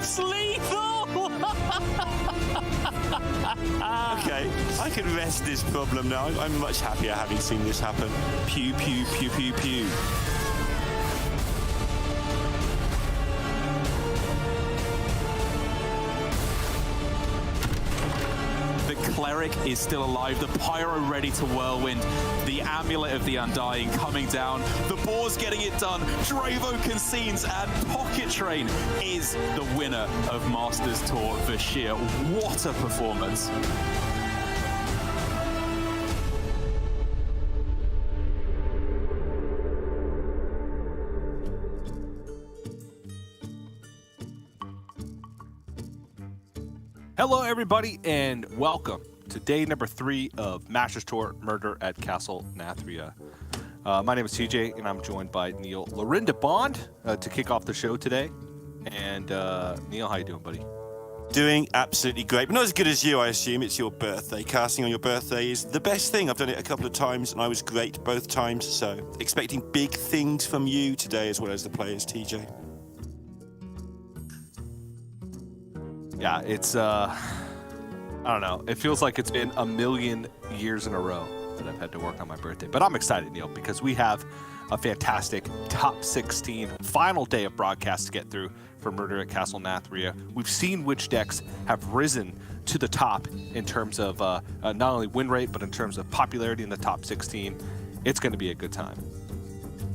That's lethal! Okay, I can rest this problem now. I'm much happier having seen this happen. Pew, pew, pew, pew, pew. The Cleric is still alive, the Pyro ready to whirlwind, the Amulet of the Undying coming down, the Boar's getting it done, Dravo concedes, and Pocket Train is the winner of Masters Tour Vashir. What a performance. Hello, everybody, and welcome to day number 3 of Masters Tour Murder at Castle Nathria. My name is TJ, and I'm joined by Neil Lorinda Bond to kick off the show today. And Neil, how you doing, buddy? Doing absolutely great, but not as good as you, I assume. It's your birthday. Casting on your birthday is the best thing. I've done it a couple of times, and I was great both times. So expecting big things from you today, as well as the players, TJ. Yeah, it's, I don't know. It feels like it's been a million years in a row that I've had to work on my birthday. But I'm excited, Neil, because we have a fantastic top 16 final day of broadcast to get through for Murder at Castle Nathria. We've seen which decks have risen to the top in terms of not only win rate, but in terms of popularity in the top 16. It's going to be a good time.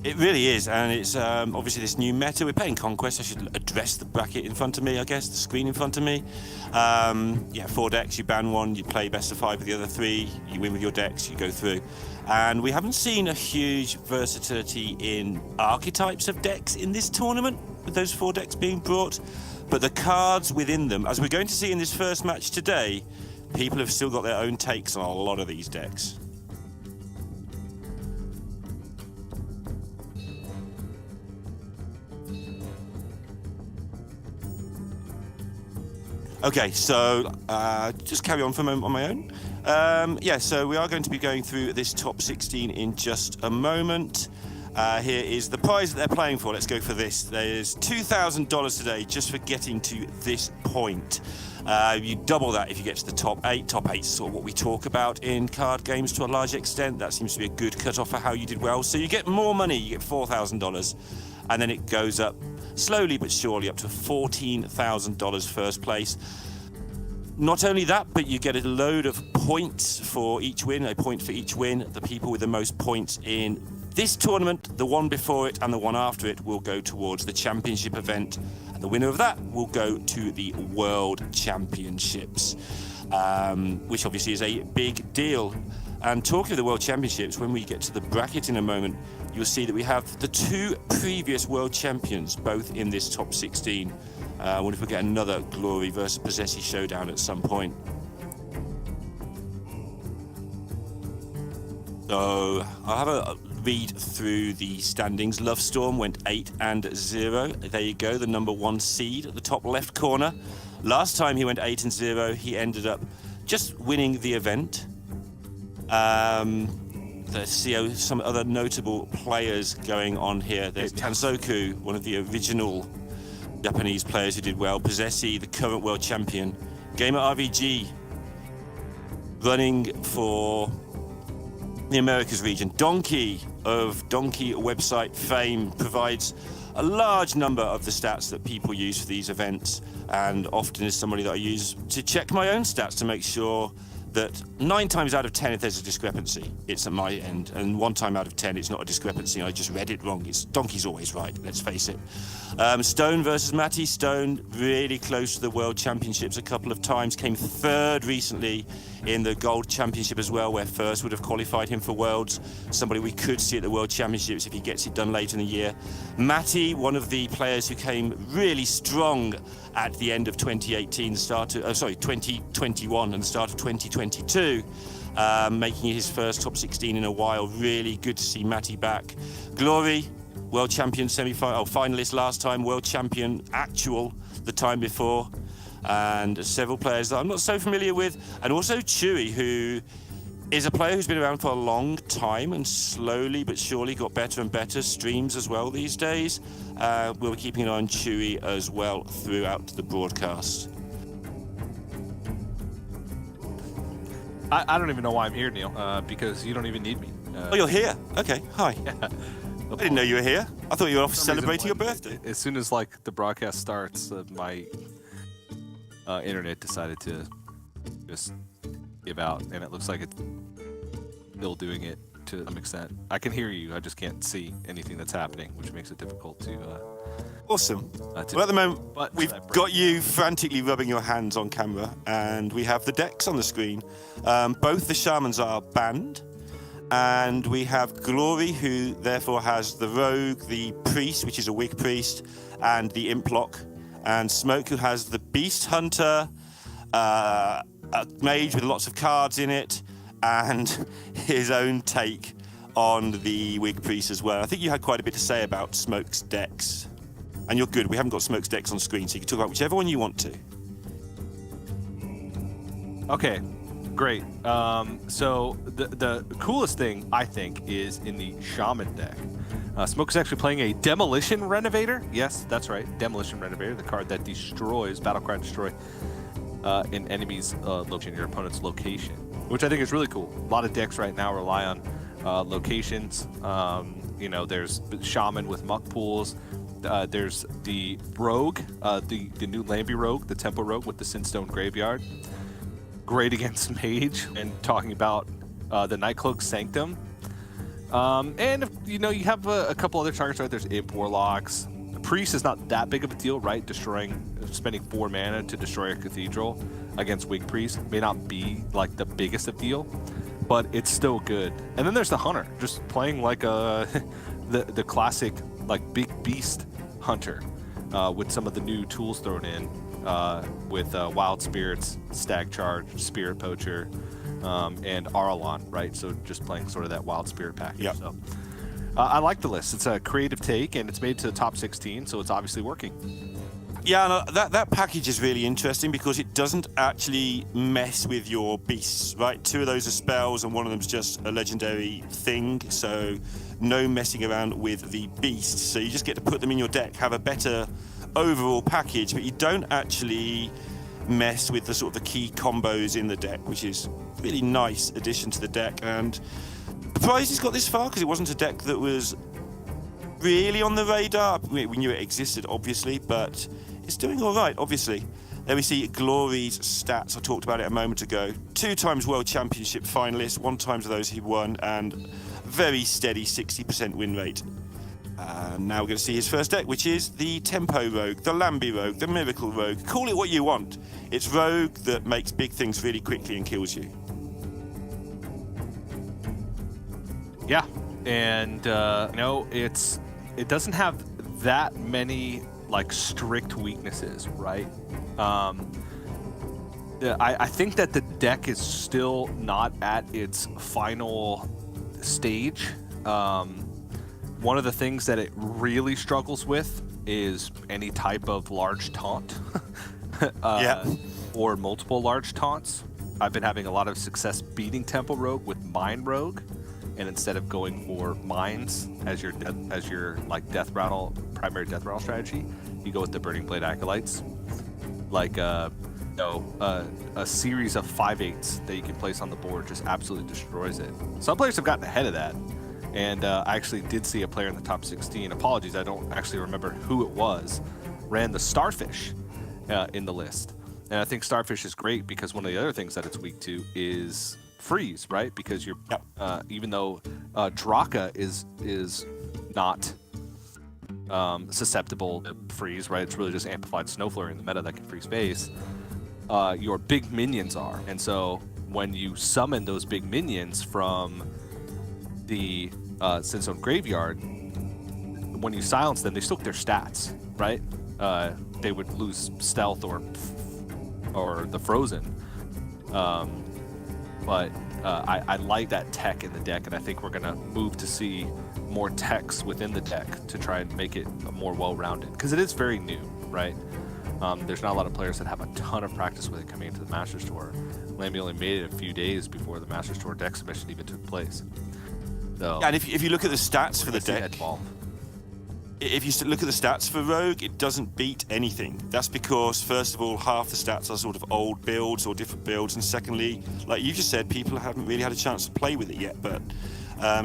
It really is, and it's obviously this new meta. We're playing Conquest. I should address the bracket in front of me, I guess, the screen in front of me. Yeah, 4 decks, you ban one, you play best of 5 with the other 3, you win with your decks, you go through. And we haven't seen a huge versatility in archetypes of decks in this tournament, with those 4 decks being brought. But the cards within them, as we're going to see in this first match today, people have still got their own takes on a lot of these decks. Okay, so just carry on for a moment on my own. Yeah, so we are going to be going through this top 16 in just a moment. Here is the prize that they're playing for. Let's go for this. There's $2,000 today just for getting to this point. You double that if you get to the top 8. Top 8 is sort of what we talk about in card games to a large extent. That seems to be a good cutoff for how you did well. So you get more money. You get $4,000. And then it goes up slowly but surely up to $14,000 first place. Not only that, but you get a load of points for each win, a point for each win. The people with the most points in this tournament, the one before it and the one after it, will go towards the championship event. And the winner of that will go to the World Championships, which obviously is a big deal. And talking of the World Championships, when we get to the bracket in a moment, you'll see that we have the 2 previous world champions, both in this top 16. I wonder if we get another Glory versus Possessi showdown at some point. So I'll have a read through the standings. Lovestorm went 8-0. There you go, the number 1 seed at the top left corner. Last time he went 8-0, he ended up just winning the event. Let's see some other notable players going on here. There's Tansoku, one of the original Japanese players who did well. Possessi, the current world champion. Gamer RVG, running for the Americas region. Donkey of Donkey website fame provides a large number of the stats that people use for these events, and often is somebody that I use to check my own stats to make sure that 9 times out of 10, if there's a discrepancy, it's at my end, and 1 time out of 10, it's not a discrepancy. I just read it wrong. Donkey's always right, let's face it. Stone versus Matty. Stone really close to the World Championships a couple of times, came 3rd recently in the Gold Championship as well, where first would have qualified him for Worlds. Somebody we could see at the World Championships if he gets it done later in the year. Matty, one of the players who came really strong at the end of 2018, 2021 and the start of 2022, making his first top 16 in a while. Really good to see Matty back. Glory, world champion semi-final, finalist last time, world champion actual the time before, and several players that I'm not so familiar with, and also Chewy, who is a player who's been around for a long time and slowly but surely got better and better, streams as well these days. We'll be keeping an eye on Chewy as well throughout the broadcast. I don't even know why I'm here, Neil, because you don't even need me. Oh, you're here? Okay, hi. Yeah. I didn't know you were here. I thought you were off celebrating your birthday. As soon as like the broadcast starts, my internet decided to just give out, and it looks like it's still doing it to some extent. I can hear you, I just can't see anything that's happening, which makes it difficult to Awesome. Well, at the moment, we've got you frantically rubbing your hands on camera, and we have the decks on the screen. Both the Shamans are banned, and we have Glory, who therefore has the Rogue, the Priest, which is a Wig Priest, and the Implock, and Smoke, who has the Beast Hunter, a mage with lots of cards in it, and his own take on the Wig Priest as well. I think you had quite a bit to say about Smoke's decks. And you're good. We haven't got Smoke's decks on screen, so you can talk about whichever one you want to. Okay, great. So the coolest thing, I think, is in the Shaman deck. Smoke's actually playing a Demolition Renovator. Yes, that's right, Demolition Renovator, the card that destroys, Battlecry Destroy, an enemy's location, your opponent's location, which I think is really cool. A lot of decks right now rely on locations. You know, there's Shaman with Muck Pools. There's the Rogue, the new Lambie Rogue, the Tempo Rogue with the Sinstone Graveyard. Great against Mage, and talking about the Nightcloak Sanctum. And, you know, you have a couple other targets, right? There's Imp Warlocks. The Priest is not that big of a deal, right? Spending 4 mana to destroy a Cathedral against Wig Priest may not be, like, the biggest of deal, but it's still good. And then there's the Hunter, just playing like the classic, like, big beast Hunter, with some of the new tools thrown in, with Wild Spirits, Stag Charge, Spirit Poacher, and Arlon, right? So just playing sort of that Wild Spirit package. Yep. So I like the list. It's a creative take, and it's made to the top 16, so it's obviously working. Yeah, no, that package is really interesting because it doesn't actually mess with your beasts, right? 2 of those are spells and one of them's just a legendary thing, so no messing around with the beasts. So you just get to put them in your deck, have a better overall package, but you don't actually mess with the sort of the key combos in the deck, which is a really nice addition to the deck. And surprised it's got this far because it wasn't a deck that was really on the radar. We knew it existed, obviously, but it's doing all right, obviously. There we see Glory's stats. I talked about it a moment ago. 2 times World Championship finalist, 1 time of those he won, and very steady 60% win rate. Now we're going to see his first deck, which is the Tempo Rogue, the Lambie Rogue, the Miracle Rogue. Call it what you want. It's Rogue that makes big things really quickly and kills you. Yeah, and it doesn't have that many like strict weaknesses, right? I think that the deck is still not at its final stage. One of the things that it really struggles with is any type of large taunt, or multiple large taunts. I've been having a lot of success beating Tempo Rogue with Mine Rogue, and instead of going for mines as your primary death rattle strategy, you go with the Burning Blade Acolytes, like a series of 5/8s that you can place on the board just absolutely destroys it. Some players have gotten ahead of that, and I actually did see a player in the top 16. Apologies, I don't actually remember who it was. Ran the Starfish in the list, and I think Starfish is great because one of the other things that it's weak to is freeze, right? Because you're even though Draka is not susceptible to freeze, right? It's really just amplified Snow Flurry in the meta that can freeze face. Your big minions are, and so when you summon those big minions from the Sinzone Graveyard, when you silence them, they still get their stats, right? They would lose stealth or the frozen. But I like that tech in the deck, and I think we're going to move to see more techs within the deck to try and make it more well-rounded, because it is very new, right? There's not a lot of players that have a ton of practice with it coming into the Masters Tour. Lambie only made it a few days before the Masters Tour deck submission even took place. So, and if you look at the stats for the deck, if you look at the stats for Rogue, it doesn't beat anything. That's because, first of all, half the stats are sort of old builds or different builds, and secondly, like you just said, people haven't really had a chance to play with it yet, but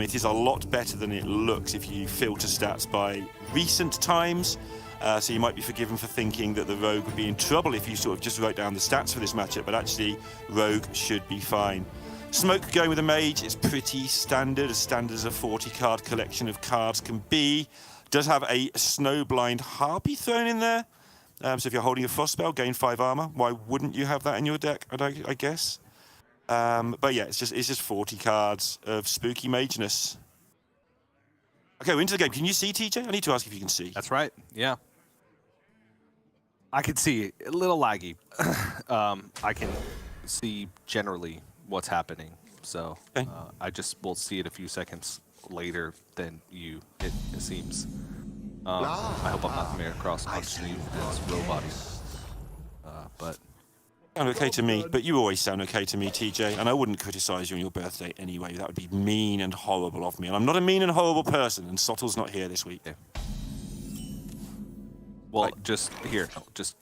it is a lot better than it looks if you filter stats by recent times. So you might be forgiven for thinking that the Rogue would be in trouble if you sort of just wrote down the stats for this matchup, but actually Rogue should be fine. Smoke going with a Mage is pretty standard as a 40-card collection of cards can be. Does have a Snowblind Harpy thrown in there. So if you're holding a Frost spell, gain 5 armor. Why wouldn't you have that in your deck, I guess? But yeah, it's just 40 cards of spooky mageness. Okay, we're into the game. Can you see, TJ? I need to ask if you can see. That's right, yeah. I can see a little laggy. I can see generally what's happening, so okay. I just will see it a few seconds later than you, it seems. I hope I'm not coming across unsleeved as robot. But sound okay to me, but you always sound okay to me, TJ, and I wouldn't criticize you on your birthday anyway. That would be mean and horrible of me, and I'm not a mean and horrible person, and Sottel's not here this week. Yeah. Well, just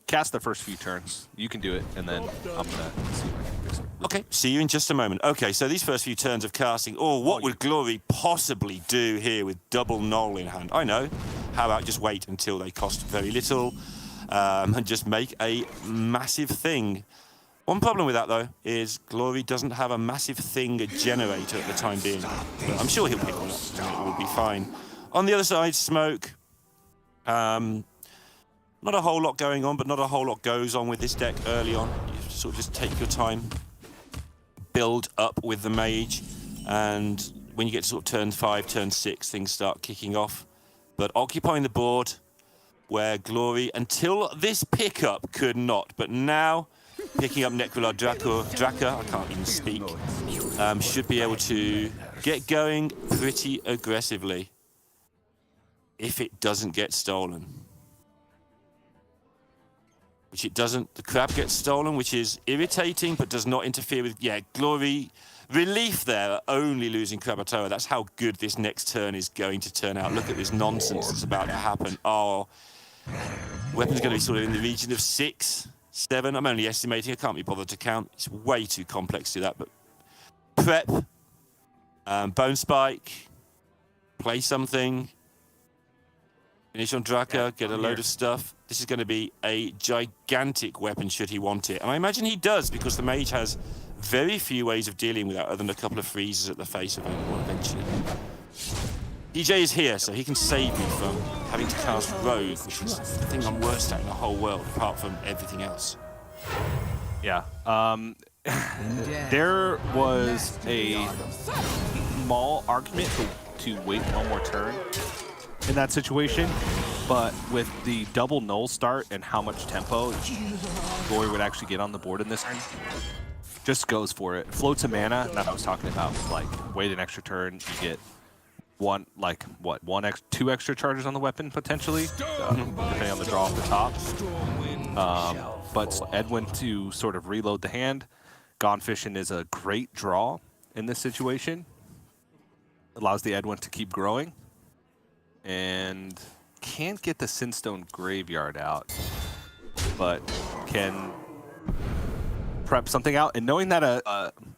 cast the first few turns. You can do it, and then I'm gonna see if I can fix it. Okay, see you in just a moment. Okay, so these first few turns of casting, what would Glory possibly do here with double Null in hand? I know. How about just wait until they cost very little and just make a massive thing? One problem with that, though, is Glory doesn't have a massive thing generator at the time being. But I'm sure he'll pick one up and it will be fine. On the other side, Smoke. Not a whole lot going on, but not a whole lot goes on with this deck early on. You sort of just take your time, build up with the Mage, and when you get to sort of turn 5, turn 6, things start kicking off. But occupying the board, where Glory, until this pickup, could not. But now, picking up Necrolord Draka, I can't even speak, should be able to get going pretty aggressively if it doesn't get stolen. which it doesn't. The crab gets stolen, which is irritating, but does not interfere with... Yeah, Glory... Relief there, only losing Krakatoa. That's how good this next turn is going to turn out. Look at this nonsense that's about to happen. Oh, weapon's going to be sort of in the region of 6, 7. I'm only estimating. I can't be bothered to count. It's way too complex to do that. But prep, bone spike, play something, finish on Draka, get a load of stuff. This is going to be a gigantic weapon should he want it. And I imagine he does, because the mage has very few ways of dealing with that other than a couple of freezes at the face available eventually. DJ is here, so he can save me from having to cast Rogue, which is the thing I'm worst at in the whole world, apart from everything else. Yeah. There was a small argument to wait one more turn in that situation, but with the double null start and how much tempo Glory would actually get on the board in this turn, just goes for it. Floats a mana, that I was talking about, like wait an extra turn, you get two extra charges on the weapon potentially, depending on the draw off the top. But Edwin to sort of reload the hand. Gone Fishing is a great draw in this situation. Allows the Edwin to keep growing. And can't get the Sinstone Graveyard out, but can prep something out. And knowing that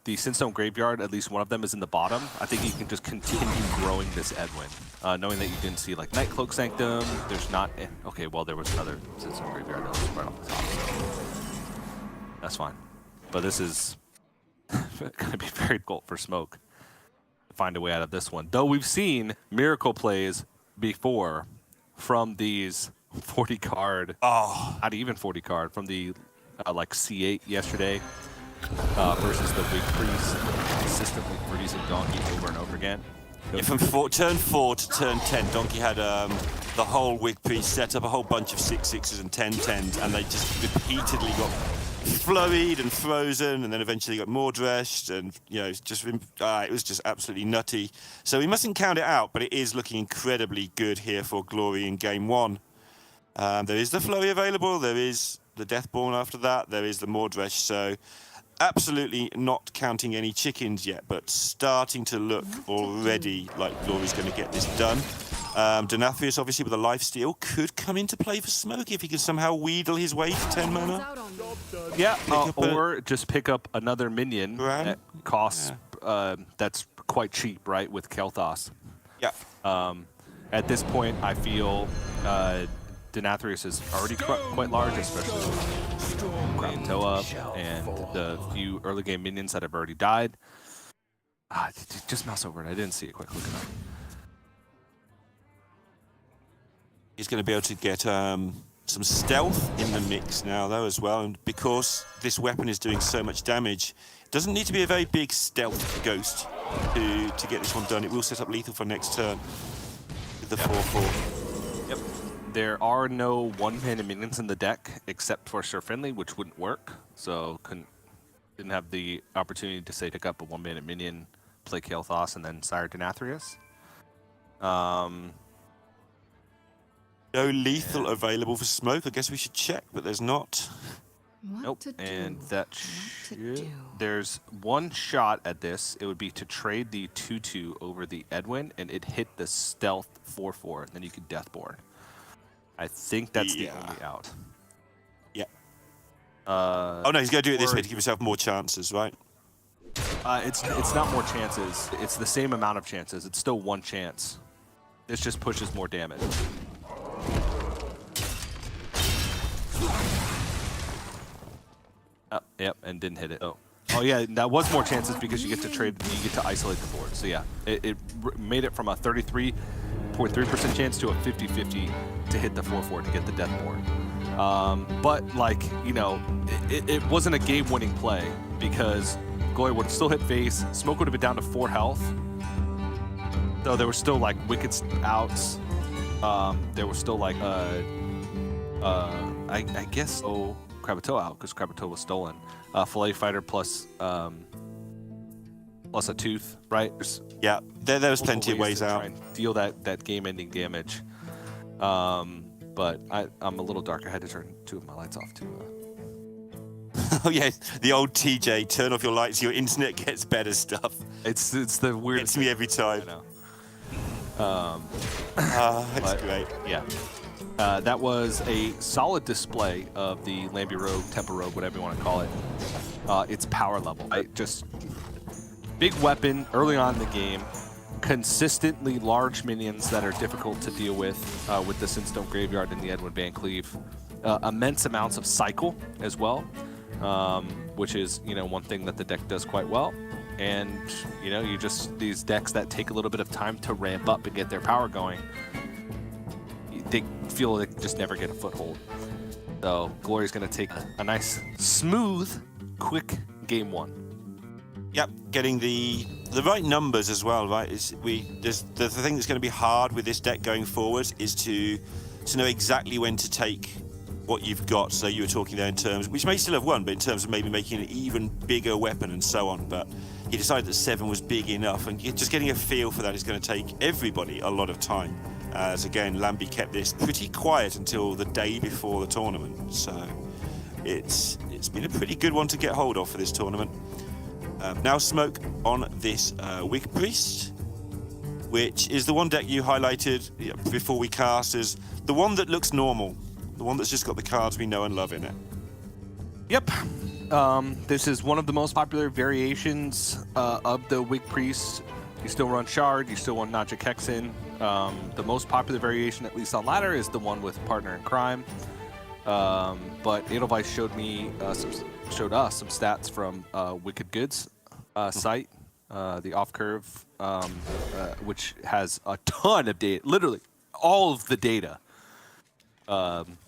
the Sinstone Graveyard, at least one of them, is in the bottom, I think you can just continue growing this Edwin. Knowing that you didn't see like Nightcloak Sanctum, there's not... Okay, well, there was another Sinstone Graveyard that was right off the top. So that's fine. But this is going to be very difficult for Smoke to find a way out of this one. Though we've seen miracle plays before from these 40 card, not even 40 card, from the like C8 yesterday versus the Wig Priest, consistently freezing Donkey over and over again. Yeah, from turn 4 to turn 10, Donkey had the whole Wig Priest set up a whole bunch of 6/6s and 10/10s, and they just repeatedly got flurried and frozen, and then eventually got more dressed, and you know, it was just absolutely nutty. So we mustn't count it out, but it is looking incredibly good here for Glory in game 1. There is the flurry available, there is the Deathborn after that, there is the Mordresh, so absolutely not counting any chickens yet, but starting to look already like Glory's going to get this done. Nathria, obviously with a lifesteal, could come into play for Smoke if he can somehow wheedle his way to 10 mana. Yeah, or just pick up another minion that costs, that's quite cheap, right, with Kel'Thas. Yeah. At this point, I feel Denathrius is already quite large, especially with Krakatoa and the few early game minions that have already died. Just mouse over it. I didn't see it quick enough. He's going to be able to get some stealth in the mix now, though, as well. And because this weapon is doing so much damage, it doesn't need to be a very big stealth ghost to get this one done. It will set up lethal for next turn with the 4/4. Yep. There are no one-mana minions in the deck except for Sir Friendly, which wouldn't work. So didn't have the opportunity to, say, pick up a one-mana minion, play Kel'Thas, and then Sire Denathrius. No lethal available for Smoke. I guess we should check, but there's not. Nope. And there's one shot at this. It would be to trade the 2/2 over the Edwin, and it hit the stealth 4/4, and then you could Deathborn. I think that's the only out. Yeah. Oh no, he's going to do it this way to give himself more chances, right? It's not more chances. It's the same amount of chances. It's still one chance. This just pushes more damage. Yep, and didn't hit it. Oh yeah, that was more chances because you get to trade, you get to isolate the board. So yeah, it made it from a 33.3% chance to a 50-50 to hit the 4/4 to get the Deathborn. But like, you know, it wasn't a game-winning play because Glory would have still hit face. Smoke would have been down to 4 health. Though there were still like Wicked outs. There was still like I guess Krakatoa out because Krakatoa was stolen. Fillet Fighter plus a tooth, right? Yeah, there was plenty of ways out. Try and deal that game-ending damage. But but I'm a little dark. I had to turn 2 of my lights off too. Oh yeah, the old TJ, turn off your lights, your internet gets better stuff. It's the weirdest. Gets me every time. I know. It's great. Yeah. That was a solid display of the Lambie Rogue, Tempo Rogue, whatever you want to call it. Its power level. Just big weapon early on in the game. Consistently large minions that are difficult to deal with the Sinstone Graveyard and the Edwin Van Cleave. Immense amounts of cycle as well, which is one thing that the deck does quite well. And you just these decks that take a little bit of time to ramp up and get their power going, they feel they just never get a foothold. So Glory's going to take a nice, smooth, quick game 1. Yep, getting the right numbers as well, right? The thing that's going to be hard with this deck going forward is to know exactly when to take what you've got. So you were talking there in terms, which may still have won, but in terms of maybe making an even bigger weapon and so on. But he decided that 7 was big enough, and just getting a feel for that is going to take everybody a lot of time. As again, Lambie kept this pretty quiet until the day before the tournament. So it's been a pretty good one to get hold of for this tournament. Now Smoke on this Wick Priest, which is the one deck you highlighted before we cast as the one that looks normal, the one that's just got the cards we know and love in it. Yep. This is one of the most popular variations of the Wick Priest. You still run Shard, you still run Najik Hexen. The most popular variation, at least on ladder, is the one with Partner in Crime. But Edelweiss showed us some stats from Wicked Goods site, the Off Curve, which has a ton of data, literally all of the data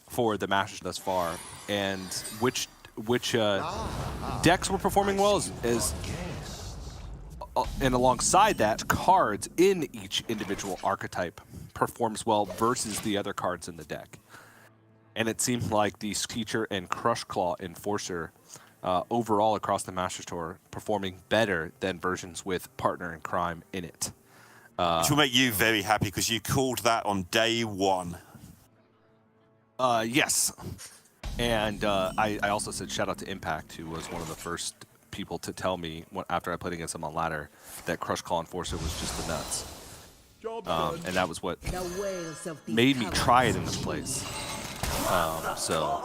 for the Masters thus far, and which decks were performing well and alongside that, cards in each individual archetype performs well versus the other cards in the deck. And it seemed like the Teacher and Crush Claw Enforcer overall across the Masters Tour performing better than versions with Partner in Crime in it. Which will make you very happy because you called that on day 1. Yes. And I also said shout out to Impact, who was one of the first people to tell me after I played against him on ladder that Crush Claw Enforcer was just the nuts. And that was what made me try it in this place. So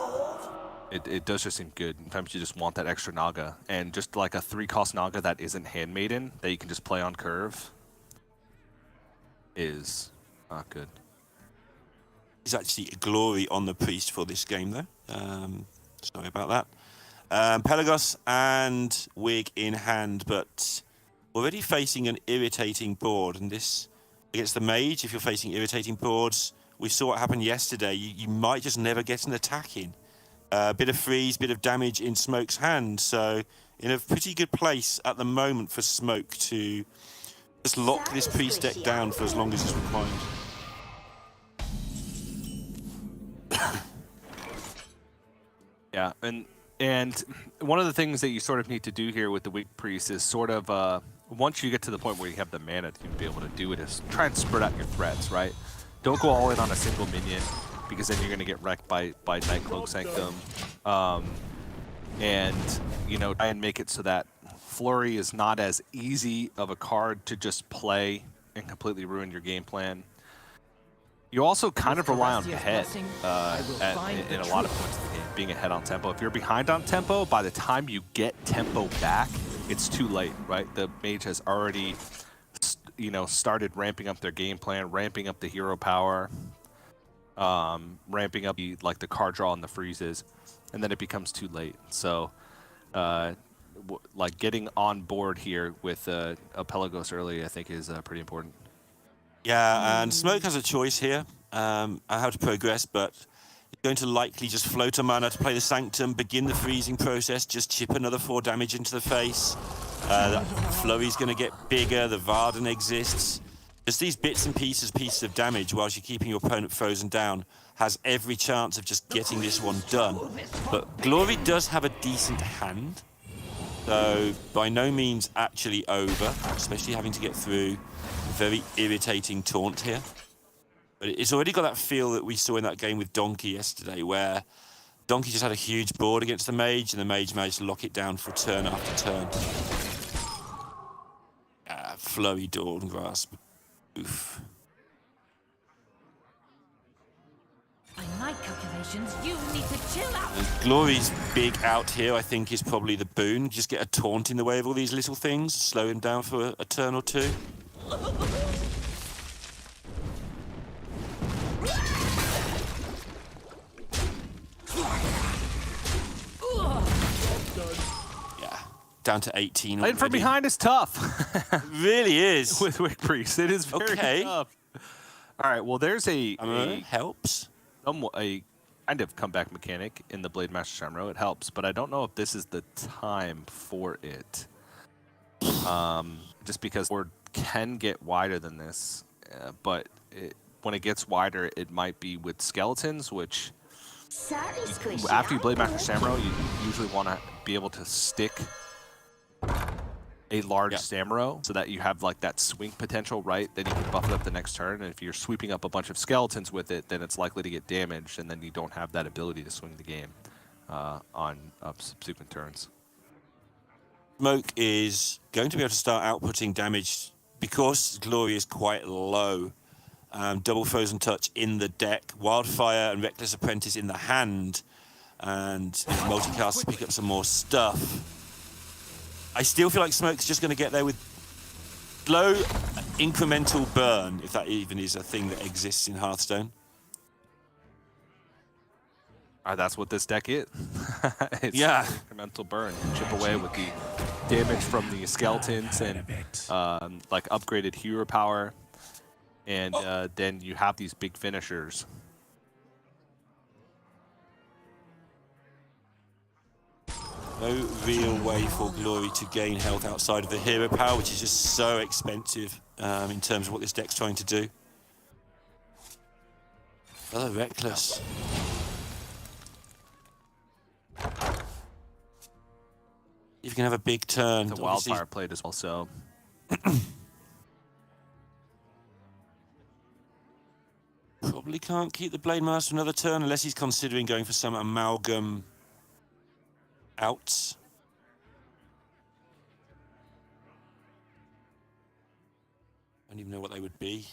it does just seem good. Sometimes you just want that extra Naga, and just like a 3-cost Naga that isn't handmaiden that you can just play on curve is not good. It's actually a glory on the Priest for this game though. Sorry about that. Pelagos and Wig in hand, but already facing an irritating board. And this against the Mage, if you're facing irritating boards, we saw what happened yesterday. You might just never get an attack in. Bit of freeze, bit of damage in Smoke's hand. So in a pretty good place at the moment for Smoke to just lock this Priest deck down for as long as is required. Yeah, and one of the things that you sort of need to do here with the Weak Priest is sort of, once you get to the point where you have the mana to be able to do it, is try and spread out your threats, right? Don't go all in on a single minion, because then you're going to get wrecked by Nightcloak Sanctum. And, try and make it so that Flurry is not as easy of a card to just play and completely ruin your game plan. You also kind of rely on head in a lot of points of the game, being ahead on tempo. If you're behind on tempo, by the time you get tempo back, it's too late, right? The Mage has already, started ramping up their game plan, ramping up the hero power, ramping up the card draw and the freezes, and then it becomes too late. So, getting on board here with Pelagos early, I think, is pretty important. Yeah, and Smoke has a choice here on how to progress, but he's going to likely just float a mana to play the Sanctum, begin the freezing process, just chip another 4 damage into the face. The Flurry's going to get bigger, the Varden exists. Just these bits and pieces of damage whilst you're keeping your opponent frozen down has every chance of just getting this one done. But Glory does have a decent hand, so by no means actually over, especially having to get through a very irritating taunt here. But it's already got that feel that we saw in that game with Donkey yesterday, where Donkey just had a huge board against the Mage, and the Mage managed to lock it down for turn after turn. Flurry, Dawn Grasp. Oof. By my calculations, you need to chill out. Glory's big out here, I think, is probably the boon. Just get a taunt in the way of all these little things, slow him down for a turn or two. Yeah, down to 18 Playing from already. behind is tough. Really is. With Wick Priest, it is very tough. All right, well, there's a helps. a kind of comeback mechanic in the Blade Master Shamro. It helps, but I don't know if this is the time for it. Just because board can get wider than this, but when it gets wider, it might be with skeletons, which after you Blade Master Shamro, you usually want to be able to stick a large Samuro so that you have like that swing potential, right? Then you can buff it up the next turn, and if you're sweeping up a bunch of skeletons with it, then it's likely to get damaged, and then you don't have that ability to swing the game on subsequent turns. Smoke is going to be able to start outputting damage because Glory is quite low. Double Frozen Touch in the deck, Wildfire and Reckless Apprentice in the hand, and multicast to pick up some more stuff. I still feel like Smoke's just going to get there with low incremental burn, if that even is a thing that exists in Hearthstone. That's what this deck is. It's incremental burn. Chip away with the damage from the skeletons and like upgraded hero power, and then you have these big finishers. No real way for Glory to gain health outside of the hero power, which is just so expensive in terms of what this deck's trying to do. Oh, Reckless. If you can have a big turn. The Wildfire played as well, so. Probably can't keep the Blade Master another turn unless he's considering going for some amalgam outs. I don't even know what they would be.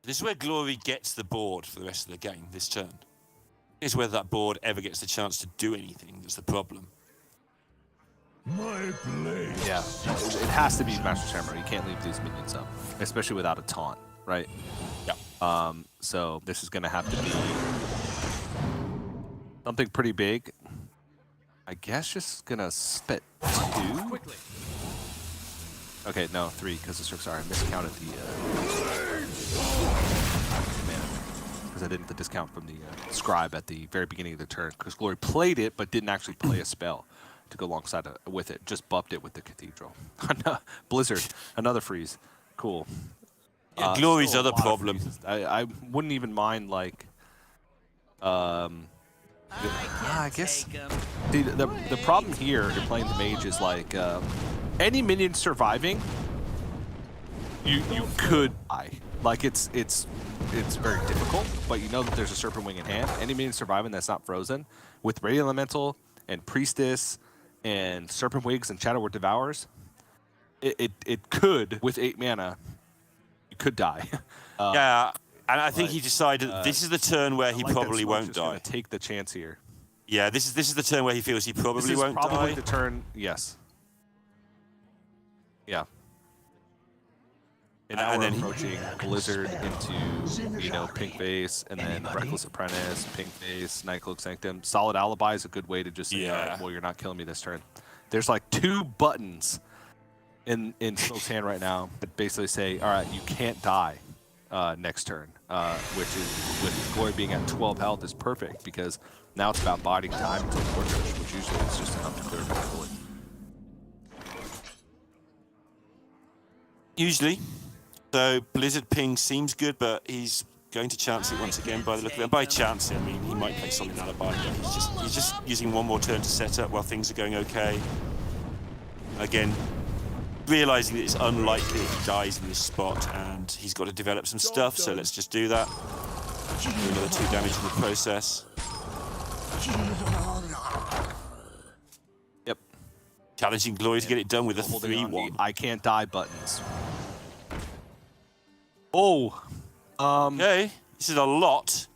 This is where Glory gets the board for the rest of the game, this turn. It's whether that board ever gets the chance to do anything that's the problem. Yeah, it has to be Master Shamro. You can't leave these minions up, especially without a taunt, right? Yeah. So this is going to have to be something pretty big. I guess just going to spit 2? Quickly. Okay, no, 3, because sorry, I miscounted the mana. Because I didn't discount from the scribe at the very beginning of the turn, because Glory played it, but didn't actually play a spell to go alongside with it. Just buffed it with the Cathedral. Blizzard, another freeze. Cool. Yeah, Glory's other problem. I wouldn't even mind, like, I guess. See, the problem here, you're playing the mage, is like any minion surviving, you could die. Like it's very difficult, but you know that there's a Serpent Wing in hand. Any minion surviving that's not frozen with Radiant Elemental and Priestess and Serpent Wings and Shadow Word Devours, it could, with 8 mana, you could die. Yeah, and I think he decided this is the turn where he probably won't die. Take the chance here. Yeah, this is the turn where he feels he probably won't die. This is probably the turn, yes. Yeah. And now we're approaching Blizzard into, you know, Pink Face, and then Reckless Apprentice, Pink Face, Nightcloak Sanctum. Solid Alibi is a good way to just say, all right, well, you're not killing me this turn. There's like 2 buttons in Smoke's hand right now that basically say, all right, you can't die next turn, which is, with Glory being at 12 health, is perfect, because now it's about biding time until Fortress, which usually is just enough to clear the bullet. Usually. So Blizzard Ping seems good, but he's going to chance it once again by the look of it. And by chance, I mean he might play Solid Alibi, but he's just using one more turn to set up while things are going okay. Again, realizing that it's unlikely that he dies in this spot, and he's got to develop some stuff. So let's just do that. Do another 2 damage in the process. Yep. Challenging Glory to get it done with a 3-1. I can't die buttons. Oh. Okay, this is a lot.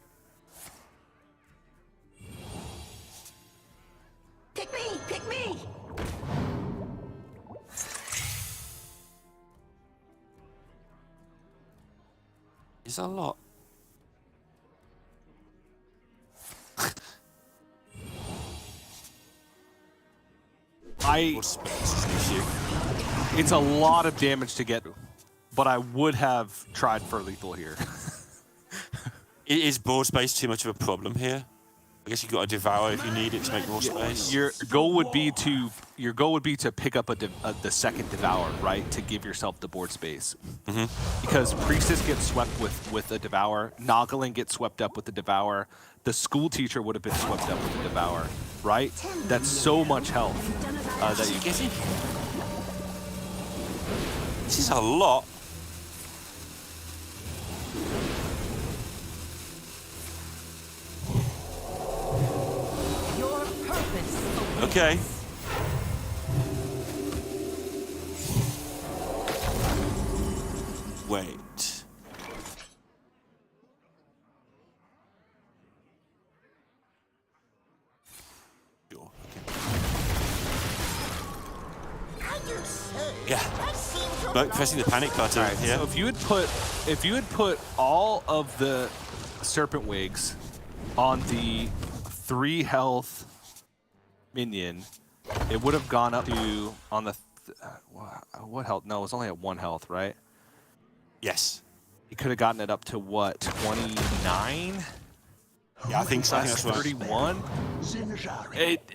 Pick me! Pick me! It's a lot. What space is the issue? It's a lot of damage to get, but I would have tried for lethal here. Is board space too much of a problem here? I guess you've got to devour if you need it to make more space. Your goal would be to pick up the second devour, right? To give yourself the board space. Because Priestess gets swept with a devour, Noggling gets swept up with the devour, the school teacher would have been swept up with the devour, right? That's so much health that you get. This is a lot. Your purpose. Okay. Wait. Sure. Okay. Yeah. But pressing the panic button here. So if you had put all of the serpent wigs on the 3 health minion, it would have gone up to on the what health? No, it was only at 1 health, right? Yes. You could have gotten it up to what, 29? Yeah, I think so. I think that's right. 31.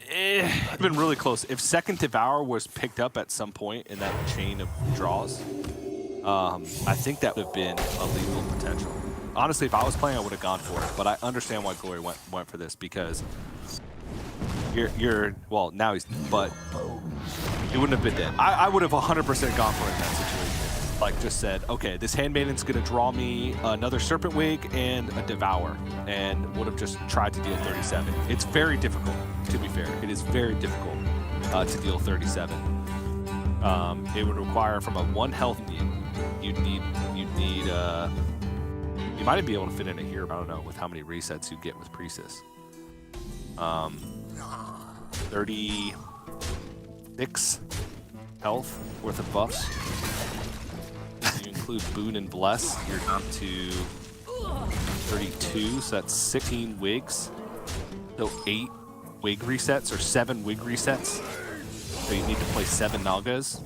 It's been really close. If second devour was picked up at some point in that chain of draws, I think that would have been a lethal potential. Honestly, if I was playing, I would have gone for it. But I understand why Glory went for this, because you're well, now he's, but he wouldn't have been dead. I would have 100% gone for it in that situation. Like, just said, okay, this Handmaiden's gonna draw me another Serpent Wig and a Devour, and would have just tried to deal 37. It's very difficult, to be fair. It is very difficult to deal 37. It would require from a 1 health you'd need you might be able to fit in it here, but I don't know with how many resets you get with Priestess. 36 health worth of buffs. You include Boon and Bless, you're down to 32, so that's 16 wigs. So 8 wig resets, or 7 wig resets. So you need to play 7 Nagas.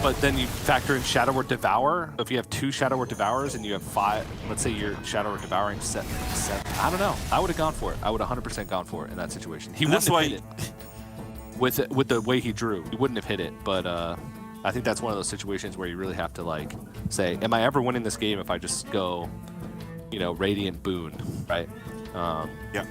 But then you factor in Shadow or Devour. If you have 2 Shadow or Devours and you have 5, let's say your Shadow or Devouring set, I don't know. I would have gone for it. I would have 100% gone for it in that situation. He wouldn't have hit it. With the way he drew, he wouldn't have hit it. But I think that's one of those situations where you really have to, like, say, am I ever winning this game if I just go, you know, Radiant Boon, right? Yeah.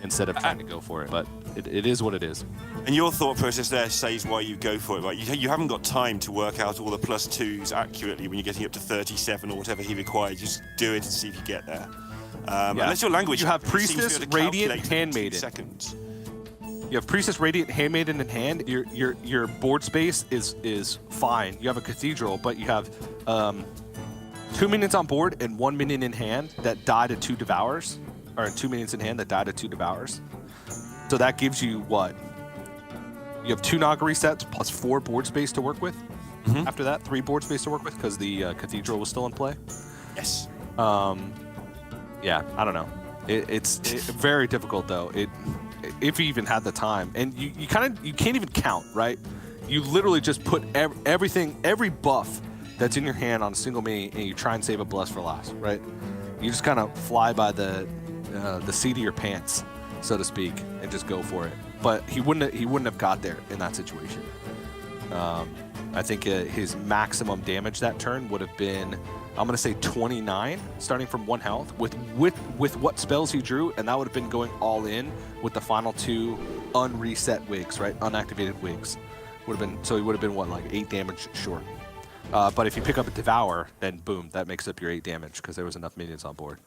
Instead of trying to go for it. But it is what it is. And your thought process there says why you go for it, right? You haven't got time to work out all the +2s accurately when you're getting up to 37 or whatever he requires. Just do it and see if you get there. Unless your language... You have Priestess, Radiant, Handmaiden. Seconds. You have Priestess, Radiant, Handmaiden in hand. Your board space is fine. You have a Cathedral, but you have 2 minions on board and 1 minion in hand that die to 2 Devours. Or 2 minions in hand that die to 2 Devours. So that gives you what? You have 2 Naga resets plus 4 board space to work with. After that, 3 board space to work with because the Cathedral was still in play. Yes. Yeah, I don't know. It's very difficult though. If you even had the time, and you can't even count, right? You literally just put every buff that's in your hand on a single mini, and you try and save a bless for last, right? You just kind of fly by the seat of your pants, so to speak, and just go for it. But he wouldn't have got there in that situation. I think his maximum damage that turn would have been, I'm going to say 29, starting from 1 health, with what spells he drew, and that would have been going all in with the final 2 unreset wigs, right? Unactivated wigs. Would have been, so he would have been, what, like 8 damage short. But if you pick up a Devour, then boom, that makes up your 8 damage, because there was enough minions on board.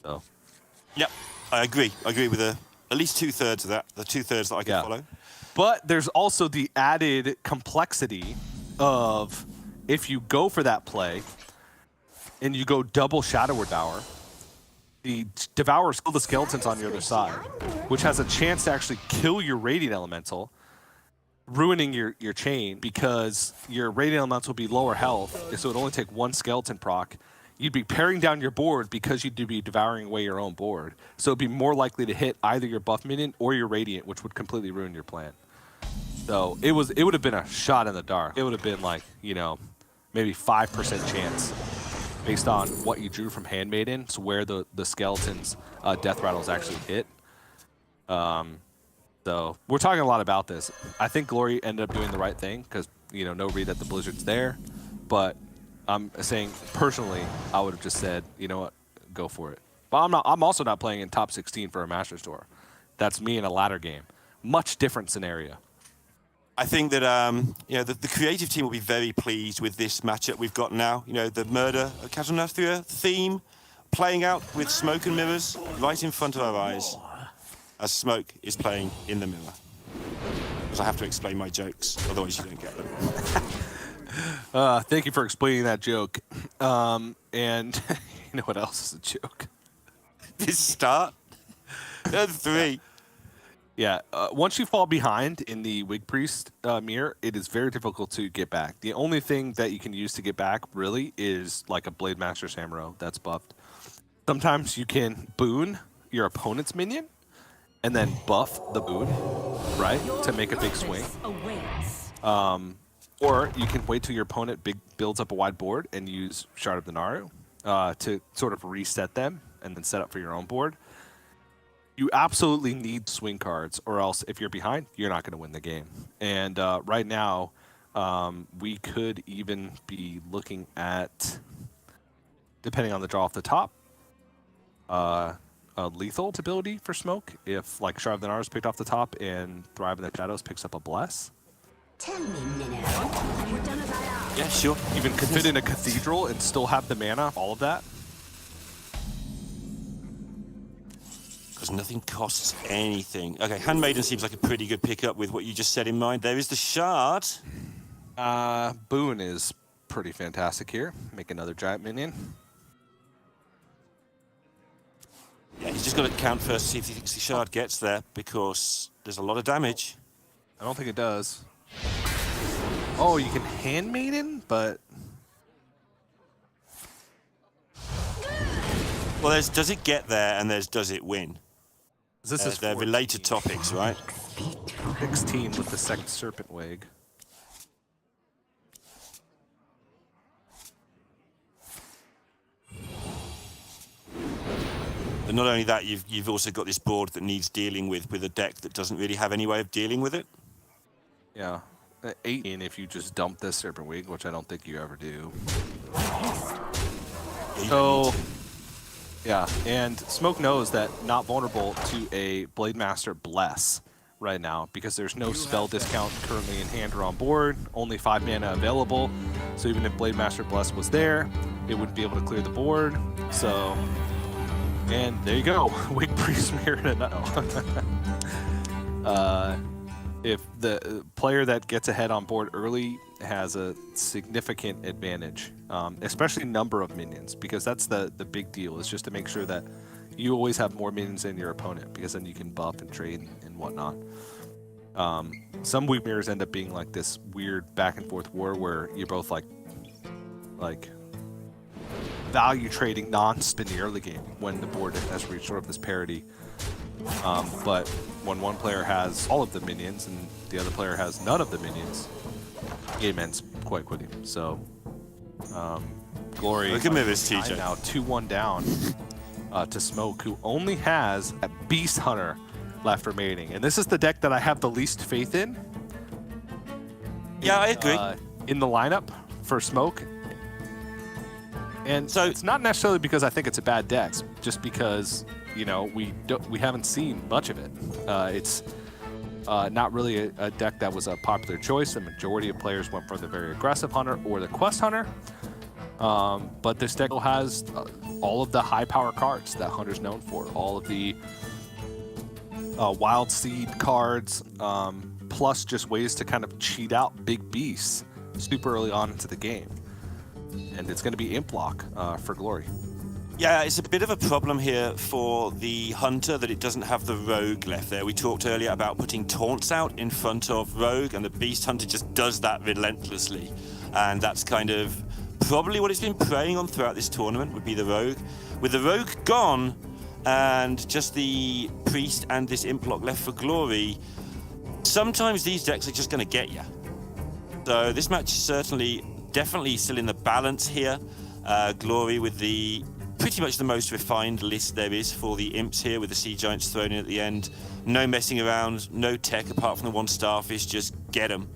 So. Yep, I agree. I agree with at least 2/3 of that, the 2/3 that I can follow. But there's also the added complexity of if you go for that play and you go double Shadow Devour, the Devour is still the skeletons on your other side, which has a chance to actually kill your Radiant Elemental, ruining your chain because your Radiant Elemental will be lower health, so it would only take 1 skeleton proc. You'd be paring down your board because you'd be devouring away your own board. So it'd be more likely to hit either your buff minion or your Radiant, which would completely ruin your plan. So it would have been a shot in the dark. It would have been like, you know, maybe 5% chance based on what you drew from Handmaidens, where the skeletons death rattles actually hit. So we're talking a lot about this. I think Glory ended up doing the right thing because, you know, no read that the Blizzard's there. But I'm saying personally, I would have just said, you know what, go for it. But I'm also not playing in top 16 for a Masters Tour. That's me in a ladder game. Much different scenario. I think that you know, the creative team will be very pleased with this matchup we've got now. You know, the murder of Castle Nathria theme playing out with smoke and mirrors right in front of our eyes as smoke is playing in the mirror. Because I have to explain my jokes, otherwise you don't get them. Thank you for explaining that joke. And you know what else is a joke? This start? They're 3. Yeah, once you fall behind in the Wig Priest mirror, it is very difficult to get back. The only thing that you can use to get back, really, is like a Blade Master Samuro that's buffed. Sometimes you can boon your opponent's minion and then buff the boon, right, to make a big swing. Or you can wait till your opponent builds up a wide board and use Shard of the Naru to sort of reset them and then set up for your own board. You absolutely need swing cards, or else if you're behind, you're not going to win the game. And right now, we could even be looking at, depending on the draw off the top, a lethal ability for Smoke if like Shard of the Naru is picked off the top and Thrive in the Shadows picks up a Bless. Tell me, Minnow. Are you done as I asked? Yeah, sure. Even could fit in a Cathedral and still have the mana, all of that. Because nothing costs anything. Okay, Handmaiden seems like a pretty good pickup with what you just said in mind. There is the Shard. Boon is pretty fantastic here. Make another giant minion. Yeah, he's just got to count first to see if he thinks the Shard gets there, because there's a lot of damage. I don't think it does. Oh, you can Handmaiden, but... Well, there's does it get there, and there's does it win. This is they're related topics, right? 16 with the second Serpent Wig. But not only that, you've also got this board that needs dealing with a deck that doesn't really have any way of dealing with it. Yeah. 18 if you just dump this Serpent Wig, which I don't think you ever do. So, yeah, and Smoke knows that not vulnerable to a Blade Master Bless right now because there's no spell discount currently in hand or on board, only 5 mana available. So even if Blade Master Bless was there, it wouldn't be able to clear the board. So, and there you go, Wig Priest Mirror to no. If the player that gets ahead on board early has a significant advantage, especially number of minions, because that's the big deal, is just to make sure that you always have more minions than your opponent, because then you can buff and trade and whatnot. Some weak mirrors end up being like this weird back and forth war where you're both like value trading non-spinny early game when the board has reached sort of this parity. But when one player has all of the minions and the other player has none of the minions, game ends quite quickly. So, Glory Look at me, this TJ. now 2-1 down to Smoke, who only has a Beast Hunter left remaining. And this is the deck that I have the least faith in. Yeah, I agree. in the lineup for Smoke. And so it's not necessarily because I think it's a bad deck, just because, you know, we haven't seen much of it. It's not really a deck that was a popular choice. The majority of players went for the very aggressive hunter or the quest hunter. But this deck has all of the high power cards that Hunter's known for. All of the wild seed cards, plus just ways to kind of cheat out big beasts super early on into the game. And it's going to be Imp Lock for Glory. Yeah, it's a bit of a problem here for the Hunter that it doesn't have the Rogue left there. We talked earlier about putting taunts out in front of Rogue, and the Beast Hunter just does that relentlessly. And that's kind of probably what it's been preying on throughout this tournament, would be the Rogue. With the Rogue gone, and just the Priest and this Imp Lock left for Glory, sometimes these decks are just going to get you. So this match is certainly, definitely still in the balance here. Glory with the pretty much the most refined list there is for the Imps here, with the Sea Giants thrown in at the end. No messing around, no tech apart from the one Starfish, just get them.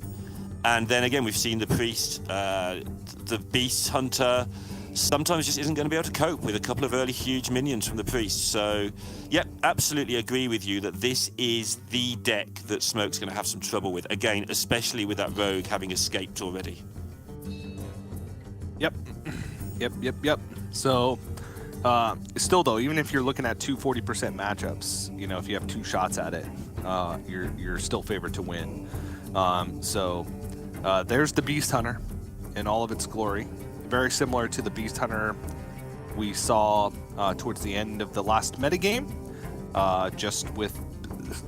And then again, we've seen the Priest, the Beast Hunter, sometimes just isn't going to be able to cope with a couple of early huge minions from the Priest. So, yep, absolutely agree with you that this is the deck that Smoke's going to have some trouble with. Again, especially with that Rogue having escaped already. Yep. So, still though, even if you're looking at 240% matchups, you know, if you have two shots at it, you're still favored to win. There's the Beast Hunter in all of its glory. Very similar to the Beast Hunter we saw towards the end of the last metagame, just with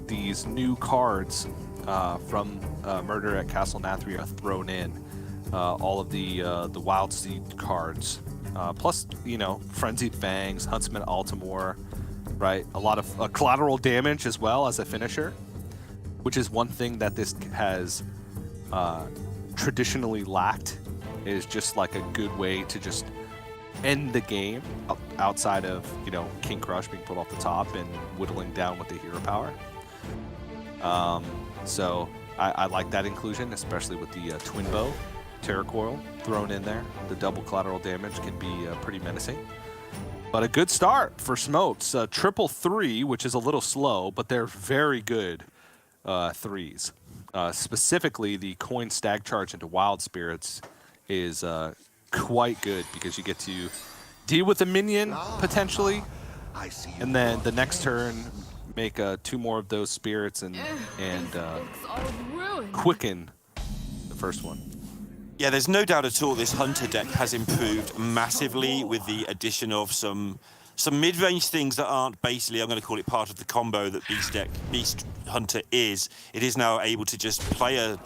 these new cards from Murder at Castle Nathria thrown in. All of the Wild Seed cards, plus, you know, Frenzied Fangs, Huntsman Altamore, right? A lot of collateral damage as well as a finisher, which is one thing that this has traditionally lacked, is just like a good way to just end the game outside of, you know, King Crush being put off the top and whittling down with the hero power. So I like that inclusion, especially with the Twin Bow Terror Coil thrown in there. The double collateral damage can be pretty menacing. But a good start for Smokes. Triple 3, which is a little slow, but they're very good threes. Specifically, the coin stag charge into Wild Spirits is quite good, because you get to deal with a minion potentially, and then the next turn make 2 more of those spirits and quicken the first one. Yeah, there's no doubt at all this Hunter deck has improved massively with the addition of some mid-range things that aren't basically, I'm going to call it part of the combo that Beast Hunter is. It is now able to just play a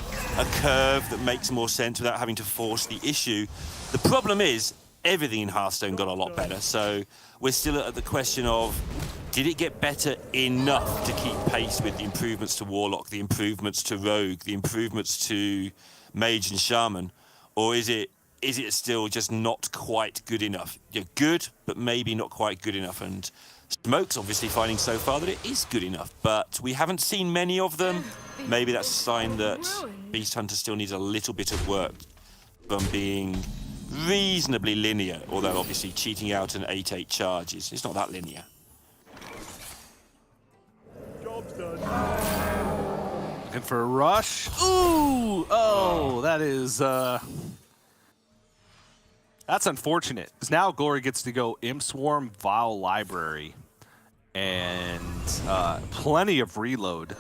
curve that makes more sense without having to force the issue. The problem is, everything in Hearthstone got a lot better, so we're still at the question of, did it get better enough to keep pace with the improvements to Warlock, the improvements to Rogue, the improvements to Mage and Shaman, or is it still just not quite good enough? You're good, but maybe not quite good enough. And Smoke's obviously finding so far that it is good enough, but we haven't seen many of them. Maybe that's a sign that Beast Hunter still needs a little bit of work from being reasonably linear, although obviously cheating out an 8/8 charge it's not that linear. Job's done. Looking for a rush. Ooh! Oh, that is... That's unfortunate, because now Glory gets to go Imp Swarm, Vile Library, and plenty of reload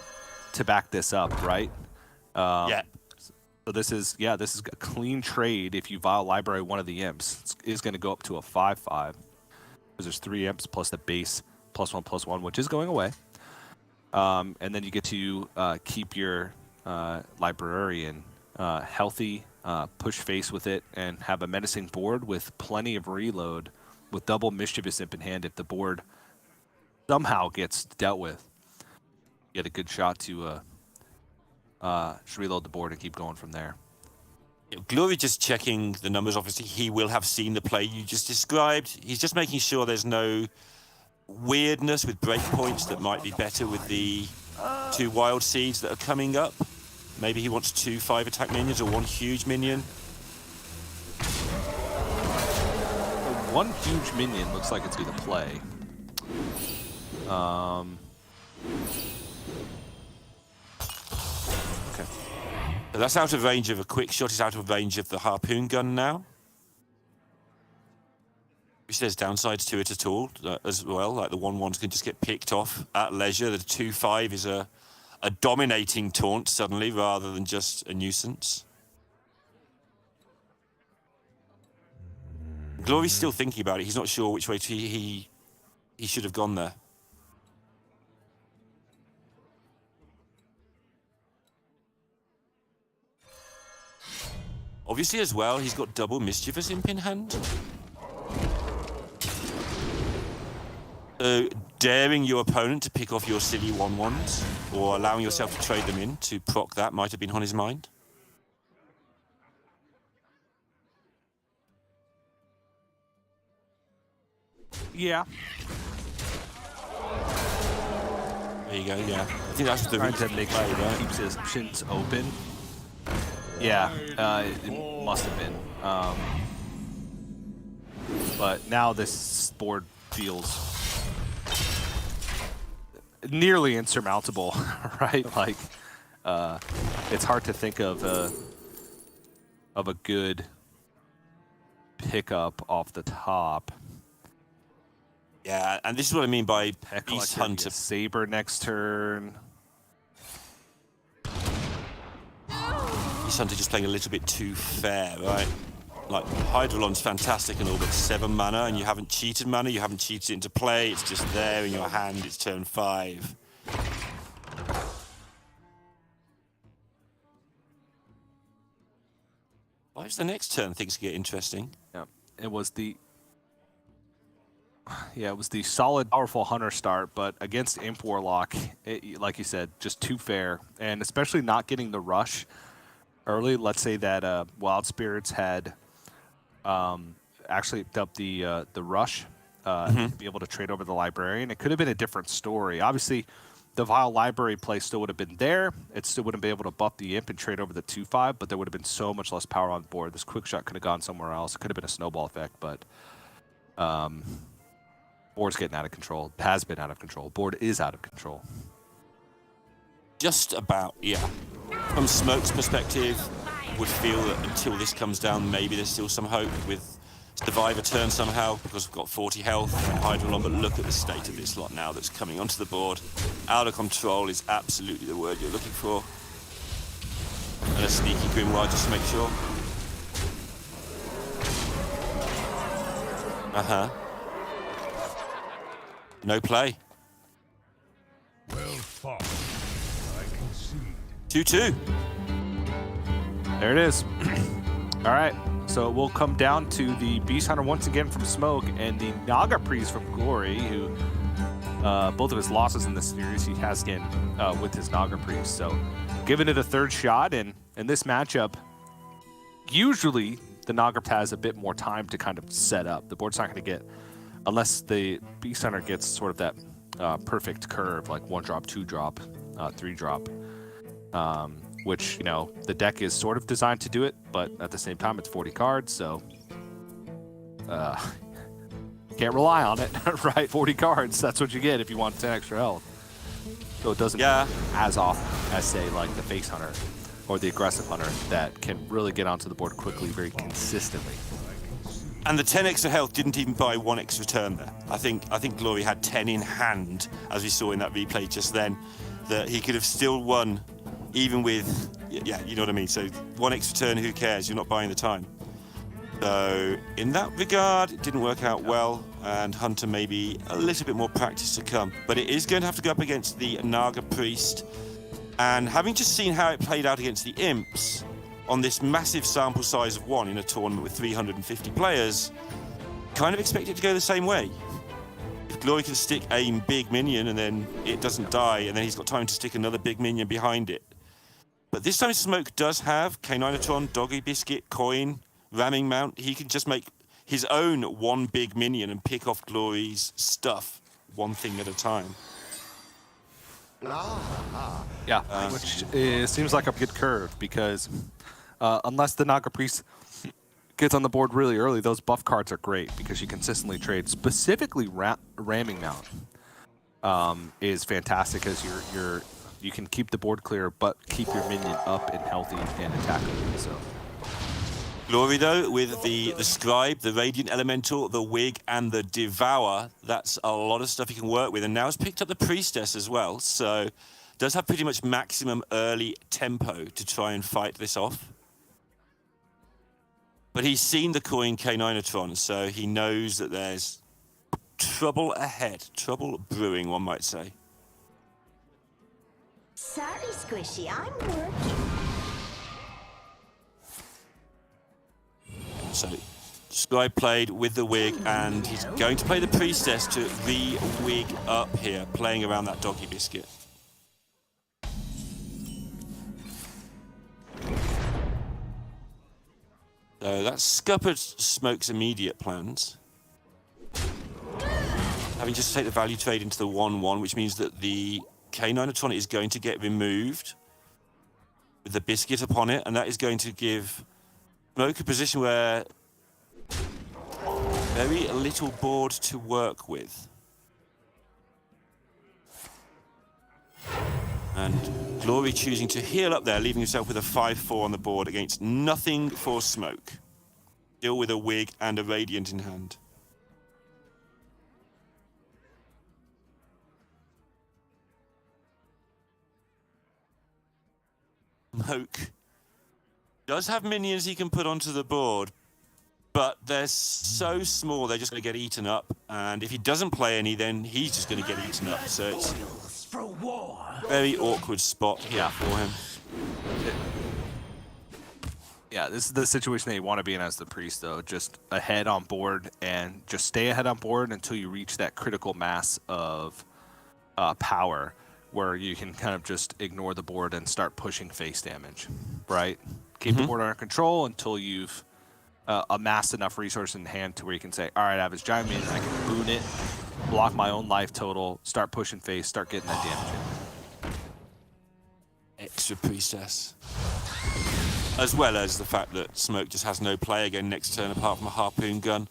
to back this up, right? Yeah. So this is a clean trade. If you Vile Library one of the Imps, it's going to go up to a 5/5, because there's 3 Imps plus the base +1/+1, which is going away. And then you get to keep your Librarian healthy, push face with it, and have a menacing board with plenty of reload, with double Mischievous Imp in hand. If the board somehow gets dealt with, you get a good shot to just reload the board and keep going from there. Glory just checking the numbers. Obviously, he will have seen the play you just described. He's just making sure there's no weirdness with breakpoints that might be better with the 2 Wild Seeds that are coming up. Maybe he wants 2 5-attack minions or 1 huge minion. one huge minion looks like it's going to play. Okay. So that's out of range of a quick shot. It's out of range of the harpoon gun now. Which there's downsides to it at all as well. Like the 1/1s can just get picked off at leisure. The 2/5 is a dominating taunt suddenly rather than just a nuisance. Glory's still thinking about it. He's not sure which way he should have gone there. Obviously as well, he's got double Mischievous Imp in hand. So daring your opponent to pick off your silly 1/1s or allowing yourself to trade them in to proc that might have been on his mind. Yeah. There you go, yeah. I think that's the Trying reason to make play, sure he right? keeps his options open. Yeah, it must have been. But now this board feels nearly insurmountable, right? Like, it's hard to think of a good pickup off the top. Yeah, and this is what I mean by Beast Hunter. Saber next turn. Beast Hunter just playing a little bit too fair, right? Like, Hydrolon's fantastic and all, but 7 mana, and you haven't cheated mana, you haven't cheated it into play, it's just there in your hand, it's turn 5. Why's the next turn things get interesting? Yeah, it was the solid, powerful Hunter start, but against Imp Warlock, like you said, just too fair, and especially not getting the rush early. Let's say that Wild Spirits had actually up the rush to be able to trade over the Librarian. It could have been a different story. Obviously, the Vile Library play still would have been there. It still wouldn't be able to buff the Imp and trade over the 2/5, but there would have been so much less power on board. This quick shot could have gone somewhere else. It could have been a snowball effect, but board's getting out of control. It has been out of control. Board is out of control. Just about, yeah. From Smoke's perspective, would feel that until this comes down, maybe there's still some hope with survive a turn somehow, because we've got 40 health from Hydrolon, but look at the state of this lot now that's coming onto the board. Out of control is absolutely the word you're looking for. And a sneaky Grimoire just to make sure. Uh-huh. No play. Well fought. I concede. 2-2. There it is. All right. So it will come down to the Beast Hunter once again from Smoke and the Naga Priest from Glory, who both of his losses in this series he has again with his Naga Priest. So giving it a third shot, and in this matchup, usually the Naga has a bit more time to kind of set up. The board's not going to get, unless the Beast Hunter gets sort of that perfect curve, like 1-drop, 2-drop, 3-drop. Which, you know, the deck is sort of designed to do it, but at the same time, it's 40 cards, so can't rely on it, right? 40 cards, that's what you get if you want 10 extra health. So it doesn't as often as, say, like the Face Hunter or the Aggressive Hunter that can really get onto the board quickly, very consistently. And the 10 extra health didn't even buy 1 extra turn there. I think Glory had 10 in hand, as we saw in that replay just then, that he could have still won even with, yeah, you know what I mean? So 1 extra turn, who cares? You're not buying the time. So in that regard, it didn't work out well, and Hunter maybe a little bit more practice to come. But it is going to have to go up against the Naga Priest. And having just seen how it played out against the Imps on this massive sample size of 1 in a tournament with 350 players, kind of expect it to go the same way. If Glory can stick a big minion and then it doesn't die, and then he's got time to stick another big minion behind it. But this time Smoke does have K9tron, Doggy Biscuit, Coin, Ramming Mount. He can just make his own 1 big minion and pick off Glory's stuff 1 thing at a time. Yeah, which seems like a good curve, because unless the Naga Priest gets on the board really early, those buff cards are great because you consistently trade. Specifically, Ramming Mount is fantastic as you can keep the board clear, but keep your minion up and healthy and attackable. So. Glory, though, with the Scribe, the Radiant Elemental, the Wig, and the Devour, that's a lot of stuff he can work with. And now has picked up the Priestess as well, so does have pretty much maximum early tempo to try and fight this off. But he's seen the coin K9atron, so he knows that there's trouble ahead. Trouble brewing, one might say. Sorry, Squishy, I'm working. So, Scribe played with the Wig, and he's going to play the Priestess to re-wig up here, playing around that doggy biscuit. So that scuppered Smoke's immediate plans. Having just to take the value trade into the 1-1, which means that the K9atron is going to get removed with the biscuit upon it, and that is going to give Smoke a position where very little board to work with. And Glory choosing to heal up there, leaving himself with a 5-4 on the board against nothing for Smoke. Still with a Wig and a Radiant in hand. Smoke does have minions he can put onto the board, but they're so small they're just going to get eaten up. And if he doesn't play any, then he's just going to get eaten up. So it's a very awkward spot here for him. Yeah, this is the situation that you want to be in as the priest, though. Just ahead on board and just stay ahead on board until you reach that critical mass of power where you can kind of just ignore the board and start pushing face damage, right? Keep the board under control until you've amassed enough resources in hand to where you can say, all right, I have his giant minion, I can boon it, block my own life total, start pushing face, start getting that damage in. Extra Priestess. As well as the fact that Smoke just has no play again next turn apart from a harpoon gun.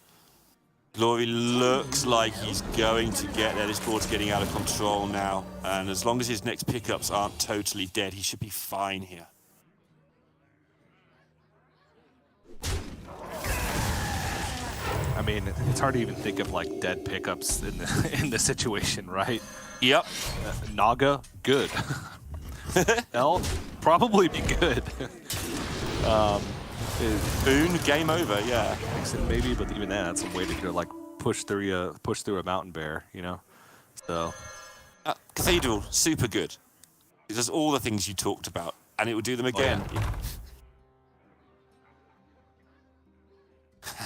Glory looks like he's going to get there. This board's getting out of control now. And as long as his next pickups aren't totally dead, he should be fine here. I mean, it's hard to even think of like dead pickups in the situation, right? Yep. Naga, good. L, probably be good. Boon, game over, yeah. Maybe, but even that's a way to like push through a mountain bear, you know. So Cathedral, super good. It does all the things you talked about, and it will do them again. Oh, yeah.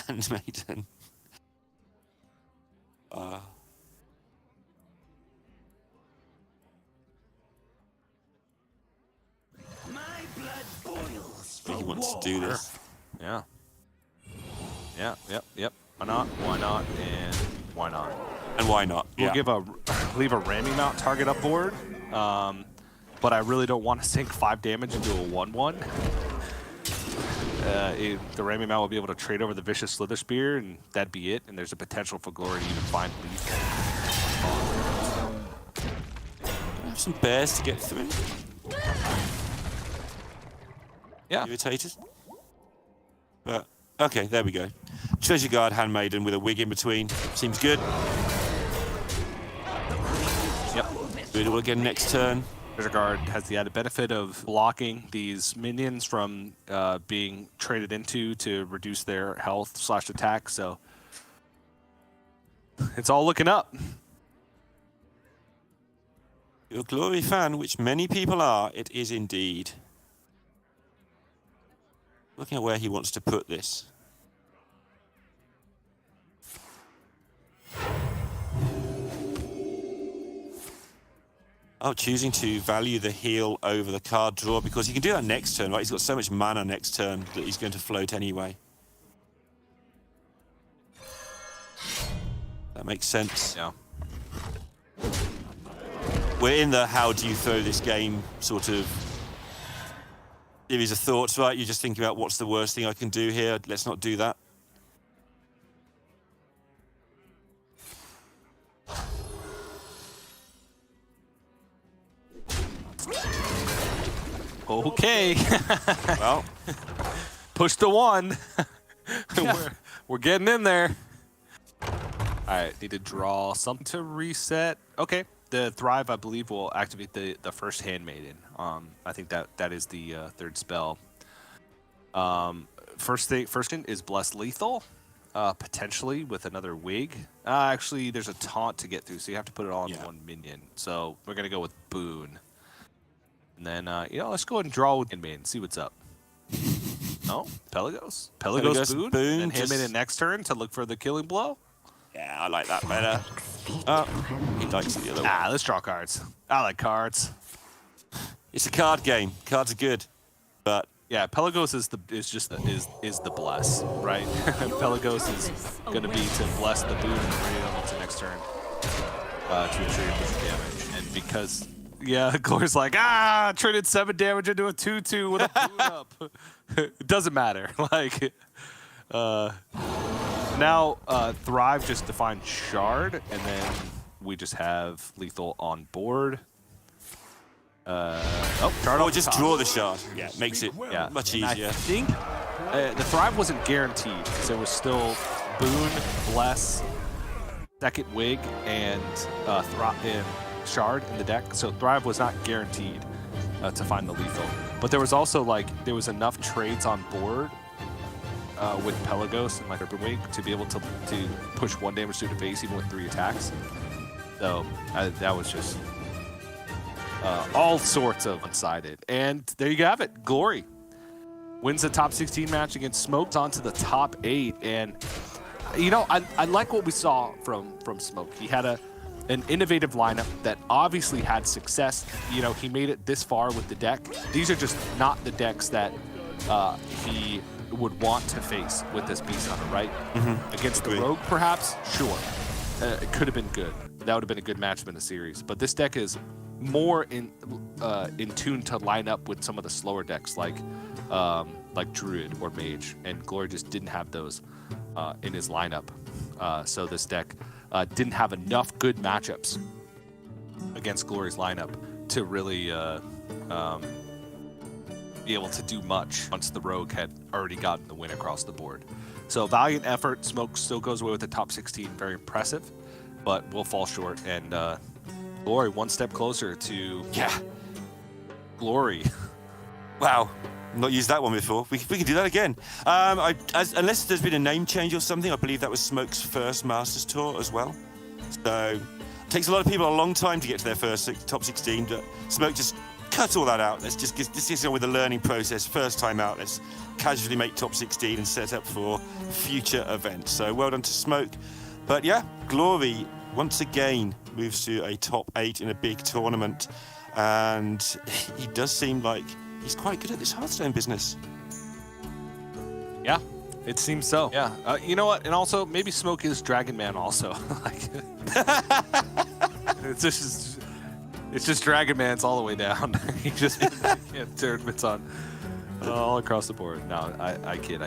Handmaiden. He wants to do this. Yeah. Yep. Why not? And why not? And why not? We'll Yeah. leave a ramming mount target up board, but I really don't want to sink 5 damage into a 1/1. The ramming mount will be able to trade over the vicious slither spear, and that'd be it. And there's a potential for Glory to even find leaf. Have some bears to get through. Yeah. Irritated. But okay, there we go. Treasure Guard Handmaiden with a wig in between. Seems good. Yep. Do it all again next turn. Treasure Guard has the added benefit of blocking these minions from being traded into to reduce their health/attack, so it's all looking up. You're a Glory fan, which many people are, it is indeed. Looking at where he wants to put this. Oh, choosing to value the heal over the card draw because he can do that next turn, right? He's got so much mana next turn that he's going to float anyway. That makes sense. Yeah. We're in the how do you throw this game sort of series of thoughts, right? You're just thinking about what's the worst thing I can do here. Let's not do that. Okay. Well, Push the 1. we're getting in there. All right, need to draw something to reset. Okay, the Thrive, I believe, will activate the first Handmaiden. I think that is the third spell. First thing is Bless Lethal, potentially with another Wig. Actually, there's a taunt to get through, so you have to put it all on one minion. So we're gonna go with Boon. And then, let's go ahead and draw with Handmaiden, see what's up. Oh, Pelagos. Pelagos Boon. And Handmaiden next turn to look for the killing blow. Yeah, I like that better. He likes the other one. Let's draw cards. I like cards. It's a card game. Cards are good, but yeah, Pelagos is the bless, right? Pelagos is gonna be to bless the Boon and bring it on to next turn to ensure you push damage. And because Glor's like, traded 7 damage into a 2/2 with a Boon up. It doesn't matter. Like, now Thrive just defines Shard, and then we just have Lethal on board. Shard or just draw the Shard. Yeah, makes it much and easier. I think the Thrive wasn't guaranteed, because there was still Boon, Bless, second Wig, and Shard in the deck. So Thrive was not guaranteed to find the lethal. But there was also there was enough trades on board with Pelagos and Urban Wig to be able to push 1 damage through the face even with 3 attacks. So that was just all sorts of one-sided. And there you have it. Glory wins the top 16 match against Smokes onto the top 8. And I like what we saw from Smoke. He had an innovative lineup that obviously had success. He made it this far with the deck. These are just not the decks that he would want to face with this Beast Hunter, right? Against the Rogue, perhaps? Sure. It could have been good. That would have been a good matchup in the series. But this deck is more in tune to line up with some of the slower decks like Druid or Mage, and Glory just didn't have those in his lineup. So this deck didn't have enough good matchups against Glory's lineup to really be able to do much once the Rogue had already gotten the win across the board. So valiant effort. Smoke still goes away with the top 16. Very impressive, but will fall short. And Glory 1 step closer to Glory. Wow. Not used that one before. We can do that again. Unless there's been a name change or something, I believe that was Smoke's first Masters Tour as well. So it takes a lot of people a long time to get to their first top 16, but Smoke just cut all that out. Let's get on with the learning process. First time out, let's casually make top 16 and set up for future events. So well done to Smoke. But yeah, Glory once again moves to a top 8 in a big tournament. And he does seem like he's quite good at this Hearthstone business. Yeah, it seems so. Yeah, you know what? And also, maybe Smoke is Dragon Man also. It's just Dragon Man's all the way down. He just tournaments on all across the board. No, I kid.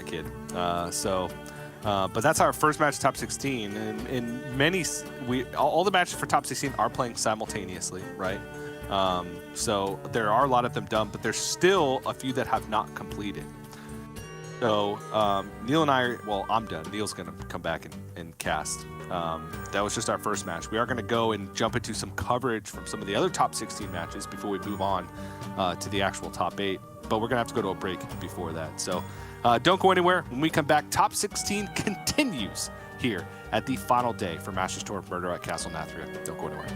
But that's our first match, top 16. And in all the matches for top 16 are playing simultaneously, right? So there are a lot of them done, but there's still a few that have not completed. So Neil and I I'm done. Neil's going to come back and cast. That was just our first match. We are going to go and jump into some coverage from some of the other top 16 matches before we move on to the actual top 8. But we're going to have to go to a break before that. So don't go anywhere. When we come back, top 16 continues here at the final day for Masters Tour of Murder at Castle Nathria. Don't go anywhere.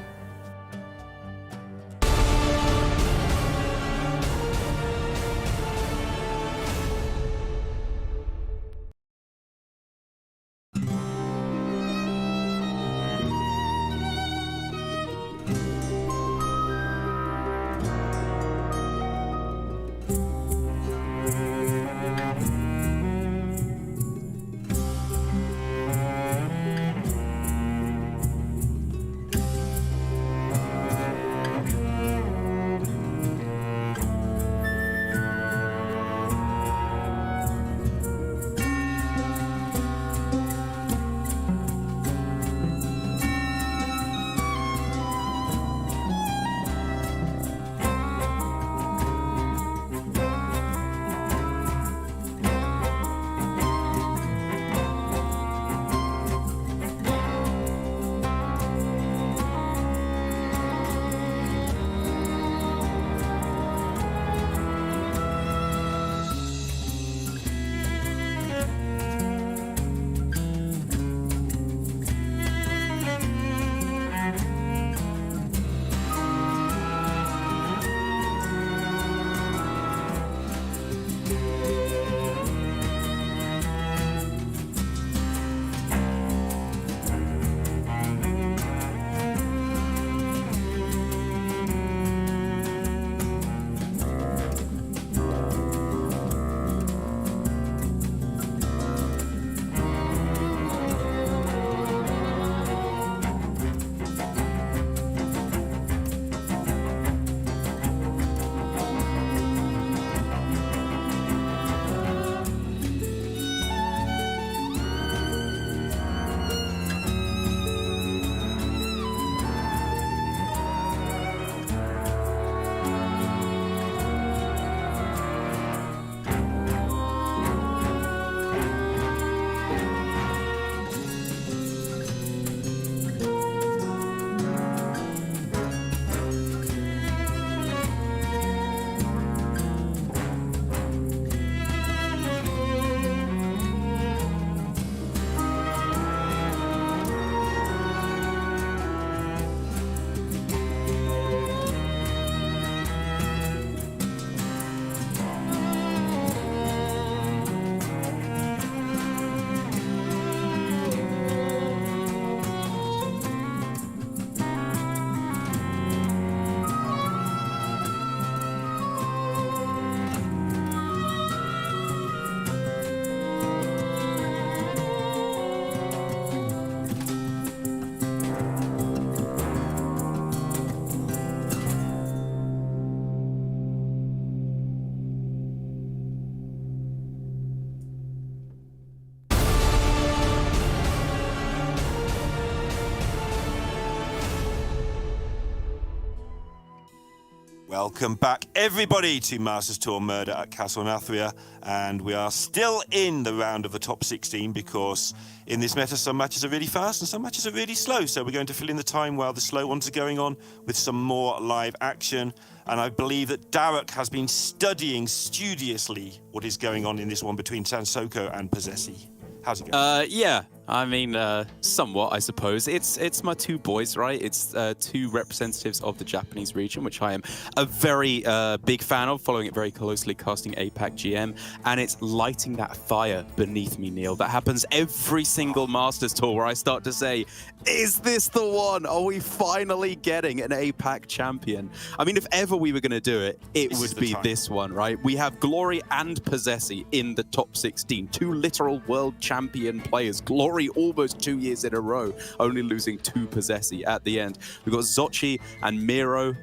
Welcome back, everybody, to Masters Tour Murder at Castle Nathria, and we are still in the round of the top 16 because in this meta some matches are really fast and some matches are really slow, so we're going to fill in the time while the slow ones are going on with some more live action. And I believe that Darek has been studying studiously what is going on in this one between Tansoko and Possessi. How's it going? Yeah, I mean, somewhat, I suppose. It's my two boys, right? It's two representatives of the Japanese region, which I am a very big fan of, following it very closely, casting APAC GM, and it's lighting that fire beneath me, Neil. That happens every single Masters Tour where I start to say, is this the one? Are we finally getting an APAC champion? I mean, if ever we were going to do it, it would be this one, right? We have Glory and Possessi in the top 16, two literal world champion players. Glory almost 2 years in a row, only losing to Possessi at the end. We've got Zochi and Miro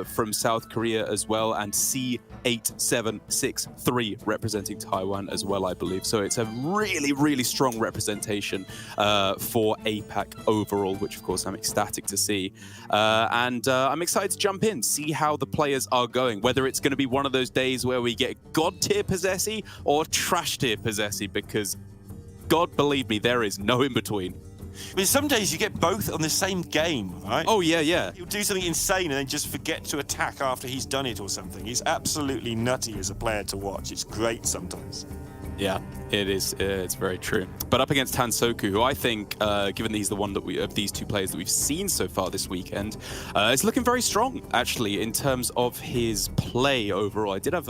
from South Korea as well, and C8763 representing Taiwan as well, I believe. So it's a really, really strong representation for APAC overall, which of course I'm ecstatic to see. And I'm excited to jump in, see how the players are going, whether it's going to be one of those days where we get God tier Possessi or trash tier Possessi, because God, believe me, there is no in between. I mean, some days you get both on the same game, right? Oh, yeah, yeah. He'll do something insane and then just forget to attack after he's done it or something. He's absolutely nutty as a player to watch. It's great sometimes. Yeah, it is. It's very true. But up against Tansoku, who I think, given he's the one that of these two players that we've seen so far this weekend, is looking very strong, actually, in terms of his play overall. I did have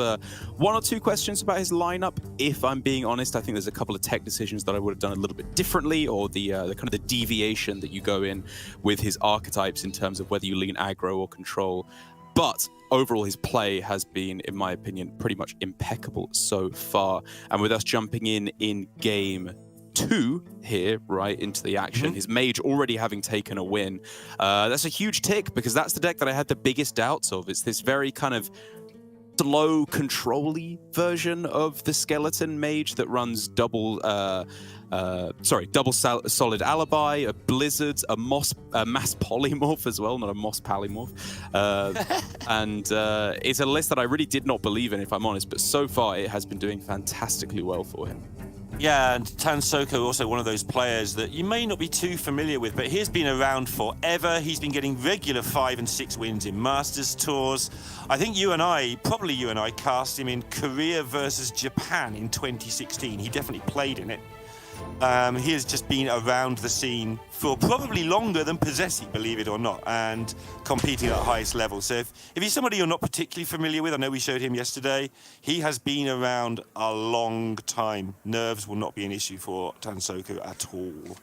one or two questions about his lineup. If I'm being honest, I think there's a couple of tech decisions that I would have done a little bit differently, or the kind of the deviation that you go in with his archetypes in terms of whether you lean aggro or control. But overall, his play has been, in my opinion, pretty much impeccable so far. And with us jumping in game 2 here, right into the action, his mage already having taken a win, that's a huge tick, because that's the deck that I had the biggest doubts of. It's this very kind of slow, control-y version of the skeleton mage that runs double solid alibi, a blizzard, a mass polymorph as well, not a moss polymorph. And it's a list that I really did not believe in, if I'm honest, but so far it has been doing fantastically well for him. Yeah, and Tansoko, also one of those players that you may not be too familiar with, but he's been around forever. He's been getting regular 5 and 6 wins in Masters Tours. I think you and I cast him in Korea versus Japan in 2016. He definitely played in it. He has just been around the scene for probably longer than Possessi, believe it or not, and competing at the highest level. So if he's somebody you're not particularly familiar with, I know we showed him yesterday, he has been around a long time. Nerves will not be an issue for Tansoko at all.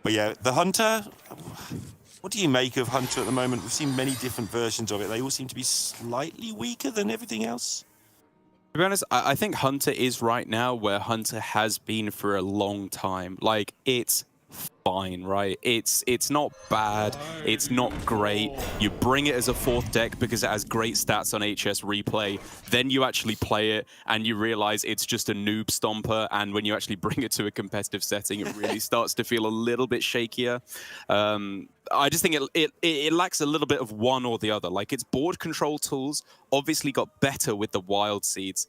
But yeah, the Hunter, what do you make of Hunter at the moment? We've seen many different versions of it. They all seem to be slightly weaker than everything else. To be honest, I think Hunter is right now where Hunter has been for a long time. Like, it's fine, right? It's not bad. It's not great. You bring it as a 4th deck because it has great stats on HS replay. Then you actually play it and you realize it's just a noob stomper. And when you actually bring it to a competitive setting, it really starts to feel a little bit shakier. I just think it lacks a little bit of one or the other. Like, its board control tools obviously got better with the wild seeds,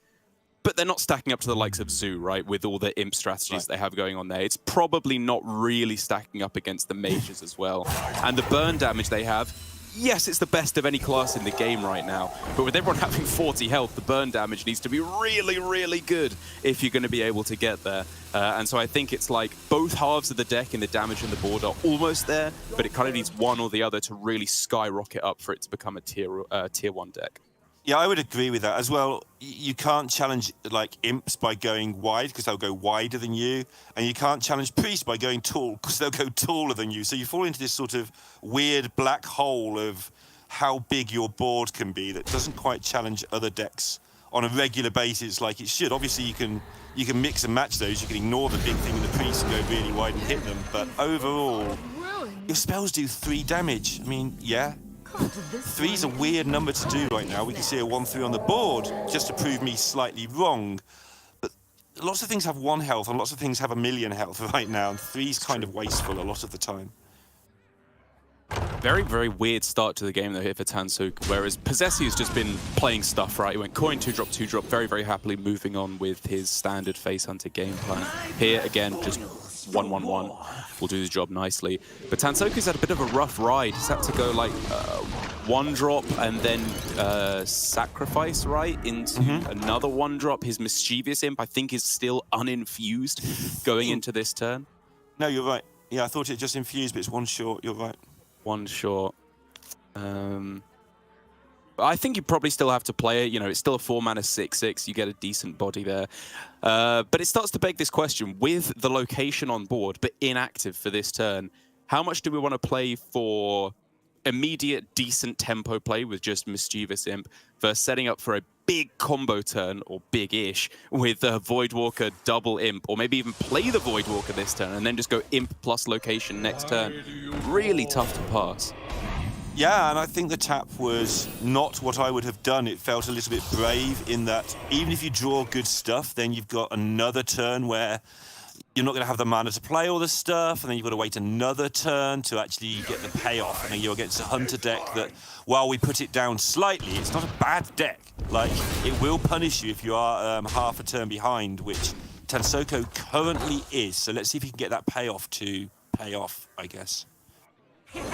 but they're not stacking up to the likes of Zoo, right? With all the imp strategies they have going on there. It's probably not really stacking up against the mages as well. And the burn damage they have, yes, it's the best of any class in the game right now. But with everyone having 40 health, the burn damage needs to be really, really good if you're going to be able to get there. And so I think it's like both halves of the deck in the damage and the board are almost there, but it kind of needs one or the other to really skyrocket up for it to become a tier 1 deck. Yeah, I would agree with that as well. You can't challenge like imps by going wide because they'll go wider than you, and you can't challenge priests by going tall because they'll go taller than you. So you fall into this sort of weird black hole of how big your board can be that doesn't quite challenge other decks on a regular basis like it should. Obviously, you can mix and match those. You can ignore the big thing in the priests and go really wide and hit them. But overall, your spells do 3 damage. I mean, yeah. 3's a weird number to do right now. We can see a 1-3 on the board, just to prove me slightly wrong. But lots of things have 1 health, and lots of things have 1,000,000 health right now, and 3's kind of wasteful a lot of the time. Very, very weird start to the game though here for Tansoku, whereas Possessi has just been playing stuff, right? He went coin, 2-drop, 2-drop, very, very happily moving on with his standard face hunter game plan. Here, again, just 1-1-1 will do the job nicely. But Tansoku's had a bit of a rough ride. He's had to go like 1-drop and then sacrifice, right, into another 1-drop. His Mischievous Imp, I think, is still uninfused going into this turn. No, you're right. Yeah, I thought it just infused, but it's 1 short. You're right. 1 short. I think you probably still have to play it. You know, it's still a 4-mana 6/6. You get a decent body there. But it starts to beg this question. With the location on board, but inactive for this turn, how much do we want to play for immediate, decent tempo play with just Mischievous Imp versus setting up for a big combo turn, or big-ish, with a Voidwalker double Imp, or maybe even play the Voidwalker this turn and then just go Imp plus location next turn? Really tough to pass. Yeah, and I think the tap was not what I would have done. It felt a little bit brave in that even if you draw good stuff, then you've got another turn where you're not going to have the mana to play all the stuff, and then you've got to wait another turn to actually get the payoff. And then you're against a hunter deck that, while we put it down slightly, it's not a bad deck. Like, it will punish you if you are half a turn behind, which Tansoku currently is. So let's see if he can get that payoff to pay off, I guess. And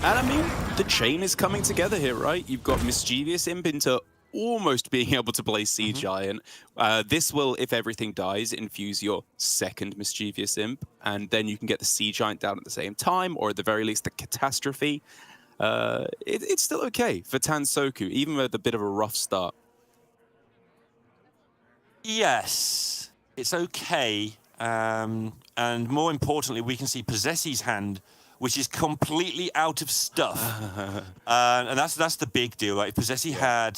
I mean, the chain is coming together here, right? You've got Mischievous Imp into almost being able to play Sea Giant. This will, if everything dies, infuse your second Mischievous Imp, and then you can get the Sea Giant down at the same time, or at the very least the Catastrophe. It's still okay for Tansoku, even with a bit of a rough start. Yes, it's okay. And more importantly, we can see Possessi's hand, which is completely out of stuff. And that's the big deal, right? If Possessi had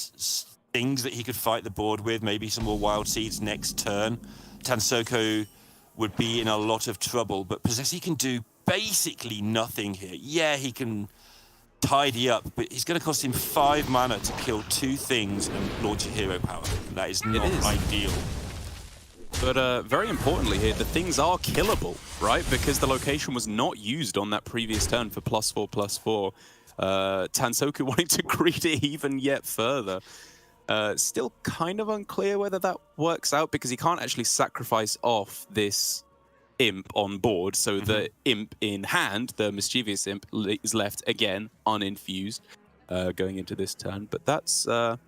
things that he could fight the board with, maybe some more Wild Seeds next turn, Tansoku would be in a lot of trouble. But Possessi can do basically nothing here. Yeah, he can tidy up, but it's going to cost him 5 mana to kill 2 things and launch a hero power. That is not ideal. But very importantly here, the things are killable, right? Because the location was not used on that previous turn for +4/+4. Tansoku wanting to greed it even yet further. Still kind of unclear whether that works out, because he can't actually sacrifice off this Imp on board. So the Imp in hand, the Mischievous Imp, is left again uninfused going into this turn. But that's still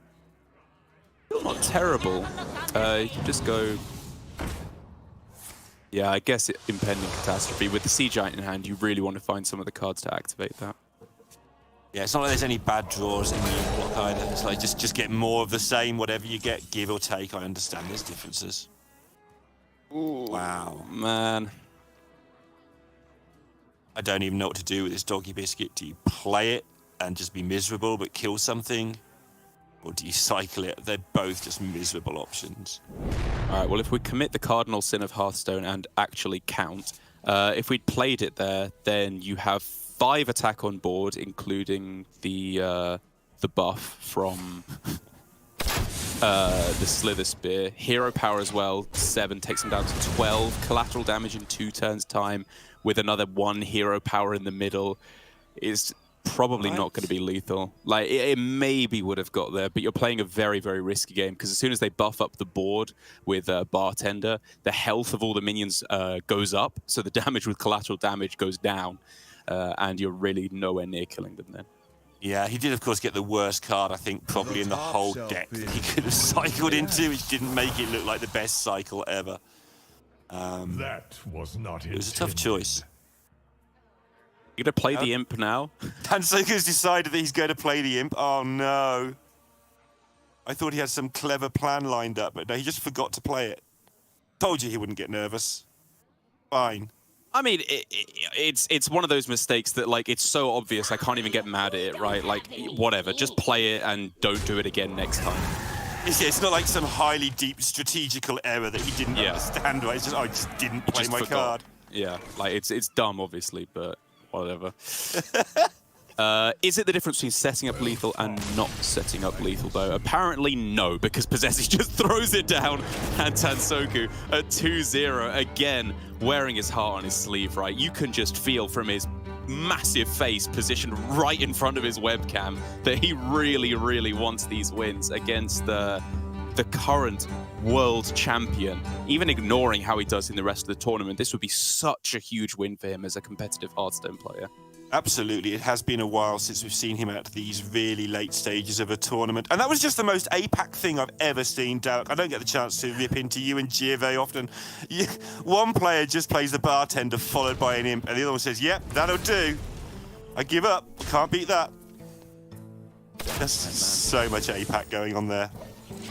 not terrible. You can just go... Yeah, I guess Impending Catastrophe. With the Sea Giant in hand, you really want to find some of the cards to activate that. Yeah, it's not like there's any bad draws in the block either. It's like just get more of the same, whatever you get, give or take. I understand there's differences. Ooh, wow. Man. I don't even know what to do with this Doggy Biscuit. Do you play it and just be miserable but kill something? Or do you cycle it? They're both just miserable options. All right, well, if we commit the cardinal sin of Hearthstone and actually count, if we'd played it there, then you have 5 attack on board, including the buff from the Slither Spear. Hero power as well, 7, takes him down to 12. Collateral damage in 2 turns' time with another 1 hero power in the middle is probably not going to be lethal. Like, it maybe would have got there, but you're playing a very, very risky game, because as soon as they buff up the board with Bartender, the health of all the minions goes up, so the damage with collateral damage goes down, and you're really nowhere near killing them then. Yeah, he did, of course, get the worst card, I think, probably in the whole deck that he could have cycled into, which didn't make it look like the best cycle ever. That was not it was a tough choice. You're going to play the Imp now? Tansoku's decided that he's going to play the Imp. Oh, no. I thought he had some clever plan lined up, but no, he just forgot to play it. Told you he wouldn't get nervous. Fine. I mean, it's one of those mistakes that, like, it's so obvious I can't even get mad at it, right? Like, whatever, just play it and don't do it again next time. It's not like some highly deep strategical error that he didn't understand, right? It's just, I just didn't play my card. Yeah, like, it's dumb, obviously, but whatever. Is it the difference between setting up lethal and not setting up lethal, though? Apparently no, because Possessi just throws it down, and Tansoku at 2-0, again, wearing his heart on his sleeve, right? You can just feel from his massive face positioned right in front of his webcam that he really, really wants these wins against the current world champion. Even ignoring how he does in the rest of the tournament, this would be such a huge win for him as a competitive Hearthstone player. Absolutely. It has been a while since we've seen him at these really late stages of a tournament. And that was just the most APAC thing I've ever seen, Derek. I don't get the chance to rip into you and Gia very often. One player just plays the bartender followed by an imp, and the other one says, yep, that'll do. I give up. Can't beat that. There's so much APAC going on there.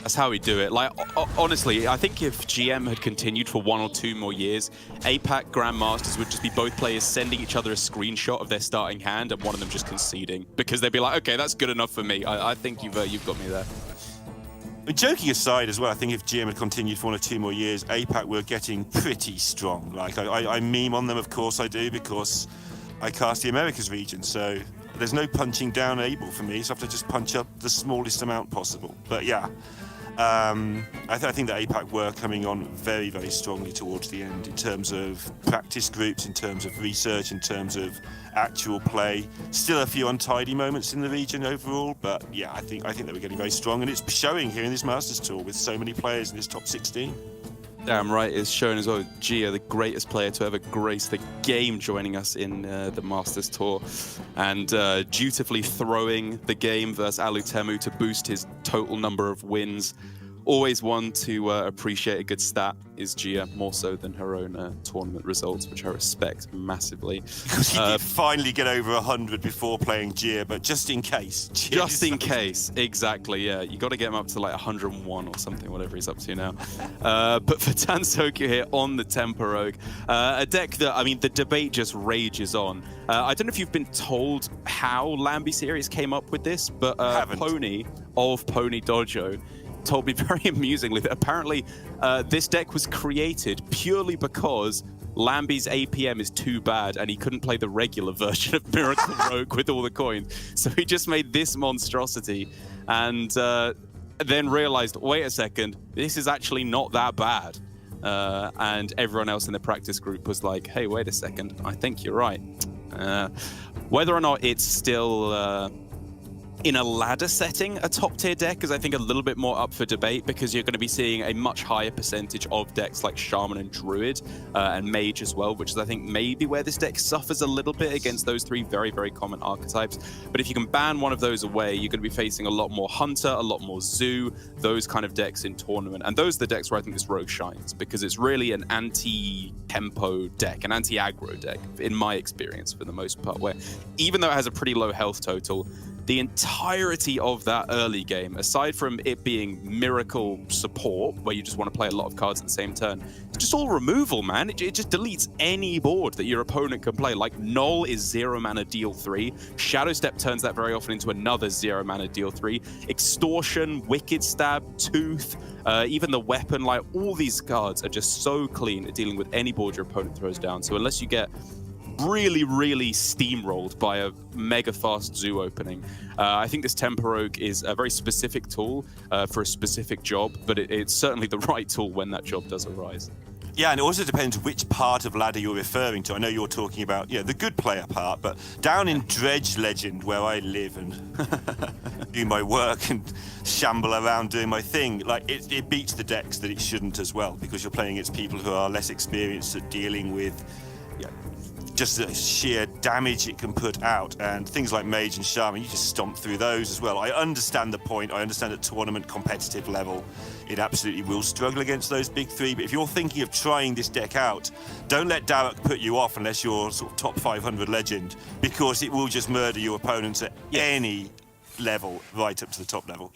That's how we do it. Like, honestly, I think if GM had continued for 1 or 2 more years, APAC Grandmasters would just be both players sending each other a screenshot of their starting hand and one of them just conceding. Because they'd be like, okay, that's good enough for me. I think you've got me there. But joking aside as well, I think if GM had continued for 1 or 2 more years, APAC were getting pretty strong. Like, I meme on them, of course I do, because I cast the Americas region, so there's no punching down able for me, so I have to just punch up the smallest amount possible. But yeah. I think that APAC were coming on very, very strongly towards the end in terms of practice groups, in terms of research, in terms of actual play. Still a few untidy moments in the region overall, but yeah, I think they were getting very strong, and it's showing here in this Masters Tour with so many players in this top 16. Damn right, it's shown as well. Gia, the greatest player to ever grace the game, joining us in the Masters Tour, and dutifully throwing the game versus Alutemu to boost his total number of wins. Always one to appreciate a good stat is Gia, more so than her own tournament results, which I respect massively. Because he did finally get over 100 before playing Gia, but just in case. Just in case, exactly, yeah. You got to get him up to like 101 or something, whatever he's up to now. But for Tansokyo here on the Tempo Rogue, a deck that, I mean, the debate just rages on. I don't know if you've been told how Lambi Series came up with this, but Pony of Pony Dojo told me very amusingly that apparently this deck was created purely because Lambi's APM is too bad and he couldn't play the regular version of Miracle Rogue with all the coins. So he just made this monstrosity and then realized, wait a second, this is actually not that bad. And everyone else in the practice group was like, hey, wait a second, I think you're right. Whether or not it's still in a ladder setting, a top tier deck is, I think, a little bit more up for debate because you're going to be seeing a much higher percentage of decks like Shaman and Druid and Mage as well, which is, I think, maybe where this deck suffers a little bit against those 3 very, very common archetypes. But if you can ban one of those away, you're going to be facing a lot more Hunter, a lot more Zoo, those kind of decks in tournament. And those are the decks where I think this Rogue shines because it's really an anti-tempo deck, an anti-aggro deck, in my experience, for the most part, where even though it has a pretty low health total, the entirety of that early game, aside from it being miracle support, where you just want to play a lot of cards at the same turn, it's just all removal, man. It just deletes any board that your opponent can play. Like, Null is 0 mana, deal 3. Shadow Step turns that very often into another 0 mana, deal 3. Extortion, Wicked Stab, Tooth, even the weapon, like, all these cards are just so clean at dealing with any board your opponent throws down. So unless you get really, really steamrolled by a mega fast Zoo opening, I think this Tempo Rogue is a very specific tool for a specific job, but it's certainly the right tool when that job does arise. Yeah, and it also depends which part of ladder you're referring to. I know you're talking about the good player part, but down in Dredge Legend, where I live and do my work and shamble around doing my thing, like it beats the decks that it shouldn't as well, because you're playing against people who are less experienced at dealing with just the sheer damage it can put out, and things like Mage and Shaman, you just stomp through those as well. I understand the point. I understand at tournament competitive level it absolutely will struggle against those big 3, but if you're thinking of trying this deck out, don't let Daruk put you off unless you're sort of top 500 legend, because it will just murder your opponents at any level, right up to the top level.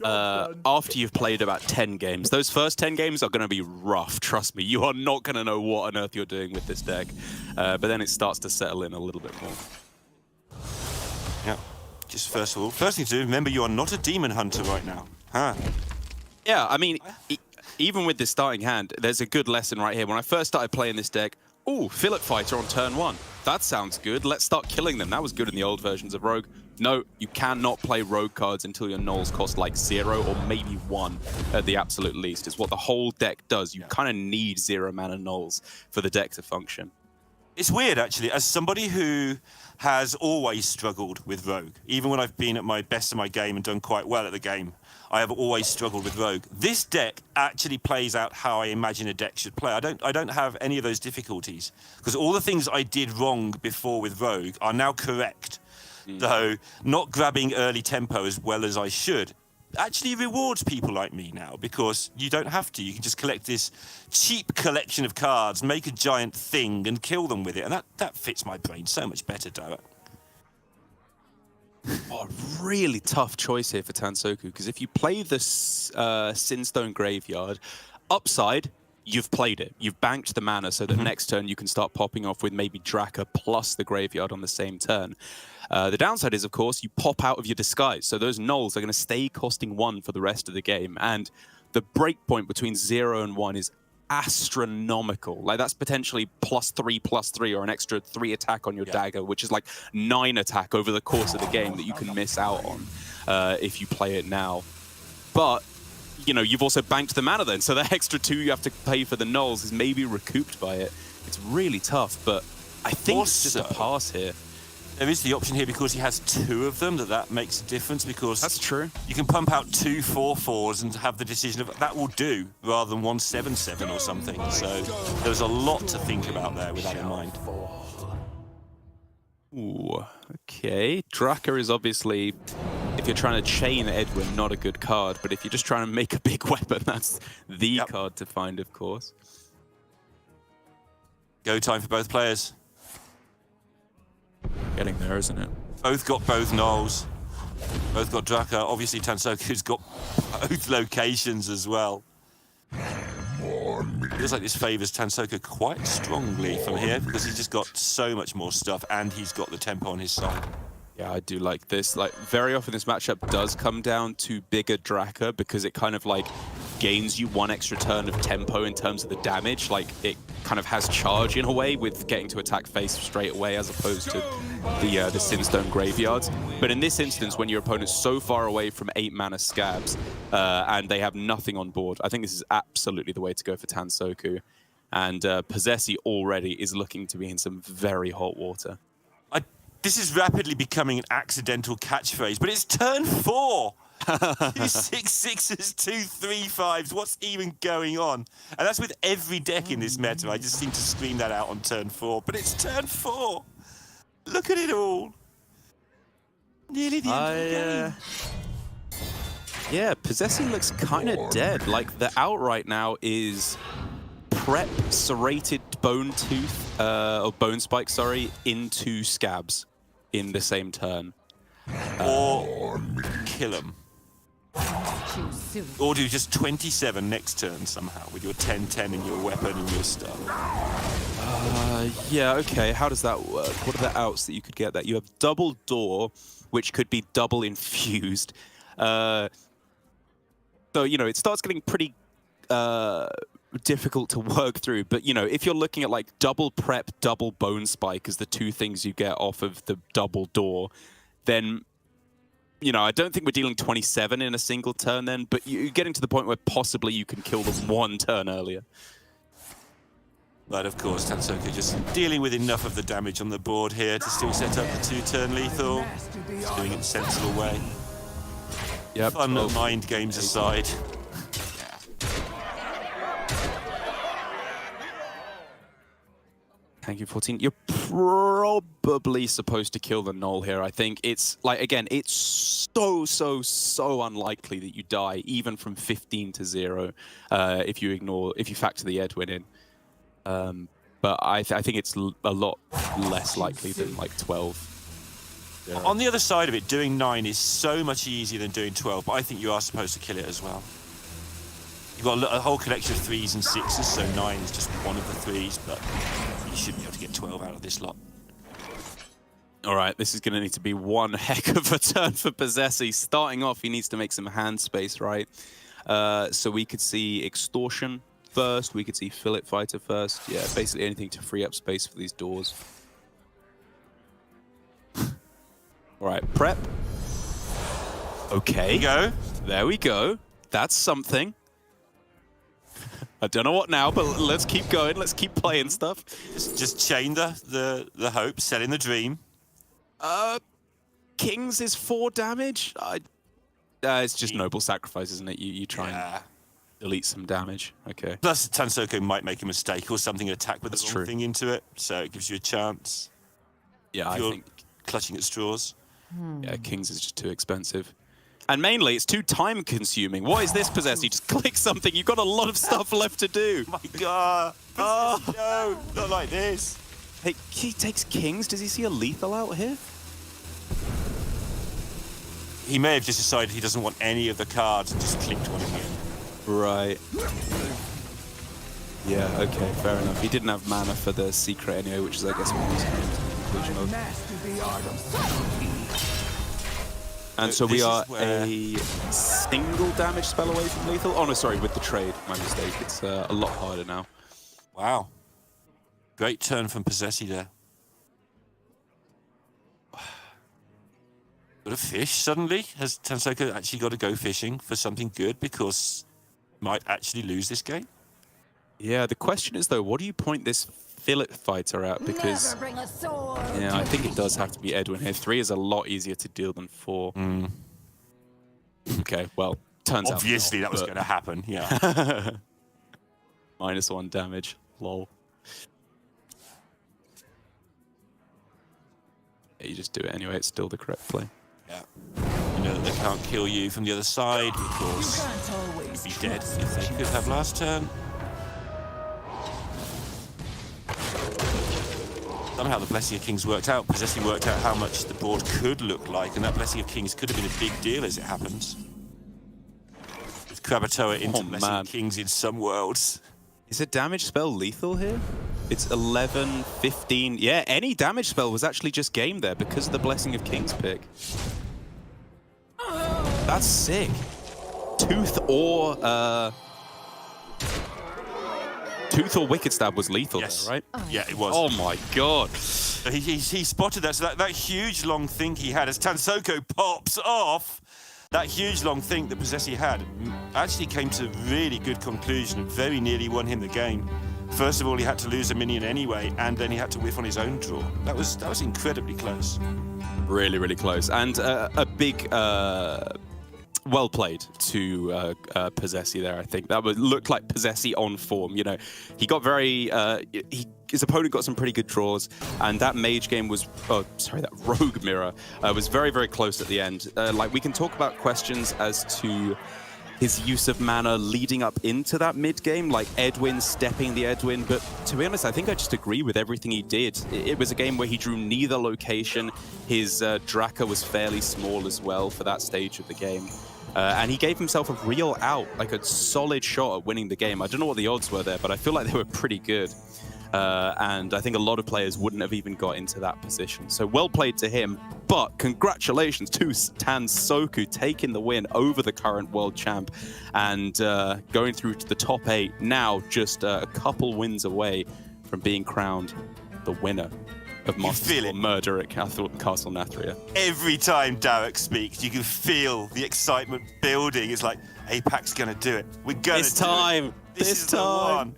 After you've played about 10 games, those first 10 games are going to be rough, trust me. You are not going to know what on earth you're doing with this deck, but then it starts to settle in a little bit more. Yeah, just first thing to do, remember you are not a demon hunter right now. Yeah, I mean, even with this starting hand, there's a good lesson right here. When I first started playing this deck, Fillet Fighter on turn 1. That sounds good. Let's start killing them. That was good in the old versions of Rogue. No, you cannot play Rogue cards until your Nulls cost like 0 or maybe 1 at the absolute least. It's what the whole deck does. You kind of need 0 mana Nulls for the deck to function. It's weird, actually, as somebody who has always struggled with Rogue, even when I've been at my best of my game and done quite well at the game, I have always struggled with Rogue. This deck actually plays out how I imagine a deck should play. I don't have any of those difficulties, because all the things I did wrong before with Rogue are now correct. So not grabbing early tempo as well as I should actually rewards people like me now, because you don't have to. You can just collect this cheap collection of cards, make a giant thing, and kill them with it. And that fits my brain so much better, Darrett. Oh, really tough choice here for Tansoku, because if you play the Sinstone Graveyard, upside, you've played it. You've banked the mana so that next turn you can start popping off with maybe Draka plus the Graveyard on the same turn. The downside is, of course, you pop out of your disguise, so those nulls are going to stay costing 1 for the rest of the game, and the breakpoint between 0 and 1 is astronomical. Like, that's potentially +3/+3 or an extra 3 attack on your dagger, which is like 9 attack over the course of the game that you can miss out on if you play it now. But, you know, you've also banked the mana then, so that extra 2 you have to pay for the nulls is maybe recouped by it. It's really tough, but I think it's just a pass here. There is the option here, because he has 2 of them, that makes a difference, because that's true. You can pump out 2 4/4s and have the decision of that will do, rather than 1 7/7 or something. So there's a lot to think about there with that in mind. Ooh, okay. Draka is obviously, if you're trying to chain Edwin, not a good card, but if you're just trying to make a big weapon, that's the card to find, of course. Go time for both players. Getting there, isn't it? Both got both nulls. Both got Draka. Obviously, Tansoku's got both locations as well. Feels like this favours Tansoku quite strongly from here, because he's just got so much more stuff, and he's got the tempo on his side. Yeah, I do like this. Like, very often this matchup does come down to bigger Draka, because it kind of like gains you 1 extra turn of tempo in terms of the damage. Like, it kind of has charge in a way with getting to attack face straight away, as opposed to the Sinstone Graveyards. But in this instance, when your opponent's so far away from 8 mana scabs and they have nothing on board, I think this is absolutely the way to go for Tansoku. And Possessi already is looking to be in some very hot water. This is rapidly becoming an accidental catchphrase, but it's turn 4. 2 6/6s, 2 3/5s. What's even going on? And that's with every deck in this meta. I just seem to scream that out on turn 4. But it's turn 4. Look at it all. Nearly the end of the game. Yeah, Possessi looks kind of dead. Like, the out right now is prep serrated bone tooth, or bone spike, sorry, into scabs in the same turn. Or kill him. Or do just 27 next turn somehow with your 10/10 and your weapon and your stuff. Yeah, okay. How does that work? What are the outs that you could get that? You have double door, which could be double infused. So, you know, it starts getting pretty difficult to work through. But, you know, if you're looking at like double prep, double bone spike as the 2 things you get off of the double door, then, you know, I don't think we're dealing 27 in a single turn then, but you're getting to the point where possibly you can kill them 1 turn earlier. But of course, Tansoku just dealing with enough of the damage on the board here to still set up the 2-turn lethal. He's doing it in a sensible way. Yep. Fun mind games aside. Thank you, 14. You're probably supposed to kill the null here, I think. It's, like, again, it's so unlikely that you die, even from 15 to 0, if you factor the Edwin in. But I think it's a lot less likely than, like, 12. Yeah. On the other side of it, doing 9 is so much easier than doing 12, but I think you are supposed to kill it as well. You've got a whole collection of 3s and 6s, so 9 is just one of the 3s, but you should be able to get 12 out of this lot. All right, this is going to need to be one heck of a turn for Possessi. Starting off, he needs to make some hand space, right? So we could see Extortion first, we could see Fillet Fighter first. Yeah, basically anything to free up space for these doors. All right, prep. Okay. There you go. There we go. That's something. I don't know what now, but let's keep going. Let's keep playing stuff. Just chain the hope, selling the dream. Kings is 4 damage. It's just noble sacrifice, isn't it? You try and delete some damage. Okay. Plus, Tansoko might make a mistake or something, attack with the That's wrong true. thing into it, so it gives you a chance. Yeah, If I you're think clutching at straws. Kings is just too expensive. And mainly, it's too time-consuming. What is this, Possess? You just click something. You've got a lot of stuff left to do. My God! Oh no, not like this. Hey, he takes Kings. Does he see a lethal out here? He may have just decided he doesn't want any of the cards and just clicked one again. Right. Yeah, okay, fair enough. He didn't have mana for the secret anyway, which is, I guess, what he's coming to the conclusion of. And so we This are is where- a single damage spell away from lethal. Oh, no, sorry, with the trade. My mistake. It's a lot harder now. Wow. Great turn from Possessi there. Got a fish suddenly? Has Tansoko actually got to go fishing for something good because might actually lose this game? Yeah, the question is, though, what do you point this fillet fighter at? Because, Never bring a sword. yeah, I think it does have to be Edwin here. 3 is a lot easier to deal than 4. Okay, well, turns out Obviously not, that was but- going to happen, yeah. -1 damage. Lol. Yeah, you just do it anyway. It's still the correct play. Yeah. You know that they can't kill you from the other side because you'd be dead if they could have last turn. Somehow the Blessing of Kings worked out. Possessi worked out how much the board could look like, and that Blessing of Kings could have been a big deal as it happens. With Krakatoa into Blessing man. of Kings in some worlds. Is a damage spell lethal here? It's 11, 15. Yeah, any damage spell was actually just game there because of the Blessing of Kings pick. That's sick. Tooth or Wicked Stab was lethal, Yes. there, right? Yeah, it was. Oh my god. So he spotted that. So that huge long think he had as Tansoko pops off, that huge long think that Possessi had actually came to a really good conclusion and very nearly won him the game. First of all, he had to lose a minion anyway, and then he had to whiff on his own draw. That was incredibly close. Really, really close. And a big, well played to Possessi there, I think. That looked like Possessi on form. You know, he got very, his opponent got some pretty good draws, and that mage game was, that rogue mirror was very, very close at the end. Like, we can talk about questions as to his use of mana leading up into that mid game, like Edwin stepping the Edwin. But to be honest, I think I just agree with everything he did. It was a game where he drew neither location. His Draka was fairly small as well for that stage of the game. And he gave himself a real out, like a solid shot at winning the game. I don't know what the odds were there, but I feel like they were pretty good. And I think a lot of players wouldn't have even got into that position. So well played to him, but congratulations to Tansoko taking the win over the current world champ and going through to the top 8, now just a couple wins away from being crowned the winner of Monster Murder at Castle Nathria. Every time Derek speaks, you can feel the excitement building. It's like, APAC's going to do it. We're going to do time. it. This is the one.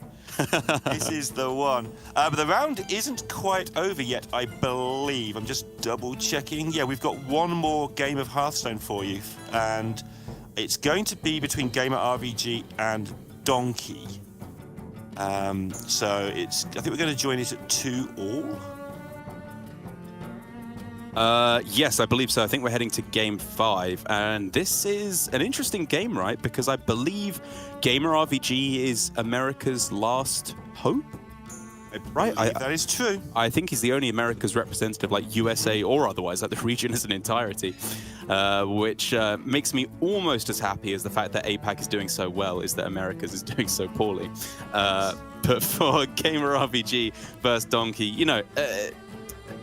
This is the one. But the round isn't quite over yet, I believe. I'm just double checking. Yeah, we've got one more game of Hearthstone for you. And it's going to be between Gamer RVG and Donkey. So I think we're going to join it at 2-all. Yes, I believe so. I think we're heading to Game 5. And this is an interesting game, right? Because I believe Gamer RVG is America's last hope. Right? That is true. I think he's the only America's representative, like USA or otherwise, like the region as an entirety, which makes me almost as happy as the fact that APAC is doing so well is that America's is doing so poorly. But for Gamer RVG versus Donkey, you know,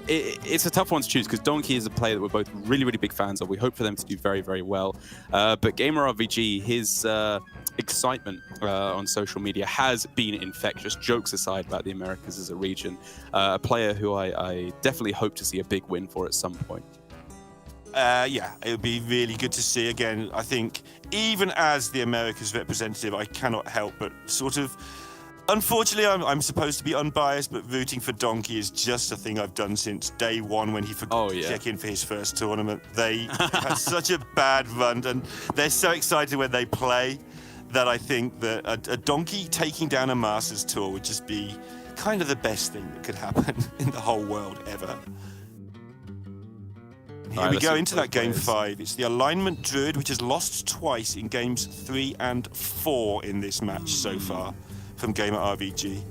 it's a tough one to choose because Donkey is a player that we're both really, really big fans of. We hope for them to do very, very well. But Gamer RVG, his excitement on social media has been infectious. Jokes aside about the Americas as a region, a player who I definitely hope to see a big win for at some point. Yeah, it would be really good to see. Again, I think even as the Americas representative, I cannot help but sort of, unfortunately, I'm supposed to be unbiased, but rooting for Donkey is just a thing I've done since day one when he forgot to check in for his first tournament. They had such a bad run, and they're so excited when they play that I think that a Donkey taking down a Masters tour would just be kind of the best thing that could happen in the whole world ever. Here we go into that game 5. It's the alignment Druid, which has lost twice in games 3 and 4 in this match so far from Gamer RVG.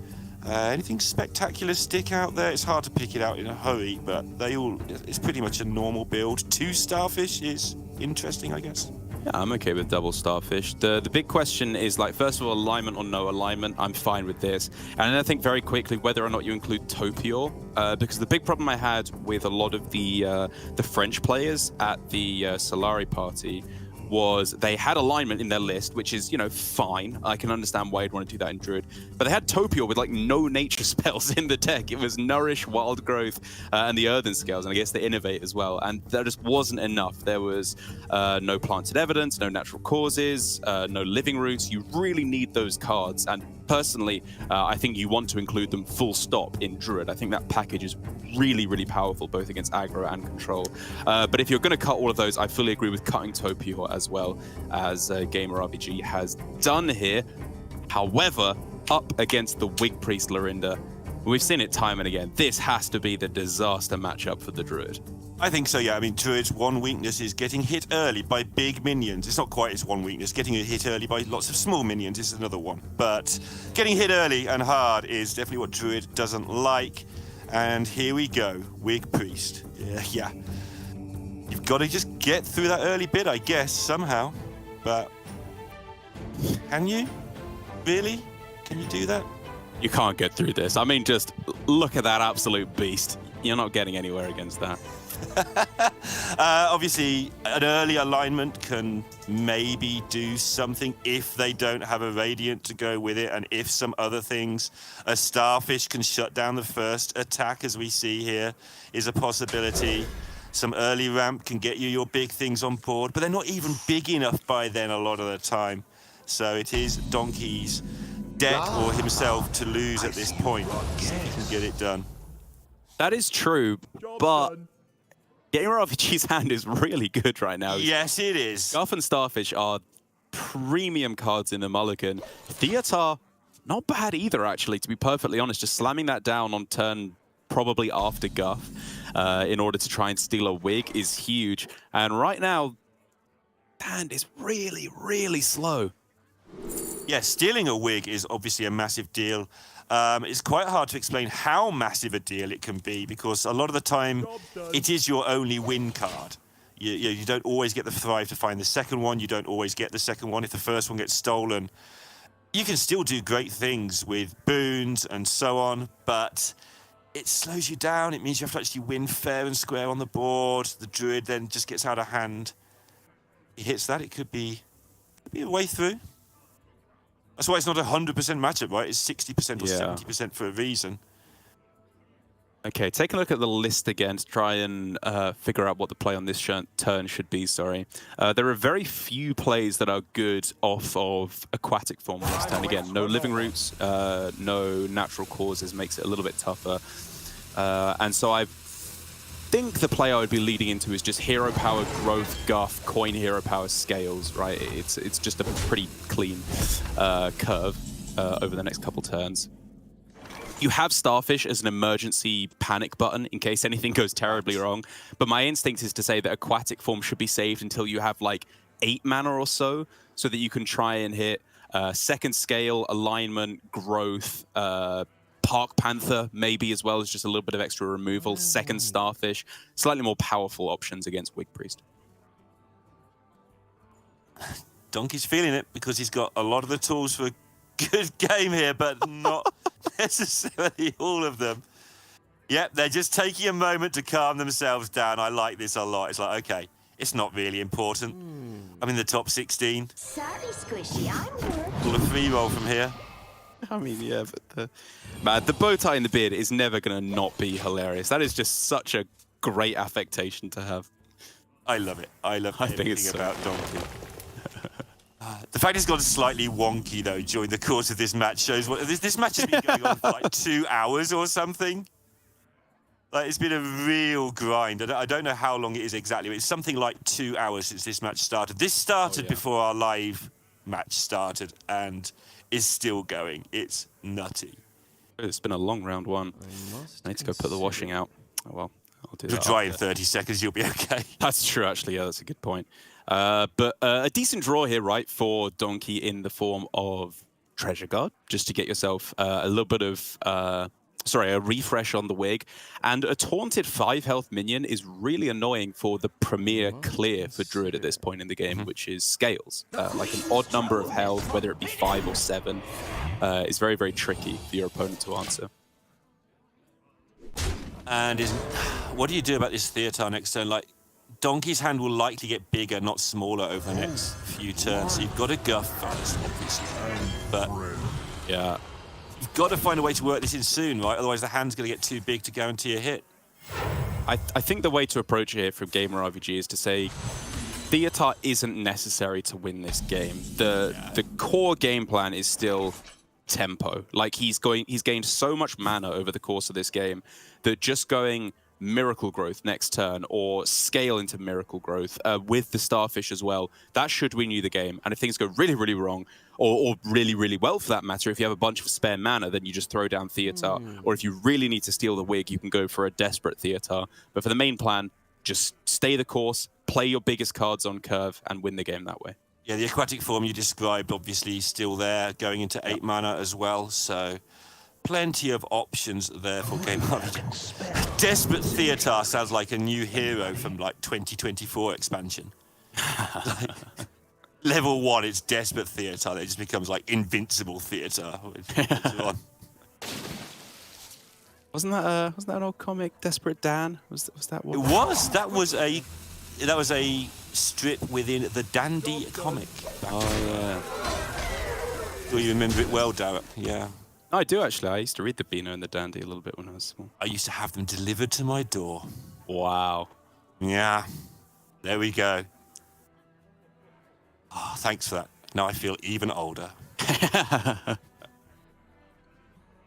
Anything spectacular stick out there? It's hard to pick it out in a hurry, but it's pretty much a normal build. 2 Starfish is interesting, I guess. Yeah, I'm okay with double Starfish. The big question is, like, first of all, alignment or no alignment. I'm fine with this. And then I think very quickly whether or not you include Topior, because the big problem I had with a lot of the French players at the Solari party was they had alignment in their list, which is, you know, fine. I can understand why you'd want to do that in Druid. But they had Topior with, like, no nature spells in the deck. It was Nourish, Wild Growth, and the Earthen Scales, and I guess the Innovate as well. And there just wasn't enough. There was no Planted Evidence, no Natural Causes, no Living Roots. You really need those cards. And personally, I think you want to include them full stop in Druid. I think that package is really, really powerful, both against aggro and control. But if you're going to cut all of those, I fully agree with cutting Topior as well, as Gamer RPG has done here. However, up against the Wig Priest Lorinda, we've seen it time and again. This has to be the disaster matchup for the Druid. I think so, yeah. I mean, Druid's one weakness is getting hit early by big minions. It's not quite its one weakness. Getting hit early by lots of small minions is another one. But getting hit early and hard is definitely what Druid doesn't like. And here we go, Wig Priest. Yeah. You've got to just get through that early bit, I guess, somehow. But can you? Really? Can you do that? You can't get through this. I mean, just look at that absolute beast. You're not getting anywhere against that. Obviously, an early alignment can maybe do something if they don't have a Radiant to go with it, and if some other things, a Starfish can shut down the first attack, as we see here, is a possibility. Some early ramp can get you your big things on board, but they're not even big enough by then a lot of the time. So it is Donkey's deck or himself to lose at this point. He can get it done. That is true, but Gamer RPG's hand is really good right now. Yes, it is. Scarf and Starfish are premium cards in the mulligan. Theater, not bad either, actually, to be perfectly honest. Just slamming that down on turn probably after Guff in order to try and steal a Wig is huge. And right now, hand is really, really slow. Yeah, stealing a Wig is obviously a massive deal. It's quite hard to explain how massive a deal it can be, because a lot of the time it is your only win card. You don't always get the Thrive to find the second one. You don't always get the second one if the first one gets stolen. You can still do great things with boons and so on, but it slows you down. It means you have to actually win fair and square on the board. The Druid then just gets out of hand. He hits that, it could be a way through. That's why it's not a 100% matchup, right? It's 60% or 70% for a reason. Okay, take a look at the list again to try and figure out what the play on this turn should be, sorry. There are very few plays that are good off of Aquatic Form on this turn. Again, no Living Roots, no Natural Causes, makes it a little bit tougher. And so I think the play I would be leading into is just Hero Power, Growth, Guff, Coin Hero Power, Scales, right? It's just a pretty clean curve over the next couple turns. You have Starfish as an emergency panic button in case anything goes terribly wrong, but my instinct is to say that Aquatic Form should be saved until you have like 8 mana or so that you can try and hit second Scale, Alignment, Growth, Park Panther maybe as well as just a little bit of extra removal, second Starfish, slightly more powerful options against Wig Priest. Donkey's feeling it because he's got a lot of the tools for a good game here, but not necessarily all of them. Yep, they're just taking a moment to calm themselves down. I like this a lot. It's like, okay, it's not really important. I'm in the top 16. Sorry, Squishy, I'm bored. Pull a free roll from here. I mean, yeah, but the bow tie in the beard is never going to not be hilarious. That is just such a great affectation to have. I love it. I love I think everything it's so about Donkey. The fact it's gone slightly wonky though during the course of this match shows what this match has been going on for like 2 hours or something. Like it's been a real grind. I don't know how long it is exactly, but it's something like 2 hours since this match started. This started before our live match started and is still going. It's nutty. It's been a long round one. I need to go put the washing out. Oh well, I'll do If you're that. dry in 30 seconds, you'll be okay. That's true, actually. Yeah, that's a good point. But a decent draw here, right, for Donkey in the form of Treasure Guard, just to get yourself a little bit of, a refresh on the wig. And a taunted 5 health minion is really annoying for the premier clear for Druid at this point in the game, which is Scales. Like an odd number of health, whether it be 5 or 7, is very, very tricky for your opponent to answer. And what do you do about this Theatar next turn? Like, Donkey's hand will likely get bigger, not smaller, over the next few turns. So you've got to guff first, obviously. But Yeah. you've got to find a way to work this in soon, right? Otherwise, the hand's going to get too big to guarantee a hit. I think the way to approach it here from Gamer RVG is to say Theatar isn't necessary to win this game. The core game plan is still tempo. Like he's gained so much mana over the course of this game that just going Miracle Growth next turn or scale into Miracle Growth with the Starfish as well, that should win you the game. And if things go really, really wrong, or really, really well for that matter, if you have a bunch of spare mana, then you just throw down Theatar. Or if you really need to steal the wig, you can go for a desperate Theatar. But for the main plan, just stay the course, play your biggest cards on curve, and win the game that way. Yeah, the aquatic form you described, obviously, still there, going into 8 mana as well. So plenty of options there for Game RPG. Desperate Theatar sounds like a new hero from like 2024 expansion. Like, level 1, it's Desperate Theatar. It just becomes like Invincible Theatar. Wasn't that an old comic, Desperate Dan? Was that what? It was. That was a strip within the Dandy comic. Oh yeah. Do you remember it well, Darrett? Yeah. I do actually. I used to read the Beano and the Dandy a little bit when I was small. I used to have them delivered to my door. Wow. Yeah. There we go. Oh, thanks for that. Now I feel even older.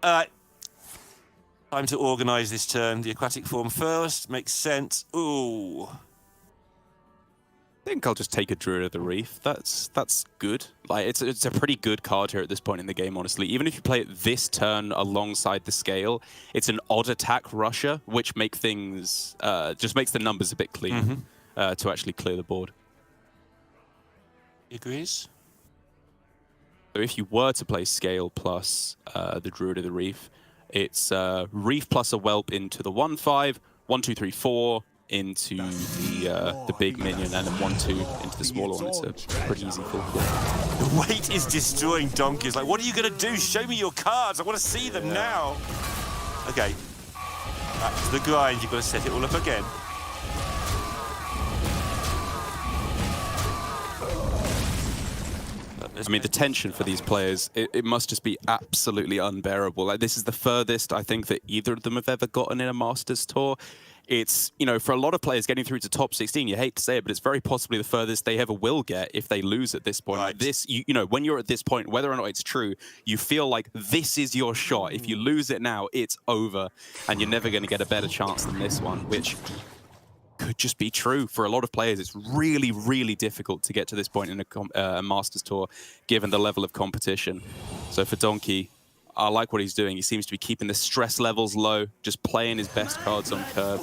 Time to organise this turn. The aquatic form first. Makes sense. Ooh. I think I'll just take a Druid of the Reef. That's good. Like it's a pretty good card here at this point in the game, honestly. Even if you play it this turn alongside the scale, it's an odd attack rusher, which make things just makes the numbers a bit cleaner to actually clear the board. He agrees. So if you were to play scale plus the Druid of the Reef, it's Reef plus a Whelp into the 1/5, 1, 2, 3, 4 into the big minion, and then 1/2 into the smaller one. It's a pretty easy full. The weight is destroying donkeys. Like, what are you going to do? Show me your cards. I want to see them now. Okay. Back to the grind. You've got to set it all up again. I mean, the tension for these players, it must just be absolutely unbearable. Like, this is the furthest I think that either of them have ever gotten in a Masters Tour. It's, you know, for a lot of players getting through to top 16, you hate to say it, but it's very possibly the furthest they ever will get if they lose at this point. Right. Like this, you know, when you're at this point, whether or not it's true, you feel like this is your shot. If you lose it now, it's over, and you're never going to get a better chance than this one, which could just be true for a lot of players. It's really, really difficult to get to this point in a Masters Tour, given the level of competition. So for Donkey, I like what he's doing. He seems to be keeping the stress levels low, just playing his best cards on curve.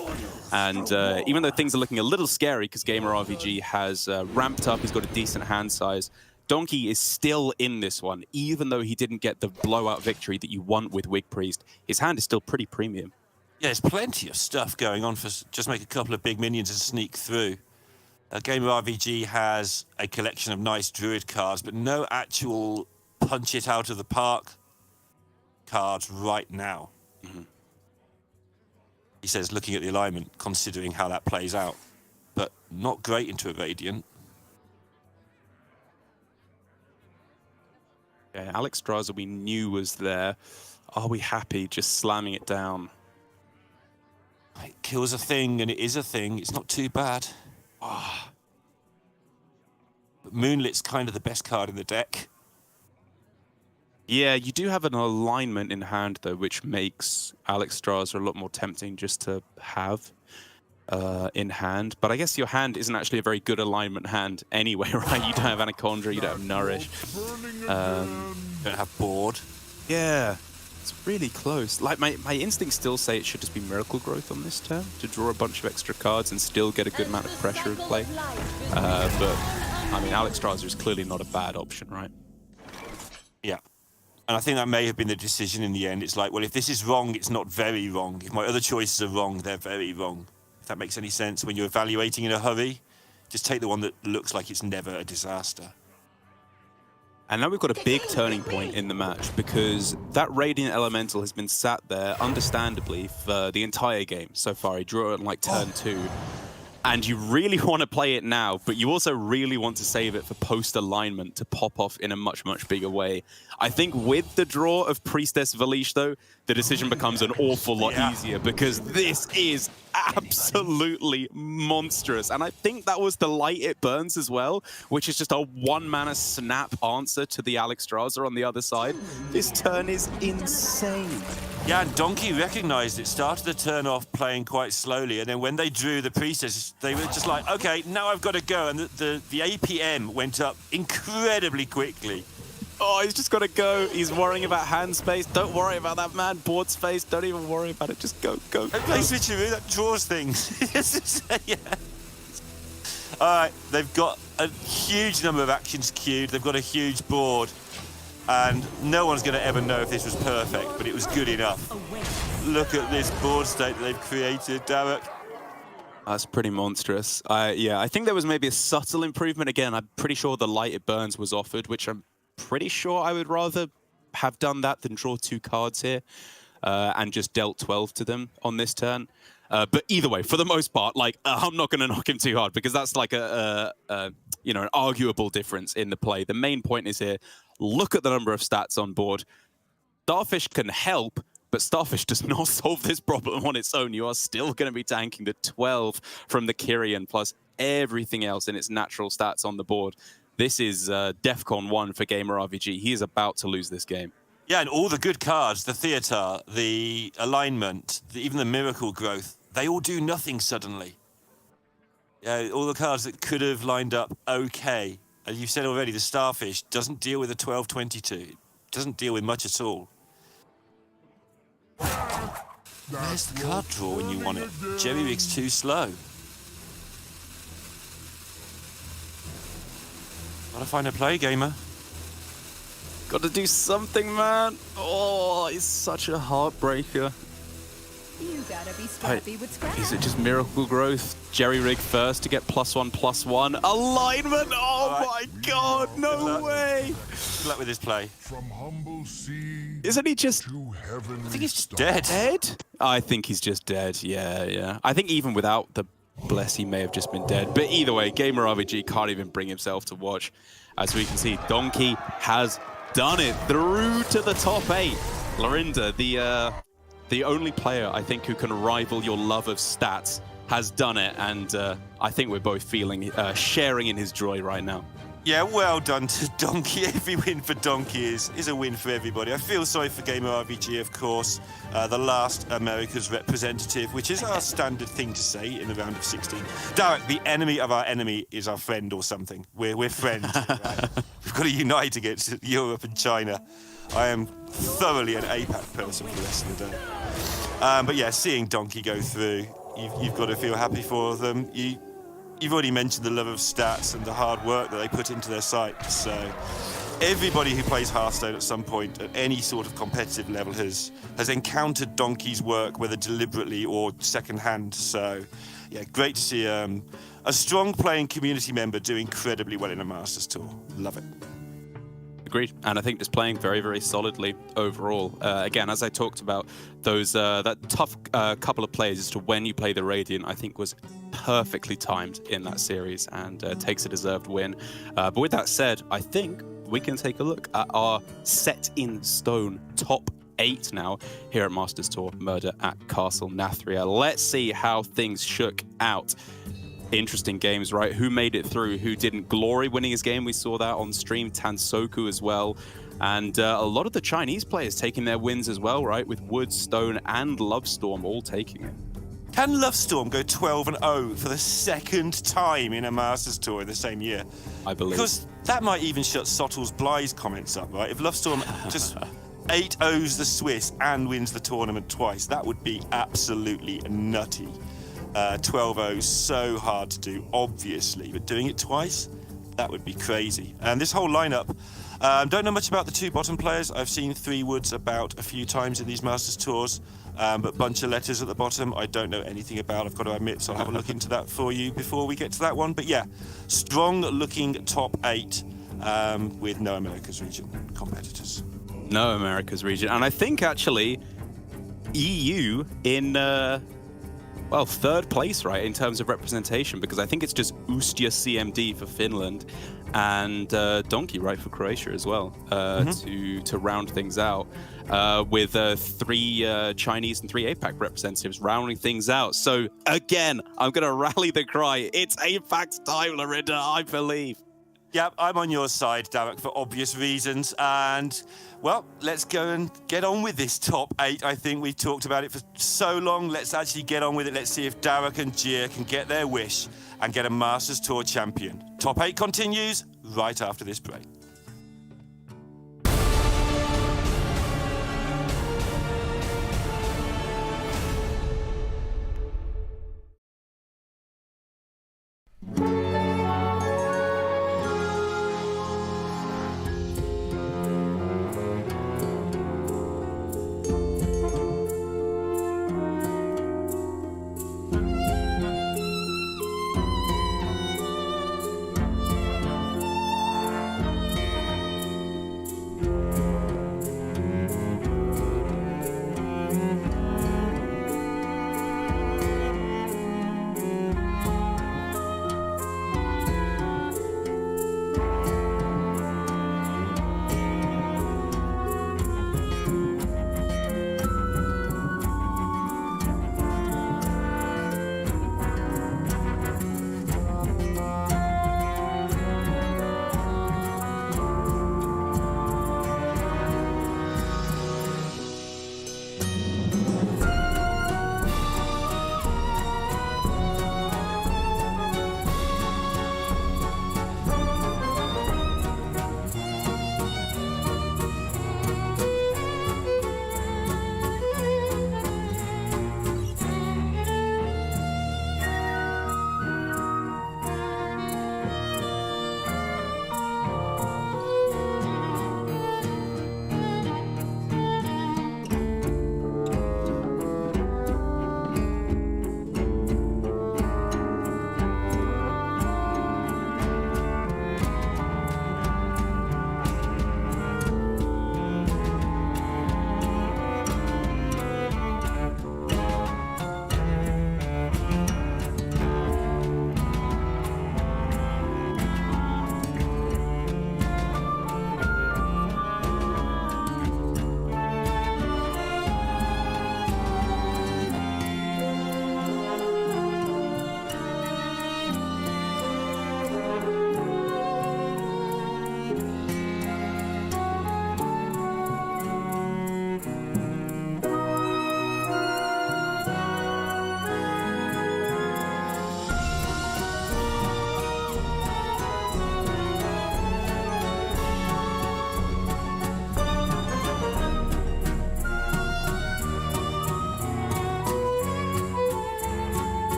And even though things are looking a little scary because Gamer RVG has ramped up, he's got a decent hand size, Donkey is still in this one. Even though he didn't get the blowout victory that you want with Wig Priest, his hand is still pretty premium. Yeah, there's plenty of stuff going on for just make a couple of big minions and sneak through. Gamer RVG has a collection of nice Druid cards, but no actual punch it out of the park cards right now. He says, looking at the alignment, considering how that plays out, but not great into a Radiant. Yeah, Alex Draza we knew was there. Are we happy just slamming it down? It kills a thing, and it is a thing. It's not too bad. But Moonlit's kind of the best card in the deck. Yeah, you do have an alignment in hand, though, which makes Alex Straza a lot more tempting just to have in hand. But I guess your hand isn't actually a very good alignment hand anyway, right? You don't have Anaconda, you don't have Nourish. You don't have Board. Yeah, it's really close. Like, my instincts still say it should just be Miracle Growth on this turn to draw a bunch of extra cards and still get a good amount of pressure at play. But, I mean, Alex Straza is clearly not a bad option, right? Yeah. And I think that may have been the decision in the end. It's like, well, if this is wrong, it's not very wrong. If my other choices are wrong, they're very wrong. If that makes any sense. When you're evaluating in a hurry, just take the one that looks like it's never a disaster. And now we've got a big turning point in the match because that Radiant Elemental has been sat there, understandably, for the entire game so far. He drew it on like turn 2. And you really want to play it now, but you also really want to save it for post-alignment to pop off in a much, much bigger way. I think with the draw of Priestess Valish, though, the decision becomes an awful lot easier because this is absolutely monstrous. And I think that was the Light It Burns as well, which is just a 1-mana snap answer to the Alex Straza on the other side. This turn is insane. Yeah, and Donkey recognized it, started the turn off playing quite slowly, and then when they drew the Priestess, they were just like, okay, now I've got to go. And the APM went up incredibly quickly. Oh, he's just got to go. He's worrying about hand space. Don't worry about that, man. Board space. Don't even worry about it. Just go, go, Don't play switcheroo, that draws things. Yeah. All right, they've got a huge number of actions queued. They've got a huge board. And no one's going to ever know if this was perfect, but it was good enough. Look at this board state that they've created, Derek. That's pretty monstrous. Yeah, I think there was maybe a subtle improvement. Again, I'm pretty sure the Light It Burns was offered, which I'm pretty sure I would rather have done that than draw 2 cards here and just dealt 12 to them on this turn. But either way, for the most part, like I'm not going to knock him too hard because that's like an arguable difference in the play. The main point is here, look at the number of stats on board. Starfish can help, but Starfish does not solve this problem on its own. You are still going to be tanking the 12 from the Kyrian plus everything else in its natural stats on the board. This is DEFCON 1 for Gamer RVG. He is about to lose this game. Yeah, and all the good cards, the Theater, the Alignment, even the Miracle Growth, they all do nothing suddenly. Yeah, all the cards that could have lined up okay. As you've said already, the Starfish doesn't deal with a 12-22. It doesn't deal with much at all. Where's the card draw when you want it? Jerry Rig's too slow. Gotta find a play, gamer. Got to do something, man. Oh, it's such a heartbreaker. You gotta be scrappy with scrap. Is it just Miracle Growth? Jerry Rig first to get +1/+1. Alignment! Oh my god, no way! Good luck with this play. From humble sea Isn't he just to heavenly I think he's just dead. dead? I think he's just dead, yeah. I think even without the bless, he may have just been dead. But either way, Gamer RVG can't even bring himself to watch. As we can see, Donkey has done it through to the top 8. Lorinda, the only player I think who can rival your love of stats, has done it, and I think we're both feeling sharing in his joy right now. Yeah, well done to Donkey. Every win for Donkey is a win for everybody. I feel sorry for Gamer RBG, of course, the last America's representative, which is our standard thing to say in the round of 16. Derek, the enemy of our enemy is our friend or something. We're friends. Right? We've got to unite against Europe and China. I am thoroughly an APAC person for the rest of the day. But yeah, seeing Donkey go through, you've got to feel happy for them. You've already mentioned the love of stats and the hard work that they put into their site. So everybody who plays Hearthstone at some point at any sort of competitive level has encountered Donkey's work, whether deliberately or secondhand. So yeah, great to see a strong playing community member do incredibly well in a Masters Tour. Love it. Agreed, and I think just playing very, very solidly overall. Again, as I talked about, those that tough couple of plays as to when you play the Radiant, I think was perfectly timed in that series and takes a deserved win. But with that said, I think we can take a look at our set in stone top 8 now here at Masters Tour Murder at Castle Nathria. Let's see how things shook out interesting games, right? Who made it through? Who didn't? Glory winning his game. We saw that on stream. Tansoku as well. And a lot of the Chinese players taking their wins as well, right? With Wood, Stone, and Lovestorm all taking it. Can Lovestorm go 12-0 for the second time in a Masters Tour in the same year? I believe. Because that might even shut Sottel's Bly's comments up, right? If Lovestorm just 8-0s the Swiss and wins the tournament twice, that would be absolutely nutty. 12-0 so hard to do, obviously, but doing it twice, that would be crazy. And this whole lineup, don't know much about the two bottom players. I've seen 3 Woods about a few times in these Masters Tours. But bunch of letters at the bottom I don't know anything about, I've got to admit, so I'll have a look into that for you before we get to that one. But yeah, strong looking top 8 with no Americas region competitors. No Americas region. And I think actually EU in, well, 3rd place, right, in terms of representation, because I think it's just Ustia CMD for Finland and Donkey, right, for Croatia as well, to round things out. With 3 Chinese and 3 APAC representatives rounding things out. So again, I'm going to rally the cry. It's APAC's time, Lorinda, I believe. Yep, I'm on your side, Darek, for obvious reasons. And, well, let's go and get on with this top 8. I think we've talked about it for so long. Let's actually get on with it. Let's see if Darek and Jir can get their wish and get a Masters Tour champion. Top 8 continues right after this break.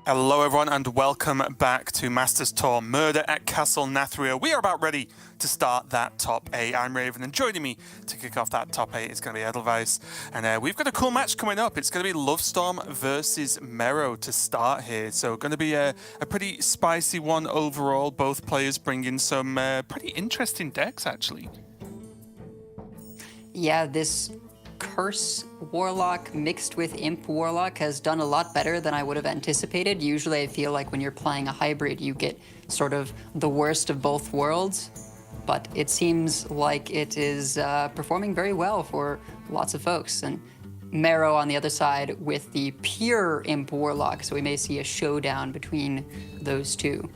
Hello everyone and welcome back to Masters Tour Murder at Castle Nathria. We are about ready to start that top 8. I'm Raven and joining me to kick off that top 8 is going to be Edelweiss. And we've got a cool match coming up. It's going to be Lovestorm versus Mero to start here. So going to be a pretty spicy one overall. Both players bringing some pretty interesting decks actually. Yeah, this Curse Warlock mixed with Imp Warlock has done a lot better than I would have anticipated. Usually I feel like when you're playing a hybrid, you get sort of the worst of both worlds, but it seems like it is performing very well for lots of folks. And Mero on the other side with the pure Imp Warlock, so we may see a showdown between those two.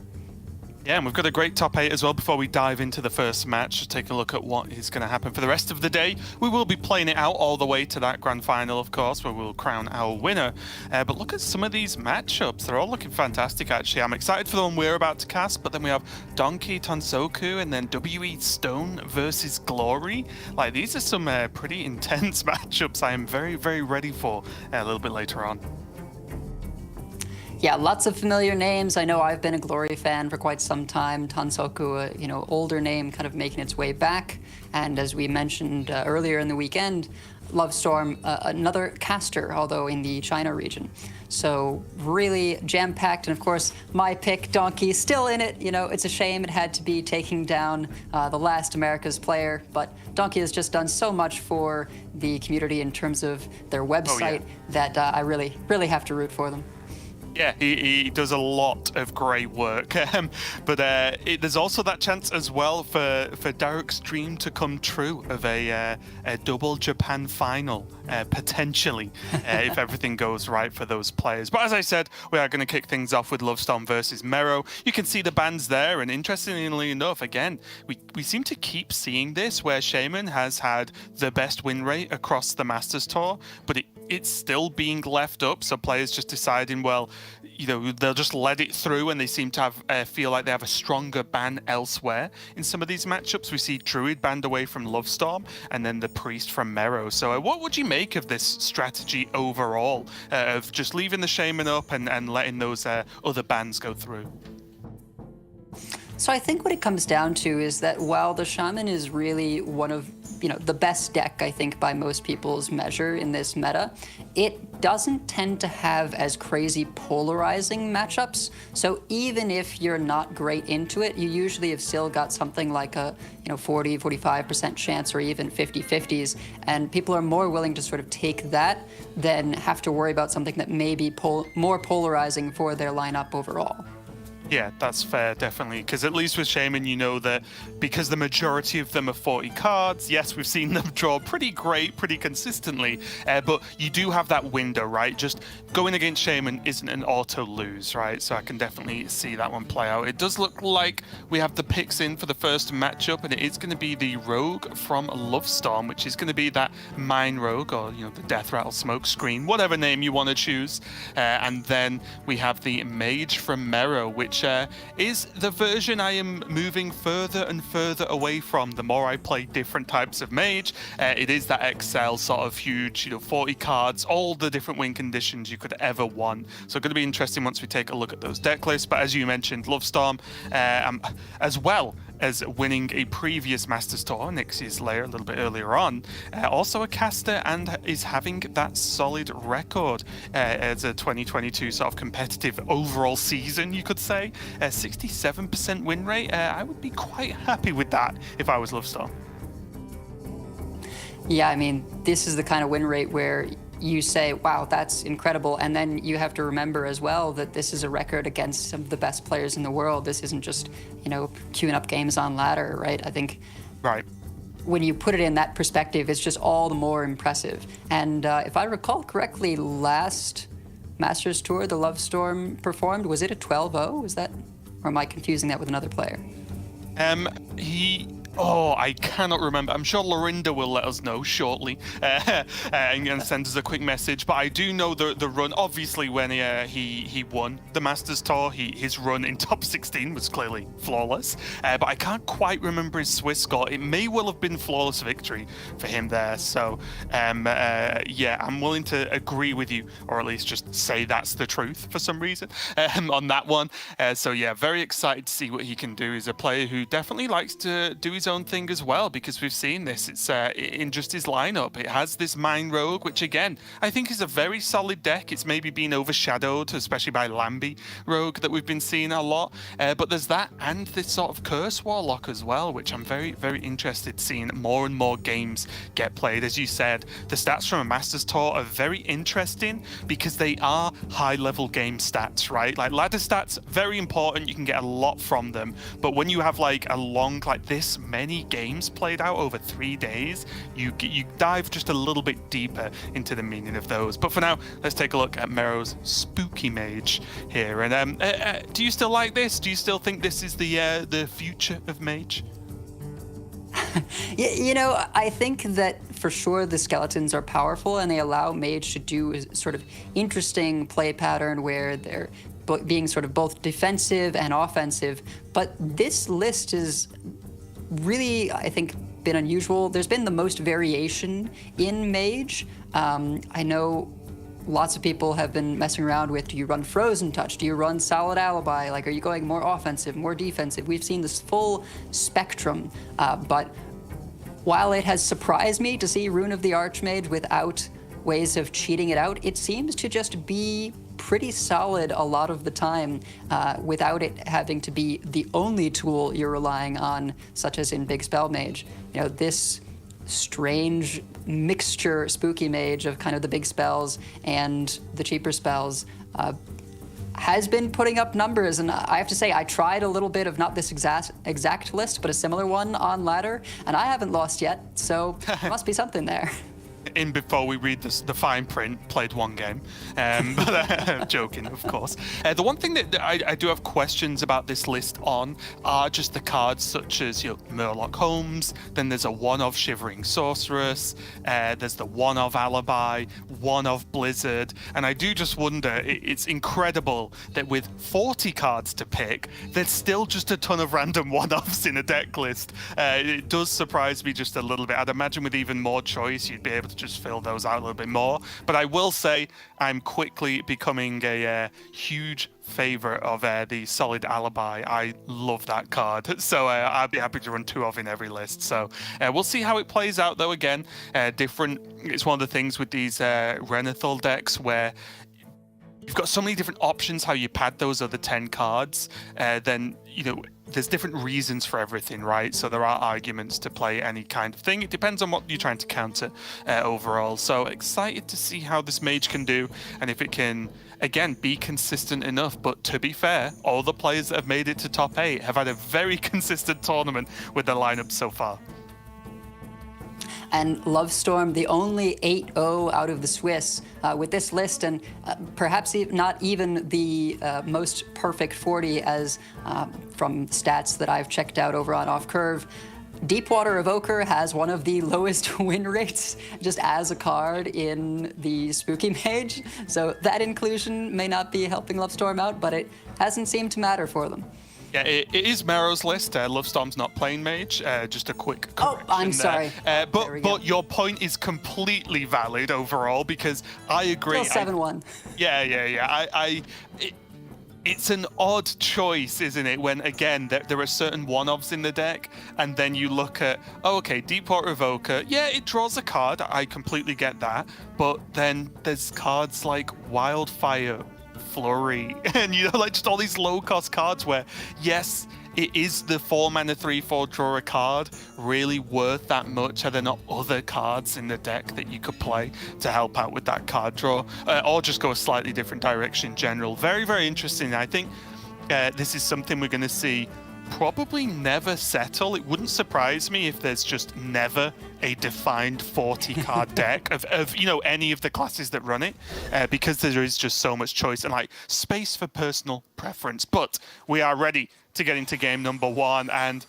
Yeah, and we've got a great top 8 as well. Before we dive into the first match, just take a look at what is going to happen for the rest of the day. We will be playing it out all the way to that grand final, of course, where we'll crown our winner. But look at some of these matchups. They're all looking fantastic, actually. I'm excited for the one we're about to cast, but then we have Donkey Tansoku and then WE Stone versus Glory. Like, these are some pretty intense matchups I am very, very ready for a little bit later on. Yeah, lots of familiar names. I know I've been a Glory fan for quite some time. Tansoku, older name kind of making its way back. And as we mentioned earlier in the weekend, Lovestorm, another caster, although in the China region. So really jam-packed. And of course, my pick, Donkey, still in it. It's a shame it had to be taking down the last America's player. But Donkey has just done so much for the community in terms of their website that I really, really have to root for them. Yeah, he does a lot of great work, but there's also that chance as well for Derek's dream to come true of a double Japan final, potentially, if everything goes right for those players. But as I said, we are going to kick things off with Lovestorm versus Mero. You can see the bans there, and interestingly enough, again, we seem to keep seeing this, where Shaman has had the best win rate across the Masters Tour, but it's still being left up, so players just deciding, well, they'll just let it through, and they seem to have feel like they have a stronger ban elsewhere. In some of these matchups, we see Druid banned away from Lovestorm, and then the Priest from Mero. So what would you make of this strategy overall, of just leaving the Shaman up and letting those other bans go through? So I think what it comes down to is that while the Shaman is really one of the best deck, I think, by most people's measure in this meta, it doesn't tend to have as crazy polarizing matchups. So even if you're not great into it, you usually have still got something like a 40-45% chance, or even 50-50s, and people are more willing to sort of take that than have to worry about something that may be more polarizing for their lineup overall. Yeah, that's fair, definitely. Because at least with Shaman, you know that because the majority of them are 40 cards, yes, we've seen them draw pretty great, pretty consistently, but you do have that window, right? Just going against Shaman isn't an auto lose, right? So I can definitely see that one play out. It does look like we have the picks in for the first matchup, and it is going to be the Rogue from Lovestorm, which is going to be that Mine Rogue, or, the Death Rattle Smoke Screen, whatever name you want to choose. And then we have the Mage from Mero, which is the version I am moving further and further away from the more I play different types of Mage. It is that XL sort of huge, 40 cards, all the different win conditions you could ever want. So it's going to be interesting once we take a look at those deck lists. But as you mentioned, Lovestorm, as well as winning a previous Masters Tour, Nixia's Lair, a little bit earlier on, also a caster, and is having that solid record as a 2022 sort of competitive overall season, you could say. 67% win rate. I would be quite happy with that if I was Lovestorm. Yeah, I mean, this is the kind of win rate where you say, wow, that's incredible. And then you have to remember as well that this is a record against some of the best players in the world. This isn't just, queuing up games on ladder, right? I think when you put it in that perspective, it's just all the more impressive. And if I recall correctly, last Masters Tour, the Lovestorm performed, was it a 12-0? Is that, or am I confusing that with another player? Oh, I cannot remember. I'm sure Lorinda will let us know shortly and send us a quick message. But I do know the run. Obviously, when he won the Masters Tour, his run in top 16 was clearly flawless. But I can't quite remember his Swiss score. It may well have been flawless victory for him there. So, yeah, I'm willing to agree with you, or at least just say that's the truth for some reason on that one. So, yeah, very excited to see what he can do. He's a player who definitely likes to do his own thing as well, because we've seen this. It's in just his lineup. It has this Mine Rogue, which again, I think is a very solid deck. It's maybe been overshadowed, especially by Lambie Rogue that we've been seeing a lot. But there's that and this sort of Curse Warlock as well, which I'm very, very interested seeing more and more games get played. As you said, the stats from a Masters Tour are very interesting because they are high-level game stats, right? Like ladder stats, very important. You can get a lot from them. But when you have like a long, like this many games played out over 3 days, you dive just a little bit deeper into the meaning of those. But for now, let's take a look at Mero's Spooky Mage here. And do you still like this? Do you still think this is the future of Mage? You know, I think that for sure the skeletons are powerful and they allow Mage to do a sort of interesting play pattern where they're being sort of both defensive and offensive. But this list is really, I think, been unusual. There's been the most variation in Mage. I know lots of people have been messing around with, do you run Frozen Touch? Do you run Solid Alibi? Like, are you going more offensive, more defensive? We've seen this full spectrum, but while it has surprised me to see Rune of the Archmage without ways of cheating it out, it seems to just be pretty solid a lot of the time without it having to be the only tool you're relying on, such as in Big Spell Mage. You know, this strange mixture Spooky Mage of kind of the big spells and the cheaper spells has been putting up numbers. And I have to say, I tried a little bit of not this exact list, but a similar one on ladder, and I haven't lost yet, so there must be something there. In before we read the fine print, played one game. But joking, of course. The one thing that I do have questions about this list on are just the cards such as, you know, Murloc Holmes, then there's a one of Shivering Sorceress, there's the one of Alibi, one of Blizzard, and I do just wonder, it's incredible that with 40 cards to pick, there's still just a ton of random one-offs in a deck list. It does surprise me just a little bit. I'd imagine with even more choice, you'd be able to just fill those out a little bit more. But I will say I'm quickly becoming a huge favorite of the Solid Alibi. I love that card. So I'd be happy to run 2 of in every list. So we'll see how it plays out, though. Again, different. It's one of the things with these Renathal decks where you've got so many different options how you pad those other 10 cards. Then, you know, there's different reasons for everything, right? So there are arguments to play any kind of thing. It depends on what you're trying to counter overall. So excited to see how this Mage can do and if it can, again, be consistent enough. But to be fair, all the players that have made it to top 8 have had a very consistent tournament with their lineup so far. And Lovestorm, the only 8-0 out of the Swiss with this list, and perhaps not even the most perfect 40 as from stats that I've checked out over on Off Curve. Deepwater Evoker has one of the lowest win rates just as a card in the Spooky Mage. So that inclusion may not be helping Lovestorm out, but it hasn't seemed to matter for them. Yeah, it is Mero's list. Lovestorm's not playing Mage. Just a quick correction. Oh, I'm sorry. But your point is completely valid overall because I agree. Still 7-1. Yeah. It's an odd choice, isn't it? When, again, there are certain one-offs in the deck, and then you look at, oh, okay, Deepwater Evoker, yeah, it draws a card. I completely get that. But then there's cards like Wildfire, Flurry, and, you know, like just all these low-cost cards where, yes, it is the 4-mana 3/4 draw a card really worth that much? Are there not other cards in the deck that you could play to help out with that card draw? Or just go a slightly different direction in general? Very, very interesting. I think this is something we're going to see probably never settle. It wouldn't surprise me if there's just never a defined 40-card deck of, you know, any of the classes that run it, because there is just so much choice and, like, space for personal preference. But we are ready to get into game number 1, and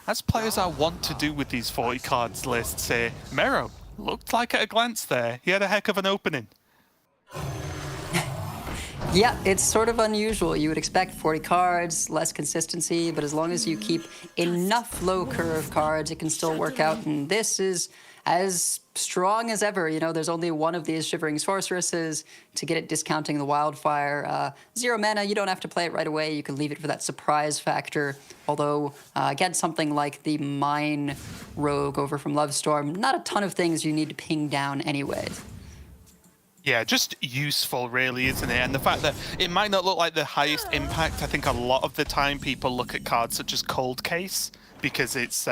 as players are wont to do with these 40 cards lists here, Mero looked like at a glance there, he had a heck of an opening. Yeah, it's sort of unusual. You would expect 40 cards, less consistency, but as long as you keep enough low curve cards, it can still work out. And this is as strong as ever. You know, there's only one of these Shivering Sorceresses to get it discounting the Wildfire. 0 mana, you don't have to play it right away. You can leave it for that surprise factor. Although, again, something like the Mine Rogue over from Lovestorm, not a ton of things you need to ping down anyway. Yeah, just useful, really, isn't it? And the fact that it might not look like the highest impact, I think a lot of the time people look at cards such as Cold Case because it's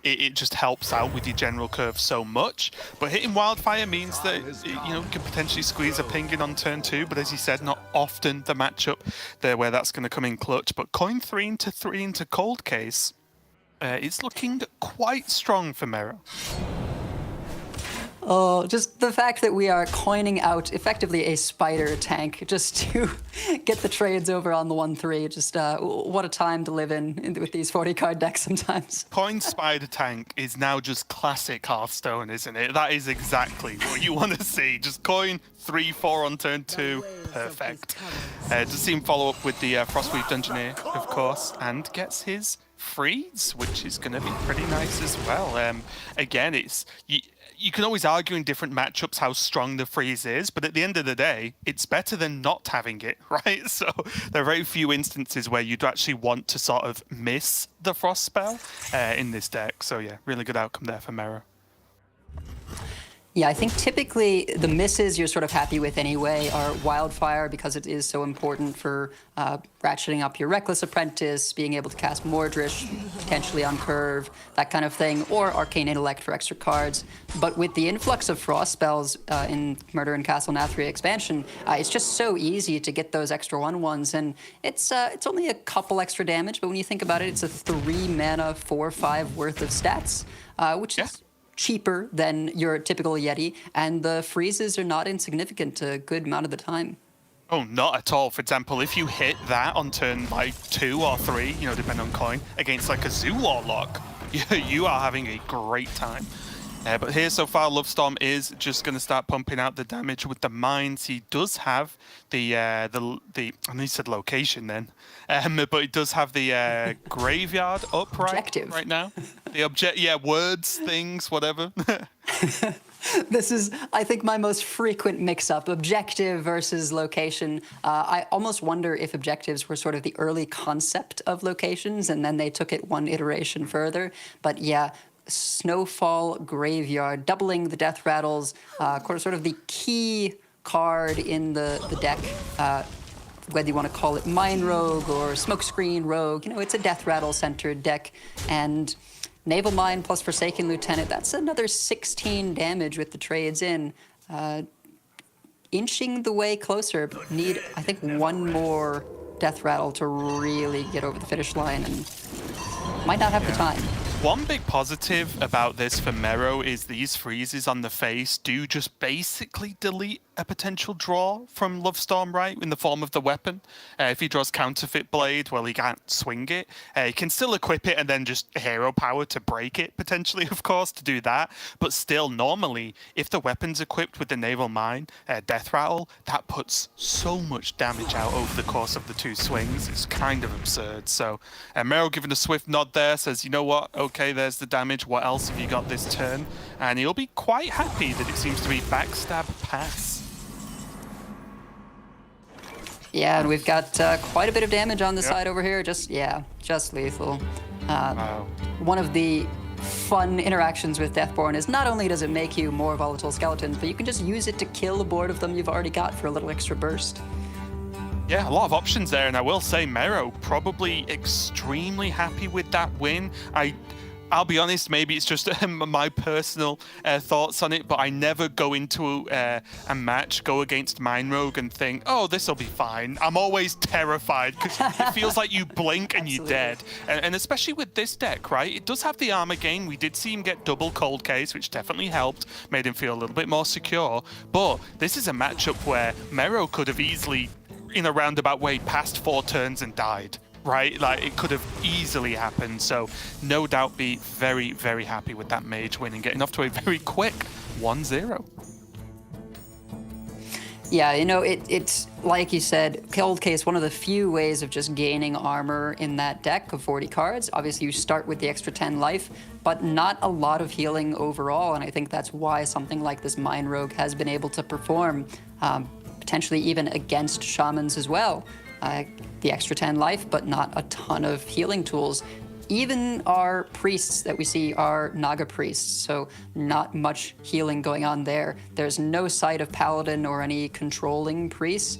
it just helps out with your general curve so much. But hitting Wildfire means that you can potentially squeeze a ping in on turn 2. But as you said, not often the matchup there where that's going to come in clutch. But coin 3 into Cold Case, it's looking quite strong for Mero. Oh, just the fact that we are coining out effectively a spider tank just to get the trades over on the 1-3. Just what a time to live in with these 40-card decks sometimes. Coin Spider Tank is now just classic Hearthstone, isn't it? That is exactly what you want to see. Just coin 3-4 on turn 2. Perfect. Does see him follow up with the Frostweave Dungeoneer, of course, and gets his freeze, which is going to be pretty nice as well. Again, it's... You can always argue in different matchups how strong the freeze is, but at the end of the day, it's better than not having it, right? So there are very few instances where you'd actually want to sort of miss the frost spell in this deck. So yeah, really good outcome there for Mero. Yeah, I think typically the misses you're sort of happy with anyway are Wildfire because it is so important for ratcheting up your Reckless Apprentice, being able to cast Mordrish, potentially on curve, that kind of thing, or Arcane Intellect for extra cards. But with the influx of Frost spells in Murder in Castle Nathria expansion, it's just so easy to get those extra 1/1s, and it's only a couple extra damage, but when you think about it, it's a 3 mana 4/5 worth of stats, which is cheaper than your typical Yeti, and the freezes are not insignificant a good amount of the time. Oh, not at all. For example, if you hit that on turn like 2 or 3, depending on coin, against like a Zoo Warlock, you are having a great time. But here so far, Lovestorm is just going to start pumping out the damage with the mines. He does have the I know you said location then, but he does have the graveyard up right now. The words, things, whatever. This is, I think, my most frequent mix-up, objective versus location. I almost wonder if objectives were sort of the early concept of locations, and then they took it one iteration further. But yeah, Snowfall Graveyard, doubling the death rattles, sort of the key card in the deck. Whether you want to call it Mine Rogue or Smokescreen Rogue, it's a death rattle-centered deck. And Naval Mine plus Forsaken Lieutenant, that's another 16 damage with the trades in. Inching the way closer, but need, I think, one more death rattle to really get over the finish line, and might not have the time. One big positive about this for Mero is these freezes on the face do just basically delete a potential draw from Lovestorm, right, in the form of the weapon. If he draws Counterfeit Blade, well, he can't swing it. He can still equip it and then just hero power to break it, potentially, of course, to do that. But still, normally, if the weapon's equipped with the Naval Mine, Death Rattle, that puts so much damage out over the course of the 2 swings. It's kind of absurd. So Mero giving a swift nod there, says, you know what, okay, there's the damage. What else have you got this turn? And he'll be quite happy that it seems to be backstab pass. Yeah, and we've got quite a bit of damage on the side over here. Just lethal. Wow. One of the fun interactions with Deathborn is not only does it make you more volatile skeletons, but you can just use it to kill a board of them you've already got for a little extra burst. Yeah, a lot of options there, and I will say Mero probably extremely happy with that win. I'll be honest, maybe it's just my personal thoughts on it, but I never go into a match, go against Mine Rogue and think, oh, this will be fine. I'm always terrified because it feels like you blink and you're dead. And especially with this deck, right? It does have the armor gain. We did see him get double Cold Case, which definitely helped, made him feel a little bit more secure. But this is a matchup where Mero could have easily, in a roundabout way, passed 4 turns and died. right? Like, it could have easily happened. So no doubt be very, very happy with that mage win and getting off to a very quick 1-0. Yeah, you know, it's like you said, Cold Case, one of the few ways of just gaining armor in that deck of 40 cards. Obviously, you start with the extra 10 life, but not a lot of healing overall, and I think that's why something like this Mine Rogue has been able to perform, potentially even against Shamans as well. The extra 10 life, but not a ton of healing tools. Even our priests that we see are Naga priests, so not much healing going on there. There's no sight of Paladin or any controlling priests,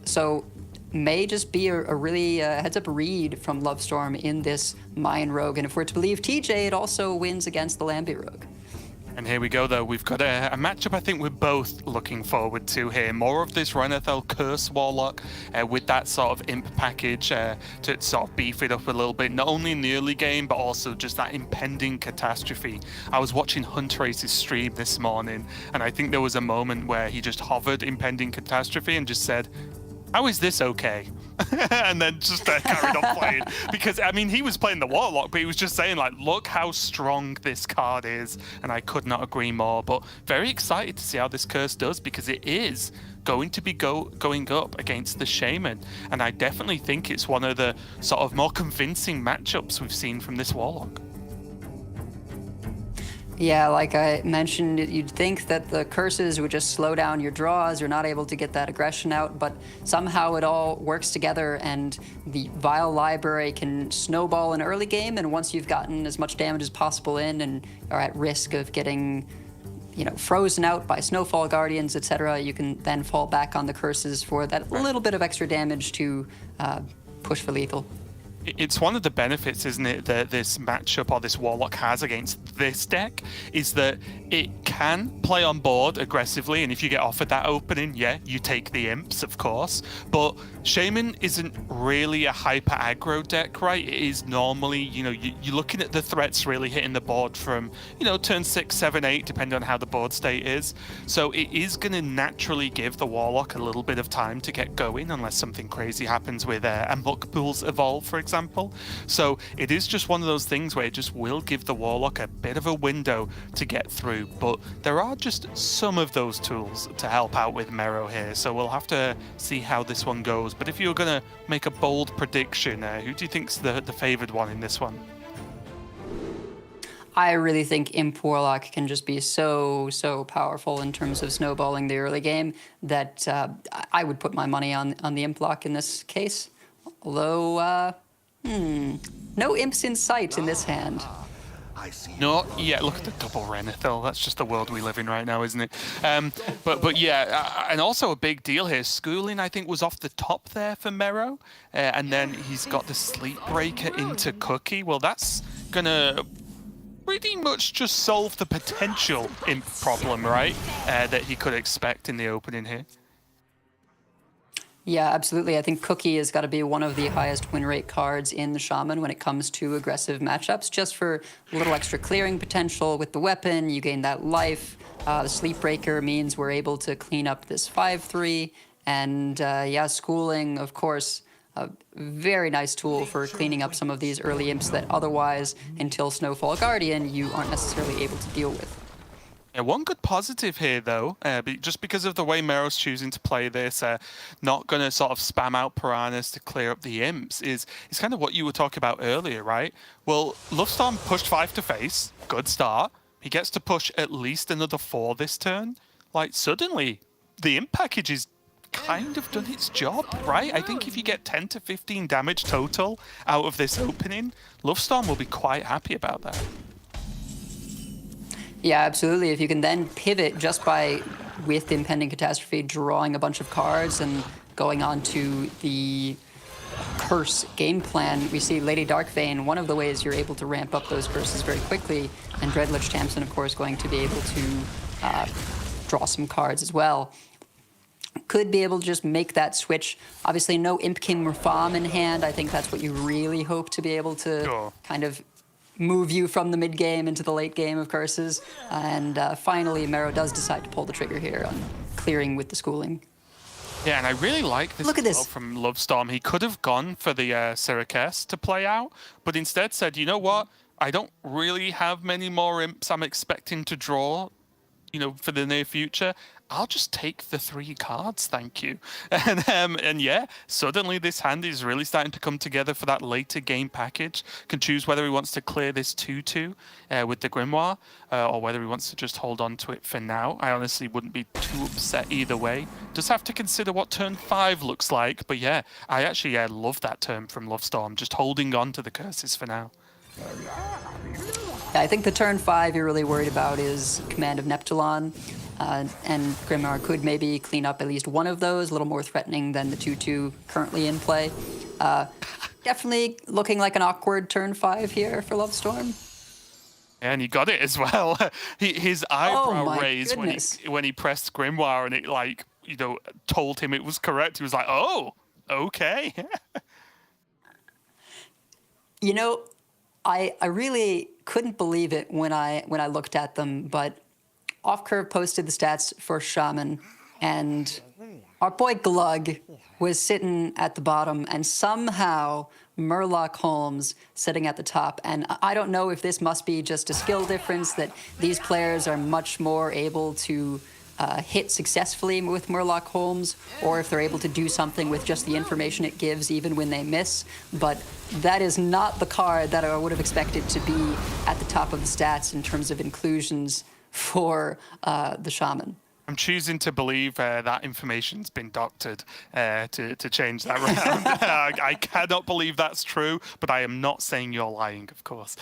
so may just be a really heads-up read from Lovestorm in this Mine Rogue, and if we're to believe TJ, it also wins against the Lambi Rogue. And here we go, though. We've got a matchup I think we're both looking forward to here. More of this Renethel Curse Warlock with that sort of imp package to sort of beef it up a little bit, not only in the early game, but also just that impending catastrophe. I was watching Huntrace's stream this morning, and I think there was a moment where he just hovered impending catastrophe and just said, "How is this okay?" and then just carried on playing. Because, I mean, he was playing the Warlock, but he was just saying, like, look how strong this card is. And I could not agree more. But very excited to see how this curse does, because it is going to be going up against the Shaman. And I definitely think it's one of the sort of more convincing matchups we've seen from this Warlock. Yeah, like I mentioned, you'd think that the curses would just slow down your draws. You're not able to get that aggression out, but somehow it all works together, and the Vile Library can snowball an early game, and once you've gotten as much damage as possible in and are at risk of getting, you know, frozen out by Snowfall Guardians, etc., you can then fall back on the curses for that little bit of extra damage to push for lethal. It's one of the benefits, isn't it, that this matchup or this Warlock has against this deck, is that it can play on board aggressively, and if you get offered that opening, yeah, you take the imps, of course, but Shaman isn't really a hyper aggro deck, right? It is normally, you know, you're looking at the threats really hitting the board from, you know, turn 6, 7, 8, depending on how the board state is. So it is going to naturally give the Warlock a little bit of time to get going, unless something crazy happens with Amok Pools Evolve, for example. So it is just one of those things where it just will give the Warlock a bit of a window to get through. But there are just some of those tools to help out with Mero here. So we'll have to see how this one goes. But if you were going to make a bold prediction, who do you think's the favoured one in this one? I really think Imp Warlock can just be so powerful in terms of snowballing the early game that I would put my money on the Imp Lock in this case. Although, no imps in sight in this hand. Not yet. Look at the double Renethil. That's just the world we live in right now, isn't it? But yeah, and also a big deal here. Schooling, I think, was off the top there for Mero, and then he's got the Sleep Breaker into Cookie. Well, that's gonna pretty much just solve the potential imp problem, right? That he could expect in the opening here. Yeah, absolutely. I think Cookie has got to be one of the highest win rate cards in the Shaman when it comes to aggressive matchups, just for a little extra clearing potential with the weapon. You gain that life. The Sleep Breaker means we're able to clean up this 5-3. And yeah, Schooling, of course, a very nice tool for cleaning up some of these early imps that otherwise, until Snowfall Guardian, you aren't necessarily able to deal with. Yeah, one good positive here, though, just because of the way Mero's choosing to play this, not going to sort of spam out Piranhas to clear up the imps, is kind of what you were talking about earlier, right? Well, Lovestorm pushed 5 to face, good start. He gets to push at least another 4 this turn. Like, suddenly, the imp package is kind of done its job, right? I think if you get 10 to 15 damage total out of this opening, Lovestorm will be quite happy about that. Yeah, absolutely. If you can then pivot just by, with Impending Catastrophe, drawing a bunch of cards and going on to the curse game plan, we see Lady Darkvein, one of the ways you're able to ramp up those curses very quickly, and Dreadlich Tamsin, of course, going to be able to draw some cards as well. Could be able to just make that switch. Obviously, no Imp King Murfam in hand. I think that's what you really hope to be able to kind of move you from the mid game into the late game of curses. And finally, Mero does decide to pull the trigger here on clearing with the Schooling. Yeah, and I really like this Look at as well this. from Lovestorm. He could have gone for the Syracuse to play out, but instead said, you know what? I don't really have many more imps I'm expecting to draw, for the near future. I'll just take the 3 cards, thank you. And yeah, suddenly this hand is really starting to come together for that later game package. Can choose whether he wants to clear this 2-2 with the Grimoire, or whether he wants to just hold on to it for now. I honestly wouldn't be too upset either way. Just have to consider what turn 5 looks like. But yeah, I actually love that turn from Lovestorm, just holding on to the curses for now. I think the turn 5 you're really worried about is Command of Neptulon, and Grimoire could maybe clean up at least one of those, a little more threatening than the 2-2 currently in play. Definitely looking like an awkward turn 5 here for Lovestorm. And he got it as well. His eyebrow raised when he pressed Grimoire, and it told him it was correct. He was like, "Oh, okay." I really couldn't believe it when I looked at them, but Off-Curve posted the stats for Shaman, and our boy Glug was sitting at the bottom, and somehow Murloc Holmes sitting at the top. And I don't know if this must be just a skill difference, that these players are much more able to hit successfully with Murloc Holmes, or if they're able to do something with just the information it gives even when they miss. But that is not the card that I would have expected to be at the top of the stats in terms of inclusions for the Shaman. I'm choosing to believe that information's been doctored to change that round. I cannot believe that's true, but I am not saying you're lying, of course.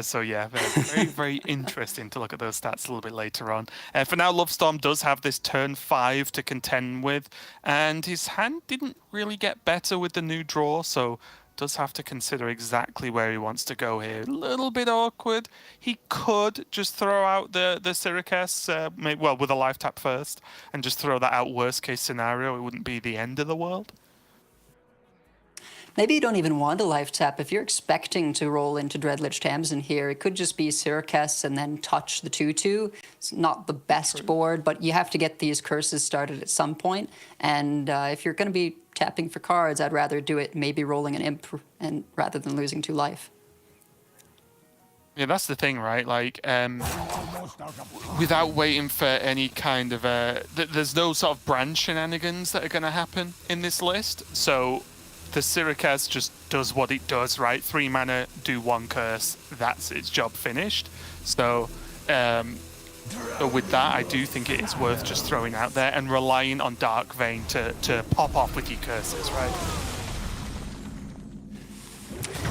So yeah, very, very interesting to look at those stats a little bit later on. For now, Lovestorm does have this turn 5 to contend with, and his hand didn't really get better with the new draw, so does have to consider exactly where he wants to go here. A little bit awkward. He could just throw out the Syracuse, with a life tap first, and just throw that out worst case scenario. It wouldn't be the end of the world. Maybe you don't even want a life tap. If you're expecting to roll into Dreadlich Tamsin here, it could just be Syracuse and then touch the 2-2. It's not the best board, but you have to get these curses started at some point. And if you're going to be tapping for cards, I'd rather do it maybe rolling an imp rather than losing 2 life. Yeah, that's the thing, right? Without waiting for any kind of there's no sort of brand shenanigans that are going to happen in this list. So the Syracuse just does what it does, right? 3 mana, do 1 curse. That's its job finished. So with that, I do think it is worth just throwing out there and relying on Dark Vein to pop off with your curses, right?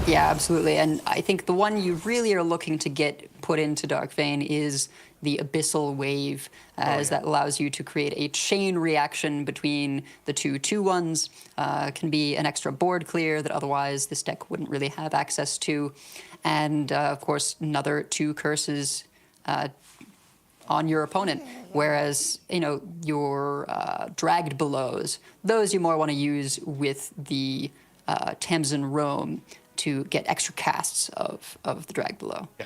Yeah, absolutely. And I think the one you really are looking to get put into Dark Vein is the Abyssal Wave, as that allows you to create a chain reaction between the 2 2-1s. Can be an extra board clear that otherwise this deck wouldn't really have access to. And, of course, another 2 curses on your opponent. Whereas, your Dragged Belows, those you more want to use with the Tamsin Roam to get extra casts of the Dragged Below. Yeah.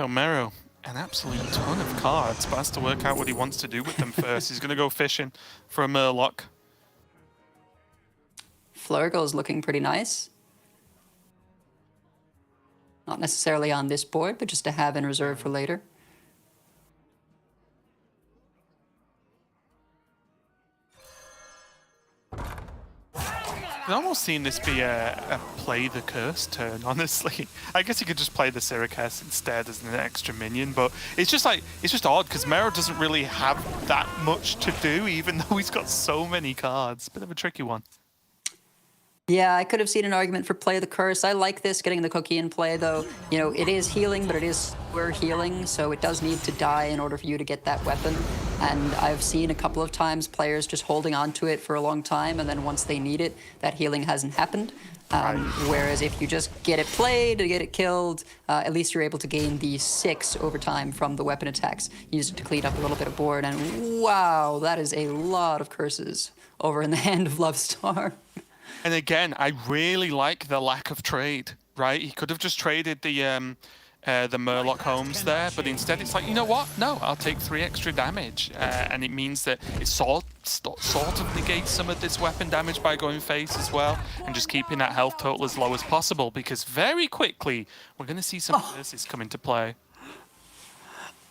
Mero, an absolute ton of cards, but has to work out what he wants to do with them first. He's going to go fishing for a Murloc. Flurgo's looking pretty nice. Not necessarily on this board, but just to have in reserve for later. I've almost seen this be a play the curse turn, honestly. I guess you could just play the Syracuse instead as an extra minion, but it's just odd because Mero doesn't really have that much to do, even though he's got so many cards. Bit of a tricky one. Yeah, I could have seen an argument for play the curse. I like this, getting the cookie in play, though. It is healing, but it is slower healing, so it does need to die in order for you to get that weapon. And I've seen a couple of times players just holding on to it for a long time, and then once they need it, that healing hasn't happened. Whereas if you just get it played, get it killed, at least you're able to gain the 6 over time from the weapon attacks. Use it to clean up a little bit of board, and wow, that is a lot of curses over in the hand of Lovestorm. And again, I really like the lack of trade, right? He could have just traded the the Murloc homes there, but instead it's like, you know what? No, I'll take 3 extra damage, and it means that it sort of negates some of this weapon damage by going face as well, and just keeping that health total as low as possible, because very quickly we're going to see some curses come into play.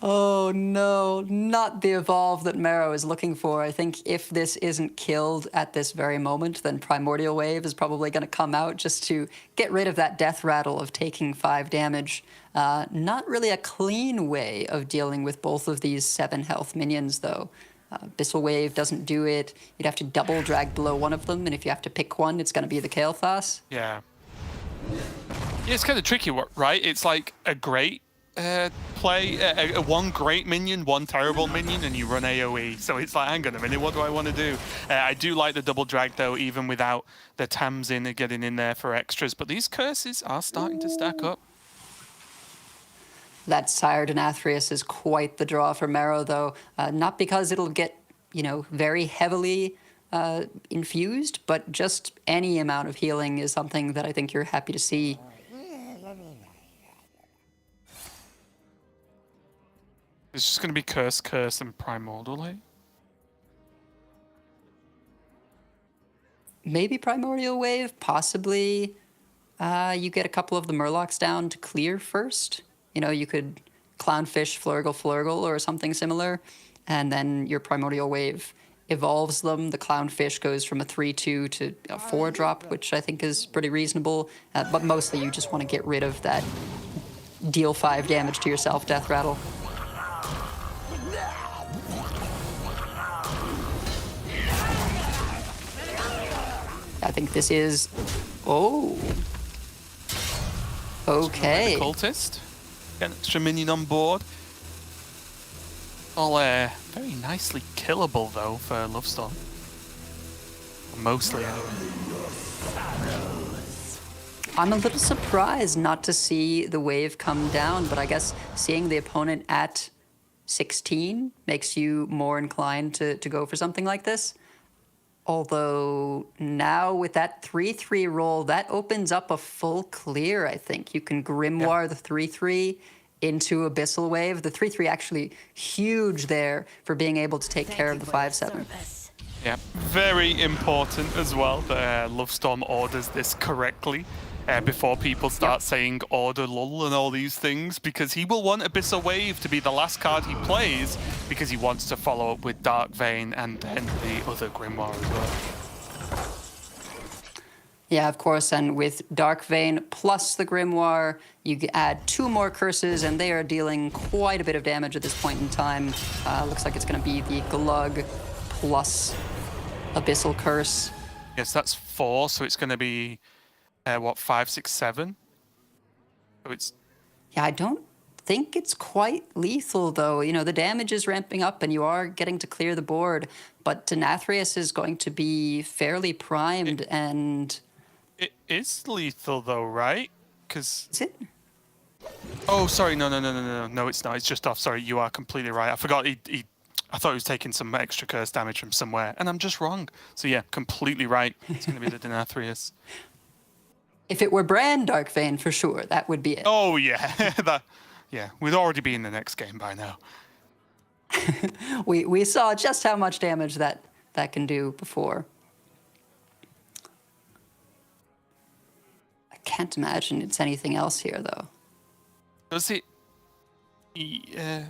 Oh no, not the evolve that Marrow is looking for. I think if this isn't killed at this very moment, then Primordial Wave is probably going to come out just to get rid of that death rattle of taking 5 damage. Not really a clean way of dealing with both of these 7 health minions, though. Abyssal Wave doesn't do it. You'd have to double drag below one of them, and if you have to pick one, it's going to be the Kael'thas. Yeah. Yeah, it's kind of tricky, right? It's like a great play, one great minion, one terrible minion, and you run AoE. So it's like, hang on a minute, what do I want to do? I do like the double drag, though, even without the Tams in and getting in there for extras. But these curses are starting to stack up. That Sire Nathria is quite the draw for Marrow, though. Not because it'll get, you know, very heavily infused, but just any amount of healing is something that I think you're happy to see. It's just going to be Curse, and Primordial, eh? Maybe Primordial Wave, possibly. You get a couple of the Murlocs down to clear first. You know, you could Clownfish, Flurgle, or something similar, and then your Primordial Wave evolves them. The Clownfish goes from a 3-2 to a 4-drop, which I think is pretty reasonable. But mostly you just want to get rid of that deal 5 damage to yourself death rattle. I think this is... Oh. Okay. The Cultist. Get an extra minion on board. All very nicely killable, though, for Lovestorm. Mostly, anyway. I'm a little surprised not to see the wave come down, but I guess seeing the opponent at 16 makes you more inclined to go for something like this. Although now with that 3-3 roll, that opens up a full clear, I think. You can Grimoire the 3-3 into Abyssal Wave. The 3-3 actually huge there for being able to take care of the 5-7. Yeah, very important as well that Lovestorm orders this correctly before people start saying order lull and all these things, because he will want Abyssal Wave to be the last card he plays because he wants to follow up with Dark Vein and then the other Grimoire as well. Yeah, of course, and with Dark Vein plus the Grimoire, you add 2 more curses, and they are dealing quite a bit of damage at this point in time. Looks like it's going to be the Glug plus Abyssal Curse. Yes, that's 4, so it's going to be, what, 5, 6, 7? So it's... Yeah, I don't think it's quite lethal, though. You know, the damage is ramping up, and you are getting to clear the board, but Nathria is going to be fairly primed, and... It is lethal, though, right? Because... Is it? Oh, sorry, no, it's not. It's just off. Sorry, you are completely right. I forgot I thought he was taking some extra curse damage from somewhere, and I'm just wrong. So yeah, completely right. It's going to be the Denathrius. If it were Brand Dark Vein, for sure, that would be it. Oh, yeah. Yeah, we'd already be in the next game by now. We saw just how much damage that can do before. I can't imagine it's anything else here, though. Does it... Yeah...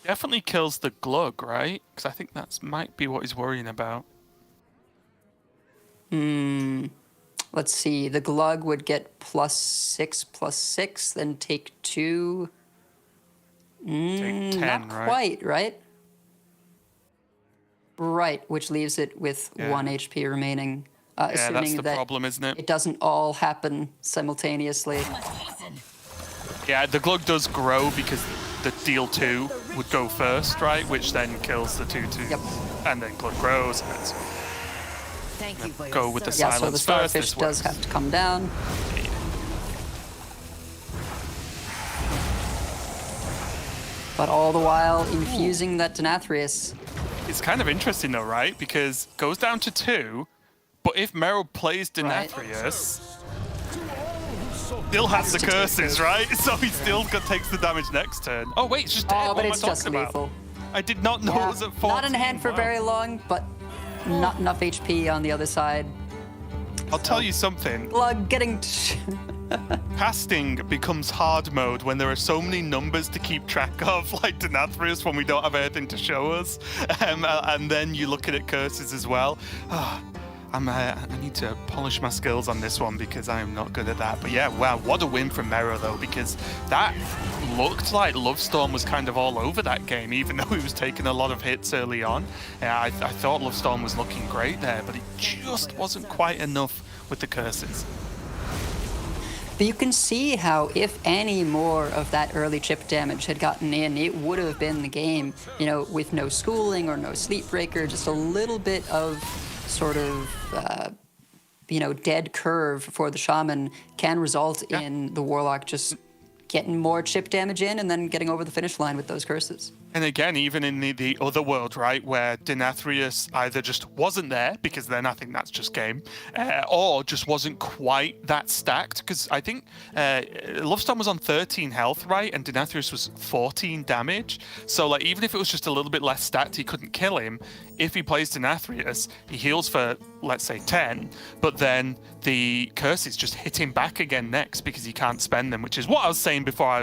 Definitely kills the Glug, right? Because I think that might be what he's worrying about. Let's see. The Glug would get +6/+6, then take 2. Take 10, not right? quite, right? Right, which leaves it with 1 HP remaining. Yeah, Assuming that's the that problem, isn't it? it doesn't all happen simultaneously. Yeah, the Glug does grow because the deal 2 would go first, right? Which then kills the 2/2. Yep. And then Glug grows, and it's Thank you for go your with the Yeah, silence so the first. Starfish This does works. have to come down. But all the while, infusing that Denathrius. It's kind of interesting though, right? Because it goes down to 2, but if Merrill plays Right. Denathrius, Still has the curses, right? So he still takes the damage next turn. Oh wait, it's just dead. Oh, What but am it's I just talking lethal. about? I did not know it was at 14. Not in hand for Wow. very long, but not enough HP on the other side. I'll tell you something. Glug getting... Casting becomes hard mode when there are so many numbers to keep track of, like Nathria's when we don't have anything to show us. And then you look at curses as well. I need to polish my skills on this one because I am not good at that. But yeah, wow, what a win from Mero though, because that looked like Lovestorm was kind of all over that game, even though he was taking a lot of hits early on. I thought Lovestorm was looking great there, but it just wasn't quite enough with the curses. But you can see how if any more of that early chip damage had gotten in, it would have been the game, you know, with no schooling or no sleep breaker, just a little bit of sort of, you know, dead curve for the Shaman can result in the Warlock just getting more chip damage in and then getting over the finish line with those curses. And again, even in the other world, right, where Denathrius either just wasn't there, because then I think that's just game, or just wasn't quite that stacked, because I think Lovestorm was on 13 health, right, and Denathrius was 14 damage. So, like, even if it was just a little bit less stacked, he couldn't kill him. If he plays Denathrius, he heals for, let's say, 10, but then the curses just hit him back again next because he can't spend them, which is what I was saying before I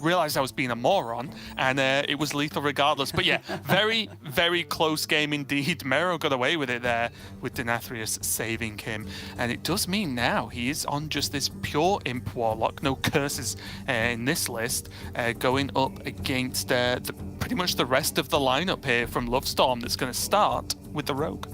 realized I was being a moron, and it was lethal regardless. But yeah, very, very close game indeed. Mero got away with it there with Denathrius saving him, and it does mean now he is on just this pure Imp Warlock, no curses in this list, going up against pretty much the rest of the lineup here from Lovestorm that's going to start with the Rogue.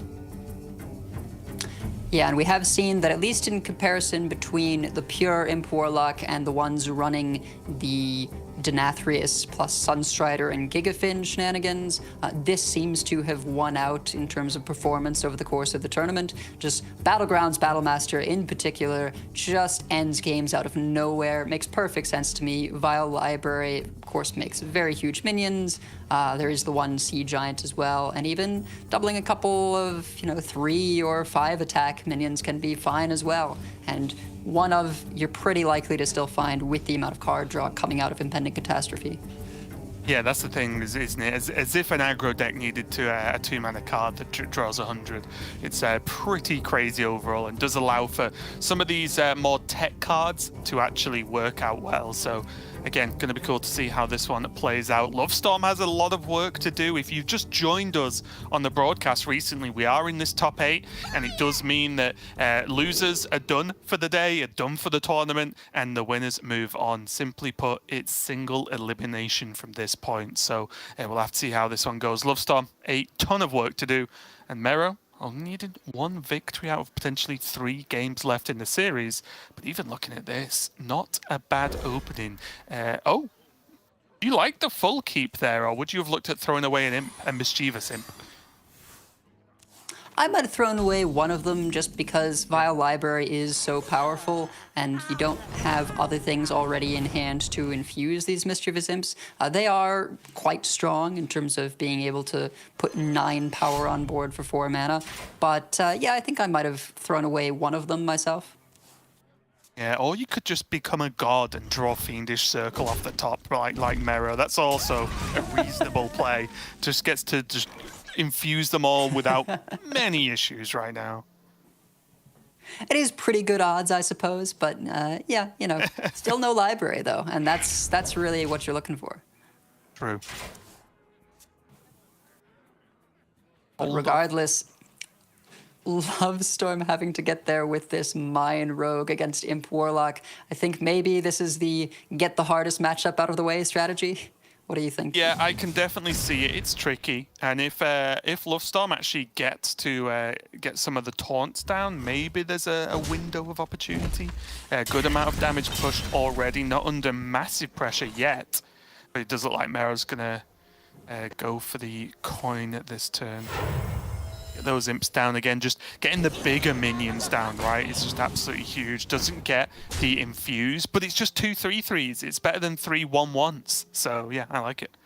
Yeah, and we have seen that at least in comparison between the pure Imp Warlock and the ones running the Denathrius plus Sunstrider and Gigafin shenanigans, this seems to have won out in terms of performance over the course of the tournament. Just Battlegrounds Battlemaster in particular just ends games out of nowhere. Makes perfect sense to me. Vile Library, of course, makes very huge minions. There is the one Sea Giant as well, and even doubling a couple of, 3 or 5 attack minions can be fine as well. And one of you're pretty likely to still find with the amount of card draw coming out of Impending Catastrophe. Yeah, that's the thing, isn't it? As if an aggro deck needed to a 2-mana card that draws 100. It's pretty crazy overall and does allow for some of these more tech cards to actually work out well. So again, going to be cool to see how this one plays out. Lovestorm has a lot of work to do. If you've just joined us on the broadcast recently, we are in this top 8, and it does mean that losers are done for the day, are done for the tournament, and the winners move on. Simply put, it's single elimination from this point. So we'll have to see how this one goes. Lovestorm, a ton of work to do, and Mero only needed 1 victory out of potentially 3 games left in the series. But even looking at this, not a bad opening. Do you like the full keep there, or would you have looked at throwing away an imp, a mischievous imp? I might have thrown away one of them just because Vile Library is so powerful and you don't have other things already in hand to infuse these Mischievous Imps. They are quite strong in terms of being able to put 9 power on board for 4 mana. But yeah, I think I might have thrown away one of them myself. Yeah, or you could just become a god and draw Fiendish Circle off the top, like Mero. That's also a reasonable play. Just gets to just infuse them all without many issues right now. It is pretty good odds, I suppose, but yeah, still no library though, and that's really what you're looking for. True. But regardless, Lovestorm having to get there with this Mine Rogue against Imp Warlock. I think maybe this is the get the hardest matchup out of the way strategy. What do you think? Yeah, I can definitely see it. It's tricky, and if Lovestorm actually gets to get some of the taunts down, maybe there's a window of opportunity. A good amount of damage pushed already, not under massive pressure yet, but it does look like Mero's gonna go for the coin at this turn. Get those imps down again, just getting the bigger minions down, right? It's just absolutely huge. Doesn't get the infuse, but it's just 2 3/3s. It's better than 3 1/1s. So yeah, I like it.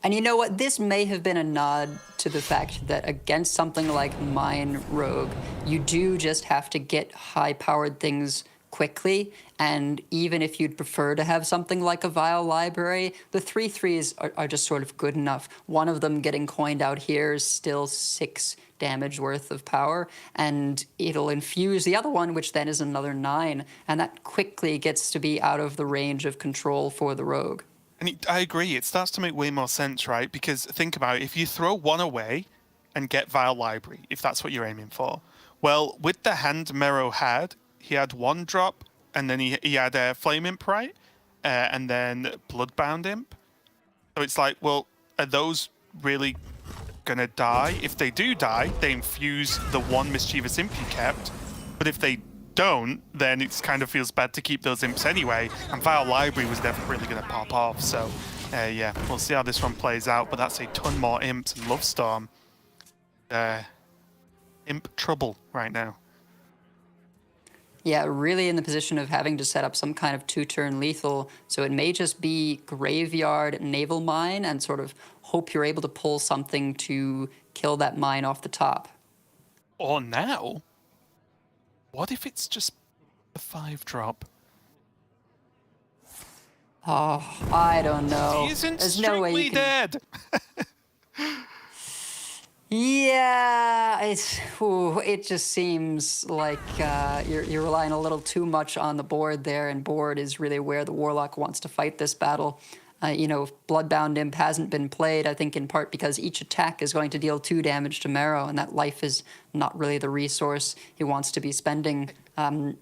And you know what? This may have been a nod to the fact that against something like Mine Rogue, you do just have to get high-powered things quickly. And even if you'd prefer to have something like a Vile Library, the 3/3s are just sort of good enough. One of them getting coined out here is still 6 damage worth of power, and it'll infuse the other one, which then is another 9, and that quickly gets to be out of the range of control for the rogue. And I agree, it starts to make way more sense, right? Because think about it, if you throw one away and get Vile Library, if that's what you're aiming for, well, with the hand Mero had, he had 1 drop, and then he had a Flame Imp, right? And then Bloodbound Imp. So it's like, well, are those really gonna die? If they do die, they infuse the 1 Mischievous Imp you kept. But if they don't, then it kind of feels bad to keep those imps anyway. And Vile Library was never really gonna pop off. So yeah, we'll see how this one plays out. But that's a ton more imps, and Lovestorm. Imp trouble right now. Yeah, really in the position of having to set up some kind of 2-turn lethal. So it may just be Graveyard, Naval Mine, and sort of hope you're able to pull something to kill that mine off the top. Or now, what if it's just a 5-drop? Oh, I don't know. He isn't There's no way strictly you can... dead. Yeah, it just seems like you're relying a little too much on the board there, and board is really where the Warlock wants to fight this battle. Bloodbound Imp hasn't been played, I think in part because each attack is going to deal 2 damage to Mero, and that life is not really the resource he wants to be spending. I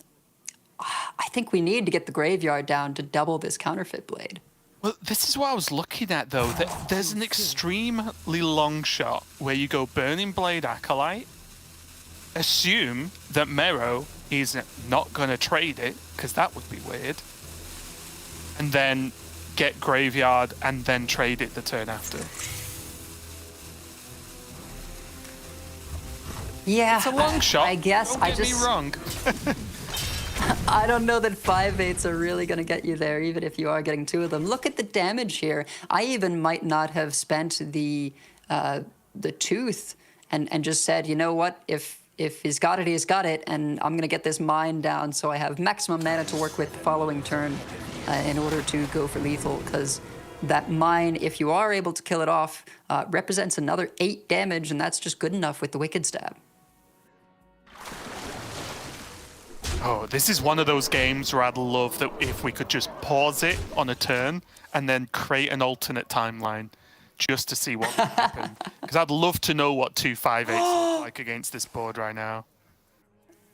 think we need to get the Graveyard down to double this Counterfeit Blade. Well, this is what I was looking at, though. There's an extremely long shot where you go Burning Blade Acolyte, assume that Mero is not going to trade it, because that would be weird, and then get Graveyard and then trade it the turn after. Yeah, It's a long shot. I guess. Don't get me wrong. I don't know that 5/8s are really going to get you there, even if you are getting 2 of them. Look at the damage here. I even might not have spent the tooth and just said, you know what, if he's got it, he's got it, and I'm going to get this mine down so I have maximum mana to work with the following turn in order to go for lethal, because that mine, if you are able to kill it off, represents another 8 damage, and that's just good enough with the Wicked Stab. Oh, this is one of those games where I'd love that if we could just pause it on a turn and then create an alternate timeline just to see what would happen. Because I'd love to know what 2 5/8s look like against this board right now.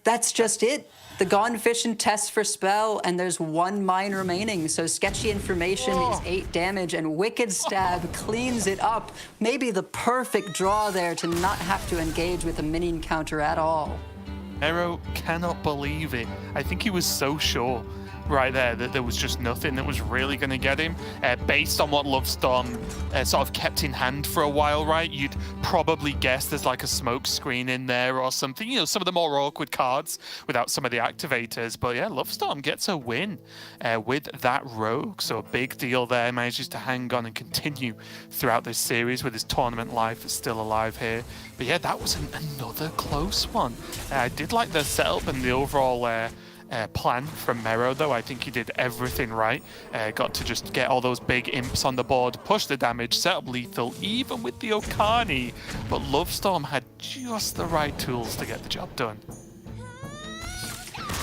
That's just it. The Gone Fishing tests for spell, and there's 1 mine remaining. So Sketchy Information is 8 damage, and Wicked Stab cleans it up. Maybe the perfect draw there to not have to engage with a minion counter at all. Mero cannot believe it. I think he was so sure right there that there was just nothing that was really going to get him. Based on what Lovestorm sort of kept in hand for a while, right? You'd probably guess there's like a smoke screen in there or something. You know, some of the more awkward cards without some of the activators. But yeah, Lovestorm gets a win with that rogue. So a big deal there. Manages to hang on and continue throughout this series with his tournament life still alive here. But yeah, that was another close one. I did like the setup and the overall plan from Mero, though. I think he did everything right. Got to just get all those big imps on the board, push the damage, set up lethal, even with the Okani. But Lovestorm had just the right tools to get the job done.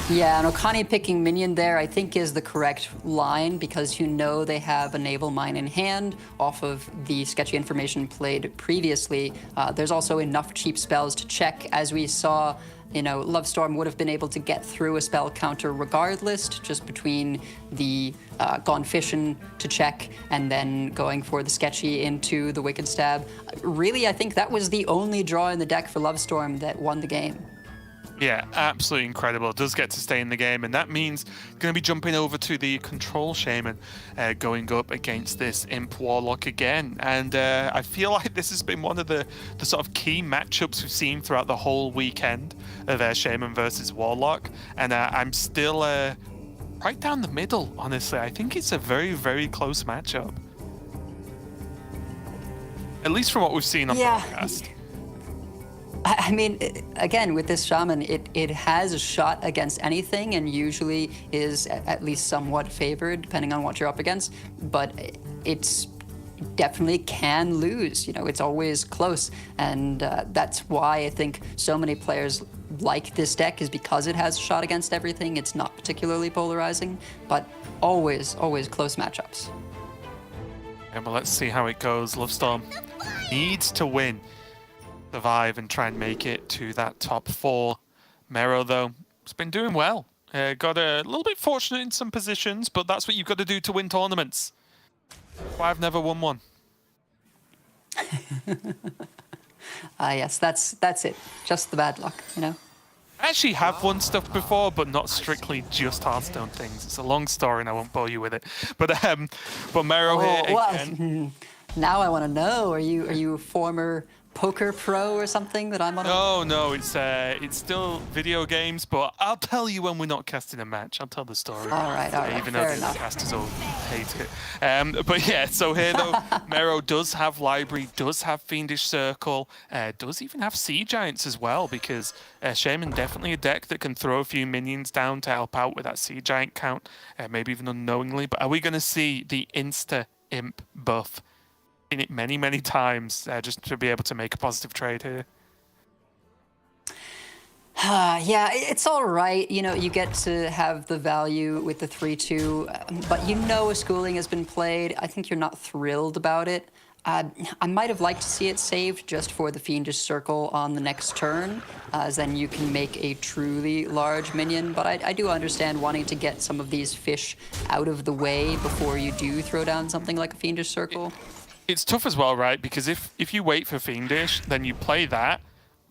Yeah, and Okani picking minion there, I think, is the correct line, because you know they have a Naval Mine in hand off of the Sketchy Information played previously. There's also enough cheap spells to check, as we saw. Lovestorm would have been able to get through a spell counter regardless, just between the Gone Fishing to check and then going for the Sketchy into the Wicked Stab. Really, I think that was the only draw in the deck for Lovestorm that won the game. Yeah, absolutely incredible. It does get to stay in the game, and that means going to be jumping over to the Control Shaman, going up against this Imp Warlock again. And I feel like this has been one of the sort of key matchups we've seen throughout the whole weekend of Shaman versus Warlock. And I'm still right down the middle, honestly. I think it's a very, very close matchup. At least from what we've seen on podcast. I mean, again, with this shaman, it has a shot against anything and usually is at least somewhat favored, depending on what you're up against. But it's definitely can lose. You know, it's always close. And that's why I think so many players like this deck, is because it has a shot against everything. It's not particularly polarizing, but always, always close matchups. Yeah, but let's see how it goes. Lovestorm needs to win, survive, and try and make it to that top 4. Mero, though, has been doing well. Got a little bit fortunate in some positions, but that's what you've got to do to win tournaments. Why I've never won one. Yes, that's it. Just the bad luck, you know? I actually have won stuff before, but not strictly just Hearthstone things. It's a long story, and I won't bore you with it. But Mero here again. Now I want to know. Are you a former poker pro or something that I'm on? No, it's still video games, but I'll tell you when we're not casting a match. I'll tell the story. All right, Even though fair the enough. casters all hate it. But yeah, so here though, Mero does have Library, does have Fiendish Circle, does even have Sea Giants as well, because Shaman definitely a deck that can throw a few minions down to help out with that Sea Giant count, maybe even unknowingly. But are we going to see the Insta-Imp buff? In it many, many times just to be able to make a positive trade here. Yeah, it's all right. You know, you get to have the value with the 3/2, but you know a schooling has been played. I think you're not thrilled about it. I might have liked to see it saved just for the Fiendish Circle on the next turn, as then you can make a truly large minion. But I do understand wanting to get some of these fish out of the way before you do throw down something like a Fiendish Circle. It's tough as well, right? Because if you wait for Fiendish, then you play that,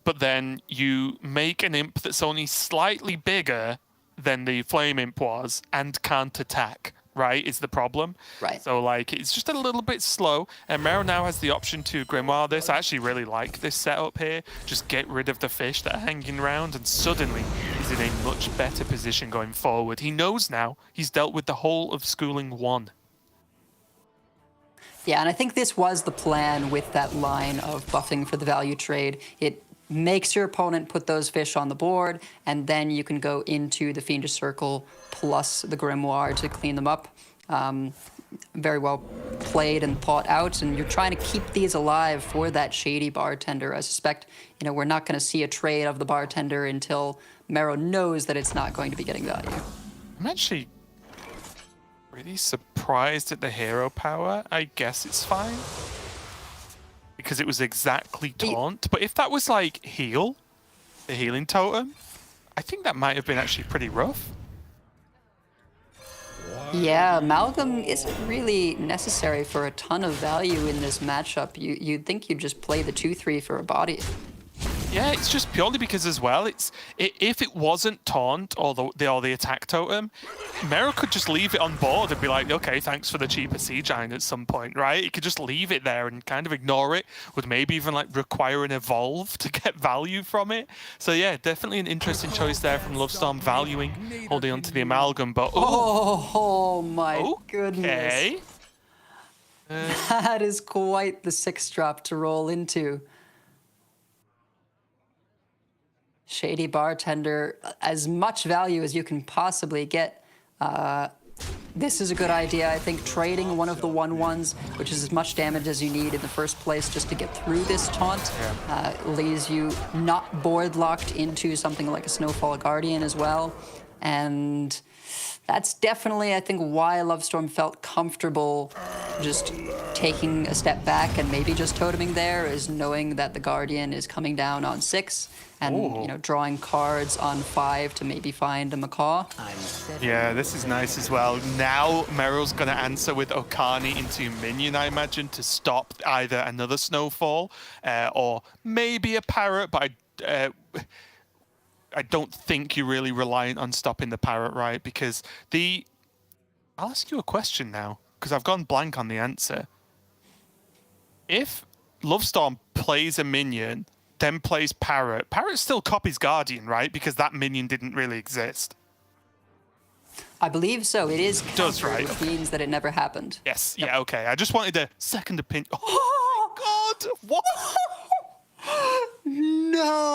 but then you make an imp that's only slightly bigger than the Flame Imp was and can't attack, right? Is the problem. Right. So, like, it's just a little bit slow. And Mero now has the option to Grimoire this. I actually really like this setup here. Just get rid of the fish that are hanging around, and suddenly he's in a much better position going forward. He knows now he's dealt with the whole of Schooling 1. Yeah, and I think this was the plan with that line of buffing for the value trade. It makes your opponent put those fish on the board, and then you can go into the Fiendish Circle plus the Grimoire to clean them up. Very well played and thought out, and you're trying to keep these alive for that shady bartender. I suspect, you know, we're not going to see a trade of the bartender until Mero knows that it's not going to be getting value. I'm actually really surprised at the hero power. I guess it's fine. Because it was exactly taunt. But if that was like heal, the healing totem, I think that might have been actually pretty rough. Yeah, Amalgam isn't really necessary for a ton of value in this matchup. You'd think you'd just play the 2/3 for a body. Yeah, it's just purely because as well, if it wasn't taunt or the attack totem, Mero could just leave it on board and be like, okay, thanks for the cheaper Sea Giant at some point, right? He could just leave it there and kind of ignore it, would maybe even like require an evolve to get value from it. So yeah, definitely an interesting choice there from Lovestorm, valuing, holding onto the Amalgam, but Oh my okay. goodness. That is quite the 6-drop to roll into. Shady Bartender, as much value as you can possibly get. This is a good idea. I think trading one of the 1/1s, which is as much damage as you need in the first place just to get through this taunt, leaves you not board locked into something like a Snowfall Guardian as well. And that's definitely, I think, why Lovestorm felt comfortable just taking a step back and maybe just toteming there, is knowing that the Guardian is coming down on 6 and you know, drawing cards on 5 to maybe find a Macaw. Yeah, this is nice as well. Now Mero's going to answer with Okani into Minion, I imagine, to stop either another Snowfall or maybe a Parrot, but I don't think you're really reliant on stopping the Parrot, right? Because I'll ask you a question now, because I've gone blank on the answer. If Lovestorm plays a minion, then plays Parrot, Parrot still copies Guardian, right? Because that minion didn't really exist. I believe so. It is does, right? Which means that it never happened. Yes, yeah, okay. I just wanted a second opinion. Oh my god! What? No!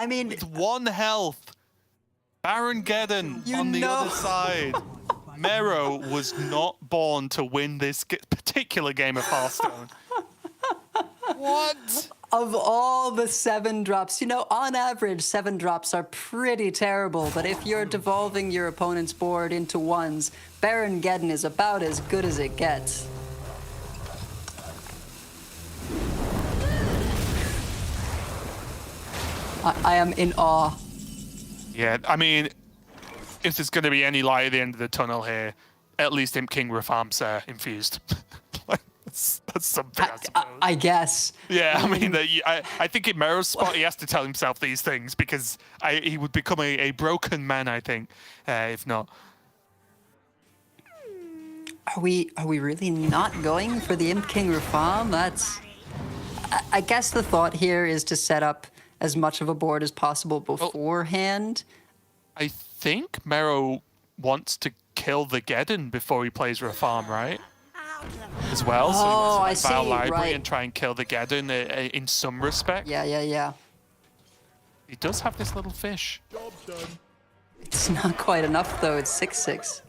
I mean, with 1 health. Baron Geddon You on the know- other side. Mero was not born to win this particular game of Hearthstone. What? of all the 7 drops, you know, on average, 7 drops are pretty terrible, but if you're devolving your opponent's board into 1s, Baron Geddon is about as good as it gets. I am in awe. Yeah, I mean, if there's going to be any light at the end of the tunnel here, at least Imp King Rafarm's infused. That's something, I suppose. I guess. Yeah, I mean, I think in Mero's spot, he has to tell himself these things because he would become a broken man, I think, if not. Are we really not going for the Imp King Rafarm? That's... I guess the thought here is to set up as much of a board as possible beforehand. I think Mero wants to kill the Geddon before he plays Rafarm, right? As well, so he Oh, I wants to Vow see, Library right. and try and kill the Geddon in some respect. Yeah. He does have this little fish. It's not quite enough, though. It's 6/6.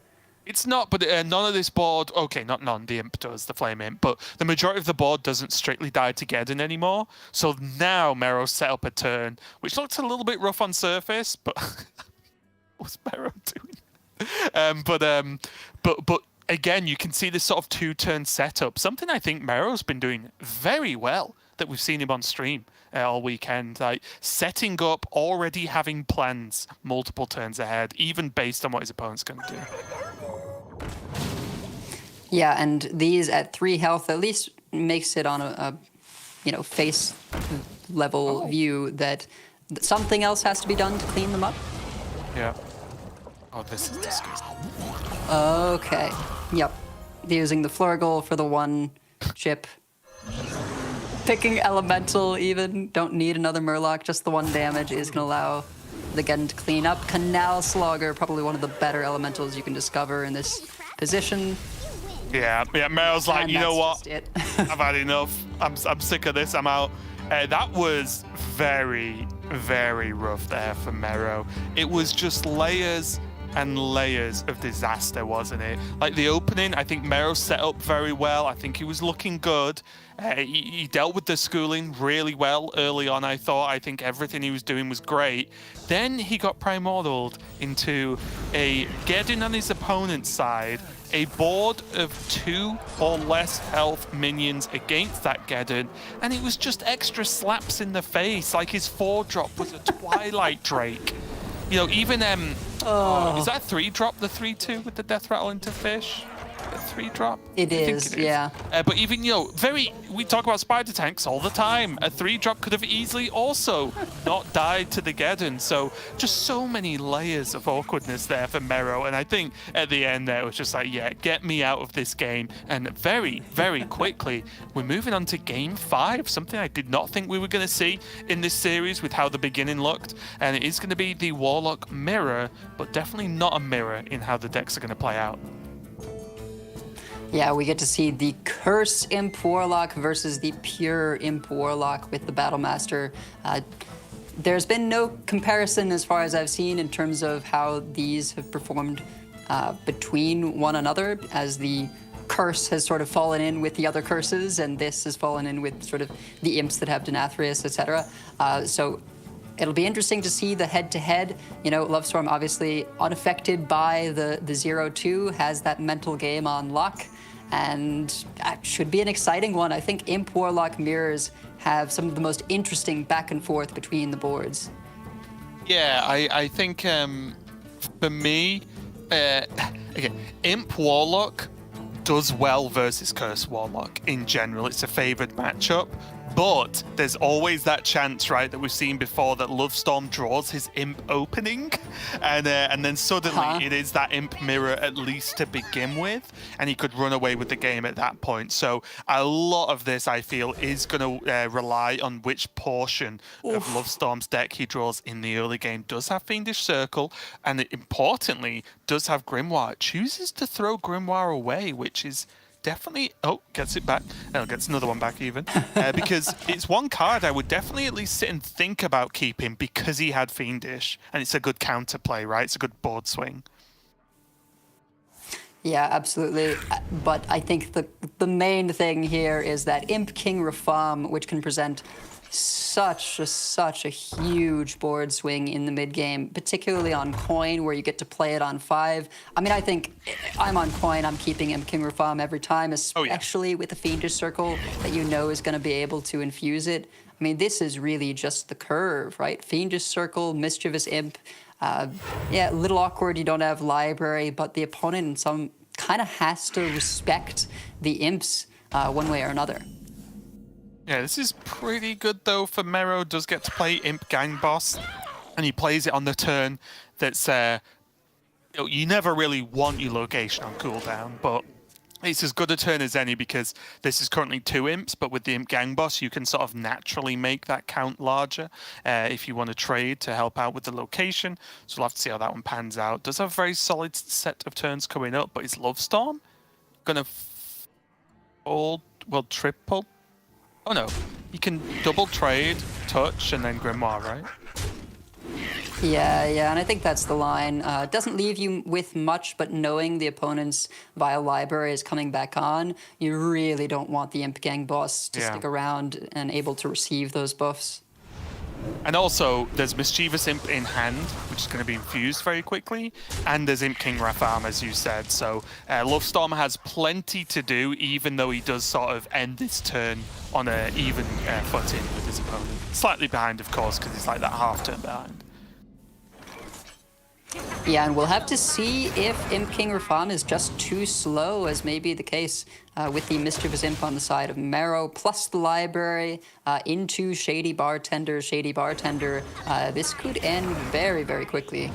It's not, but none of this board... Okay, not none. The Imp does, the Flame Imp. But the majority of the board doesn't strictly die to Geddon anymore. So now Mero set up a turn, which looks a little bit rough on surface, but... What's Mero doing? But again, you can see this sort of 2-turn setup. Something I think Mero's been doing very well that we've seen him on stream all weekend. Like, setting up, already having plans multiple turns ahead, even based on what his opponent's going to do. Yeah, and these at 3 health at least makes it on a face level view that something else has to be done to clean them up. Yeah. Oh, this is disgusting. Okay. Yep. Using the Flurgle for the 1 chip. Picking Elemental even. Don't need another Murloc. Just the 1 damage is going to allow the Geddon to clean up. Canal Slogger, probably one of the better Elementals you can discover in this position. Yeah. Mero's like, And you know that's what? just it. I've had enough. I'm sick of this. I'm out. That was very, very rough there for Mero. It was just layers and layers of disaster, wasn't it? Like the opening, I think Mero set up very well. I think he was looking good. He dealt with the schooling really well early on, I thought. I think everything he was doing was great. Then he got primordialed into a Geddon on his opponent's side, a board of 2 or less health minions against that Geddon, and it was just extra slaps in the face. Like his 4-drop was a Twilight Drake. You know, even is that 3-drop, the 3/2 with the death rattle into fish? A 3-drop? It is, yeah. But even, we talk about spider tanks all the time. A 3-drop could have easily also not died to the Geddon. So just so many layers of awkwardness there for Mero. And I think at the end there, it was just like, yeah, get me out of this game. And very, very quickly, we're moving on to game 5, something I did not think we were going to see in this series with how the beginning looked. And it is going to be the Warlock mirror, but definitely not a mirror in how the decks are going to play out. Yeah, we get to see the Curse Imp Warlock versus the Pure Imp Warlock with the Battlemaster. There's been no comparison as far as I've seen in terms of how these have performed between one another, as the curse has sort of fallen in with the other curses, and this has fallen in with sort of the imps that have Denathrius, etc. So it'll be interesting to see the head-to-head. Lovestorm obviously unaffected by the 0-2, has that mental game on lock, and that should be an exciting one. I think Imp Warlock mirrors have some of the most interesting back and forth between the boards. Yeah, I think for me, again, Imp Warlock does well versus Curse Warlock in general. It's a favored matchup. But there's always that chance, right, that we've seen before that Lovestorm draws his Imp opening, and then suddenly it is that Imp mirror at least to begin with, and he could run away with the game at that point. So a lot of this, I feel, is going to rely on which portion of Lovestorm's deck he draws in the early game. Does have Fiendish Circle, and importantly, does have Grimoire. Chooses to throw Grimoire away, which is definitely... Oh, gets it back. Oh, gets another one back even. Because it's one card I would definitely at least sit and think about keeping because he had Fiendish. And it's a good counterplay, right? It's a good board swing. Yeah, absolutely. But I think the main thing here is that Imp King Rafam, which can present such a huge board swing in the mid game, particularly on coin where you get to play it on 5. I mean, I think I'm on coin, I'm keeping Imp King Rafam every time, especially with the Fiendish Circle that you know is going to be able to infuse it. I mean, this is really just the curve, right? Fiendish Circle, Mischievous Imp. Yeah, a little awkward, you don't have library, but the opponent in some kind of has to respect the imps one way or another. Yeah, this is pretty good though for Mero. Does get to play Imp Gang Boss, and he plays it on the turn that's... you never really want your location on cooldown, but it's as good a turn as any because this is currently 2 imps, but with the Imp Gang Boss, you can sort of naturally make that count larger if you want to trade to help out with the location. So we'll have to see how that one pans out. Does have a very solid set of turns coming up, but is Love Storm going to fold, well, triple? Oh no, you can double trade, touch, and then Grimoire, right? Yeah, and I think that's the line. It doesn't leave you with much, but knowing the opponent's Vile Library is coming back on, you really don't want the Imp Gang Boss to stick around and able to receive those buffs. And also, there's Mischievous Imp in hand, which is going to be infused very quickly, and there's Imp King Rafam, as you said. So Love Storm has plenty to do, even though he does sort of end this turn on an even footing with his opponent. Slightly behind, of course, because he's like that half turn behind. Yeah, and we'll have to see if Imp King Rafam is just too slow, as may be the case with the Mischievous Imp on the side of Mero, plus the library into Shady Bartender. This could end very, very quickly.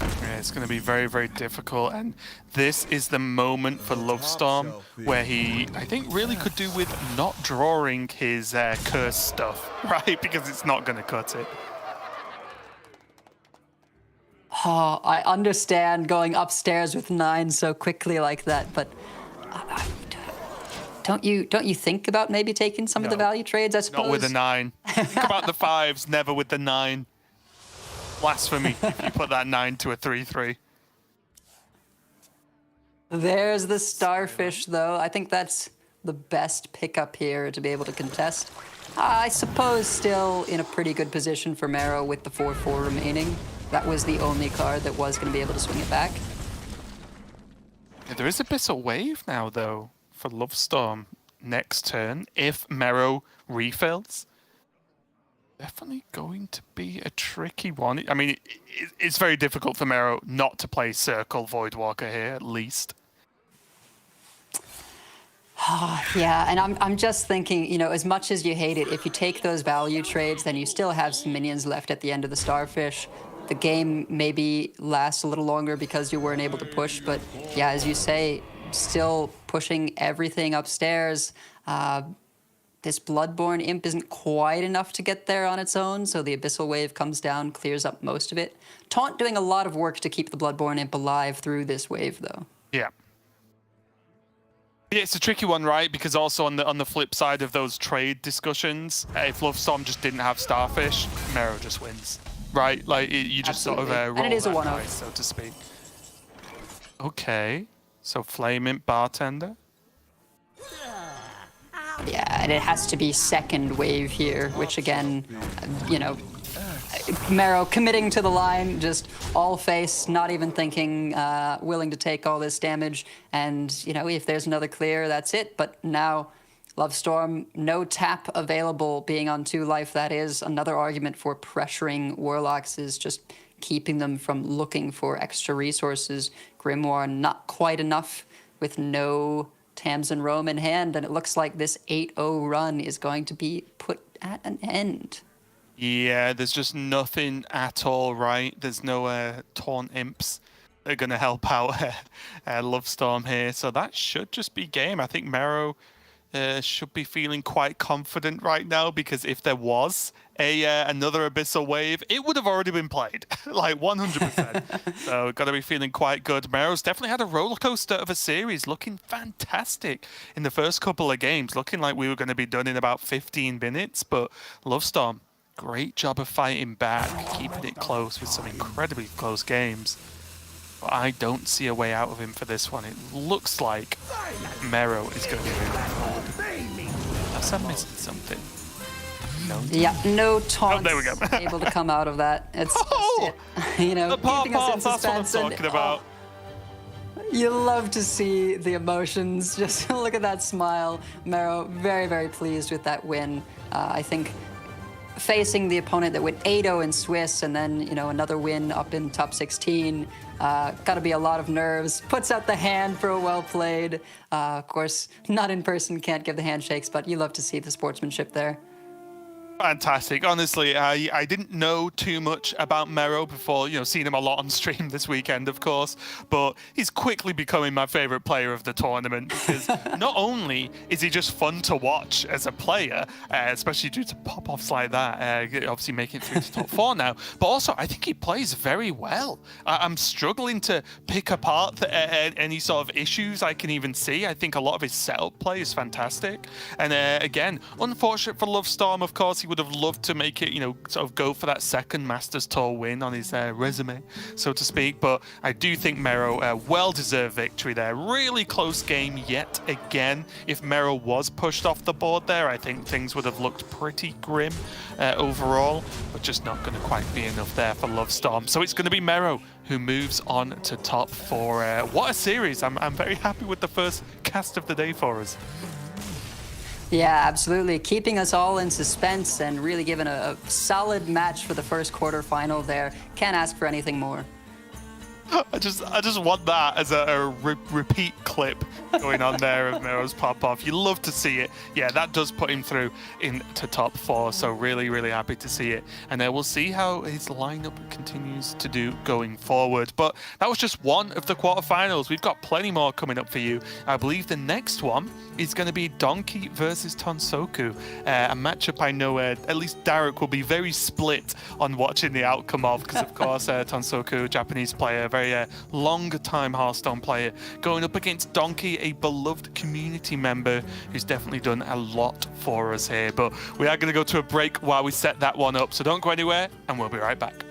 Yeah, it's going to be very, very difficult, and this is the moment for Love Storm where he, I think, really could do with not drawing his curse stuff, right? Because it's not going to cut it. Oh, I understand going upstairs with 9 so quickly like that, but don't you think about maybe taking some of the value trades? I suppose Not with a 9. Think about the 5s, never with the 9. Blasphemy if you put that 9 to a 3/3. There's the Starfish, though. I think that's the best pickup here to be able to contest. I suppose still in a pretty good position for Mero with the 4/4 remaining. That was the only card that was going to be able to swing it back. Yeah, there is Abyssal Wave now, though, for Love Storm next turn. If Mero refills, definitely going to be a tricky one. I mean, it's very difficult for Mero not to play Circle Voidwalker here, at least. Yeah, and I'm just thinking, you know, as much as you hate it, if you take those value trades, then you still have some minions left at the end of the Starfish. The game maybe lasts a little longer because you weren't able to push, but yeah, as you say, still pushing everything upstairs. This Bloodborne Imp isn't quite enough to get there on its own, so the Abyssal Wave comes down, clears up most of it. Taunt doing a lot of work to keep the Bloodborne Imp alive through this wave, though. Yeah. Yeah, it's a tricky one, right? Because also on the flip side of those trade discussions, if Love Storm just didn't have Starfish, Mero just wins. Right, like you just Absolutely. sort of roll and it is a that 1-0, dice, so to speak. Okay, so Flame Imp Bartender. Yeah, and it has to be second wave here, which again, you know, Mero committing to the line, just all face, not even thinking, willing to take all this damage. And, you know, if there's another clear, that's it. But now, Love Storm, no tap available, being on 2 life. That is another argument for pressuring Warlocks, is just keeping them from looking for extra resources. Grimoire, not quite enough with no Tamsin Rome in hand, and it looks like this 8-0 run is going to be put at an end. Yeah, there's just nothing at all, right? There's no Taunt Imps that are going to help out Love Storm here, so that should just be game. I think Mero should be feeling quite confident right now, because if there was another Abyssal Wave, it would have already been played, like 100%. So got to be feeling quite good. Mero's definitely had a roller coaster of a series, looking fantastic in the first couple of games, looking like we were going to be done in about 15 minutes. But Lovestorm, great job of fighting back, keeping it close with some incredibly close games. But I don't see a way out of him for this one. It looks like Mero is going to be moving forward. Unless I'm missing something. No. Yeah, no taunts there we go. able to come out of that. It's just, you know, The keeping us in pop-off, that's what I'm suspense. talking about. You love to see the emotions. Just look at that smile. Mero, very, very pleased with that win. I think facing the opponent that went 8-0 in Swiss and then, you know, another win up in top 16, got to be a lot of nerves. Puts out the hand for a well played. Of course, not in person, can't give the handshakes, but you love to see the sportsmanship there. Fantastic. Honestly, I didn't know too much about Mero before, you know, seeing him a lot on stream this weekend, of course, but he's quickly becoming my favorite player of the tournament, because not only is he just fun to watch as a player, especially due to pop-offs like that, obviously making it through to top 4 now, but also I think he plays very well. I'm struggling to pick apart any sort of issues I can even see. I think a lot of his setup play is fantastic. And again, unfortunate for Lovestorm, of course. He would have loved to make it, you know, sort of go for that second Masters Tour win on his resume, so to speak. But I do think Mero, well-deserved victory there. Really close game yet again. If Mero was pushed off the board there, I think things would have looked pretty grim overall, but just not going to quite be enough there for Lovestorm. So it's going to be Mero who moves on to top 4. What a series. I'm very happy with the first cast of the day for us. Yeah, absolutely. Keeping us all in suspense and really giving a solid match for the first quarterfinal there. Can't ask for anything more. I just want that as a repeat clip going on there of Mero's pop-off. You love to see it. Yeah, that does put him through into top 4, so really, really happy to see it. And we'll see how his lineup continues to do going forward. But that was just one of the quarterfinals. We've got plenty more coming up for you. I believe the next one is going to be Donkey versus Tonsoku, a matchup I know at least Derek will be very split on watching the outcome of, because of course Tonsoku, Japanese player, very long-time Hearthstone player, going up against Donkey, a beloved community member who's definitely done a lot for us here. But we are going to go to a break while we set that one up, so don't go anywhere, and we'll be right back.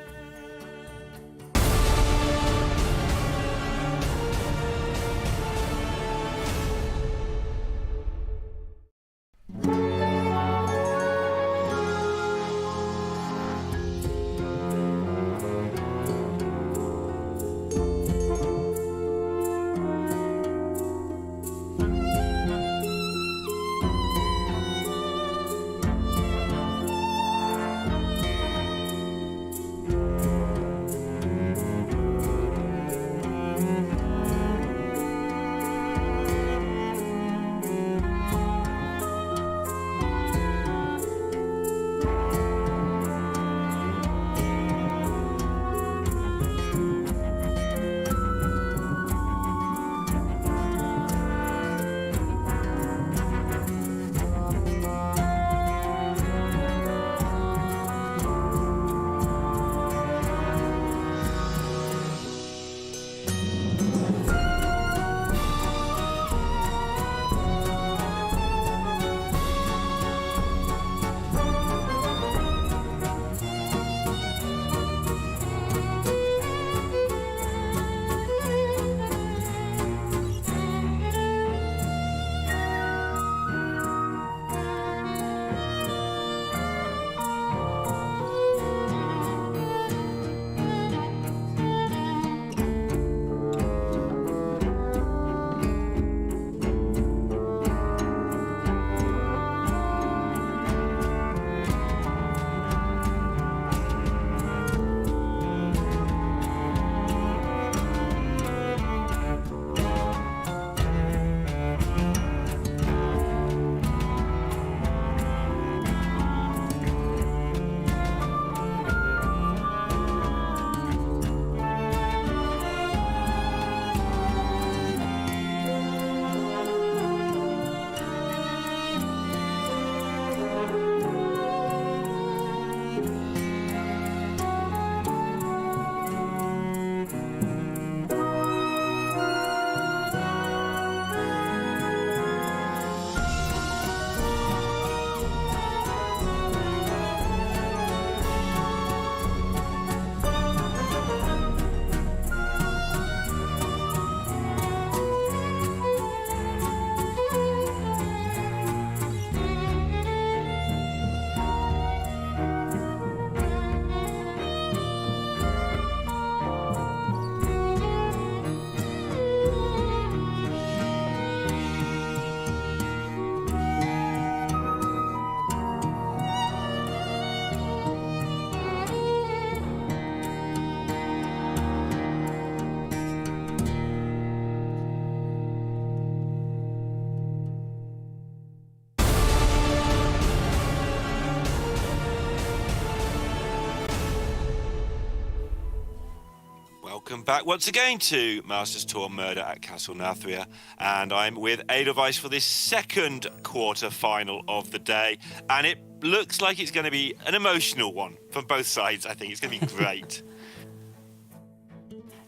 welcome back once again to Masters Tour Murder at Castle Nathria, and I'm with Edelweiss for this second quarter-final of the day, and it looks like it's going to be an emotional one from both sides. I think it's going to be great.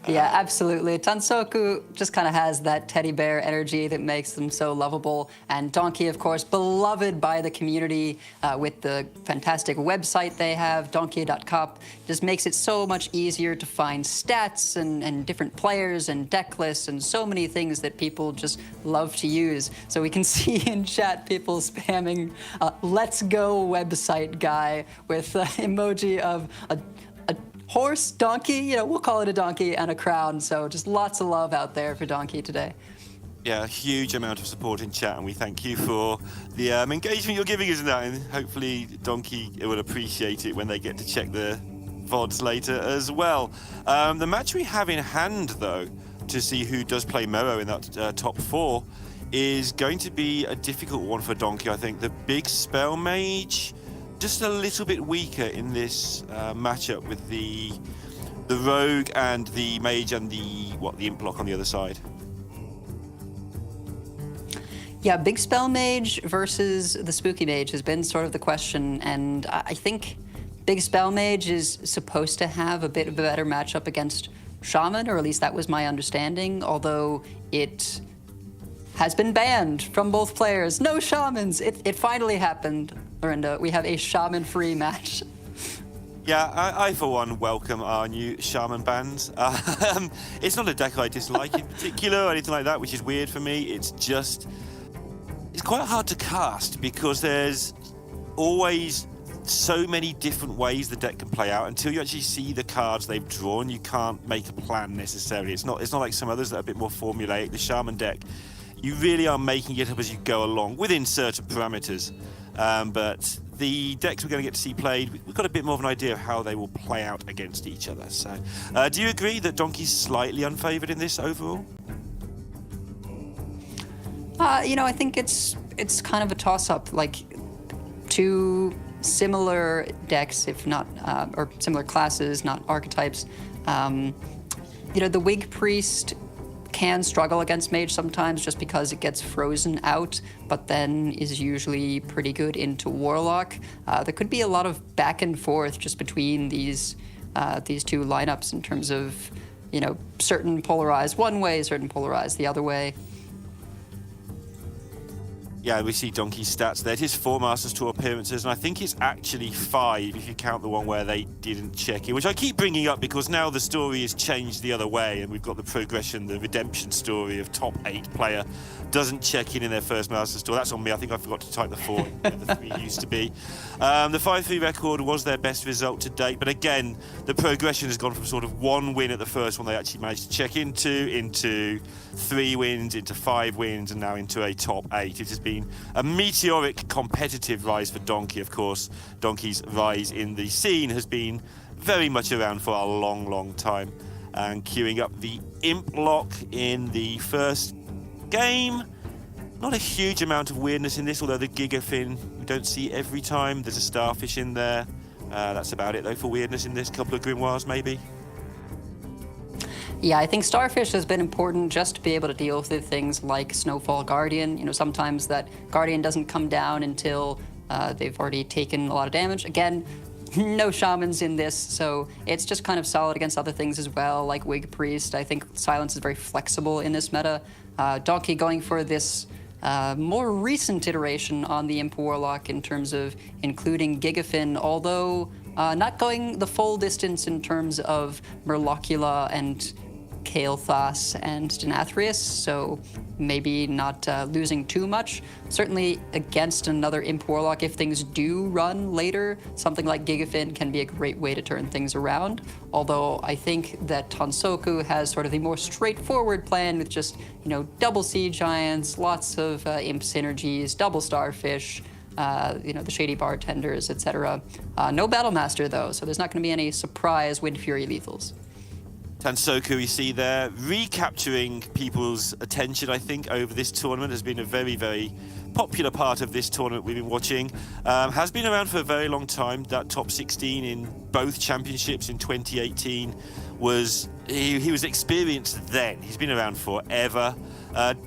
Yeah, absolutely. Tansoku just kind of has that teddy bear energy that makes them so lovable. And Donkey, of course, beloved by the community with the fantastic website they have, donkey.com. Just makes it so much easier to find stats and different players and deck lists and so many things that people just love to use. So we can see in chat people spamming let's go website guy with emoji of a horse, donkey, we'll call it a donkey, and a crown. So just lots of love out there for Donkey today. Yeah, a huge amount of support in chat, and we thank you for the engagement you're giving us in that, and hopefully Donkey will appreciate it when they get to check the VODs later as well. The match we have in hand, though, to see who does play Mero in that top 4 is going to be a difficult one for Donkey, I think. The big spell mage, just a little bit weaker in this matchup with the rogue and the mage and the imp block on the other side. Yeah, big spell mage versus the spooky mage has been sort of the question, and I think big spell mage is supposed to have a bit of a better matchup against shaman, or at least that was my understanding, although it has been banned from both players. No shamans! It finally happened. Lorinda, we have a shaman-free match. Yeah, I for one welcome our new shaman bans. It's not a deck I dislike in particular or anything like that, which is weird for me. It's quite hard to cast because there's always so many different ways the deck can play out. Until you actually see the cards they've drawn, you can't make a plan necessarily. It's not like some others that are a bit more formulaic. The shaman deck, you really are making it up as you go along within certain parameters. But the decks we're going to get to see played, we've got a bit more of an idea of how they will play out against each other. So, do you agree that Donkey's slightly unfavoured in this overall? I think it's kind of a toss-up. Like, two similar decks, if not, or similar classes, not archetypes. The Wig Priest can struggle against mage sometimes just because it gets frozen out, but then is usually pretty good into warlock. There could be a lot of back and forth just between these two lineups in terms of, certain polarized one way, certain polarized the other way. Yeah, we see Donkey's stats there. It is 4 Masters Tour appearances, and I think it's actually 5 if you count the one where they didn't check in, which I keep bringing up because now the story has changed the other way, and we've got the progression, the redemption story of top 8 player doesn't check in their first Masters Tour. That's on me. I think I forgot to type the 4 where the 3 used to be. The 5-3 record was their best result to date, but again, the progression has gone from sort of 1 win at the first one they actually managed to check into 3 wins, into 5 wins, and now into a top 8. It has been a meteoric competitive rise for Donkey. Of course, Donkey's rise in the scene has been very much around for a long, long time. And queuing up the imp lock in the first game. Not a huge amount of weirdness in this, although the Gigafin we don't see every time. There's a starfish in there. That's about it, though, for weirdness in this. Couple of grimoires, maybe. Yeah, I think Starfish has been important just to be able to deal with things like Snowfall Guardian. Sometimes that Guardian doesn't come down until they've already taken a lot of damage. Again, no shamans in this, so it's just kind of solid against other things as well, like Wig Priest. I think Silence is very flexible in this meta. Donkey going for this more recent iteration on the Imp Warlock in terms of including Gigafin, although not going the full distance in terms of Murlocula and Kael'thas and Denathrius, so maybe not losing too much. Certainly against another Imp Warlock, if things do run later, something like Gigafin can be a great way to turn things around. Although I think that Tansoku has sort of the more straightforward plan with just, double Sea Giants, lots of Imp synergies, double Starfish, the Shady Bartenders, etc. No Battle Master, though, so there's not going to be any surprise Wind Fury lethals. Tansoku, we see there, recapturing people's attention, I think, over this tournament. Has been a very, very popular part of this tournament we've been watching. Has been around for a very long time. That top 16 in both championships in 2018 was... He was experienced then. He's been around forever.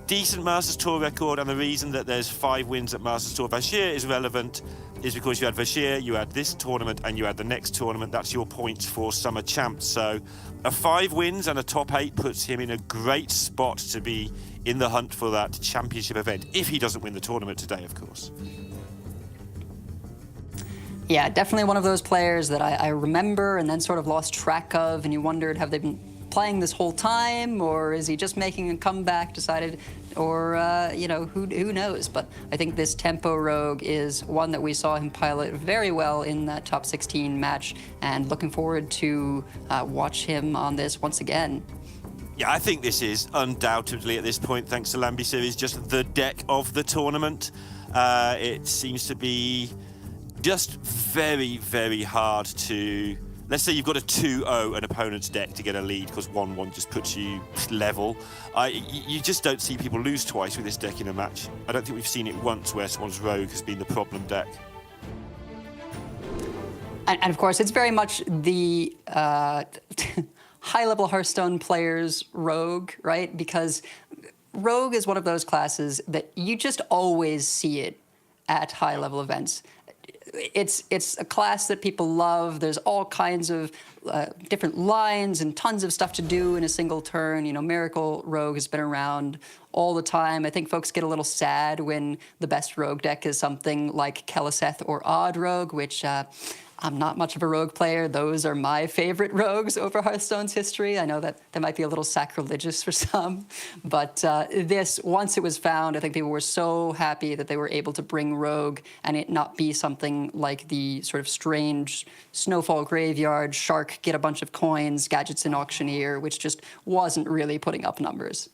Decent Masters Tour record, and the reason that there's 5 wins at Masters Tour Bashir is relevant is because you had Bashir, you had this tournament, and you had the next tournament. That's your points for Summer Champs. So a 5 wins and a top 8 puts him in a great spot to be in the hunt for that championship event, if he doesn't win the tournament today, of course. Yeah, definitely one of those players that I remember and then sort of lost track of, and you wondered, have they been playing this whole time, or is he just making a comeback, decided, or, you know, who knows? But I think this Tempo Rogue is one that we saw him pilot very well in that top 16 match, and looking forward to watch him on this once again. Yeah, I think this is undoubtedly at this point, thanks to Lambi Series, just the deck of the tournament. It seems to be just very, very hard to... Let's say you've got a 2-0 an opponent's deck to get a lead because 1-1 just puts you level. You just don't see people lose twice with this deck in a match. I don't think we've seen it once where someone's rogue has been the problem deck. And of course, it's very much the high-level Hearthstone player's rogue, right? Because rogue is one of those classes that you just always see it at high-level events. It's a class that people love. There's all kinds of different lines and tons of stuff to do in a single turn. You know, Miracle Rogue has been around all the time. I think folks get a little sad when the best rogue deck is something like Keliseth or Odd Rogue, which I'm not much of a rogue player. Those are my favorite rogues over Hearthstone's history. I know that might be a little sacrilegious for some, but this, once it was found, I think people were so happy that they were able to bring rogue and it not be something like the sort of strange Snowfall Graveyard, Shark, get a bunch of coins, gadgets and auctioneer, which just wasn't really putting up numbers.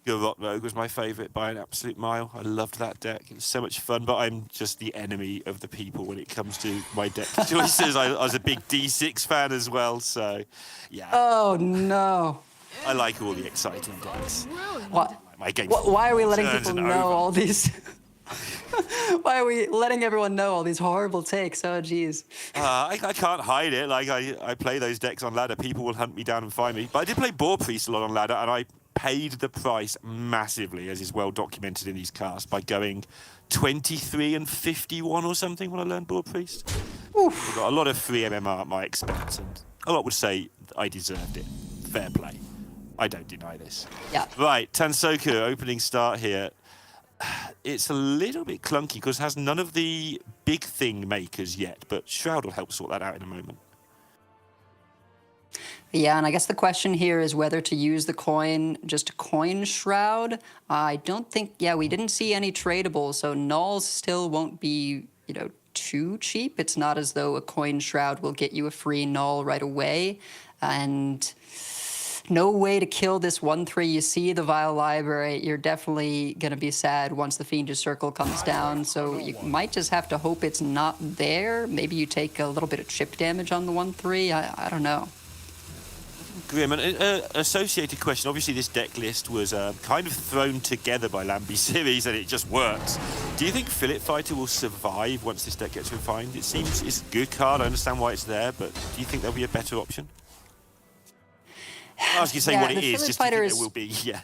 Rock Rogue was my favourite by an absolute mile. I loved that deck. It was so much fun, but I'm just the enemy of the people when it comes to my deck choices. I was a big D6 fan as well, so yeah. Oh, no. I like all the exciting decks. What? My game. Why are we letting turns people and know over. all these... Why are we letting everyone know all these horrible takes? Oh, geez. I can't hide it. Like, I play those decks on ladder. People will hunt me down and find me. But I did play Boar Priest a lot on ladder, and I paid the price massively, as is well documented in these casts, by going 23 and 51 or something when I learned Boar Priest. Oof. Got a lot of free MMR at my expense, and a lot would say I deserved it. Fair play. I don't deny this. Yeah. Right, Tansoku, opening start here. It's a little bit clunky because it has none of the big thing makers yet, but Shroud will help sort that out in a moment. Yeah, and I guess the question here is whether to use the coin, just a coin Shroud. I don't think, yeah, we didn't see any tradables, so nulls still won't be, you know, too cheap. It's not as though a coin Shroud will get you a free null right away. And no way to kill this 1/3. You see the Vile Library, you're definitely going to be sad once the Fiendish Circle comes down, so you might just have to hope it's not there. Maybe you take a little bit of chip damage on the 1/3. I don't know. Grim, an associated question. Obviously, this deck list was kind of thrown together by Lambi Series, and it just works. Do you think Philip Fighter will survive once this deck gets refined? It seems it's a good card. I understand why it's there, but do you think there'll be a better option? I was going to say what it is, just to think there will be, yeah.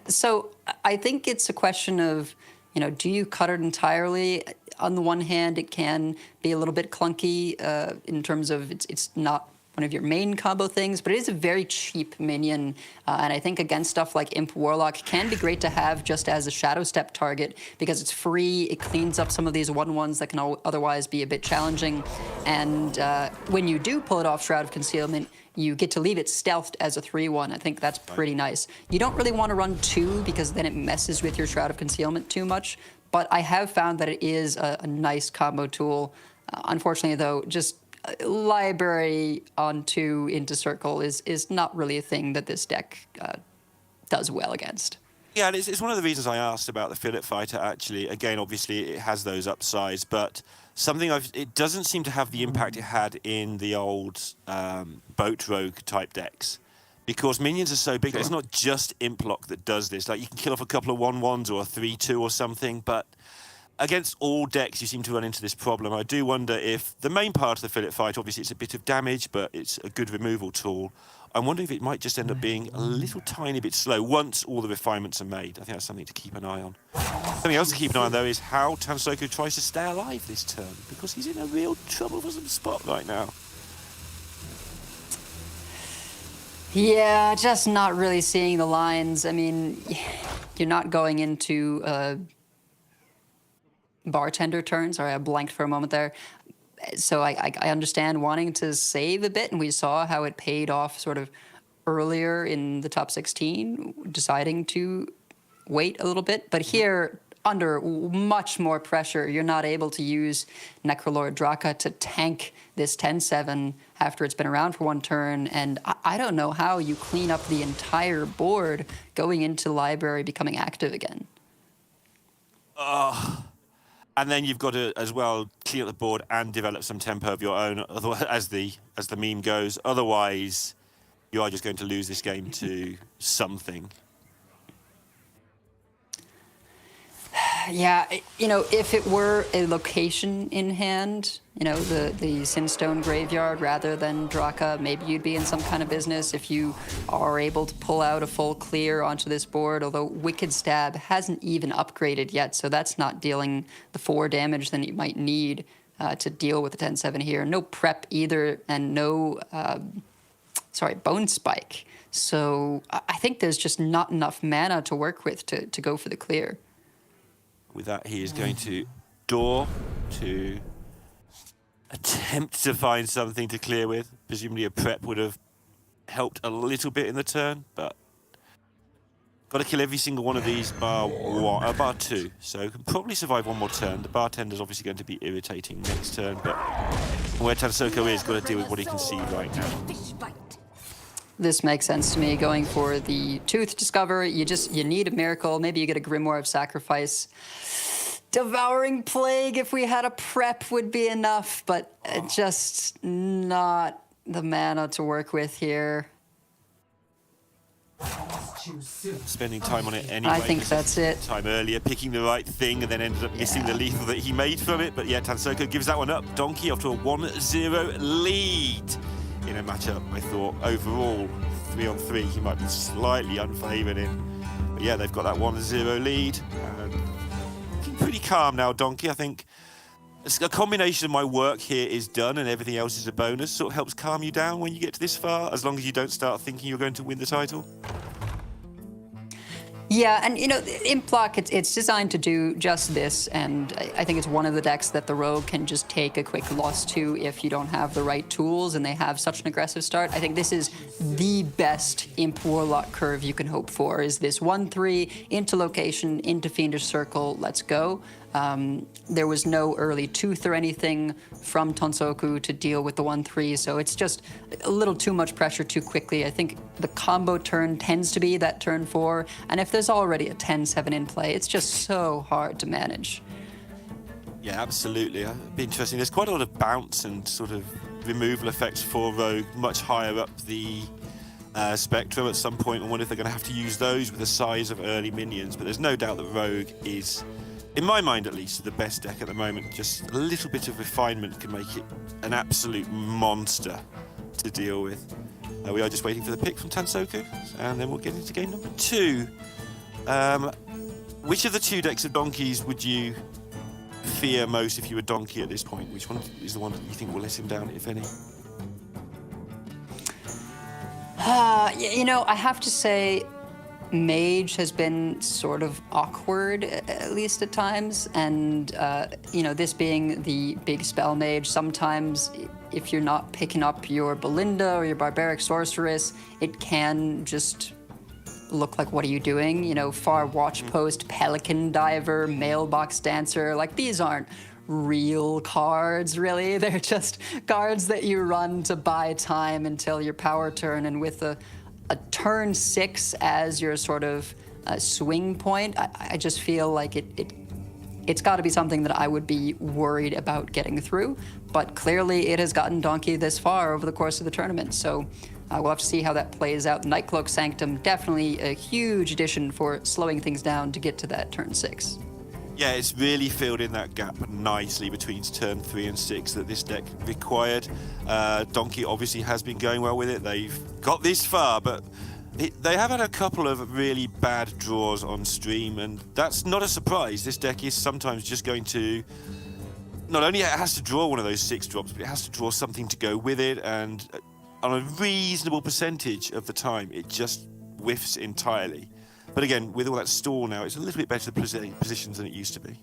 So I think it's a question of, you know, do you cut it entirely? On the one hand, it can be a little bit clunky in terms of it's not one of your main combo things, but it is a very cheap minion, and I think against stuff like Imp Warlock can be great to have just as a Shadow Step target because it's free, it cleans up some of these 1/1s that can otherwise be a bit challenging, and when you do pull it off Shroud of Concealment, you get to leave it stealthed as a 3/1. I think that's pretty nice. You don't really want to run 2 because then it messes with your Shroud of Concealment too much, but I have found that it is a nice combo tool. Unfortunately, though, just library on 2 into circle is not really a thing that this deck does well against. Yeah, and it's one of the reasons I asked about the Philip fighter, actually. Again, obviously, it has those upsides, but it doesn't seem to have the impact it had in the old boat rogue type decks. Because minions are so big, it's not just Implock that does this. Like, you can kill off a couple of 1/1s or a 3/2 or something, but against all decks, you seem to run into this problem. I do wonder if the main part of the Philip fight, obviously, it's a bit of damage, but it's a good removal tool. I'm wondering if it might just end up being a little tiny bit slow once all the refinements are made. I think that's something to keep an eye on. Something else to keep an eye on, though, is how Tansoku tries to stay alive this turn, because he's in a real troublesome spot right now. Yeah, just not really seeing the lines. I mean, you're not going into bartender turn. Sorry, I blanked for a moment there. So I understand wanting to save a bit, and we saw how it paid off sort of earlier in the top 16, deciding to wait a little bit. But here, under much more pressure, you're not able to use Necrolord Draka to tank this 10-7 after it's been around for one turn. And I don't know how you clean up the entire board going into library becoming active again. And then you've got to, as well, clean up the board and develop some tempo of your own, as the meme goes. Otherwise, you are just going to lose this game to something. Yeah, you know, if it were a location in hand, you know, the Sinstone Graveyard rather than Draka, maybe you'd be in some kind of business if you are able to pull out a full clear onto this board, although Wicked Stab hasn't even upgraded yet, so that's not dealing the 4 damage that you might need to deal with the 10-7 here. No prep either, and no, Bone Spike. So I think there's just not enough mana to work with to go for the clear. With that, he is going to door to attempt to find something to clear with. Presumably a prep would have helped a little bit in the turn, but got to kill every single one of these bar 2. So can probably survive one more turn. The bartender's obviously going to be irritating next turn, but where Tansoko is, got to deal with what he can see right now. This makes sense to me, going for the Tooth Discover. You need a miracle. Maybe you get a Grimoire of Sacrifice. Devouring Plague, if we had a prep, would be enough, but just not the mana to work with here. Spending time on it anyway. I think that's it. Time earlier, picking the right thing, and then ended up missing the lethal that he made from it. But yeah, Tansoko gives that one up. Donkey off to a 1-0 lead. In a matchup, I thought overall 3-on-3 he might be slightly unfavoured in, but yeah, they've got that 1-0 lead. Looking pretty calm now, Donkey. I think a combination of my work here is done and everything else is a bonus. Sort of helps calm you down when you get to this far, as long as you don't start thinking you're going to win the title. Yeah, and you know, Implock, it's designed to do just this, and I think it's one of the decks that the Rogue can just take a quick loss to if you don't have the right tools and they have such an aggressive start. I think this is the best Imp Warlock curve you can hope for, is this 1-3, into location, into Fiendish Circle, let's go. There was no early Tooth or anything from Tansoku to deal with the 1-3, so it's just a little too much pressure too quickly. I think the combo turn tends to be that turn 4, and if there's already a 10-7 in play, it's just so hard to manage. Yeah, absolutely. It'd be interesting. There's quite a lot of bounce and sort of removal effects for Rogue, much higher up the spectrum at some point. I wonder if they're going to have to use those with the size of early minions, but there's no doubt that Rogue is, in my mind at least, the best deck at the moment. Just a little bit of refinement can make it an absolute monster to deal with. We are just waiting for the pick from Tansoku, and then we'll get into game number 2. Which of the 2 decks of donkeys would you fear most if you were Donkey at this point? Which one is the one that you think will let him down, if any? You know, I have to say, Mage has been sort of awkward, at least at times, and you know, this being the big spell mage, sometimes if you're not picking up your Belinda or your Barbaric Sorceress, it can just look like, what are you doing? You know, Far Watch Post, Pelican Diver, Mailbox Dancer, like, these aren't real cards, really. They're just cards that you run to buy time until your power turn, and with a turn 6 as your sort of swing point, I just feel like it's got to be something that I would be worried about getting through. But clearly it has gotten Donkey this far over the course of the tournament. So we'll have to see how that plays out. Nightcloak Sanctum, definitely a huge addition for slowing things down to get to that turn 6. Yeah, it's really filled in that gap nicely between turn 3 and 6 that this deck required. Donkey obviously has been going well with it. They've got this far, but they have had a couple of really bad draws on stream, and that's not a surprise. This deck is sometimes just going to... Not only it has to draw one of those 6 drops, but it has to draw something to go with it, and on a reasonable percentage of the time, it just whiffs entirely. But again, with all that stall now, it's a little bit better positions than it used to be.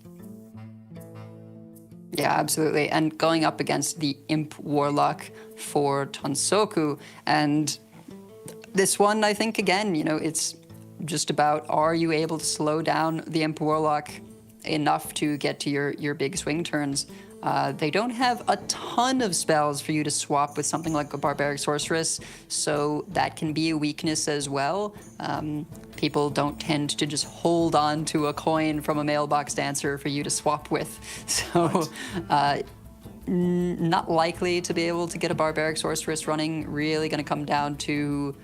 Yeah, absolutely. And going up against the Imp Warlock for Tansoku, and this one, I think, again, it's just about, are you able to slow down the Imp Warlock enough to get to your big swing turns? They don't have a ton of spells for you to swap with something like a Barbaric Sorceress, so that can be a weakness as well. People don't tend to just hold on to a coin from a mailbox dancer for you to swap with. So not likely to be able to get a Barbaric Sorceress running. Really going to come down to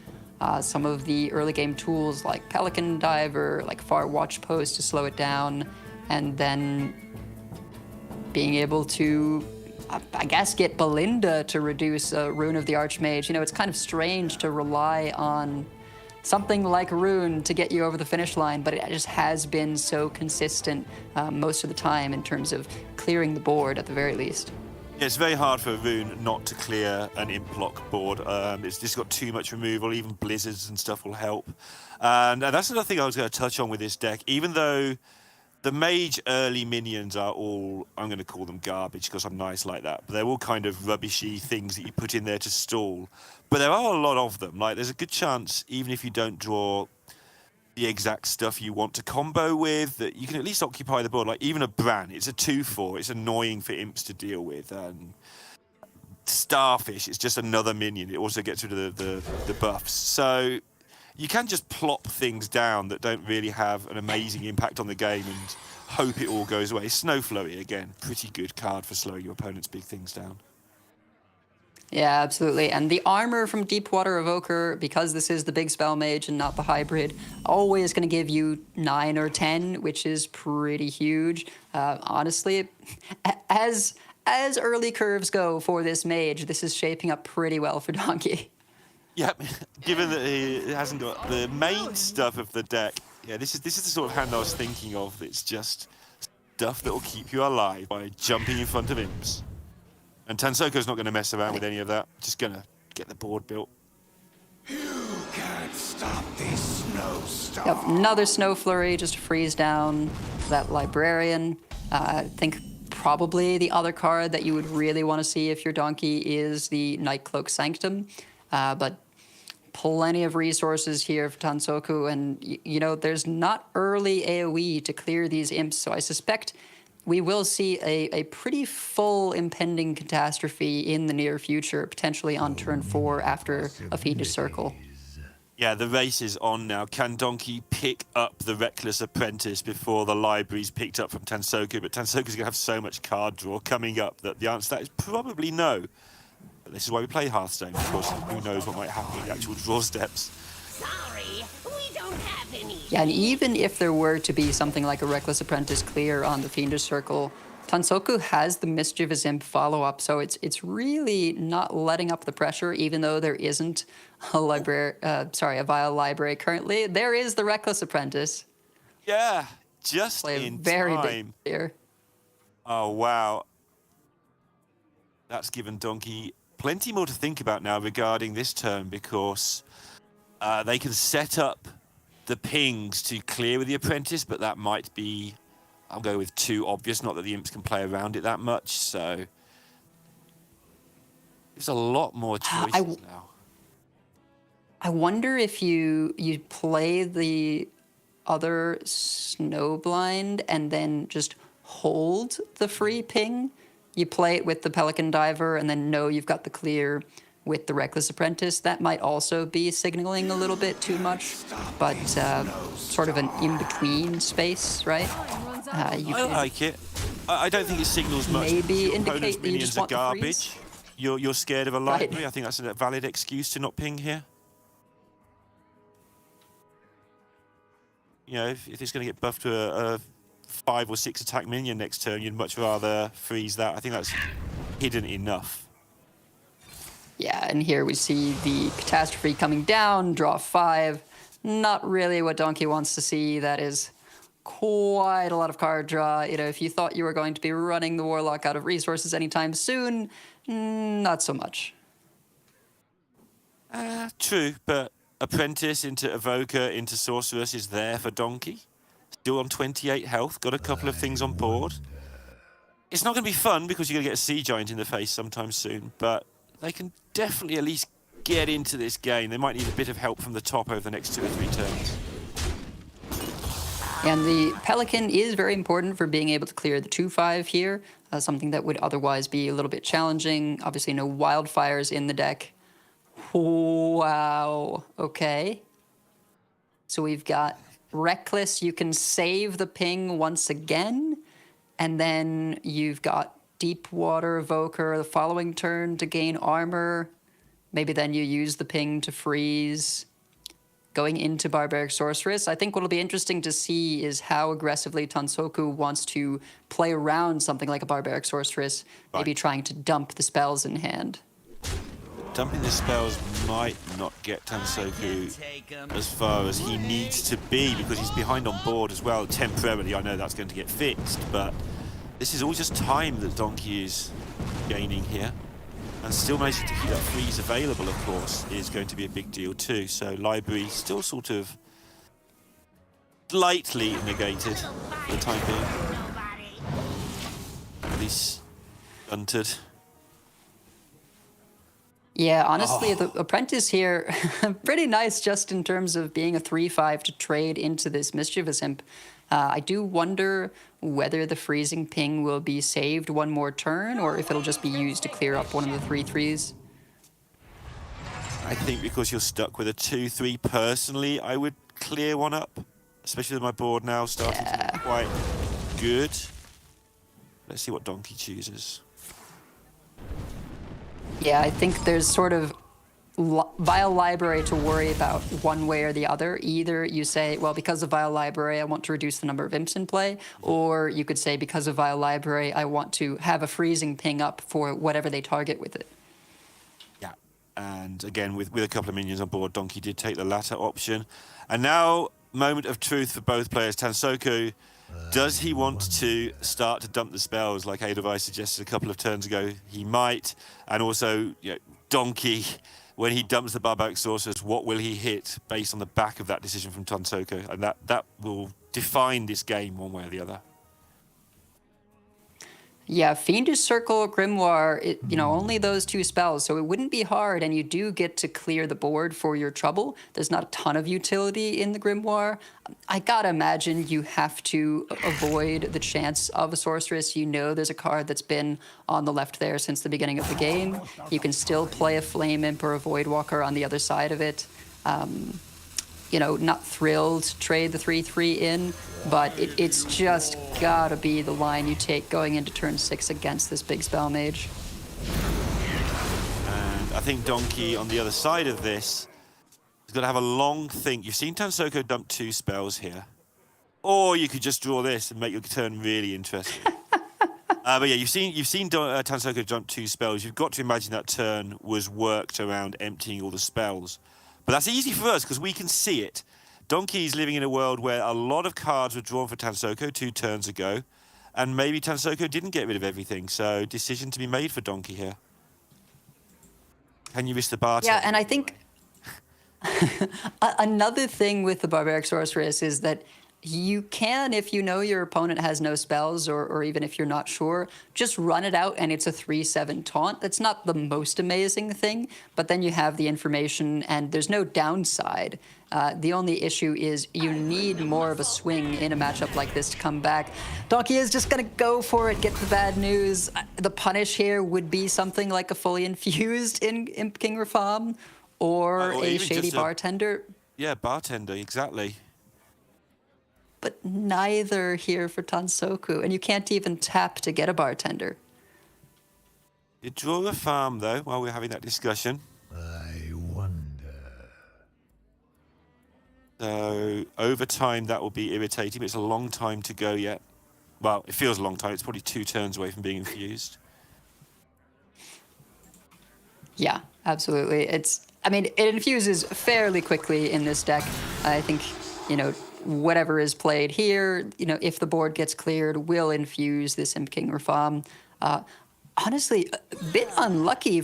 some of the early game tools like Pelican Diver, like Far Watch Post to slow it down, and then being able to, I guess, get Belinda to reduce Rune of the Archmage. It's kind of strange to rely on something like Rune to get you over the finish line, but it just has been so consistent most of the time in terms of clearing the board at the very least. Yeah, it's very hard for Rune not to clear an Implock board. It's just got too much removal. Even blizzards and stuff will help. And that's another thing I was going to touch on with this deck. Even though the mage early minions are all, I'm going to call them garbage because I'm nice like that, but they're all kind of rubbishy things that you put in there to stall. But there are a lot of them. Like, there's a good chance, even if you don't draw the exact stuff you want to combo with, that you can at least occupy the board. Like, even a Bran, it's a 2/4. It's annoying for imps to deal with. And Starfish, it's just another minion. It also gets rid of the buffs. So you can just plop things down that don't really have an amazing impact on the game and hope it all goes away. Snow Flurry, again, pretty good card for slowing your opponent's big things down. Yeah, absolutely. And the armor from Deepwater Evoker, because this is the big spell mage and not the hybrid, always going to give you 9 or 10, which is pretty huge. Honestly, as early curves go for this mage, this is shaping up pretty well for Donkey. Yeah, given that it hasn't got the main stuff of the deck. Yeah, this is the sort of hand I was thinking of. It's just stuff that will keep you alive by jumping in front of imps. And Tansoku's not going to mess around with any of that. Just going to get the board built. You can't stop this snowstorm. Yep, another Snow Flurry just to freeze down that Librarian. I think probably the other card that you would really want to see if your Donkey is the Nightcloak Sanctum. But plenty of resources here for Tansoku, and there's not early AoE to clear these imps, so I suspect we will see a pretty full impending catastrophe in the near future, potentially on turn 4 after a Fiendish Circle. Yeah, the race is on now. Can Donkey pick up the Reckless Apprentice before the library's picked up from Tansoku? But Tansoku's going to have so much card draw coming up that the answer to that is probably no. But this is why we play Hearthstone, of course. Who knows what might happen in the actual draw steps. Sorry, we don't have any. Yeah, and even if there were to be something like a Reckless Apprentice clear on the Fiendish Circle, Tansoku has the Mischievous Imp follow-up, so it's really not letting up the pressure, even though there isn't a Vile Library currently. There is the Reckless Apprentice. Yeah, just Play in very time. big here. Oh, wow. That's given Donkey plenty more to think about now regarding this turn, because they can set up the pings to clear with the Apprentice, but that might be, I'll go with, too obvious. Not that the imps can play around it that much, so there's a lot more choices now. I wonder if you play the other Snowblind and then just hold the free ping. You play it with the Pelican Diver and then know you've got the clear with the Reckless Apprentice. That might also be signaling a little bit too much, but sort of an in-between space, right? You I could like it. I don't think it signals much. maybe Your indicate opponent's that you minions just are want the freeze. garbage. You're scared of a Right. library. I think that's a valid excuse to not ping here. You know, if it's going to get buffed to a 5 or 6 attack minion next turn, you'd much rather freeze that. I think that's hidden enough. Yeah, and here we see the Catastrophe coming down, draw 5. Not really what Donkey wants to see. That is quite a lot of card draw. You know, if you thought you were going to be running the Warlock out of resources anytime soon, not so much. True, but Apprentice into Evoker into Sorceress is there for Donkey. Still on 28 health, got a couple of things on board. It's not going to be fun because you're going to get a Sea Giant in the face sometime soon, but they can definitely at least get into this game. They might need a bit of help from the top over the next 2 or 3 turns. And the Pelican is very important for being able to clear the 2/5 here, something that would otherwise be a little bit challenging. Obviously, no Wildfires in the deck. Wow. Okay. So we've got Reckless. You can save the ping once again. And then you've got Deep Water Evoker the following turn to gain armor. Maybe then you use the ping to freeze. Going into Barbaric Sorceress, I think what'll be interesting to see is how aggressively Tansoku wants to play around something like a Barbaric Sorceress, maybe trying to dump the spells in hand. Dumping the spells might not get Tansoku as far as he needs to be because he's behind on board as well. Temporarily, I know that's going to get fixed, but this is all just time that Donkey is gaining here. And still managing to keep that freeze available, of course, is going to be a big deal too. So library still sort of slightly negated for the time being. At least stunted. Yeah, honestly, the Apprentice here, pretty nice just in terms of being a 3/5 to trade into this Mischievous Imp. I do wonder whether the freezing ping will be saved one more turn or if it'll just be used to clear up one of the 3/3s. I think because you're stuck with a 2/3, personally, I would clear one up, especially with my board now starting to be quite good. Let's see what Donkey chooses. Yeah, I think there's sort of Vile Library to worry about one way or the other. Either you say, well, because of Vile Library, I want to reduce the number of imps in play, or you could say, because of Vile Library, I want to have a freezing ping up for whatever they target with it. Yeah, and again, with a couple of minions on board, Donkey did take the latter option. And now, moment of truth for both players. Tansoku, does he want to start to dump the spells like Edelweiss suggested a couple of turns ago? He might. And also, you know, Donkey, when he dumps the Barbaric Sorceress, what will he hit based on the back of that decision from Tansoku? And that will define this game one way or the other. Yeah, Fiendish Circle, Grimoire, only those 2 spells, so it wouldn't be hard, and you do get to clear the board for your trouble. There's not a ton of utility in the Grimoire. I gotta imagine you have to avoid the chance of a Sorceress. You know there's a card that's been on the left there since the beginning of the game. You can still play a Flame Imp or a Voidwalker on the other side of it. Not thrilled to trade the 3/3 in, but it's just gotta be the line you take going into turn 6 against this big spell mage. And I think Donkey on the other side of this is going to have a long think. You've seen Tansoku dump 2 spells here, or you could just draw this and make your turn really interesting. But yeah, you've seen Tansoku dump 2 spells. You've got to imagine that turn was worked around emptying all the spells. But that's easy for us because we can see it. Donkey's living in a world where a lot of cards were drawn for Tansoku 2 turns ago, and maybe Tansoku didn't get rid of everything, so decision to be made for Donkey here. Can you miss the bar? Yeah, and I think another thing with the Barbaric Sorceress is that You can, if you know your opponent has no spells, or even if you're not sure, just run it out and it's a 3/7 taunt. That's not the most amazing thing, but then you have the information and there's no downside. The only issue is you need more of a swing in a matchup like this to come back. Donkey is just going to go for it, get the bad news. The punish here would be something like a fully infused in Imp King Rafam or a even Shady just Bartender. Yeah, bartender, exactly. But neither here for Tansoku, and you can't even tap to get a bartender. You draw a farm, though, while we're having that discussion. I wonder. So, over time, that will be irritating, but it's a long time to go yet. Well, it feels a long time. It's probably 2 turns away from being infused. Yeah, absolutely. I mean, it infuses fairly quickly in this deck. I think, whatever is played here, if the board gets cleared, will infuse this Imp King Rafam. Honestly, a bit unlucky,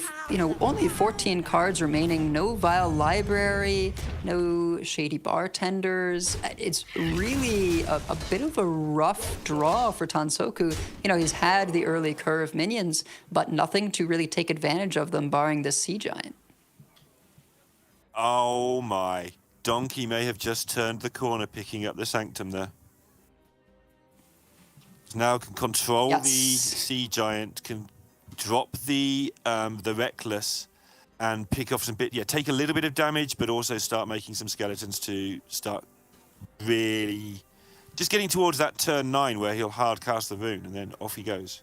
only 14 cards remaining, no Vile Library, no Shady Bartenders. It's really a bit of a rough draw for Tansoku. He's had the early curve minions, but nothing to really take advantage of them, barring the Sea Giant. Oh my. Donkey may have just turned the corner picking up the Sanctum there. Now can control the Sea Giant, can drop the Reckless and pick off some take a little bit of damage, but also start making some skeletons to start really just getting towards that turn 9 where he'll hard cast the rune and then off he goes.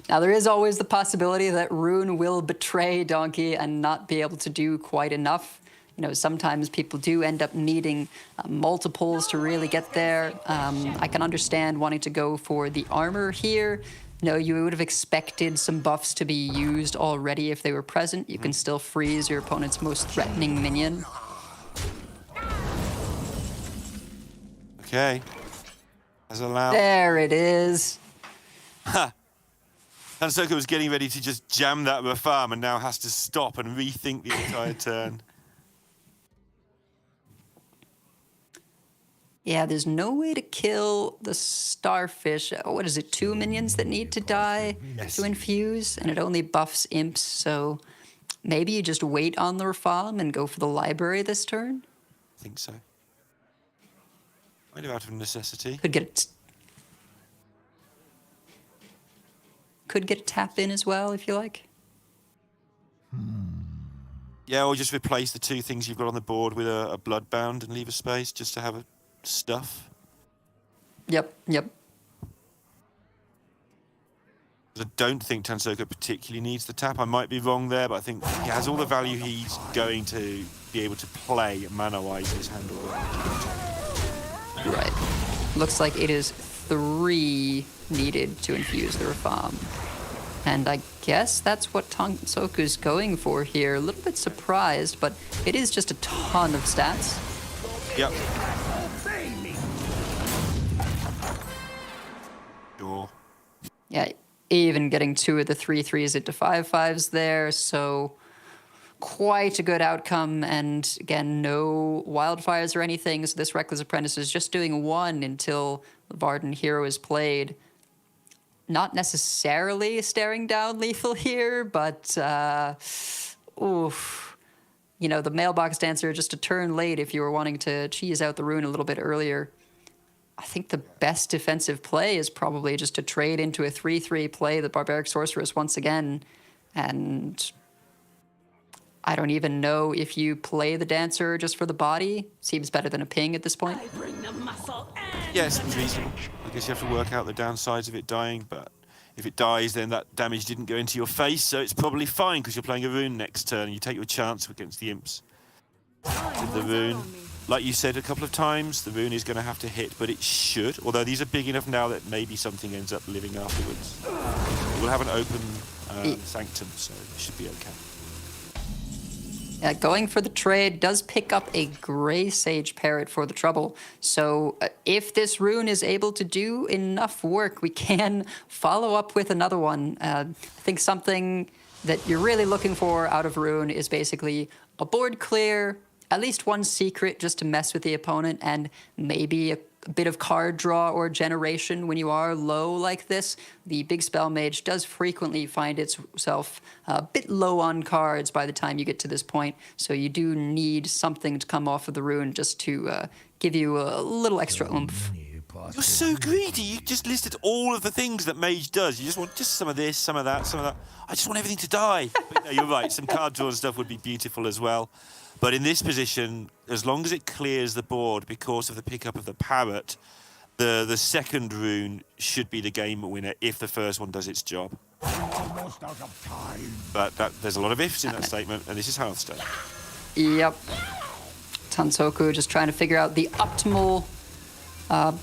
Now, there is always the possibility that Rune will betray Donkey and not be able to do quite enough. Sometimes people do end up needing multiples to really get there. I can understand wanting to go for the armor here. You would have expected some buffs to be used already if they were present. You can still freeze your opponent's most threatening minion. Okay. As allowed. There it is. Ha! Tansoku was getting ready to just jam that Rafam and now has to stop and rethink the entire turn. Yeah, there's no way to kill the starfish. What is it, 2 minions that need to die to infuse? And it only buffs imps, so maybe you just wait on the Rafam and go for the library this turn? I think so. Kind of out of necessity. Could get a tap in as well, if you like. Yeah, or just replace the 2 things you've got on the board with a Bloodbound and leave a space just to have a stuff. Yep. I don't think Tansoku particularly needs the tap. I might be wrong there, but I think he has all the value he's going to be able to play mana-wise in his hand already. Right. Looks like it is 3 needed to infuse the Rafam. And I guess that's what Tansoku's going for here. A little bit surprised, but it is just a ton of stats. Yep. Sure. Yeah, even getting 2 of the 3/3s into 5/5s there, so quite a good outcome. And again, no wildfires or anything, so this Reckless Apprentice is just doing 1 until the Varden Hero is played. Not necessarily staring down lethal here, but oof. The Mailbox Dancer just a turn late if you were wanting to cheese out the rune a little bit earlier. I think the best defensive play is probably just to trade into a 3/3 play the Barbaric Sorceress once again. And I don't even know if you play the Dancer just for the body. Seems better than a ping at this point. I bring the muscle and Yeah, it seems reasonable. I guess you have to work out the downsides of it dying, but if it dies, then that damage didn't go into your face, so it's probably fine because you're playing a rune next turn and you take your chance against the imps. With the rune, like you said a couple of times, the rune is going to have to hit, but it should, although these are big enough now that maybe something ends up living afterwards. It will have an open Sanctum, so it should be okay. Going for the trade does pick up a Grey Sage Parrot for the trouble. So if this rune is able to do enough work, we can follow up with another one. I think something that you're really looking for out of rune is basically a board clear, at least one secret just to mess with the opponent, and maybe a bit of card draw or generation when you are low like this. The big spell mage does frequently find itself a bit low on cards by the time you get to this point, so you do need something to come off of the rune just to give you a little extra oomph. You're so greedy. You just listed all of the things that mage does. You just want just some of this, some of that, some of that. I just want everything to die. But no, you're right. Some card draw and stuff would be beautiful as well. But in this position, as long as it clears the board because of the pickup of the parrot, the second rune should be the game winner if the first one does its job. But there's a lot of ifs in that statement, and this is Hearthstone. Yep. Tansoku just trying to figure out the optimal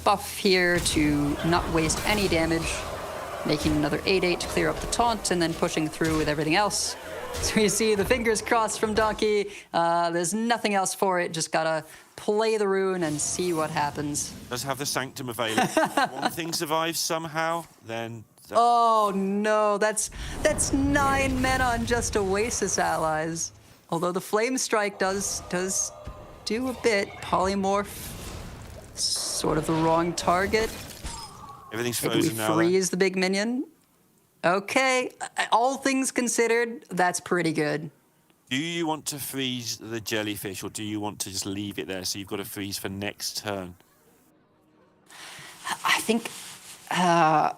buff here to not waste any damage, making another 8/8 to clear up the taunt, and then pushing through with everything else. So you see the fingers crossed from Donkey. There's nothing else for it. Just gotta play the rune and see what happens. Does have the Sanctum available. One thing survives somehow, then... Oh no, that's 9 mana on just Oasis allies. Although the Flame Strike does do a bit. Polymorph, sort of the wrong target. Everything's Maybe we frozen now. freeze the big minion. Okay, all things considered, that's pretty good. Do you want to freeze the jellyfish, or do you want to just leave it there so you've got to freeze for next turn? I think,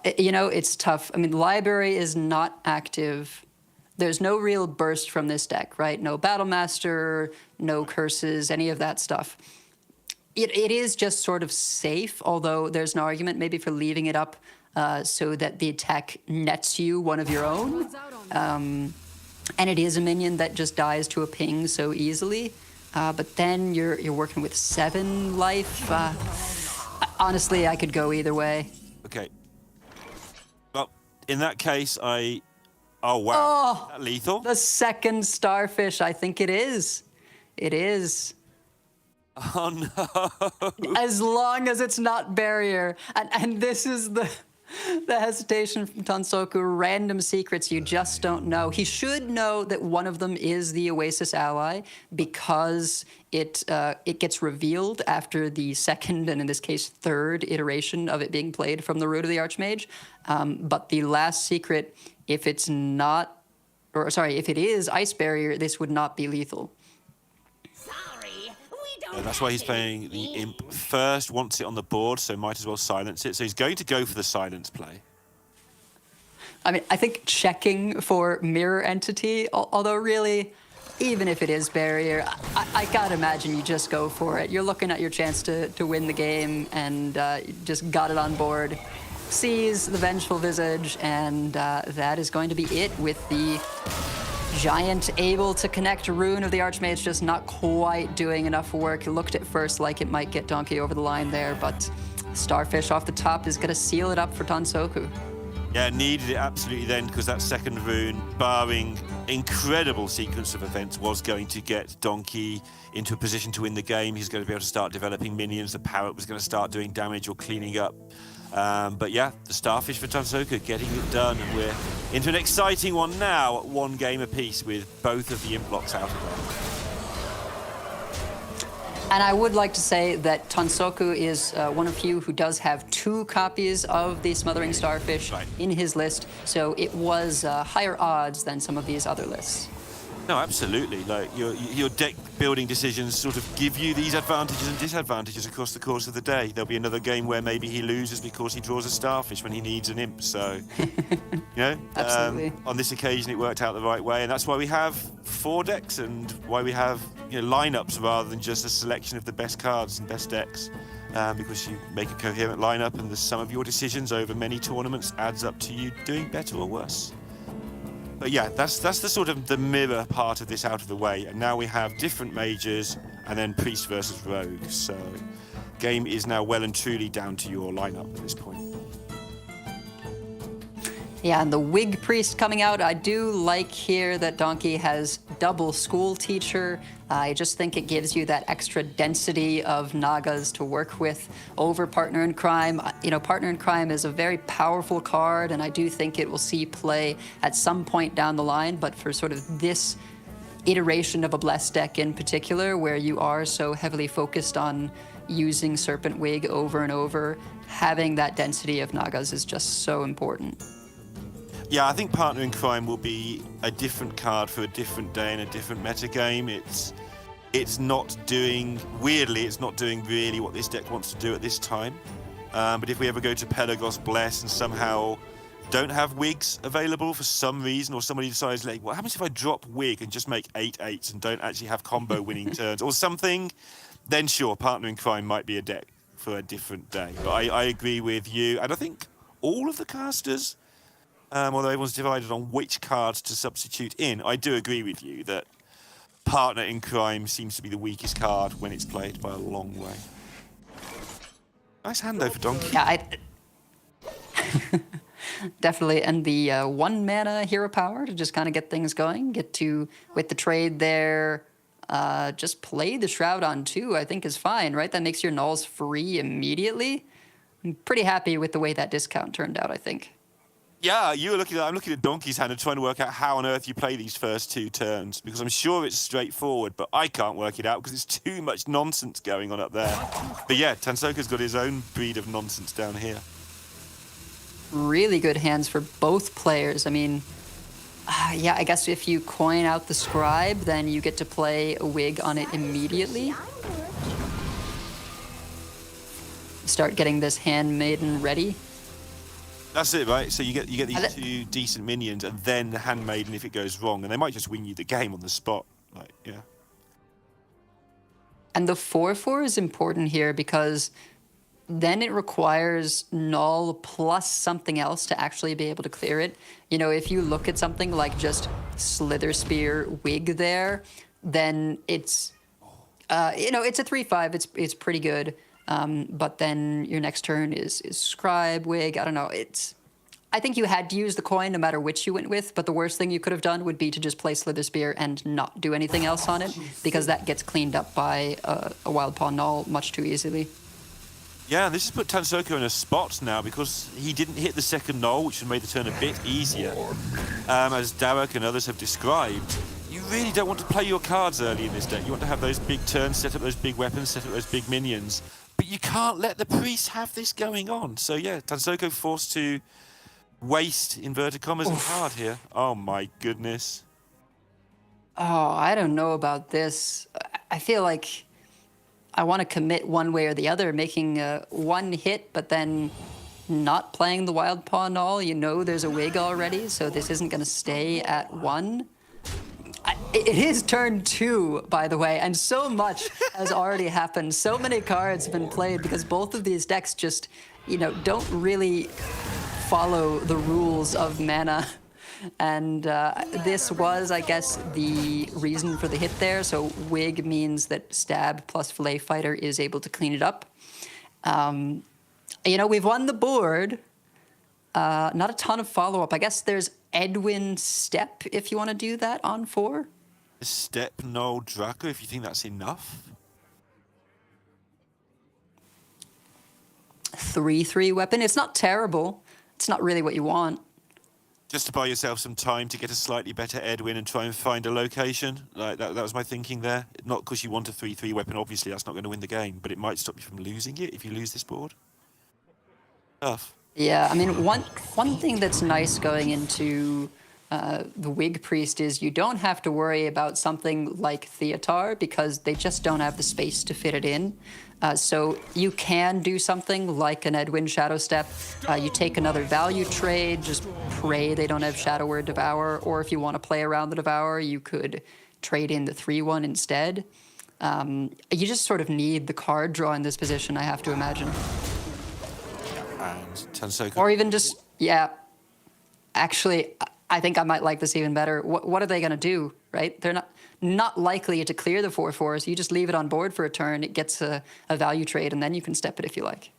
it's tough. I mean, library is not active. There's no real burst from this deck, right? No Battlemaster, no curses, any of that stuff. It is just sort of safe, although there's an argument maybe for leaving it up so that the attack nets you one of your own. And it is a minion that just dies to a ping so easily. But then you're working with 7 life. Honestly, I could go either way. Okay. Well, in that case, Oh, wow. Oh, Is that lethal? the second starfish, I think it is. It is. Oh, no. As long as it's not barrier. And this is the hesitation from Tansoku. Random secrets you just don't know. He should know that one of them is the Oasis ally because it gets revealed after the second, and in this case, third iteration of it being played from the Root of the Archmage. But the last secret, if it is Ice Barrier, this would not be lethal. That's why he's playing the Imp first, wants it on the board, so might as well silence it. So he's going to go for the silence play. I mean, I think checking for Mirror Entity, although really, even if it is barrier, I gotta imagine you just go for it. You're looking at your chance to win the game, and you just got it on board. Sees the Vengeful Visage, and that is going to be it with the Giant able to connect Rune of the Archmage, just not quite doing enough work. It looked at first like it might get Donkey over the line there, but Starfish off the top is going to seal it up for Tansoku. Yeah, needed it absolutely then, because that second rune, barring incredible sequence of events, was going to get Donkey into a position to win the game. He's going to be able to start developing minions. The parrot was going to start doing damage or cleaning up. But yeah, the Starfish for Tansoku getting it done, and we're into an exciting one now at 1 game apiece with both of the imp blocks out of there. And I would like to say that Tansoku is one of few who does have 2 copies of the Smothering Starfish in his list, so it was higher odds than some of these other lists. No, absolutely. Like your deck building decisions sort of give you these advantages and disadvantages across the course of the day. There'll be another game where maybe he loses because he draws a Starfish when he needs an imp. So, Absolutely. On this occasion it worked out the right way, and that's why we have 4 decks and why we have lineups rather than just a selection of the best cards and best decks. Because you make a coherent lineup, and the sum of your decisions over many tournaments adds up to you doing better or worse. But yeah, that's the sort of the mirror part of this out of the way, and now we have different mages and then priest versus rogue. So, game is now well and truly down to your lineup at this point. Yeah, and the Wig Priest coming out, I do like here that Donkey has double School Teacher. I just think it gives you that extra density of Nagas to work with over Partner in Crime. Partner in Crime is a very powerful card, and I do think it will see play at some point down the line, but for sort of this iteration of a Blessed deck in particular, where you are so heavily focused on using Serpent Wig over and over, having that density of Nagas is just so important. Yeah, I think Partner in Crime will be a different card for a different day in a different meta game. It's not doing, weirdly, it's not doing really what this deck wants to do at this time. But if we ever go to Pelagos Bless and somehow don't have wigs available for some reason, or somebody decides, like, what happens if I drop wig and just make 8/8s and don't actually have combo winning turns or something, then sure, Partner in Crime might be a deck for a different day. But I agree with you, and I think all of the casters, although everyone's divided on which cards to substitute in, I do agree with you that Partner in Crime seems to be the weakest card when it's played by a long way. Nice hand though for Donkey. Yeah, definitely. And the 1 mana hero power to just kind of get things going, get to, with the trade there, just play the Shroud on 2, I think is fine, right? That makes your nulls free immediately. I'm pretty happy with the way that discount turned out, I think. Yeah, I'm looking at Donkey's hand and trying to work out how on earth you play these first 2 turns, because I'm sure it's straightforward, but I can't work it out because there's too much nonsense going on up there. But yeah, Tansoka's got his own breed of nonsense down here. Really good hands for both players. I mean, yeah, I guess if you coin out the Scribe, then you get to play a wig on it immediately. Start getting this Handmaiden ready. That's it, right? So you get these 2 decent minions, and then the Handmaiden if it goes wrong, and they might just win you the game on the spot. Like, yeah. And the 4/4 is important here because then it requires null plus something else to actually be able to clear it. You know, if you look at something like just Slither Spear Wig there, then it's, you know, it's a 3/5. It's pretty good. But then your next turn is Scribe Wig. I don't know. I think you had to use the coin no matter which you went with, but the worst thing you could have done would be to just play Slither Spear and not do anything else on it, because that gets cleaned up by a Wild Paw Null much too easily. Yeah, this has put Tansoka in a spot now because he didn't hit the second null, which has made the turn a bit easier. As Derek and others have described, you really don't want to play your cards early in this deck. You want to have those big turns, set up those big weapons, set up those big minions. But you can't let the priest have this going on. So yeah, Tansoko forced to waste, inverted commas, a card here. Oh my goodness. Oh, I don't know about this. I feel like I want to commit one way or the other, making one hit, but then not playing the Wild Paw Null. You know there's a wig already, so this isn't going to stay at 1. It is turn 2, by the way, and so much has already happened. So many cards have been played because both of these decks just, you know, don't really follow the rules of mana. And this was, I guess, the reason for the hit there. So Wig means that Stab plus Fillet Fighter is able to clean it up. You know, we've won the board. Not a ton of follow-up. I guess there's Edwin Step, if you want to do that on 4. Step Null Draco, if you think that's enough. 3/3 weapon. It's not terrible. It's not really what you want. Just to buy yourself some time to get a slightly better Edwin and try and find a location. Like that was my thinking there. Not because you want a 3/3 weapon, obviously that's not going to win the game, but it might stop you from losing it if you lose this board. Tough. Yeah, I mean, one thing that's nice going into the Wig Priest is you don't have to worry about something like Theatar because they just don't have the space to fit it in. So you can do something like an Edwin Shadow Step. You take another value trade, just pray they don't have Shadow Word Devour, or if you want to play around the Devour, you could trade in the 3/1 instead. You just sort of need the card draw in this position, I have to imagine. And Tansoka. Or even just, yeah. Actually, I think I might like this even better. What are they going to do, right? They're not likely to clear the 4/4, so you just leave it on board for a turn. It gets a value trade, and then you can step it if you like.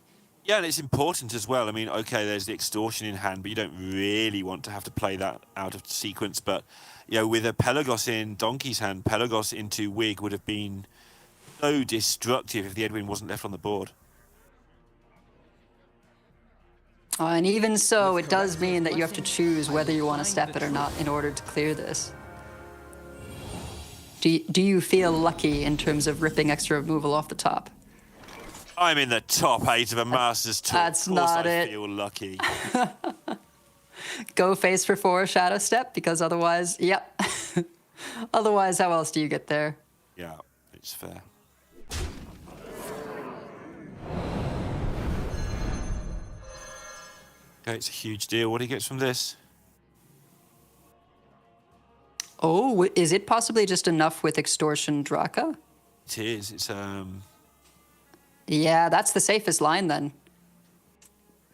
Yeah, and it's important as well. I mean, okay, there's the extortion in hand, but you don't really want to have to play that out of sequence. But, you know, with a Pelagos in Donkey's hand, Pelagos into Wig would have been so destructive if the Edwin wasn't left on the board. And even so, it does mean that you have to choose whether you want to step it or not in order to clear this. Do you feel lucky in terms of ripping extra removal off the top? I'm in the top 8 of a Masters Tour. That's of course not I it. feel lucky. Go face for 4 Shadow Step, because otherwise, yep. Otherwise, how else do you get there? Yeah, it's fair. Okay, it's a huge deal. What do he gets from this? Oh, is it possibly just enough with Extortion Draka? It is. It's Yeah, that's the safest line then.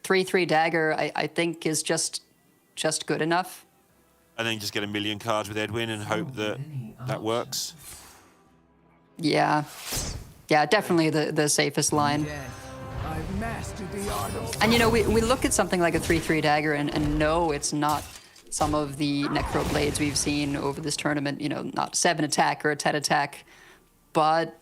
3/3 dagger, I think, is just good enough. and then just get a million cards with Edwin and hope that that works. Yeah, yeah, definitely the safest line. And you know, we look at something like a 3/3 dagger and no, it's not some of the Necro Blades we've seen over this tournament, you know, not 7 attack or a 10 attack, but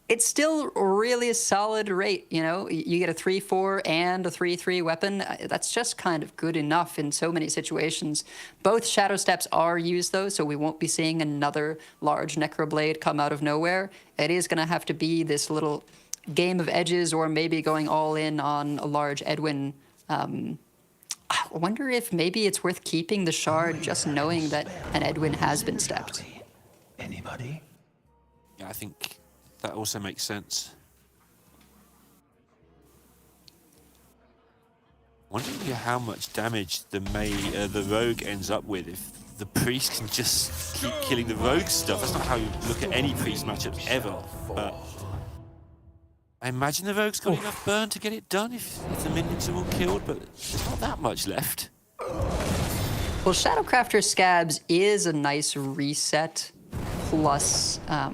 it's still really a solid rate, you know? You get a 3/4 and a 3/3 weapon. That's just kind of good enough in so many situations. Both Shadow Steps are used, though, so we won't be seeing another large Necro Blade come out of nowhere. It is going to have to be this little game of edges, or maybe going all in on a large Edwin. I wonder if maybe it's worth keeping the shard, just knowing that an Edwin has been stepped. Anybody? Yeah, I think that also makes sense. Wondering how much damage the rogue ends up with if the priest can just keep killing the rogue stuff. That's not how you look at any priest matchup ever. But I imagine the rogue's got enough burn to get it done if the minions are all killed, but there's not that much left. Well, Shadowcrafter Scabs is a nice reset, plus a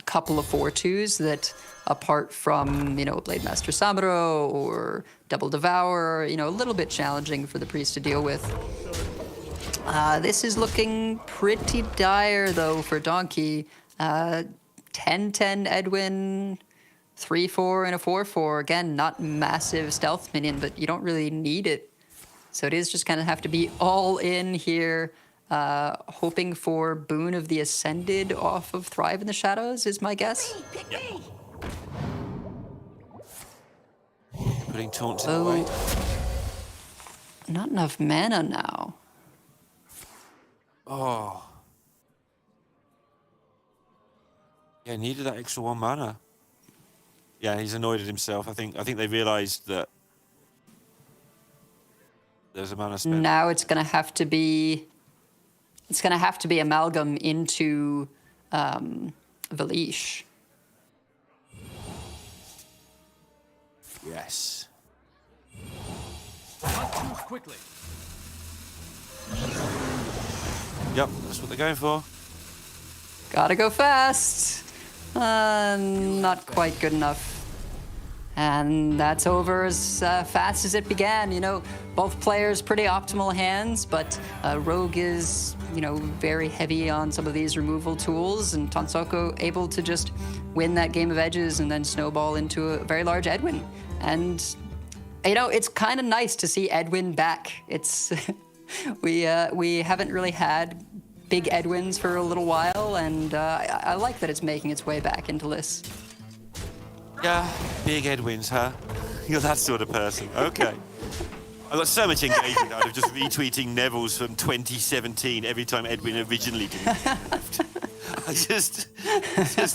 couple of 4/2s that, apart from, you know, Blade Master Samuro or Double Devour, you know, a little bit challenging for the priest to deal with. This is looking pretty dire, though, for Donkey. 10/10 Edwin, 3/4 and a 4/4. Again, not massive stealth minion, but you don't really need it. So it is just kind of have to be all in here, hoping for Boon of the Ascended off of Thrive in the Shadows is my guess. Yep. Putting taunts in the way. Not enough mana now. Oh. Yeah, needed that extra 1 mana. Yeah, he's annoyed at himself. I think they realised that there's a mana spent. Now it's gonna have to be. It's gonna have to be Amalgam into Valish. Yes. Quickly. Yep, that's what they're going for. Gotta go fast. Not quite good enough. And that's over as fast as it began. You know, both players pretty optimal hands, but Rogue is, you know, very heavy on some of these removal tools, and Tonsoko able to just win that game of edges and then snowball into a very large Edwin. And, you know, it's kind of nice to see Edwin back. It's we haven't really had big Edwins for a little while, and I like that it's making its way back into lists. Yeah, big Edwins, huh? You're that sort of person. Okay. I got so much engagement out of just retweeting Neville's from 2017 every time Edwin originally did. I just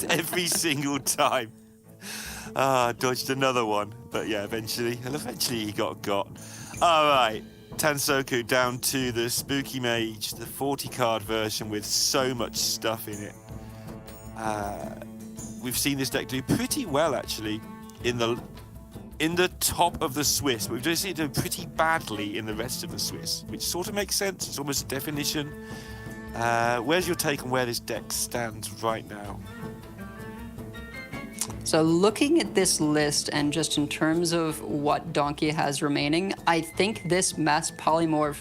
every single time. Dodged another one. But yeah, eventually he got. All right. Tansoku down to the Spooky Mage, the 40-card version with so much stuff in it. We've seen this deck do pretty well, actually, in the top of the Swiss. But we've just seen it do pretty badly in the rest of the Swiss, which sort of makes sense. It's almost a definition. Where's your take on where this deck stands right now? So looking at this list, and just in terms of what Donkey has remaining, I think this Mass Polymorph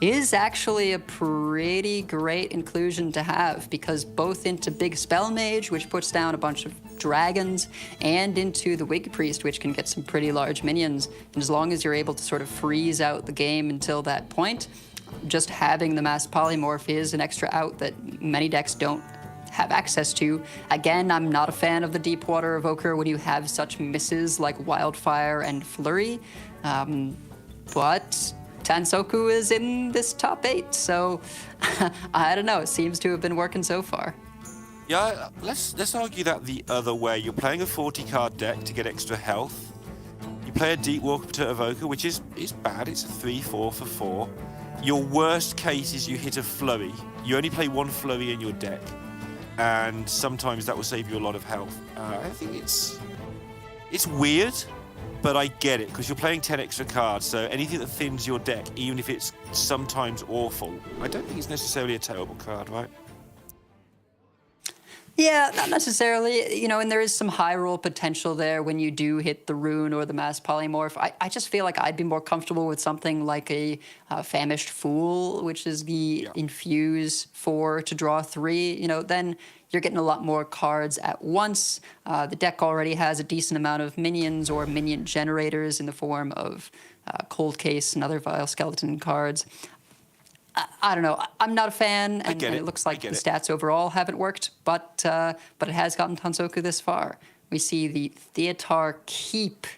is actually a pretty great inclusion to have, because both into Big Spell Mage, which puts down a bunch of dragons, and into the Wig Priest, which can get some pretty large minions. And as long as you're able to sort of freeze out the game until that point, just having the Mass Polymorph is an extra out that many decks don't have access to. Again, I'm not a fan of the deep water evoker when you have such misses like Wildfire and Flurry, but Tansoku is in this top 8, so I don't know. It seems to have been working so far. Yeah, let's argue that the other way. You're playing a 40-card deck to get extra health. You play a Deep Water Evoker, which is bad. It's a 3/4 for 4. Your worst case is you hit a Flurry. You only play one Flurry in your deck, and sometimes that will save you a lot of health. I think it's weird, but I get it, because you're playing 10 extra cards, so anything that thins your deck, even if it's sometimes awful, I don't think it's necessarily a terrible card, right? Yeah, not necessarily, and there is some high roll potential there when you do hit the Rune or the Mass Polymorph. I just feel like I'd be more comfortable with something like a Famished Fool, which is the Infuse 4 to draw 3. Then you're getting a lot more cards at once. The deck already has a decent amount of minions or minion generators in the form of Cold Case and other Vile Skeleton cards. I don't know. I'm not a fan, and it looks like the stats overall haven't worked, but it has gotten Tansoku this far. We see the Theatar Keep,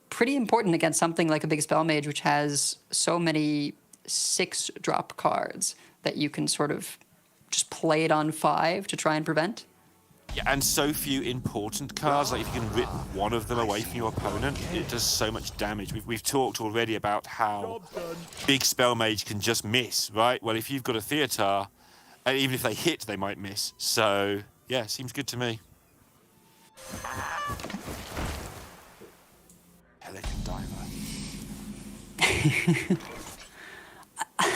pretty important against something like a Big Spell Mage, which has so many 6-drop cards that you can sort of just play it on 5 to try and prevent. Yeah, and so few important cards. Like, if you can rip one of them away from your opponent, it does so much damage. We've talked already about how Big Spell Mage can just miss, right? Well, if you've got a Theatar, and even if they hit, they might miss. So, yeah, seems good to me. Pelican Diver.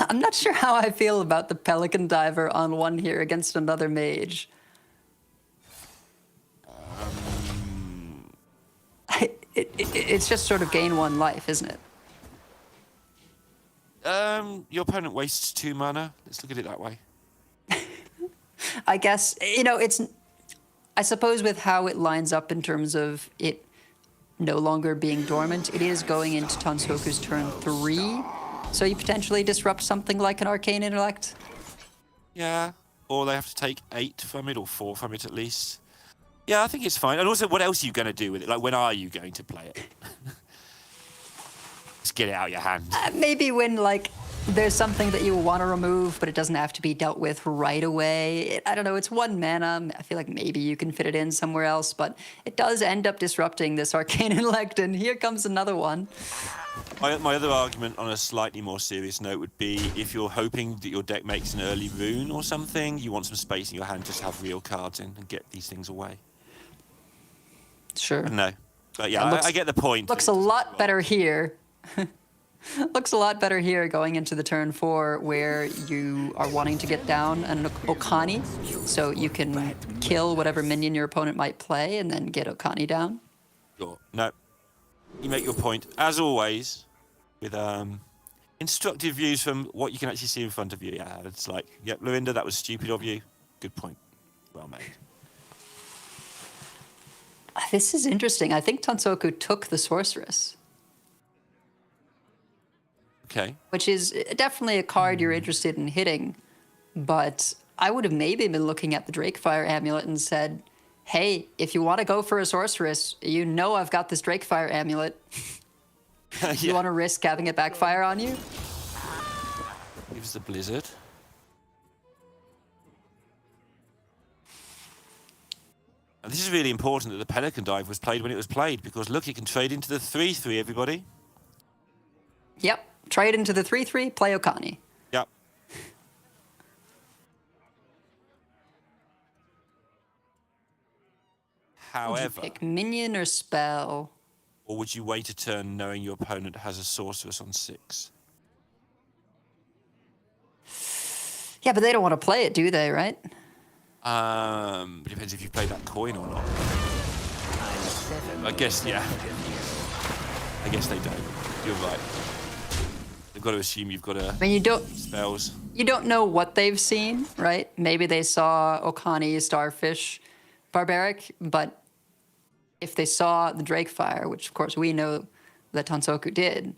I'm not sure how I feel about the Pelican Diver on 1 here against another mage. It's just sort of gain 1 life, isn't it? Your opponent wastes 2 mana. Let's look at it that way. I guess, it's... I suppose with how it lines up in terms of it no longer being dormant, it is going into Tansoku's turn 3, so you potentially disrupt something like an Arcane Intellect. Yeah, or they have to take 8 from it, or 4 from it at least. Yeah, I think it's fine. And also, what else are you going to do with it? Like, when are you going to play it? Just get it out of your hand. Maybe when, there's something that you want to remove, but it doesn't have to be dealt with right away. I don't know, it's 1 mana. I feel like maybe you can fit it in somewhere else, but it does end up disrupting this Arcane Intellect, and here comes another one. My other argument on a slightly more serious note would be if you're hoping that your deck makes an early Rune or something, you want some space in your hand just to have real cards in and get these things away. Sure. No. But yeah, I get the point. Looks a lot better here. Looks a lot better here going into the turn 4 where you are wanting to get down an Okani, so you can kill whatever minion your opponent might play and then get Okani down. Sure. No. You make your point, as always, with instructive views from what you can actually see in front of you. Yeah, it's like, yep, Lorinda, that was stupid of you. Good point. Well made. This is interesting. I think Tansoku took the Sorceress. Okay. Which is definitely a card you're interested in hitting, but I would have maybe been looking at the Drakefire Amulet and said, hey, if you want to go for a Sorceress, I've got this Drakefire Amulet. You want to risk having it backfire on you? Gives the Blizzard. And this is really important that the Pelican Dive was played when it was played, because look, you can trade into the 3/3, everybody. Yep. Trade into the 3/3, play Okani. Yep. However, would you pick minion or spell? Or would you wait a turn knowing your opponent has a Sorceress on 6? Yeah, but they don't want to play it, do they, right? It depends if you play that coin or not. I guess, yeah. I guess they don't. You're right. They've got to assume you've got spells. You don't know what they've seen, right? Maybe they saw Okani, Starfish, Barbaric, but if they saw the Drakefire, which of course we know that Tansoku did,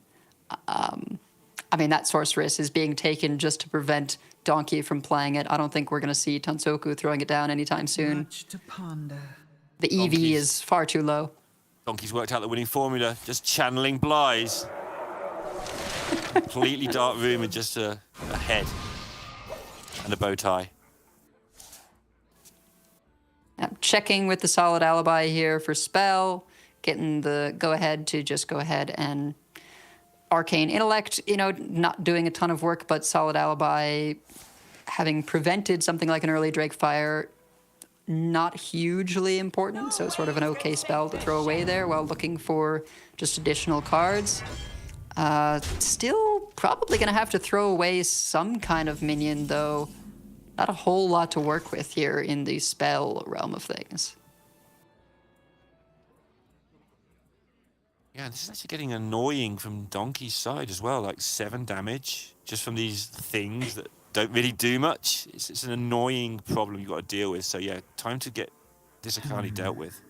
I mean, that sorceress is being taken just to prevent Donkey from playing it. I don't think we're going to see Tansoku throwing it down anytime soon. Much to ponder. The EV is far too low. Donkey's worked out the winning formula, just channeling Bly's. Completely dark room and just a head and a bow tie. I'm checking with the solid alibi here for spell, getting the go-ahead to just go ahead and arcane intellect, you know, not doing a ton of work, but solid alibi having prevented something like an early Drake Fire, not hugely important, so it's sort of an okay spell to throw away there while looking for just additional cards. Still probably going to have to throw away some kind of minion, though. Not a whole lot to work with here in the spell realm of things. Yeah, this is actually getting annoying from Donkey's side as well, like 7 damage just from these things that don't really do much. It's an annoying problem you've got to deal with. So yeah, time to get this Akali dealt with.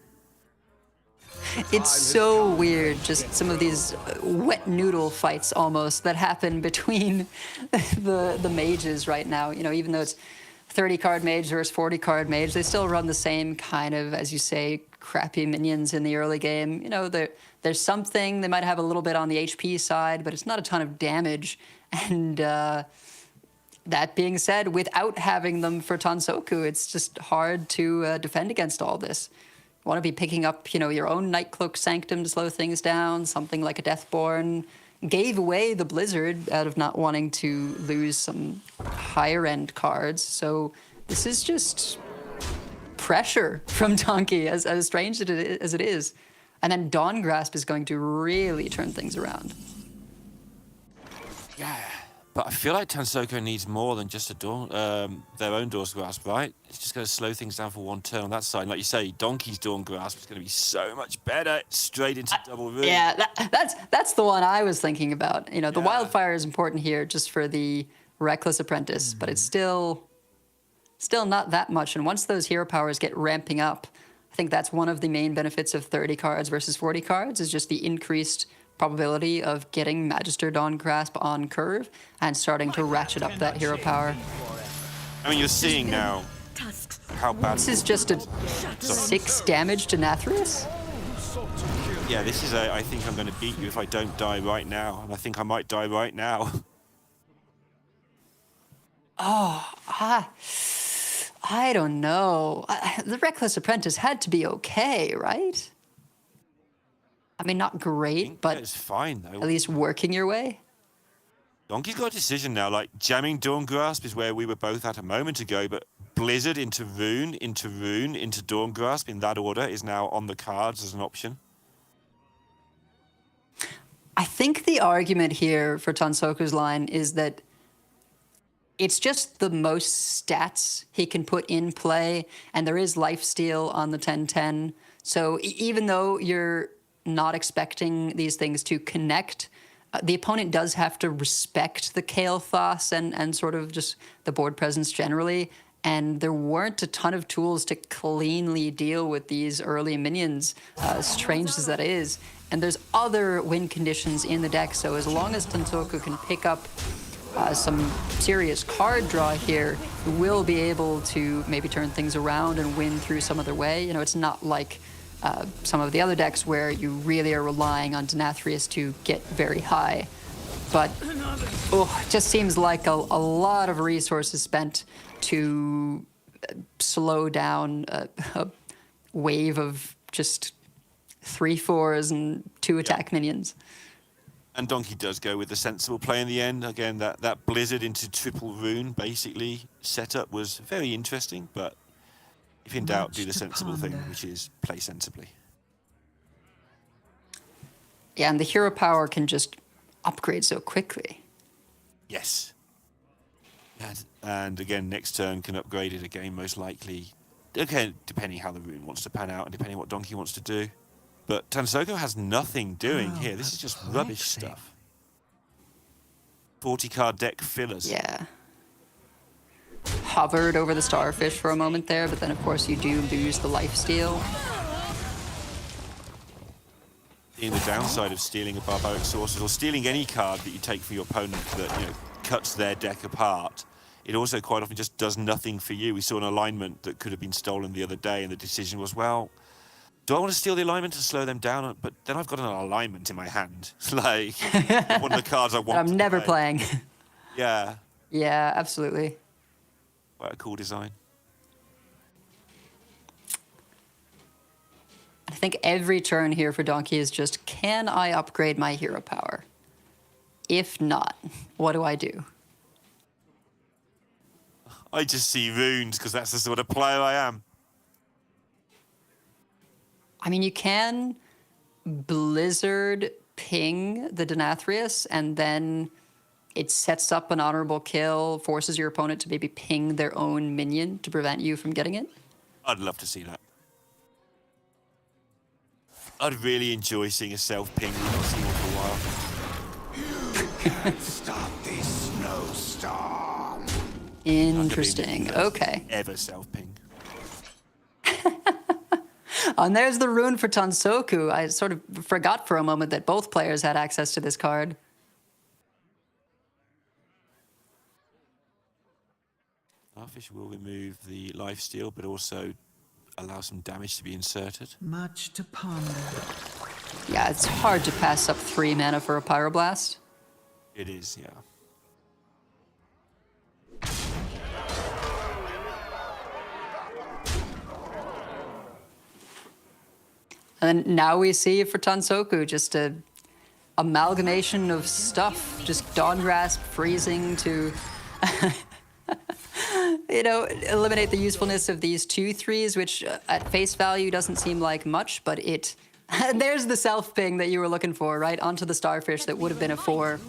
It's so weird, just some of these wet noodle fights almost that happen between the mages right now. You know, even though it's 30-card mage versus 40-card mage, they still run the same kind of, as you say, crappy minions in the early game. You know, there's something, they might have a little bit on the HP side, but it's not a ton of damage. And that being said, without having them for Tansoku, it's just hard to defend against all this. Want to be picking up, you know, your own Nightcloak Sanctum to slow things down, something like a Deathborn. Gave away the Blizzard out of not wanting to lose some higher-end cards. So this is just pressure from Donkey, as strange as it is. And then Dawn Grasp is going to really turn things around. Yeah, but I feel like Tansoku needs more than just their own Dawn's Grasp, right? It's just going to slow things down for one turn on that side. And like you say, Donkey's Dawn Grasp is going to be so much better, straight into double room. Yeah, that's the one I was thinking about. You know, the Wildfire is important here just for the Reckless Apprentice, but it's still not that much. And once those hero powers get ramping up, I think that's one of the main benefits of 30 cards versus 40 cards, is just the increased probability of getting Magister Dawn Grasp on curve and starting to ratchet up that hero power. I mean, you're seeing now how bad... This is just a 6 damage to Nathrius? Yeah, this is I think I'm going to beat you if I don't die right now. And I think I might die right now. I don't know. The Reckless Apprentice had to be okay, right? I mean, not great, but it's fine, though. At least working your way. Donkey's got a decision now. Like, jamming Dawn Grasp is where we were both at a moment ago, but Blizzard into Rune, into Dawn Grasp in that order is now on the cards as an option. I think the argument here for Tansoku's line is that it's just the most stats he can put in play, and there is lifesteal on the 10-10. So even though you're not expecting these things to connect, the opponent does have to respect the Kael'thas and sort of just the board presence generally. And there weren't a ton of tools to cleanly deal with these early minions, strange as that is. And there's other win conditions in the deck, so as long as Tansoku can pick up some serious card draw here, will be able to maybe turn things around and win through some other way. You know, it's not like some of the other decks where you really are relying on Nathrius to get very high. But it just seems like a lot of resources spent to slow down a wave of just 3/4s and 2 attack minions. And Donkey does go with the sensible play in the end. Again, that Blizzard into triple Rune, basically, setup was very interesting, but if in doubt, do the sensible thing, which is play sensibly. Yeah, and the hero power can just upgrade so quickly. Yes. And again, next turn can upgrade it again, most likely. Okay, depending how the Rune wants to pan out and depending what Donkey wants to do. But Tansoku has nothing doing here. This is just rubbish stuff. 40-card deck fillers. Yeah. Hovered over the Starfish for a moment there, but then of course you do lose the lifesteal. seeing the downside of stealing a Barbaric Sorcerer or stealing any card that you take from your opponent that, you know, cuts their deck apart. It also quite often just does nothing for you. We saw an alignment that could have been stolen the other day, and the decision was, well, do I want to steal the alignment and slow them down? But then I've got an alignment in my hand. Like, one of the cards I want I'm to never play. playing. Yeah, Yeah, absolutely. quite a cool design. I think every turn here for Donkey is just, can I upgrade my hero power? If not, what do I do? I just see runes because that's the sort of player I am. I mean, you can Blizzard ping the Denathrius, and then it sets up an honorable kill, forces your opponent to maybe ping their own minion to prevent you from getting it. I'd love to see that. I'd really enjoy seeing a self-ping. We've not seen one for a while. Stop this snowstorm. Interesting. Okay. Ever self-ping. And there's the rune for Tansoku. I sort of forgot for a moment that both players had access to this card. Starfish will remove the lifesteal, but also allow some damage to be inserted. Much to ponder. Yeah, it's hard to pass up 3 mana for a Pyroblast. It is, yeah. And now we see for Tansoku just a amalgamation of stuff, just Dawngrasp freezing to, you know, eliminate the usefulness of these 2/3s, which at face value doesn't seem like much, but it. And there's the self ping that you were looking for, right? Onto the Starfish that would have been a 4.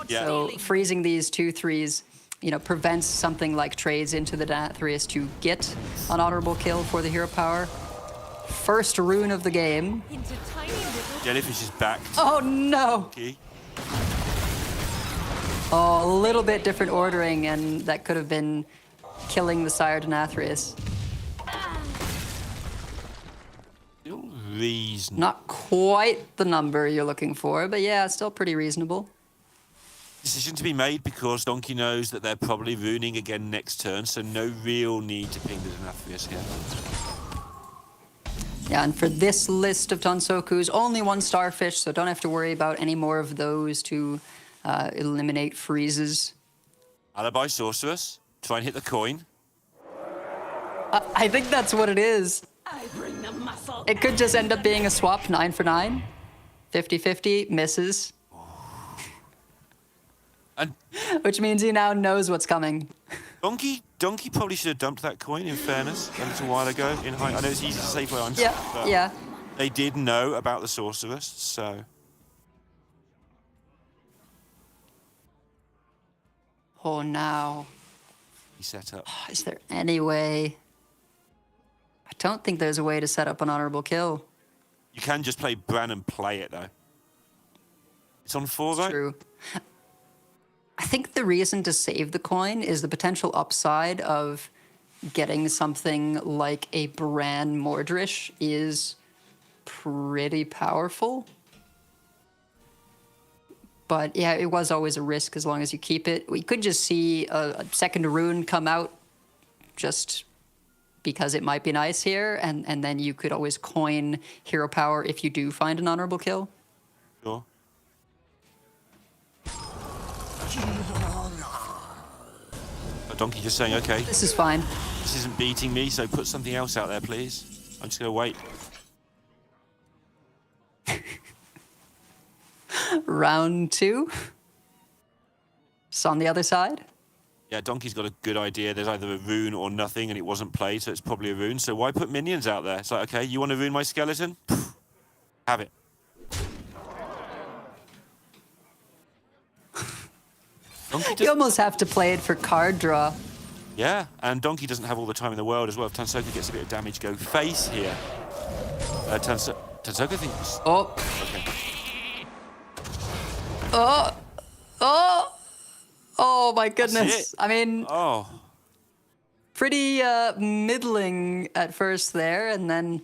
Yeah. So freezing these 2/3s, you know, prevents something like trades into the Nathrius to get an honorable kill for the hero power. First rune of the game. Into tiny little Jellyfish is back. Oh no! Okay. Oh, a little bit different ordering, and that could have been killing the Sire Denathrius. Still reasonable. Not quite the number you're looking for, but yeah, still pretty reasonable. Decision to be made because Donkey knows that they're probably ruining again next turn, so no real need to ping the Denathrius here. Yeah, and for this list of Tansokus, only 1 Starfish, so don't have to worry about any more of those to eliminate freezes. Alibi Sorceress, try and hit the coin. I think that's what it is. I bring the muscle. It could just end up being a swap 9 for 9. 50-50, misses. And Which means he now knows what's coming. Donkey probably should have dumped that coin, in fairness, a little while ago. I know it's easy to say where I'm Yeah, but yeah. they did know about the Sorceress, so... Oh, now. He set up. Is there any way? I don't think there's a way to set up an honorable kill. You can just play Bran and play it, though. It's on 4, right? True. I think the reason to save the coin is the potential upside of getting something like a Bran Mordrish is pretty powerful. But yeah, it was always a risk as long as you keep it. We could just see a second rune come out just because it might be nice here, and then you could always coin hero power if you do find an honorable kill. Sure. A Donkey just saying, okay, This is fine. this isn't beating me, so put something else out there, please. I'm just going to wait. Round 2. Just on the other side. Yeah, Donkey's got a good idea. There's either a rune or nothing, and it wasn't played, so it's probably a rune. So why put minions out there? It's like, okay, you want to ruin my skeleton? Have it. Donkey You almost have to play it for card draw. Yeah, and Donkey doesn't have all the time in the world as well. If Tansoku gets a bit of damage, go face here. Tansoku thinks... Oh, Okay. oh my it. goodness. I mean, Oh, pretty middling at first there, and then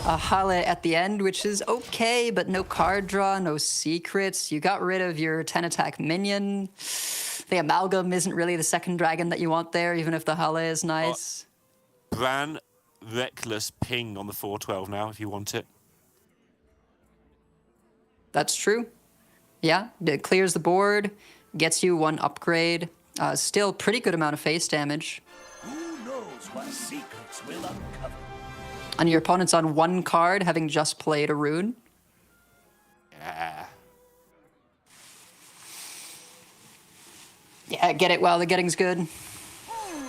a Hale at the end, which is okay, but no card draw, no secrets. You got rid of your 10 attack minion. The Amalgam isn't really the second dragon that you want there, even if the Hale is nice. Bran, Reckless, Ping on the 412 now, if you want it. That's true. Yeah, it clears the board, gets you 1 upgrade. Still pretty good amount of face damage. Who knows what secrets will uncover? And your opponent's on 1 card, having just played a rune. Yeah. Yeah, get it while the getting's good.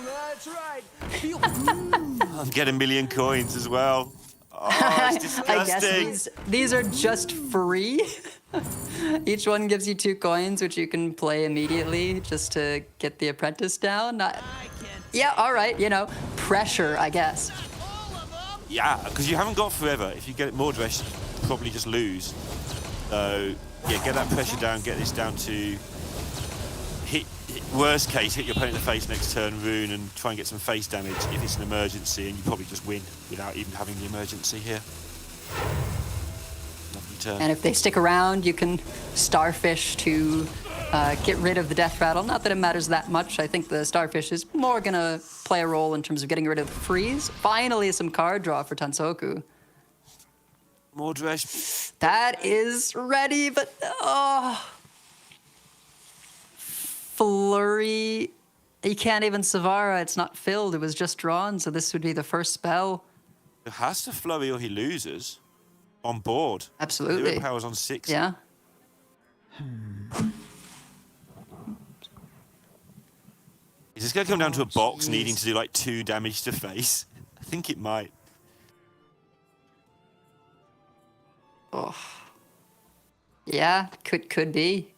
That's right. I'm getting 1 million coins as well. Oh, it's disgusting. I guess these are just free. Each one gives you 2 coins, which you can play immediately just to get the apprentice down. Yeah, all right, you know, pressure, I guess. Yeah, because you haven't got forever. If you get it Mordresh, you probably just lose. So, yeah, get that pressure down, get this down to worst case, hit your opponent in the face next turn, rune, and try and get some face damage if it's an emergency, and you probably just win without even having the emergency here. Lovely turn. And if they stick around, you can Starfish to get rid of the death rattle. Not that it matters that much. I think the Starfish is more going to play a role in terms of getting rid of the freeze. Finally, some card draw for Tansoku. Mordresh. That is ready, but oh. Flurry. He can't even Savara. It's not filled. It was just drawn, so this would be the first spell. It has to flurry or he loses. On board. Absolutely. 0 powers on 6. Yeah. Is this going to come down to a box needing to do like 2 damage to face? I think it might. Oh. Yeah, could be.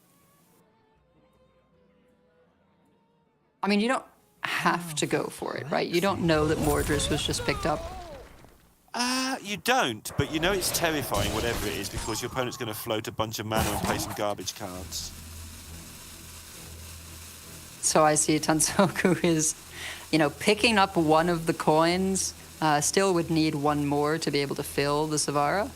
I mean, you don't have to go for it, right? You don't know that Mordresh was just picked up. You don't, but you know it's terrifying, whatever it is, because your opponent's going to float a bunch of mana and play some garbage cards. So I see Tansoku is, you know, picking up 1 of the coins, still would need 1 more to be able to fill the Savara.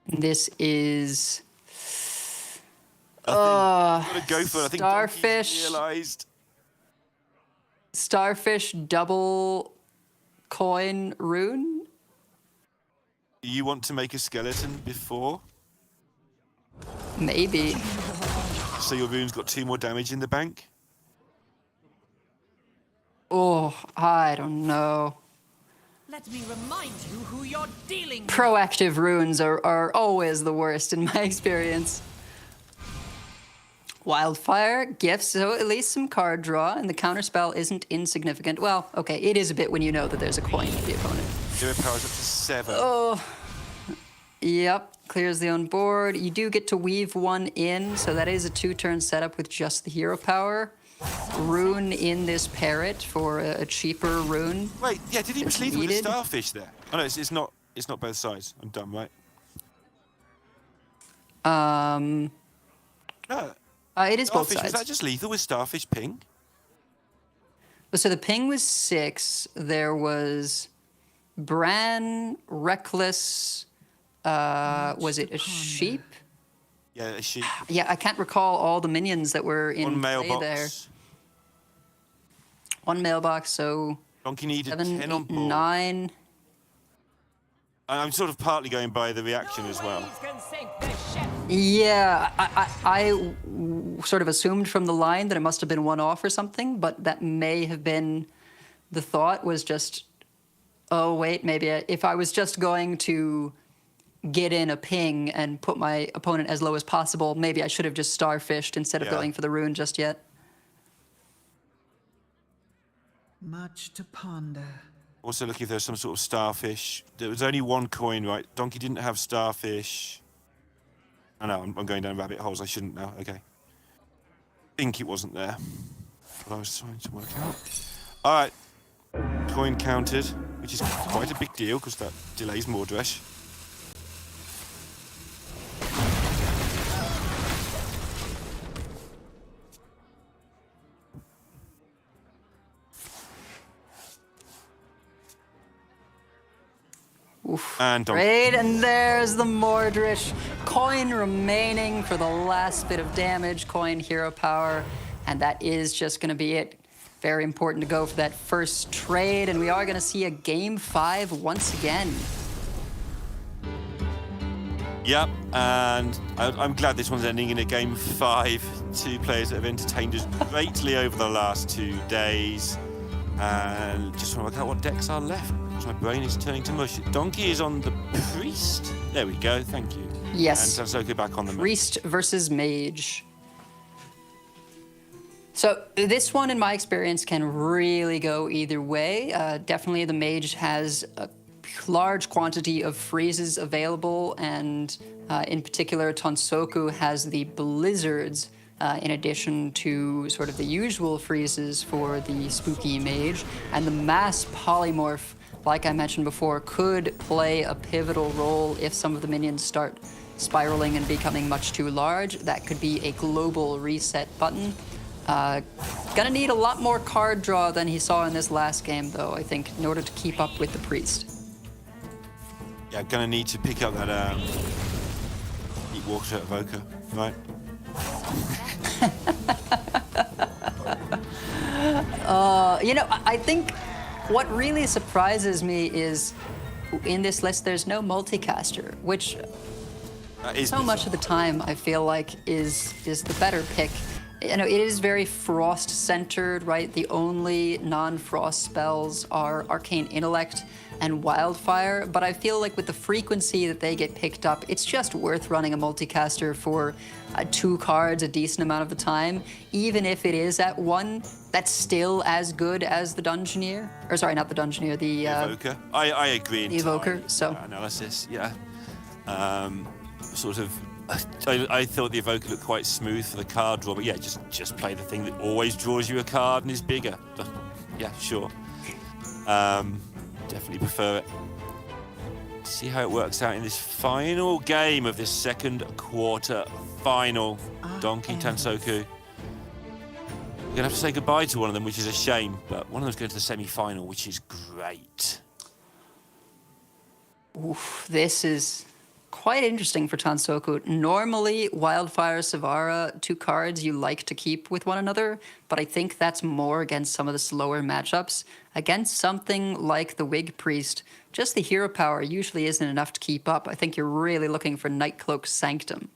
This is... I'm gonna go for it. I think Starfish. Realized. Starfish double coin rune? Do you want to make a skeleton before? Maybe. So your rune's got 2 more damage in the bank? Oh, I don't know. Let me remind you who you're dealing with. Proactive runes are always the worst in my experience. Wildfire, gifts, so at least some card draw, and the counterspell isn't insignificant. Well, okay, it is a bit when you know that there's a coin for the opponent. 0 powers up to 7. Oh, yep, clears the own board. You do get to weave 1 in, so that is a 2-turn setup with just the hero power. Rune in this parrot for a cheaper rune. Wait, yeah, did he mislead with the starfish there? Oh no, it's not both sides. I'm dumb, right? No. It is both Starfish, sides. was that just lethal with Starfish Ping? So the ping was 6. There was Bran, Reckless. Was it a sheep? Yeah, a sheep. Yeah, I can't recall all the minions that were in 1 play mailbox. there. 1 mailbox, so Donkey needed 7, 10 on 8, board. 9. I'm sort of partly going by the reaction as well. Yeah, I sort of assumed from the line that it must have been 1 off or something, but that may have been the thought was just, oh, wait, maybe if I was just going to get in a ping and put my opponent as low as possible, maybe I should have just starfished instead of going for the rune just yet. Much to ponder. Also looking if there's some sort of starfish. There was only 1 coin, right? Donkey didn't have starfish. I know, I'm going down rabbit holes. I shouldn't now. Okay. I think it wasn't there. What I was trying to work out. All right. Coin counted, which is quite a big deal because that delays Mordresh. And Donkey. Great, and there's the Mordrish. Coin remaining for the last bit of damage. Coin hero power, and that is just going to be it. Very important to go for that first trade, and we are going to see a Game 5 once again. Yep, and I'm glad this one's ending in a Game 5. Two players that have entertained us greatly over the last 2 days. And just want to work out what decks are left, because my brain is turning to mush. Donkey is on the Priest. There we go, thank you. Yes. And Tansoku back on the Priest versus Mage. So this one, in my experience, can really go either way. Definitely the Mage has a large quantity of freezes available, and in particular, Tansoku has the Blizzards in addition to sort of the usual freezes for the Spooky Mage. And the Mass Polymorph, like I mentioned before, could play a pivotal role if some of the minions start spiraling and becoming much too large. That could be a global reset button. Gonna need a lot more card draw than he saw in this last game, though, I think, in order to keep up with the Priest. Yeah, gonna need to pick up that Deep Water Evoker, right? You know, I think what really surprises me is in this list there's no multicaster, which so much of the time I feel like is the better pick. You know, it is very frost-centered, right? The only non-frost spells are Arcane Intellect and Wildfire, but I feel like with the frequency that they get picked up, it's just worth running a multicaster for 2 cards a decent amount of the time. Even if it is at 1, that's still as good as the Dungeoneer. Or sorry, not the Dungeoneer, the Evoker. I agree. The Evoker, so. Analysis, yeah. Sort of. I thought the Evoker looked quite smooth for the card draw, but yeah, just play the thing that always draws you a card and is bigger. Yeah, sure. Definitely prefer it. See how it works out in this final game of this second quarter final. Donkey, Tansoku. We're gonna have to say goodbye to one of them, which is a shame, but one of them's going to the semi-final, which is great. Oof, this is quite interesting for Tansoku. Normally, Wildfire, Savara, 2 cards you like to keep with one another, but I think that's more against some of the slower matchups. Against something like the Wig Priest, just the hero power usually isn't enough to keep up. I think you're really looking for Nightcloak Sanctum.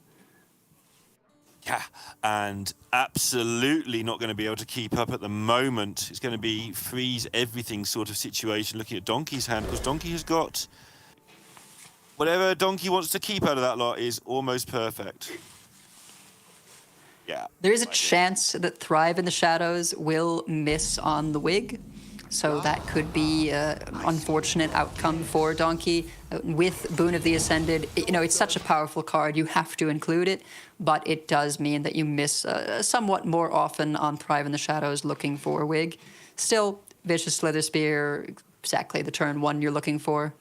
Yeah, and absolutely not going to be able to keep up at the moment. It's going to be freeze everything sort of situation looking at Donkey's hand, because Donkey has got whatever Donkey wants to keep out of that lot is almost perfect. Yeah. There is a chance that Thrive in the Shadows will miss on the Wig, so that could be an unfortunate outcome for Donkey. With Boon of the Ascended, you know, it's such a powerful card, you have to include it, but it does mean that you miss somewhat more often on Thrive in the Shadows looking for Wig. Still, Vicious Slither Spear, exactly the turn 1 you're looking for.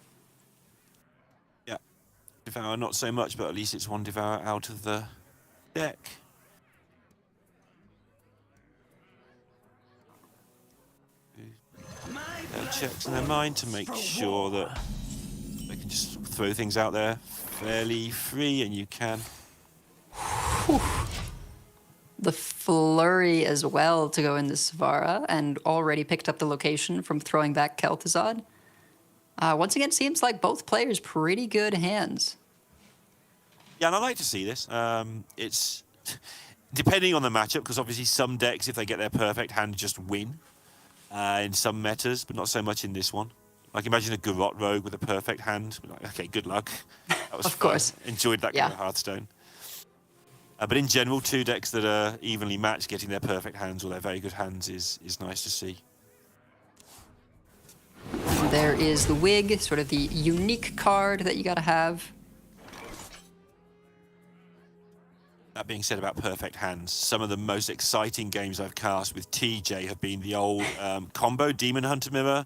Yeah. Devour not so much, but at least it's one Devour out of the deck. Checks in their mind to make sure that they can just throw things out there fairly free, and you can. The Flurry as well to go into Savara, and already picked up the location from throwing back Kel'Thuzad. Once again, seems like both players pretty good hands. Yeah, and I like to see this. It's depending on the matchup, because obviously some decks, if they get their perfect hand, just win. In some metas, but not so much in this one. Like, imagine a Garrote Rogue with a perfect hand. Like, okay, good luck. That was of fun. course. Enjoyed that game of Hearthstone. But in general, 2 decks that are evenly matched, getting their perfect hands or their very good hands is nice to see. There is the Wig, sort of the unique card that you gotta have. That being said about perfect hands, some of the most exciting games I've cast with TJ have been the old combo Demon Hunter Mirror,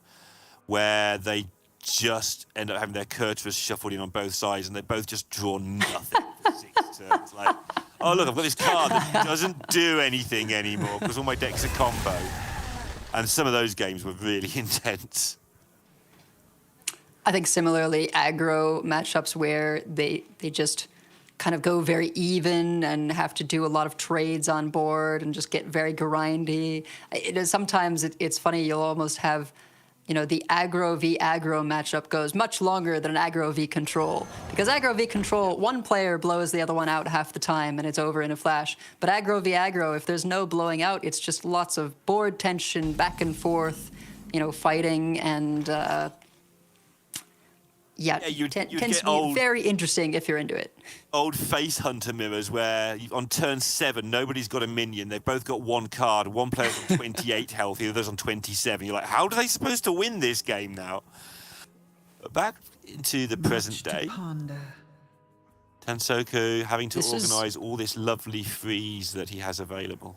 where they just end up having their Kurtras shuffled in on both sides, and they both just draw nothing for 6 turns. Like, oh look, I've got this card that doesn't do anything anymore because all my decks are combo. And some of those games were really intense. I think similarly, aggro matchups where they just kind of go very even and have to do a lot of trades on board and just get very grindy. Sometimes it's funny, you'll almost have, the aggro v aggro matchup goes much longer than an aggro v control. Because aggro v control, one player blows the other one out half the time and it's over in a flash. But aggro v aggro, if there's no blowing out, it's just lots of board tension, back and forth, fighting, and you'd tends get to be very interesting if you're into it. Old face hunter mirrors where on turn 7 nobody's got a minion. They've both got one card. One player's on 28 health, the other's on 27. You're like, how are they supposed to win this game now? But back into the present day. Tansoku having to organise all this lovely freeze that he has available.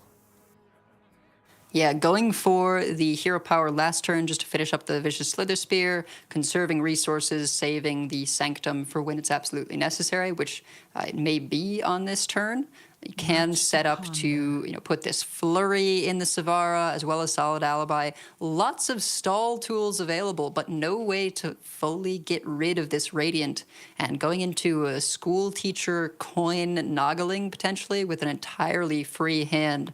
Yeah, going for the hero power last turn just to finish up the Vicious Slither Spear, conserving resources, saving the Sanctum for when it's absolutely necessary, which it may be on this turn. You can set up to put this Flurry in the Savara as well as Solid Alibi. Lots of stall tools available, but no way to fully get rid of this Radiant. And going into a school teacher coin noggling potentially with an entirely free hand.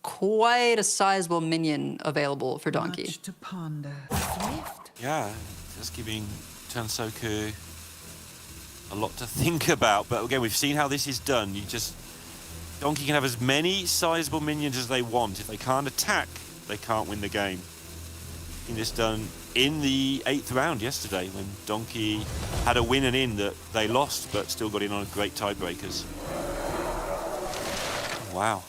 Quite a sizable minion available for Donkey. Much to ponder. Yeah, just giving Tansoku a lot to think about. But again, we've seen how this is done. Donkey can have as many sizable minions as they want. If they can't attack, they can't win the game. And this done in the 8th round yesterday when Donkey had a win and in that they lost, but still got in on great tiebreakers. Wow.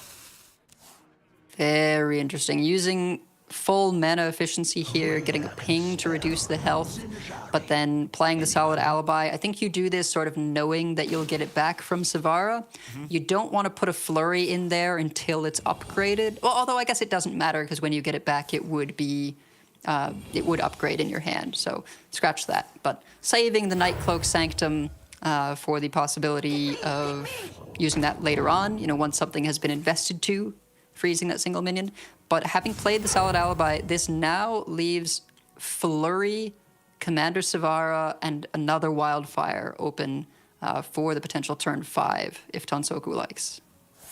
Very interesting. Using full mana efficiency here, getting a ping to reduce the health, but then playing the Solid Alibi. I think you do this sort of knowing that you'll get it back from Savara. You don't want to put a Flurry in there until it's upgraded. Well, although I guess it doesn't matter because when you get it back, it would upgrade in your hand. So scratch that. But saving the Nightcloak Sanctum for the possibility of using that later on, once something has been invested to, freezing that single minion. But having played the Solid Alibi, this now leaves Flurry, Commander Savara, and another Wildfire open for the potential turn 5 if Tansoku likes.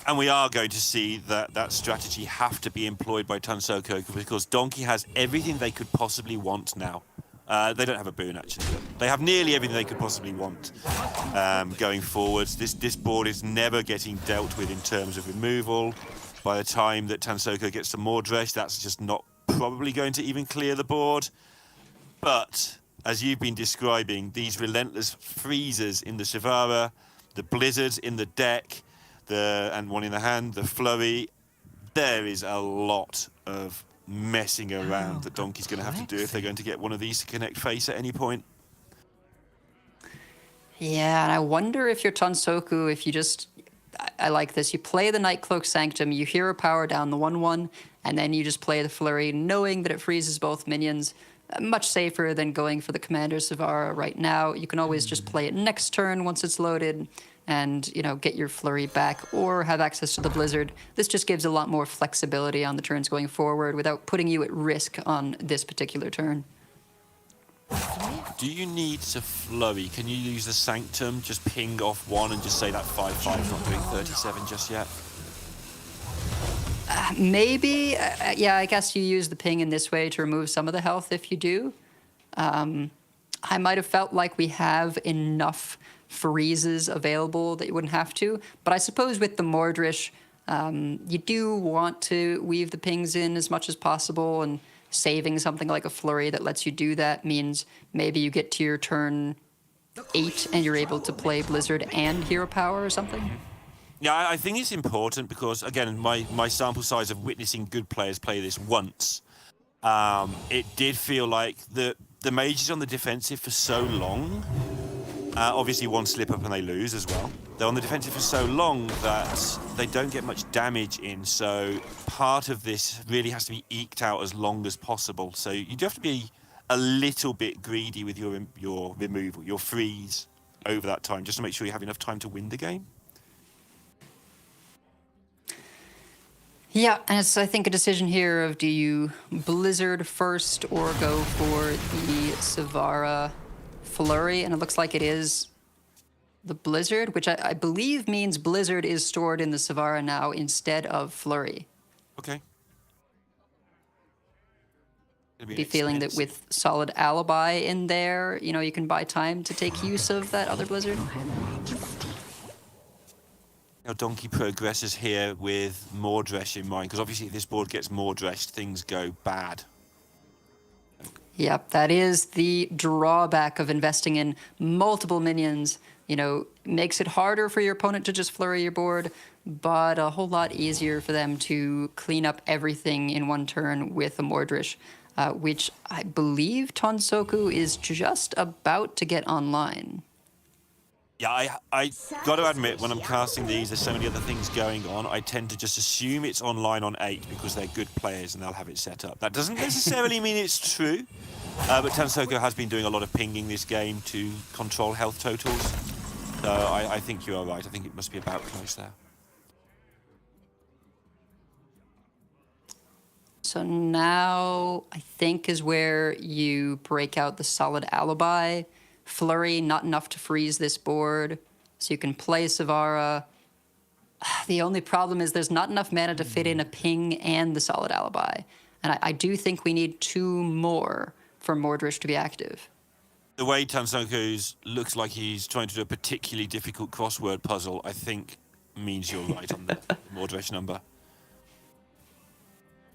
And we are going to see that strategy have to be employed by Tansoku because Donkey has everything they could possibly want now. They don't have a boon, actually. But they have nearly everything they could possibly want going forwards. This board is never getting dealt with in terms of removal. By the time that Tansoku gets to Mordresh, that's just not probably going to even clear the board. But, as you've been describing, these relentless freezers in the Savara, the blizzards in the deck, and one in the hand, the Flurry, there is a lot of messing around that Donkey's going to have to do if they're going to get one of these to connect face at any point. Yeah, and I wonder if you're Tansoku, if you just... I like this. You play the Nightcloak Sanctum, you hero power down the 1/1, and then you just play the Flurry, knowing that it freezes both minions. Much safer than going for the Commander Savara right now. You can always just play it next turn once it's loaded, and get your Flurry back, or have access to the Blizzard. This just gives a lot more flexibility on the turns going forward without putting you at risk on this particular turn. Do you need to Flurry? Can you use the Sanctum, just ping off 1 and just say that 5/5's not doing 37 just yet? Maybe. Yeah, I guess you use the ping in this way to remove some of the health if you do. I might have felt like we have enough freezes available that you wouldn't have to. But I suppose with the Mordresh, you do want to weave the pings in as much as possible, and saving something like a Flurry that lets you do that means maybe you get to your turn 8 and you're able to play Blizzard and Hero Power or something. Yeah, I think it's important because, again, my sample size of witnessing good players play this once, it did feel like the mages on the defensive for so long, obviously one slip up and they lose as well. They're on the defensive for so long that they don't get much damage in, so part of this really has to be eked out as long as possible. So you do have to be a little bit greedy with your removal, your freeze over that time, just to make sure you have enough time to win the game. Yeah, and it's, I think, a decision here of do you Blizzard first or go for the Savara Flurry, and it looks like it is the Blizzard, which I believe means Blizzard is stored in the Savara now instead of Flurry. Okay. Be feeling that with Solid Alibi in there, you know, you can buy time to take use of that other Blizzard. Now Donkey progresses here with Mordresh in mind, because obviously if this board gets Mordresh, things go bad. Yep, that is the drawback of investing in multiple minions. You know, makes it harder for your opponent to just flurry your board, but a whole lot easier for them to clean up everything in one turn with a Mordresh, which I believe Tonsoku is just about to get online. Yeah, I got to admit, when I'm casting these, there's so many other things going on, I tend to just assume it's online on 8 because they're good players and they'll have it set up. That doesn't necessarily mean it's true, but Tansoko has been doing a lot of pinging this game to control health totals. So I think you are right. I think it must be about close there. So now I think is where you break out the Solid Alibi. Flurry, not enough to freeze this board, so you can play Savara. The only problem is there's not enough mana to fit in a ping and the Solid Alibi. And I do think we need 2 more for Mordresh to be active. The way Tansoko's looks like he's trying to do a particularly difficult crossword puzzle, I think means you're right on the Mordresh number.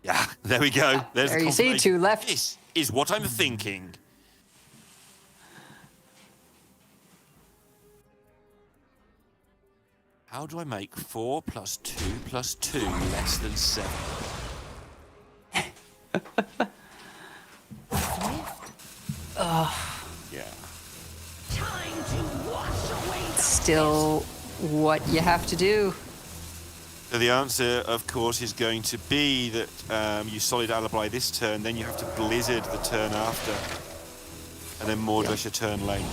Yeah, there we go. There's there the you see, 2 left. This is what I'm thinking. How do I make 4 plus 2 plus 2 less than 7? Yeah. Time to wash away the Still what you have to do. So the answer, of course, is going to be that you Solid Alibi this turn, then you have to Blizzard the turn after, and then Mordresh a turn late.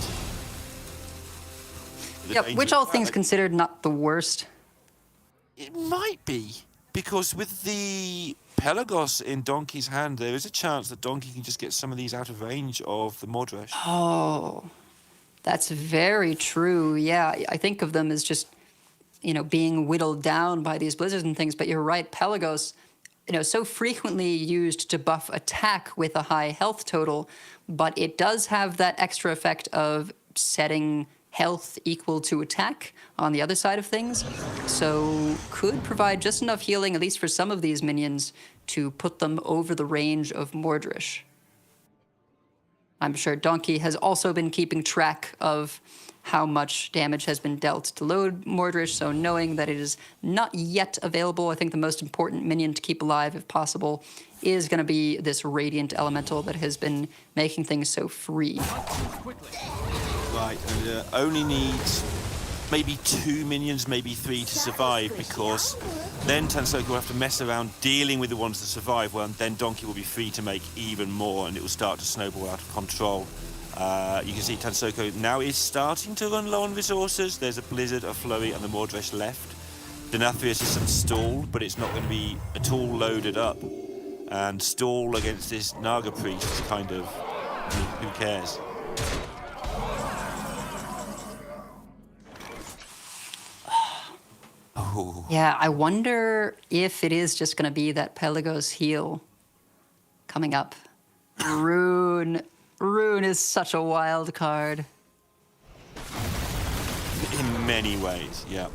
Yep, which all things considered not the worst. It might be, because with the Pelagos in Donkey's hand, there is a chance that Donkey can just get some of these out of range of the Mordresh. Oh, that's very true. Yeah, I think of them as just, you know, being whittled down by these blizzards and things, but you're right, Pelagos, you know, so frequently used to buff attack with a high health total, but it does have that extra effect of setting health equal to attack on the other side of things, so could provide just enough healing, at least for some of these minions, to put them over the range of Mordresh. I'm sure Donkey has also been keeping track of how much damage has been dealt to load Mordresh, so knowing that it is not yet available, I think the most important minion to keep alive, if possible, is going to be this Radiant Elemental that has been making things so free. Right, and only needs maybe 2 minions, maybe 3 to survive, because then Tansoko will have to mess around dealing with the ones that survive, well, and then Donkey will be free to make even more, and it will start to snowball out of control. You can see Tansoko now is starting to run low on resources. There's a Blizzard, a Flurry, and the Mordresh left. The Nathria system's stalled, but it's not going to be at all loaded up. And stall against this Naga Priest is kind of, who cares? Oh. Yeah, I wonder if it is just going to be that Pelagos heal coming up. Rune is such a wild card. In many ways, yeah.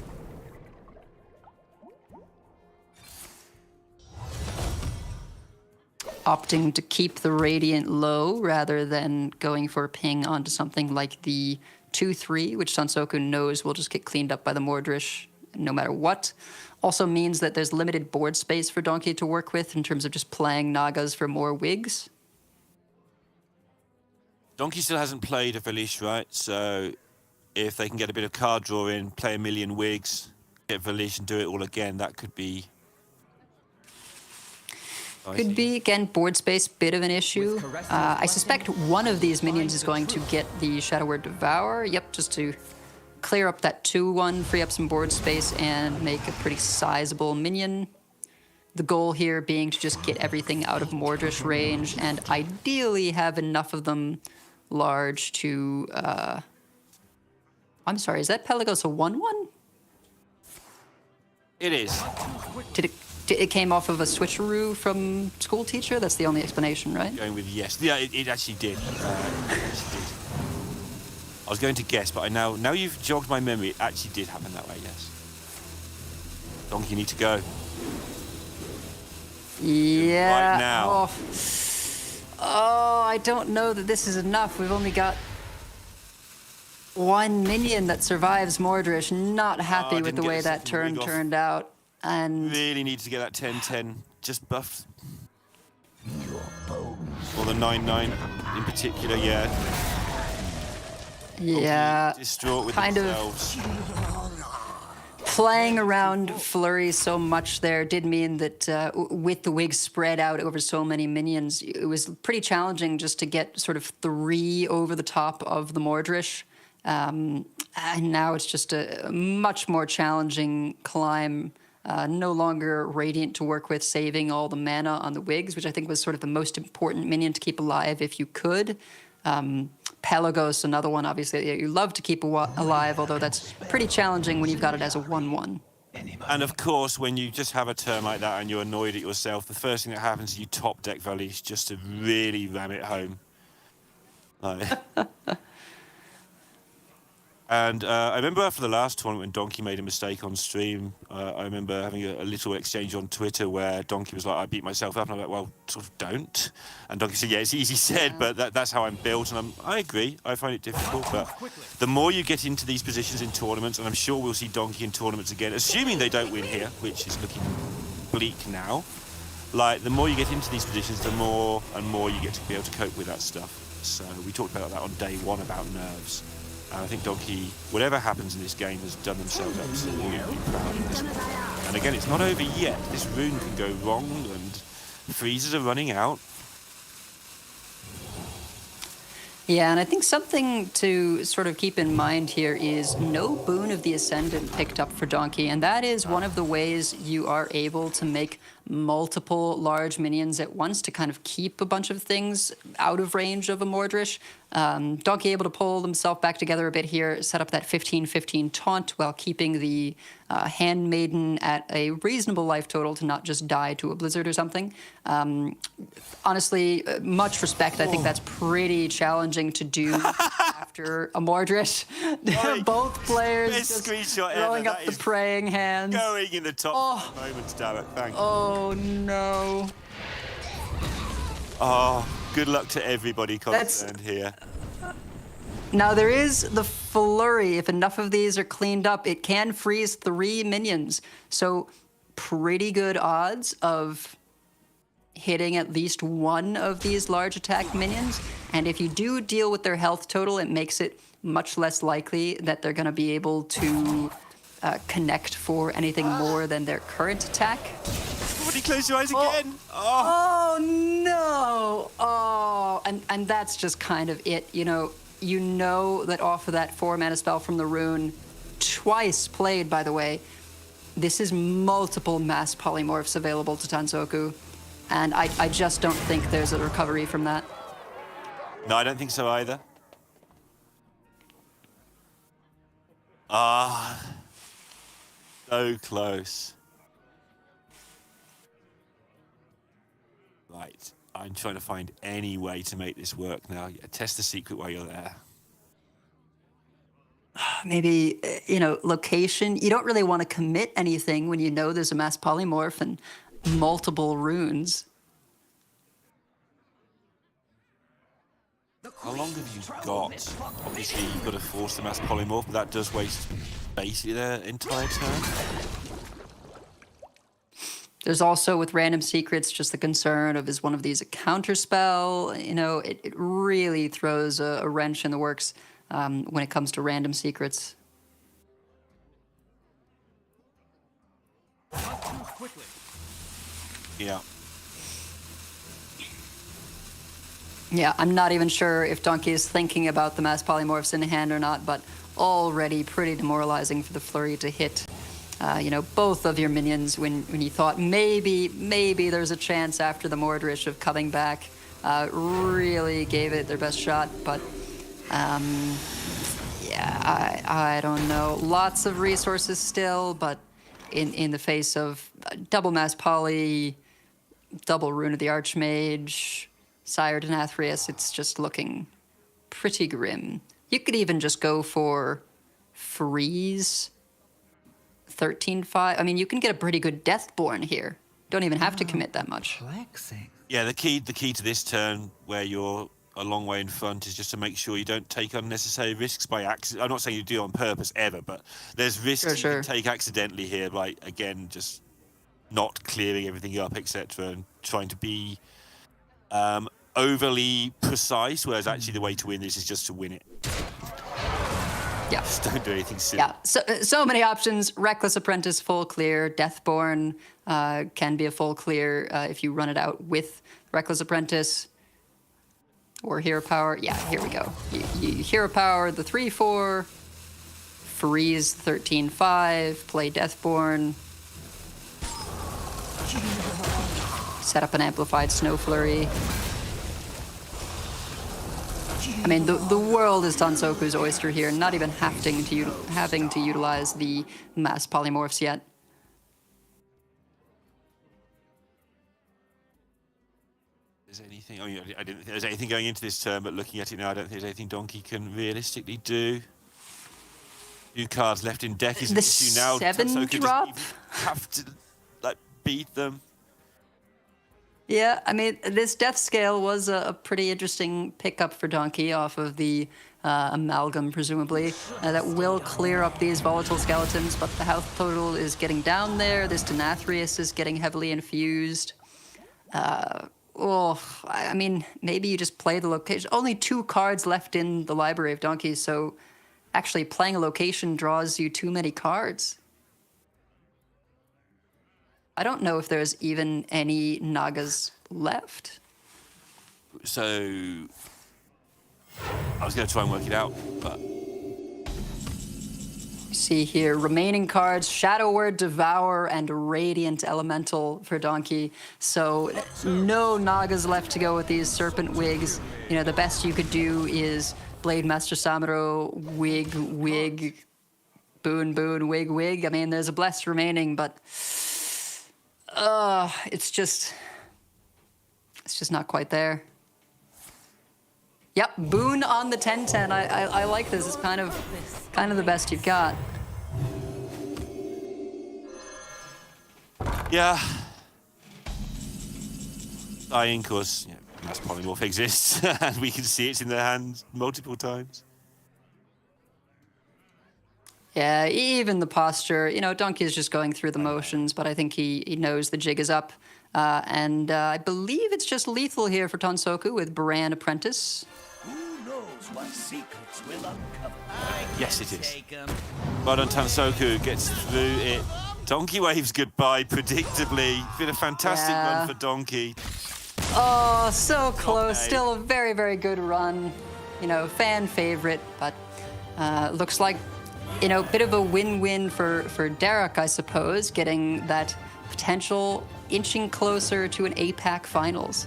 Opting to keep the Radiant low rather than going for a ping onto something like the 2-3, which Sansoku knows will just get cleaned up by the Mordresh no matter what. Also means that there's limited board space for Donkey to work with in terms of just playing Nagas for more wigs. Donkey still hasn't played a Valish, right? So if they can get a bit of card draw in, play a million wigs, get Valish and do it all again, that could be... Could be, again, board space, bit of an issue. I suspect one of these minions is going to get the Shadow Word Devour. Yep, just to clear up that 2-1, free up some board space, and make a pretty sizable minion. The goal here being to just get everything out of Mordresh range, and ideally have enough of them large to... I'm sorry, is that Pelagos a 1-1? It is. It came off of a switcheroo from School Teacher? That's the only explanation, right? Going with yes. Yeah, it actually did. I was going to guess, but now you've jogged my memory, it actually did happen that way, yes. Donkey, you need to go. Yeah. Right now. Oh, I don't know that this is enough. We've only got one minion that survives Mordresh. Not happy with the way that turn turned out. And really needs to get that 10-10 just buffed. Or the 9-9 in particular, yeah. Yeah, distraught with kind themselves. of playing around Flurry so much there did mean that with the wigs spread out over so many minions, it was pretty challenging just to get sort of 3 over the top of the Mordresh. And now it's just a much more challenging climb. No longer Radiant to work with, saving all the mana on the wigs, which I think was sort of the most important minion to keep alive if you could. Pelagos, another one, obviously, you love to keep alive, although that's pretty challenging when you've got it as a 1-1. And of course, when you just have a turn like that and you're annoyed at yourself, the first thing that happens is you top deck Valish just to really ram it home. And I remember after the last tournament when Donkey made a mistake on stream, I remember having a little exchange on Twitter where Donkey was like, I beat myself up. And I'm like, well, sort of don't. And Donkey said, yeah, it's easy said, but that's how I'm built. And I agree. I find it difficult. But the more you get into these positions in tournaments, and I'm sure we'll see Donkey in tournaments again, assuming they don't win here, which is looking bleak now. Like, the more you get into these positions, the more and more you get to be able to cope with that stuff. So we talked about that on day 1 about nerves. I think Donkey, whatever happens in this game, has done themselves absolutely proud of this one. And again, it's not over yet. This rune can go wrong, and freezers are running out. Yeah, and I think something to sort of keep in mind here is no Boon of the Ascendant picked up for Donkey, and that is one of the ways you are able to make multiple large minions at once to kind of keep a bunch of things out of range of a Mordresh. Donkey able to pull himself back together a bit here, set up that 15-15 taunt while keeping the Handmaiden at a reasonable life total to not just die to a blizzard or something. Honestly, much respect. I think that's pretty challenging to do after a Mordresh. Both players just throwing up the praying hands. Going in the top moments, Derek. Thank you. Oh, no. Oh, good luck to everybody concerned here. Now, there is the Flurry. If enough of these are cleaned up, it can freeze 3 minions. So pretty good odds of hitting at least one of these large attack minions. And if you do deal with their health total, it makes it much less likely that they're going to be able to connect for anything more than their current attack. Somebody close your eyes again. Oh, no. Oh, and that's just kind of it. You know that off of that 4-mana spell from the rune, twice played, by the way, this is multiple mass polymorphs available to Tansoku. And I just don't think there's a recovery from that. No, I don't think so either. So close. Right, I'm trying to find any way to make this work now. Yeah, test the secret while you're there. Maybe, location. You don't really want to commit anything when you know there's a mass polymorph and multiple runes. How long have you got? Obviously, you've got to force the mass polymorph, but that does waste basically their entire turn. There's also, with random secrets, just the concern of, is one of these a counter spell? It really throws a wrench in the works when it comes to random secrets. Yeah. Yeah, I'm not even sure if Donkey is thinking about the mass polymorphs in hand or not, but already pretty demoralizing for the Flurry to hit. Both of your minions when you thought maybe there's a chance after the Mordresh of coming back, really gave it their best shot, but Yeah, I don't know. Lots of resources still, but in the face of double mass poly, double rune of the Archmage, Sire to Nathrius, it's just looking pretty grim. You could even just go for freeze 13-5. I mean, you can get a pretty good Deathborn here. Don't even have to commit that much. Flexing. Yeah, the key to this turn, where you're a long way in front, is just to make sure you don't take unnecessary risks by accident. I'm not saying you do on purpose ever, but there's risks you can take accidentally here, like, again, just not clearing everything up, etc., and trying to be overly precise, whereas actually the way to win this is just to win it. Yeah. Just don't do anything silly. Yeah, so many options. Reckless Apprentice, full clear. Deathborn can be a full clear if you run it out with Reckless Apprentice. Or Hero Power. Yeah, here we go. You Hero Power the 3/4, freeze 13/5, play Deathborn, set up an amplified Snow Flurry. I mean, the world is Tansoku's oyster here, not even having to utilize the mass polymorphs yet. There's anything? I didn't think there's anything going into this turn, but looking at it now, I don't think there's anything Donkey can realistically do. 2 cards left in deck is an issue now. 7-drop? Have to beat them. Yeah, I mean, this death scale was a pretty interesting pickup for Donkey off of the amalgam, presumably. That will clear up these volatile skeletons, but the health total is getting down there. This Denathrius is getting heavily infused. I mean, maybe you just play the location. Only 2 cards left in the library of Donkeys, so actually playing a location draws you too many cards. I don't know if there's even any Nagas left. So I was going to try and work it out, but See here, remaining cards, Shadow Word, Devour, and Radiant Elemental for Donkey. So no Nagas left to go with these Serpent Wigs. You know, the best you could do is Blade Master Samuro, Wig, Boon, Wig. I mean, there's a Blessed remaining, but it's just not quite there. Yep, Boon on the 10-10. I like this. It's kind of the best you've got. yeah. Dying, of course, mass polymorph exists, and we can see it's in their hands multiple times. Yeah, even the posture. You know, Donkey is just going through the motions, but I think he knows the jig is up. And I believe it's just lethal here for Tansoku with Baran Apprentice. Who knows what secrets will uncover? Yes, it is. Well done, Tansoku gets through it. Donkey waves goodbye, predictably. Been a fantastic run for Donkey. Oh, so close. Still a very, very good run. You know, fan favorite, but looks like, you know, a bit of a win-win for Derek, I suppose, getting that potential inching closer to an APAC finals.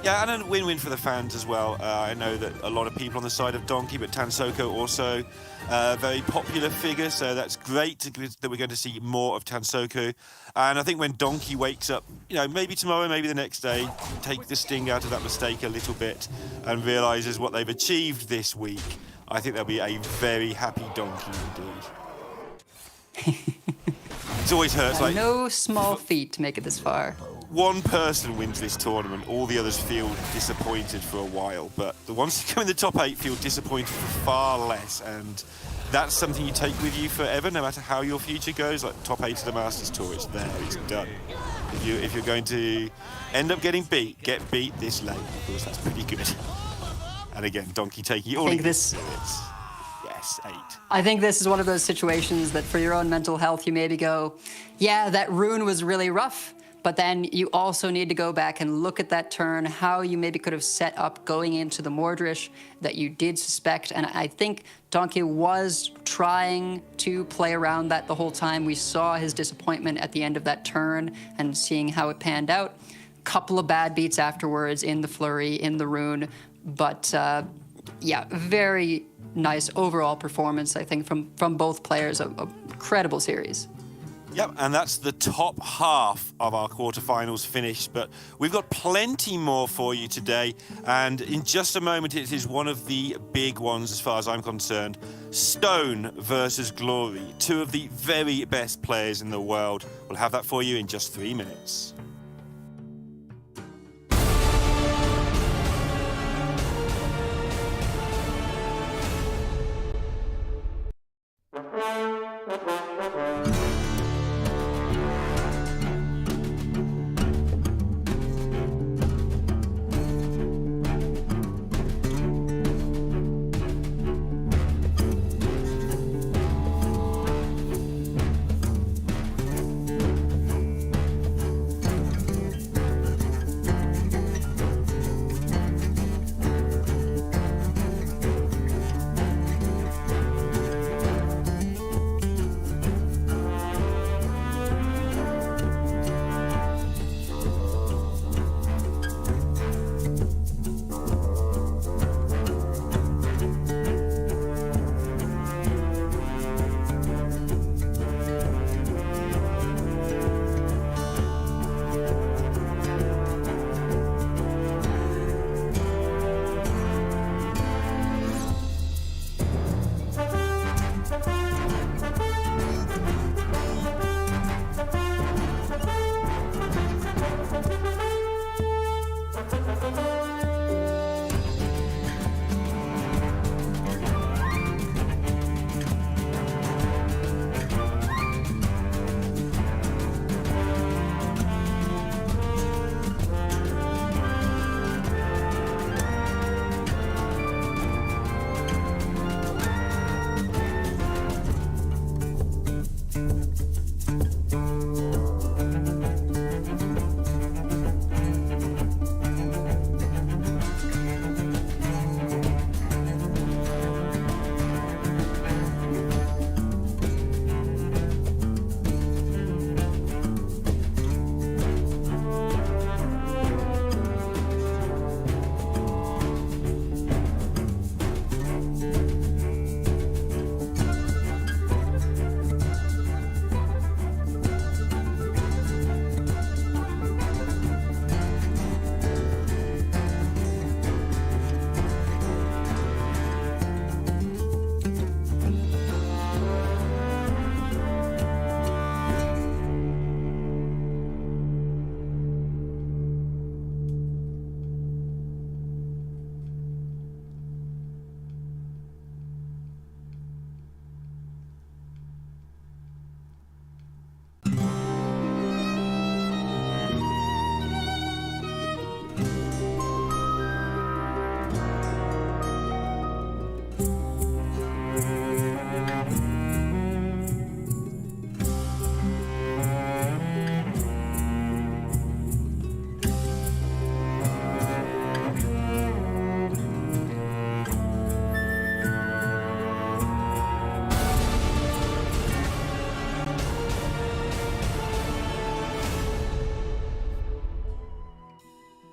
Yeah, and a win-win for the fans as well. I know that a lot of people on the side of Donkey, but Tansoku also a very popular figure, so that's great that we're going to see more of Tansoku. And I think when Donkey wakes up, you know, maybe tomorrow, maybe the next day, take the sting out of that mistake a little bit and realises what they've achieved this week, I think they'll be a very happy Donkey indeed. It always hurts. Like, no small feat to make it this far. One person wins this tournament, all the others feel disappointed for a while, but the ones who come in the top 8 feel disappointed for far less, and that's something you take with you forever, no matter how your future goes. Like top 8 of the Masters Tour, it's there, it's done. If you're going to end up getting beat, get beat this late, because that's pretty good. And again, Donkey taking all of this. Yes, 8. I think this is one of those situations that for your own mental health, you maybe go, yeah, that rune was really rough. But then you also need to go back and look at that turn, how you maybe could have set up going into the Mordrish that you did suspect. And I think Donkey was trying to play around that the whole time. We saw his disappointment at the end of that turn and seeing how it panned out. Couple of bad beats afterwards in the flurry, in the rune. But yeah, very nice overall performance, I think, from both players. A incredible series. Yep, and that's the top half of our quarterfinals finished, but we've got plenty more for you today, and in just a moment it is one of the big ones as far as I'm concerned. Stone versus Glory, two of the very best players in the world. We'll have that for you in just 3 minutes.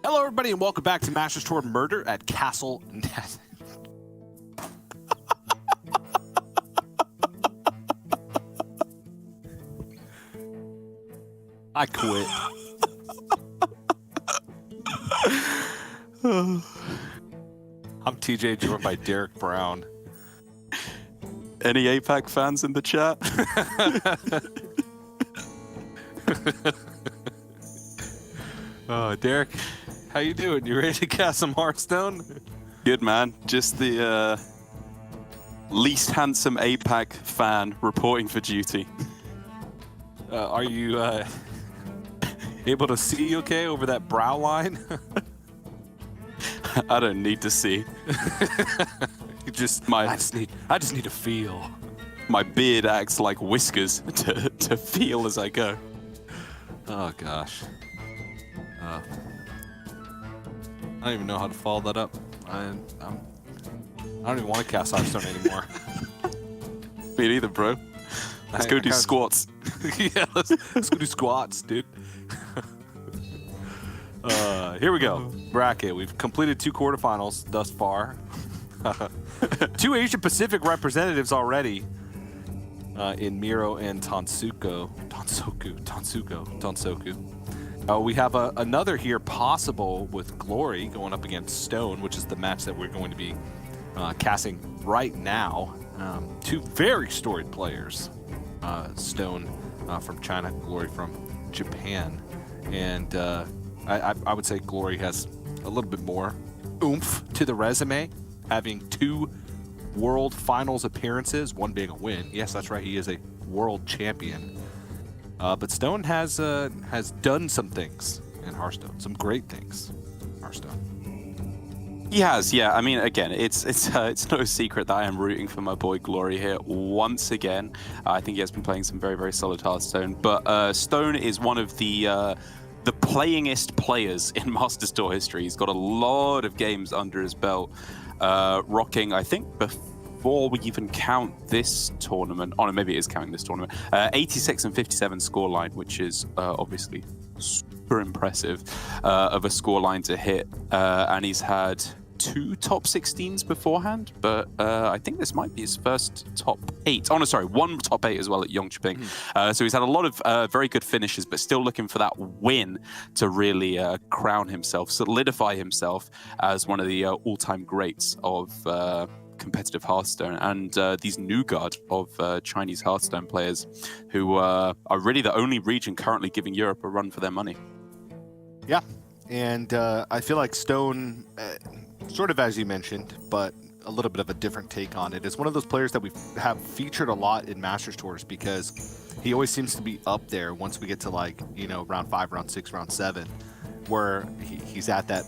Hello, everybody, and welcome back to Masters Toward Murder at Castle. I quit. I'm TJ, joined by Derek Brown. Any APAC fans in the chat? Derek, how you doing? You ready to cast some Hearthstone? Good, man. Just the least handsome APAC fan reporting for duty. Are you able to see okay over that brow line? I don't need to see. I just need to feel. My beard acts like whiskers to feel as I go. Oh gosh. I don't even know how to follow that up. I don't even want to cast Hearthstone anymore. Me neither, bro. Let's go do squats. Yeah, let's go do squats, dude. Here we go. Bracket. We've completed 2 quarterfinals thus far. Two Asia Pacific representatives already in Miro and Tonsuko. We have another here possible with Glory going up against Stone, which is the match that we're going to be casting right now. Two very storied players. Stone from China, Glory from Japan. And I would say Glory has a little bit more oomph to the resume, having 2 World Finals appearances, one being a win. Yes, that's right, he is a world champion. But Stone has done some things in Hearthstone, some great things in Hearthstone. He has, yeah. I mean, again, it's no secret that I am rooting for my boy Glory here once again. I think he has been playing some very, very solid Hearthstone. But Stone is one of the playingest players in Masters Tour history. He's got a lot of games under his belt, rocking, I think, before we even count this tournament. Oh, no, maybe it is counting this tournament. 86 and 57 scoreline, which is obviously super impressive of a scoreline to hit. And he's had 2 top 16s beforehand, but I think this might be his first top 8. Oh no, sorry, 1 top 8 as well at Yongchiping. So he's had a lot of very good finishes, but still looking for that win to really crown himself, solidify himself as one of the all-time greats of competitive Hearthstone, and these new guard of Chinese Hearthstone players who are really the only region currently giving Europe a run for their money. Yeah, and I feel like Stone, sort of as you mentioned, but a little bit of a different take on it, is one of those players that we have featured a lot in Masters Tours because he always seems to be up there once we get to, like, you know, round 5, round 6, round 7, where he's at that,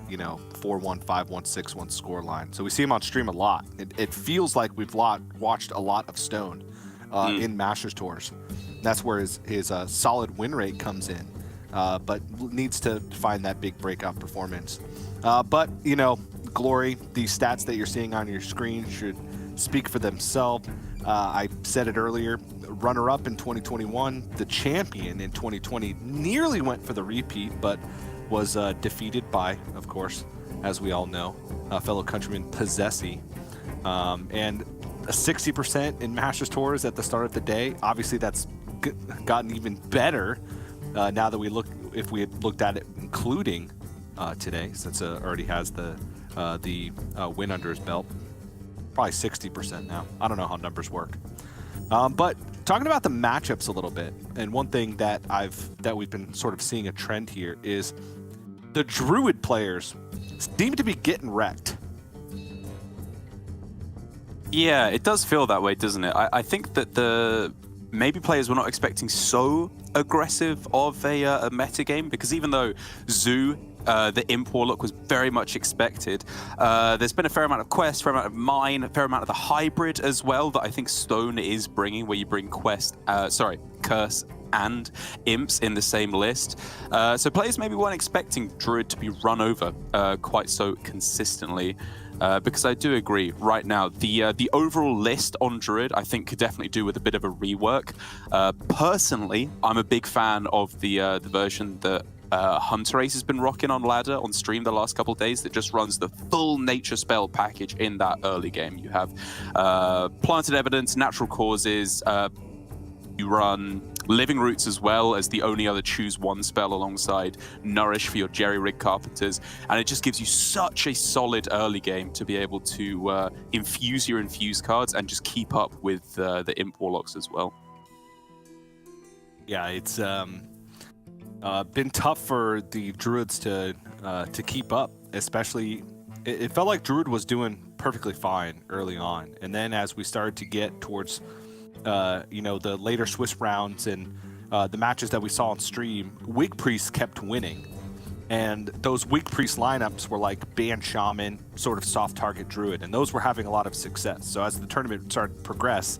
you know, 4-1, 5-1, 6-1 score line. So we see him on stream a lot. It feels like we've watched a lot of Stone in Masters Tours. That's where his solid win rate comes in, but needs to find that big breakout performance. But, you know, Glory, these stats that you're seeing on your screen should speak for themselves. I said it earlier, runner-up in 2021, the champion in 2020, nearly went for the repeat, but was defeated by, of course, as we all know, fellow countryman Possessi. And a 60% in Masters Tours at the start of the day. Obviously, that's gotten even better now that if we had looked at it including today, since already has the win under his belt. Probably 60% now. I don't know how numbers work. But talking about the matchups a little bit, and one thing that we've been sort of seeing a trend here is the Druid players seem to be getting wrecked. Yeah, it does feel that way, doesn't it? I think that maybe players were not expecting so aggressive of a meta game, because even though Zoo, the Imp Warlock, was very much expected, there's been a fair amount of Quest, a fair amount of Mine, a fair amount of the Hybrid as well that I think Stone is bringing, where you bring Curse and Imps in the same list. So players maybe weren't expecting Druid to be run over quite so consistently. Because I do agree, right now, the overall list on Druid, I think, could definitely do with a bit of a rework. Personally, I'm a big fan of the version that Hunter Ace has been rocking on ladder on stream the last couple of days, that just runs the full nature spell package in that early game. You have Planted Evidence, Natural Causes, you run Living Roots as well as the only other choose one spell alongside Nourish for your Jerry Rig Carpenters, and it just gives you such a solid early game to be able to infuse your infuse cards and just keep up with the Imp Warlocks as well. Yeah, it's been tough for the Druids to keep up, especially it felt like Druid was doing perfectly fine early on, and then as we started to get towards the later Swiss rounds and the matches that we saw on stream, Wig Priest kept winning. And those Wig Priest lineups were like Band Shaman, sort of soft target Druid, and those were having a lot of success. So as the tournament started to progress,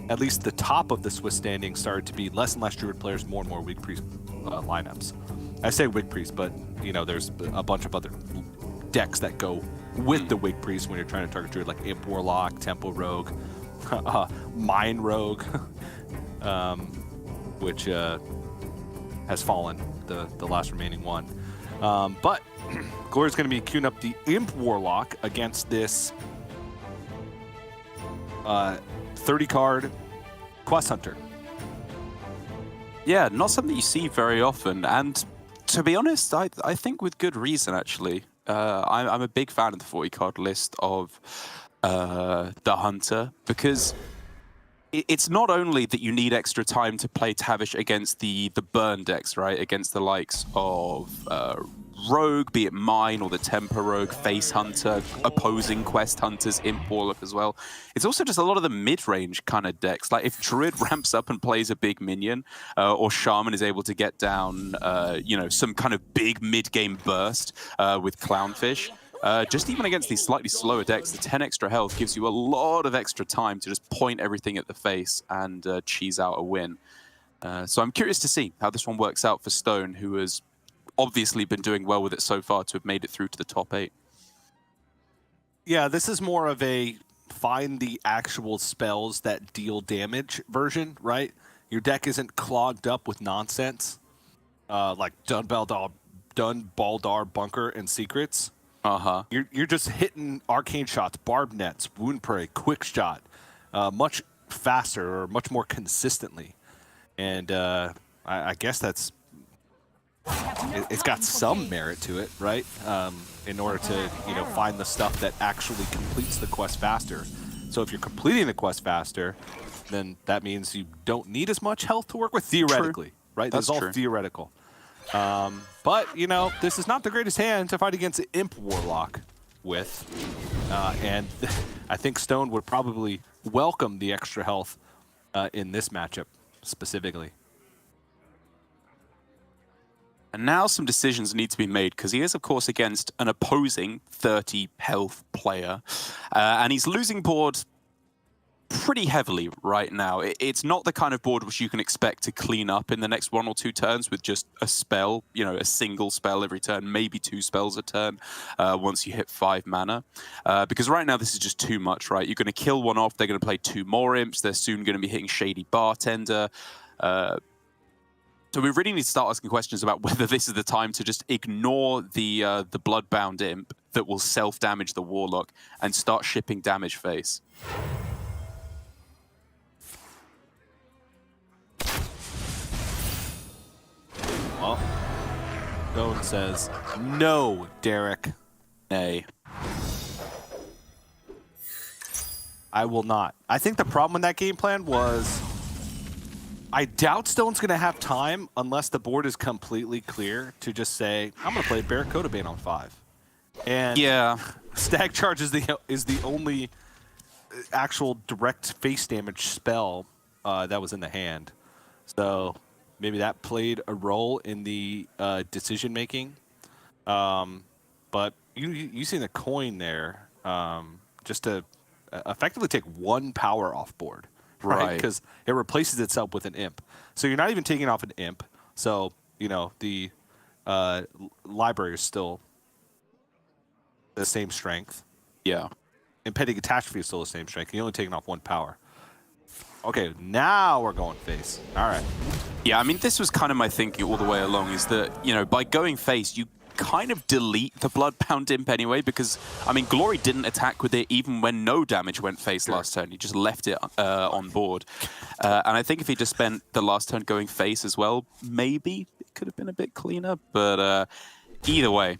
at least the top of the Swiss standing started to be less and less Druid players, more and more Wig Priest lineups. I say Wig Priest, but there's a bunch of other decks that go with the Wig Priest when you're trying to target Druid, like Imp Warlock, Tempo Rogue, Mine Rogue, which has fallen, the last remaining one. But Glory's going to be queuing up the Imp Warlock against this 30 card Quest Hunter. Yeah, not something you see very often. And to be honest, I think with good reason, actually. I'm a big fan of the 40 card list of the Hunter because it's not only that you need extra time to play Tavish against the burn decks, right? Against the likes of Rogue, be it mine or the Temper Rogue, Face Hunter, opposing Quest Hunters, Imp Warlock as well. It's also just a lot of the mid-range kind of decks. Like if Druid ramps up and plays a big minion, or Shaman is able to get down, some kind of big mid-game burst with Clownfish. Just even against these slightly slower decks, the 10 extra health gives you a lot of extra time to just point everything at the face and cheese out a win. So I'm curious to see how this one works out for Stone, who has obviously been doing well with it so far to have made it through to the top 8. Yeah, this is more of a find the actual spells that deal damage version, right? Your deck isn't clogged up with nonsense like Dunbaldar Bunker and Secrets. Uh-huh. You're just hitting arcane shots, barb nets, wound prey, quick shot, much faster or much more consistently. And I guess that's it's got some merit to it, right? In order to find the stuff that actually completes the quest faster. So if you're completing the quest faster, then that means you don't need as much health to work with theoretically, True. right? That's This is all true. theoretical. But, this is not the greatest hand to fight against an Imp Warlock with. And I think Stone would probably welcome the extra health in this matchup specifically. And now some decisions need to be made because he is, of course, against an opposing 30 health player. And he's losing board pretty heavily right now. It's not the kind of board which you can expect to clean up in the next 1 or 2 turns with just a spell, a single spell every turn, maybe 2 spells a turn once you hit 5 mana. Because right now this is just too much, right? You're going to kill one off, they're going to play 2 more imps, they're soon going to be hitting Shady Bartender. So we really need to start asking questions about whether this is the time to just ignore the Bloodbound Imp that will self-damage the Warlock and start shipping damage face. Well, Stone says, no, Derek. Nay. I will not. I think the problem with that game plan was I doubt Stone's going to have time unless the board is completely clear to just say, I'm going to play Barracuda Bane on 5. And yeah, Stag Charge is the only actual direct face damage spell that was in the hand. So maybe that played a role in the decision making. But using the coin there just to effectively take 1 power off board. Right, because it replaces itself with an imp. So you're not even taking off an imp. So, the library is still the same strength. Yeah. Impending Catastrophe is still the same strength. You're only taking off 1 power. Okay, now we're going face. All right. Yeah, I mean, this was kind of my thinking all the way along, is that, by going face, you kind of delete the Bloodbound Imp anyway, because, I mean, Glory didn't attack with it even when no damage went face last turn. He just left it on board. And I think if he just spent the last turn going face as well, maybe it could have been a bit cleaner. But either way,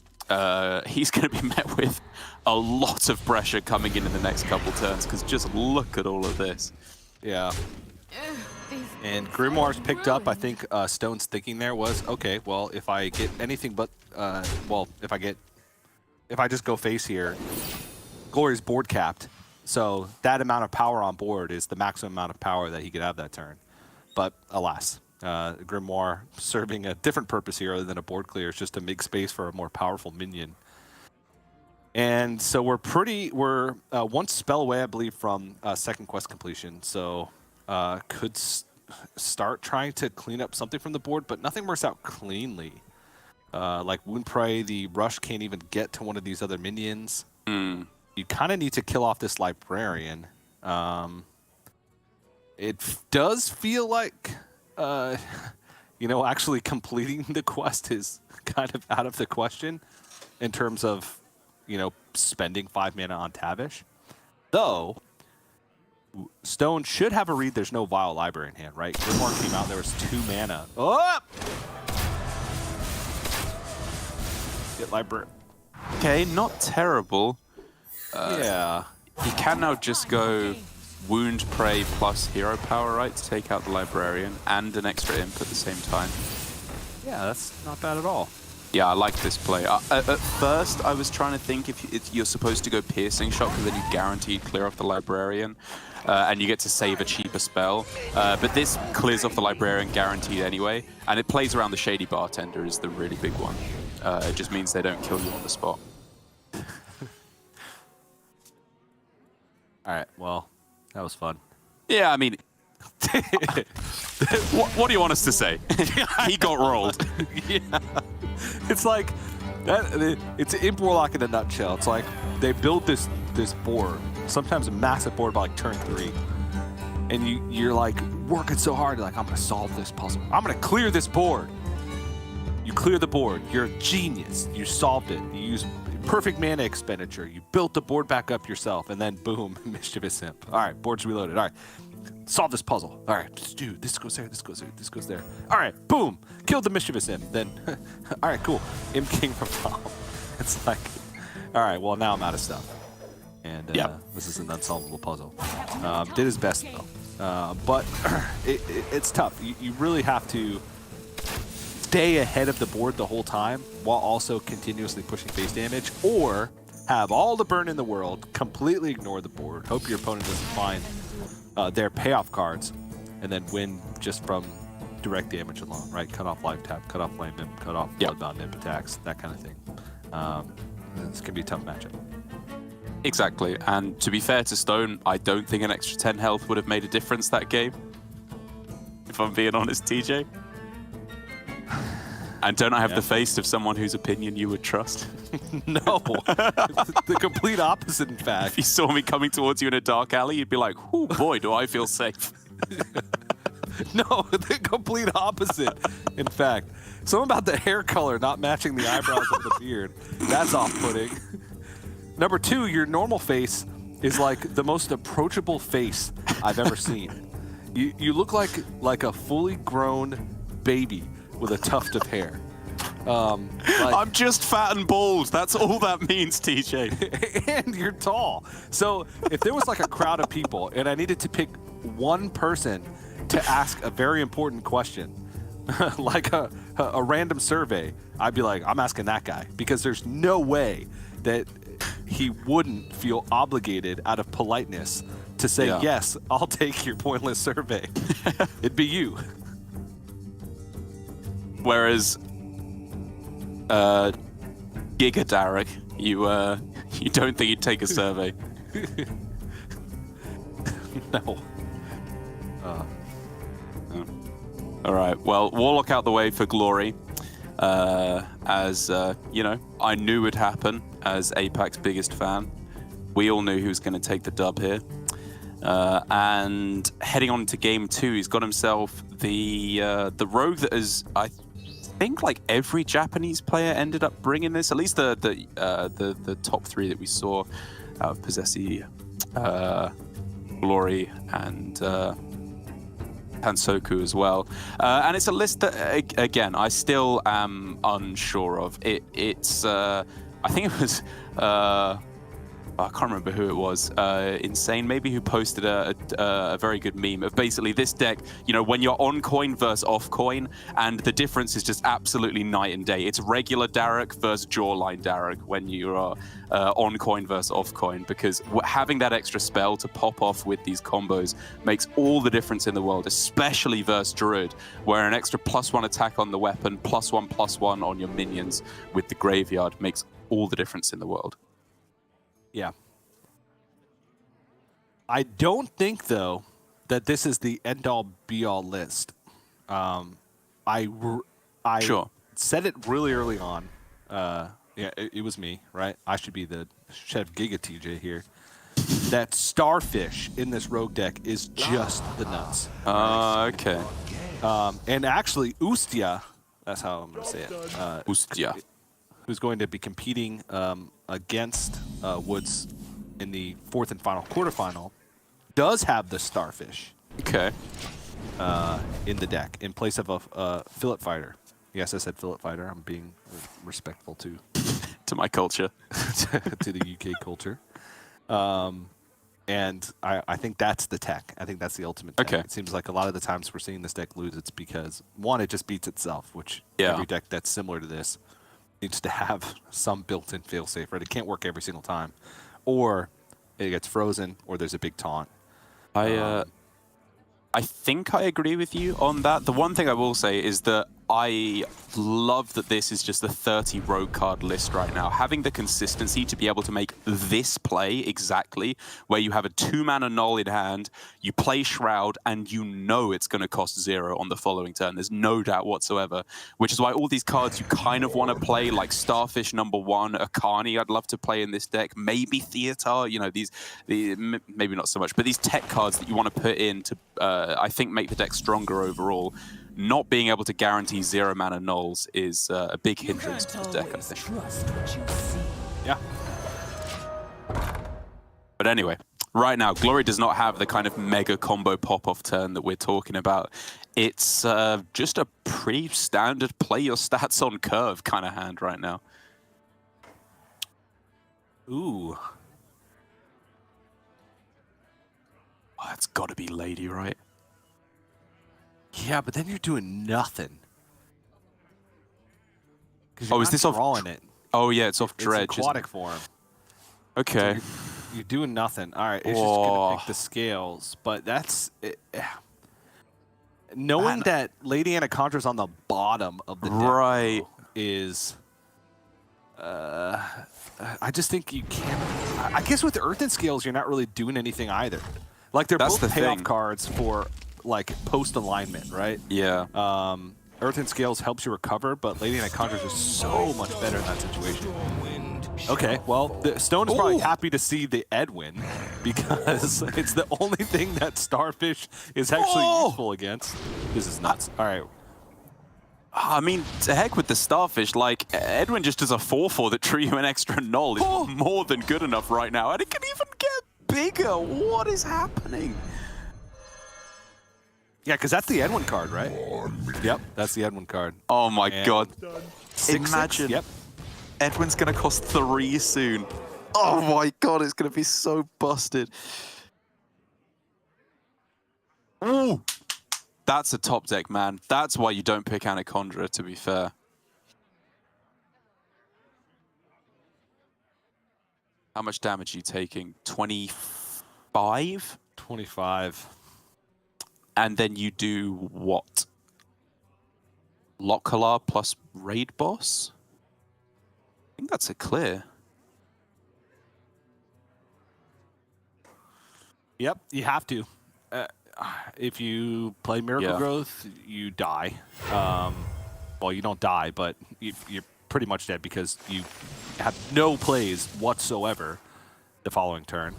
he's going to be met with a lot of pressure coming in the next couple turns, because just look at all of this. Yeah. And Grimoire's picked up. I think Stone's thinking there was, okay, well, if I get anything but, if I just go face here, Glory's board capped. So that amount of power on board is the maximum amount of power that he could have that turn. But alas, Grimoire serving a different purpose here other than a board clear. It's just to make space for a more powerful minion. And so we're 1 spell away, I believe, from second quest completion. So could start trying to clean up something from the board, but nothing works out cleanly. Like Wound Prey, the Rush can't even get to one of these other minions. You kind of need to kill off this Librarian. It does feel like, actually completing the quest is kind of out of the question in terms of, spending 5 mana on Tavish. Though, Stone should have a read. There's no Vile Library in hand, right? Grimoire came out. There was 2 mana. Oh! Get Library. Okay, not terrible. Yeah. He can now just go Wound, Prey plus Hero Power, right, to take out the Librarian and an extra imp at the same time. Yeah, that's not bad at all. Yeah, I like this play. At first, I was trying to think if you're supposed to go Piercing Shot because then you guaranteed clear off the Librarian and you get to save a cheaper spell. But this clears off the Librarian guaranteed anyway, and it plays around the Shady Bartender is the really big one. It just means they don't kill you on the spot. All right, well, that was fun. Yeah, I mean, what do you want us to say? He got rolled. Yeah. It's like, it's Imp Warlock in a nutshell. It's like they build this board, sometimes a massive board by like turn 3. And you're like working so hard, you're like, I'm gonna solve this puzzle. I'm gonna clear this board. You clear the board, you're a genius. You solved it. You use perfect mana expenditure. You built the board back up yourself, and then boom, Mischievous Imp. All right, board's reloaded. All right, solve this puzzle. All right, dude, this goes there, this goes there, this goes there. All right, boom, killed the Mischievous Imp. Then, all right, cool, Imp King Revolve. It's like, all right, well, now I'm out of stuff. And this is an unsolvable puzzle. Did his best, though. But it's tough. You really have to stay ahead of the board the whole time while also continuously pushing face damage, or have all the burn in the world, completely ignore the board, hope your opponent doesn't find their payoff cards, and then win just from direct damage alone, right? Cut off life tap, cut off flame imp, cut off bloodbound imp attacks, that kind of thing. This can be a tough matchup. Exactly, and to be fair to Stone, I don't think an extra 10 health would have made a difference that game. If I'm being honest, TJ. And don't I have the face of someone whose opinion you would trust? No, the complete opposite, in fact. If you saw me coming towards you in a dark alley, you'd be like, oh boy, do I feel safe. No, the complete opposite, in fact. Something about the hair color not matching the eyebrows of the beard. That's off-putting. Number 2, your normal face is like the most approachable face I've ever seen. You look like a fully grown baby with a tuft of hair. I'm just fat and bald. That's all that means, TJ. And you're tall. So if there was like a crowd of people and I needed to pick one person to ask a very important question, like a random survey, I'd be like, I'm asking that guy, because there's no way that he wouldn't feel obligated out of politeness to say, yes, I'll take your pointless survey. It'd be you. Whereas Giga Derek, you don't think he'd take a survey. No. All right. Well, Warlock out the way for Glory. As you know, I knew would happen as APAC's biggest fan. We all knew he was going to take the dub here. And heading on to game 2, he's got himself the rogue that is, I think, like every Japanese player ended up bringing this. At least the top 3 that we saw out of Possessi, Glory, and Hansoku as well. And it's a list that, again, I still am unsure of. It's I think it was I can't remember who it was, Insane maybe, who posted a very good meme of basically this deck, you know, when you're on coin versus off coin, and the difference is just absolutely night and day. It's regular Derek versus Jawline Derek when you are on coin versus off coin, because having that extra spell to pop off with these combos makes all the difference in the world, especially versus Druid, where an extra +1 attack on the weapon, +1/+1 on your minions with the graveyard makes all the difference in the world. Yeah. I don't think, though, that this is the end-all, be-all list. I said it really early on. It was me, right? I should be the Chef Giga TJ here. That Starfish in this rogue deck is just the nuts. Okay. And actually, Ustia, that's how I'm going to say it. Ustia. Who's going to be competing against Woods in the 4th and final quarterfinal, does have the Starfish Okay. in the deck in place of a Fillet Fighter. Yes, I said Fillet Fighter. I'm being respectful to To my culture. to the UK culture. And I think that's the tech. I think that's the ultimate tech. Okay. It seems like a lot of the times we're seeing this deck lose, it's because, one, it just beats itself, which Yeah. every deck that's similar to this needs to have some built-in failsafe, right? It can't work every single time. Or it gets frozen, or there's a big taunt. I think I agree with you on that. The one thing I will say is that I love that this is just a 30 rogue card list right now. Having the consistency to be able to make this play exactly, where you have a 2-mana null in hand, you play Shroud, and you know it's going to cost 0 on the following turn. There's no doubt whatsoever, which is why all these cards you kind of want to play, like Starfish #1, Akani I'd love to play in this deck, maybe Theater, you know, these maybe not so much, but these tech cards that you want to put in to, I think, make the deck stronger overall. Not being able to guarantee 0-mana nulls is a big hindrance to the deck, I think. Trust what you see. Yeah. But anyway, right now, Glory does not have the kind of mega combo pop-off turn that we're talking about. It's just a pretty standard play your stats on curve kind of hand right now. Ooh. Oh, it's got to be Lady, right? Yeah, but then you're doing nothing. Oh, is this off drawing it? Oh, yeah, it's off Dredge. It's aquatic form. Okay. You're doing nothing. All right, it's just gonna pick the scales, but that's it. Knowing that Lady Anacondra's on the bottom of the deck Right. is. I just think you can't. I guess with Earth and Scales, you're not really doing anything either. Like they're That's both the payoff thing. cards for like post alignment, right? Yeah. Earth and Scales helps you recover, but Lady Anacondra's just so much better in that situation. Okay, well, the Stone is probably happy to see the Edwin because it's the only thing that Starfish is actually useful against. This is nuts. All right. I mean, to heck with the Starfish, like, Edwin just does a 4/4 that drew you an extra null. It's more than good enough right now, and it can even get bigger. What is happening? Yeah, because that's the Edwin card, right? Yep, that's the Edwin card. Oh my god. 6/6? Imagine. Yep. Edwin's going to cost 3 soon. Oh my god, it's going to be so busted. Ooh. That's a top deck, man. That's why you don't pick Anacondra, to be fair. How much damage are you taking? 25? 25. And then you do what? Lockhalar plus Raid Boss? I think that's a clear. Yep, you have to. If you play Miracle Yeah. Growth, you die. Well, you don't die, but you're pretty much dead because you have no plays whatsoever the following turn.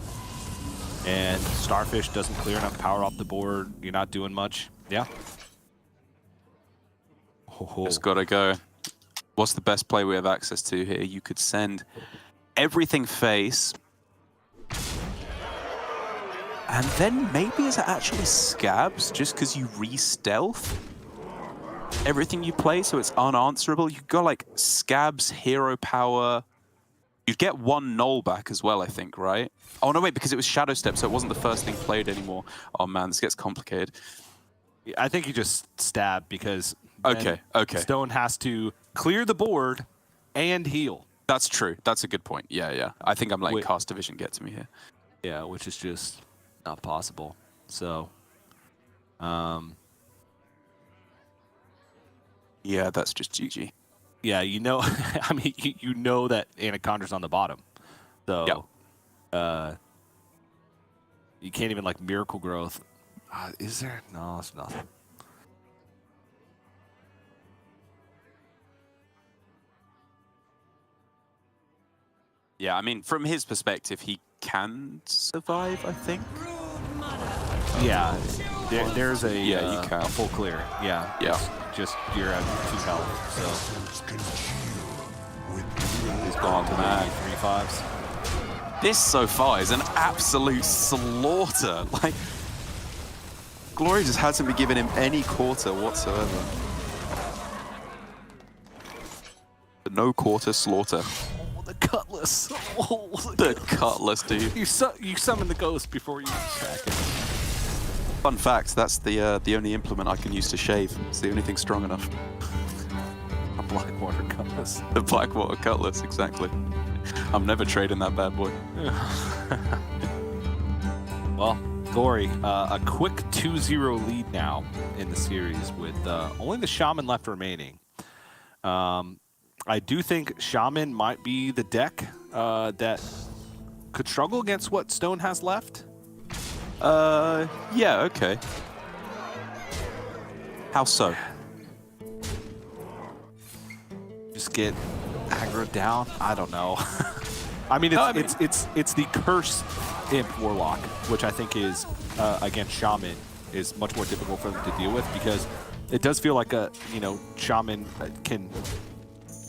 And Starfish doesn't clear enough power off the board. You're not doing much. Yeah. Just gotta go. What's the best play we have access to here? You could send everything face. And then maybe is it actually Scabs just because you re-stealth everything you play so it's unanswerable? You go like Scabs, Hero Power. You'd get 1 null back as well, I think, right? Oh no, wait, because it was Shadow Step, so it wasn't the first thing played anymore. Oh man, this gets complicated. I think you just stab because Okay. Stone has to clear the board and heal. That's true. That's a good point. Yeah. I think I'm letting Cast Division get to me here. Yeah, which is just not possible. So, yeah, that's just GG. yeah, you know, I mean, you know that Anacondra's on the bottom. So, you can't even like Miracle Growth. Is there? No, it's nothing. Yeah, I mean, from his perspective, he can survive, I think. Yeah, there's a you a can. full clear. Yeah, Yeah. it's just you're at 2 health. So He's gone to that. 3/5s. This so far is an absolute slaughter. Like, Glory just hasn't been giving him any quarter whatsoever. No quarter slaughter. Oh, the Cutlass. Oh, The Cutlass, dude. You summon the ghost before you attack it. Fun fact, that's the only implement I can use to shave. It's the only thing strong enough. A Blackwater Cutlass. The Blackwater Cutlass, exactly. I'm never trading that bad boy. Well, Glory, a quick 2-0 lead now in the series with only the Shaman left remaining. I do think Shaman might be the deck that could struggle against what Stone has left. Yeah, okay. How so? Just get aggroed down. I don't know. I mean, it's the Curse Imp Warlock, which I think is against Shaman is much more difficult for them to deal with because it does feel like Shaman can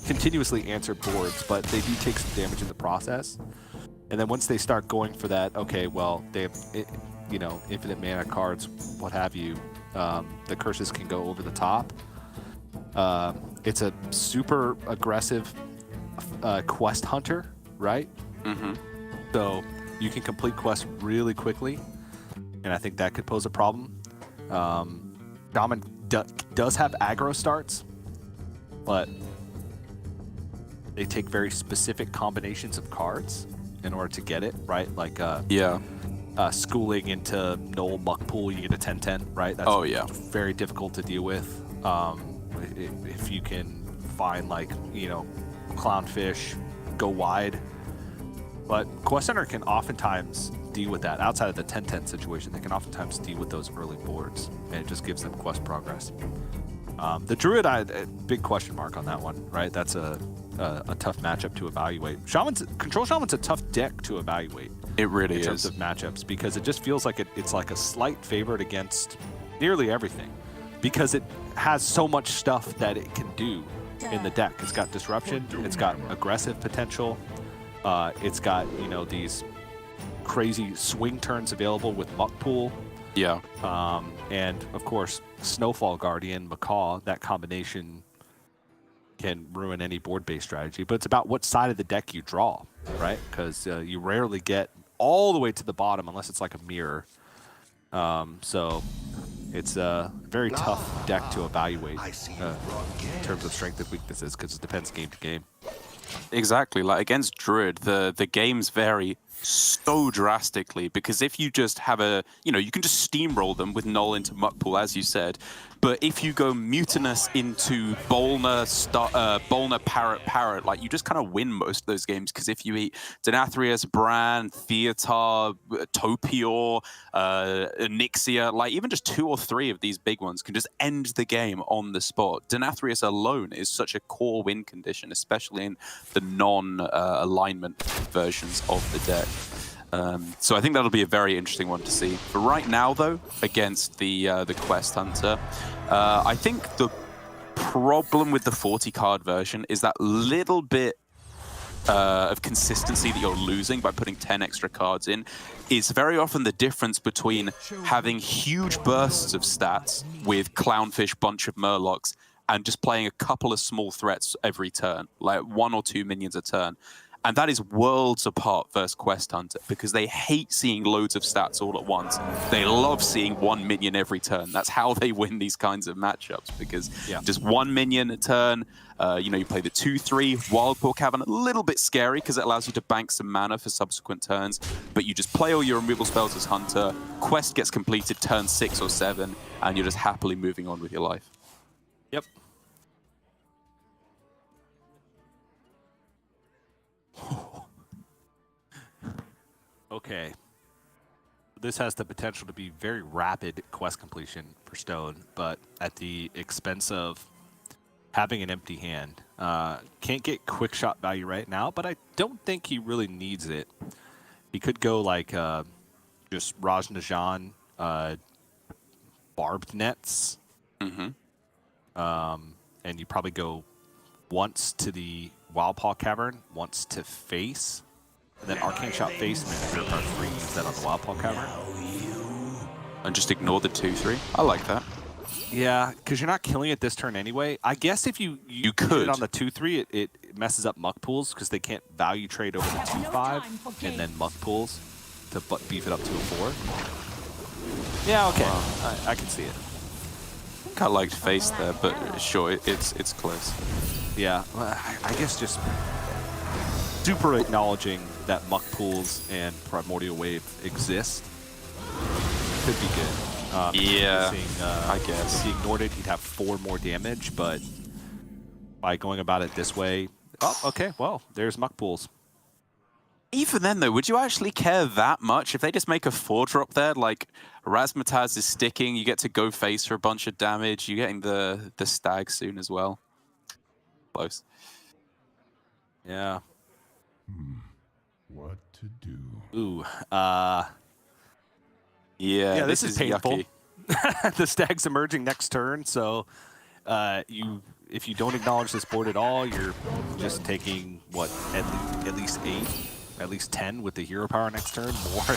continuously answer boards, but they do take some damage in the process. And then once they start going for that, okay, well, they have infinite mana cards, what have you. The curses can go over the top. It's a super aggressive quest hunter, right? Mm-hmm. So you can complete quests really quickly, and I think that could pose a problem. Shaman does have aggro starts, but they take very specific combinations of cards in order to get it, right? Like schooling into Null Muck Pool, you get a 10/10, right? That's very difficult to deal with. If you can find Clownfish, go wide. But Quest Center can oftentimes deal with that. Outside of the 10/10 situation, they can oftentimes deal with those early boards, and it just gives them quest progress. The Druid, big question mark on that one, right? That's a tough matchup to evaluate. Control Shaman's a tough deck to evaluate. It really in terms is. of matchups, because it just feels like it's like a slight favorite against nearly everything, because it has so much stuff that it can do in the deck. It's got disruption, it's got aggressive potential, it's got these crazy swing turns available with Muck Pool. Yeah. And of course, Snowfall Guardian, Macaw, that combination can ruin any board-based strategy. But it's about what side of the deck you draw, right? Because you rarely get all the way to the bottom unless it's like a mirror. So it's a very tough deck to evaluate in terms of strength and weaknesses, because it depends game to game. Exactly. Like against Druid, the games vary so drastically, because if you just have you can just steamroll them with Null into Muck Pool, as you said. But if you go Mutinous into Bolner, Parrot, like you just kind of win most of those games, because if you eat Denathrius, Bran, Theatar, Topior, Nyxia, like even just 2 or 3 of these big ones can just end the game on the spot. Denathrius alone is such a core win condition, especially in the non-alignment versions of the deck. So I think that'll be a very interesting one to see. For right now, though, against the Quest Hunter, I think the problem with the 40-card version is that little bit of consistency that you're losing by putting 10 extra cards in is very often the difference between having huge bursts of stats with Clownfish, Bunch of Murlocs, and just playing a couple of small threats every turn, like 1 or 2 minions a turn. And that is worlds apart versus Quest Hunter, because they hate seeing loads of stats all at once. They love seeing 1 minion every turn. That's how they win these kinds of matchups, because just 1 minion a turn, you play the 2/3, Wild Boar Cavern, a little bit scary because it allows you to bank some mana for subsequent turns, but you just play all your removal spells as Hunter, Quest gets completed turn 6 or 7, and you're just happily moving on with your life. Yep. Okay. This has the potential to be very rapid quest completion for Stone, but at the expense of having an empty hand. Can't get quick shot value right now, but I don't think he really needs it. He could go like just Rajnajan, Barbed Nets. Mm-hmm. And you probably go once to the Wildpaw Cavern, once to Face, and then Arcane Shot face, and then Hero Power 3, use that on the Wild Paw counter. And just ignore the 2/3. I like that. Yeah, because you're not killing it this turn anyway. I guess if you You hit could. it on the 2/3, it messes up Muck Pools because they can't value trade over the 2/5 and then Muck Pools to beef it up to a 4. Yeah, okay. I can see it. I think I liked face there, but sure, it's close. Yeah, I guess just super acknowledging that Muck Pools and Primordial Wave exist could be good. Yeah, I guess. If he ignored it, he'd have 4 more damage, but by going about it this way, oh, okay, well, there's Muck Pools. Even then, though, would you actually care that much if they just make a 4-drop there? Like, Razmataz is sticking, you get to go face for a bunch of damage, you're getting the stag soon as well. Close. Yeah. What to do? Ooh, yeah, this is painful. yucky. The stag's emerging next turn, so if you don't acknowledge this board at all, you're just taking what at least 8, at least 10 with the hero power next turn, more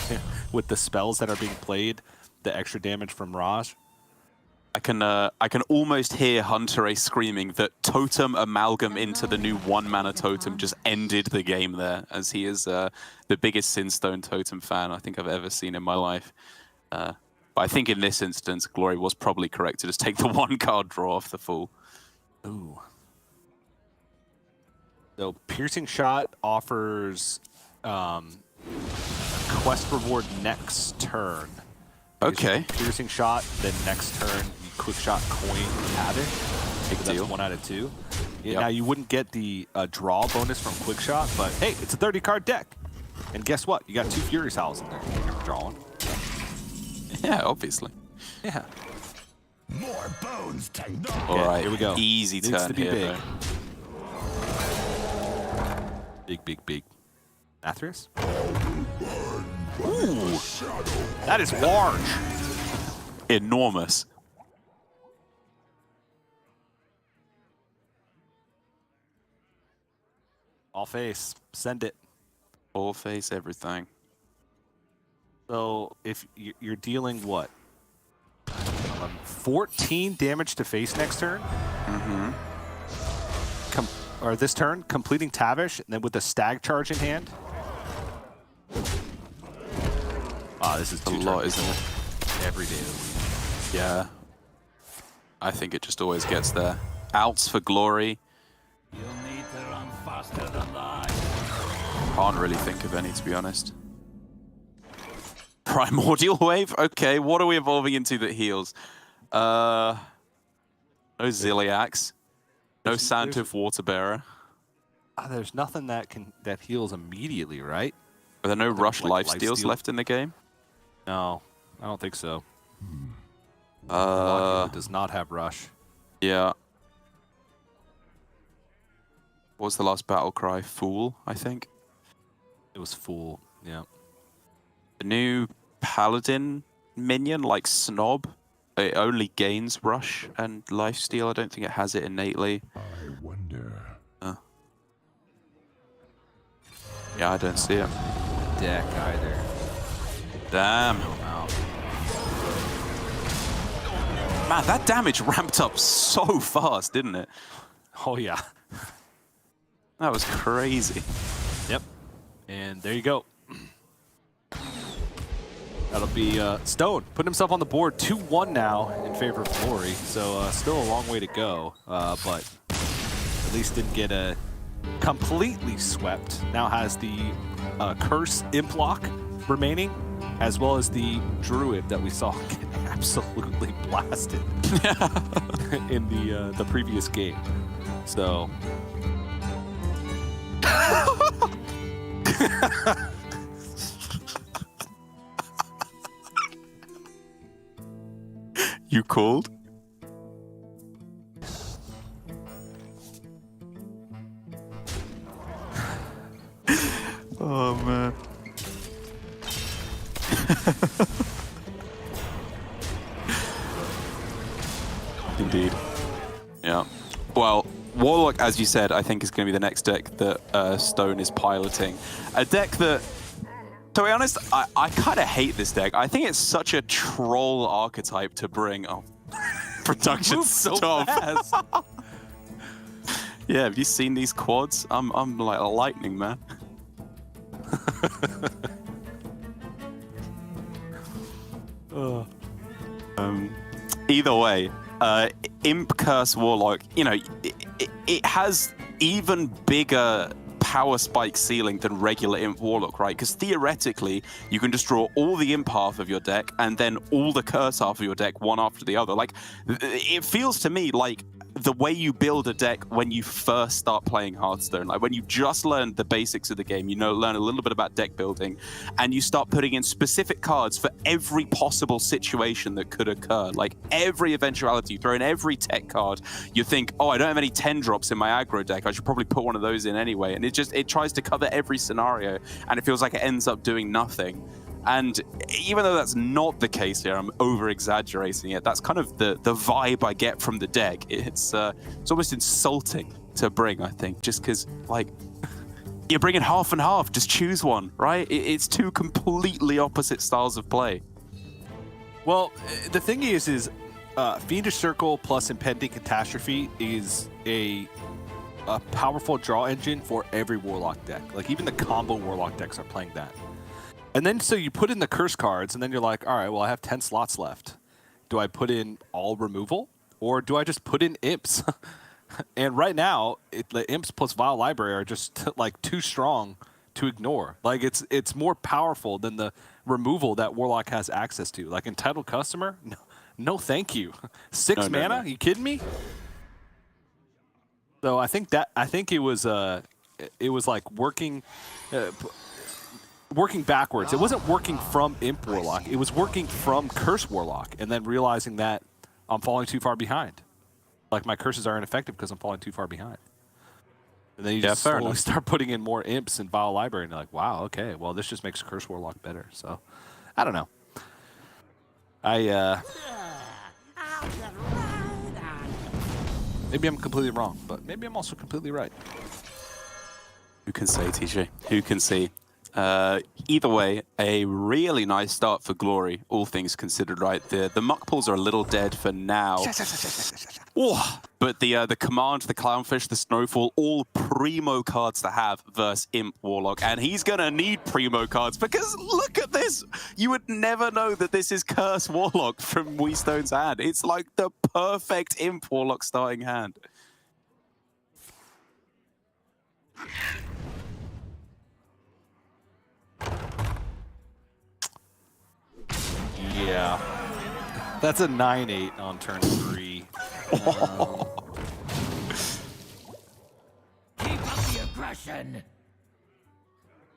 with the spells that are being played, the extra damage from Raj. I can almost hear Hunter A screaming that Totem Amalgam into the new 1-mana Totem just ended the game there, as he is the biggest Sinstone Totem fan I think I've ever seen in my life. But I think in this instance, Glory was probably correct to just take the 1-card draw off the Fool. Ooh. So Piercing Shot offers quest reward next turn. Okay. Piercing Shot, then next turn you Quick Shot Coin Havoc. Big deal. That's 1 out of 2. Yeah, Yep. Now you wouldn't get the draw bonus from Quick Shot, but hey, it's a 30-card deck. And guess what? You got 2 Furious Howls in there. You can draw one. Yeah, obviously. Yeah. More bones to gnaw. All right, here we go. Easy Needs turn to be here, big. though. Big. Nathrius? Ooh, That is large. enormous. All face. Send it. Full face everything. So if you're dealing what? 14 damage to face next turn? Mm-hmm. Or this turn, completing Tavish, and then with a Stag Charge in hand? This is a lot, isn't it? Every day of the week. Yeah. I think it just always gets there. Outs for Glory. You'll need to run faster than that. Can't really think of any, to be honest. Primordial Wave? Okay, what are we evolving into that heals? No Ziliax. No Santive Waterbearer. There's nothing that heals immediately, right? Are there no Rush like lifesteals lifesteal? left in the game? No, I don't think so. Uh, It does not have Rush. yeah. What was the last battle cry? Fool, I think. It was Fool, yeah. The new Paladin minion, like Snob, it only gains Rush and Lifesteal. I don't think it has it innately. I wonder. Yeah, I don't see it. Deck either. Damn. Man, that damage ramped up so fast, didn't it? Oh, yeah. That was crazy. Yep. And there you go. That'll be Stone putting himself on the board 2-1 now in favor of Glory. So still a long way to go, but at least didn't get completely swept. Now has the Curse Implock remaining, as well as the Druid that we saw get absolutely blasted in the previous game. So. You called? Oh, man. Indeed. Yeah. Well, Warlock, as you said, I think is going to be the next deck that Stone is piloting. A deck that, to be honest, I kind of hate this deck. I think it's such a troll archetype to bring. Oh, production stop. Yeah, have you seen these quads? I'm like a lightning, man. Either way, Imp Curse Warlock, you know, it has even bigger power spike ceiling than regular Imp Warlock, right? Because theoretically, you can just draw all the Imp half of your deck and then all the Curse half of your deck, one after the other. Like, it feels to me like the way you build a deck when you first start playing Hearthstone, like when you just learn the basics of the game, you know, learn a little bit about deck building, and you start putting in specific cards for every possible situation that could occur. Like every eventuality, you throw in every tech card, you think, oh, I don't have any 10 drops in my aggro deck, I should probably put one of those in anyway. And it tries to cover every scenario, and it feels like it ends up doing nothing. And even though that's not the case here, I'm over-exaggerating it, that's kind of the vibe I get from the deck. It's almost insulting to bring, I think, just because, like, you're bringing half and half, just choose one, right? It's two completely opposite styles of play. Well, the thing is Fiendish Circle plus Impending Catastrophe is a powerful draw engine for every Warlock deck. Like, even the combo Warlock decks are playing that. And then so you put in the curse cards, and then you're like, all right, well, I have 10 slots left. Do I put in all removal, or do I just put in imps? And right now, the imps plus Vile Library are just like too strong to ignore. Like it's more powerful than the removal that Warlock has access to. Like Entitled Customer, no thank you. 6 mana? No. Are you kidding me? So I think it was like working. Working backwards. It wasn't working from Imp Warlock. It was working from Curse Warlock, and then realizing that I'm falling too far behind. Like, my curses are ineffective because I'm falling too far behind. And then you just slowly start putting in more Imps and Vile Library, and you're like, wow, okay, well, this just makes Curse Warlock better. So, I don't know. Maybe I'm completely wrong, but maybe I'm also completely right. Who can say, TJ? Who can see? Either way, a really nice start for Glory, all things considered, right? The muck pools are a little dead for now. But the Command, the Clownfish, the Snowfall, all primo cards to have versus Imp Warlock. And he's going to need primo cards because look at this. You would never know that this is Curse Warlock from Weestone's hand. It's like the perfect Imp Warlock starting hand. Yeah. That's a 9-8 on turn 3. Keep up the aggression.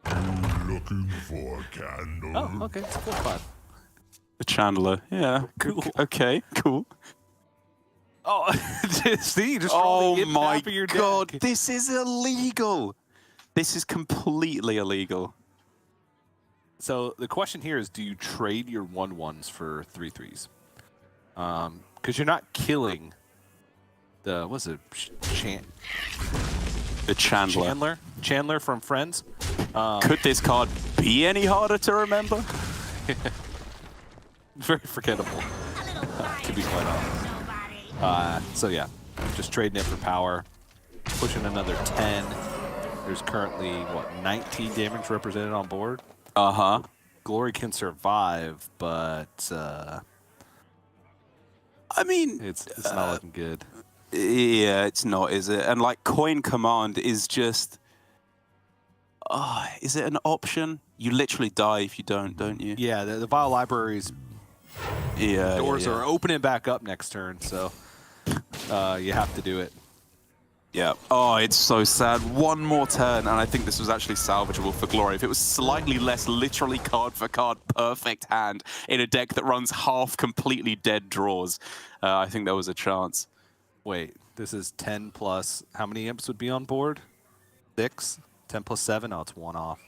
You looking for a candle? Oh, okay. It's a 4/5. The Chandler. Yeah. Cool. Okay, cool. Oh, see, just roll the Imp my half of your God. deck. This is illegal. This is completely illegal. So the question here is, do you trade your 1/1s for 3/3s? Because you're not killing the, what's it, The Chandler. Chandler from Friends. Could this card be any harder to remember? Very forgettable, to be quite honest. So yeah, just trading it for power, pushing another 10. There's currently, what, 19 damage represented on board? Uh-huh. Glory can survive, but I mean, it's not looking good. Yeah, it's not, is it? And like Coin Command is just, is it an option? You literally die if you don't you? Yeah, the Vile Library's doors yeah. are opening back up next turn, so you have to do it. Yeah. Oh, it's so sad. One more turn, and I think this was actually salvageable for Glory. If it was slightly less literally card for card perfect hand in a deck that runs half completely dead draws, I think there was a chance. Wait, this is 10 plus, how many imps would be on board? 6? 10 plus 7? Oh, it's 1 off.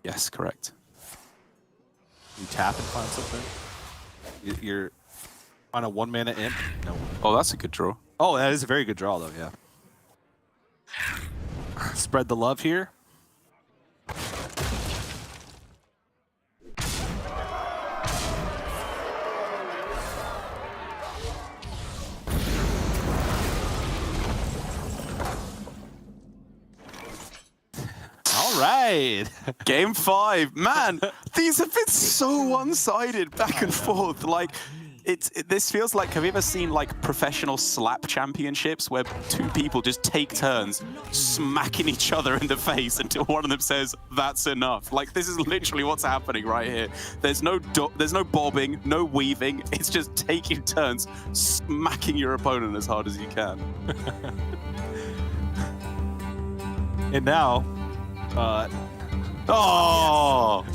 Yes, correct. You tap and find something? You're on a 1-mana imp? No. Oh, that's a good draw. Oh, that is a very good draw, though, yeah. Spread the love here. All right. Game 5. Man, these have been so one-sided back and forth. Like, this feels like, have you ever seen like professional slap championships where two people just take turns smacking each other in the face until one of them says, that's enough? Like, this is literally what's happening right here. There's no bobbing, no weaving. It's just taking turns, smacking your opponent as hard as you can. And now, oh!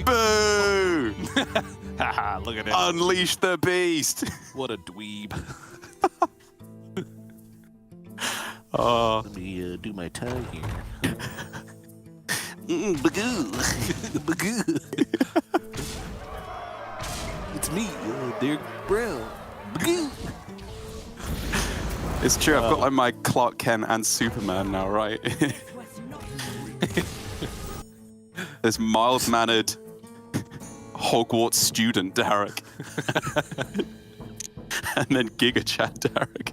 Boo! haha, look at it. Unleash the beast! What a dweeb. Oh. Let me do my tie here. Bagoo! Bagoo. It's me, Derek Brown. Bagoo. It's true, I've got like my Clark Kent and Superman now, right? There's mild-mannered Hogwarts student Derek. And then Giga Chat Derek.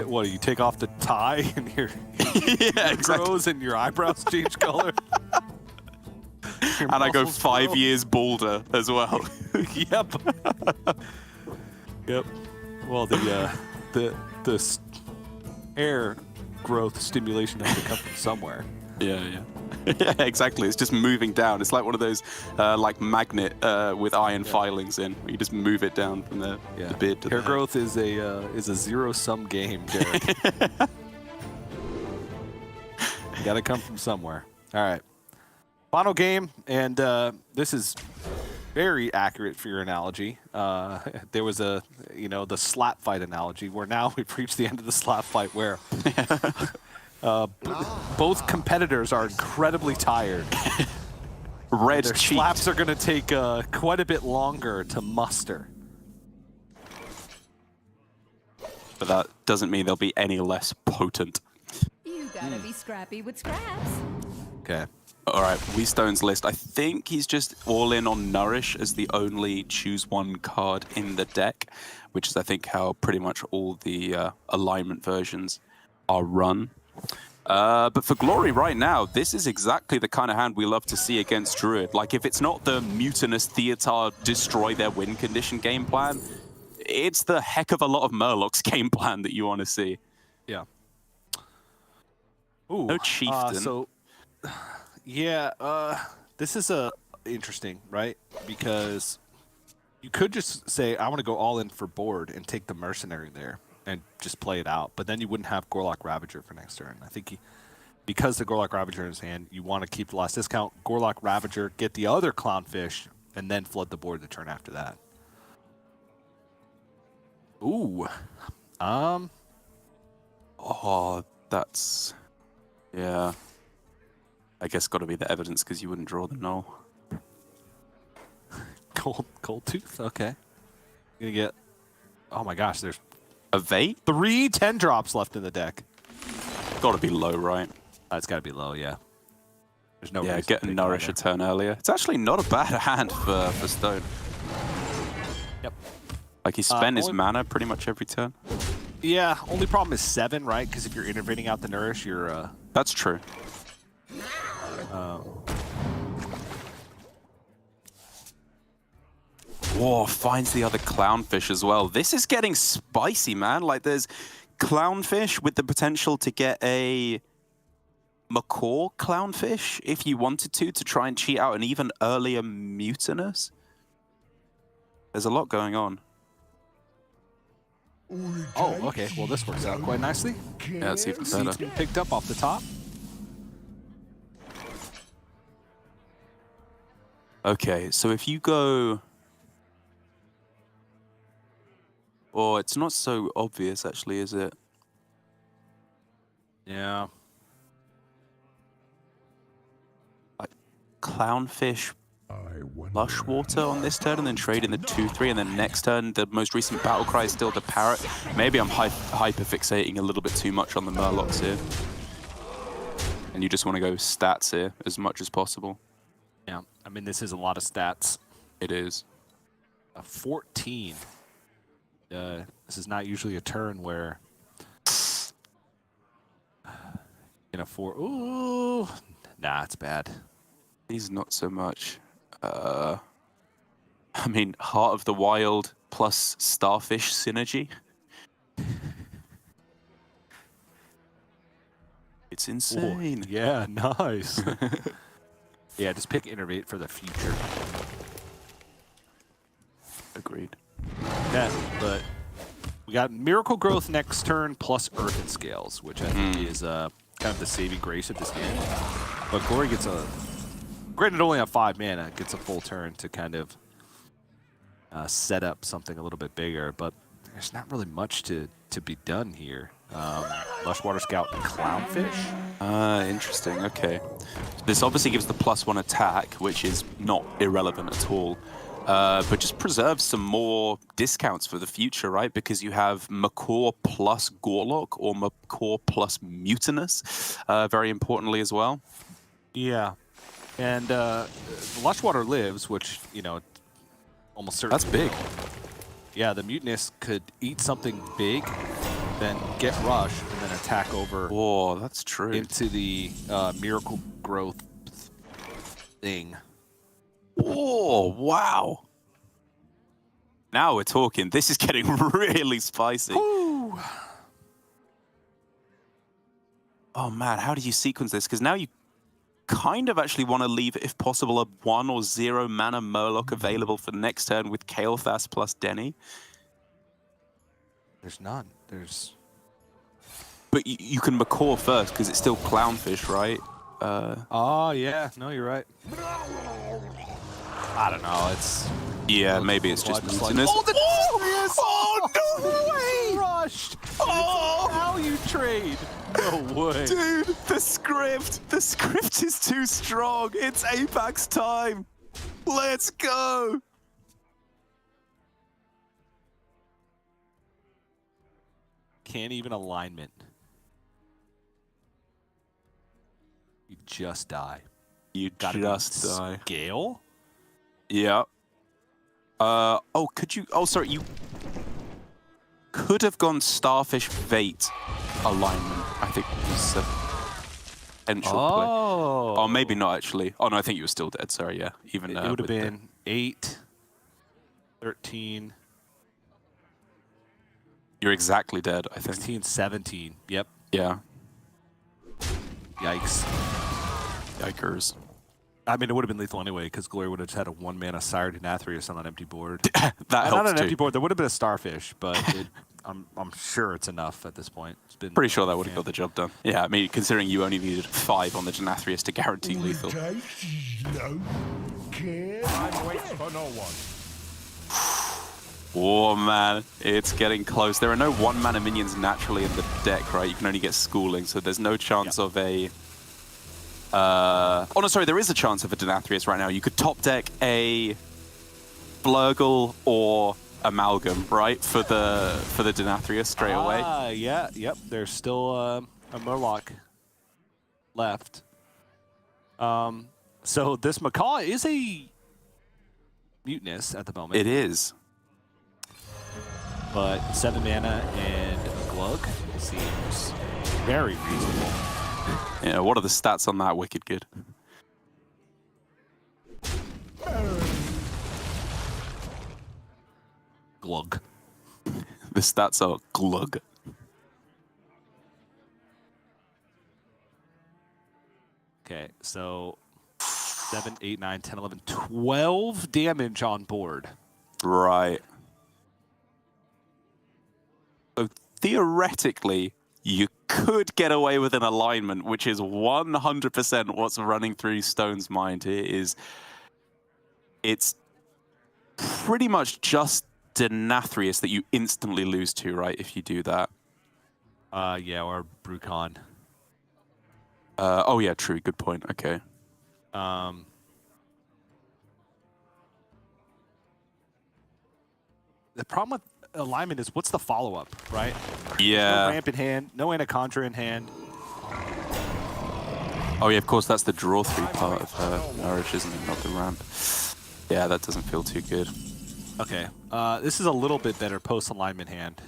What, you take off the tie and your yeah, exactly. grows and your eyebrows change color? And I go 5 years balder as well. Yep. Yep. Well, the hair growth stimulation has to come from somewhere. Yeah, yeah. Yeah, exactly. It's just moving down. It's like one of those like magnet with iron filings in, where you just move it down from the beard to hair the growth is a zero-sum game, Derek. You got to come from somewhere. All right. Final game, and this is very accurate for your analogy. There was the slap fight analogy, where now we've reached the end of the slap fight where both competitors are incredibly tired. Red Their cheeked. slaps are going to take quite a bit longer to muster. But that doesn't mean they'll be any less potent. You gotta be scrappy with scraps. Okay. All right, Westone's list. I think he's just all in on Nourish as the only choose one card in the deck, which is, I think, how pretty much all the alignment versions are run. But for Glory right now, this is exactly the kind of hand we love to see against Druid. Like, if it's not the mutinous Theatar destroy their win condition game plan, it's the heck of a lot of Murloc's game plan that you want to see. Yeah. Ooh. No Chieftain. This is interesting, right? Because you could just say, I want to go all in for board and take the Mercenary there and just play it out. But then you wouldn't have Gorlock Ravager for next turn. I think because the Gorlock Ravager in his hand, you want to keep the last discount, Gorlock Ravager, get the other Clownfish, and then flood the board the turn after that. Ooh. Oh, that's... Yeah. I guess got to be the evidence because you wouldn't draw the null. Cold Tooth? Okay. You're going to get... Oh my gosh, there's... Evade? 3 10-drops left in the deck. Got to be low, right? It's got to be low, yeah. There's no yeah, get a Nourish a turn earlier. It's actually not a bad hand for Stone. Yep. Like, he spent his mana pretty much every turn. Yeah, only problem is 7, right? Because if you're innovating out the Nourish, you're... That's true. Whoa, finds the other Clownfish as well. This is getting spicy, man. Like, there's Clownfish with the potential to get a Macaw Clownfish if you wanted to try and cheat out an even earlier Mutinous. There's a lot going on. Oh, okay. Well, this works out quite nicely. Yeah, it's even better. Seeds been picked up off the top. Okay, so if you go... Oh, it's not so obvious, actually, is it? Yeah. Like, Clownfish Lush Water on this turn and then trade in the 2-3, and then next turn, the most recent battle cry is still the Parrot. Maybe I'm hyper-fixating a little bit too much on the Murlocs here. And you just want to go stats here as much as possible. Yeah, I mean, this is a lot of stats. It is. 14. This is not usually a turn where in a 4. Ooh, nah, it's bad. He's not so much. I mean, Heart of the Wild plus Starfish synergy. It's insane. Ooh, yeah, nice. Yeah, just pick Innervate for the future. Agreed. Yeah, but we got Miracle Growth next turn plus Earthen Scales, which I think is kind of the saving grace of this game. But Glory gets a, granted only on 5 mana, gets a full turn to kind of set up something a little bit bigger, but there's not really much to be done here. Lush Water Scout and Clownfish. Interesting, okay. This obviously gives the +1 attack, which is not irrelevant at all. But just preserves some more discounts for the future, right? Because you have Macaw plus Gorlock or Macaw plus Mutinous, very importantly as well. Yeah. And Lushwater lives, which, you know, almost certainly. That's big. Yeah, the Mutinous could eat something big, then get Rush, and then attack over. Oh, that's true. Into the Miracle Growth thing. Oh, wow. Now we're talking. This is getting really spicy. Ooh. Oh, man, how do you sequence this? Because now you kind of actually want to leave, if possible, a 1 or 0 mana Murloc available for next turn with Kael'thas plus Denny. There's none. There's... But you can Macaw first, because it's still Clownfish, right? Oh, yeah. No, you're right. I don't know. It's... Yeah, maybe it's just Mutinous. Oh, the no way! Rushed! Oh! Value trade! No way. Dude, the script is too strong. It's Apex time. Let's go. Can't even alignment. You just die. You just die. Scale? Yeah. Oh, could you? Oh, sorry. You could have gone Starfish Fate alignment. I think was a potential play. Oh, maybe not actually. Oh no, I think you were still dead. Sorry, yeah. Even it would have been 8, 13. You're exactly dead. I think 16, 17. Yep. Yeah. Yikes. Yikers. I mean, it would have been lethal anyway, because Glory would have just had a 1-mana Sire to Nathria on an empty board. That helps not an too. empty board. There would have been a Starfish, but I'm sure it's enough at this point. It's been pretty sure that would have got the job done. Yeah, I mean, considering you only needed 5 on the Denathrius to guarantee lethal. I'm waiting for no one. Oh man, it's getting close. There are no 1-mana minions naturally in the deck, right? You can only get Schooling, so there's no chance of a... oh no, sorry, there is a chance of a Denathrius right now. You could top deck a Blurgle or Amalgam, right, for the Denathrius straight away. Yeah, yep. There's still a Murloc left. So this Macaw is a Mutinous at the moment. It is. But 7 mana and a Glug seems very reasonable. Yeah, what are the stats on that? Wicked good. Glug. The stats are glug. Okay, so 7, 8, 9, 10, 11, 12 damage on board. Right. So theoretically, you could get away with an alignment, which is 100% what's running through Stone's mind here. It's pretty much just Denathrius that you instantly lose to, right, if you do that. Yeah, or Brucon. Oh yeah, true. Good point. Okay. the problem with alignment is what's the follow-up, right? Yeah. No ramp in hand, no Anacontra in hand. Oh yeah, of course, that's the draw 3 part of Nourish, isn't it? Not the ramp. Yeah, that doesn't feel too good. Okay, this is a little bit better post-alignment hand.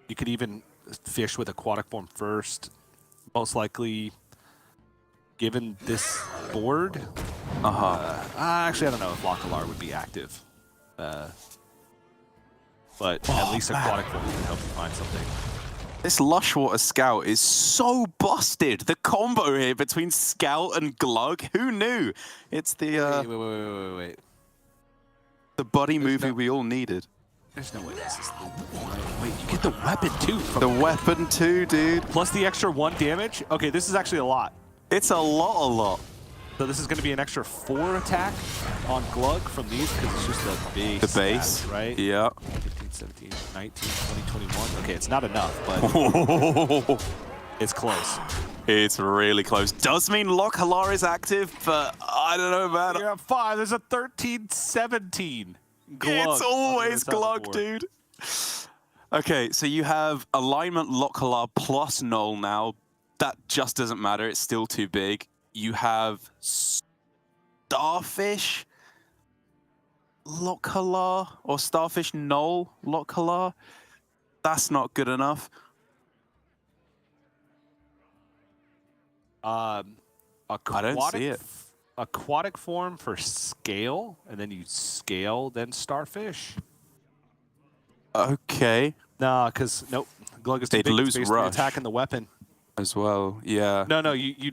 You could even fish with Aquatic Form first. Most likely, given this board. Actually, I don't know if Localar would be active. But at least Aquatic Form can help you find something. This Lushwater Scout is so busted. The combo here between Scout and Glug. Who knew? It's the Wait. the buddy movie we all needed. There's no way this is Wait, you get the weapon too. The weapon too, dude. Plus the extra 1 damage. Okay, this is actually a lot. It's a lot. So this is going to be an extra 4 attack on Glug from these because it's just the base. The base, stat, right? Yeah. 15, 17, 19, 20, 21. Okay, it's not enough, but it's close. It's really close. Does mean Localar is active, but I don't know, man. You're at 5. There's a 13, 17. Glug It's always Glug, dude. Okay, so you have alignment Localar plus Null now. That just doesn't matter. It's still too big. You have Starfish Localar or Starfish Null Localar. That's not good enough. I don't see it. Aquatic Form for scale, and then you scale, then Starfish. Okay. Nah, because nope. Glug is too They'd big lose to basically Rush. attacking the weapon. As well, yeah. No, you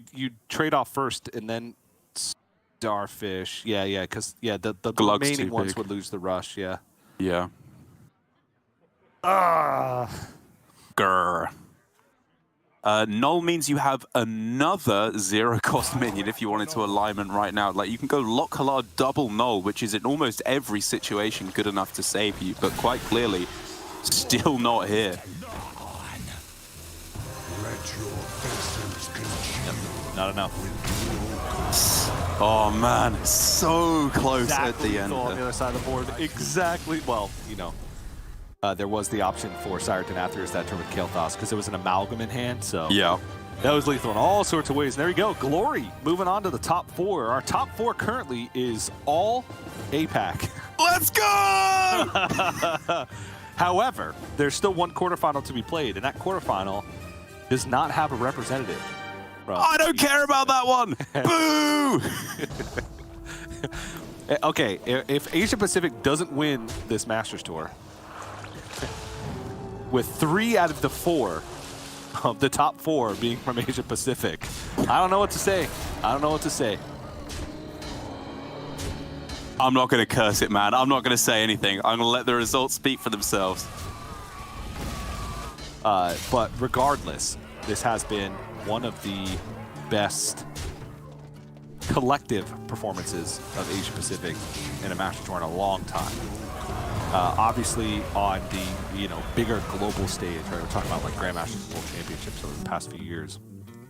trade off first and then Starfish. Yeah, because the Glug's remaining too ones big. would lose the rush. Yeah. Yeah. Grr. Null means you have another zero-cost minion if you wanted to alignment right now. Like, you can go Localar double Null, which is in almost every situation good enough to save you, but quite clearly, still not here. Not enough. Oh man, so close Exactly at the end. on the other side of the board. Exactly. Well, there was the option for Sire to Nathria's that turn with Kael'thas because it was an amalgam in hand. So Yeah. that was lethal in all sorts of ways. And there you go. Glory moving on to the top 4. Our top 4 currently is all APAC. Let's go! However, there's still one quarterfinal to be played, and that quarterfinal does not have a representative. I don't care about that one. Boo! Okay, if Asia Pacific doesn't win this Masters Tour, with 3 out of the 4 of the top 4 being from Asia Pacific, I don't know what to say. I'm not going to curse it, man. I'm not going to say anything. I'm going to let the results speak for themselves. But regardless, this has been one of the best collective performances of Asia Pacific in a Masters Tour in a long time. Obviously, on the bigger global stage, right? We're talking about like Grandmasters World Championships over the past few years.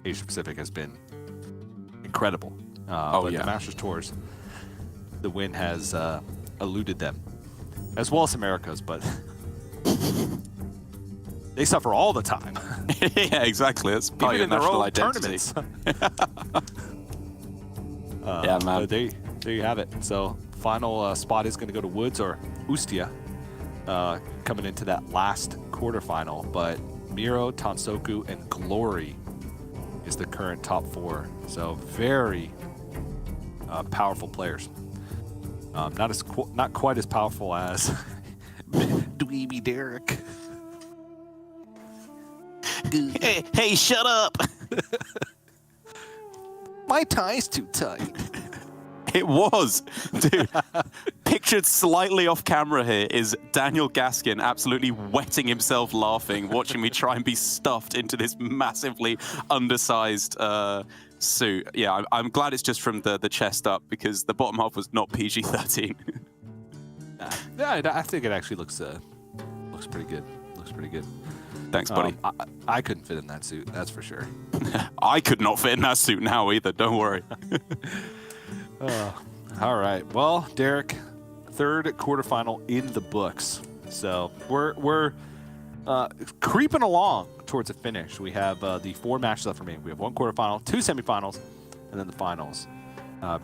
Asia Pacific has been incredible. But the Masters Tours, the win has eluded them, as well as Americas, but they suffer all the time. Yeah, exactly. That's part Even of in their national own identity. tournaments. Yeah, man. But there you have it. So final spot is going to go to Woods or Ustia coming into that last quarterfinal. But Miro, Tansoku, and Glory is the current top 4. So very powerful players. Not quite as powerful as Dweeby Derek. Hey, shut up! My tie's too tight. It was, dude. Pictured slightly off camera here is Daniel Gaskin absolutely wetting himself laughing, watching me try and be stuffed into this massively undersized suit. Yeah, I'm glad it's just from the chest up because the bottom half was not PG-13. Yeah, I think it actually looks pretty good. Looks pretty good. Thanks, buddy. I couldn't fit in that suit, that's for sure. I could not fit in that suit now either, don't worry. All right. Well, Derek, third quarterfinal in the books. So we're creeping along towards a finish. We have the 4 matches left remaining. We have 1 quarterfinal, 2 semifinals, and then the finals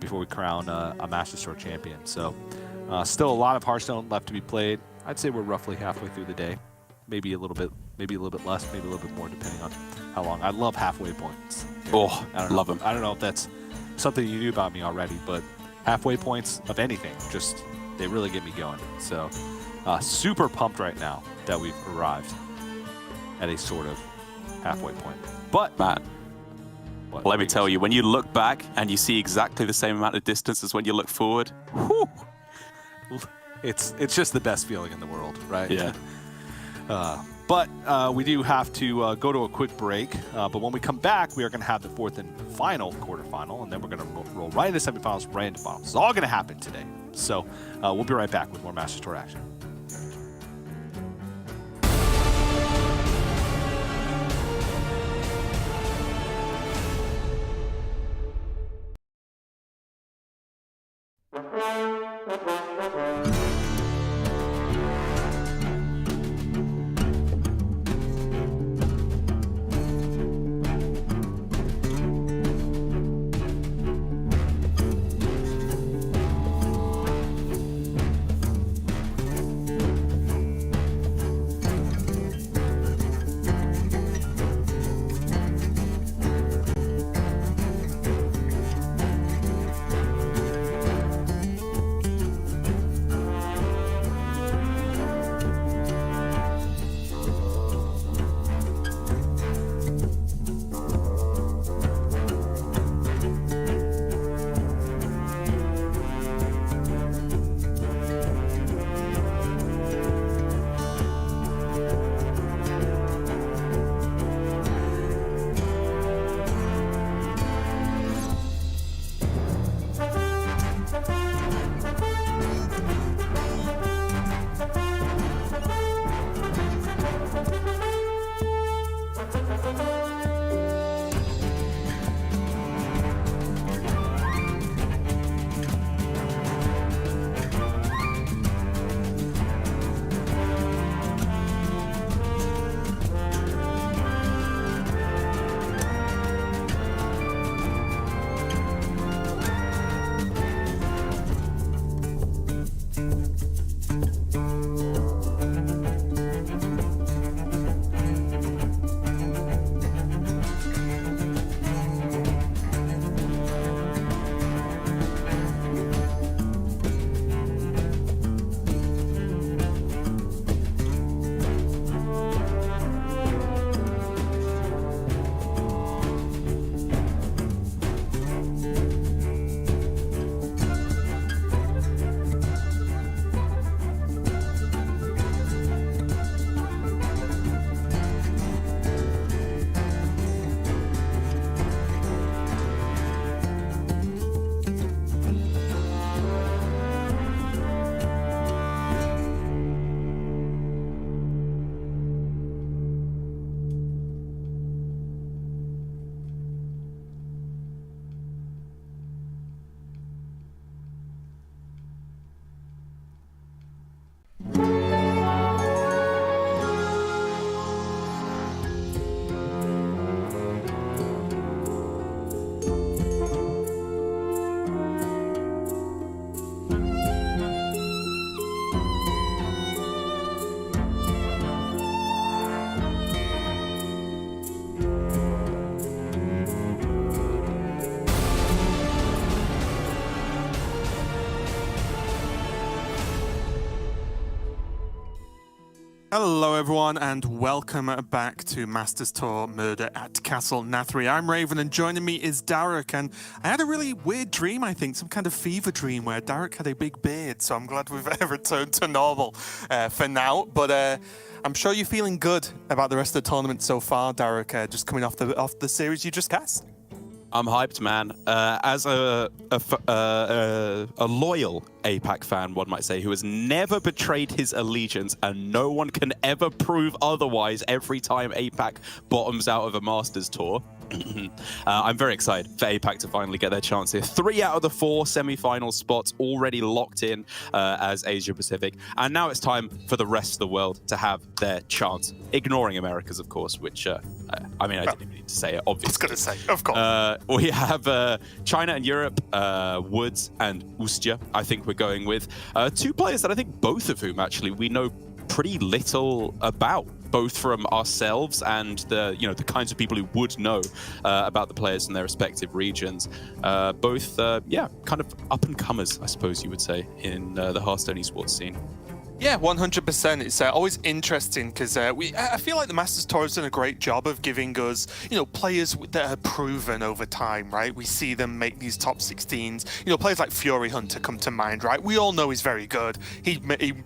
before we crown a Masters Tour champion. So still a lot of Hearthstone left to be played. I'd say we're roughly halfway through the day. Maybe a little bit less, maybe a little bit more, depending on how long. I love halfway points. Oh, love them. I don't know if that's something you knew about me already, but halfway points of anything, just they really get me going. So super pumped right now that we've arrived at a sort of halfway point. But man, let me tell you, when you look back and you see exactly the same amount of distance as when you look forward, whew, it's just the best feeling in the world, right? Yeah. But we do have to go to a quick break. But when we come back, we are going to have the 4th and final quarterfinal, and then we're going to roll right into semifinals, right into finals. It's all going to happen today. So we'll be right back with more Masters Tour action. Hello everyone and welcome back to Masters Tour Murder at Castle Nathria. I'm Raven and joining me is Darek, and I had a really weird dream, I think, some kind of fever dream where Darek had a big beard, so I'm glad we've returned to normal for now. But I'm sure you're feeling good about the rest of the tournament so far, Darek, just coming off the series you just cast. I'm hyped, man. As a loyal APAC fan, one might say, who has never betrayed his allegiance, and no one can ever prove otherwise every time APAC bottoms out of a Masters Tour. I'm very excited for APAC to finally get their chance here. 3 out of the 4 semi-final spots already locked in as Asia Pacific. And now it's time for the rest of the world to have their chance. Ignoring Americas, of course, which, I didn't even need to say it, obviously. I was going to say, of course. We have China and Europe, Woods and Ustya, I think we're going with. 2 players that I think both of whom, actually, we know pretty little about, both from ourselves and the kinds of people who would know about the players in their respective regions. Both, kind of up-and-comers, I suppose you would say, in the Hearthstone esports scene. Yeah, 100%. It's always interesting because I feel like the Masters Tour has done a great job of giving us, players that are proven over time, right? We see them make these top 16s. Players like Fury Hunter come to mind, right? We all know he's very good. He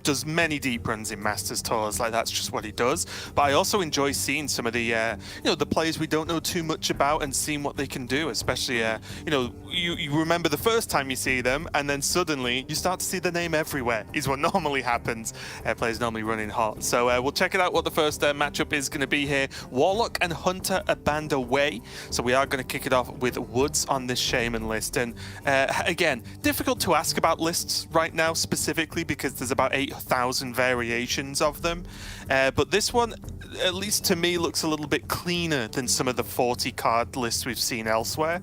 does many deep runs in Masters Tours, like that's just what he does. But I also enjoy seeing some of the, the players we don't know too much about and seeing what they can do, especially, you remember the first time you see them and then suddenly you start to see the name everywhere is what normally happens. Players normally running hot. So we'll check it out what the first matchup is going to be here. Warlock and Hunter are banned away. So we are going to kick it off with Woods on this Shaman list. And again, difficult to ask about lists right now specifically because there's about 8,000 variations of them. But this one, at least to me, looks a little bit cleaner than some of the 40 card lists we've seen elsewhere.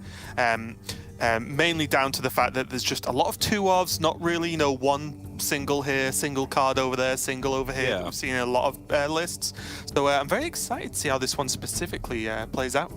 Mainly down to the fact that there's just a lot of 2-ofs, not really, one single here, single card over there, single over here. Yeah. We've seen a lot of lists. So I'm very excited to see how this one specifically plays out.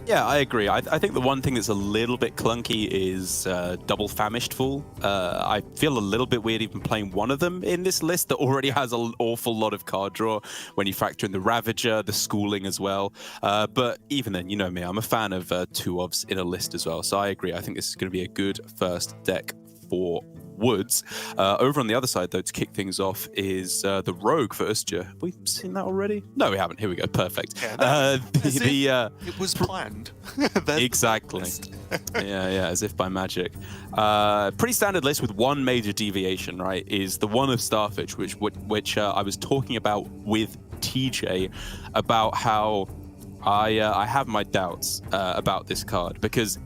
Yeah, I agree. I think the one thing that's a little bit clunky is double Famished Fool. I feel a little bit weird even playing one of them in this list that already has an awful lot of card draw when you factor in the Ravager, the Schooling as well. But even then, you know me, I'm a fan of 2-ofs in a list as well. So I agree. I think this is going to be a good first deck for Woods. Over on the other side, though, to kick things off is the Rogue for Ustya. Have we seen that already? No, we haven't. Here we go. Perfect. Yeah, it was planned. Exactly. yeah, as if by magic. Pretty standard list with one major deviation, right? Is the one of Starfish, which I was talking about with TJ about how I have my doubts about this card because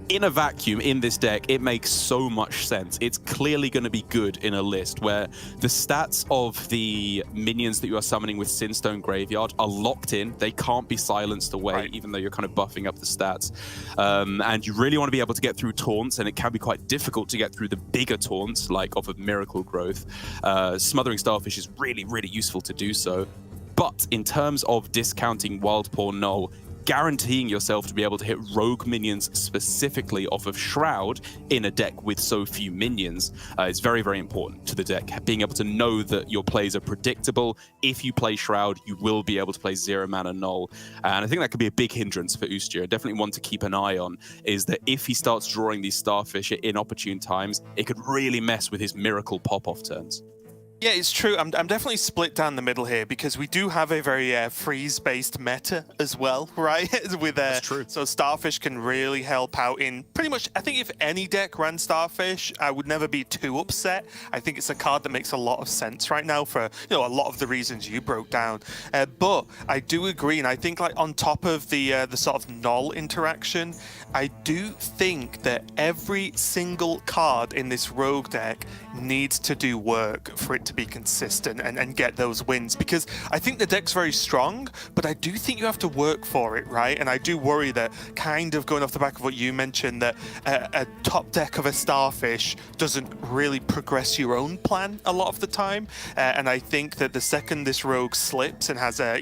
in a vacuum, in this deck, it makes so much sense. It's clearly going to be good in a list where the stats of the minions that you are summoning with Sinstone Graveyard are locked in. They can't be silenced away, right, even though you're kind of buffing up the stats. And you really want to be able to get through taunts, and it can be quite difficult to get through the bigger taunts, like off of Miracle Growth. Smothering Starfish is really, really useful to do so. But in terms of discounting Wild Paw Null, guaranteeing yourself to be able to hit rogue minions specifically off of Shroud in a deck with so few minions is very, very important to the deck. Being able to know that your plays are predictable. If you play Shroud, you will be able to play 0-mana Null. And I think that could be a big hindrance for Ustya. Definitely one to keep an eye on is that if he starts drawing these Starfish at inopportune times, it could really mess with his Miracle pop-off turns. Yeah, it's true. I'm definitely split down the middle here because we do have a very freeze-based meta as well, right? That's true. So Starfish can really help out in pretty much, I think if any deck ran Starfish, I would never be too upset. I think it's a card that makes a lot of sense right now for, a lot of the reasons you broke down. But I do agree, and I think like on top of the sort of Null interaction, I do think that every single card in this Rogue deck needs to do work for it to be consistent and get those wins, because I think the deck's very strong, but I do think you have to work for it, right? And I do worry that, kind of going off the back of what you mentioned, that a top deck of a Starfish doesn't really progress your own plan a lot of the time. And I think that the second this Rogue slips and has a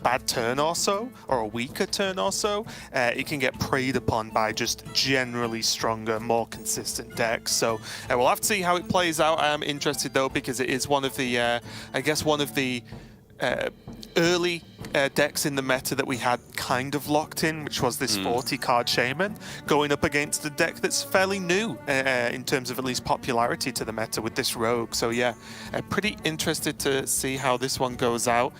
bad turn or so, or a weaker turn or so, it can get preyed upon by just generally stronger, more consistent decks. So we'll have to see how it plays out. I am interested though, because it is one of the, I guess one of the early decks in the meta that we had kind of locked in, which was this 40-card Shaman, going up against a deck that's fairly new in terms of at least popularity to the meta with this Rogue. So yeah, pretty interested to see how this one goes out.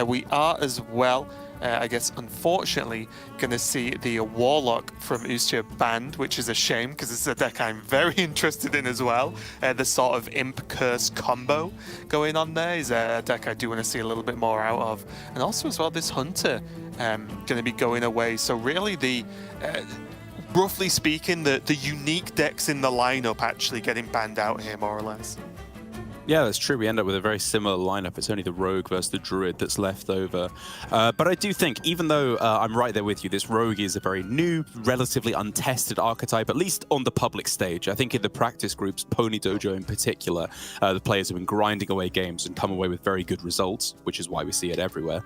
We are as well I guess, unfortunately, going to see the Warlock from Ustria banned, which is a shame because it's a deck I'm very interested in as well. The sort of Imp Curse combo going on there is a deck I do want to see a little bit more out of. And also as well, this Hunter going to be going away. So really the... roughly speaking, the unique decks in the lineup actually getting banned out here, more or less. Yeah, that's true. We end up with a very similar lineup. It's only the Rogue versus the Druid that's left over. But I do think, even though I'm right there with you, this Rogue is a very new, relatively untested archetype, at least on the public stage. I think in the practice groups, Pony Dojo in particular, the players have been grinding away games and come away with very good results, which is why we see it everywhere.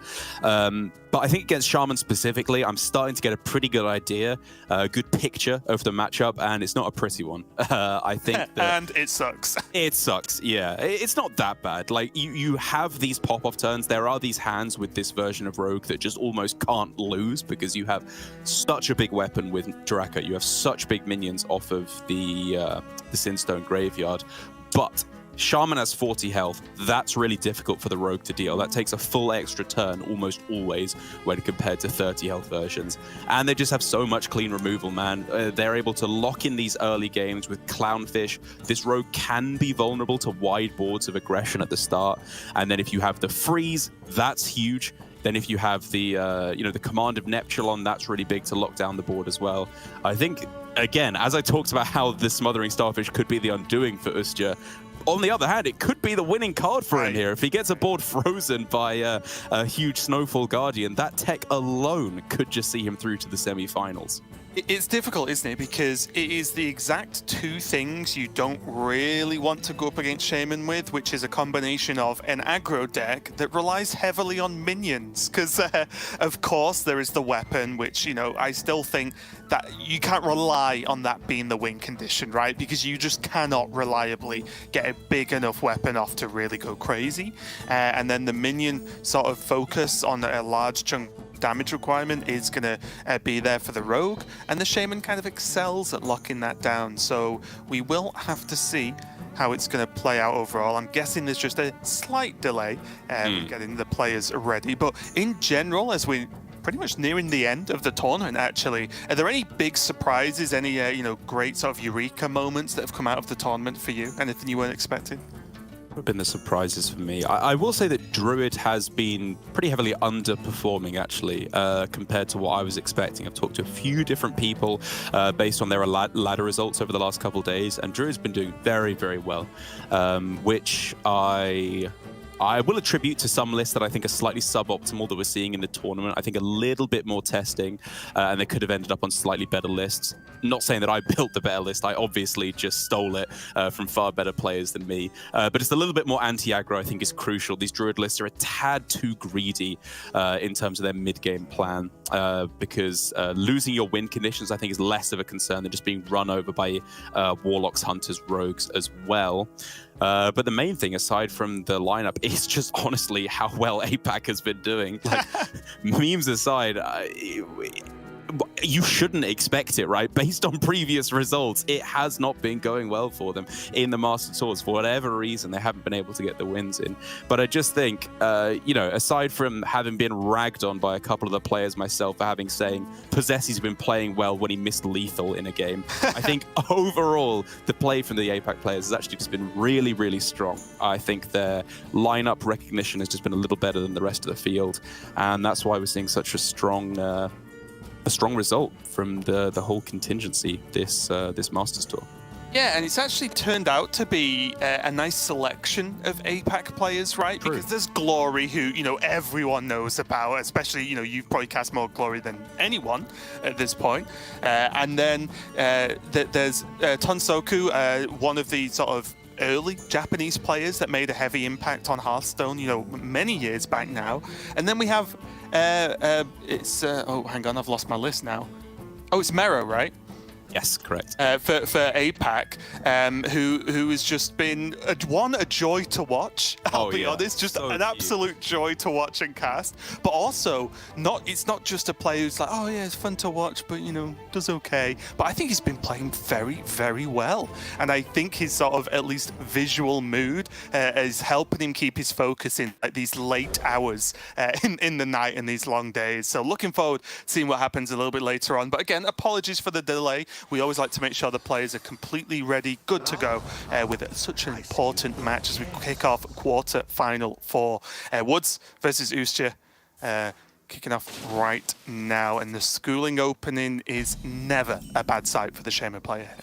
But I think against Shaman specifically, I'm starting to get a pretty good idea, a good picture of the matchup, and it's not a pretty one. I think that... And it sucks. It sucks, yeah. It's not that bad. Like, you have these pop-off turns. There are these hands with this version of Rogue that just almost can't lose because you have such a big weapon with Draka. You have such big minions off of the Sinstone Graveyard. But Shaman has 40 health. That's really difficult for the Rogue to deal. That takes a full extra turn almost always when compared to 30 health versions. And they just have so much clean removal, man. They're able to lock in these early games with Clownfish. This Rogue can be vulnerable to wide boards of aggression at the start. And then if you have the freeze, that's huge. Then if you have the the command of Neptulon, that's really big to lock down the board as well. I think, again, as I talked about how the Smothering Starfish could be the undoing for Ustria, on the other hand, it could be the winning card for him here. If he gets a board frozen by a huge Snowfall Guardian, that tech alone could just see him through to the semi-finals. It's difficult, isn't it? Because it is the exact two things you don't really want to go up against Shaman with, which is a combination of an aggro deck that relies heavily on minions. Because, of course, there is the weapon, which, I still think that you can't rely on that being the win condition, right? Because you just cannot reliably get a big enough weapon off to really go crazy. And then the minion sort of focus on a large chunk damage requirement is going to be there for the Rogue, and the Shaman kind of excels at locking that down. So we will have to see how it's going to play out overall. I'm guessing there's just a slight delay getting the players ready, but in general, as we pretty much nearing the end of the tournament, actually, are there any big surprises, any great sort of eureka moments that have come out of the tournament for you? Anything you weren't expecting? Have been the surprises for me. I will say that Druid has been pretty heavily underperforming, actually, compared to what I was expecting. I've talked to a few different people based on their ladder results over the last couple of days, and Druid's been doing very, very well, which I will attribute to some lists that I think are slightly suboptimal that we're seeing in the tournament. I think a little bit more testing, and they could have ended up on slightly better lists. Not saying that I built the better list. I obviously just stole it from far better players than me. But it's a little bit more anti-aggro, I think, is crucial. These Druid lists are a tad too greedy in terms of their mid-game plan, because losing your win conditions, I think, is less of a concern than just being run over by Warlocks, Hunters, Rogues as well. But the main thing, aside from the lineup, is just honestly how well APAC has been doing. Like, memes aside, you shouldn't expect it, right? Based on previous results, it has not been going well for them in the Master Tours. For whatever reason, they haven't been able to get the wins in. But I just think, aside from having been ragged on by a couple of the players myself for having saying Possessi's been playing well when he missed lethal in a game, I think overall, the play from the APAC players has actually just been really, really strong. I think their lineup recognition has just been a little better than the rest of the field. And that's why we're seeing such a strong result from the whole contingency this Masters Tour. Yeah, and it's actually turned out to be a nice selection of APAC players, right? True. Because there's Glory, who, everyone knows about, especially, you've probably cast more Glory than anyone at this point. And then there's Tonsoku, one of the sort of early Japanese players that made a heavy impact on Hearthstone, many years back now. And then we have, hang on, I've lost my list now. Oh, it's Mero, right? Yes, correct. For APAC, who has just been a joy to watch. I'll be honest, just So an cute. absolute joy to watch and cast. But also, it's not just a player who's like, oh yeah, it's fun to watch, but does okay. But I think he's been playing very, very well, and I think his sort of at least visual mood is helping him keep his focus in these late hours in the night and these long days. So looking forward to seeing what happens a little bit later on. But again, apologies for the delay. We always like to make sure the players are completely ready, good to go with such an important match as we kick off quarter-final 4. Woods versus Ustya, kicking off right now. And the schooling opening is never a bad sight for the Shaman player here.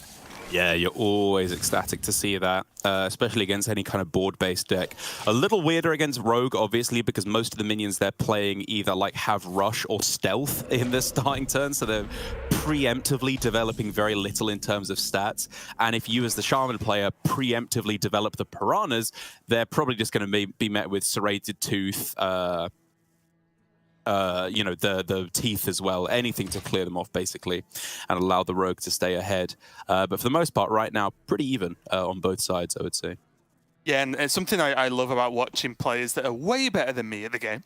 Yeah, you're always ecstatic to see that, especially against any kind of board-based deck. A little weirder against Rogue, obviously, because most of the minions they're playing either like have Rush or Stealth in their starting turn, so they're preemptively developing very little in terms of stats. And if you, as the Shaman player, preemptively develop the Piranhas, they're probably just going to be met with Serrated Tooth, the teeth as well, anything to clear them off basically and allow the Rogue to stay ahead. But for the most part right now, pretty even on both sides, I would say. Yeah, and something I love about watching players that are way better than me at the game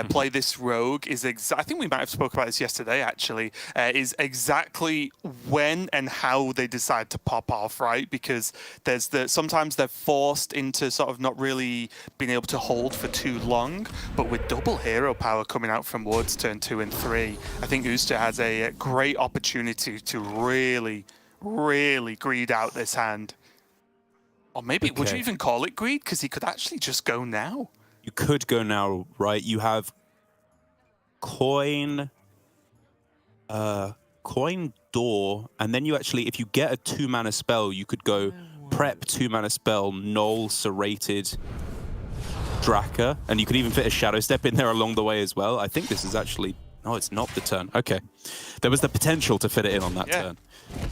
play this Rogue is I think we might have spoke about this yesterday actually, is exactly when and how they decide to pop off, right? Because sometimes they're forced into sort of not really being able to hold for too long, but with double hero power coming out from Woods turn 2 and 3, I think Ustya has a great opportunity to really, really greed out this hand. Or maybe, would you even call it greed? Because he could actually just go now. You could go now, right? You have coin door, and then you actually, if you get a 2-mana spell, you could go prep 2-mana spell, Null, Serrated, Draka, and you could even fit a Shadow Step in there along the way as well. I think this is actually, no, it's not the turn. Okay. There was the potential to fit it in on that turn.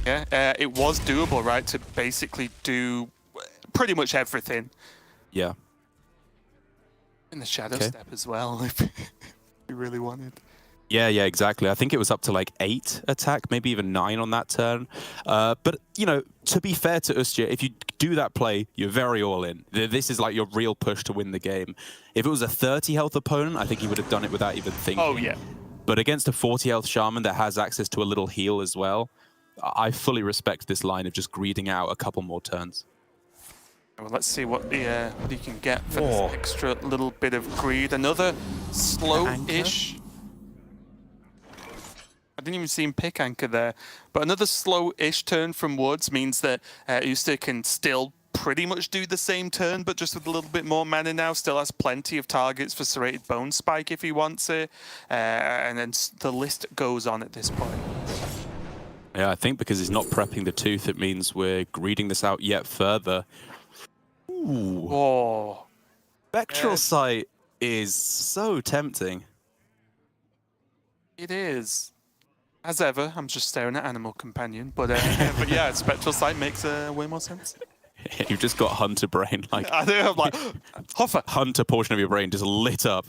Yeah, it was doable, right? To basically do pretty much everything. Yeah. In the Shadow Step as well, if you really wanted. Yeah, exactly. I think it was up to like 8 attack, maybe even 9 on that turn. But, to be fair to Ustya, if you do that play, you're very all in. This is like your real push to win the game. If it was a 30 health opponent, I think he would have done it without even thinking. Oh, yeah. But against a 40 health Shaman that has access to a little heal as well, I fully respect this line of just greeding out a couple more turns. Well, let's see what you can get for this extra little bit of greed. Another slow-ish. I didn't even see him pick anchor there. But another slow-ish turn from Woods means that Ustya can still pretty much do the same turn, but just with a little bit more mana now. Still has plenty of targets for Serrated Bone Spike if he wants it. And then the list goes on at this point. Yeah, I think because he's not prepping the tooth, it means we're greeding this out yet further. Ooh. Oh. Spectral Sight is so tempting. It is. As ever, I'm just staring at Animal Companion, but yeah, Spectral Sight makes way more sense. You've just got Hunter brain, like I think I'm like Hoffer. Hunter portion of your brain just lit up.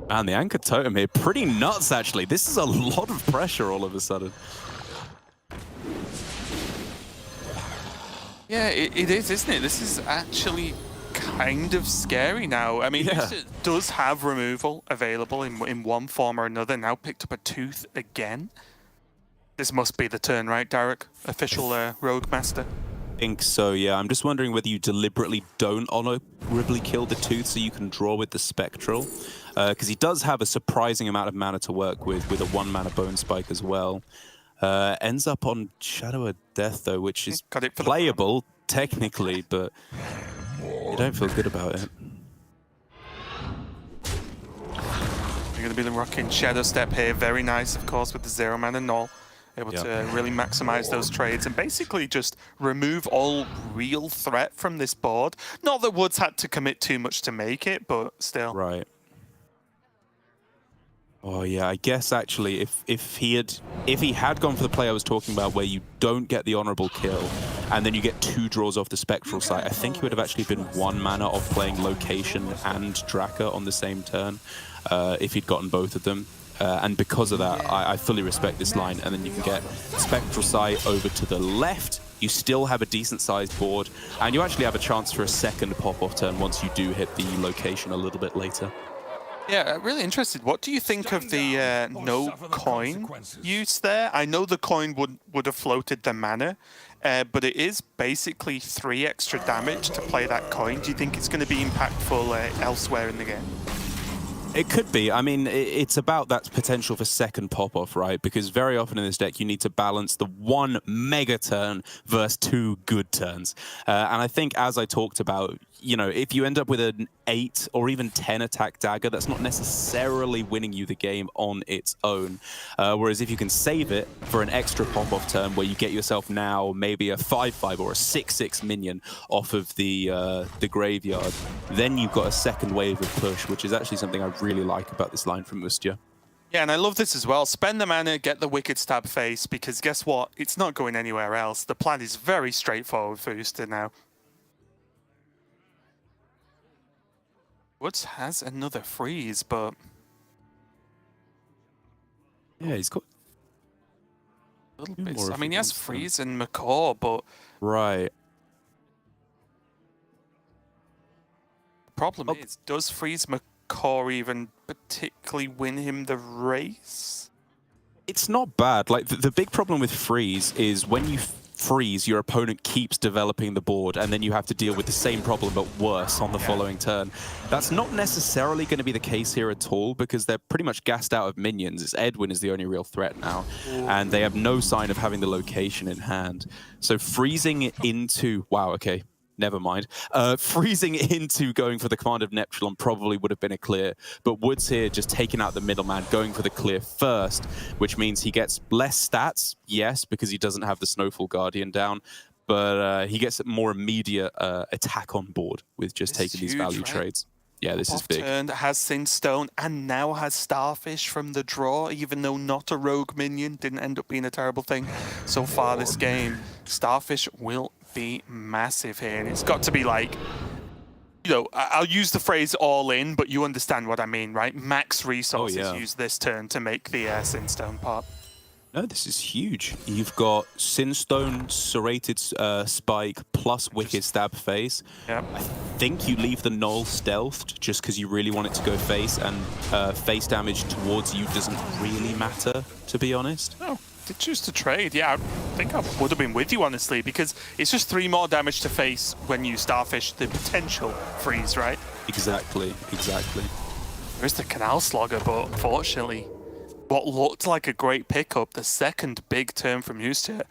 Man, the Anchor Totem here, pretty nuts actually. This is a lot of pressure all of a sudden. Yeah, it is, isn't it? This is actually kind of scary now. I mean, it does have removal available in one form or another. Now picked up a tooth again. This must be the turn, right, Derek? Official Rogue Master. I think so, yeah. I'm just wondering whether you deliberately don't honorably kill the tooth so you can draw with the Spectral. Because he does have a surprising amount of mana to work with a 1-mana Bone Spike as well. Ends up on Shadow of Death, though, which is playable, technically, but you don't feel good about it. You're going to be the rocking Shadow Step here. Very nice, of course, with the 0-mana Null. Able to really maximize those trades and basically just remove all real threat from this board. Not that Woods had to commit too much to make it, but still. Right. Oh yeah, I guess actually if he had gone for the play I was talking about where you don't get the honorable kill and then you get 2 draws off the Spectral Sight, I think he would have actually been 1 mana off playing Location and Draka on the same turn if he'd gotten both of them. And because of that, I fully respect this line. And then you can get Spectral Sight over to the left. You still have a decent-sized board, and you actually have a chance for a second pop-off turn once you do hit the location a little bit later. Yeah, really interested. What do you think of the no coin use there? I know the coin would have floated the mana, but it is basically 3 extra damage to play that coin. Do you think it's going to be impactful elsewhere in the game? It could be. I mean, it's about that potential for second pop-off, right? Because very often in this deck, you need to balance the 1 mega turn versus 2 good turns. And I think, as I talked about, you know, if you end up with an 8 or even 10 attack dagger, that's not necessarily winning you the game on its own. Whereas if you can save it for an extra pop-off turn where you get yourself now maybe a 5/5 or a 6/6 minion off of the graveyard, then you've got a second wave of push, which is actually something I really like about this line from Mustia. Yeah, and I love this as well. Spend the mana, get the Wicked Stab face, because guess what? It's not going anywhere else. The plan is very straightforward for Usta now. Woods has another freeze, but... Yeah, he's got... a little bit. I mean, he has freeze and Macaw, but... Right. Problem is, does freeze Macaw even particularly win him the race? It's not bad. Like, the big problem with freeze is when you freeze, your opponent keeps developing the board, and then you have to deal with the same problem but worse on the following turn. That's not necessarily going to be the case here at all, because they're pretty much gassed out of minions. It's Edwin is the only real threat now, and they have no sign of having the location in hand. So freezing it into... Wow, okay. Never mind. Freezing into going for the command of Neptulon probably would have been a clear, but Woods here just taking out the middleman, going for the clear first, which means he gets less stats, yes, because he doesn't have the Snowfall Guardian down, but he gets more immediate attack on board with just taking these value trades. Yeah, this is big. Turned, has Sinstone, and now has Starfish from the draw, even though not a rogue minion. Didn't end up being a terrible thing so far this game. Starfish will be massive here, and it's got to be like, you know, I'll use the phrase all in, but you understand what I mean, right? Max resources use this turn to make the Sinstone pop. No, this is huge. You've got Sinstone, Serrated Spike, plus Wicked Stab face. Yep. I think you leave the Null stealthed just because you really want it to go face, and face damage towards you doesn't really matter, to be honest. Oh, did choose to trade. Yeah, I think I would have been with you, honestly, because it's just 3 more damage to face when you Starfish the potential freeze, right? Exactly, exactly. There's the Canal Slogger, but unfortunately, what looked like a great pickup, the second big turn from Houston,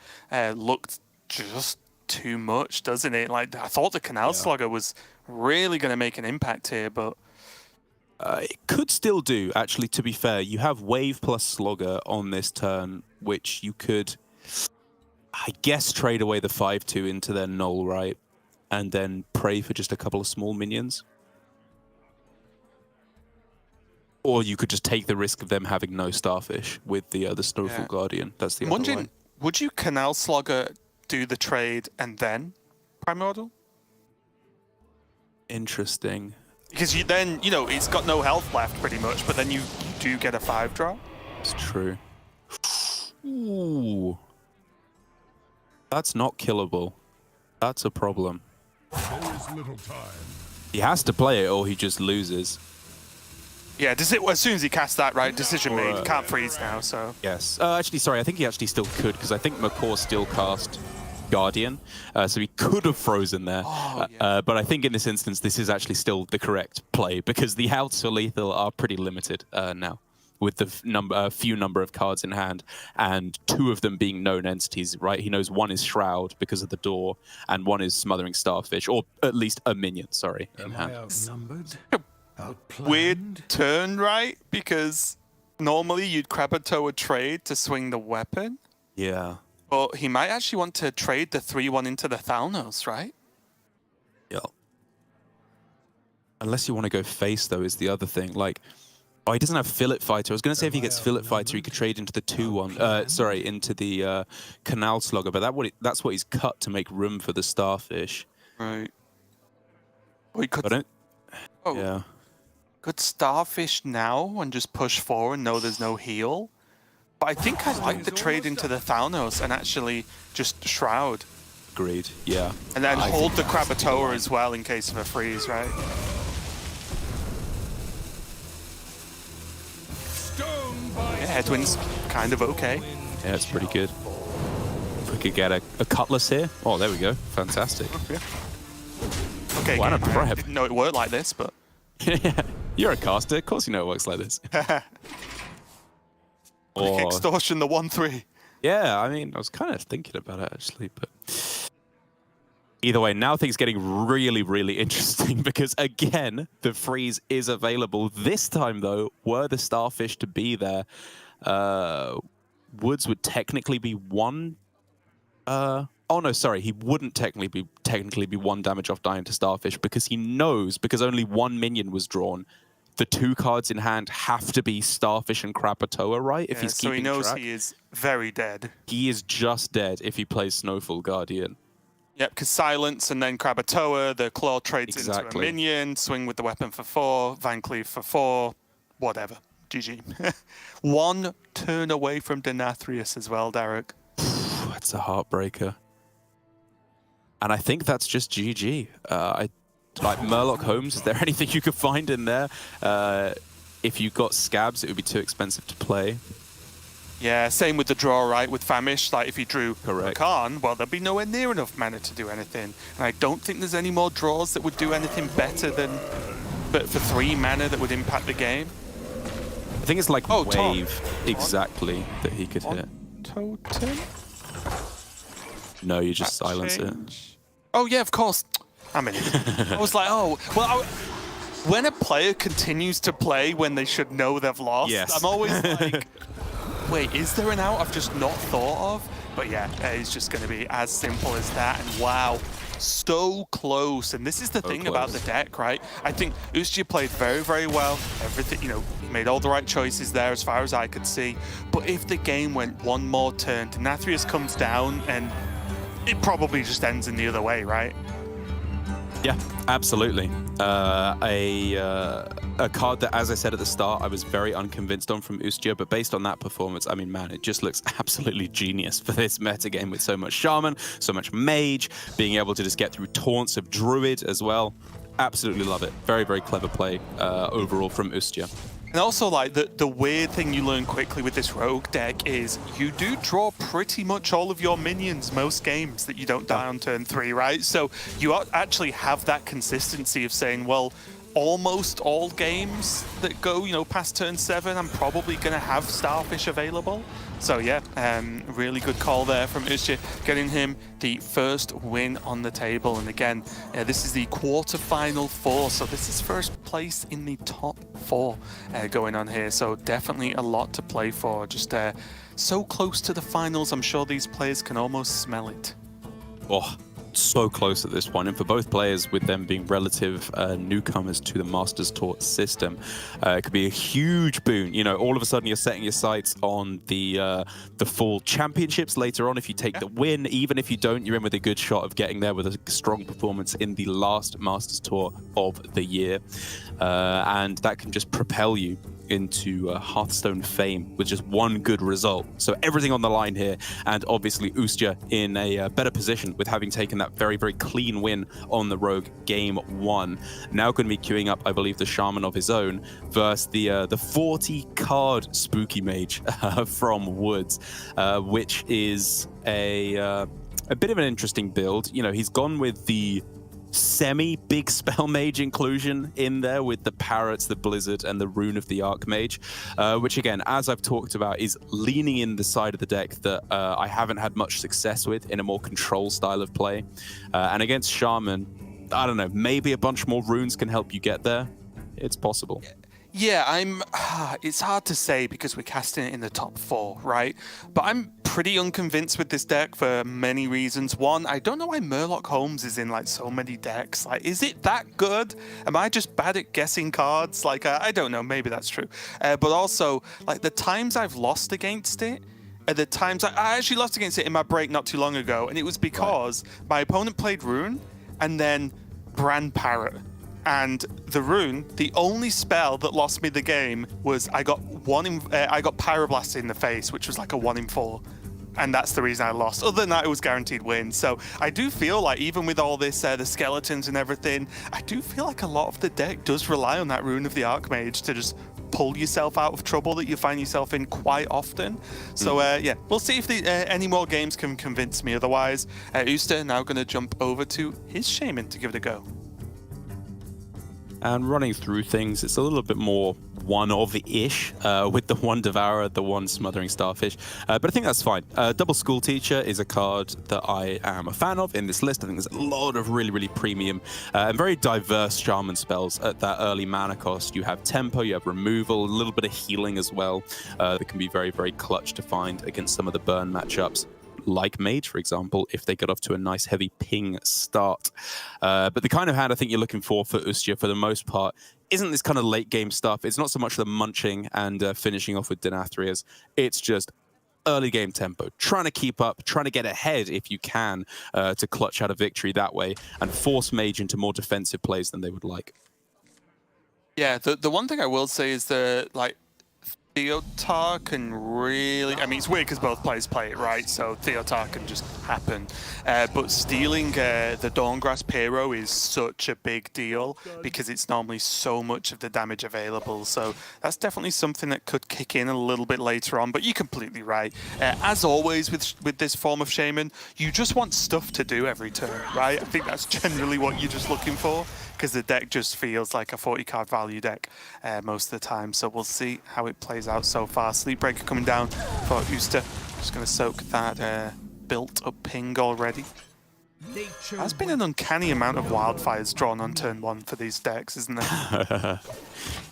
looked just too much, doesn't it? Like, I thought the Canal Slugger was really going to make an impact here, but... it could still do, actually, to be fair. You have Wave plus Slogger on this turn, which you could, I guess, trade away the 5/2 into their Null, right? And then pray for just a couple of small minions. Or you could just take the risk of them having no Starfish with the Snowfall Guardian. That's the other line. Would you Canal Slugger do the trade and then Primordial? Interesting. Because you then, you know, it's got no health left pretty much, but then you do get a 5-drop. It's true. Ooh. That's not killable. That's a problem. There is little time. He has to play it or he just loses. Yeah, as soon as he casts that, right, decision made. He can't freeze now, so... Yes. Actually, sorry, I think he actually still could, because I think Macaw still cast Guardian, so he could have frozen there. But I think in this instance, this is actually still the correct play, because the outs for lethal are pretty limited now, with the few number of cards in hand, and 2 of them being known entities, right? He knows one is Shroud because of the door, and one is Smothering Starfish, or at least a minion, sorry, in hand. Outnumbered? Weird turn, right? Because normally you'd Krabatoa a trade to swing the weapon. Yeah. But he might actually want to trade the 3/1 into the Thalnos, right? Yeah. Unless you want to go face, though, is the other thing. Like, oh, he doesn't have Fillet Fighter. I was going to say if he gets Fillet Fighter, he could trade into the 2/1. Sorry, into the Canal Slugger. But that's what he's cut to make room for the Starfish. Right. Well, he could... I don't... Yeah. could Starfish now and just push forward and know there's no heal. But I think I like the trade into the Thalnos and actually just Shroud. Agreed, yeah. And then hold the Krakatoa as well in case of a freeze, right? Yeah, Headwind's kind of okay. Yeah, it's pretty good. If we could get a Cutlass here. Oh, there we go. Fantastic. Okay, Why not I prep? didn't know it worked like this, but... Yeah, you're a caster. Of course you know it works like this. Quick extortion, the 1-3. Yeah, I mean, I was kind of thinking about it, actually, but... Either way, now things getting really, really interesting because, again, the freeze is available. This time, though, were the Starfish to be there, Woods would technically be one... oh, no, sorry. He wouldn't technically be one damage off dying to Starfish because he knows, because only one minion was drawn, the 2 cards in hand have to be Starfish and Krakatoa, right? If he's keeping so he knows track. he is very dead. He is just dead if he plays Snowfall Guardian. Yep, because Silence and then Krakatoa, the Claw trades into a minion, swing with the weapon for 4, Van Cleave for 4, whatever. GG. 1 turn away from Denathrius as well, Derek. That's a heartbreaker. And I think that's just GG. Like Murloc Holmes, is there anything you could find in there? If you got Scabs, it would be too expensive to play. Yeah, same with the draw, right? With Famish, like if you drew Correct. Khan, well, there'd be nowhere near enough mana to do anything. And I don't think there's any more draws that would do anything better than, but for 3 mana that would impact the game. I think it's like wave exactly that he could hit. Totem? No, you just silence it. Oh yeah, of course. I mean, I was like, oh, well, when a player continues to play when they should know they've lost, Yes. I'm always like, wait, is there an out I've just not thought of? But yeah, it's just going to be as simple as that. And wow, so close. And this is the thing about the deck, right? I think Ustya played very, very well. Everything, you know, he made all the right choices there as far as I could see. But if the game went one more turn, Denathrius comes down and it probably just ends in the other way, right? Yeah, absolutely. A card that, as I said at the start, I was very unconvinced on from Ustya, but based on that performance, I mean, man, it just looks absolutely genius for this meta game with so much Shaman, so much Mage, being able to just get through taunts of Druid as well. Absolutely love it. Very, very clever play overall from Ustya. And also, like, the weird thing you learn quickly with this Rogue deck is you do draw pretty much all of your minions most games that you don't die on turn 3, right? So you actually have that consistency of saying, well, almost all games that go, you know, past turn 7, I'm probably going to have Starfish available. So yeah, really good call there from Ustya, getting him the first win on the table. And again, this is the quarterfinal 4, so this is first place in the top 4 going on here. So definitely a lot to play for. Just so close to the finals, I'm sure these players can almost smell it. Oh, so close at this point, and for both players, with them being relative newcomers to the Masters Tour system, it could be a huge boon. You know, all of a sudden you're setting your sights on the full championships later on. If you take the win, even if you don't, you're in with a good shot of getting there with a strong performance in the last Masters Tour of the year, and that can just propel you into Hearthstone fame with just one good result. So everything on the line here, and obviously Ustya in a better position with having taken that very, very clean win on the Rogue game 1. Now going to be queuing up, I believe, the Shaman of his own versus the 40-card Spooky Mage from Woods, which is a bit of an interesting build. You know, he's gone with the semi-big spell mage inclusion in there with the parrots, the blizzard, and the rune of the archmage, which again, as I've talked about, is leaning in the side of the deck that I haven't had much success with in a more control style of play. And against Shaman, I don't know, maybe a bunch more runes can help you get there. It's possible. Yeah, it's hard to say because we're casting it in the top 4, right? But I'm pretty unconvinced with this deck for many reasons. One, I don't know why Murloc Holmes is in like so many decks. Like, is it that good? Am I just bad at guessing cards? Like, I don't know, maybe that's true. But also, like, the times I've lost against it are the times I actually lost against it in my break not too long ago, and it was because my opponent played Rune and then Brand Parrot. And the rune, the only spell that lost me the game was I got Pyroblasted in the face, which was like a 1 in 4. And that's the reason I lost. Other than that, it was guaranteed win. So I do feel like even with all this, the skeletons and everything, I do feel like a lot of the deck does rely on that Rune of the Archmage to just pull yourself out of trouble that you find yourself in quite often. So yeah, we'll see if any more games can convince me otherwise. Uster now going to jump over to his Shaman to give it a go. And running through things, it's a little bit more one-of-ish with the one Devourer, the one Smothering Starfish. But I think that's fine. Double School Teacher is a card that I am a fan of in this list. I think there's a lot of really, really premium and very diverse Shaman spells at that early mana cost. You have Tempo, you have Removal, a little bit of healing as well that can be very, very clutch to find against some of the burn matchups, like Mage, for example, if they get off to a nice heavy ping start. But the kind of hand I think you're looking for Ustia, for the most part, isn't this kind of late game stuff. It's not so much the munching and finishing off with Denathrias. It's just early game tempo, trying to keep up, trying to get ahead if you can to clutch out a victory that way and force Mage into more defensive plays than they would like. Yeah, the one thing I will say is that, like, Theotar can really... I mean, it's weird because both players play it, right? So Theotar can just happen. But stealing the Dawngrasp hero is such a big deal because it's normally so much of the damage available. So that's definitely something that could kick in a little bit later on. But you're completely right. As always with this form of Shaman, you just want stuff to do every turn, right? I think that's generally what you're just looking for, because the deck just feels like a 40-card value deck most of the time. So we'll see how it plays out so far. Sleepbreaker coming down for Uster. Just going to soak that built-up ping already. There's been an uncanny amount of wildfires drawn on turn 1 for these decks, isn't there?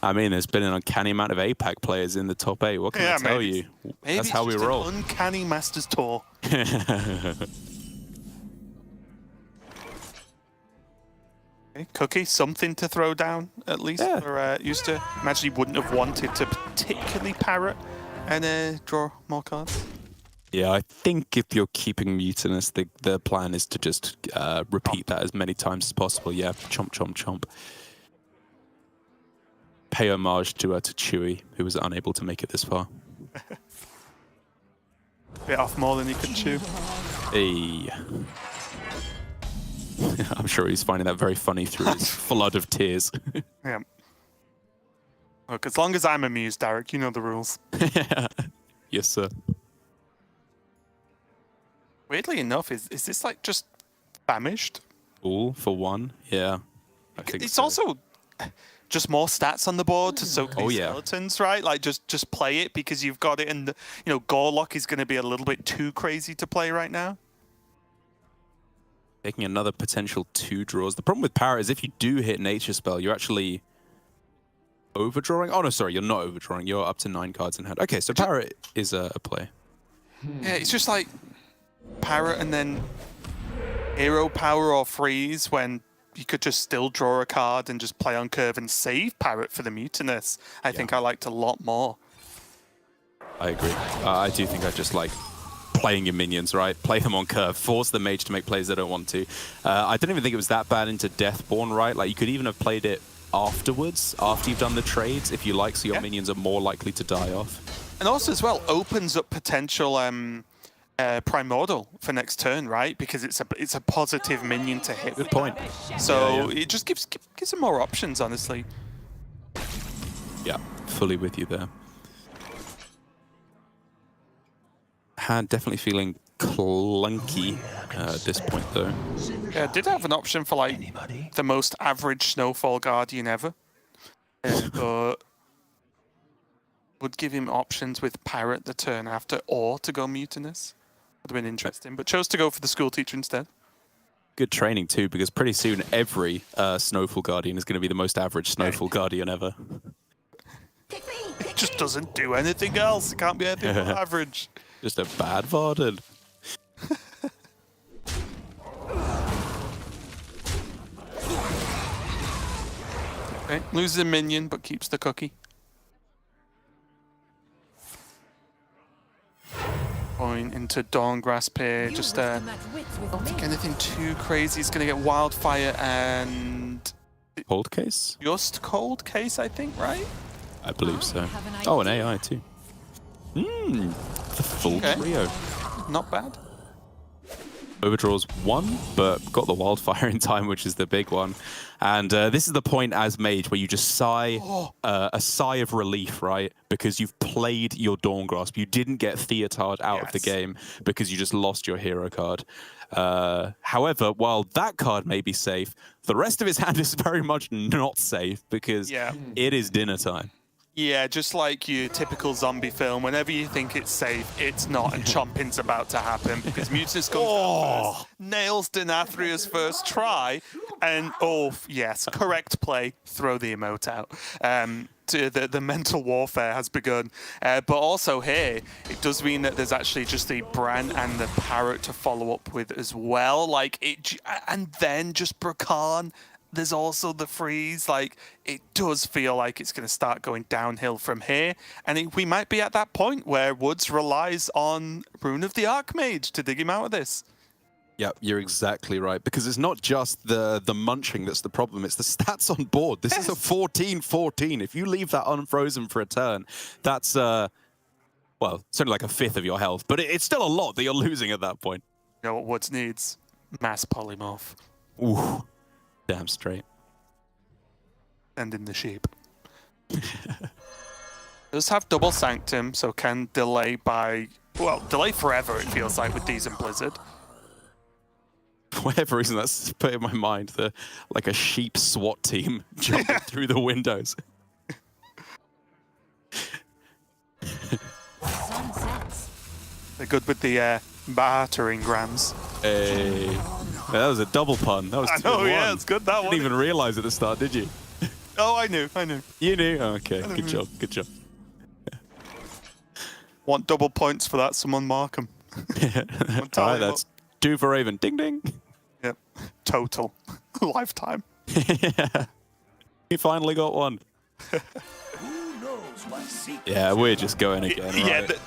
I mean, there's been an uncanny amount of APAC players in the top 8. What can I tell you? Maybe that's how we just roll. An uncanny Masters Tour. Cookie, something to throw down, at least, for Uster. Imagine he wouldn't have wanted to particularly parrot and draw more cards. Yeah, I think if you're keeping Mutinous, the plan is to just repeat that as many times as possible. Yeah, chomp, chomp, chomp. Pay homage to Chewie, who was unable to make it this far. Bit off more than he could chew. Hey. I'm sure he's finding that very funny through his flood of tears. Yeah. Look, as long as I'm amused, Derek, you know the rules. Yes, sir. Weirdly enough, is this like just famished? All for one? Yeah. I think it's so. Also just more stats on the board to soak these skeletons, right? Like just play it because you've got it, and you know Gorlock is going to be a little bit too crazy to play right now. Taking another potential 2 draws. The problem with Parrot is if you do hit Nature Spell, you're actually overdrawing. Oh, no, sorry, you're not overdrawing. You're up to 9 cards in hand. Okay, so Parrot is a play. Yeah, it's just like Parrot and then Hero Power or Freeze when you could just still draw a card and just play on curve and save Parrot for the Mutinous. I think I liked a lot more. I agree. I do think I just like playing your minions, right? Play them on curve, force the mage to make plays they don't want to. I don't even think it was that bad into Deathborn, right? Like you could even have played it afterwards, after you've done the trades, if you like, so your minions are more likely to die off. And also as well, opens up potential Primordial for next turn, right? Because it's a positive minion to hit. Good point. So it just gives them more options, honestly. Yeah, fully with you there. Hand definitely feeling clunky at this point, though. Yeah, did have an option for like the most average Snowfall Guardian ever, but would give him options with Parrot the turn after, or to go Mutinous. Would have been interesting, but chose to go for the School Teacher instead. Good training too, because pretty soon every Snowfall Guardian is going to be the most average Snowfall Guardian ever. It just doesn't do anything else. It can't be anything but average. Just a bad Varden. Okay, loses a minion, but keeps the cookie. Going into Dawngrasp here, just don't think anything too crazy is going to get Wildfire, and Cold case? Just cold case, I think, right? I believe so. have an Oh, an idea. AI too. The full Okay. trio. Not bad. Overdraws 1, but got the wildfire in time, which is the big one. And this is the point as mage where you just sigh a sigh of relief, right? Because you've played your Dawn Grasp. You didn't get Theatard out of the game because you just lost your hero card. However, while that card may be safe, the rest of his hand is very much not safe because it is dinner time. Yeah, just like your typical zombie film, whenever you think it's safe, it's not, and chomping's about to happen because Mutinous comes out first, nails Nathria's first try, and yes, correct play, throw the emote out. The mental warfare has begun. But also here, it does mean that there's actually just the Bran and the Parrot to follow up with as well. And then just Brakan. There's also the freeze. It does feel like it's going to start going downhill from here. And we might be at that point where Woods relies on Rune of the Archmage to dig him out of this. Yeah, you're exactly right. Because it's not just the munching that's the problem. It's the stats on board. This is a 14-14. If you leave that unfrozen for a turn, that's, well, it's only like a fifth of your health. But it's still a lot that you're losing at that point. You know what Woods needs? Mass polymorph. Ooh. Damn straight. Send in the sheep. Does have double sanctum, so can delay delay forever, it feels like, with these in Blizzard. For whatever reason, that's put in my mind like a sheep SWAT team jumping through the windows. Sunsets. They're good with the bartering grams. Hey. That was a double pun. That was 2 I know, in yeah, one. it's good, that one. Didn't even realize at the start, did you? Oh, I knew. You knew? Oh, okay, good job, good job. Want double points for that? Someone mark them. All right, that's 2 for Raven. Ding, ding. Yep. Total. Lifetime. Yeah. He finally got one. Yeah, we're just going again, Yeah, right?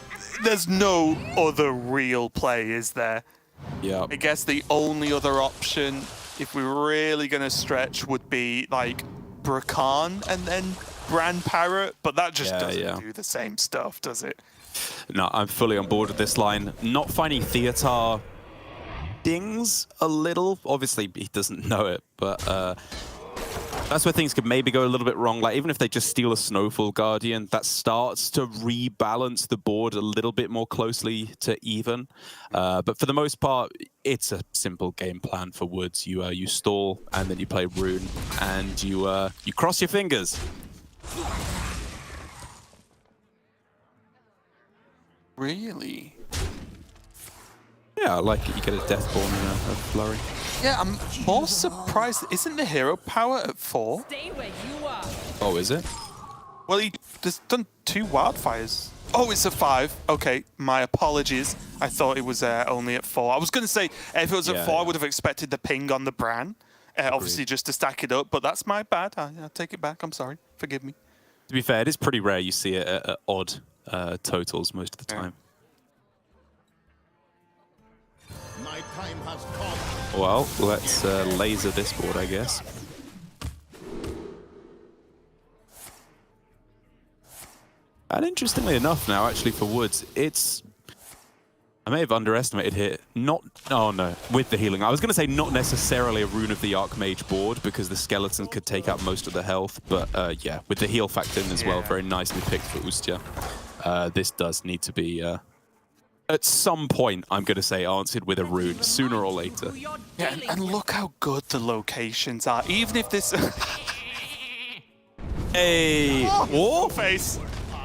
there's no other real play, is there? Yeah. I guess the only other option, if we were really going to stretch, would be like Brakan and then Bran Parrot, but that just doesn't do the same stuff, does it? No, I'm fully on board with this line. Not finding Theatar dings a little. Obviously, he doesn't know it, but that's where things could maybe go a little bit wrong. Like, even if they just steal a Snowfall Guardian, that starts to rebalance the board a little bit more closely to even. But for the most part, it's a simple game plan for Woods. You stall, and then you play Rune, and you cross your fingers. Really? Yeah, I like it. You get a Deathborn and a Flurry. Yeah, I'm more surprised. Isn't the hero power at 4? Stay where you are. Oh, is it? Well, he's done 2 wildfires. Oh, it's a 5. Okay, my apologies. I thought it was only at 4. I was going to say, if it was at 4, I would have expected the ping on the Bran. Obviously, just to stack it up, but that's my bad. I'll take it back. I'm sorry. Forgive me. To be fair, it is pretty rare you see it at odd totals most of the time. My time has come. Well, let's laser this board, I guess. And interestingly enough now, actually, for Woods, I may have underestimated here. Oh no, with the healing. I was going to say not necessarily a Rune of the Archmage board because the skeletons could take out most of the health, but yeah, with the heal factor in as well, very nicely picked for Ustia. This does need to be, at some point, I'm going to say answered with a Rune, sooner or later. Yeah, and look how good the locations are. Even if this... Hey! Oh, face!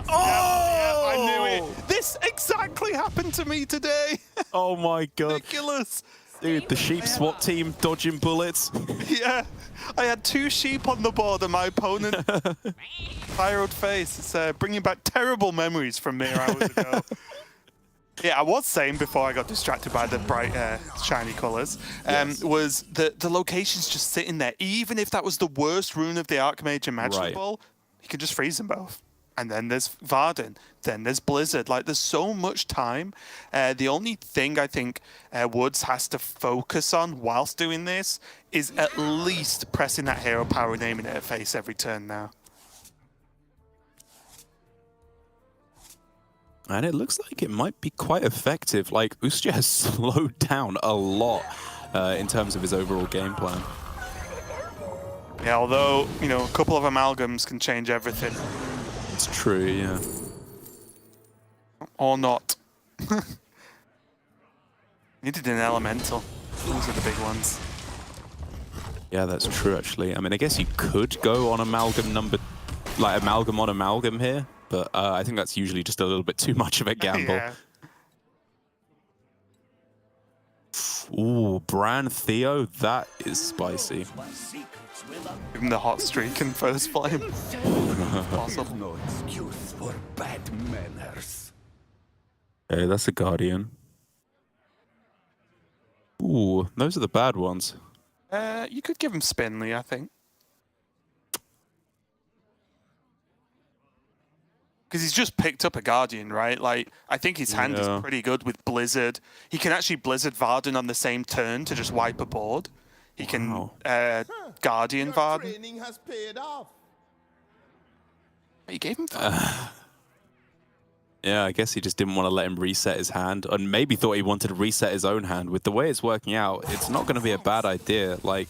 Oh! I knew it. This exactly happened to me today. Oh my god. Ridiculous. Dude, the sheep SWAT team dodging bullets. Yeah, I had 2 sheep on the board and my opponent fired face. It's bringing back terrible memories from mere hours ago. Yeah, I was saying before I got distracted by the bright, shiny colours, was that the location's just sitting there. Even if that was the worst Rune of the Archmage imaginable, you could just freeze them both. and then there's Varden, then there's Blizzard. Like, there's so much time. The only thing I think Woods has to focus on whilst doing this is at least pressing that hero power and aiming at her face every turn now. And it looks like it might be quite effective. Like, Ustya has slowed down a lot in terms of his overall game plan. Yeah, although, you know, a couple of amalgams can change everything. It's true, yeah. Or not. Needed an elemental. Those are the big ones. Yeah, that's true, actually. I mean, I guess you could go on amalgam amalgam on amalgam here, but I think that's usually just a little bit too much of a gamble. Yeah. Ooh, Bran Theo, that is spicy. Give him the hot streak in first flame. Possible. No excuse for bad manners. Hey, that's a Guardian. Ooh, those are the bad ones. You could give him Spinley, I think. Because he's just picked up a Guardian, right? Like, I think his hand is pretty good with Blizzard. He can actually Blizzard Varden on the same turn to just wipe a board. He can Guardian Varden. Training has paid off. You gave him Yeah, I guess he just didn't want to let him reset his hand, and maybe thought he wanted to reset his own hand. With the way it's working out, it's not going to be a bad idea. Like,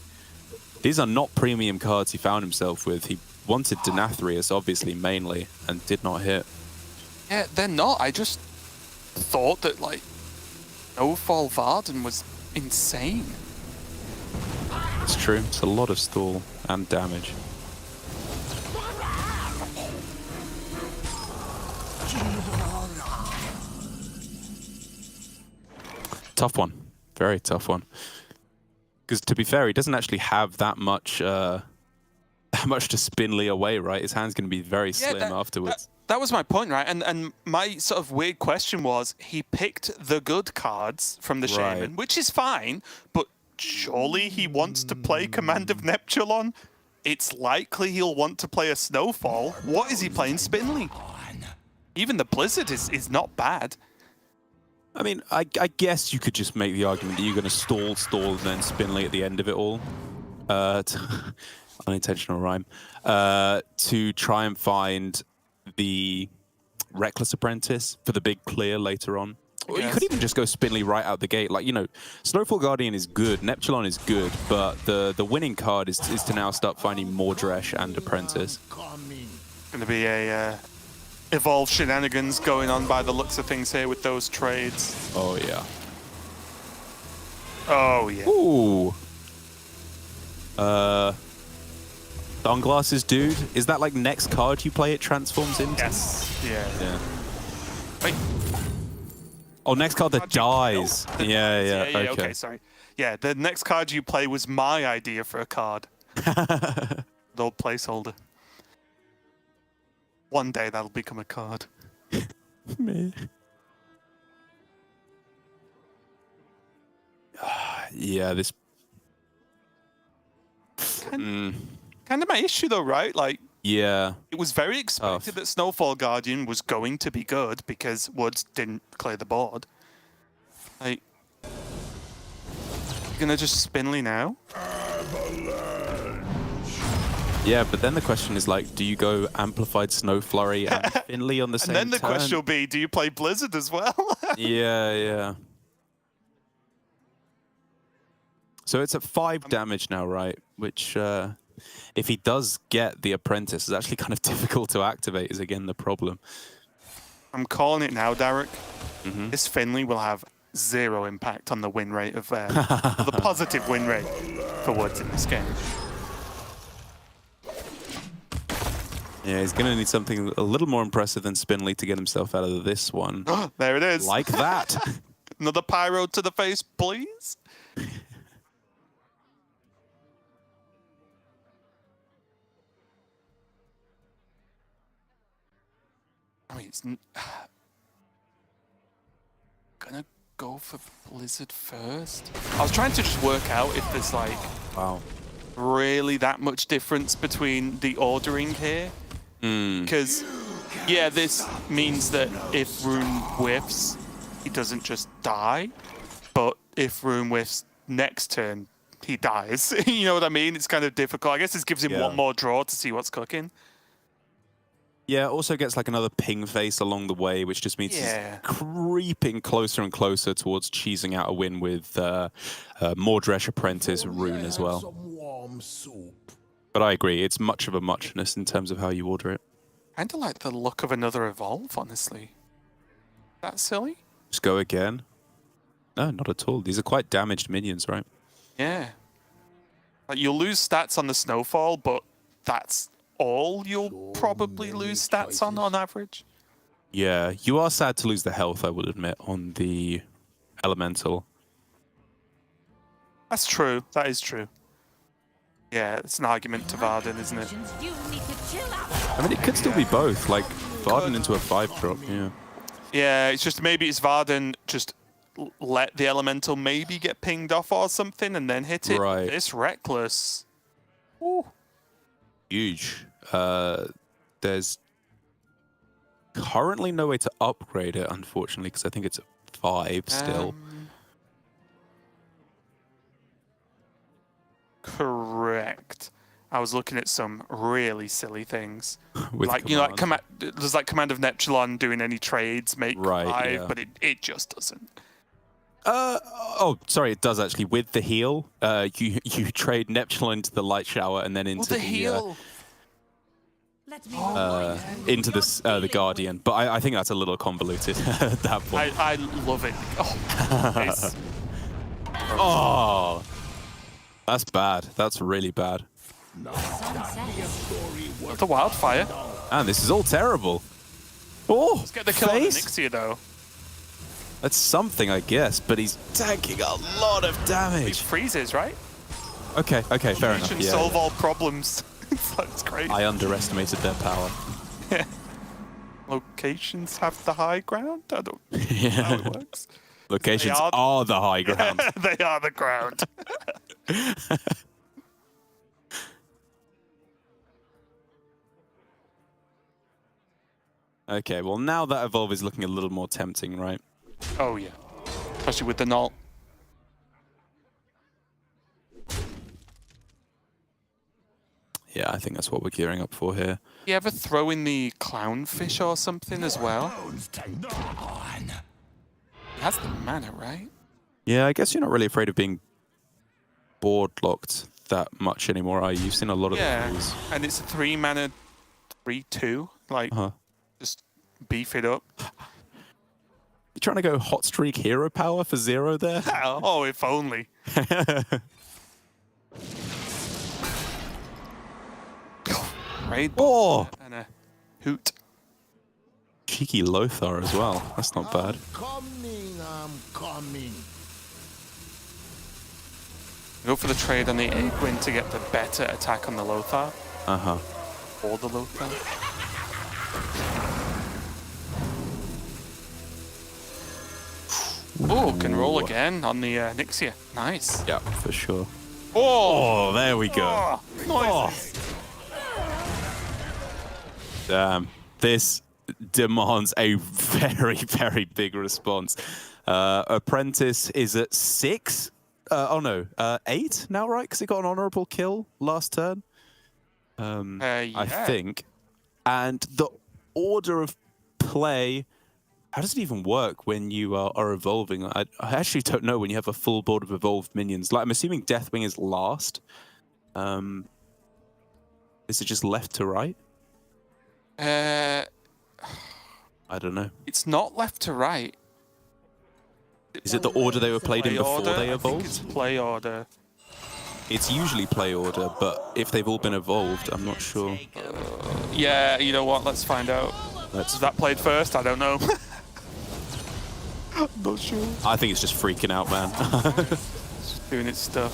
these are not premium cards he found himself with. He wanted Nathria, obviously, mainly, and did not hit. Yeah, they're not. I just thought that, like, no-fall Varden was insane. It's true. It's a lot of stall and damage. Tough one. Very tough one. Because to be fair, he doesn't actually have that much to Spinley away, right? His hand's going to be very slim afterwards. That was my point, right? And my sort of weird question was, he picked the good cards from the Shaman, which is fine, but surely he wants to play Command of Neptulon? It's likely he'll want to play a Snowfall. What is he playing Spinley? Even the Blizzard is not bad. I mean, I guess you could just make the argument that you're going to stall, and then Spinley at the end of it all. Unintentional rhyme. To try and find the Reckless Apprentice for the big clear later on. Or you could even just go Spinley right out the gate. Like, you know, Snowfall Guardian is good, Neptulon is good, but the winning card is to now start finding Mordresh and Apprentice. Going to be a Evolve shenanigans going on by the looks of things here with those trades. Oh, yeah. Oh, yeah. Ooh. Sunglasses, dude. Is that like next card you play it transforms into? Yes. Yeah. Wait. Oh, next card that dies. Yeah, okay, sorry. Yeah, the next card you play was my idea for a card. The old placeholder. One day that'll become a card. Me. Yeah, this... Kind of my issue though, right? Like, yeah. It was very expected that Snowfall Guardian was going to be good because Woods didn't clear the board. Like, you're gonna just Spinley now? Yeah, but then the question is like, do you go Amplified Snow Flurry and Finley on the same turn? And then the question will be, do you play Blizzard as well? Yeah. So it's at 5 damage now, right? Which, if he does get the Apprentice, is actually kind of difficult to activate, is again the problem. I'm calling it now, Derek. This Finley will have 0 impact on the win rate of the positive win rate for Woods in this game. Yeah, he's going to need something a little more impressive than Spinley to get himself out of this one. There it is. Like that. Another pyro to the face, please. I mean, it's gonna go for Blizzard first. I was trying to just work out if there's like really that much difference between the ordering here. Because Yeah, this means that if Rune whiffs, he doesn't just die, but if Rune whiffs next turn, he dies. You know what I mean? It's kind of difficult. I guess this gives him one more draw to see what's cooking. Yeah, also gets like another ping face along the way, which just means he's creeping closer and closer towards cheesing out a win with Mordresh Apprentice Rune as well. But I agree, it's much of a muchness in terms of how you order it. Kind of like the look of another Evolve, honestly. That silly? Just go again? No, not at all. These are quite damaged minions, right? Yeah. Like you'll lose stats on the Snowfall, but that's all you'll probably lose stats on average. Yeah, you are sad to lose the health, I would admit, on the Elemental. That's true. That is true. Yeah, it's an argument to Varden, isn't it? You need to chill out. I mean, it could still be both, like Varden into a 5-drop, yeah. Yeah, it's just maybe it's Varden just let the Elemental maybe get pinged off or something and then hit it. Right. It's reckless. Ooh. Huge. There's currently no way to upgrade it, unfortunately, because I think it's at 5 still. Correct. I was looking at some really silly things. With like, you know, like there's like Command of Neptulon doing any trades, make 5, but it just doesn't. Oh, sorry, it does actually. With the heal, you trade Neptulon into the Light Shower and then into the heal. Into the Guardian. But I think that's a little convoluted at that point. I love it. Oh, nice. Oh, that's bad. That's really bad. The wildfire. And this is all terrible. Oh, let's get the kill on Nixia though. That's something, I guess, but he's tanking a lot of damage. He freezes, right? Okay, fair enough. Yeah. Solve all problems. That's great. I underestimated their power. Yeah. Locations have the high ground? I don't know how it works. Locations are the high ground. They are the ground. Okay, well now that Evolve is looking a little more tempting, right? Oh yeah, especially with the null. Yeah, I think that's what we're gearing up for here. You ever throw in the clownfish or something as well? He has the mana, right? Yeah, I guess you're not really afraid of being board locked that much anymore, are you? You've seen a lot of those. And it's a 3 mana 3/2. Like, just beef it up. You trying to go hot streak hero power for 0 there? Oh, if only. Raid and a hoot. Cheeky Lothar as well. That's not bad. I'm coming. Go for the trade on the Egwin to get the better attack on the Lothar. Or the Lothar. Oh, can roll again on the Nixia. Nice. Yeah, for sure. Oh, there we go. Nice. Damn. This demands a very, very big response. Apprentice is at 6. Oh no, 8 now, right? Because he got an honorable kill last turn. I think. And the order of play, how does it even work when you are evolving? I actually don't know when you have a full board of evolved minions. Like, I'm assuming Deathwing is last. Is it just left to right? I don't know. It's not left to right. Is it the order they were played in before they evolved? I think it's play order. It's usually play order, but if they've all been evolved, I'm not sure. Yeah, you know what? Let's find out. Was that played first? I don't know. I'm not sure. I think it's just freaking out, man. Just doing its stuff.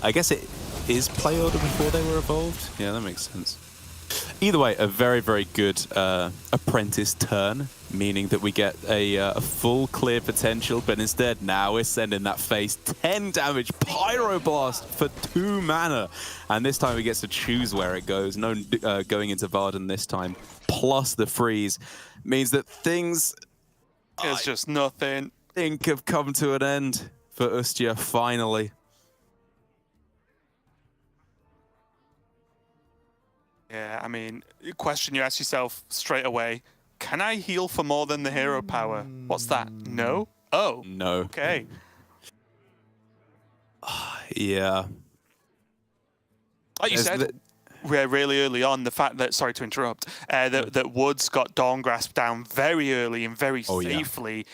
I guess it is play order before they were evolved. Yeah, that makes sense. Either way, a very, very good apprentice turn, meaning that we get a full clear potential, but instead now we're sending that face 10 damage Pyroblast for 2 mana. And this time he gets to choose where it goes. No going into Varden this time. plus the freeze means that things It's just nothing. think have come to an end for Ustia finally. Yeah, I mean, question you ask yourself straight away, can I heal for more than the hero power? What's that? No? Oh. No. Okay. Yeah. Like you said, really early on, the fact that, sorry to interrupt, that Woods got Dawn Grasp down very early and very safely,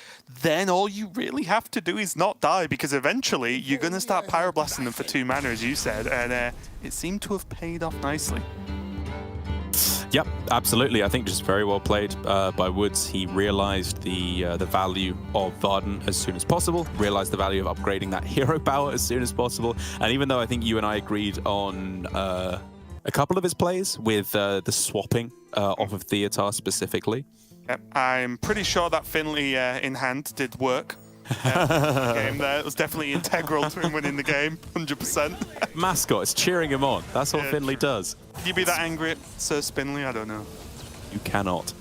then all you really have to do is not die, because eventually you're going to start Pyroblasting them for 2 mana, as you said, and it seemed to have paid off nicely. Yep, absolutely. I think just very well played by Woods. He realized the value of Varden as soon as possible, realized the value of upgrading that hero power as soon as possible. And even though I think you and I agreed on a couple of his plays with the swapping off of Theatar specifically. Yep, I'm pretty sure that Finley in hand did work. Game there. It was definitely integral to him winning the game, 100%. Mascot is cheering him on. That's what Finley does. Can you be that angry at Sir Spinley? I don't know. You cannot.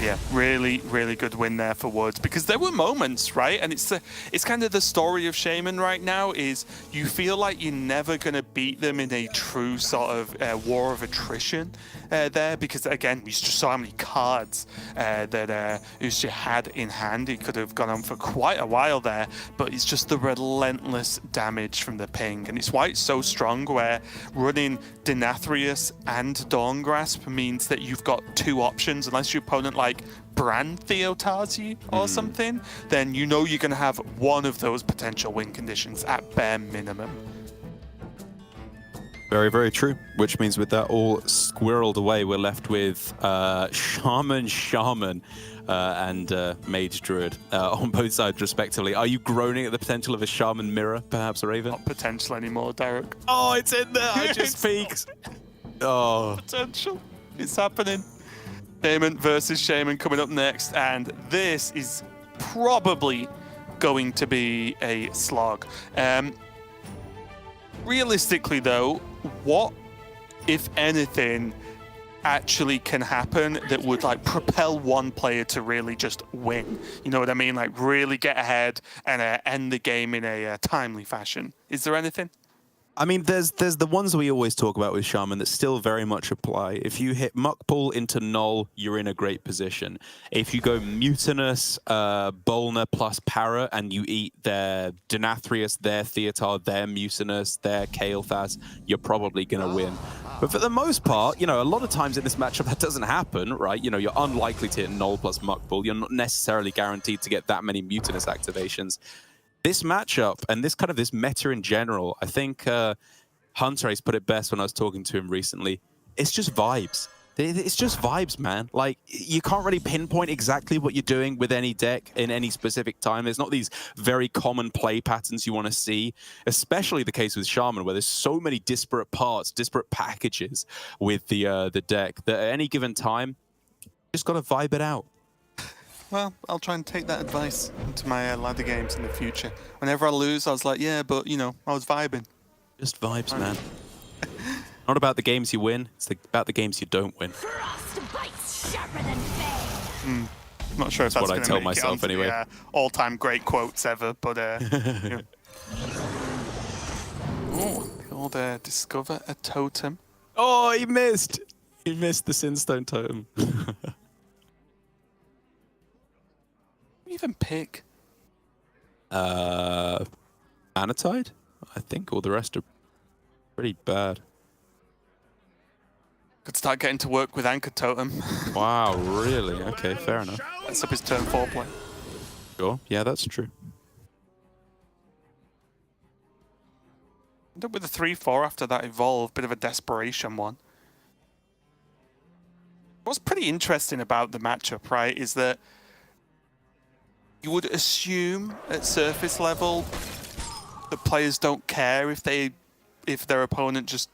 Yeah, really, really good win there for Woods, because there were moments, right? And it's kind of the story of Shaman right now, is you feel like you're never going to beat them in a true sort of war of attrition there, because again, we just saw how many cards that Usha had in hand. It could have gone on for quite a while there, but it's just the relentless damage from the ping, and it's why it's so strong, where running Denathrius and Dawn Grasp means that you've got 2 options, unless your opponent like brand Theotars you or something, then you know you're going to have one of those potential win conditions at bare minimum. Very, very true. Which means with that all squirreled away, we're left with Shaman, and Mage Druid on both sides, respectively. Are you groaning at the potential of a Shaman mirror, perhaps, Raven? Not potential anymore, Derek. Oh, it's in there! I just peeked. Oh. Potential. It's happening. Shaman versus Shaman coming up next, and this is probably going to be a slog. Realistically, though, what, if anything, actually can happen that would like propel one player to really just win? You know what I mean? Like really get ahead and end the game in a timely fashion. Is there anything? I mean, there's the ones we always talk about with Shaman that still very much apply. If you hit Muckpool into Null, you're in a great position. If you go Mutinous, Bolner plus Para, and you eat their Denathrius, their Theatar, their Mutinous, their Kael'thas, you're probably going to win. But for the most part, you know, a lot of times in this matchup that doesn't happen, right? You know, you're unlikely to hit Null plus Muckpool. You're not necessarily guaranteed to get that many Mutinous activations. This matchup and this kind of this meta in general, I think Hunter Ace put it best when I was talking to him recently. It's just vibes. It's just vibes, man. Like, you can't really pinpoint exactly what you're doing with any deck in any specific time. There's not these very common play patterns you want to see, especially the case with Shaman, where there's so many disparate parts, disparate packages with the deck that at any given time, you just got to vibe it out. Well, I'll try and take that advice into my ladder games in the future. Whenever I lose, I was like, yeah, but, you know, I was vibing. Just vibes, man. Not about the games you win, it's about the games you don't win. Frostbite's sharper than bane. Not sure if that's what I going to tell make myself it onto anyway. the all-time great quotes ever, but yeah. Oh, called Discover a Totem. Oh, he missed! He missed the Sinstone Totem. Even pick? Anatide, I think, all the rest are pretty bad. Could start getting to work with Anchor Totem. Wow, really? Okay, fair enough. That's up his turn 4 play. Sure, yeah, that's true. End up with a 3-4 after that evolve, bit of a desperation one. What's pretty interesting about the matchup, right, is that you would assume at surface level that players don't care if their opponent just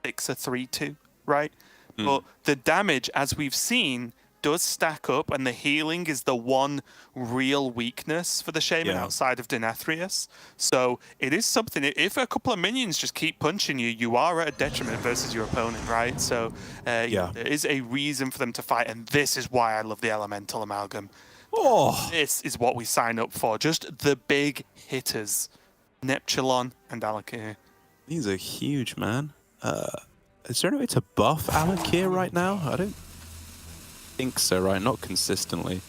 picks a 3-2, right? But the damage, as we've seen, does stack up, and the healing is the one real weakness for the Shaman outside of Denathrius. So it is something, if a couple of minions just keep punching you, you are at a detriment versus your opponent, right? So there is a reason for them to fight, and this is why I love the Elemental Amalgam. Oh, This is what we sign up for, just the big hitters. Neptulon and Alakir. these are huge, man. Is there any way to buff Alakir right now? I don't think so, right? Not consistently.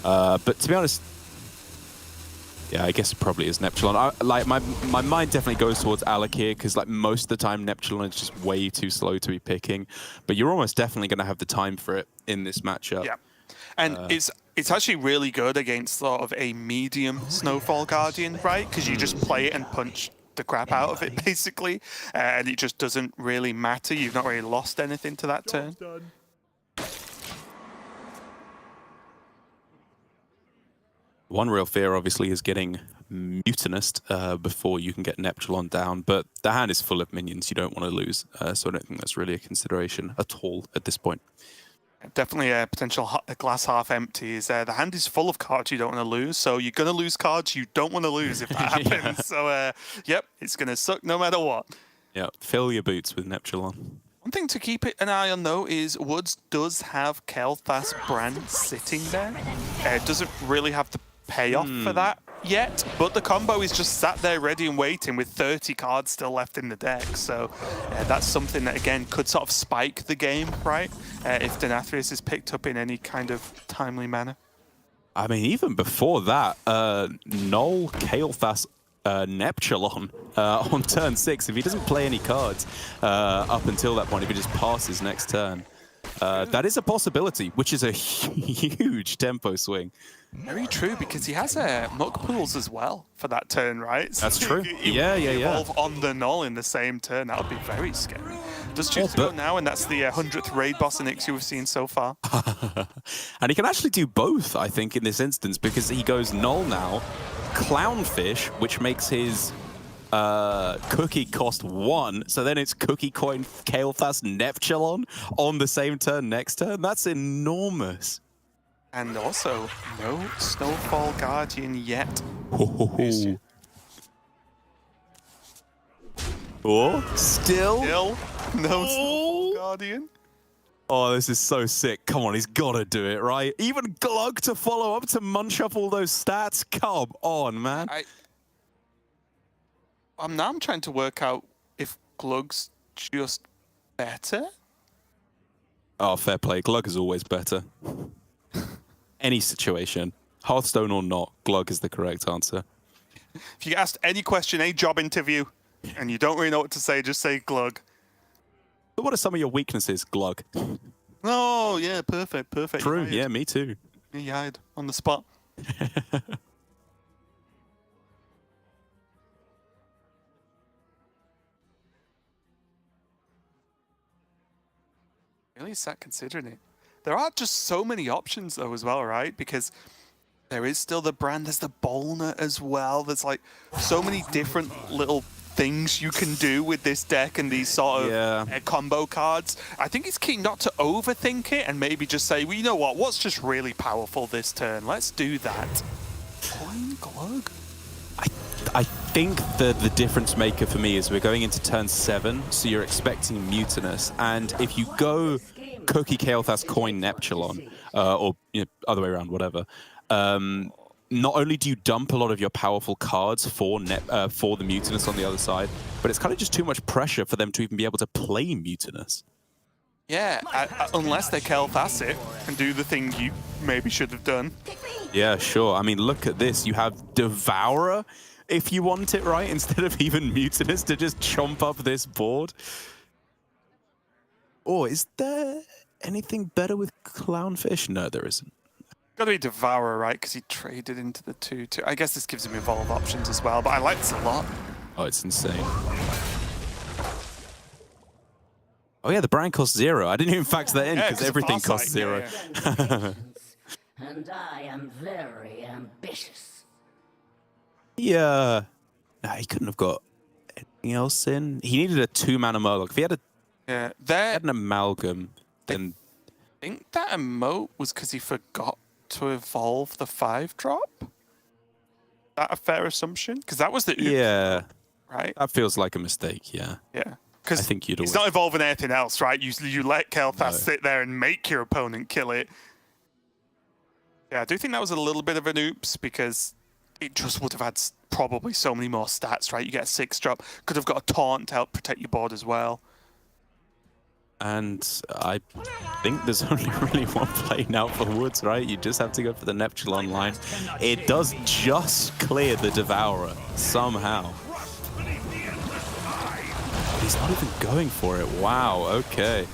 But to be honest, yeah, I guess it probably is Neptulon. Like my mind definitely goes towards Alakir because like most of the time Neptulon is just way too slow to be picking. But you're almost definitely going to have the time for it in this matchup. Yeah, and it's actually really good against sort of a medium Snowfall Guardian, right? Because you just play it and punch the crap out of it basically, and it just doesn't really matter. You've not really lost anything to that turn. One real fear, obviously, is getting Mutinist before you can get Neptulon down, but the hand is full of minions you don't want to lose, so I don't think that's really a consideration at all at this point. Definitely a potential glass half empty is the hand is full of cards you don't want to lose, so you're going to lose cards you don't want to lose if that happens. So, yep, it's going to suck no matter what. Yeah, fill your boots with Neptulon. One thing to keep an eye on, though, is Woods does have Kel'Thas Brand sitting there. It doesn't really have the payoff for that yet, but the combo is just sat there ready and waiting with 30 cards still left in the deck. So that's something that, again, could sort of spike the game, right? If Denathrius is picked up in any kind of timely manner. I mean, even before that, Null Kael'thas Neptulon on turn 6, if he doesn't play any cards up until that point, if he just passes next turn, that is a possibility, which is a huge tempo swing. Very true, because he has Muck Pools as well for that turn, right? So That's true. Yeah. Evolve on the Null in the same turn. That would be very scary. Does choose to go now, and that's the 100th raid boss in Ixu we've seen so far. And he can actually do both, I think, in this instance, because he goes Null now, Clownfish, which makes his cookie cost 1, so then it's Cookie Coin Kael'thas Neptulon on the same turn next turn. That's enormous. And also, no Snowfall Guardian yet. Still no Snowfall Guardian. Oh, this is so sick. Come on, he's got to do it, right? Even Glug to follow up to munch up all those stats. Come on, man. I'm trying to work out if Glug's just better. Oh, fair play. Glug is always better. Any situation, Hearthstone or not, Glug is the correct answer. If you get asked any question, any job interview, and you don't really know what to say, just say Glug. But what are some of your weaknesses, Glug? Oh, yeah, perfect. True, yeah, me too. You hide on the spot. Really sat considering it. There are just so many options, though, as well, right? Because there is still the Brand, there's the Bolner as well. There's, like, so many different little things you can do with this deck and these sort of combo cards. I think it's key not to overthink it and maybe just say, well, you know what? What's just really powerful this turn? Let's do that. Coin Glug? I think the difference maker for me is we're going into turn 7, so you're expecting Mutinous, and if you go Cookie Kael'thas Coin Neptulon, or other way around, whatever, not only do you dump a lot of your powerful cards for the Mutinous on the other side, but it's kind of just too much pressure for them to even be able to play Mutinous. Yeah, unless they Kael'thas it and do the thing you maybe should have done. Yeah, sure. I mean, look at this. You have Devourer, if you want it, right? Instead of even Mutinous to just chomp up this board. Oh, is there anything better with Clownfish? No, there isn't. Got to be Devourer, right? Because he traded into the 2/2. I guess this gives him evolve options as well, but I like this a lot. Oh, it's insane. Oh yeah, the brand costs 0. I didn't even factor that in because everything costs 0. And I am very ambitious. Yeah. Nah, he couldn't have got anything else in. He needed a 2-mana Murloc. If he had a Yeah, Had an amalgam. Then I think that emote was because he forgot to evolve the 5-drop. That a fair assumption? Because that was the oops, yeah, right? that feels like a mistake. Yeah. Yeah. Because I think you'd he's always- not evolving anything else, right? You let Kel'Thas No. sit there and make your opponent kill it. Yeah, I do think that was a little bit of an oops because it just would have had probably so many more stats, right? You get a 6-drop, could have got a taunt to help protect your board as well. And I think there's only really one play now for Woods, right? You just have to go for the Neptulon line. It does just clear the Devourer somehow. He's not even going for it. Wow, okay.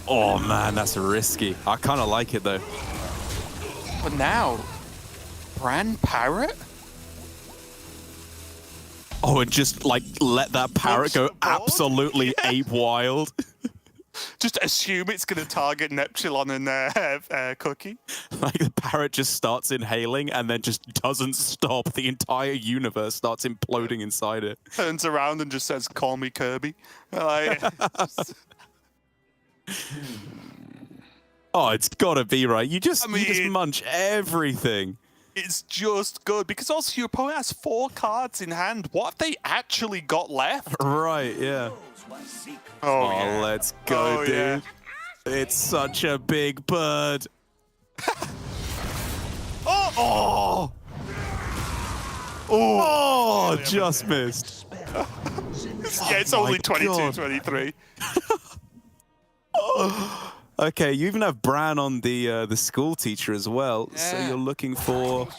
Oh man, that's risky. I kind of like it though. But now, Brand Parrot? Oh, and just like let that parrot go absolutely ape wild. Just assume it's going to target Neptulon and Cookie. Like the parrot just starts inhaling and then just doesn't stop. The entire universe starts imploding inside it. Turns around and just says, "Call me Kirby." Like, oh, it's gotta be right. You just I mean, munch everything. it's just good because also your opponent has 4 cards in hand. What have they actually got left? Right, yeah. Oh, Oh, yeah. let's go, Oh, dude. yeah. It's such a big bird. Oh! Oh, just missed. Yeah, it's Oh only my 22, God. 23. Okay, you even have Bran on the school teacher as well, so Yeah. you're looking for.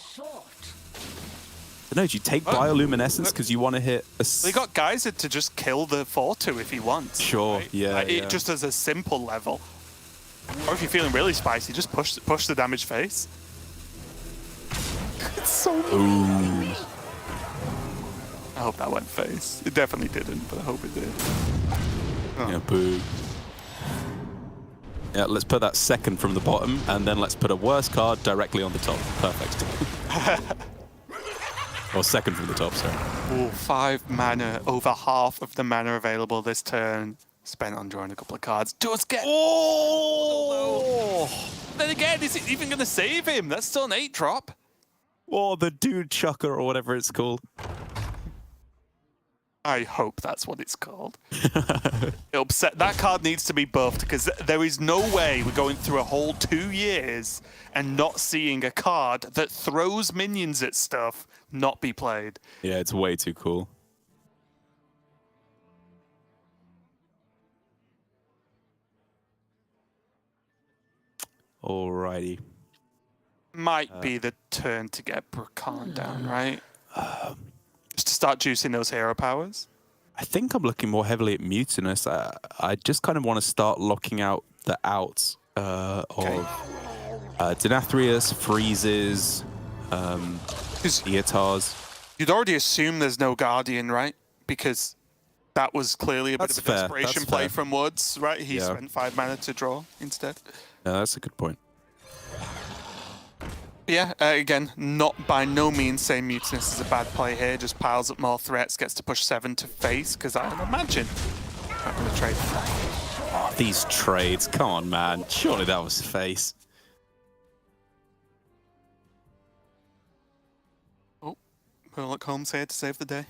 I don't know, do you take bioluminescence because you want to hit a? They got Geyser to just kill the 4-2 if he wants. Sure, right? yeah, Like, yeah. It just as a simple level. Or if you're feeling really spicy, just push the damage face. It's so Ooh. I hope that went face. It definitely didn't, but I hope it did. Yeah, boo. Yeah, let's put that second from the bottom, and then let's put a worse card directly on the top. Perfect. Or second from the top, sorry. Ooh, 5 mana, over half of the mana available this turn, spent on drawing a couple of cards. Does get. Oh! Then again, is it even going to save him? That's still an 8-drop. Or the dude chucker, or whatever it's called. I hope that's what it's called. Upset. That card needs to be buffed because there is no way we're going through a whole 2 years and not seeing a card that throws minions at stuff not be played. Yeah, it's way too cool. Alrighty. Might be the turn to get Brukan down, right? Just to start juicing those hero powers. I think I'm looking more heavily at Mutinous. I just kind of want to start locking out the outs of Denathrius, Freezes, Eotars. You'd already assume there's no Guardian, right? Because that was clearly a bit That's of a fair, desperation that's play fair. from Woods, right? He Yeah. spent 5 mana to draw instead. No, that's a good point. Yeah, again, not by no means saying Mutinous is a bad play here. Just piles up more threats, gets to push 7 to face, because I imagine I'm going to trade for that. Oh, these trades, come on, man. Surely that was face. Oh, Sherlock Holmes here to save the day.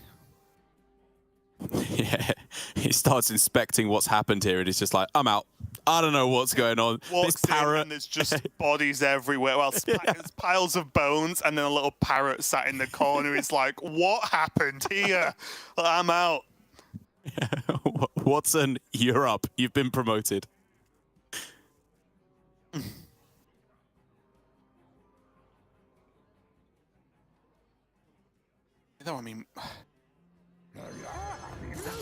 Yeah, he starts inspecting what's happened here, and he's just like, "I'm out. I don't know what's going on." Walks This parrot, in and there's just bodies everywhere. Well, there's piles of bones, and then a little parrot sat in the corner. It's like, what happened here? I'm out. Watson, you're up. You've been promoted. I mean,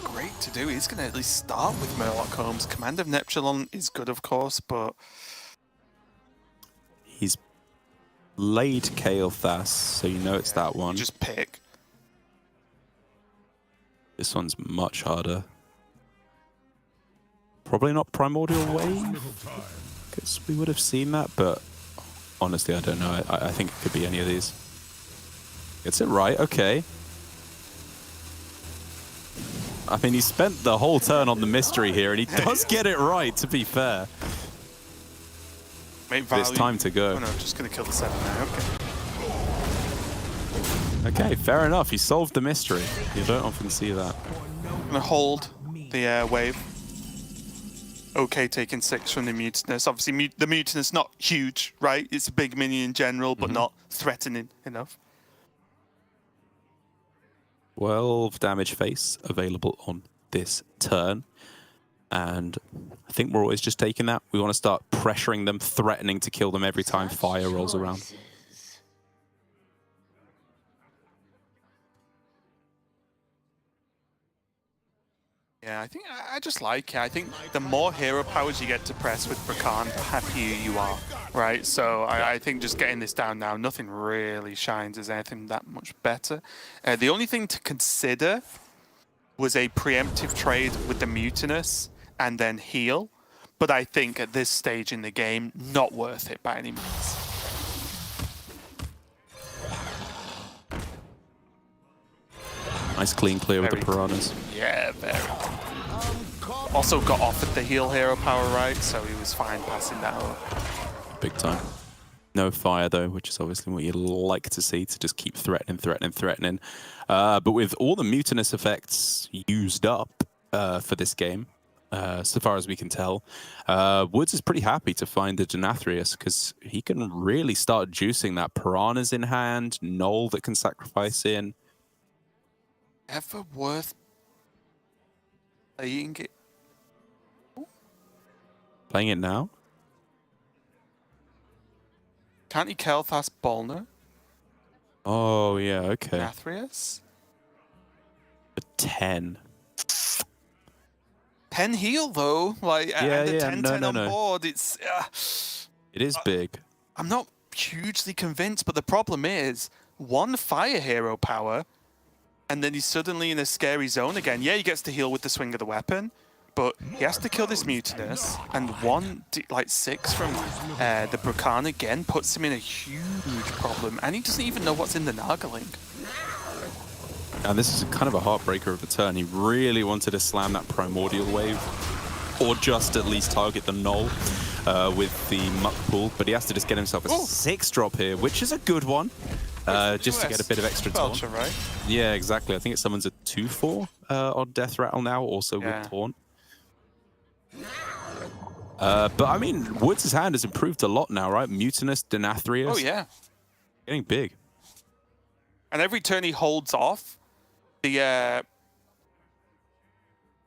great to do. He's going to at least start with Murloc Holmes. Command of Neptulon is good, of course, but He's laid Kael'thas, so you know it's that one. just pick. This one's much harder. Probably not Primordial Wave, because we would have seen that, but honestly, I don't know. I think it could be any of these. Gets it right, okay. I mean, he spent the whole turn on the mystery here, and he does get it right, to be fair. Make But it's time to go. Oh no, just going to kill the 7 now. Okay. Okay, fair enough. He solved the mystery. You don't often see that. Going to hold the wave. Okay, taking 6 from the Mutinous. Obviously, the Mutinous not huge, right? It's a big minion in general, but not threatening enough. 12 damage face available on this turn. And I think we're always just taking that. We want to start pressuring them, threatening to kill them every time fire rolls around. Yeah, I think I just like it. I think the more hero powers you get to press with Brakan, the happier you are, right? So I think just getting this down now, nothing really shines as anything that much better. The only thing to consider was a preemptive trade with the Mutinous and then heal. But I think at this stage in the game, not worth it by any means. Nice clean clear with the piranhas. Yeah, very. Also got offered the heal hero power, right? So he was fine passing that over. Big time. No fire, though, which is obviously what you like to see, to just keep threatening. But with all the Mutinous effects used up for this game, so far as we can tell, Woods is pretty happy to find the Nathria, because he can really start juicing that. Piranhas in hand, Null that can sacrifice in. Ever worth playing it? Playing it now? Can't he Kel'Thas Bolner? Oh, yeah, okay. Nathrius? A 10. 10 heal, though. Like, and the 10-10 on board, it's... it is big. I'm not hugely convinced, but the problem is, 1 fire hero power, and then he's suddenly in a scary zone again. Yeah, he gets to heal with the swing of the weapon, but he has to kill this Mutinous, and 6 from the Brakan again puts him in a huge problem, and he doesn't even know what's in the Nargaling. And this is kind of a heartbreaker of a turn. He really wanted to slam that Primordial Wave, or just at least target the Null with the Muck Pool, but he has to just get himself a 6-drop here, which is a good one. Just to get a bit of extra taunt. Right? Yeah, exactly. I think it summons a 2/4 on Death Rattle now, also with taunt. But I mean, Woods' hand has improved a lot now, right? Mutinous, Denathrius. Oh, yeah. Getting big. And every turn he holds off, the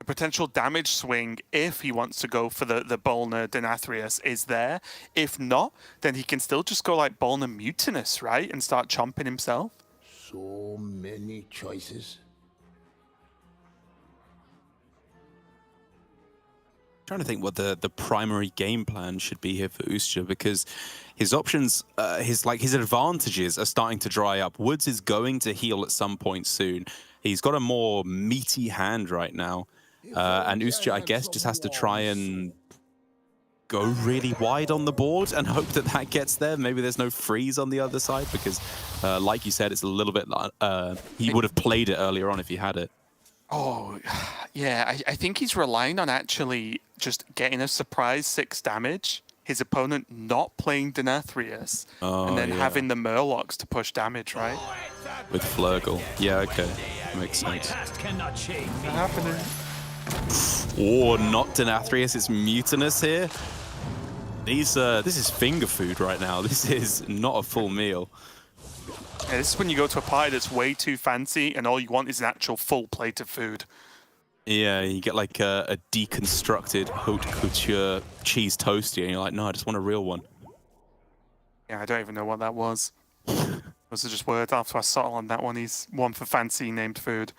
potential damage swing, if he wants to go for the Bolner Denathrius, is there. If not, then he can still just go like Bolner Mutinous, right? And start chomping himself. So many choices. Trying to think what the primary game plan should be here for Usha, because his options, his advantages are starting to dry up. Woods is going to heal at some point soon. He's got a more meaty hand right now. And Usha, I guess, just has to try and go really wide on the board and hope that that gets there. Maybe there's no freeze on the other side, because, like you said, it's a little bit... he would have played it earlier on if he had it. Oh, yeah. I think he's relying on actually just getting a surprise 6 damage, his opponent not playing Denathrius, and then having the Murlocs to push damage, right? With Flurgle. Yeah, okay. Makes sense. Happening. Oh, not Denathrius, it's Mutinous here. This is finger food right now. This is not a full meal. Yeah, this is when you go to a party that's way too fancy and all you want is an actual full plate of food. Yeah, you get like a deconstructed haute couture cheese toasty and you're like, no, I just want a real one. Yeah, I don't even know what that was. Those are just words. After I settle on that one, he's one for fancy named food.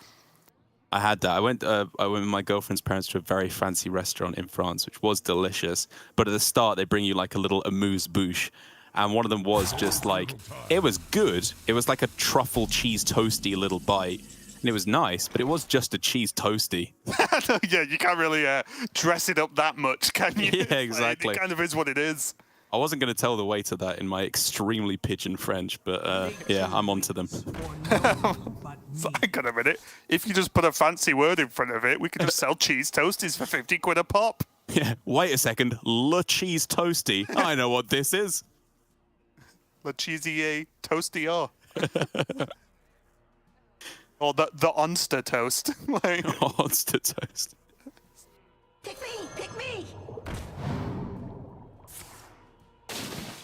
I had that. I went with my girlfriend's parents to a very fancy restaurant in France, which was delicious. But at the start, they bring you like a little amuse-bouche. And one of them was just like, it was good. It was like a truffle cheese toasty little bite. And it was nice, but it was just a cheese toasty. Yeah, you can't really dress it up that much, can you? Yeah, exactly. It kind of is what it is. I wasn't going to tell the waiter that in my extremely pidgin French, but yeah, I'm onto them. So, hang on a minute. If you just put a fancy word in front of it, we could just sell cheese toasties for 50 quid a pop. Yeah, wait a second. Le Cheese Toasty. I know what this is. Le Cheesier Toasty. Or the Onster Toast. Like, Monster Toast. Pick me! Pick me!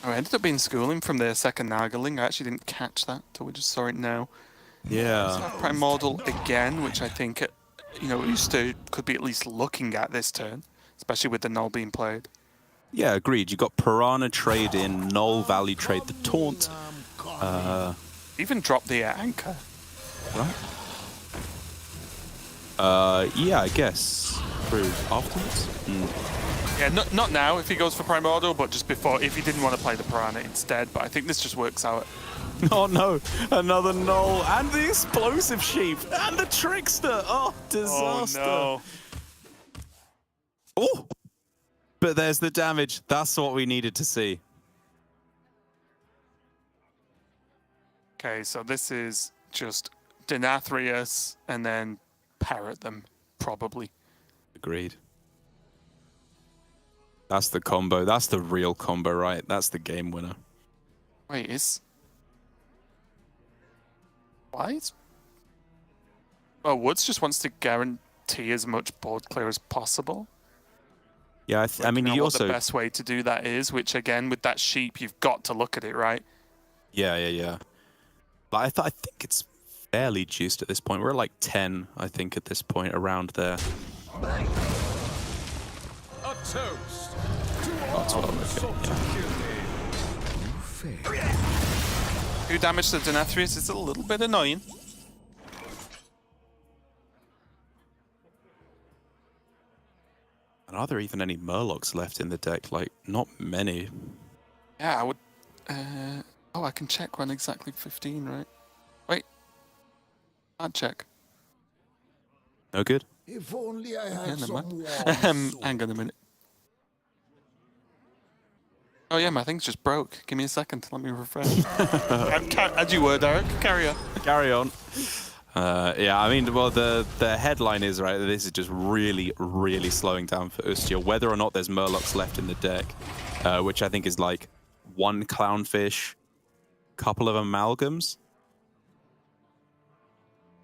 I ended up being schooling from their second Nageling. I actually didn't catch that till we just saw it now. Yeah. Primordial again, which I think, could be at least looking at this turn, especially with the null being played. Yeah, agreed. You got Piranha trade in, Null Valley trade the Taunt. Even drop the anchor. Right. Yeah, I guess. Through afterwards? Yeah, not now if he goes for Primordial, but just before, if he didn't want to play the Piranha instead. But I think this just works out. Oh no, another Null, and the Explosive Sheep, and the Trickster. Oh, disaster. Oh, no. Oh, but there's the damage. That's what we needed to see. Okay, so this is just Denathrius and then parrot them, probably. Agreed. That's the combo. That's the real combo, right? That's the game winner. Wait, is... Why is... Oh, Woods just wants to guarantee as much board clear as possible. Yeah, I mean, he also... the best way to do that is, which again, with that sheep, you've got to look at it, right? Yeah. But I think it's fairly juiced at this point. We're at like 10, I think, at this point, around there. A toast. Oh, 12, okay. Yeah. 2 damage to Denathrius is a little bit annoying. And are there even any Murlocs left in the deck? Like, not many. Yeah, I would... oh, I can check when exactly 15, right? Wait. I'll check. No good? If only I Yeah, had never some mind. Hang on a minute. Oh yeah, my thing's just broke. Give me a second. Let me refresh. As you were, Derek. Carry on. Carry on. Yeah, I mean, well, the headline is, right, that this is just really, really slowing down for Ustia. Whether or not there's Murlocs left in the deck, which I think is like 1 Clownfish, couple of Amalgams.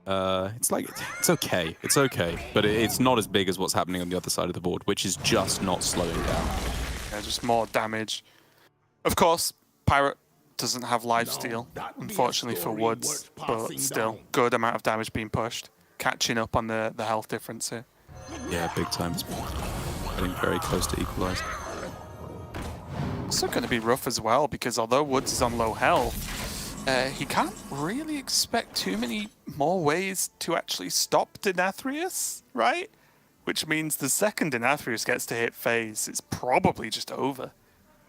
It's like, it's okay. It's okay. But it's not as big as what's happening on the other side of the board, which is just not slowing down. Yeah, just more damage. Of course, Pirate doesn't have lifesteal, unfortunately for Woods, but still, good amount of damage being pushed. Catching up on the health difference here. Yeah, big time. It's getting very close to equalized. Also going to be rough as well, because although Woods is on low health, he can't really expect too many more ways to actually stop Denathrius, right? Which means the second Denathrius gets to hit phase, it's probably just over.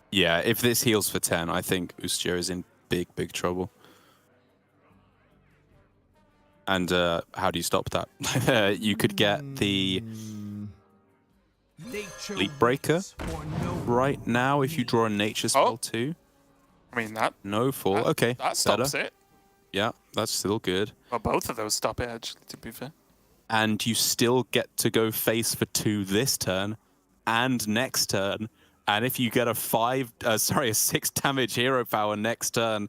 Yeah, if this heals for 10, I think Ustia is in big, big trouble. And how do you stop that? You could get the Leap Breaker right now if you draw a nature spell too. I mean, that... No fall. Okay, that stops better. it. Yeah, that's still good. Well, both of those stop it, actually, to be fair. And you still get to go face for 2 this turn and next turn. And if you get a 6 damage hero power next turn,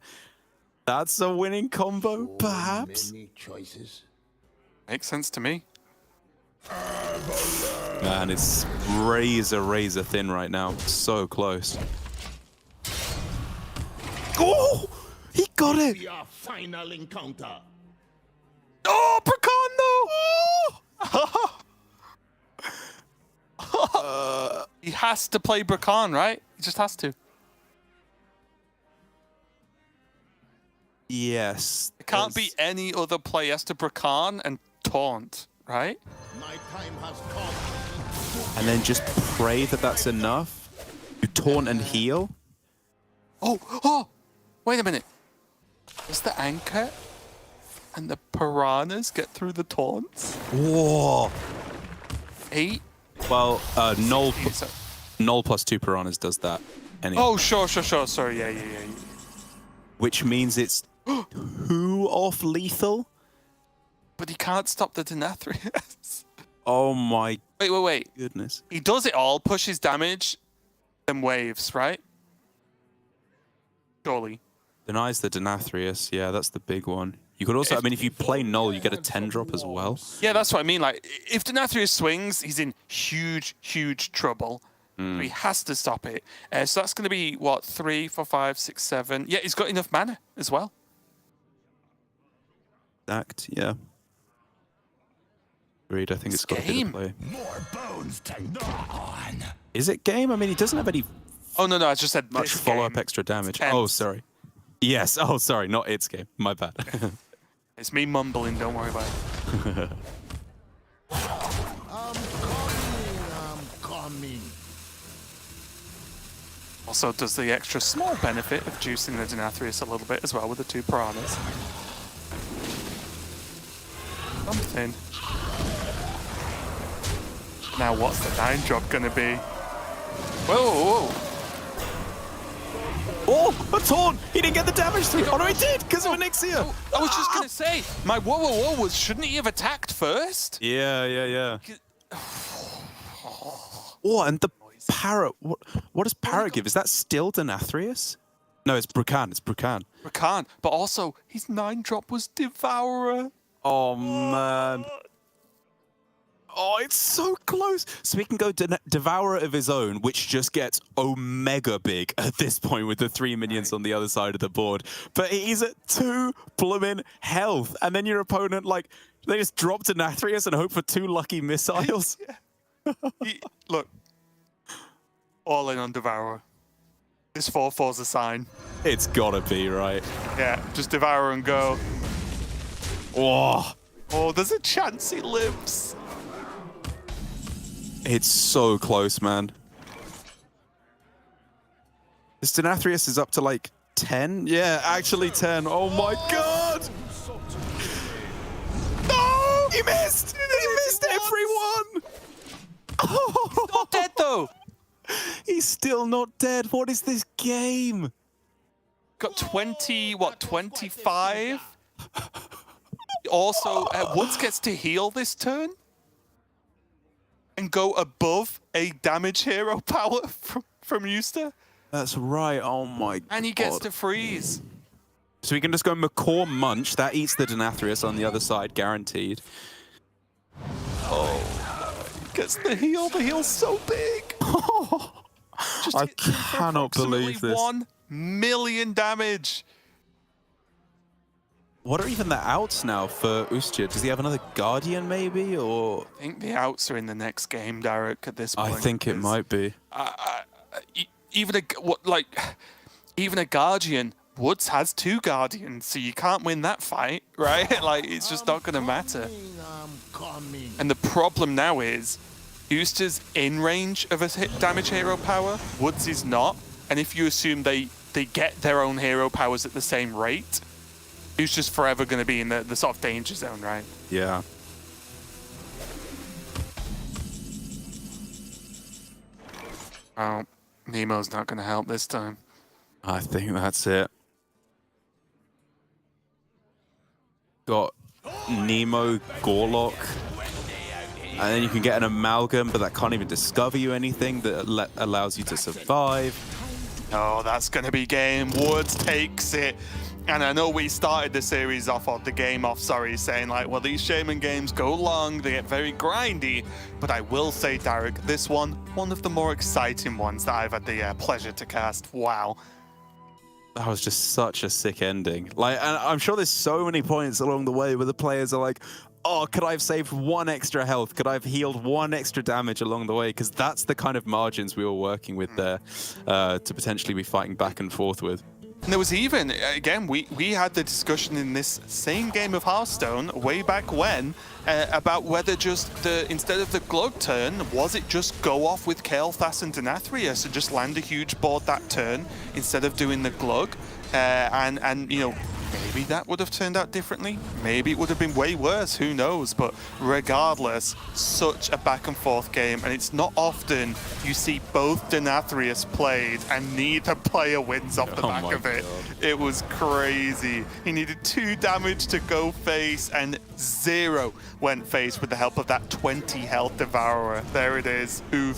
that's a winning combo, perhaps? Many choices. Makes sense to me. Man, it's razor thin right now. So close. Oh! He got it! Be our final encounter. Oh, Brakan, though! He has to play Brakan, right? He just has to. Yes. It can't be any other play. He has to Brakan and Taunt, right? My time has come. And then just pray that that's enough. You taunt and heal. Oh! Wait a minute. Does the Anchor and the Piranhas get through the taunts? Whoa! 8? Well, Null plus 2 Piranhas does that. Anyway. Oh, sure. Sorry, yeah. Which means it's 2 off lethal. But he can't stop the Denathrius. Oh my Wait. goodness. He does it all, pushes damage, then waves, right? Surely. Denies the Denathrius. Yeah, that's the big one. You could also, I mean, if you play Null, you get a 10 drop as well. Yeah, that's what I mean. Like, if Denathrius swings, he's in huge trouble. So he has to stop it. So that's going to be, what, 3, 4, 5, 6, 7. Yeah, he's got enough mana as well. Stacked, yeah. Agreed, I think it's got a bit of play. More bones to gnaw on. Is it game? I mean, he doesn't have any Oh, no, I just said much this follow-up game. extra damage. Tense. Oh, sorry. Yes, oh, sorry, not its game. My bad. It's me mumbling, don't worry about it. I'm coming. Also does the extra small benefit of juicing the Denathrius a little bit as well with the 2 piranhas. Something. Now what's the 9 drop gonna be? Whoa. Oh, a taunt! He didn't get the damage through. Oh no, he did because of Onyxia. I was just gonna say, my whoa was, shouldn't he have attacked first? Yeah. Oh, and the parrot. What does parrot give? Is that still Denathrius? No, it's Brucan. Rakan, but also his 9 drop was Devourer. Oh man. Oh, it's so close. So he can go Devourer of his own, which just gets Omega big at this point with the 3 minions on the other side of the board. But he's at 2 bloomin' health. And then your opponent, like, they just drop Denathrius and hope for 2 lucky missiles. Look, all in on Devourer. This 4/4's a sign. It's gotta be, right? Yeah, just Devour and go. Oh, There's a chance he lives. it's so close, man. This Denathrius is up to like 10? Yeah, actually 10. Oh my god! No! He missed! He missed everyone! He's not dead though. He's still not dead. What is this game? Got 25? Also, Woods gets to heal this turn and go above a damage hero power from Eustace. That's right. Oh my god. And he gets to freeze. So we can just go Macaw Munch. That eats the Denathrius on the other side, guaranteed. Oh, gets the heal. The heal's so big. Just I hits him for cannot believe approximately this. 1 million damage. What are even the outs now for Ustya? Does he have another Guardian maybe, or? I think the outs are in the next game, Derek, at this point. I think it might be. Even a Guardian, Woods has 2 Guardians, so you can't win that fight, right? Like, it's just not going to matter. I'm coming. And the problem now is, Eustace's in range of a damage hero power, Woods is not. And if you assume they get their own hero powers at the same rate, Eustace just forever going to be in the sort of danger zone, right? Yeah. Oh, Nemo's not going to help this time. I think that's it. Got Nemo, Gorlock, and then you can get an amalgam, but that can't even discover you anything that allows you to survive. Oh, that's going to be game. Woods takes it. And I know we started the series off, or the game off, sorry, saying like, well, these Shaman games go long, they get very grindy. But I will say, Derek, this one of the more exciting ones that I've had the pleasure to cast. Wow. That was just such a sick ending. Like, and I'm sure there's so many points along the way where the players are like, oh, could I have saved 1 extra health? Could I have healed 1 extra damage along the way? Because that's the kind of margins we were working with there to potentially be fighting back and forth with. And there was even, again, we had the discussion in this same game of Hearthstone way back when about whether just instead of the Glug turn, was it just go off with Kael'thas and Denathria, so just land a huge board that turn instead of doing the Glug, and you know, maybe that would have turned out differently. Maybe it would have been way worse, who knows? But regardless, such a back and forth game, and it's not often you see both Denathrius played and neither player wins off the back of it. It was crazy. He needed 2 damage to go face and 0 went face with the help of that 20 health Devourer. There it is. Oof.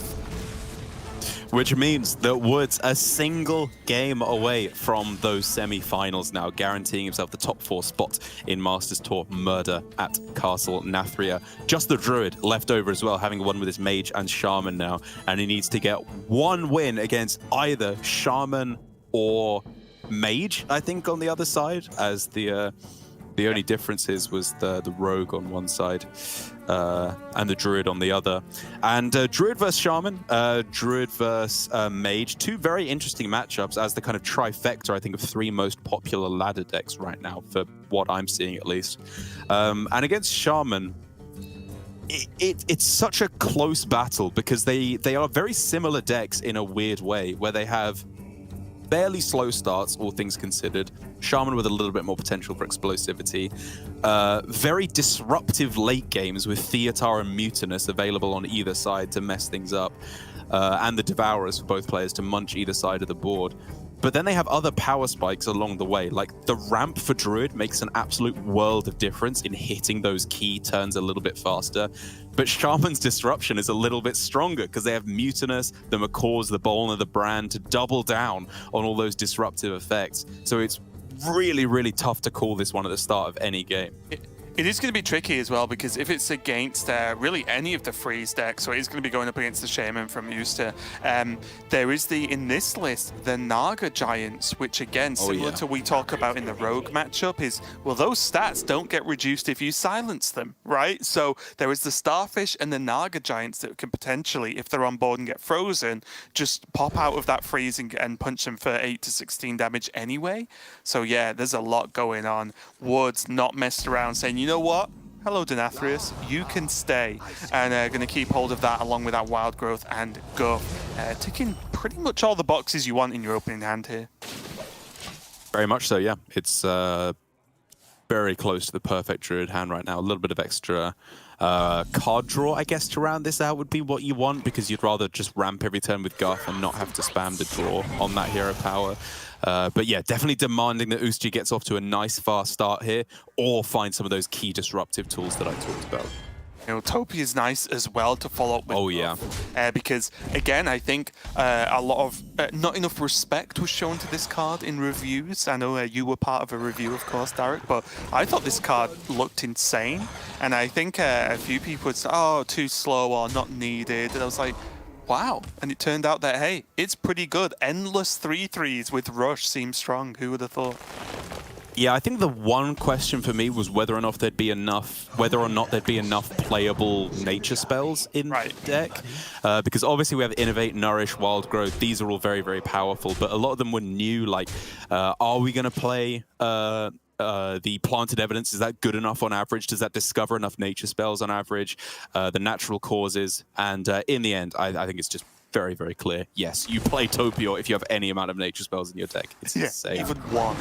Which means that Woods a single game away from those semi-finals now, guaranteeing himself the top 4 spot in Masters Tour Murder at Castle Nathria. Just the Druid left over as well, having won with his Mage and Shaman now, and he needs to get 1 win against either Shaman or Mage, I think, on the other side, as the only differences was the Rogue on one side and the Druid on the other. And Druid versus Shaman, Druid versus Mage, 2 very interesting matchups as the kind of trifecta, I think, of 3 most popular ladder decks right now, for what I'm seeing at least. And against Shaman, it's such a close battle because they are very similar decks in a weird way, where they have fairly slow starts, all things considered. Shaman with a little bit more potential for explosivity. Very disruptive late games with Theatar and Mutinous available on either side to mess things up. And the Devourers for both players to munch either side of the board. But then they have other power spikes along the way. Like the ramp for Druid makes an absolute world of difference in hitting those key turns a little bit faster. But Shaman's disruption is a little bit stronger because they have Mutinous, the Macaws, the Bolner, the Brand to double down on all those disruptive effects. So it's really, really tough to call this one at the start of any game. It is going to be tricky as well, because if it's against really any of the freeze decks, so it is going to be going up against the Shaman from Uster, there is in this list, the Naga Giants, which again, similar to we talk about in the Rogue matchup, is, well, those stats don't get reduced if you silence them, right? So there is the Starfish and the Naga Giants that can potentially, if they're on board and get frozen, just pop out of that freeze and punch them for 8 to 16 damage anyway. So yeah, there's a lot going on. Woods not messed around, saying, you know what? Hello, Denathrius. You can stay. And going to keep hold of that along with that Wild Growth and Guff. Ticking pretty much all the boxes you want in your opening hand here. Very much so, yeah. It's very close to the perfect Druid hand right now. A little bit of extra card draw, I guess, to round this out would be what you want, because you'd rather just ramp every turn with Guff and not have to spam the draw on that hero power. But yeah, definitely demanding that Ustri gets off to a nice fast start here, or find some of those key disruptive tools that I talked about. You know, Topi is nice as well to follow up with. Oh, yeah. Because, again, I think a lot of not enough respect was shown to this card in reviews. I know you were part of a review, of course, Derek, but I thought this card looked insane. And I think a few people would say, oh, too slow or not needed. And I was like, wow. And it turned out that, hey, it's pretty good. Endless 3/3s with Rush seems strong. Who would have thought? Yeah, I think the one question for me was whether or not there'd be enough playable nature spells in the deck. Because obviously we have Innovate, Nourish, Wild Growth. These are all very, very powerful, but a lot of them were new. Like, are we going to play the Planted Evidence? Is that good enough on average? Does that discover enough nature spells on average? The Natural Causes. And in the end, I think it's just very, very clear. Yes, you play Topior if you have any amount of nature spells in your deck. It's insane. Even one.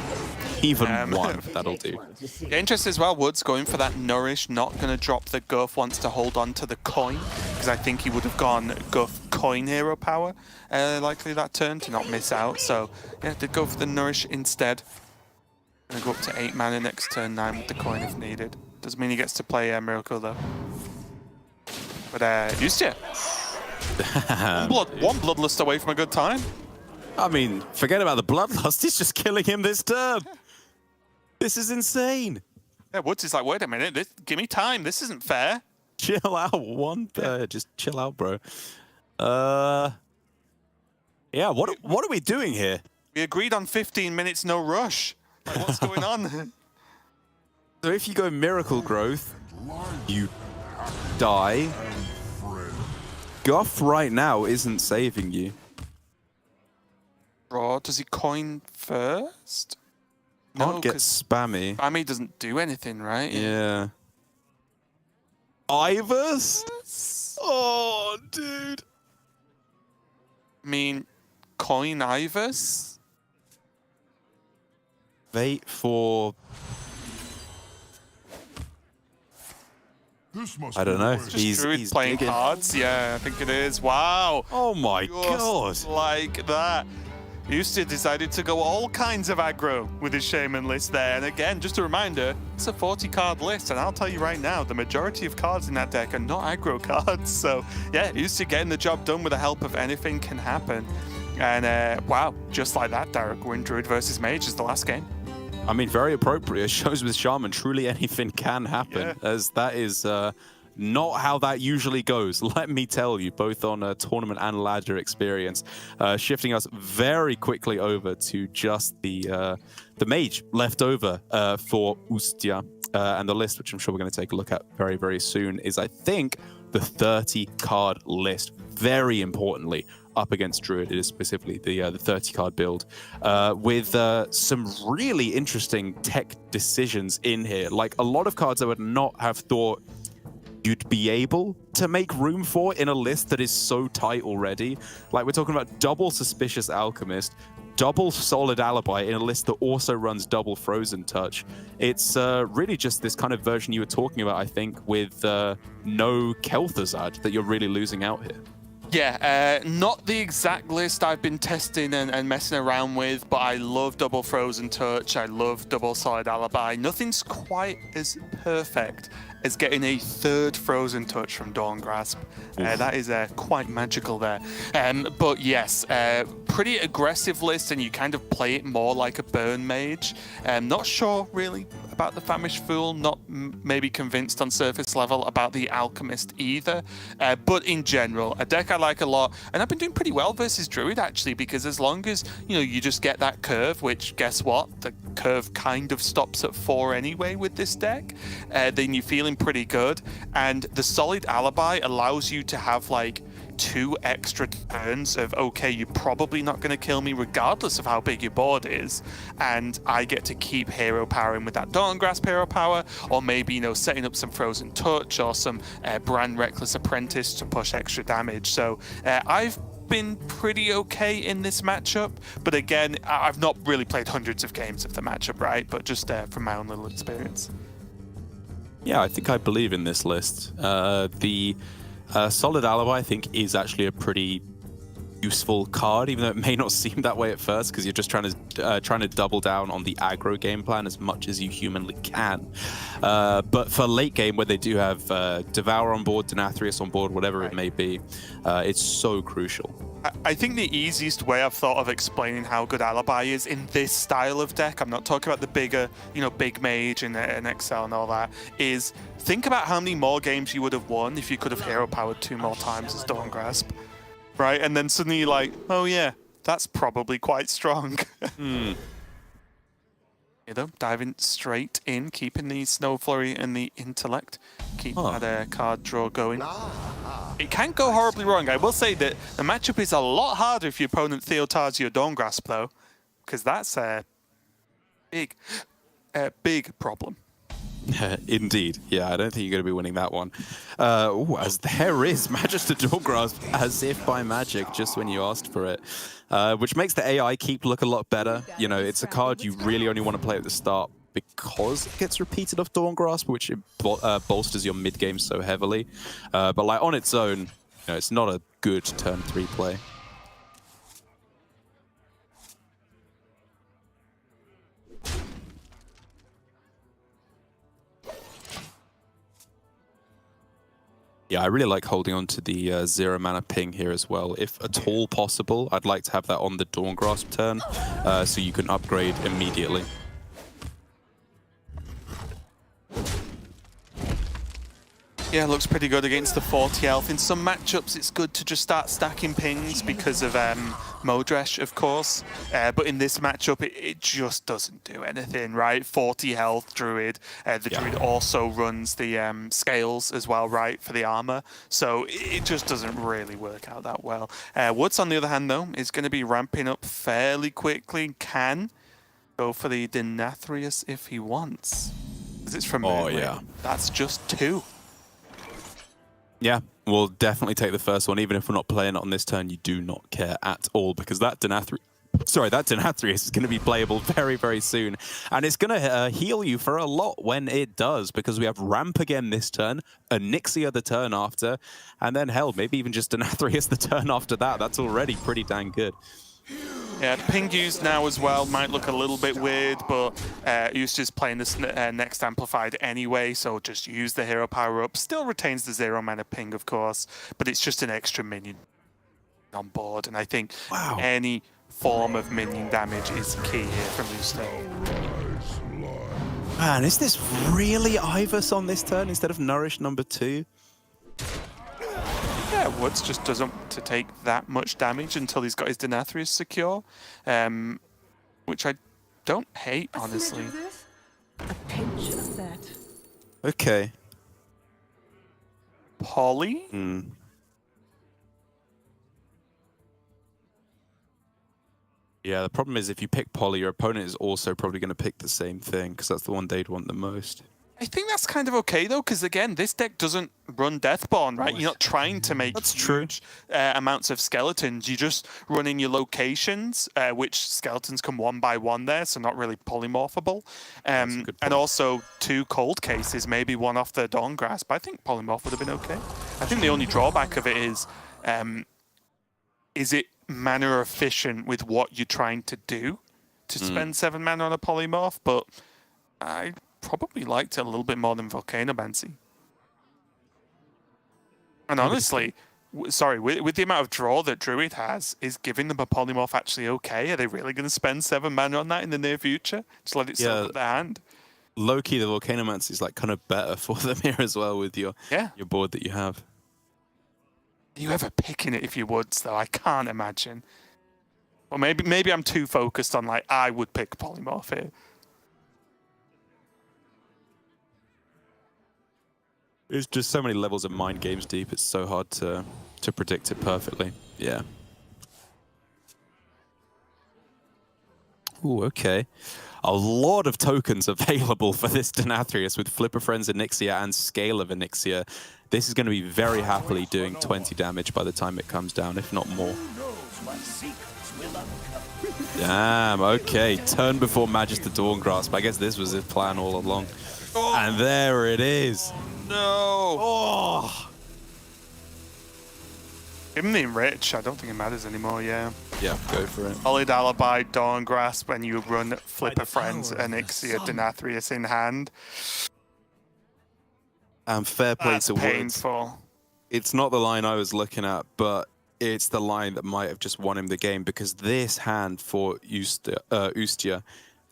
Even one, that'll do. Yeah, interesting as well, Woods going for that Nourish, not going to drop the Guff, wants to hold on to the coin, because I think he would have gone Guff coin hero power, likely that turn, to not miss out. So, yeah, did go for the Nourish instead. Going to go up to 8 mana next turn, 9 with the coin if needed. Doesn't mean he gets to play Miracle, though. But, Ustia. One Bloodlust away from a good time. I mean, forget about the Bloodlust. He's just killing him this turn. This is insane. Yeah, Woods is like, wait a minute, give me time. This isn't fair. Chill out, just chill out, bro. Yeah, what are we doing here? We agreed on 15 minutes, no rush. Like, what's going on? So if you go Miracle Growth, you die. Guff right now isn't saving you. Draw. Does he coin first? Can't get spammy. Spammy doesn't do anything, right? Yeah. Ivers? Oh, dude. I mean, coin Ivers? Wait for... This must I don't know. Just Druid playing digging. cards. Yeah, I think it is. Wow. Oh my Just god. like that. Houston decided to go all kinds of aggro with his Shaman list there. And again, just a reminder, it's a 40-card list. And I'll tell you right now, the majority of cards in that deck are not aggro cards. So, yeah, Houston getting the job done with the help of anything can happen. And, wow, just like that, Derek, we're in Druid versus Mage is the last game. I mean, very appropriate. Shows with Shaman, truly anything can happen, as that is not how that usually goes. Let me tell you, both on a tournament and ladder experience, shifting us very quickly over to just the mage left over for Ustia. And the list, which I'm sure we're going to take a look at very, very soon, is, I think, the 30-card list. Very importantly, up against Druid, it is specifically the 30-card build, with some really interesting tech decisions in here. Like, a lot of cards I would not have thought you'd be able to make room for in a list that is so tight already. Like, we're talking about double Suspicious Alchemist, double Solid Alibi in a list that also runs double Frozen Touch. It's really just this kind of version you were talking about, I think, with no Kel'Thuzad that you're really losing out here. Yeah, not the exact list I've been testing and messing around with, but I love double Frozen Touch, I love double Solid Alibi. Nothing's quite as perfect as getting a third Frozen Touch from Dawn Grasp. That is quite magical there. But yes, pretty aggressive list, and you kind of play it more like a burn mage. Not sure really about the Famished Fool, not maybe convinced on surface level about the Alchemist either. But in general, a deck I like a lot, and I've been doing pretty well versus Druid actually, because as long as you just get that curve, which guess what, the curve kind of stops at 4 anyway with this deck, then you're feeling pretty good. And the Solid Alibi allows you to have like 2 extra turns of, okay, you're probably not going to kill me regardless of how big your board is, and I get to keep hero powering with that Dawn Grasp hero power, or maybe setting up some Frozen Touch or some Brand Reckless Apprentice to push extra damage. So I've been pretty okay in this matchup, but again, I've not really played hundreds of games of the matchup, right? But just from my own little experience. Yeah, I think I believe in this list. The Solid Alibi, I think, is actually a pretty useful card, even though it may not seem that way at first, because you're just trying to double down on the aggro game plan as much as you humanly can. But for late game, where they do have Devour on board, Nathria on board, whatever it may be, it's so crucial. I think the easiest way I've thought of explaining how good Alibi is in this style of deck, I'm not talking about the bigger, big mage and XL and all that, is think about how many more games you would have won if you could have hero powered 2 more times as Dawn Grasp, right? And then suddenly you're like, oh yeah, that's probably quite strong. Diving straight in, keeping the Snow Flurry and the Intellect, keep that card draw going. It can go horribly wrong. I will say that the matchup is a lot harder if your opponent Theotards your Dawn Grasp, though, because that's a big problem. Indeed. Yeah, I don't think you're going to be winning that one. As there is Magister Dawn Grasp, as if by magic, just when you asked for it. Which makes the AI keep look a lot better. It's a card you really only want to play at the start because it gets repeated off Dawn Grasp, which bolsters your mid game so heavily. But like on its own, it's not a good turn 3 play. Yeah, I really like holding on to the 0 mana ping here as well. If at all possible, I'd like to have that on the Dawn Grasp turn, so you can upgrade immediately. Yeah, looks pretty good against the 40 health. In some matchups, it's good to just start stacking pings because of Modresh, of course. But in this matchup, it just doesn't do anything, right? 40 health Druid. The Druid also runs the scales as well, right, for the armor. So it just doesn't really work out that well. Woods, on the other hand, though, is going to be ramping up fairly quickly. Can go for the Denathrius if he wants. Because it's from That's just 2. Yeah, we'll definitely take the first one, even if we're not playing it on this turn. You do not care at all, because that sorry, that Nathria is going to be playable very, very soon. And it's going to heal you for a lot when it does, because we have Ramp again this turn, Onyxia the turn after, and then hell, maybe even just Nathria the turn after that. That's already pretty dang good. Yeah, ping used now as well might look a little bit weird, but Eustace playing this next amplified anyway, so just use the hero power-up. Still retains the 0 mana ping, of course, but it's just an extra minion on board, and I think any form of minion damage is key here from Eustace. Man, is this really Ivus on this turn instead of Nourish number 2? Yeah, Woods just doesn't to take that much damage until he's got his Denathrius secure, which I don't hate, honestly. A pinch of that. Okay. Polly? Yeah, the problem is if you pick Polly, your opponent is also probably going to pick the same thing, because that's the one they'd want the most. I think that's kind of okay, though, because, again, this deck doesn't run Deathborn, right? You're not trying to make huge amounts of skeletons. You're just running your locations, which skeletons come one by one there, so not really polymorphable. And also 2 cold cases, maybe one off the Dawn Grasp. I think polymorph would have been okay. I think the only drawback of it is it mana efficient with what you're trying to do to spend 7 mana on a polymorph? But I probably liked it a little bit more than Volcanomancy. And honestly, sorry, with the amount of draw that Druid has, is giving them a polymorph actually okay? Are they really going to spend 7 mana on that in the near future? Just let it soak up their hand? Low-key, the Volcanomancy is like kind of better for them here as well with your board that you have. Are you ever picking it if you would, though? I can't imagine. Or maybe I'm too focused on, like, I would pick polymorph here. There's just so many levels of mind games deep, it's so hard to predict it perfectly. Yeah. Ooh, okay. A lot of tokens available for this Denathrius with Flipper Friends Onyxia and Scale of Onyxia. This is going to be very happily doing 20 damage by the time it comes down, if not more. Damn, okay. Turn before Magister Dawn Grasp. I guess this was his plan all along. Oh. And there it is. No. Oh. Give him the Enrich. I don't think it matters anymore, yeah. Yeah, go for it. Solid Alibi, Dawn Grasp, when you run Flipper Friends, Onyxia, Denathrius in hand. And fair play to Woods. Painful. It's not the line I was looking at, but it's the line that might have just won him the game, because this hand for Ustia,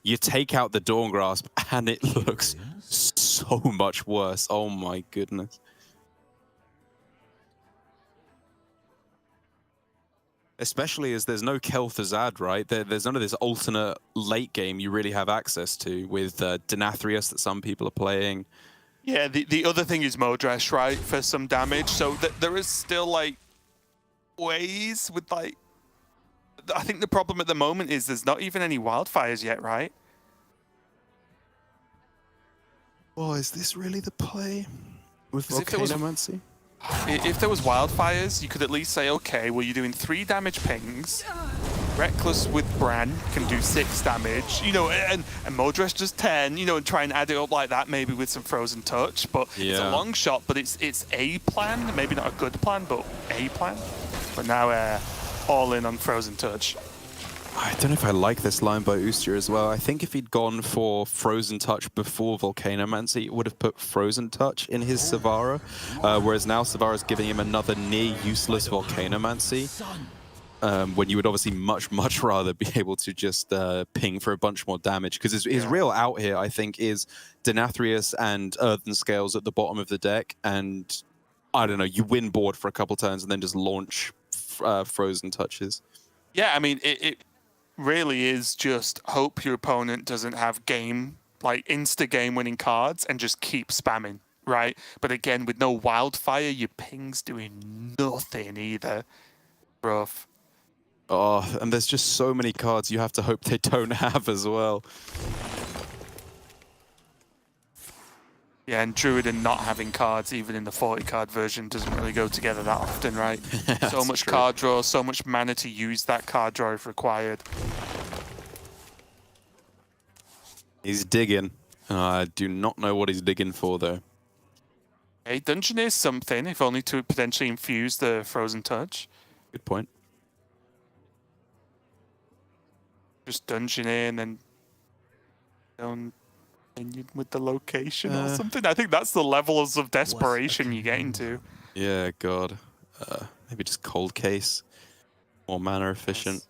you take out the Dawn Grasp and it looks so much worse. Oh my goodness. Especially as there's no Kel'Thuzad, right? There's none of this alternate late game you really have access to with Denathrius that some people are playing. Yeah, the other thing is Modresh, right, for some damage. So there is still, like, ways with, like... I think the problem at the moment is there's not even any wildfires yet, right? Oh, is this really the play with Volcanomancy? If there was wildfires, you could at least say, okay, well, you're doing 3 damage pings. Reckless with Bran can do 6 damage, you know, and Modresh does 10, you know, and try and add it up like that, maybe with some Frozen Touch. But it's a long shot, but it's a plan. Maybe not a good plan, but a plan. But now all in on Frozen Touch. I don't know if I like this line by Ustia as well. I think if he'd gone for Frozen Touch before Volcanomancy, it would have put Frozen Touch in his Savara, whereas now Savara's giving him another near-useless Volcanomancy, when you would obviously much rather be able to just ping for a bunch more damage, because his real out here, I think, is Denathrius and Earthen Scales at the bottom of the deck, and, I don't know, you win board for a couple turns and then just launch Frozen Touches. Yeah, I mean, it really is just hope your opponent doesn't have insta-game winning cards and just keep spamming, right? But again, with no wildfire, your ping's doing nothing either. Rough. Oh, and there's just so many cards you have to hope they don't have as well. Yeah, and Druid and not having cards, even in the 40-card version, doesn't really go together that often, right? So much true. card draw, so much mana to use that card draw if required. He's digging. I do not know what he's digging for, though. Hey, Dungeon is something, if only to potentially infuse the Frozen Touch. Good point. Just Dungeon in and don't continue with the location or something. I think that's the levels of desperation you get into. Yeah, God. Maybe just Cold Case. More mana efficient.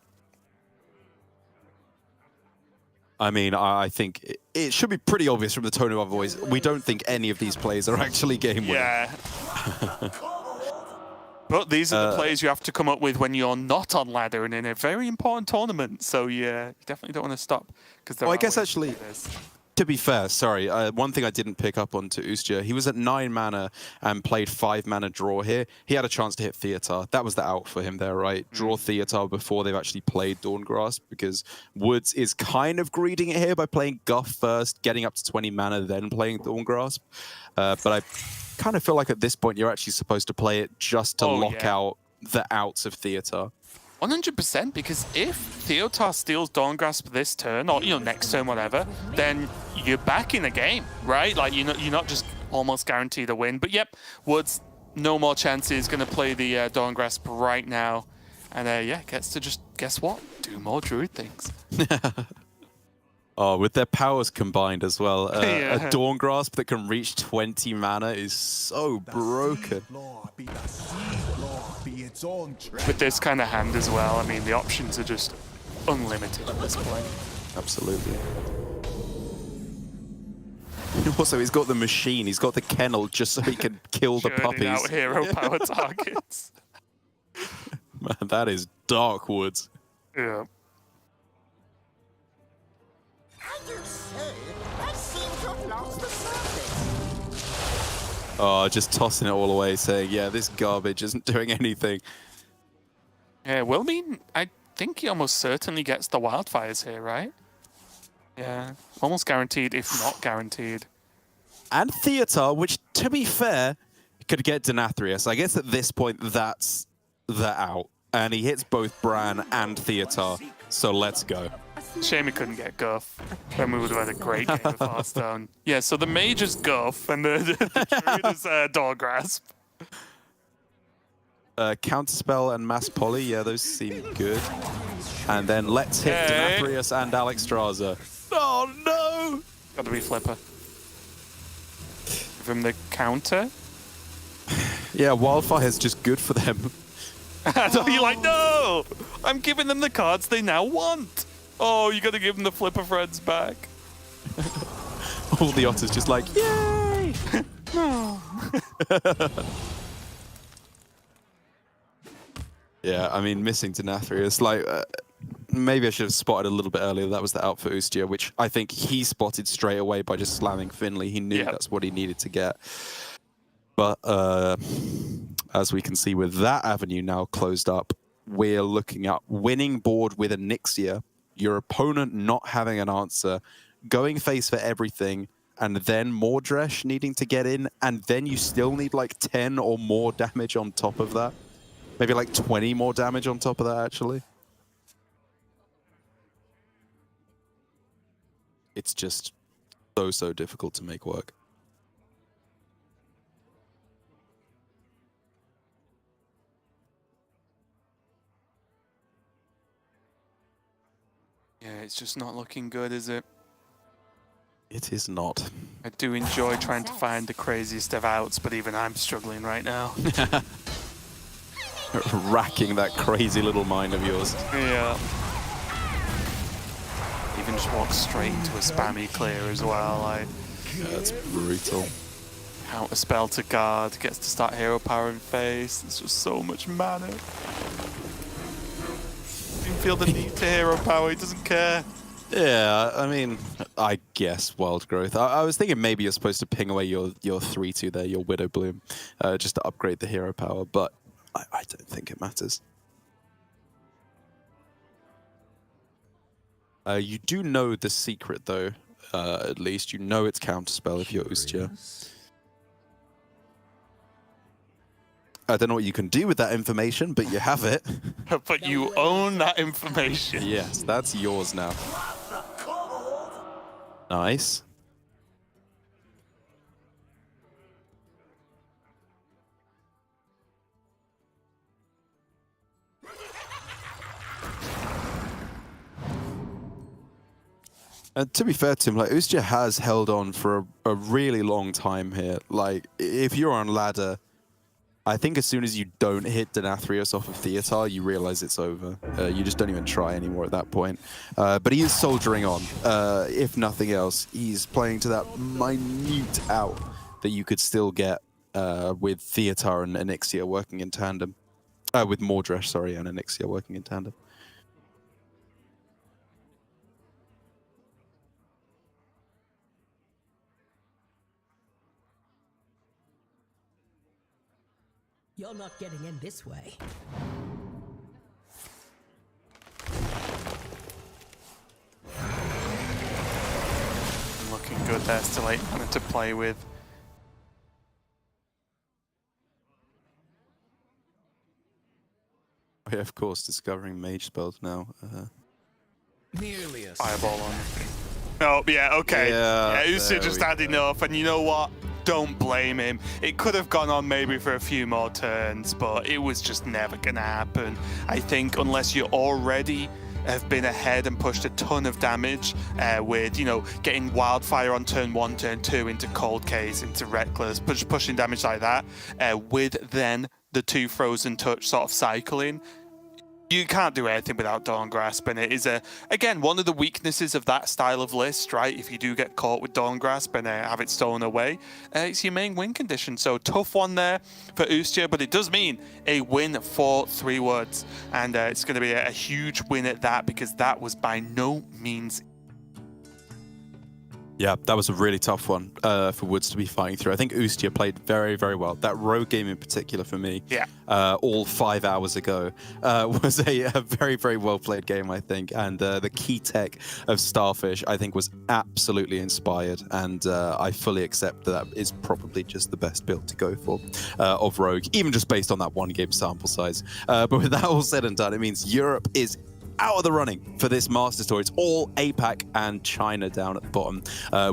I mean, I think it should be pretty obvious from the tone of our voice. We don't think any of these plays are actually game winning. Yeah. But these are the plays you have to come up with when you're not on ladder and in a very important tournament. So yeah, you definitely don't want to stop. Well, I guess actually, to be fair, sorry, one thing I didn't pick up on to Ustya, he was at 9 mana and played 5 mana draw here. He had a chance to hit Theater. That was the out for him there, right? Draw Theater before they've actually played Dawngrasp, because Woods is kind of greeting it here by playing Guff first, getting up to 20 mana, then playing Dawngrasp. But I kind of feel like at this point you're actually supposed to play it just to lock out the outs of Theater. 100%, because if Theotar steals Dawngrasp this turn, or next turn, whatever, then you're back in the game, right? Like you're not just almost guaranteed a win. But yep, Woods, no more chances. Going to play the Dawngrasp right now, and yeah, gets to just guess what? Do more Druid things. Oh, with their powers combined as well, a Yeah. Dawngrasp that can reach 20 mana is so broken. With this kind of hand as well, I mean, the options are just unlimited at this point. Absolutely. Also, he's got the machine, he's got the kennel just so he can kill the Churning puppies. out hero power targets. Man, that is dark, Woods. Yeah. How you say? I seem to have lost the surface. Oh, just tossing it all away, saying, yeah, this garbage isn't doing anything. Yeah, Wilmean, I think he almost certainly gets the wildfires here, right? Yeah, almost guaranteed, if not guaranteed. And Theater, which, to be fair, could get Nathria. So I guess at this point, that's the out. And he hits both Bran and Theater, so let's go. Shame he couldn't get Guff. Then we would have had a great game of Hearthstone. Yeah, so the mage is Guff, and the druid is Dawngrasp. Counterspell and Mass Poly, yeah, those seem good. And then let's hit Denathrius and Alexstrasza. Oh, no! Gotta be Flipper. Give him the counter. Yeah, Wildfire's just good for them. So you're like, no! I'm giving them the cards they now want. Oh, you gotta give them the Flipper friends back. All the otters just like, yay! Yeah, I mean, missing Denathrius, like, maybe I should have spotted a little bit earlier that was the out for Ustya, which I think he spotted straight away by just slamming Finley. He knew that's what he needed to get. But as we can see with that avenue now closed up, we're looking at winning board with a Nixia, your opponent not having an answer, going face for everything, and then Mordresh needing to get in, and then you still need like 10 or more damage on top of that. Maybe like 20 more damage on top of that, actually. It's just so difficult to make work. Yeah, it's just not looking good, is it? It is not. I do enjoy trying to find the craziest of outs, but even I'm struggling right now. Racking that crazy little mind of yours. Yeah. Even just walk straight into a spammy clear as well. Yeah, that's brutal. Counter spell to guard, gets to start hero power in face. It's just so much mana. Didn't feel the need to hero power, he doesn't care. Yeah, I mean, I guess Wild Growth. I was thinking maybe you're supposed to ping away your 3-2 there, your Widow Bloom, just to upgrade the hero power, but I don't think it matters. You do know the secret, though, at least. You know it's counterspell if you're Ustya. I don't know what you can do with that information, but you have it. But you own that information. Yes, that's yours now. Nice. And to be fair to him, like Ustya has held on for a really long time here. Like, if you're on ladder, I think as soon as you don't hit Nathria off of Theater, you realize it's over. You just don't even try anymore at that point. But he is soldiering on. If nothing else, he's playing to that minute out that you could still get with Theater and Onyxia working in tandem. With Mordresh, sorry, and Onyxia working in tandem. You're not getting in this way. Looking good there, still 8 mana to play with. Oh, yeah, of course, discovering mage spells now. Nearly a Fireball on. Oh, yeah, okay. Yeah, Ustya just had enough, and you know what? Don't blame him. It could have gone on maybe for a few more turns, but it was just never going to happen. I think unless you already have been ahead and pushed a ton of damage with, you know, getting Wildfire on turn 1, turn 2 into Cold Case, into Reckless, pushing damage like that, with then the 2 Frozen Touch sort of cycling, you can't do anything without Dawn Grasp, and it is, again, one of the weaknesses of that style of list, right? If you do get caught with Dawn Grasp and have it stolen away, it's your main win condition. So tough one there for Ustya, but it does mean a win for 3 Words, and it's going to be a huge win at that, because that was by no means. Yeah, that was a really tough one for Woods to be fighting through. I think Ustya played very, very well. That rogue game in particular for me, all 5 hours ago, was a very, very well-played game, I think. And the key tech of Starfish, I think, was absolutely inspired. And I fully accept that is probably just the best build to go for of rogue, even just based on that one-game sample size. But with that all said and done, it means Europe is out of the running for this Masters Tour. It's all APAC and China down at the bottom,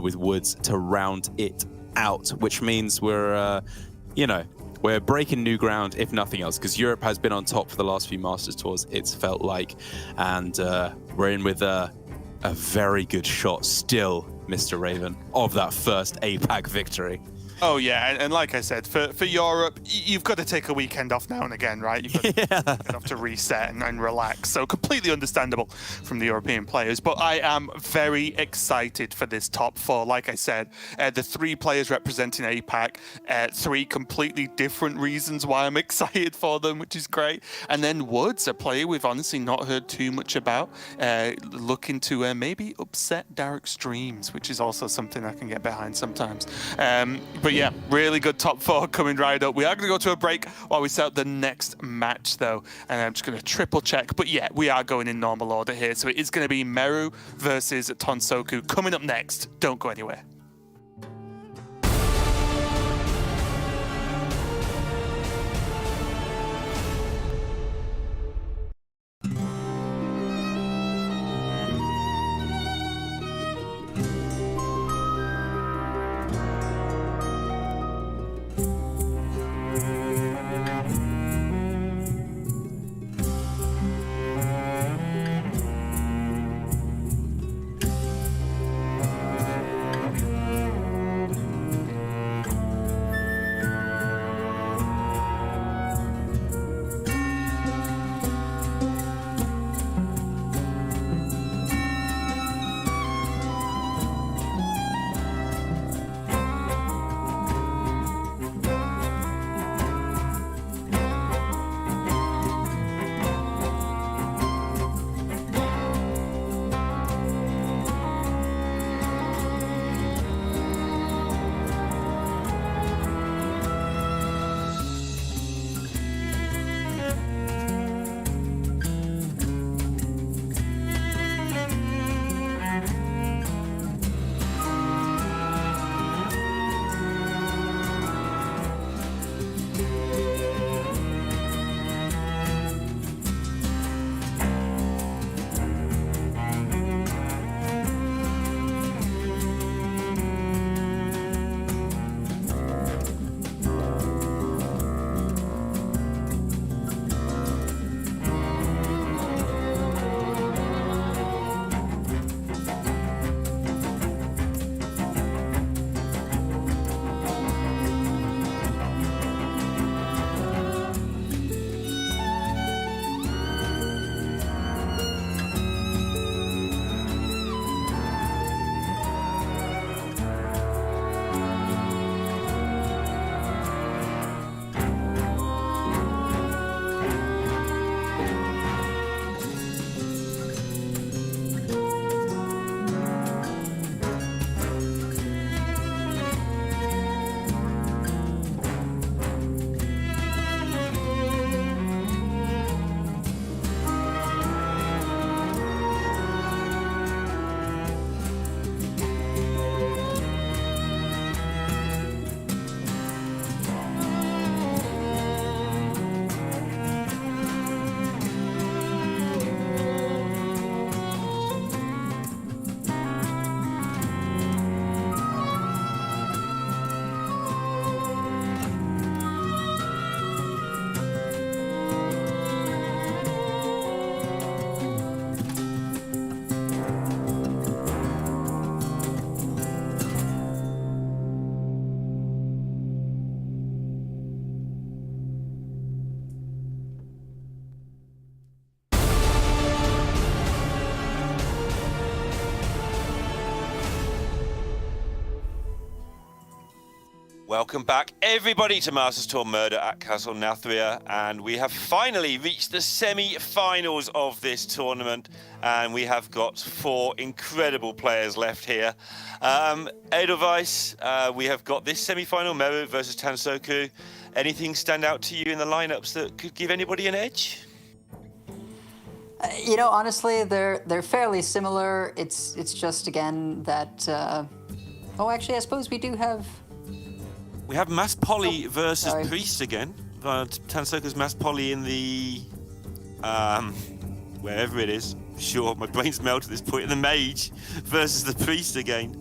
with Woods to round it out, which means we're, you know, we're breaking new ground, if nothing else, because Europe has been on top for the last few Masters Tours, it's felt like, and we're in with a very good shot still, Mr. Raven, of that first APAC victory. Oh yeah, and like I said, for Europe, you've got to take a weekend off now and again, right? You've got to have to reset and relax. So completely understandable from the European players. But I am very excited for this top 4. Like I said, the 3 players representing APAC, 3 completely different reasons why I'm excited for them, which is great. And then Woods, a player we've honestly not heard too much about, looking to maybe upset Derek's dreams, which is also something I can get behind sometimes. But yeah, really good top 4 coming right up. We are going to go to a break while we set up the next match, though. And I'm just going to triple check. But yeah, we are going in normal order here. So it is going to be Meru versus Tonsoku coming up next. Don't go anywhere. Welcome back, everybody, to Masters Tour Murder at Castle Nathria, and we have finally reached the semi-finals of this tournament, and we have got 4 incredible players left here. Edelweiss, we have got this semi-final, Meru versus Tansoku. Anything stand out to you in the lineups that could give anybody an edge? You know, honestly, they're fairly similar. It's just again that. Oh, actually, I suppose we do have. We have Mass Poly versus sorry. Priest again. Tansoku's Mass Poly in the wherever it is. Sure, my brain's melted at this point. In the Mage versus the Priest again,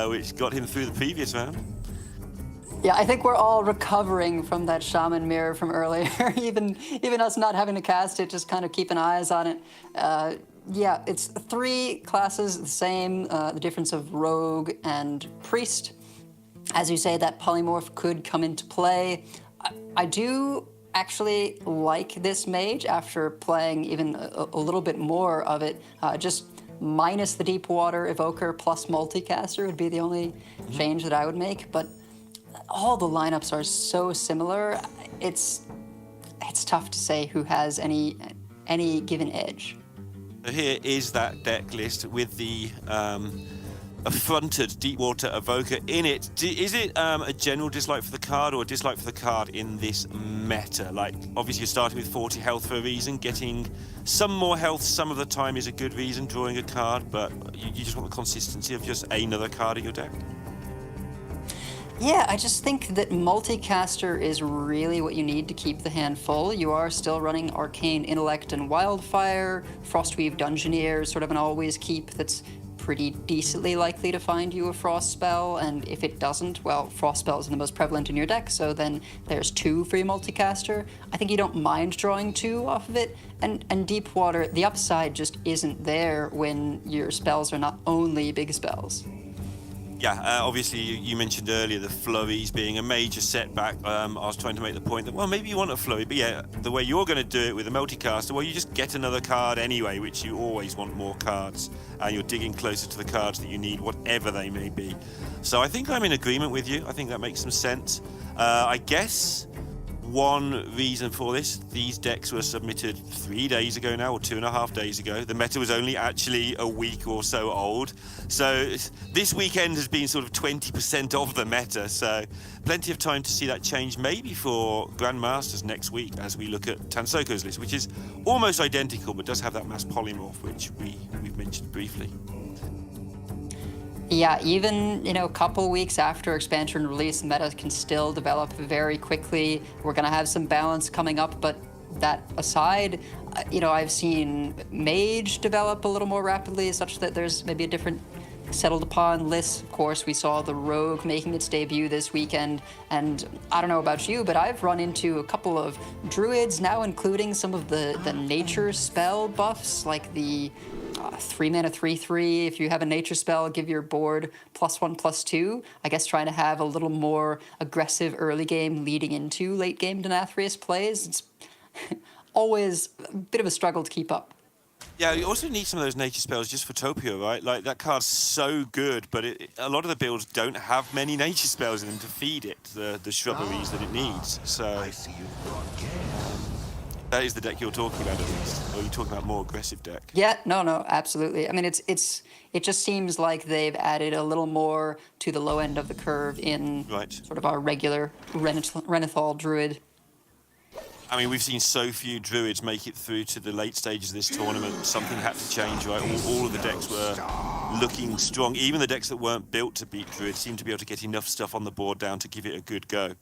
which got him through the previous round. Yeah, I think we're all recovering from that Shaman mirror from earlier. even us not having to cast it, just kind of keeping eyes on it. Yeah, it's 3 classes the same. The difference of Rogue and Priest. As you say, that polymorph could come into play. I do actually like this mage after playing even a little bit more of it. Just minus the deep water evoker plus multicaster would be the only change that I would make. But all the lineups are so similar. It's tough to say who has any given edge. So here is that deck list with the affronted Deepwater Evoker in it. Is it a general dislike for the card or a dislike for the card in this meta? Like, obviously you're starting with 40 health for a reason. Getting some more health some of the time is a good reason, drawing a card, but you just want the consistency of just another card in your deck. Yeah, I just think that multicaster is really what you need to keep the hand full. You are still running Arcane Intellect and Wildfire. Frostweave Dungeoneer is sort of an always keep that's pretty decently likely to find you a Frost spell, and if it doesn't, well, Frost spells are the most prevalent in your deck, so then there's 2 for your multicaster. I think you don't mind drawing 2 off of it, and Deep Water, the upside just isn't there when your spells are not only big spells. Yeah, obviously you mentioned earlier the flurries being a major setback. I was trying to make the point that, well, maybe you want a flurry, but yeah, the way you're going to do it with a multicaster, well, you just get another card anyway, which you always want more cards, and you're digging closer to the cards that you need, whatever they may be. So I think I'm in agreement with you. I think that makes some sense. I guess one reason for this, these decks were submitted 3 days ago now, or 2.5 days ago. The meta was only actually a week or so old. So this weekend has been sort of 20% of the meta. So plenty of time to see that change, maybe for Grandmasters next week as we look at Tansoku's list, which is almost identical, but does have that mass polymorph, which we've mentioned briefly. Yeah, even, you know, a couple weeks after expansion release, meta can still develop very quickly. We're going to have some balance coming up, but that aside, you know, I've seen Mage develop a little more rapidly, such that there's maybe a different settled upon list. Of course, we saw the Rogue making its debut this weekend, and I don't know about you, but I've run into a couple of Druids now, including some of the nature spell buffs, like the 3-mana 3/3. If you have a nature spell, give your board +1/+2. I guess trying to have a little more aggressive early game leading into late game Denathrius plays. It's always a bit of a struggle to keep up. Yeah, you also need some of those nature spells just for Topia, right? Like, that card's so good, but a lot of the builds don't have many nature spells in them to feed it, the shrubberies that it needs. So I see you've brought gas. that is the deck you're talking about, at least. Or are you talking about a more aggressive deck? Yeah, no, absolutely. I mean, it just seems like they've added a little more to the low end of the curve in sort of our regular Renethal Druid. I mean, we've seen so few Druids make it through to the late stages of this tournament. Something had to change, right? All of the decks were looking strong. Even the decks that weren't built to beat Druid seemed to be able to get enough stuff on the board down to give it a good go.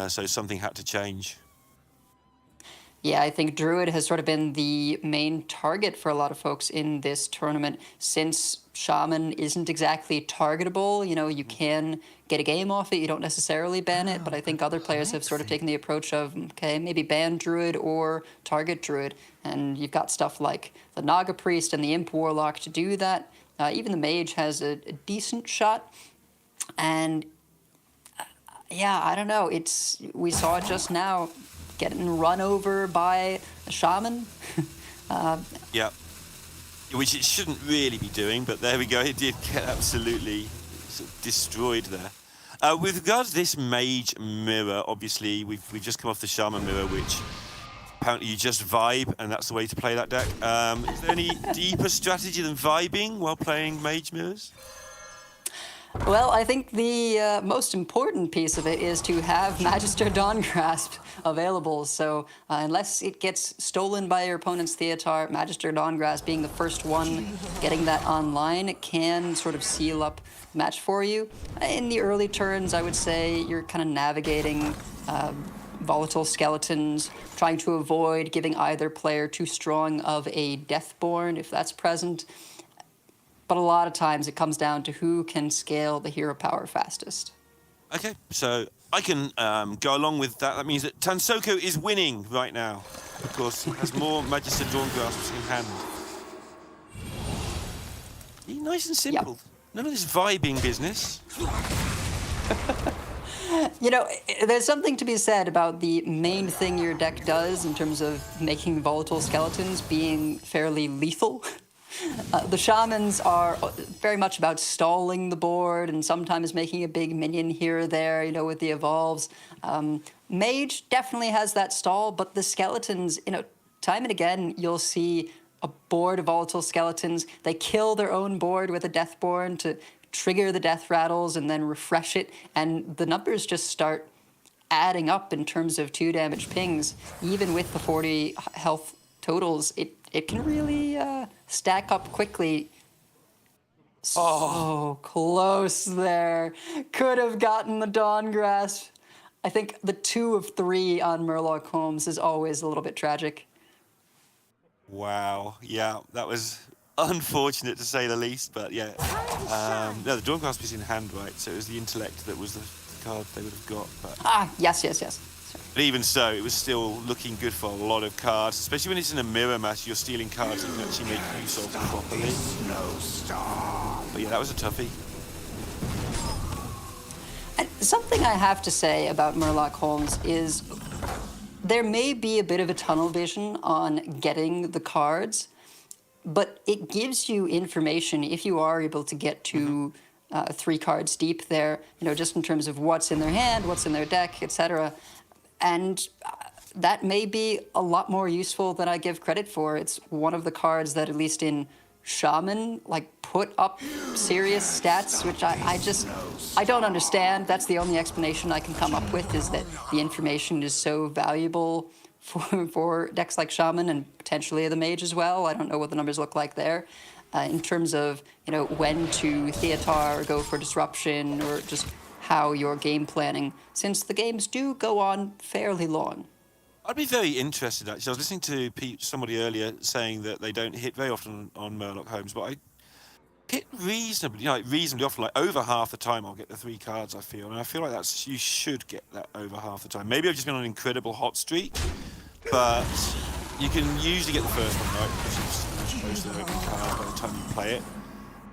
So something had to change. Yeah, I think Druid has sort of been the main target for a lot of folks in this tournament, since Shaman isn't exactly targetable. You know, you can get a game off it, you don't necessarily ban it, but I think other players have sort of taken the approach of, okay, maybe ban Druid or target Druid, and you've got stuff like the Naga Priest and the Imp Warlock to do that. Even the Mage has a decent shot, and yeah, I don't know, we saw it just now, getting run over by a Shaman. Yeah, which it shouldn't really be doing, but there we go. It did get absolutely sort of destroyed there. With regards to this Mage mirror, obviously we've just come off the Shaman mirror, which apparently you just vibe, and that's the way to play that deck. Is there any deeper strategy than vibing while playing Mage mirrors? Well, I think the most important piece of it is to have Magister Dawn Grasp available. So unless it gets stolen by your opponent's Theatar, Magister Dawn Grasp being the first one getting that online can sort of seal up the match for you. In the early turns, I would say you're kind of navigating volatile skeletons, trying to avoid giving either player too strong of a Deathborn if that's present. But a lot of times it comes down to who can scale the hero power fastest. Okay, so I can go along with that. That means that Tansoko is winning right now. Of course, he has more Magister Dawn Grasps in hand. Nice and simple. Yep. None of this vibing business. You know, there's something to be said about the main thing your deck does in terms of making volatile skeletons being fairly lethal. The Shamans are very much about stalling the board and sometimes making a big minion here or there, you know, with the evolves. Mage definitely has that stall, but the skeletons, you know, time and again, you'll see a board of volatile skeletons. They kill their own board with a Deathborn to trigger the death rattles and then refresh it, and the numbers just start adding up in terms of 2 damage pings. Even with the 40 health totals, it can really stack up quickly. So close there. Could have gotten the Dawn Grasp. I think the 2 of 3 on Murloc Holmes is always a little bit tragic. Wow, yeah, that was unfortunate to say the least, but yeah. No, the Dawn Grasp is in hand, right? So it was the intellect that was the card they would have got. But... yes. But even so, it was still looking good for a lot of cards, especially when it's in a mirror match. You're stealing cards that you can actually make use of properly. But yeah, that was a toughie. And something I have to say about Murloc Holmes is there may be a bit of a tunnel vision on getting the cards, but it gives you information if you are able to get to 3 cards deep there, you know, just in terms of what's in their hand, what's in their deck, etc. And that may be a lot more useful than I give credit for. It's one of the cards that, at least in Shaman, like, put up serious stats, which I don't understand. That's the only explanation I can come up with, is that the information is so valuable for decks like Shaman and potentially the Mage as well. I don't know what the numbers look like there. In terms of, you know, when to Theatar or go for Disruption, or just how you're game planning, since the games do go on fairly long. I'd be very interested, actually. I was listening to somebody earlier saying that they don't hit very often on Murloc Holmes, but I hit reasonably, you know, reasonably often. Like over half the time I'll get the 3 cards, I feel. And I feel like you should get that over half the time. Maybe I've just been on an incredible hot streak, but you can usually get the first one right, because it's supposed to open card by the time you play it.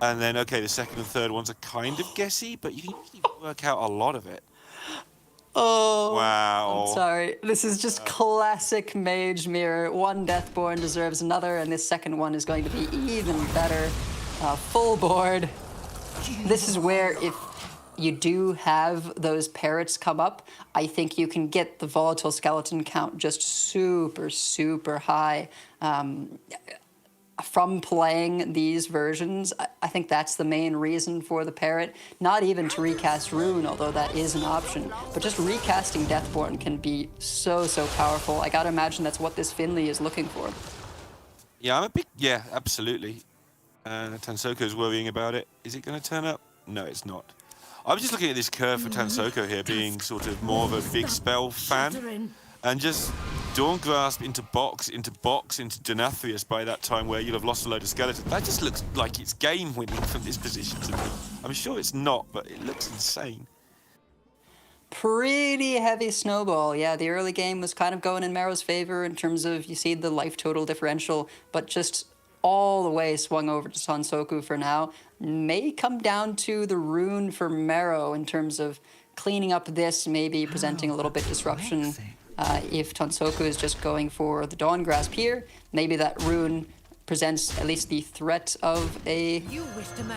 And then, okay, the second and third ones are kind of guessy, but you can usually work out a lot of it. Oh, wow. I'm sorry. This is just classic Mage Mirror. One Deathborn deserves another, and this second one is going to be even better. Full board. This is where, if you do have those parrots come up, I think you can get the volatile skeleton count just super, super high. From playing these versions, I think that's the main reason for the parrot. Not even to recast Rune, although that is an option, but just recasting Deathborn can be so, so powerful. I gotta imagine that's what this Finley is looking for. Yeah, yeah, absolutely. Tansoko's worrying about it. Is it going to turn up? No, it's not. I was just looking at this curve for Tansoko here, being sort of more of a big spell fan, and just Dawn Grasp into box, into Nathria by that time, where you'll have lost a load of skeletons. That just looks like it's game winning from this position to me. I'm sure it's not, but it looks insane. Pretty heavy snowball. Yeah, the early game was kind of going in Marrow's favor in terms of, you see the life total differential, but just all the way swung over to Tansoku for now. May come down to the Rune for Marrow in terms of cleaning up this, maybe presenting a little bit disruption. If Tansoku is just going for the Dawn Grasp here, maybe that Rune presents at least the threat of a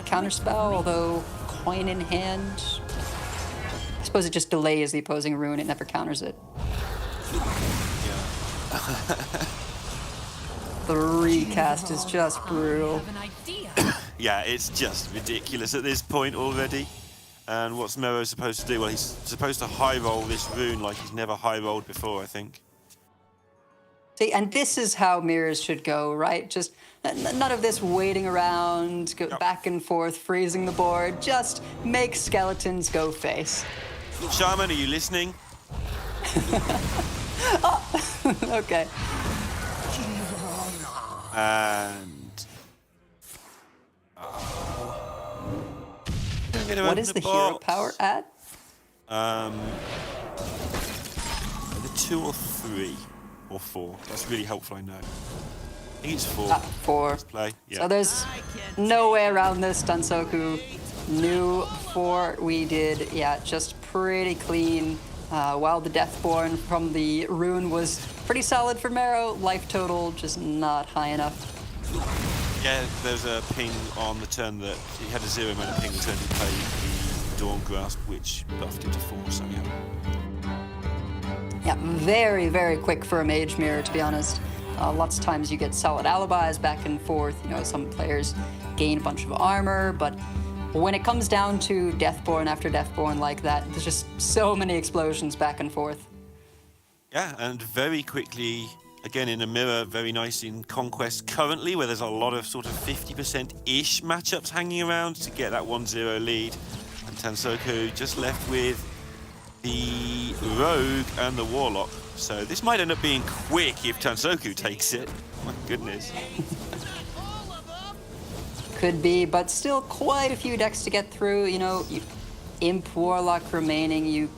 counterspell, although coin in hand. suppose it just delays the opposing rune. It never counters it. The recast is just brutal. Have an idea. Yeah, it's just ridiculous at this point already. And what's Mero supposed to do? Well, he's supposed to high roll this rune like he's never high rolled before, I think. See, and this is how mirrors should go, right? Just none of this waiting around, go back and forth, freezing the board. Just make skeletons go face. Shaman, are you listening? Okay. And What is the hero power at? Either 2 or 3 or 4. That's really helpful, I know. I think it's 4. 4. Let's play. Yeah. So there's no way around this. Dansoku knew before we did. Yeah, just pretty clean. While the Deathborn from the rune was pretty solid for Mero, life total just not high enough. Yeah, there's a ping on the turn that he had a 0 mana ping the turn he played the Dawn Grasp, which buffed him to 4, so yeah. Yeah, very, very quick for a Mage Mirror, to be honest. Lots of times you get solid alibis back and forth. You know, some players gain a bunch of armor, but when it comes down to Deathborn after Deathborn like that, there's just so many explosions back and forth. Yeah, and very quickly, again in a mirror, very nice in Conquest currently, where there's a lot of sort of 50%-ish matchups hanging around to get that 1-0 lead. And Tansoku just left with the Rogue and the Warlock. So this might end up being quick if Tansoku takes it. My goodness. Could be, but still quite a few decks to get through. You know, Imp Warlock remaining,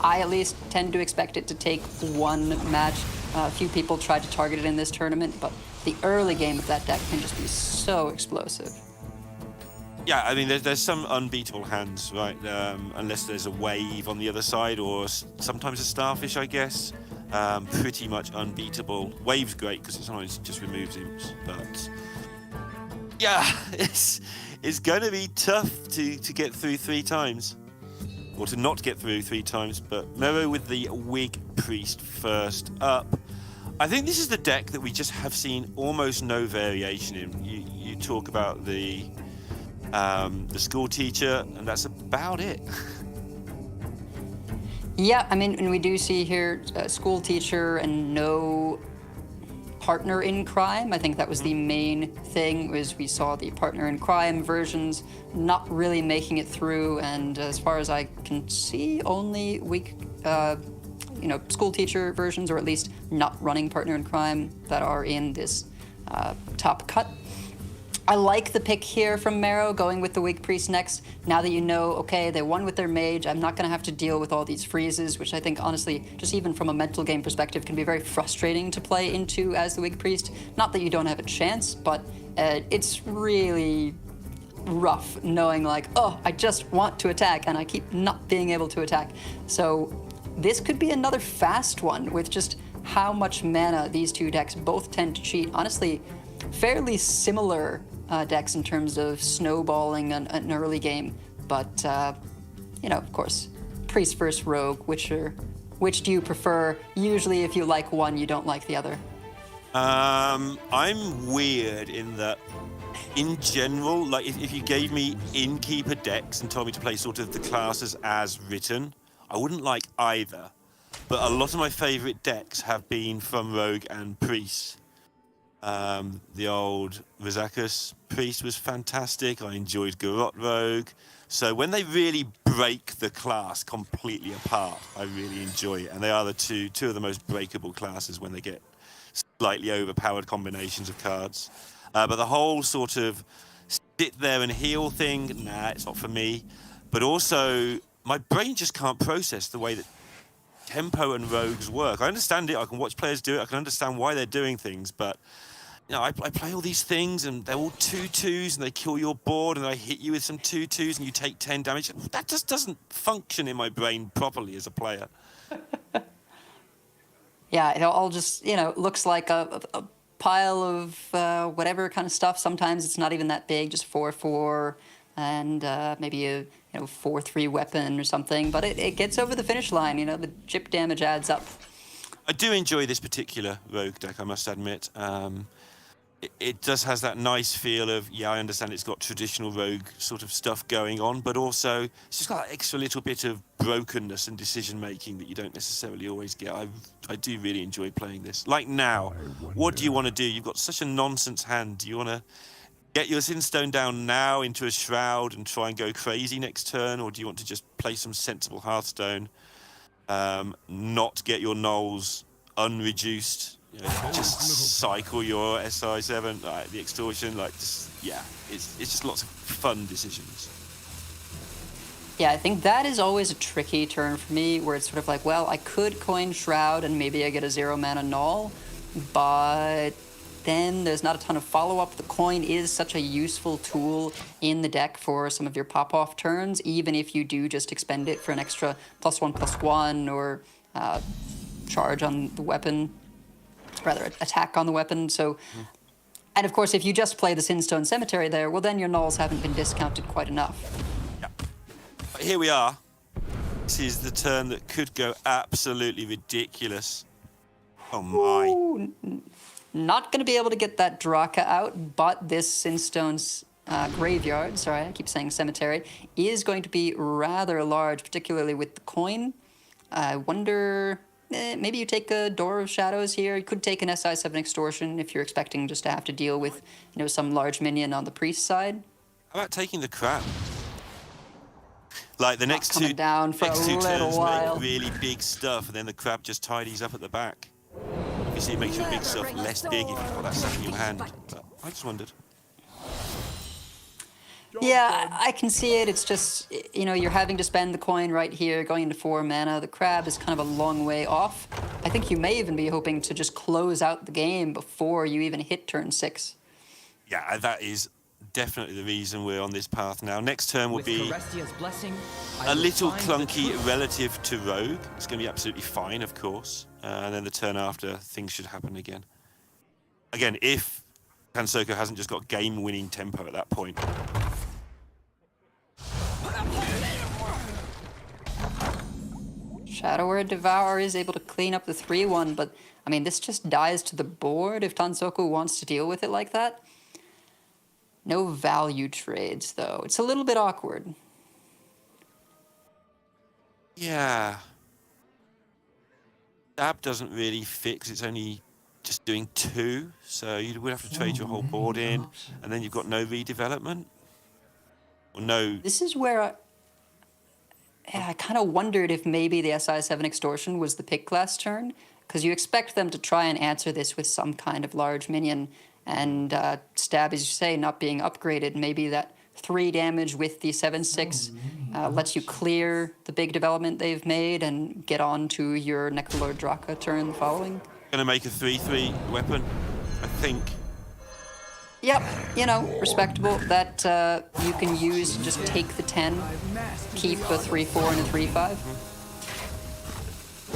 I at least tend to expect it to take one match. A few people tried to target it in this tournament, but the early game of that deck can just be so explosive. Yeah, I mean, there's some unbeatable hands, right? Unless there's a wave on the other side, or sometimes a starfish, I guess. Pretty much unbeatable. Wave's great because it sometimes just removes imps, but yeah, it's going to be tough to get through 3 times, or to not get through 3 times. But Mero with the Wig Priest first up. I think this is the deck that we just have seen almost no variation in. You talk about the school teacher, and that's about it. Yeah, I mean, and we do see here a school teacher and no partner in crime. I think that was the main thing, was we saw the partner in crime versions not really making it through, and as far as I can see, only weak, school teacher versions, or at least not running partner in crime, that are in this top cut. I like the pick here from Mero, going with the Wig Priest next. Now that you know, okay, they won with their mage, I'm not going to have to deal with all these freezes, which I think, honestly, just even from a mental game perspective, can be very frustrating to play into as the Wig Priest. Not that you don't have a chance, but it's really rough knowing, like, oh, I just want to attack, and I keep not being able to attack. So this could be another fast one with just how much mana these two decks both tend to cheat. Honestly, fairly similar decks in terms of snowballing an early game, but of course, Priest versus Rogue. Which do you prefer? Usually, if you like one, you don't like the other. I'm weird in that, in general, like if you gave me Innkeeper decks and told me to play sort of the classes as written, I wouldn't like either. But a lot of my favorite decks have been from Rogue and Priest. The old Rizakus Priest was fantastic. I enjoyed Garrote Rogue. So when they really break the class completely apart, I really enjoy it. And they are the two of the most breakable classes when they get slightly overpowered combinations of cards. But the whole sort of sit there and heal thing, nah, it's not for me. But also, my brain just can't process the way that tempo and rogues work. I understand it. I can watch players do it. I can understand why they're doing things, but I play all these things, and they're all 2/2s, and they kill your board, and I hit you with some 2/2s, and you take 10 damage. That just doesn't function in my brain properly as a player. Yeah, it all just, looks like a pile of whatever kind of stuff. Sometimes it's not even that big, just 4/4, and maybe a 4/3 weapon or something. But it gets over the finish line. The chip damage adds up. I do enjoy this particular rogue deck, I must admit. It does has that nice feel of, yeah, I understand it's got traditional rogue sort of stuff going on, but also it's just got that extra little bit of brokenness and decision making that you don't necessarily always get. I do really enjoy playing this. Like now, what do you want to do? You've got such a nonsense hand. Do you want to get your Sinstone down now into a Shroud and try and go crazy next turn, or do you want to just play some sensible Hearthstone, not get your Knolls unreduced, just cycle your SI7, the extortion, it's just lots of fun decisions. Yeah, I think that is always a tricky turn for me, where it's sort of like, well, I could coin Shroud and maybe I get a 0-mana Null, but then there's not a ton of follow-up. The coin is such a useful tool in the deck for some of your pop-off turns, even if you do just expend it for an extra +1/+1 or charge on the weapon, rather attack on the weapon. So, and of course, if you just play the Sinstone Cemetery there, well, then your Nulls haven't been discounted quite enough. Yeah. But here we are. This is the turn that could go absolutely ridiculous. Oh my. Ooh, not going to be able to get that Draka out, but this Sinstone's graveyard, sorry, I keep saying cemetery, is going to be rather large, particularly with the coin. I wonder, maybe you take a Door of Shadows here. You could take an SI7 Extortion if you're expecting just to have to deal with, some large minion on the priest side. How about taking the crab? Like the next two down for next a two little turns while. make really big stuff, and then the crab just tidies up at the back. Obviously, it makes your big stuff less big if you've got that stuff in your hand. But I just wondered. Yeah, I can see it. It's just, you're having to spend the coin right here, going into 4 mana. The crab is kind of a long way off. I think you may even be hoping to just close out the game before you even hit turn 6. Yeah, that is definitely the reason we're on this path now. Next turn will be a little clunky relative to Rogue. It's going to be absolutely fine, of course. And then the turn after, things should happen again. Again, if Tansoko hasn't just got game-winning tempo at that point. Shadower Devourer is able to clean up the 3/1, but, this just dies to the board if Tansoku wants to deal with it like that. No value trades, though. It's a little bit awkward. Yeah. Stab doesn't really fit because it's only just doing 2, so you would have to trade your whole board in, and then you've got no redevelopment. Or no... This is where I kind of wondered if maybe the SI7 Extortion was the pick last turn, because you expect them to try and answer this with some kind of large minion, and Stab, as you say, not being upgraded, maybe that 3 damage with the 7/6 lets you clear the big development they've made and get on to your Necrolord Draka turn the following. Gonna make a 3/3 weapon, I think. Yep, respectable. That you can use to just take the 10, keep a 3/4 and a 3/5.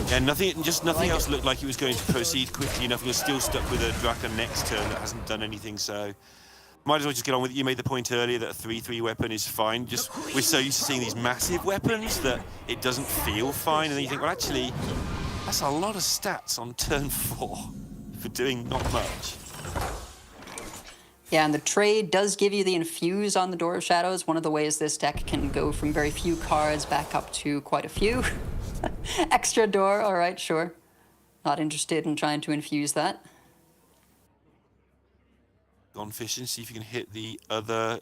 Yeah, nothing else looked like it was going to proceed quickly enough. You're still stuck with a Draka next turn that hasn't done anything, so might as well just get on with it. You made the point earlier that a 3/3 weapon is fine. We're so used to seeing these massive weapons that it doesn't feel fine, and then you think, well, actually, that's a lot of stats on turn 4 for doing not much. Yeah, and the trade does give you the infuse on the Door of Shadows. One of the ways this deck can go from very few cards back up to quite a few. Extra door, all right, sure. Not interested in trying to infuse that. Go on fishing, see if you can hit the other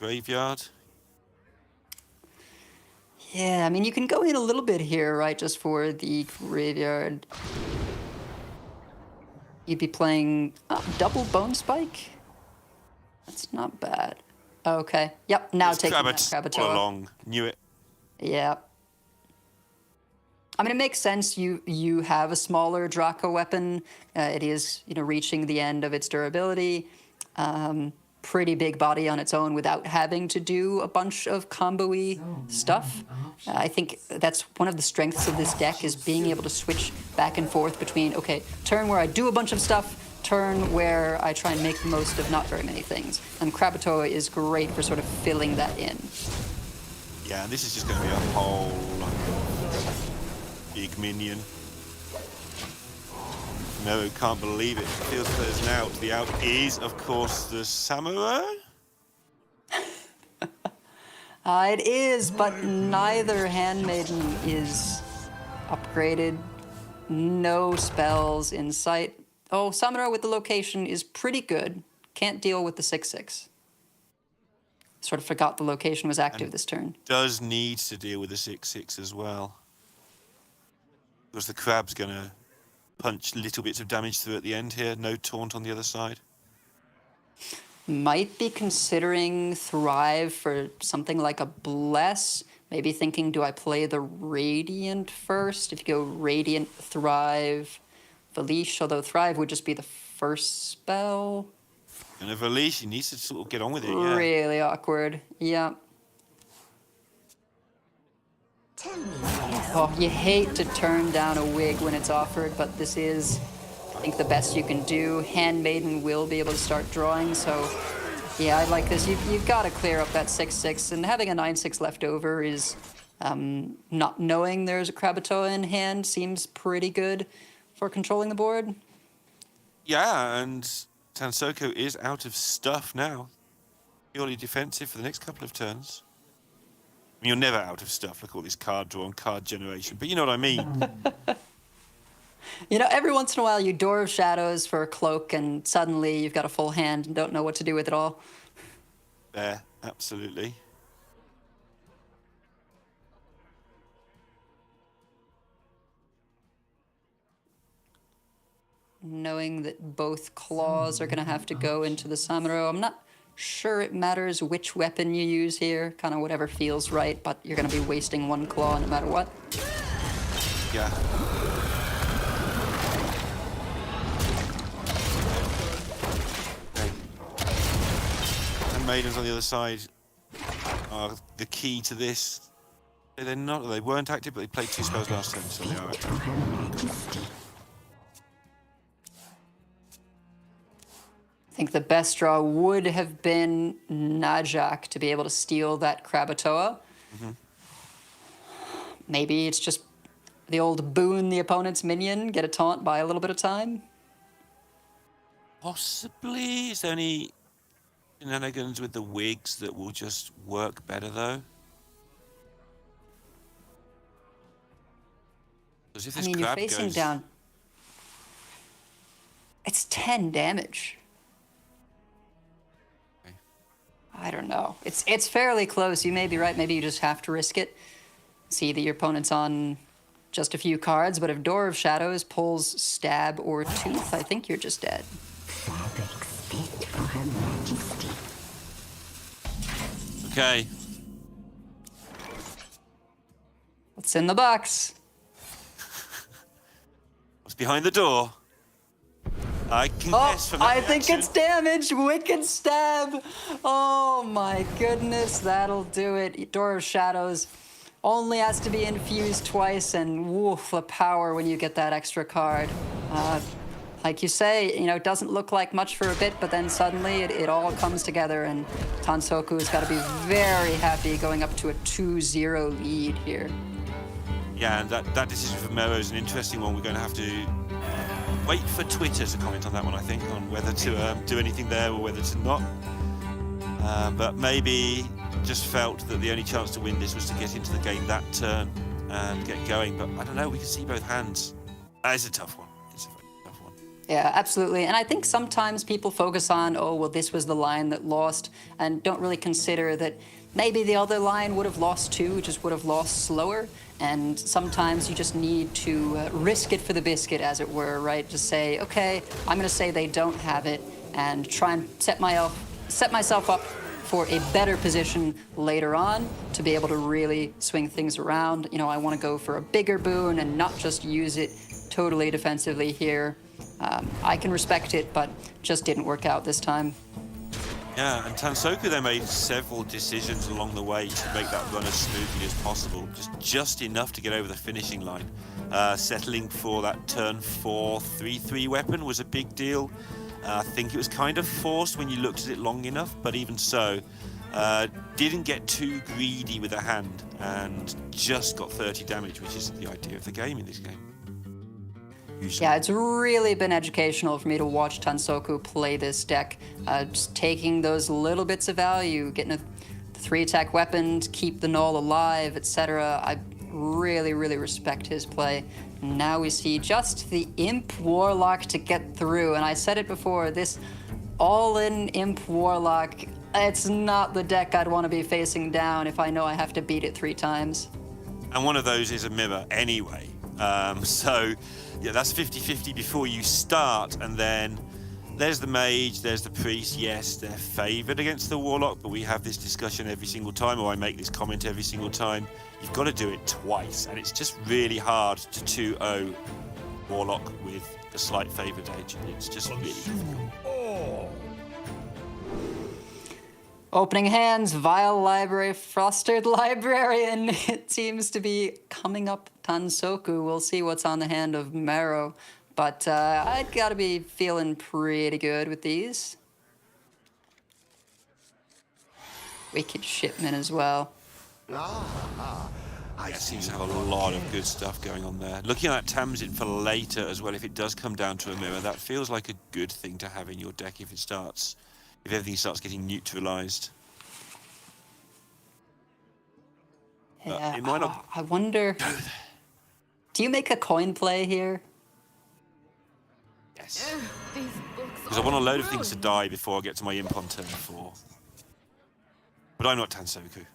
graveyard. Yeah, you can go in a little bit here, right, just for the graveyard. You'd be playing double Bone Spike? That's not bad. Okay, yep, now taking that Krakatoa. All along, knew it. Yeah. It makes sense. You have a smaller Draka weapon. It is, reaching the end of its durability. Pretty big body on its own without having to do a bunch of combo-y stuff. I think that's one of the strengths of this deck, is being able to switch back and forth between, okay, turn where I do a bunch of stuff, turn where I try and make the most of not very many things. And Krakatoa is great for sort of filling that in. Yeah, and this is just going to be a whole big minion. No, can't believe it. Feels like there's an out. The out is, of course, the Samurai. It is, but neither Handmaiden is upgraded. No spells in sight. Oh, Summoner with the location is pretty good. Can't deal with the 6/6. Sort of forgot the location was active this turn. Does need to deal with the 6/6 as well. Because the crab's going to punch little bits of damage through at the end here. No taunt on the other side. Might be considering Thrive for something like a Bless. Maybe thinking, do I play the Radiant first? If you go Radiant, Thrive, Valish, although Thrive would just be the first spell. And a Valish, he needs to sort of get on with it, yeah. Really awkward, yeah. Oh, you hate to turn down a wig when it's offered, but this is, I think, the best you can do. Handmaiden will be able to start drawing, so yeah, I like this. You've got to clear up that 6/6, and having a 9/6 left over is, not knowing there's a Krakatoa in hand seems pretty good for controlling the board. Yeah, and Tansoko is out of stuff now. Purely defensive for the next couple of turns. I mean, you're never out of stuff. Look at all this card draw and card generation, but you know what I mean. You know, every once in a while you Door of Shadows for a cloak, and suddenly you've got a full hand and don't know what to do with it all. There, absolutely. Knowing that both claws are going to have to go into the Samuro. I'm not sure it matters which weapon you use here, kind of whatever feels right, but you're going to be wasting one claw no matter what. Yeah. And Maidens on the other side are the key to this. They're not, they weren't active, but they played 2 spells last turn, so they are active. I think the best draw would have been Najak to be able to steal that Krakatoa. Maybe it's just the old boon the opponent's minion, get a taunt, buy a little bit of time. Possibly. Is there any shenanigans with the wigs that will just work better, though? Because if this you're crab facing goes... down. It's 10 damage. I don't know. It's fairly close. You may be right. Maybe you just have to risk it. See that your opponent's on just a few cards, but if Door of Shadows pulls Stab or Tooth, I think you're just dead. Okay. What's in the box? What's behind the door? I can guess from that I think reaction. it's damage. Wicked Stab. Oh my goodness, that'll do it. Door of Shadows only has to be infused twice, and woof, the power when you get that extra card. Like you say, you know, it doesn't look like much for a bit, but then suddenly it all comes together, and Tansoku has got to be very happy going up to a 2-0 lead here. Yeah, and that decision for Mero is an interesting one. We're going to have to wait for Twitter to comment on that one, I think, on whether to do anything there or whether to not. But maybe just felt that the only chance to win this was to get into the game that turn and get going. But I don't know, we can see both hands. That is a tough one. It's a very tough one. Yeah, absolutely. And I think sometimes people focus on, oh, well, this was the line that lost, and don't really consider that maybe the other line would have lost too, just would have lost slower. And sometimes you just need to risk it for the biscuit, as it were, right? To say, okay, I'm going to say they don't have it and try and set myself up for a better position later on to be able to really swing things around. You know, I want to go for a bigger boon and not just use it totally defensively here. I can respect it, but just didn't work out this time. Yeah, and Tansoku then made several decisions along the way to make that run as smoothly as possible, just enough to get over the finishing line. Settling for that turn 4 3/3 weapon was a big deal. I think it was kind of forced when you looked at it long enough, but even so, didn't get too greedy with a hand and just got 30 damage, which is the idea of the game in this game. Usually. Yeah, it's really been educational for me to watch Tansoku play this deck. Just taking those little bits of value, getting a 3-attack weapon to keep the null alive, etc. I really, really respect his play. Now we see just the Imp Warlock to get through, and I said it before, this all-in Imp Warlock, it's not the deck I'd want to be facing down if I know I have to beat it 3 times. And one of those is a mirror anyway. So, yeah, that's 50-50 before you start, and then there's the mage, there's the priest. Yes, they're favored against the warlock, but we have this discussion every single time, or I make this comment every single time. You've got to do it twice, and it's just really hard to 2-0 warlock with a slight favored edge. It's just really difficult. Opening hands, Vile Library, Flustered Librarian. It seems to be coming up Tansoku. We'll see what's on the hand of Marrow. But I'd gotta be feeling pretty good with these. Wicked Shipment as well. It seems to have a lot of good stuff going on there. Looking at that Tamsin for later as well, if it does come down to a mirror, that feels like a good thing to have in your deck if everything starts getting neutralized. Yeah, it might not. I wonder, do you make a coin play here? Yes. Because I want a load of things to die before I get to my imp on turn 4. But I'm not Tansoku.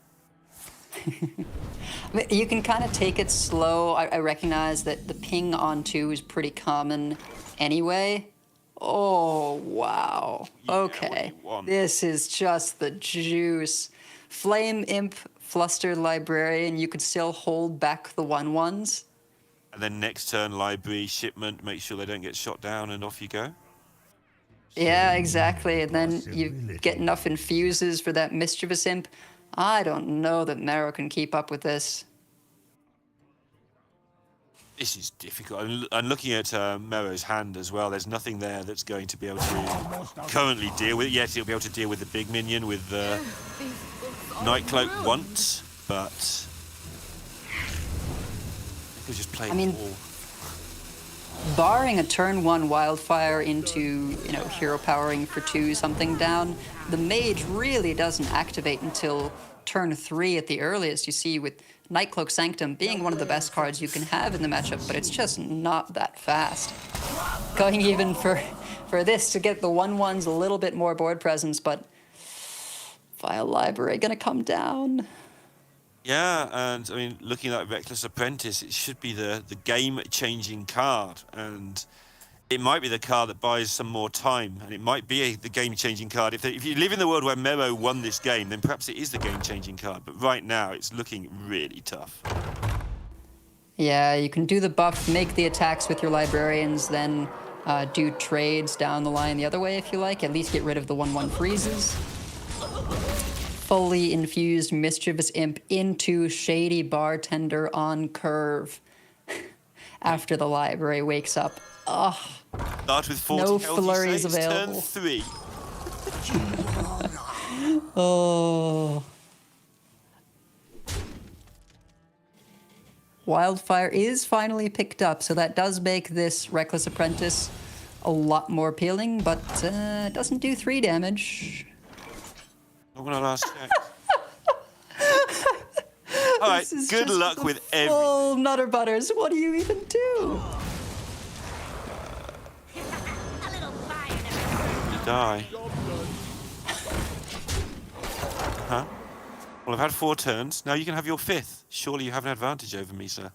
You can kind of take it slow. I recognize that the ping on 2 is pretty common anyway. Oh, wow. Okay. This is just the juice. Flame Imp, Flustered Librarian, you could still hold back the 1/1s. And then next turn, library, shipment, make sure they don't get shot down, and off you go. Yeah, exactly. And then you get enough infuses for that Mischievous Imp. I don't know that Marrow can keep up with this. This is difficult. And looking at Marrow's hand as well, there's nothing there that's going to be able to currently deal with it. Yes, he'll be able to deal with the big minion with Night Cloak once, but he'll just play ball. Barring a turn 1 Wildfire into, hero powering for 2 something down, the mage really doesn't activate until turn 3 at the earliest. You see with Nightcloak Sanctum being one of the best cards you can have in the matchup, but it's just not that fast. Going even for this to get the 1/1s a little bit more board presence, but Vile Library gonna come down. Yeah, and I mean, looking at Reckless Apprentice, it should be the game-changing card, and it might be the card that buys some more time, and it might be the game-changing card. If you live in the world where Mero won this game, then perhaps it is the game-changing card, but right now it's looking really tough. Yeah, you can do the buff, make the attacks with your librarians, then do trades down the line the other way if you like, at least get rid of the 1/1 freezes. Fully infused Mischievous Imp into Shady Bartender on curve after the library wakes up. Ugh. Start with 40 no healthy flurries saves, available. turn 3. Oh. Wildfire is finally picked up, so that does make this Reckless Apprentice a lot more appealing, but it doesn't do 3 damage. Not when I last checked. All right, good luck with everything. Oh, Nutter Butters, what do you even do? You die. Huh? Well, I've had 4 turns. Now you can have your 5th. Surely you have an advantage over me, sir.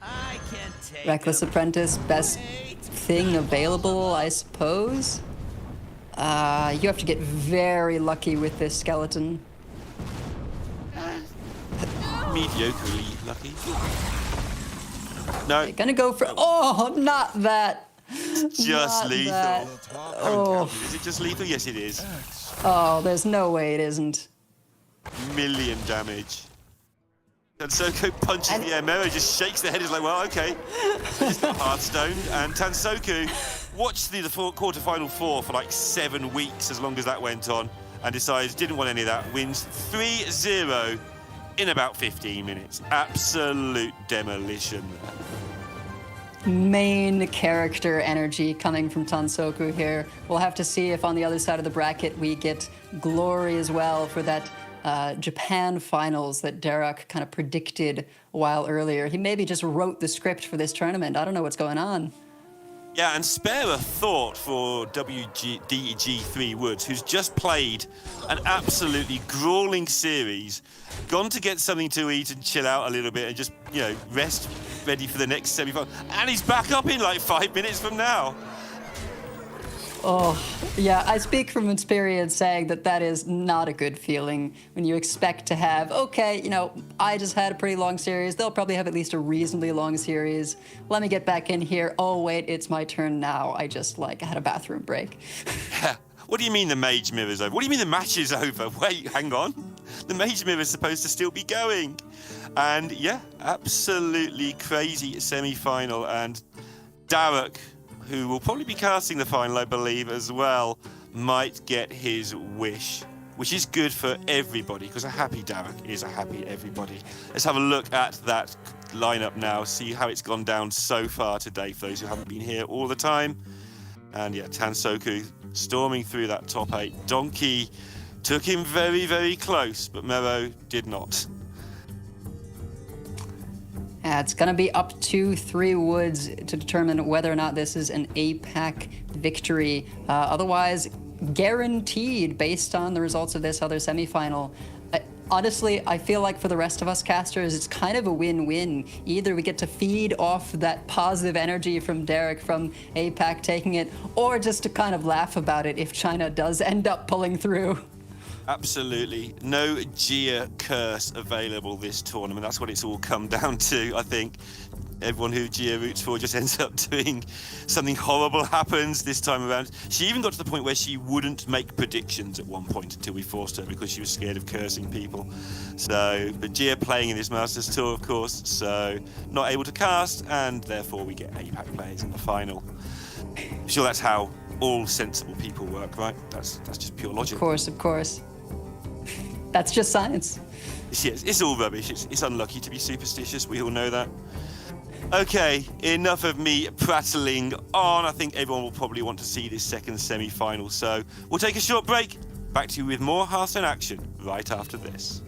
I can't take Reckless Apprentice, best thing available, I suppose. You have to get very lucky with this skeleton. Mediocrely lucky. No. You're gonna go for... Oh, not that. Just Not lethal. that. Oh. Is it just lethal? Yes, it is. Oh, there's no way it isn't. million damage. Tansoku punches the air. Mero just shakes their head. He's like, well, okay. It's not Hearthstone. And Tansoku watched the quarterfinal 4 for like 7 weeks, as long as that went on, and decides didn't want any of that. Wins 3-0 in about 15 minutes. Absolute demolition. Main character energy coming from Tansoku here. We'll have to see if on the other side of the bracket we get glory as well for that Japan finals that Derek kind of predicted a while earlier. He maybe just wrote the script for this tournament. I don't know what's going on. Yeah, and spare a thought for DEG3 Woods, who's just played an absolutely grueling series, gone to get something to eat and chill out a little bit and just, you know, rest, ready for the next semi-final. And he's back up in like 5 minutes from now. Oh, yeah, I speak from experience saying that that is not a good feeling when you expect to have, okay, you know, I just had a pretty long series. They'll probably have at least a reasonably long series. Let me get back in here. Oh, wait, it's my turn now. I just, like, had a bathroom break. Yeah. What do you mean the Mage Mirror's over? What do you mean the match is over? Wait, hang on. The Mage Mirror's supposed to still be going. And, yeah, absolutely crazy semi-final. And Derek, who will probably be casting the final, I believe, as well, might get his wish, which is good for everybody, because a happy Derek is a happy everybody. Let's have a look at that lineup now, see how it's gone down so far today for those who haven't been here all the time. And yeah, Tansoku storming through that top 8. Donkey took him very, very close, but Mero did not. It's going to be up to 3 Woods to determine whether or not this is an APAC victory. Otherwise, guaranteed based on the results of this other semifinal. Honestly, I feel like for the rest of us casters, it's kind of a win-win. Either we get to feed off that positive energy from Derek from APAC taking it, or just to kind of laugh about it if China does end up pulling through. Absolutely. No Gia curse available this tournament. That's what it's all come down to, I think. Everyone who Gia roots for just ends up doing something horrible happens this time around. She even got to the point where she wouldn't make predictions at one point until we forced her because she was scared of cursing people. So, but Gia playing in this Masters Tour, of course, so not able to cast, and therefore we get APAC players in the final. I'm sure that's how all sensible people work, right? That's just pure logic. Of course, of course. That's just science. Yes, it's all rubbish. It's unlucky to be superstitious. We all know that. Okay, enough of me prattling on. I think everyone will probably want to see this second semi-final. So we'll take a short break. Back to you with more Hearthstone action right after this.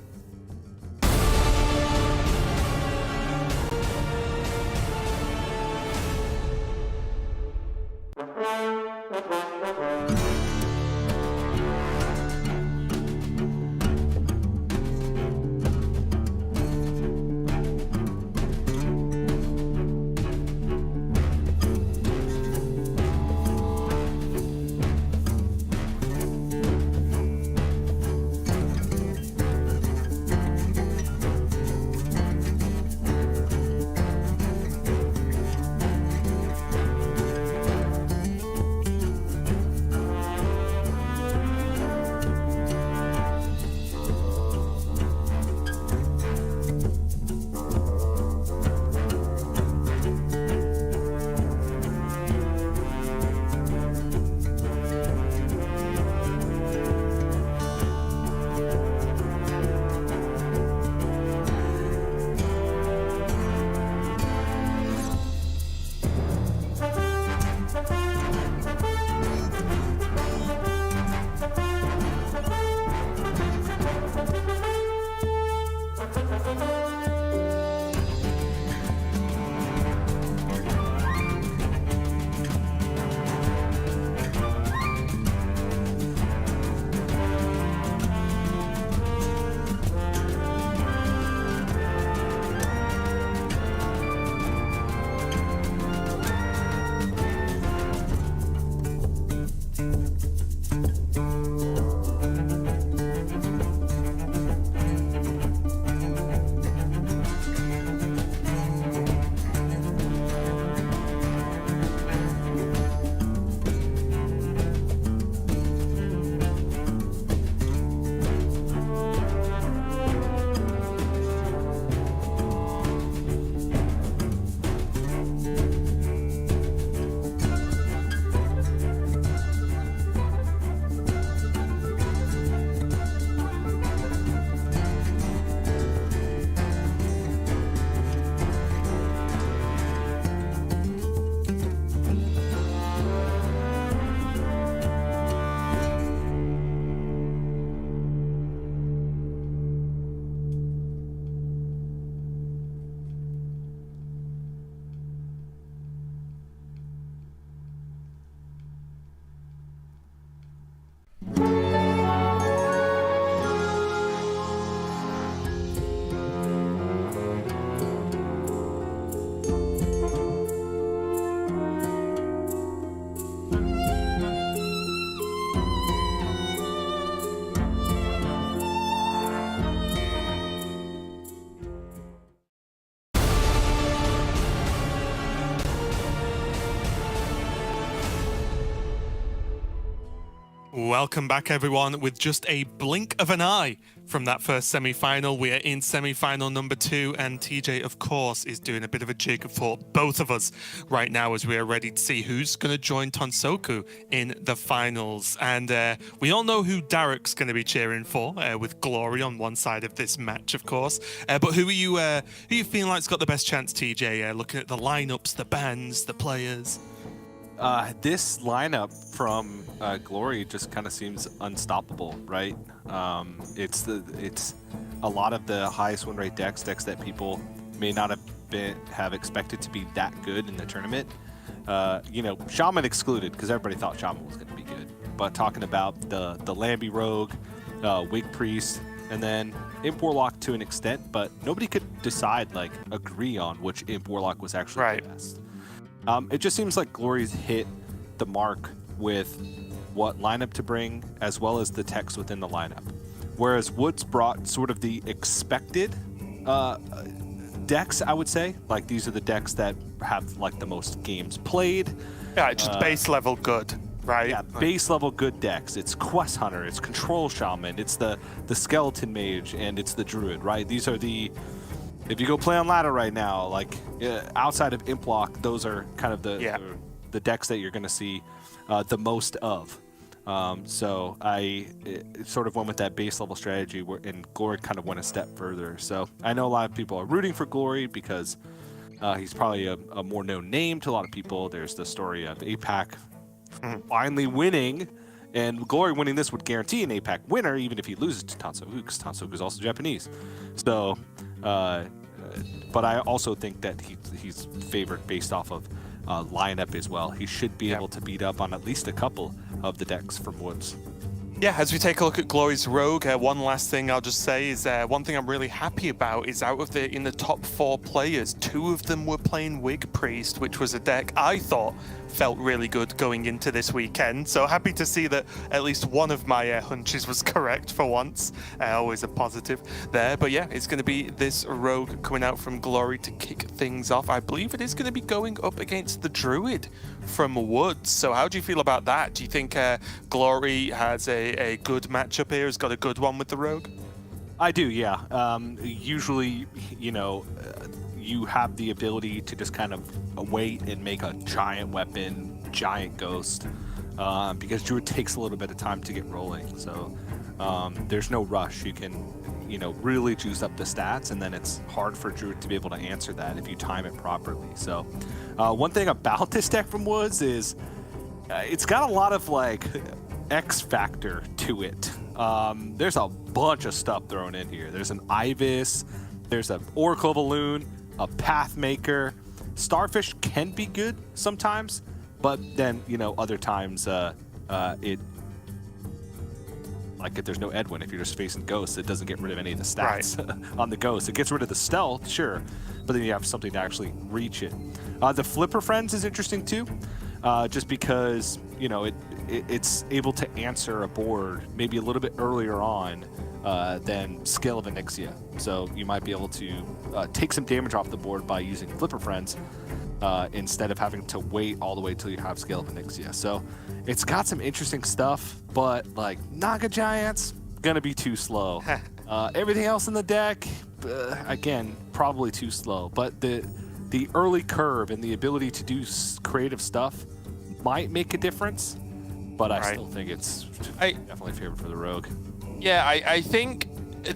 Welcome back, everyone. With just a blink of an eye from that first semi-final, we are in semi-final number 2, and TJ, of course, is doing a bit of a jig for both of us right now as we are ready to see who's going to join Tansoku in the finals. And we all know who Derek's going to be cheering for, with Glory on one side of this match, of course. But who are you feeling like's got the best chance, TJ? Looking at the lineups, the bands, the players. This lineup from Glory just kind of seems unstoppable, right? It's a lot of the highest win rate decks that people may not have expected to be that good in the tournament. Shaman excluded, because everybody thought Shaman was going to be good. But talking about the Lambie Rogue, Wig Priest, and then Imp Warlock to an extent, but nobody could agree on which Imp Warlock was actually the best. It just seems like Glory's hit the mark with what lineup to bring, as well as the techs within the lineup. Whereas Woods brought sort of the expected decks, I would say. Like, these are the decks that have like the most games played. Yeah, just base level good, right? Yeah, base level good decks. It's Quest Hunter, it's Control Shaman, it's the Skeleton Mage, and it's the Druid, right? These are the... If you go play on ladder right now, outside of Imp Lock, those are kind of the decks that you're going to see the most of. So I sort of went with that base level strategy, and Glory kind of went a step further. So I know a lot of people are rooting for Glory because he's probably a more known name to a lot of people. There's the story of APAC finally winning, and Glory winning this would guarantee an APAC winner, even if he loses to Tansoku, because Tansoku is also Japanese. So... but I also think that he's favored based off of lineup as well. He should be able to beat up on at least a couple of the decks from Woods. Yeah, as we take a look at Glory's Rogue, one last thing I'll just say is one thing I'm really happy about is in the top 4 players, 2 of them were playing Wig Priest, which was a deck I thought felt really good going into this weekend. So happy to see that at least one of my hunches was correct for once. Always a positive there. But yeah, it's going to be this Rogue coming out from Glory to kick things off. I believe it is going to be going up against the Druid from Woods. So how do you feel about that? Do you think Glory has a good matchup here, has got a good one with the Rogue? I do, yeah. Usually, you have the ability to just kind of wait and make a giant weapon, giant ghost, because Druid takes a little bit of time to get rolling. So there's no rush. You can, really juice up the stats, and then it's hard for Druid to be able to answer that if you time it properly. So one thing about this deck from Woods is it's got a lot of X factor to it. There's a bunch of stuff thrown in here. There's an Ibis, there's an Oracle of Elune, a Pathmaker. Starfish can be good sometimes, but then, other times if there's no Edwin, if you're just facing ghosts, it doesn't get rid of any of the stats on the ghost. It gets rid of the stealth, sure, but then you have something to actually reach it. The Flipper Friends is interesting too, just because, it's able to answer a board maybe a little bit earlier on than Scale of Onyxia. So you might be able to take some damage off the board by using Flipper Friends instead of having to wait all the way till you have Scale of Onyxia. So it's got some interesting stuff, but Naga Giants, gonna be too slow. Everything else in the deck, again, probably too slow. But the early curve and the ability to do creative stuff might make a difference, but I still think it's definitely favored for the Rogue. Yeah, I think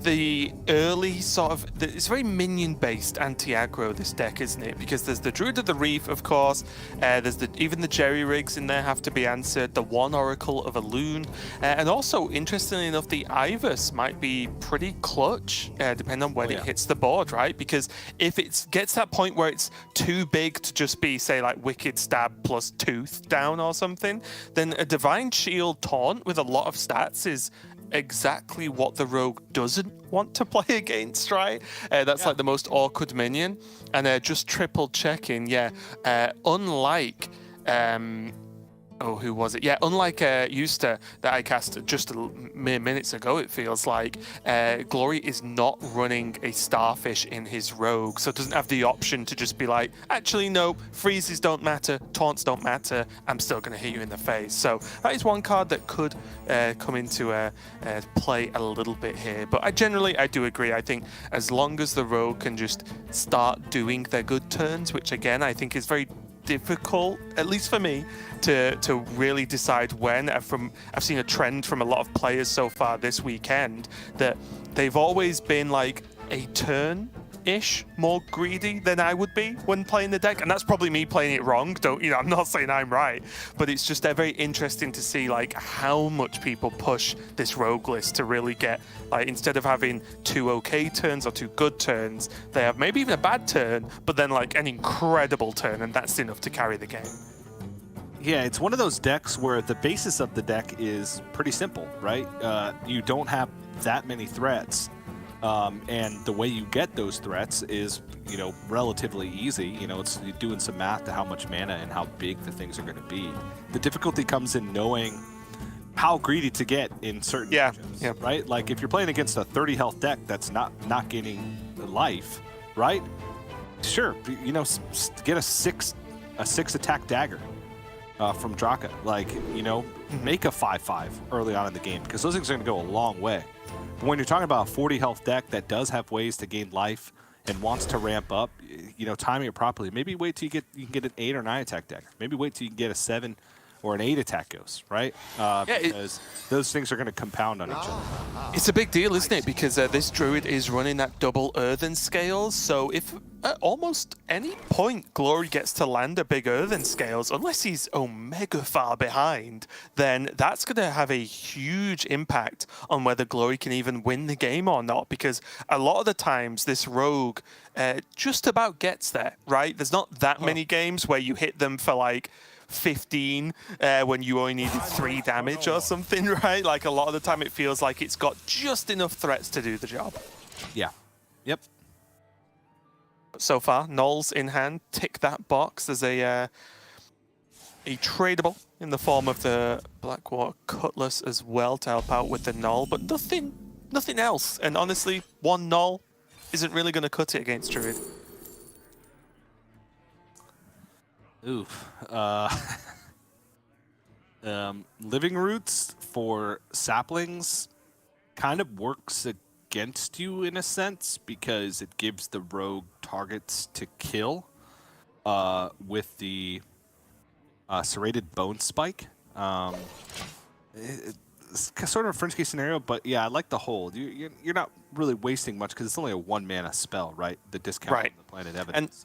the early it's very minion based anti-aggro, this deck, isn't it? Because there's the Druid of the Reef, of course, there's even the Jerry Rigs in there have to be answered, the one Oracle of Elune, and also, interestingly enough, the Ibis might be pretty clutch, depending on when it hits the board, right? Because if it gets to that point where it's too big to just be, say, Wicked Stab plus Tooth down or something, then a Divine Shield Taunt with a lot of stats is exactly what the Rogue doesn't want to play against, right? That's the most awkward minion. And just triple checking, unlike oh, who was it? Yeah, unlike Euster that I cast just mere minutes ago, it feels like, Glory is not running a Starfish in his Rogue, so doesn't have the option to just be like, actually, no, freezes don't matter, taunts don't matter, I'm still going to hit you in the face. So that is one card that could come into play a little bit here. But I do agree. I think as long as the Rogue can just start doing their good turns, which again, I think is very difficult, at least for me, to really decide when. I've seen a trend from a lot of players so far this weekend that they've always been like a turn-ish more greedy than I would be when playing the deck, and that's probably me playing it wrong. I'm not saying I'm right, but it's just very interesting to see like how much people push this rogue list to really get, like, instead of having 2 okay turns or 2 good turns, they have maybe even a bad turn, but then like an incredible turn, and that's enough to carry the game. Yeah, it's one of those decks where the basis of the deck is pretty simple, right? You don't have that many threats, and the way you get those threats is, relatively easy. It's doing some math to how much mana and how big the things are going to be. The difficulty comes in knowing how greedy to get in certain matchups, right? Like if you're playing against a 30 health deck that's not gaining life, right? Sure, get a 6 attack dagger from Draka. Make a 5/5 early on in the game, because those things are going to go a long way. But when you're talking about a 40 health deck that does have ways to gain life and wants to ramp up, timing it properly. Maybe wait till you can get an 8 or 9 attack dagger. Maybe wait till you can get a 7 or an 8 attack ghost, right? Because those things are going to compound on each other. It's a big deal, isn't it? Because this druid is running at double earthen scales, so if at almost any point Glory gets to land a big earthen scales, unless he's omega far behind, then that's going to have a huge impact on whether Glory can even win the game or not, because a lot of the times this rogue just about gets there, right? There's not that many games where you hit them for like 15 when you only needed 3 damage or something, right? Like a lot of the time it feels like it's got just enough threats to do the job. Yeah. Yep. So far, Null's in hand. Tick that box. There's a tradable in the form of the Blackwater Cutlass as well to help out with the Null, but nothing else. And honestly, 1 Null isn't really going to cut it against Druid. Oof. Living Roots for saplings kind of works against you in a sense, because it gives the rogue targets to kill with the serrated bone spike. It's sort of a fringe case scenario, but yeah, I like the hold. You're not really wasting much because it's only a 1 mana spell, right? The discount on the Planet Evidence.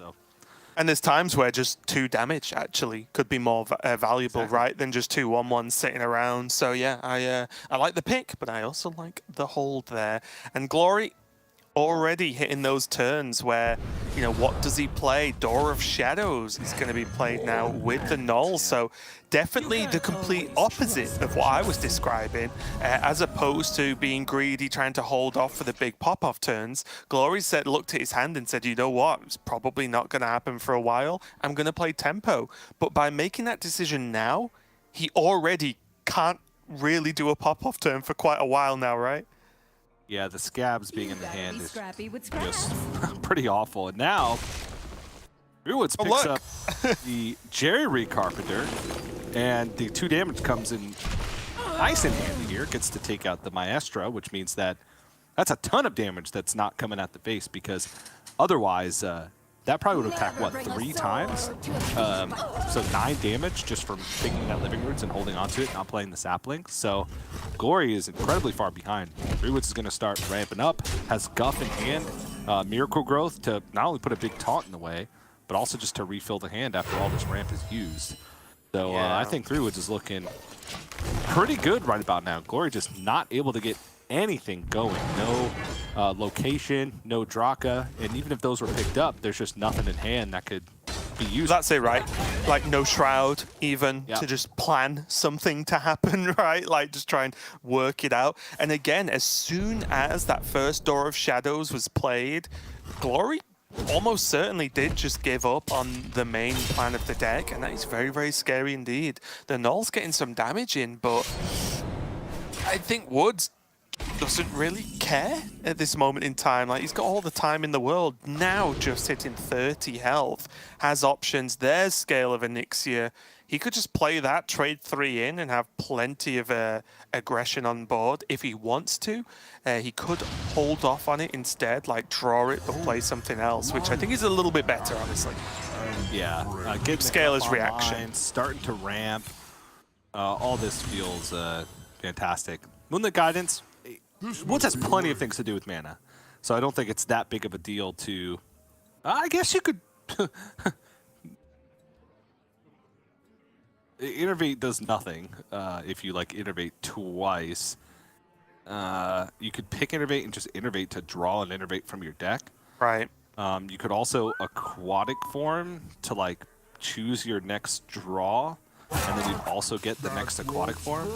And there's times where just 2 damage actually could be more valuable, right, than just 2 1/1s sitting around. So yeah, I like the pick, but I also like the hold there. And Glory already hitting those turns where, what does he play? Door of Shadows is going to be played now with the Null. So definitely the complete opposite of what I was describing, as opposed to being greedy, trying to hold off for the big pop-off turns. Glory looked at his hand and said, you know what, it's probably not going to happen for a while. I'm going to play tempo. But by making that decision now, he already can't really do a pop-off turn for quite a while now, right? Yeah, the scabs being in the hand is just pretty awful. And now, Rewoods picks up the Jerry Carpenter, and the 2 damage comes in nice and handy here. Gets to take out the Maestra, which means that that's a ton of damage that's not coming at the face, because otherwise that probably would attack, what, 3 times? So 9 damage just from taking that Living Roots and holding onto it, not playing the sapling. So Glory is incredibly far behind. Rewoods is going to start ramping up, has Guff in hand, Miracle Growth to not only put a big taunt in the way, but also just to refill the hand after all this ramp is used. So I think Rewoods is looking pretty good right about now. Glory just not able to get anything going. No location, no Draka, and even if those were picked up, there's just nothing in hand that could be used. That's it, right? Like no Shroud even to just plan something to happen, right? Like just try and work it out. And again, as soon as that first Door of Shadows was played, Glory almost certainly did just give up on the main plan of the deck, and that is very, very scary indeed. The Null's getting some damage in, but I think Woods doesn't really care at this moment in time. Like, he's got all the time in the world. Now just hitting 30 health, has options. There's Scale of Onyxia. He could just play that, trade 3 in, and have plenty of aggression on board if he wants to. He could hold off on it instead, like draw it, but play something else, which I think is a little bit better, honestly. Yeah, give Scale his online, reaction. starting to ramp. All this feels fantastic. Moonlit Guidance, Woods has plenty of things to do with mana, so I don't think it's that big of a deal to... I guess you could... Innervate does nothing if you like Innervate twice. You could pick Innervate and just Innervate to draw an Innervate from your deck. Right. You could also Aquatic Form to like choose your next draw, and then you'd also get the next Aquatic Form.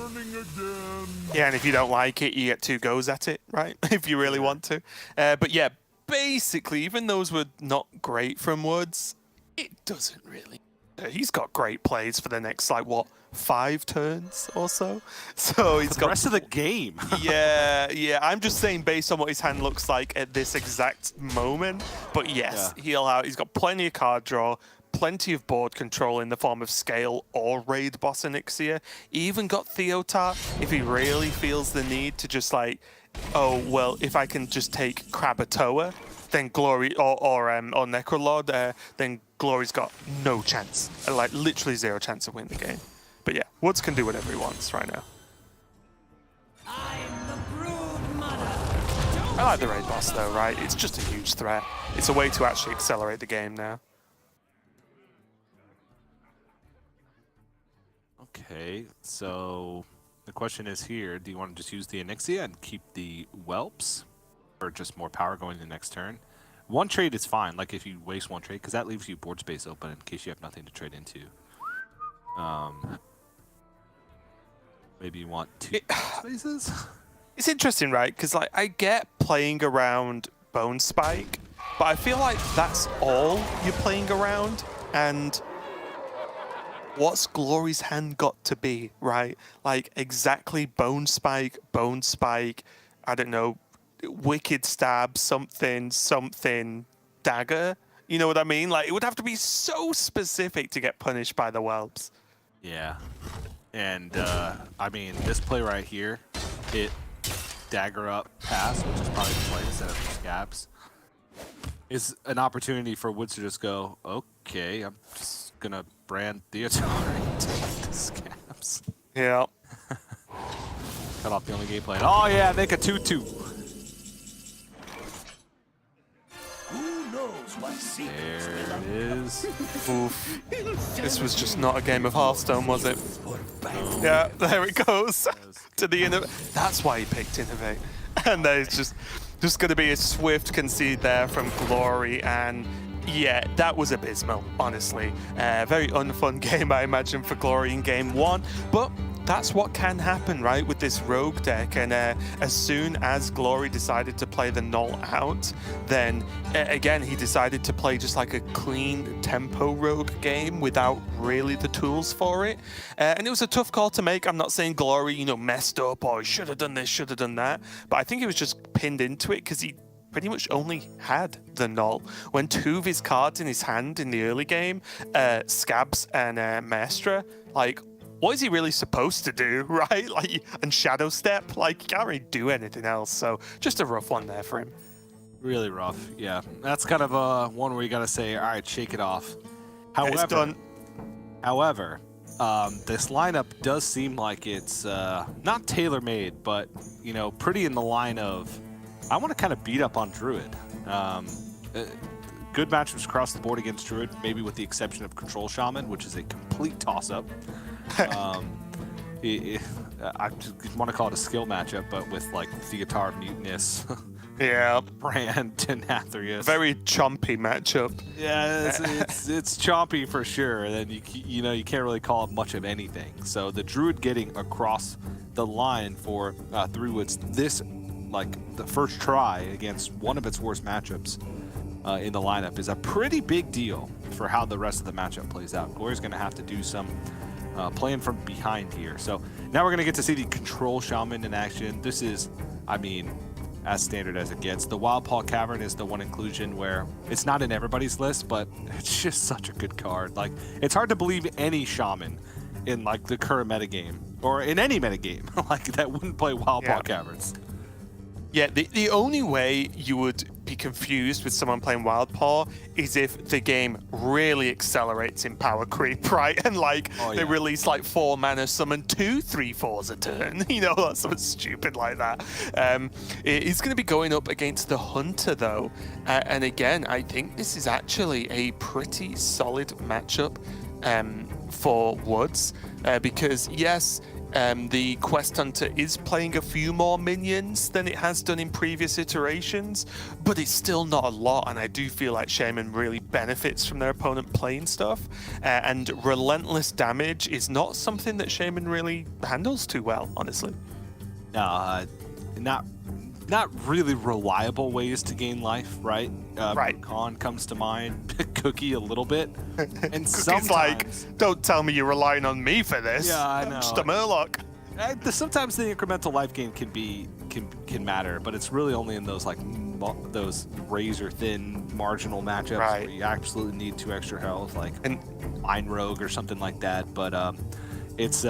Yeah, and if you don't like it, you get 2 goes at it, right? If you really want to. But yeah, basically, even those were not great from Woods, it doesn't really. He's got great plays for the next, like, what, 5 turns or so? So he's got the rest of the game. yeah. I'm just saying based on what his hand looks like at this exact moment. But yes, he's got plenty of card draw, plenty of board control in the form of Scale or Raid Boss Onyxia. He even got Theotar if he really feels the need to just like, oh, well, if I can just take Krakatoa, then Glory or Necrolord, then Glory's got no chance, like literally 0 chance of winning the game. But yeah, Woods can do whatever he wants right now. I'm the Brood Mother. I like the Raid Boss though, right? It's just a huge threat. It's a way to actually accelerate the game now. Okay, so the question is here, do you want to just use the Onyxia and keep the Whelps? Or just more power going the next turn? 1 trade is fine, like if you waste 1 trade, because that leaves you board space open in case you have nothing to trade into. Maybe you want 2 spaces? It's interesting, right? Because like I get playing around Bone Spike, but I feel like that's all you're playing around, and what's Glory's hand got to be, right? Like exactly Bone Spike, I don't know, Wicked Stab, something, Dagger. You know what I mean? Like, it would have to be so specific to get punished by the Whelps. Yeah. And, I mean, this play right here, it Dagger up pass, which is probably the play instead of Scabs, is an opportunity for Woods to just go, okay, I'm just going to brand Theotar into Scabs. Yeah. Cut off the only gameplay. Oh, yeah, make a 2-2. There it is. Oof. This was just not a game of Hearthstone, was it? Yeah, there it goes. To the That's why he picked Innovate. And there's just going to be a swift concede there from Glory, and yeah, that was abysmal, honestly. Very unfun game, I imagine, for Glory in game 1, but that's what can happen, right, with this rogue deck. And as soon as Glory decided to play the Null out, then again he decided to play just like a clean tempo rogue game without really the tools for it. And it was a tough call to make. I'm not saying Glory, you know, messed up or should have done this, should have done that, but I think he was just pinned into it because he pretty much only had the Null. When 2 of his cards in his hand in the early game, Scabs and Maestra, like, what is he really supposed to do, right? Like, and Shadow Step, like, you can't really do anything else. So just a rough one there for him. Really rough, yeah. That's kind of one where you got to say, all right, shake it off. However, it's done. However, this lineup does seem like it's not tailor-made, but, you know, pretty in the line of, I want to kind of beat up on Druid. Good matchups across the board against Druid, maybe with the exception of Control Shaman, which is a complete toss-up. I just want to call it a skill matchup, but with like Theotar, Mutinous, yeah, Brand, and Nathria. Very chompy matchup. Yeah, it's chompy for sure. And then you know you can't really call it much of anything. So the Druid getting across the line for Three Woods this like the first try against one of its worst matchups in the lineup is a pretty big deal for how the rest of the matchup plays out. Glory's going to have to do some playing from behind here. So now we're going to get to see the Control Shaman in action. This is, I mean, as standard as it gets. The Wild Paw Cavern is the one inclusion where it's not in everybody's list, but it's just such a good card. Like, it's hard to believe any Shaman in like the current metagame or in any metagame like that wouldn't play Wild Paw Caverns. Yeah, the only way you would be confused with someone playing Wild Paw is if the game really accelerates in power creep, right? And like they release like 4 mana summon 2 3/4s a turn, you know, that's something stupid like that. It's going to be going up against the Hunter though, and again, I think this is actually a pretty solid matchup for Woods because yes. The Quest Hunter is playing a few more minions than it has done in previous iterations, but it's still not a lot, and I do feel like Shaman really benefits from their opponent playing stuff, and relentless damage is not something that Shaman really handles too well, honestly. Not really reliable ways to gain life, right? Right. Khan comes to mind, Cookie a little bit, and Cookie's like, don't tell me you're relying on me for this. Yeah, I know. I'm just a Murloc. Sometimes the incremental life gain can matter, but it's really only in those like those razor thin marginal matchups where you absolutely need 2 extra health, like Mind Rogue or something like that. But it's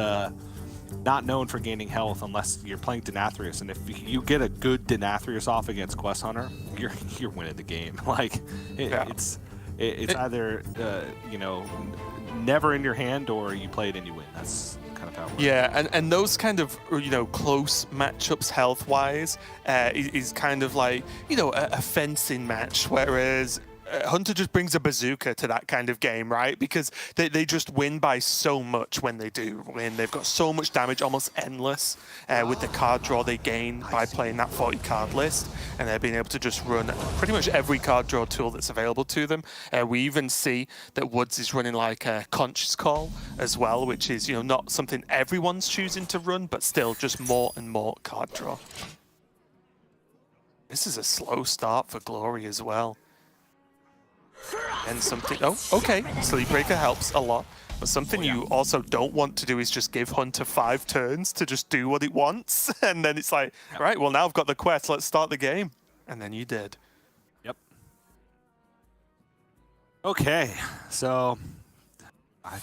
not known for gaining health unless you're playing Denathrius, and if you get a good Denathrius off against Quest Hunter, you're winning the game. Like it's either you know, never in your hand, or you play it and you win. That's kind of how it works. Yeah, and those kind of, you know, close matchups health wise is kind of like, you know, a fencing match, whereas Hunter just brings a bazooka to that kind of game, right? Because they just win by so much when they do win. They've got so much damage, almost endless, with the card draw they gain by playing that 40 card list, and they're being able to just run pretty much every card draw tool that's available to them. We even see that Woods is running like a Conscious Call as well, which is, you know, not something everyone's choosing to run, but still just more and more card draw. This is a slow start for Glory as well. And something, oh, okay, Sleepbreaker helps a lot, but something you also don't want to do is just give Hunter 5 turns to just do what it wants, and then it's like, right, well now I've got the quest, let's start the game. And then you did. Yep. Okay, so I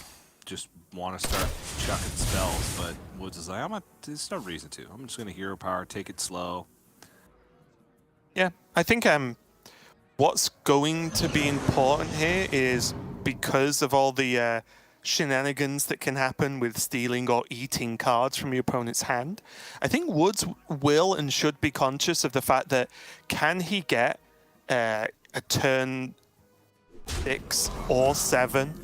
just want to start chucking spells, but Woods is like, there's no reason to. I'm just going to hero power, take it slow. Yeah, I think what's going to be important here is, because of all the shenanigans that can happen with stealing or eating cards from your opponent's hand, I think Woods will and should be conscious of the fact that can he get a turn 6 or 7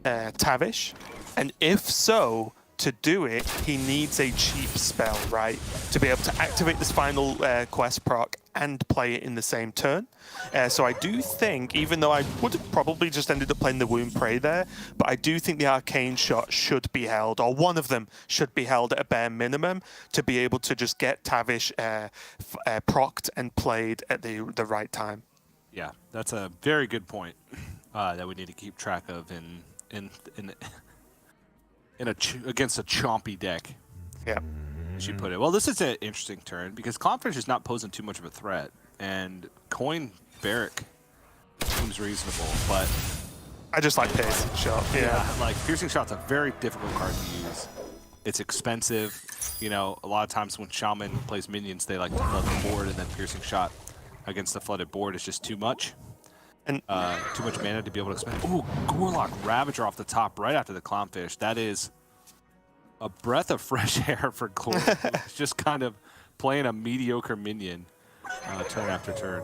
Tavish? And if so, to do it, he needs a cheap spell, right? To be able to activate this final quest proc and play it in the same turn. So I do think, even though I would have probably just ended up playing the Wound Prey there, but I do think the Arcane Shot should be held, or one of them should be held at a bare minimum, to be able to just get Tavish procced and played at the right time. Yeah, that's a very good point that we need to keep track of against a chompy deck. Yeah. As you put it. Well, this is an interesting turn because Clownfish is not posing too much of a threat, and Coin Barrack seems reasonable, but I just like Piercing Shot. Yeah. Like Piercing Shot's a very difficult card to use. It's expensive. You know, a lot of times when Shaman plays minions, they like to flood the board, and then Piercing Shot against the flooded board is just too much. And too much mana to be able to expend. Ooh, Gorlock Ravager off the top right after the Clownfish. That is a breath of fresh air for Glory. It's just kind of playing a mediocre minion turn after turn.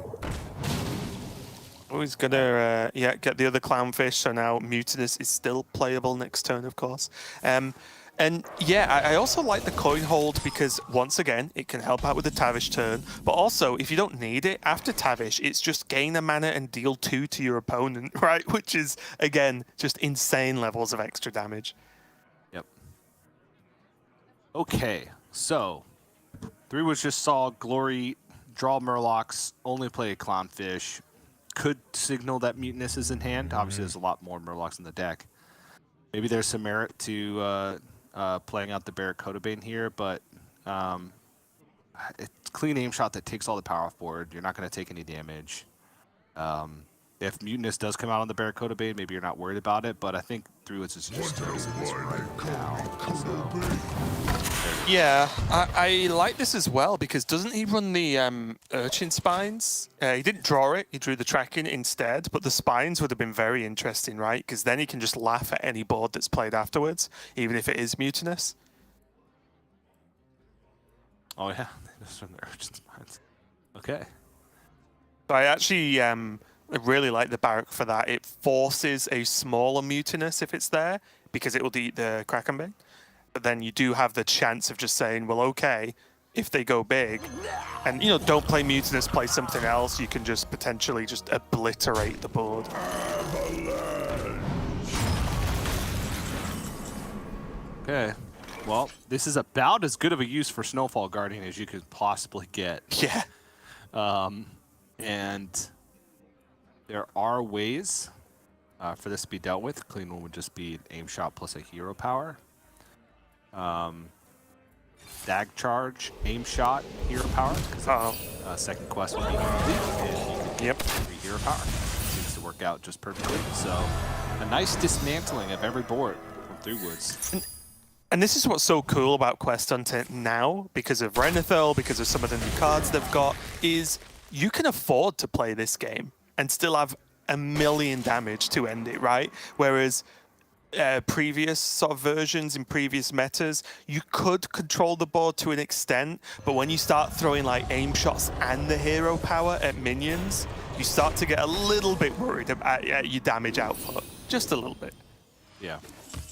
Oh, he's gonna get the other Clownfish, so now Mutinous is still playable next turn, of course. And yeah, I also like the Coin Hold because, once again, it can help out with the Tavish turn, but also, if you don't need it, after Tavish, it's just gain a mana and deal 2 to your opponent, right? Which is, again, just insane levels of extra damage. Yep. Okay, so 3 was just saw Glory draw Murlocs, only play a Clownfish. could signal that Mutinous is in hand. Obviously, there's a lot more Murlocs in the deck. Maybe there's some merit to playing out the Barracuda Bane here, but it's clean aim shot that takes all the power off board. You're not going to take any damage. If Mutinous does come out on the Barracuda Bane, maybe you're not worried about it, but I think Druids is just toasting this right now. Yeah, I like this as well because doesn't he run the Urchin Spines? He didn't draw it, he drew the tracking instead, but the Spines would have been very interesting, right? Because then he can just laugh at any board that's played afterwards, even if it is Mutinous. Oh yeah, this from the Urchin Spines. Okay. So I actually really like the Barrack for that. It forces a smaller Mutinous if it's there, because it will eat the Krakenbane. But then you do have the chance of just saying, well, okay, if they go big, and, you know, don't play Mutinous, play something else, you can just potentially just obliterate the board. Okay. Well, this is about as good of a use for Snowfall Guardian as you could possibly get. Yeah. And there are ways for this to be dealt with. Clean one would just be an aim shot plus a hero power. Dag charge, aim shot, hero power. Second quest would be complete, and you could get 3 hero power. Seems to work out just perfectly. So a nice dismantling of every board from Three Woods. And this is what's so cool about Quest Hunter now, because of Renathal, because of some of the new cards they've got, is you can afford to play this game and still have 1 million damage to end it, right? Whereas previous sort of versions in previous metas, you could control the board to an extent, but when you start throwing like aim shots and the hero power at minions, you start to get a little bit worried about your damage output. Just a little bit. Yeah.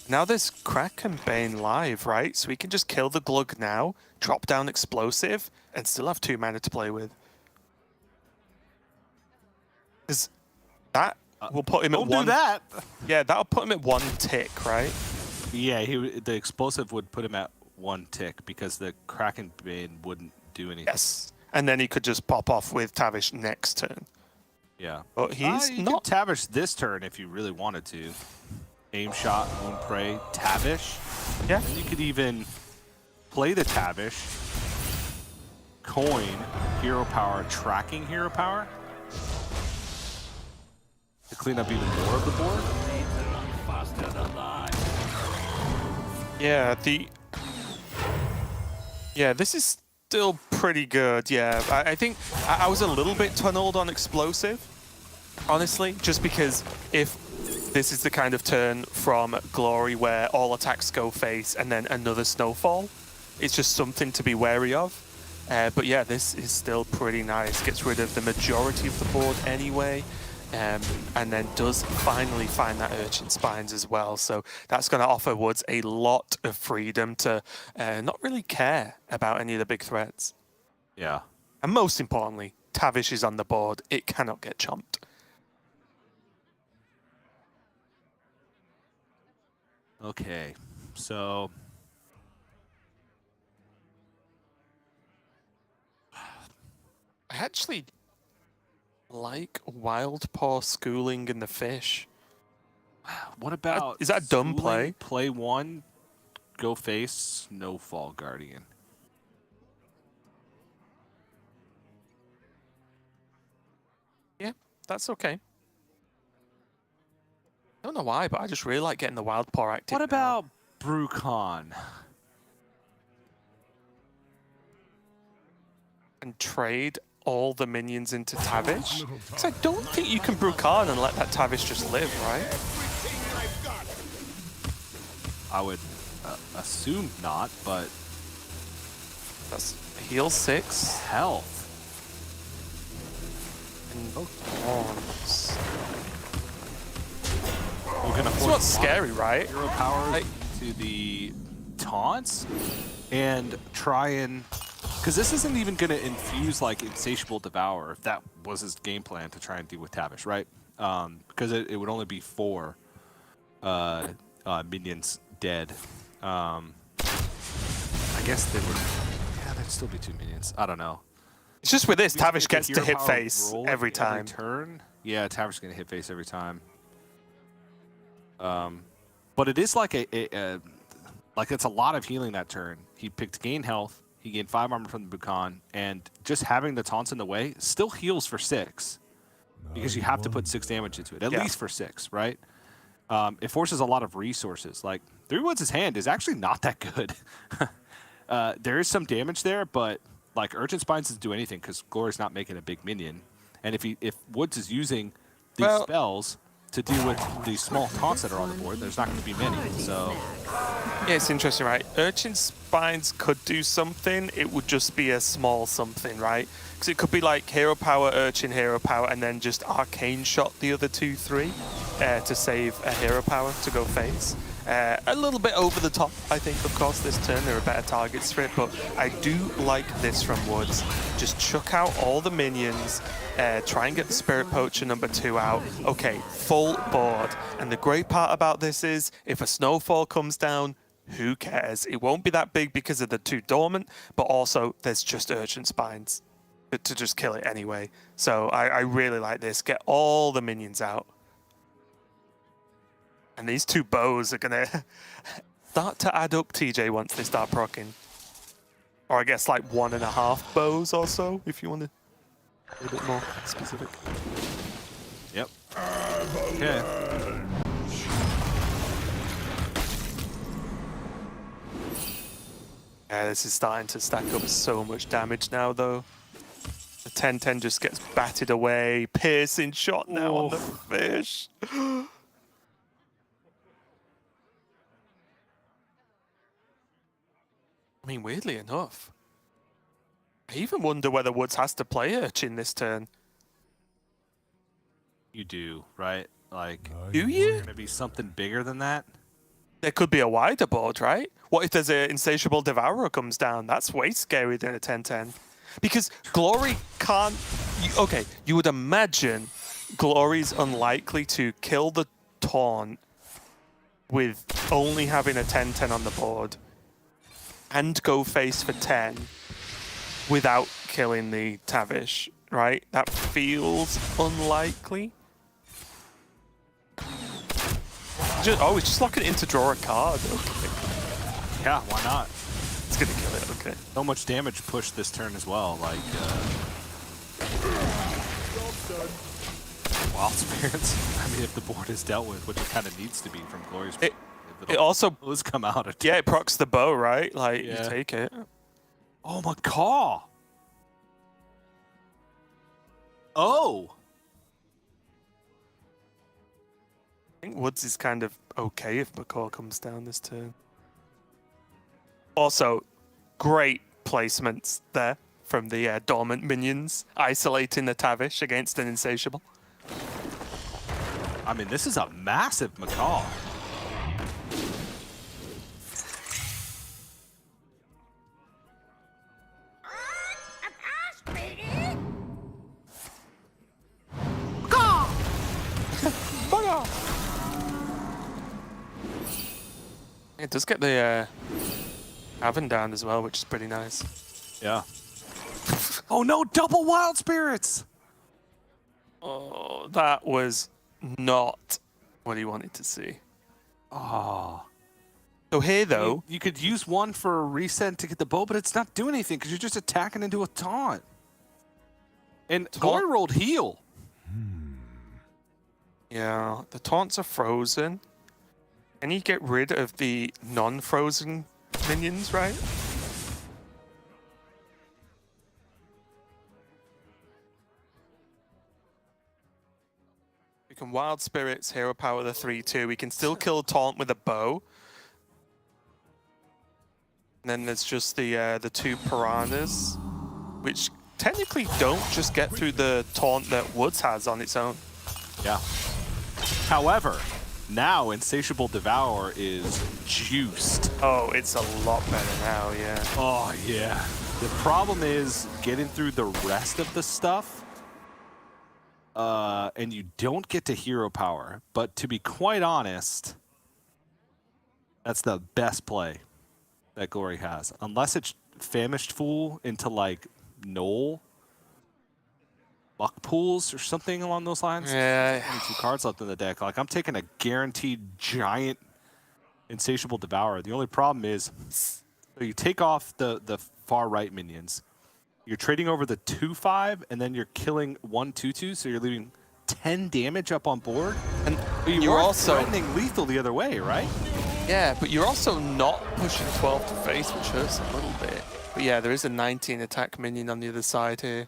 Now there's Krakenbane live, right? So we can just kill the Glug now, drop down Explosive, and still have 2 mana to play with. Because that will put him at 1. Don't do that! Yeah, that'll put him at 1 tick, right? Yeah, the Explosive would put him at 1 tick because the Krakenbane wouldn't do anything. Yes. And then he could just pop off with Tavish next turn. Yeah. But he's not... could Tavish this turn if you really wanted to. Aim shot, own prey, Tavish. Yeah. And you could even play the Tavish, coin, hero power, tracking hero power to clean up even more of the board. Yeah, this is still pretty good. Yeah, I think I was a little bit tunneled on Explosive, honestly, just because if this is the kind of turn from Glory where all attacks go face and then another Snowfall, it's just something to be wary of. But yeah, this is still pretty nice. Gets rid of the majority of the board anyway. And then does finally find that Urchin Spines as well. So that's going to offer Woods a lot of freedom to not really care about any of the big threats. Yeah. And most importantly, Tavish is on the board. It cannot get chomped. Okay, so... I actually like Wild Paw schooling in the fish. What about... Is that a dumb play? Play 1, go face, Snowfall Guardian. Yeah, that's okay. I don't know why, but I just really like getting the Wild Paw active. What about Brucon? And trade all the minions into Tavish? Because I don't think you can Brucon and let that Tavish just live, right? I would assume not, but... That's heal 6. Health. And horns. That's what's scary, right? Hero power to the taunts and try and... Because this isn't even going to infuse like Insatiable Devour if that was his game plan to try and deal with Tavish, right? Because it would only be 4 minions dead. I guess they would... Yeah, there'd still be 2 minions. I don't know. It's just with this, Maybe Tavish gets to hit hero face roll every time. Turn. Yeah, Taver's going to hit face every time. But it is like like it's a lot of healing that turn. He picked gain health. He gained 5 armor from the Bukan, and just having the taunts in the way still heals for 6 because you have to put 6 damage into it, at least for 6, right? It forces a lot of resources. Like 3 Woods' hand is actually not that good. There is some damage there, but like Urchin Spines doesn't do anything because Glory's not making a big minion. And if Woods is using these spells to deal with these small taunts that are on the board, there's not going to be many. So yeah, it's interesting, right? Urchin Spines could do something. It would just be a small something, right? Because it could be like Hero Power, Urchin, Hero Power, and then just Arcane Shot the other 2-3 to save a Hero Power to go face. A little bit over the top, I think, of course, this turn. There are better targets for it, but I do like this from Woods. Just chuck out all the minions, try and get the Spirit Poacher number 2 out. Okay, full board. And the great part about this is, if a Snowfall comes down, who cares? It won't be that big because of the 2 Dormant, but also there's just Urchin Spines to just kill it anyway. So I really like this. Get all the minions out. And these 2 bows are going to start to add up, TJ, once they start proccing. Or I guess like 1.5 bows or so, if you want to be a bit more specific. Yep. Okay. Yeah, this is starting to stack up so much damage now, though. The 10-10 just gets batted away. Piercing shot now on the fish. I mean, weirdly enough, I even wonder whether Woods has to play Urchin this turn. You do, right? Like, do you? Maybe something bigger than that? There could be a wider board, right? What if there's an Insatiable Devourer comes down? That's way scarier than a 10-10. Because Glory can't... Okay, you would imagine Glory's unlikely to kill the Taunt with only having a 10-10 on the board and go face for 10 without killing the Tavish, right? That feels unlikely. He's just locking it in to draw a card. Okay. Yeah, why not? It's gonna kill it, okay. So much damage pushed this turn as well, like Wild Spirits. I mean, if the board is dealt with, which it kind of needs to be from Glory's it also was come out. Yeah, it procs the bow, right? Like, you take it. Oh my god! Oh! I think Woods is kind of okay if McCall comes down this turn. Also, great placements there from the Dormant minions, isolating the Tavish against an Insatiable. I mean, this is a massive McCall. It does get the Haven down as well, which is pretty nice. Yeah. Oh no, double Wild Spirits! Oh, that was not what he wanted to see. Oh. So here, though... You could use one for a reset to get the bow, but it's not doing anything because you're just attacking into a taunt. And Glory rolled heal. Yeah, the taunts are frozen. Can you get rid of the non-frozen minions, right? We can Wild Spirits, Hero Power the 3-2. We can still kill Taunt with a bow. And then there's just the 2 Piranhas, which technically don't just get through the Taunt that Woods has on its own. Yeah. However, now Insatiable Devourer is juiced. Oh, it's a lot better now, yeah. Oh, yeah. The problem is getting through the rest of the stuff, and you don't get to Hero Power. But to be quite honest, that's the best play that Glory has. Unless it's Famished Fool into, like, Knoll. luck pools or something along those lines. Yeah. Only 2 cards left in the deck. Like, I'm taking a guaranteed giant insatiable devourer. The only problem is, so you take off the far right minions. You're trading over the 2/5, and then you're killing 1 2/2, so you're leaving 10 damage up on board. And But you're are also threatening lethal the other way, right? Yeah, but you're also not pushing 12 to face, which hurts a little bit. But yeah, there is a 19 attack minion on the other side here.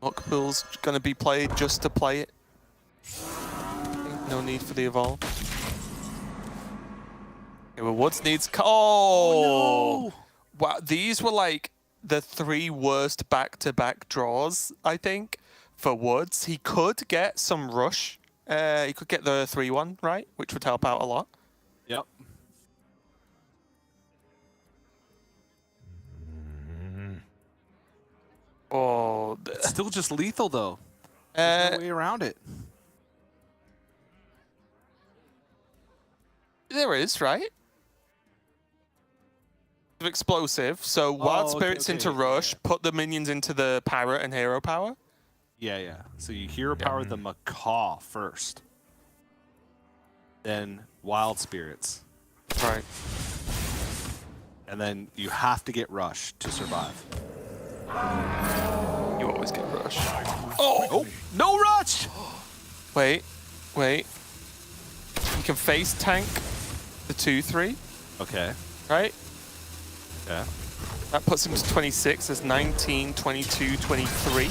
Luck pool's gonna be played just to play it. No need for the evolve. Okay, well, Woods needs. Oh! Wow, these were like the 3 worst back-to-back draws, I think, for Woods. He could get some rush. He could get the 3-1, right? Which would help out a lot. Yep. Oh, It's still just lethal, though. There's no way around it. there is, right? Explosive. So Wild Spirits into Rush, put the minions into the Parrot and Hero Power. Yeah, yeah. So you hero power the Macaw first. Then Wild Spirits. Right. And then you have to get Rush to survive. You always get Rush. Oh! No Rush! Wait. You can face tank the 2/3, Okay. right? Yeah. That puts him to 26. There's 19, 22, 23.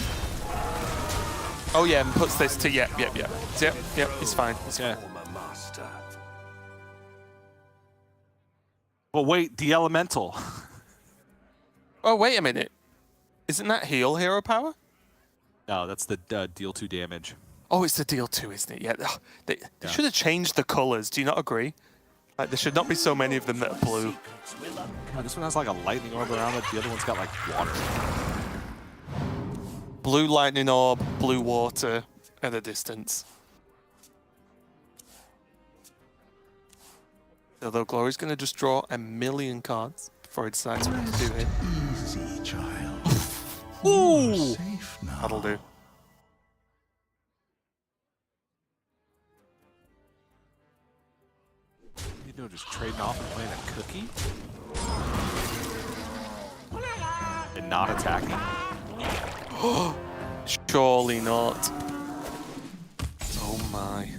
Oh yeah, and puts this to yep. He's fine. Yeah. Former master. But wait, the Elemental. Oh wait a minute, isn't that heal hero power? No, that's the deal 2 damage. Oh, it's the deal 2, isn't it? Yeah. Ugh, they should have changed the colors. Do you not agree? Like, there should not be so many of them that are blue. God, this one has like a lightning orb around it. The other one's got like water. Blue lightning orb, blue water at a distance. Although Glory's going to just draw a million cards before he decides what to do here. Easy, child. Ooh! Safe now. That'll do. You know, just trading off and playing a cookie? And not attacking? Surely not. Oh my.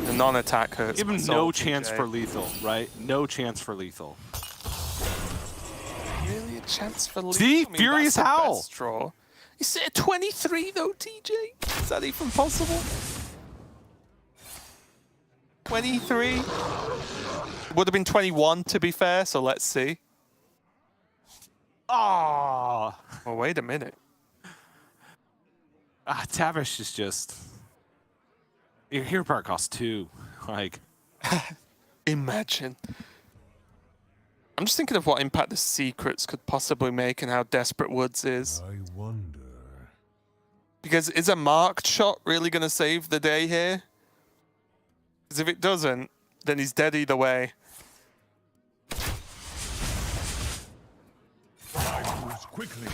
The non-attack hurts. Give him my soul, no chance TJ. for lethal, right? No chance for lethal. Really a chance for lethal? See? I mean, Furious that's the Howl. best draw. Is it a 23 though, TJ? Is that even possible? 23? Would have been 21 to be fair, so let's see. Ah, Well, wait a minute. Tavish is just. Your hero power costs 2. Like, Imagine. I'm just thinking of what impact the secrets could possibly make and how desperate Woods is. I wonder. Because is a marked shot really going to save the day here? Because if it doesn't, then he's dead either way. Moves quickly.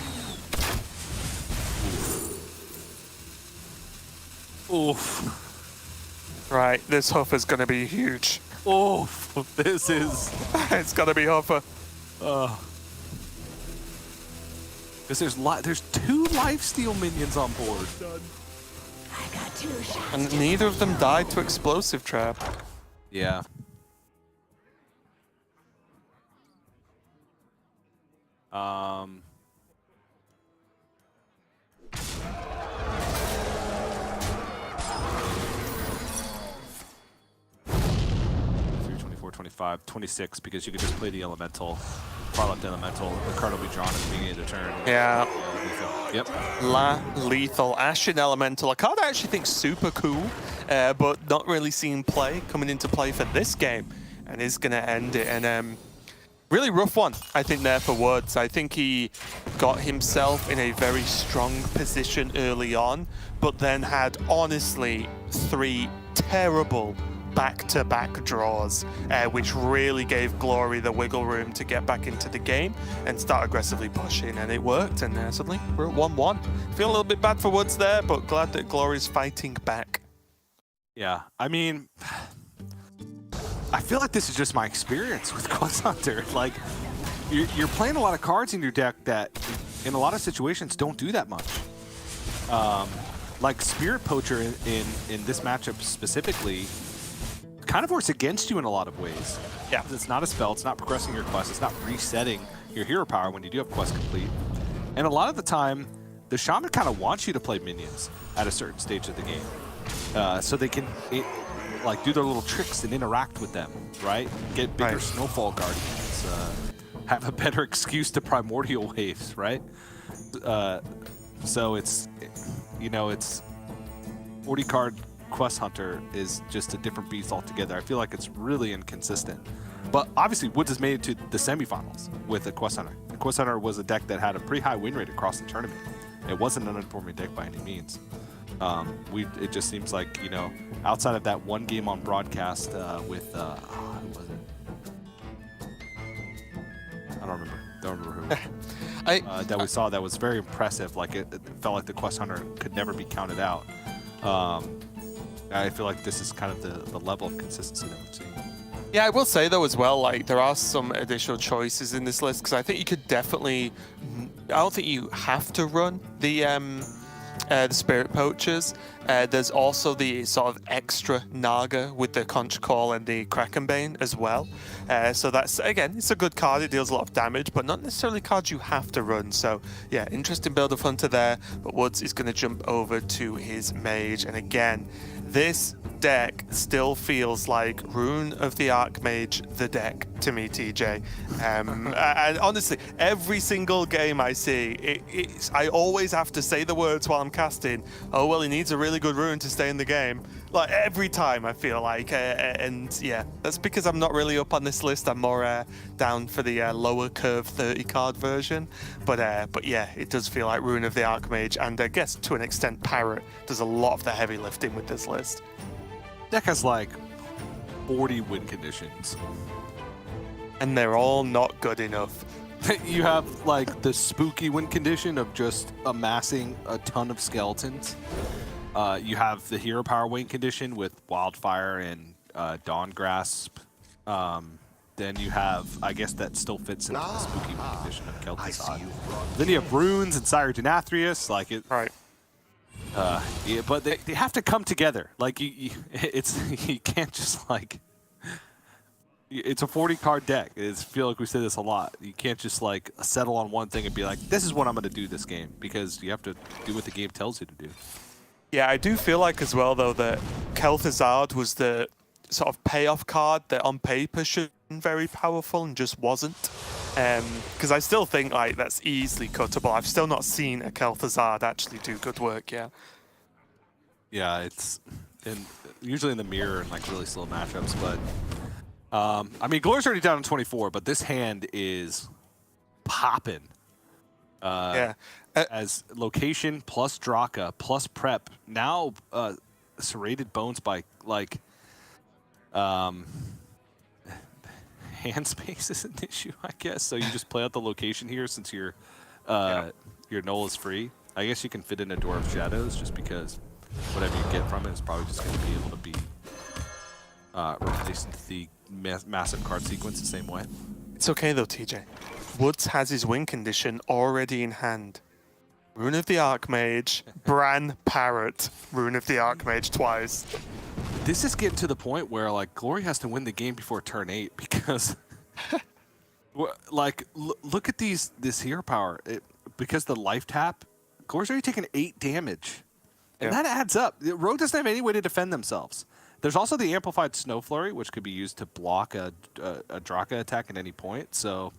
oof. Right, this Huffer's going to be huge. Oof. This is. It's going to be Huffer. Because there's 2 lifesteal minions on board. I got 2 shots. And neither of them died to explosive trap. Yeah. Um. 24, 25, 26, because you could just play the Elemental, far left Elemental. The card will be drawn at the beginning of the turn. Yeah. Yep. Lethal Ashen Elemental. A card I actually think super cool, but not really seen play coming into play for this game, and is going to end it. And really rough one, I think, there for Woods. I think he got himself in a very strong position early on, but then had honestly 3 terrible back-to-back draws, which really gave Glory the wiggle room to get back into the game and start aggressively pushing, and it worked, and suddenly we're at 1-1. Feel a little bit bad for Woods there, but glad that Glory's fighting back. Yeah, I mean, I feel like this is just my experience with Quest Hunter. Like, you're playing a lot of cards in your deck that, in a lot of situations, don't do that much. Like Spirit Poacher in this matchup specifically, kind of works against you in a lot of ways. Yeah. It's not a spell, it's not progressing your quest, it's not resetting your hero power when you do have quest complete. And a lot of the time, the Shaman kind of wants you to play minions at a certain stage of the game. So they can like do their little tricks and interact with them, right? Get bigger Snowfall Guardians, have a better excuse to Primordial Waves, right? So it's, you know, it's 40 card Quest Hunter is just a different beast altogether. I feel like it's really inconsistent. But obviously, Woods has made it to the semifinals with a Quest Hunter. The Quest Hunter was a deck that had a pretty high win rate across the tournament. It wasn't an underperforming deck by any means. It just seems like, you know, outside of that one game on broadcast with, who was it? I don't remember who. That we saw that was very impressive. Like it felt like the Quest Hunter could never be counted out. I feel like this is kind of the level of consistency that we're seeing. Yeah, I will say though as well, like there are some additional choices in this list because I think you could definitely. I don't think you have to run the Spirit Poachers. There's also the sort of extra Naga with the Conch Call and the Krakenbane as well. So that's, again, it's a good card. It deals a lot of damage, but not necessarily cards you have to run. So yeah, interesting build of Hunter there. But Woods is going to jump over to his Mage. And again, this deck still feels like Rune of the Archmage, the deck to me, TJ. And honestly, every single game I see, I always have to say the words while I'm casting. Oh well, he needs a really good rune to stay in the game. Like every time, I feel like, and yeah, that's because I'm not really up on this list. I'm more down for the lower curve 30 card version. But yeah, it does feel like Rune of the Archmage, and I guess to an extent, Parrot does a lot of the heavy lifting with this list. Deck has like 40 win conditions. And they're all not good enough. You have like the spooky win condition of just amassing a ton of skeletons. You have the hero power win condition with Wildfire and Dawn Grasp. Then you have, I guess that still fits into the spooky win condition of Kel'Thuzad. Then you have runes and Sire Denathrius, like it. Right. Yeah, but they have to come together. Like you can't just like. It's a 40 card deck. I feel like we say this a lot. You can't just like settle on one thing and be like, this is what I'm going to do this game, because you have to do what the game tells you to do. Yeah, I do feel like as well though that Kel'Thuzad was the sort of payoff card that on paper should have been very powerful and just wasn't. Because I still think like that's easily cuttable. I've still not seen a Kel'Thuzad actually do good work yet. Yeah, it's usually in the mirror and like really slow matchups, but I mean, Glory's already down in 24, but this hand is popping. Yeah. As location plus Draka plus prep. Now serrated bones by like hand space is an issue, I guess. So you just play out the location here since your null is free. I guess you can fit in a Door of Shadows just because whatever you get from it is probably just going to be able to be replaced into the massive card sequence the same way. It's okay though, TJ. Woods has his win condition already in hand. Rune of the Archmage, Bran Parrot, Rune of the Archmage twice. This is getting to the point where like Glory has to win the game before turn 8 because like look at this hero power. Because the life tap, Glory's already taken 8 damage. And that adds up. Rogue doesn't have any way to defend themselves. There's also the amplified Snow Flurry, which could be used to block a Draka attack at any point. So,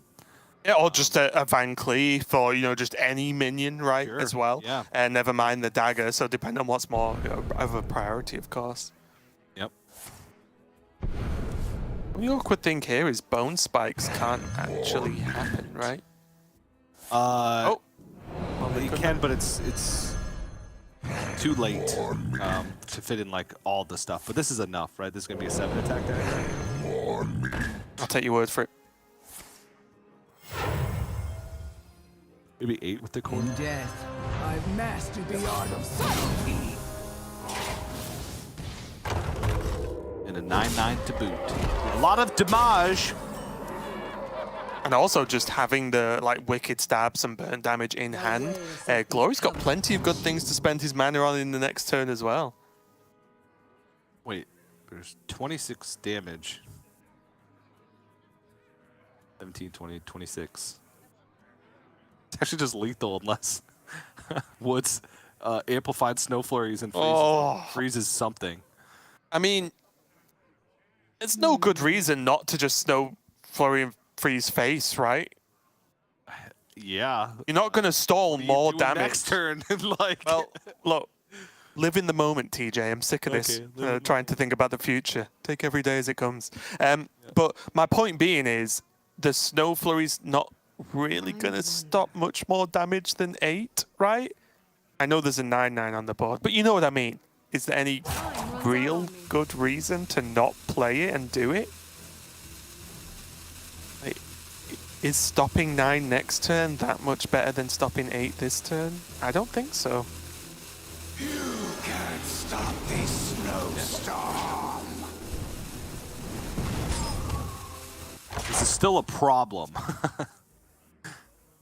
yeah, or just a Van Cleef, or just any minion, right? Sure. As well. Yeah. And never mind the dagger. So depending on what's more of a priority, of course. Yep. The awkward thing here is bone spikes can't actually happen, right? Well, you can, but it's too late to fit in like all the stuff. But this is enough, right? This is gonna be a 7 attack dagger. I'll take your word for it. Maybe 8 with the core. In death, I've mastered the art of subtlety. And a 9/9 to boot. A lot of damage. And also just having the like wicked stabs and burn damage in hand. Glory's got plenty of good things to spend his mana on in the next turn as well. Wait, there's 26 damage. 17, 20, 26. It's actually just lethal unless Woods amplified snow flurries and freezes something. I mean, it's no good reason not to just snow flurry and freeze face, right? Yeah. You're not going to stall more damage. Next turn, like. Well, look, live in the moment, TJ. I'm sick of this. Trying to think about the future. Take every day as it comes. But my point being is, the snow flurry's not really going to stop much more damage than 8, right? I know there's a 9/9 on the board, but you know what I mean. Is there any real good reason to not play it and do it? Like, is stopping 9 next turn that much better than stopping 8 this turn? I don't think so. You can't stop this snowstorm. This is still a problem.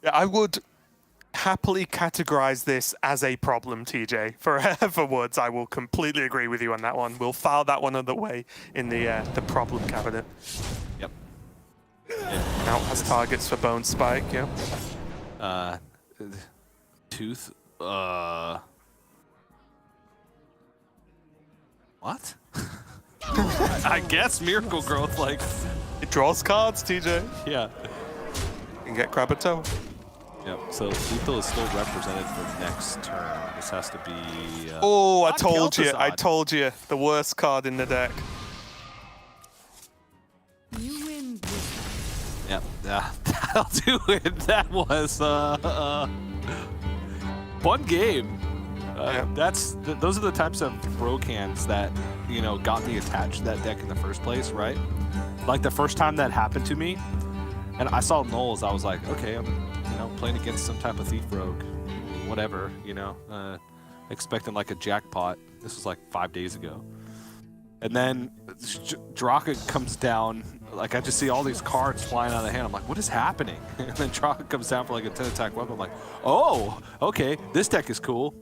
Yeah, I would happily categorize this as a problem, TJ. For Woods, I will completely agree with you on that one. We'll file that one other way in the problem cabinet. Yep. Now has targets for Bone Spike, yeah. Tooth. What? I guess Miracle Growth, like. It draws cards, TJ. Yeah. You can get Crabatoe. Yep, so lethal is still represented for next turn. This has to be. Oh, I not told you. I Kel'Thuzad. told you. The worst card in the deck. You win. Yep, that'll do it. That was fun game. Those are the types of brocans that got me attached to that deck in the first place, right? Like the first time that happened to me, and I saw Knowles, I was like, okay, I'm playing against some type of thief rogue, whatever, expecting like a jackpot. This was like 5 days ago, and then Draka comes down. Like I just see all these cards flying out of the hand. I'm like, what is happening? And then Draka comes down for like a 10 attack weapon. I'm like, oh, okay, this deck is cool.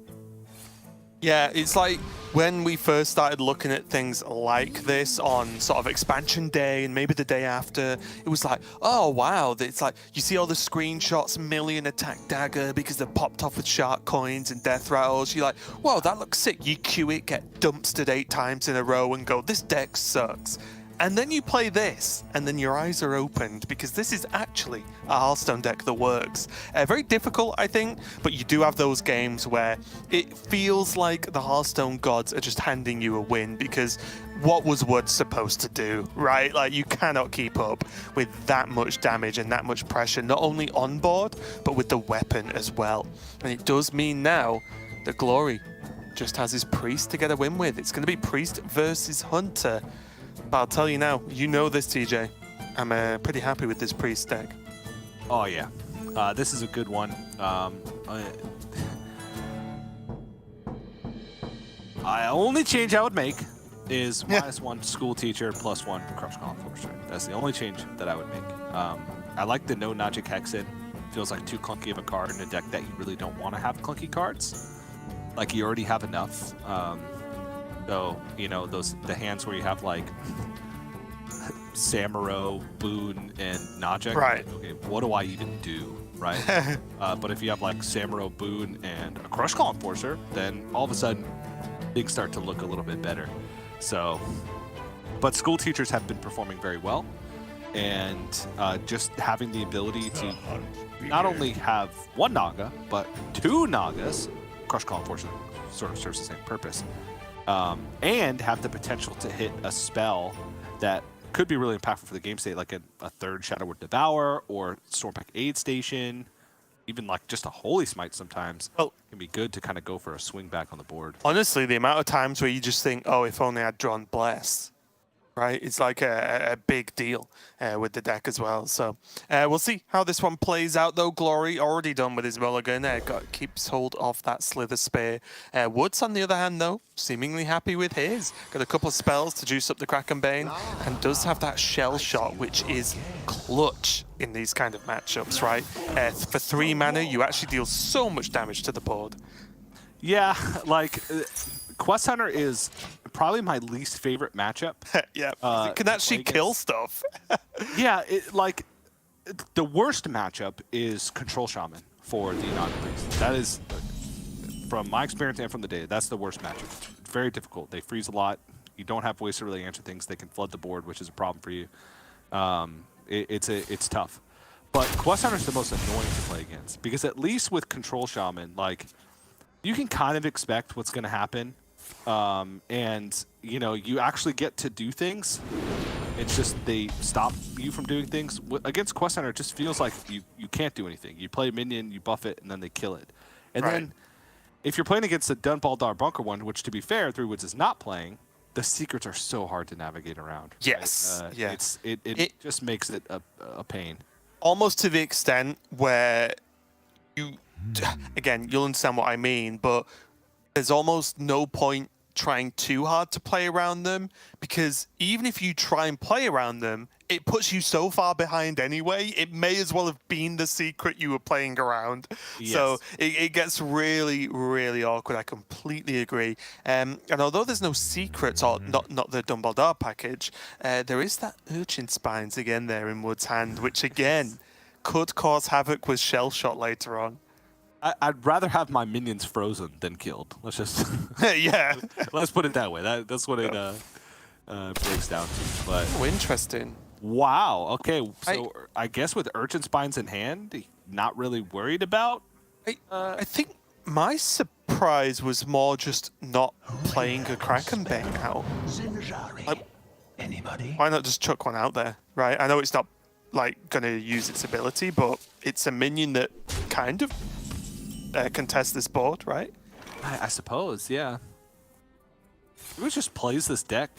Yeah, it's like when we first started looking at things like this on sort of expansion day and maybe the day after, it was like, oh wow, it's like you see all the screenshots, million attack dagger because they're popped off with shark coins and death rattles. You're like, whoa, that looks sick. You queue it, get dumpstered 8 times in a row and go, this deck sucks. And then you play this, and then your eyes are opened because this is actually a Hearthstone deck that works. Very difficult, I think, but you do have those games where it feels like the Hearthstone gods are just handing you a win because what was Wood supposed to do, right? Like, you cannot keep up with that much damage and that much pressure, not only on board, but with the weapon as well. And it does mean now that Glory just has his Priest to get a win with. It's going to be Priest versus Hunter. But I'll tell you now, you know this, TJ. I'm pretty happy with this Priest deck. Oh, yeah. This is a good one. Only change I would make is -1 school teacher, +1 crush column forcer. That's the only change that I would make. I like the no Nagic Hexen. Feels like too clunky of a card in a deck that you really don't want to have clunky cards. Like you already have enough. So, the hands where you have like Samuro, Boone, and Nagic. Right. Okay, what do I even do, right? But if you have like Samuro, Boone, and a Crush Call Enforcer, then all of a sudden things start to look a little bit better. So, but school teachers have been performing very well, and just having the ability to not only have 1 Naga, but 2 Nagas, Crush Call Enforcer sort of serves the same purpose. And have the potential to hit a spell that could be really impactful for the game state, like a 3rd Shadow Word Devour or Stormpack Aid Station. even like just a Holy Smite sometimes Well, can be good to kind of go for a swing back on the board. honestly, the amount of times where you just think, oh, if only I'd drawn Bless, right? It's like a big deal with the deck as well. So we'll see how this one plays out, though. Glory already done with his mulligan. Keeps hold of that Slither Spear. Woods, on the other hand, though, seemingly happy with his. Got a couple of spells to juice up the Krakenbane, and does have that Shell Shot, which is clutch in these kind of matchups, right? For 3 mana, you actually deal so much damage to the board. Yeah, like Quest Hunter is probably my least favorite matchup. Yeah, it can actually kill stuff. Yeah, the worst matchup is Control Shaman for the non-priest. That is, from my experience and from the data, that's the worst matchup. It's very difficult. They freeze a lot. You don't have ways to really answer things. They can flood the board, which is a problem for you. It's tough. But Quest Hunter is the most annoying to play against because at least with Control Shaman, like you can kind of expect what's going to happen, and you know you actually get to do things. It's just they stop you from doing things. Against Quest Hunter, it just feels like you can't do anything. You play a minion, you buff it, and then they kill it. And then if you're playing against the Dunbaldar Bunker one, which to be fair, Three Woods is not playing, the secrets are so hard to navigate around. Yes, right? yeah. It just makes it a pain. Almost to the extent where you, again, you'll understand what I mean, but there's almost no point trying too hard to play around them, because even if you try and play around them, it puts you so far behind anyway. It may as well have been the secret you were playing around. Yes. So it gets really, really awkward. I completely agree. And although there's no secrets, or not the Dumbledore package, there is that Urchin Spines again there in Wood's hand, which again could cause havoc with Shell Shot later on. I'd rather have my minions frozen than killed. Let's just yeah. Let's put it that way. That's what it breaks down to. But interesting. Wow. Okay. So I guess with Urchin Spines in hand, not really worried about. I think my surprise was more just not playing a Krakenbane out. Anybody? Why not just chuck one out there, right? I know it's not like going to use its ability, but it's a minion that kind of contests this board, right? I suppose, yeah. It just plays this deck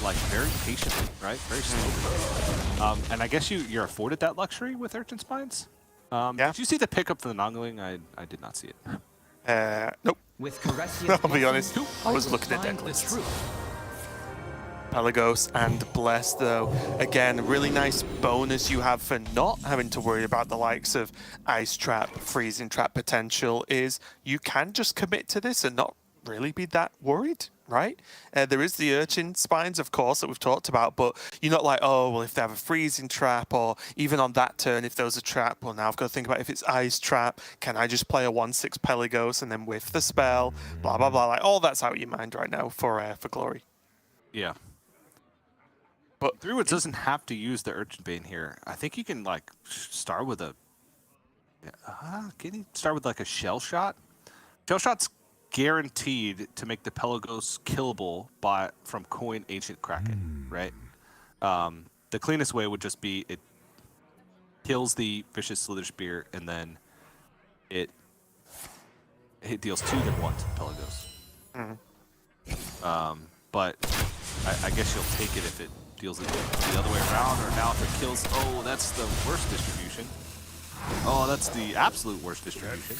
like very patiently, right? Very slowly. And I guess you're afforded that luxury with Urchin Spines. Yeah. Did you see the pickup for the Nongling? I did not see it. Nope. With I'll be honest. I was looking at deck lists. Pelagos and Bless, though, again, a really nice bonus you have for not having to worry about the likes of Ice Trap, Freezing Trap potential is you can just commit to this and not really be that worried, right? There is the Urchin Spines, of course, that we've talked about, but you're not like, oh, well, if they have a Freezing Trap, or even on that turn, if there was a trap, well, now I've got to think about if it's Ice Trap, can I just play a 1/6 Pelagos and then whiff the spell, blah, blah, blah. Like, all that's out of your mind right now for Glory. Yeah. But Three Woods doesn't have to use the Urchin Bane here. I think you can like start with a. Can you start with like a Shell Shot? Shell Shot's guaranteed to make the Pelagos killable from coin Ancient Kraken, right? The cleanest way would just be it kills the Vicious Slither Spear and then it deals 2 then 1 to the Pelagos. But I guess you'll take it if it deals it the other way around, or now if it kills. Oh, that's the worst distribution. Oh, that's the absolute worst distribution.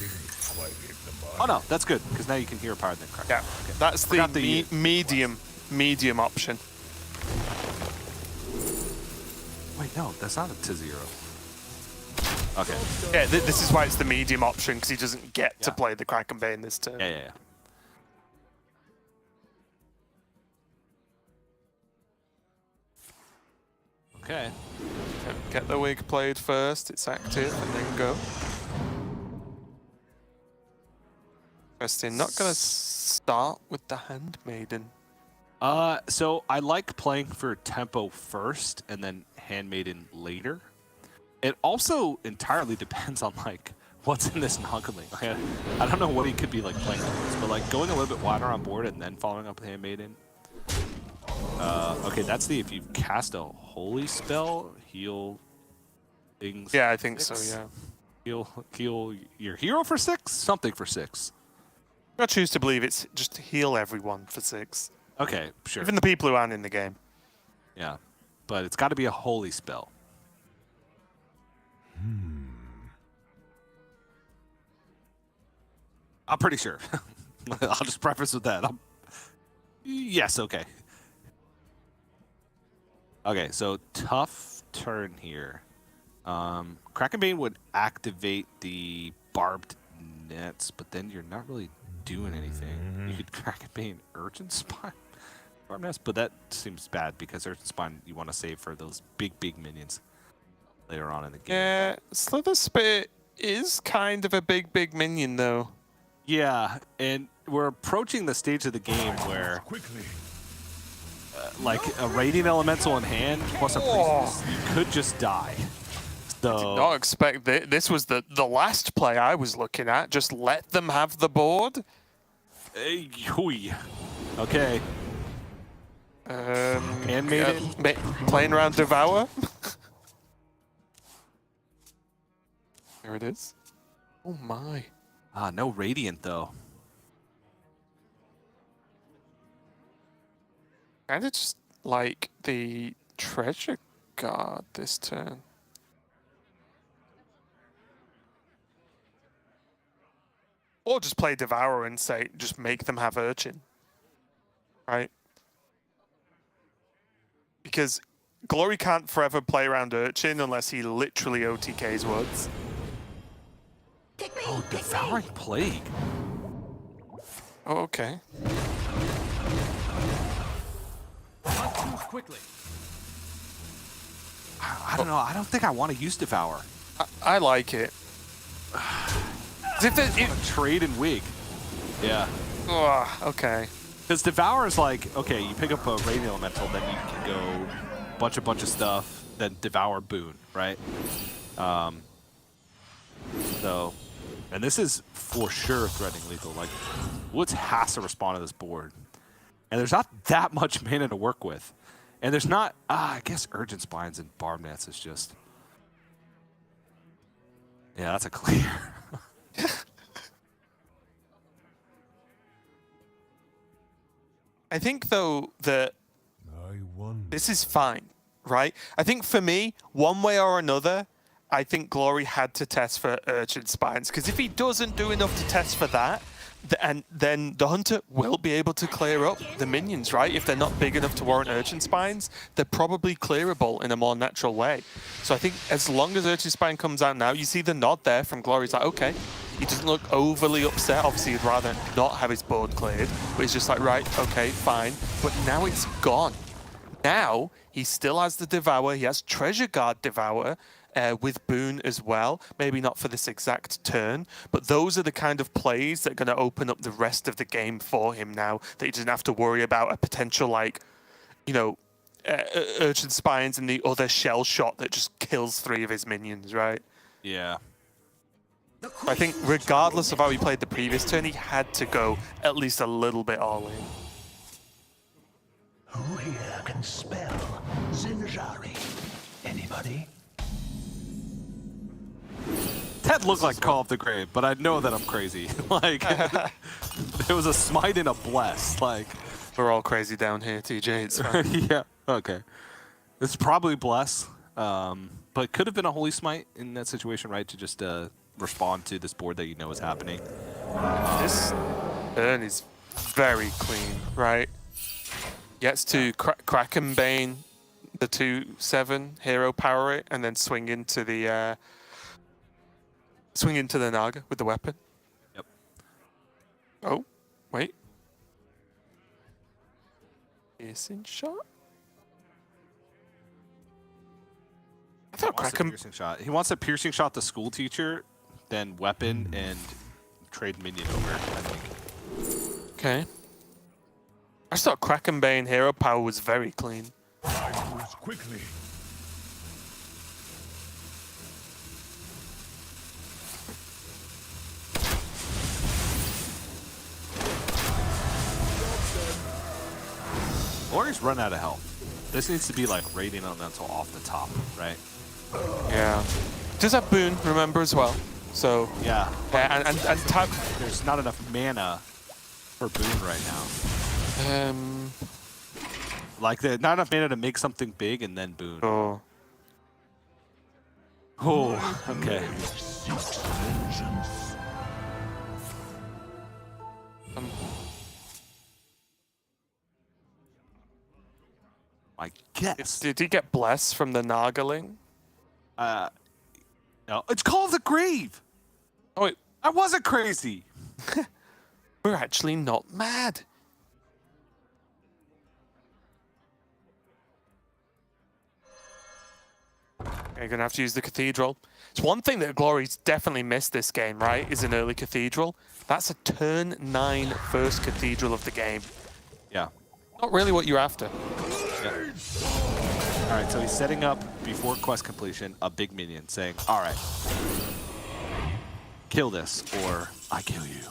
Oh no, that's good because now you can hear Power then Crack. Yeah, okay. That's the medium option. Wait, no, that's not a T0. Okay. Yeah, this is why it's the medium option, because he doesn't get to play the Krakenbane this turn. Yeah. Okay. Get the wig played first, it's active, and then go. Interesting. Not going to start with the Handmaiden. So I like playing for tempo first and then Handmaiden later. It also entirely depends on like what's in this Nongling. Like, I don't know what he could be like playing towards, but like going a little bit wider on board and then following up with Handmaiden. Okay, that's if you cast a holy spell, heal things. Yeah, I think so, yeah. Heal your hero for 6? Something for 6. I choose to believe it's just to heal everyone for 6. Okay, sure. Even the people who aren't in the game. Yeah, but it's got to be a holy spell. I'm pretty sure. I'll just preface with that. Yes, okay. Okay, so tough turn here. Krakenbane would activate the barbed nets, but then you're not really doing anything. You could Krakenbane Urchin Spine barbed nets, but that seems bad because Urchin Spine you want to save for those big minions later on in the game. Yeah, Slither Spit is kind of a big minion though. Yeah, and we're approaching the stage of the game where like a Radiant Elemental in hand plus a Priestess, you could just die. So, Did not expect this was the last play I was looking at. Just let them have the board. okay. Handmaiden? Playing around Devour. There it is. Oh my. No Radiant though. Kind of just like the Treasure Guard this turn. Or just play Devour and say, just make them have Urchin. Right? Because Glory can't forever play around Urchin unless he literally OTKs Woods. Oh, Devouring Plague. Oh, okay. Quickly. I don't know. I don't think I want to use Devour. I like it. Trade and Wig. Yeah. Okay. Because Devour is like, okay, you pick up a Radiant Elemental, then you can go bunch of stuff, then Devour Boon, right? So, and this is for sure threatening lethal. Like, Woods has to respond to this board. And there's not that much mana to work with. And there's not, I guess Urgent Spines and Barb Nets is just, yeah, that's a clear. I think, though, that this is fine, right? I think for me, one way or another, I think Glory had to test for Urchin Spines. Because if he doesn't do enough to test for that, and then the Hunter will be able to clear up the minions, right? If they're not big enough to warrant Urchin Spines, they're probably clearable in a more natural way. So I think as long as Urchin Spine comes out now, you see the nod there from Glory. He's like, okay. He doesn't look overly upset. Obviously, he'd rather not have his board cleared. But he's just like, right, okay, fine. But now it's gone. Now, he still has the Devour. He has Treasure Guard Devour. With Boon as well. Maybe not for this exact turn, but those are the kind of plays that are going to open up the rest of the game for him now, that he doesn't have to worry about a potential, like, you know, Urchin Spines and the other shell shot that just kills 3 of his minions, right? Yeah. I think regardless of how he played the previous turn, he had to go at least a little bit all in. Who here can spell Zinjari? Anybody? That looked like Call of the Grave, but I know that I'm crazy. Like, it was a smite and a bless. Like, we're all crazy down here, TJ. It's fine. Yeah. Okay. It's probably bless, but it could have been a holy smite in that situation, right? To just respond to this board that you know is happening. This turn is very clean, right? Gets to Krakenbane, the 2/7 hero power it, and then swing into the Naga with the weapon. Yep. Oh, wait. Piercing shot? I thought Piercing shot. He wants a piercing shot the school teacher, then weapon and trade minion over, I think. Okay. I just thought Krakenbane hero power was very clean. Quickly. Glory's run out of health. This needs to be like Radiant Elemental off the top, right? Yeah. Does have Boon, remember, as well. So Yeah. and There's not enough mana for Boone right now. Like not enough mana to make something big and then Boone. Oh. Oh, okay. I guess. Did he get blessed from the Nagaling? No, it's called the Grave. Oh wait, I wasn't crazy. we're actually not mad. You're gonna have to use the Cathedral. It's one thing that Glory's definitely missed this game, right? Is an early Cathedral. That's a turn 9 first Cathedral of the game. Yeah. Not really what you're after. Yeah. All right, so he's setting up before quest completion a big minion, saying, "All right, kill this, or I kill you."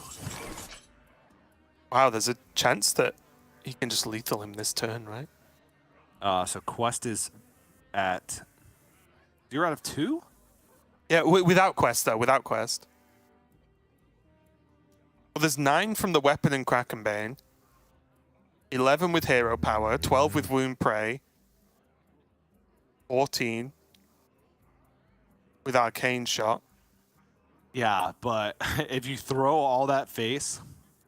Wow, there's a chance that he can just lethal him this turn, right? So quest is at 0 out of 2. Yeah, without quest though. Without quest. Well, there's 9 from the weapon and Krakenbane. 11 with hero power, 12 with wound prey, 14 with arcane shot. Yeah, but if you throw all that face,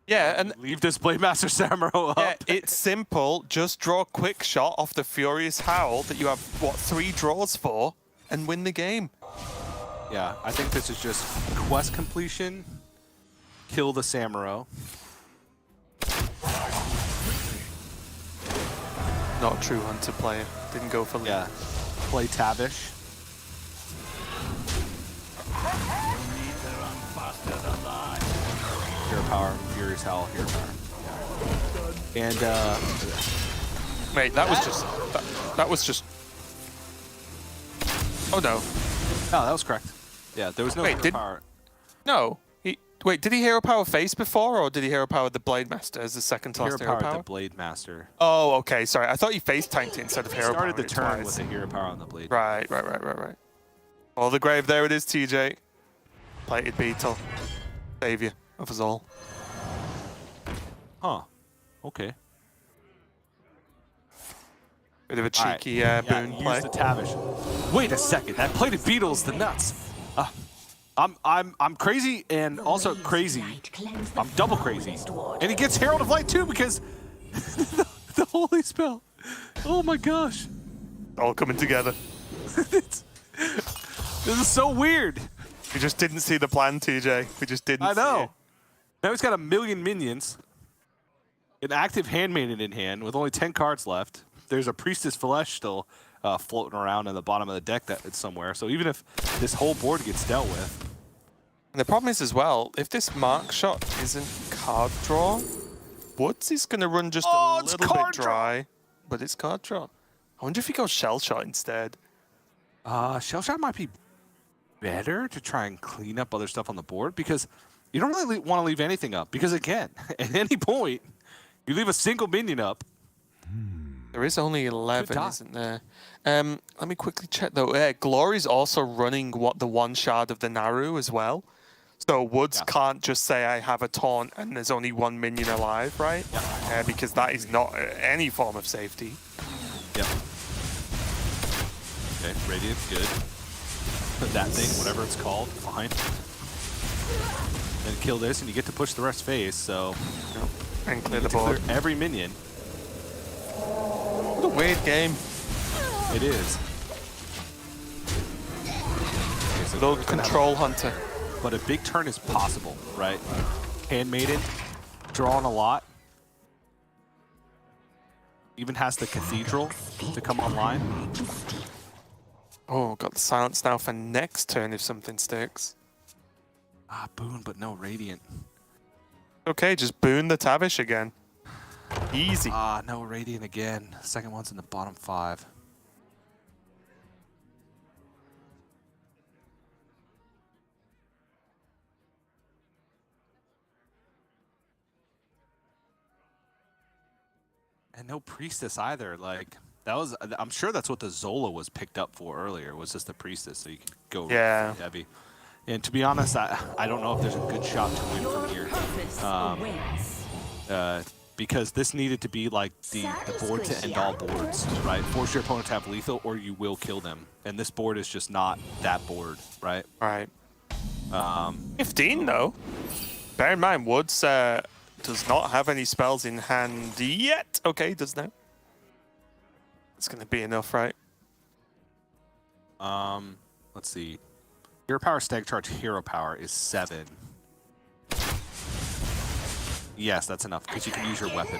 Yeah, and leave this Blademaster Samuro up. yeah, it's simple. Just draw quick shot off the Furious Howl that you have, what, 3 draws for, and win the game. Yeah, I think this is just quest completion, kill the Samuro. Not a true hunter player. Didn't go for lead. Yeah, play Tavish. Hero power, Furious Howl, hero power. And Wait, that was just that was just. Oh no. oh, that was correct. Yeah, there was no Wait, hero did- power. No. Wait, did he hero power face before, or did he hero power the Blademaster as the second to last hero power? The Blademaster. Oh, okay. Sorry, I thought you face tanked it instead of He hero started power. the turn with the hero power on the blade. Right. Oh, the grave. There it is, TJ. Plated beetle, savior of us all. Huh. Okay. Bit of a All right. cheeky Boone use play. the Tavish. Wait a second. That plated beetle's the nuts. I'm crazy and also crazy. I'm double crazy. And he gets Herald of Light too because the holy spell. Oh my gosh. All coming together. This is so weird. We just didn't see the plan, TJ. We just didn't. I know. See it. Now he's got 1 million minions. An active Handmaiden in hand with only 10 cards left. There's a Priestess Flesh still floating around in the bottom of the deck that it's somewhere. So even if this whole board gets dealt with. And the problem is as well, if this mark shot isn't card draw, Woods is going to run just a little bit dry, but it's card draw. I wonder if he goes Shell Shot instead. Shell Shot might be better to try and clean up other stuff on the board because you don't really want to leave anything up because again, at any point, you leave a single minion up. There is only 11, isn't there? Let me quickly check though. Glory's also running the 1 shard of the Naru as well. So Woods can't just say I have a taunt and there's only 1 minion alive, right? Yeah. Because that is not any form of safety. Yep. Okay, Radiant's good. That thing, whatever it's called, fine. Then kill this and you get to push the rest phase, so... And clear the board. Clear every minion. What a weird game. It is. Okay, so Little control hunter. But a big turn is possible, right? Handmaiden, drawing a lot. Even has the Cathedral to come online. Oh, got the silence now for next turn if something sticks. Boon, but no Radiant. Okay, just boon the Tavish again. Easy. No Radiant again. Second one's in the bottom 5. And no Priestess either. Like, that was, I'm sure that's what the Zola was picked up for earlier, was just the Priestess, so you could go really heavy. And to be honest, I don't know if there's a good shot to win from here. Because this needed to be like the board to end all boards, right? Force your opponent to have lethal or you will kill them. And this board is just not that board, right? Right. 15 though. Bear in mind, Woods does not have any spells in hand yet. Okay, does now. It's going to be enough, right? Let's see. Hero power, stag charge, hero power is 7. Yes, that's enough, because you can use your weapon.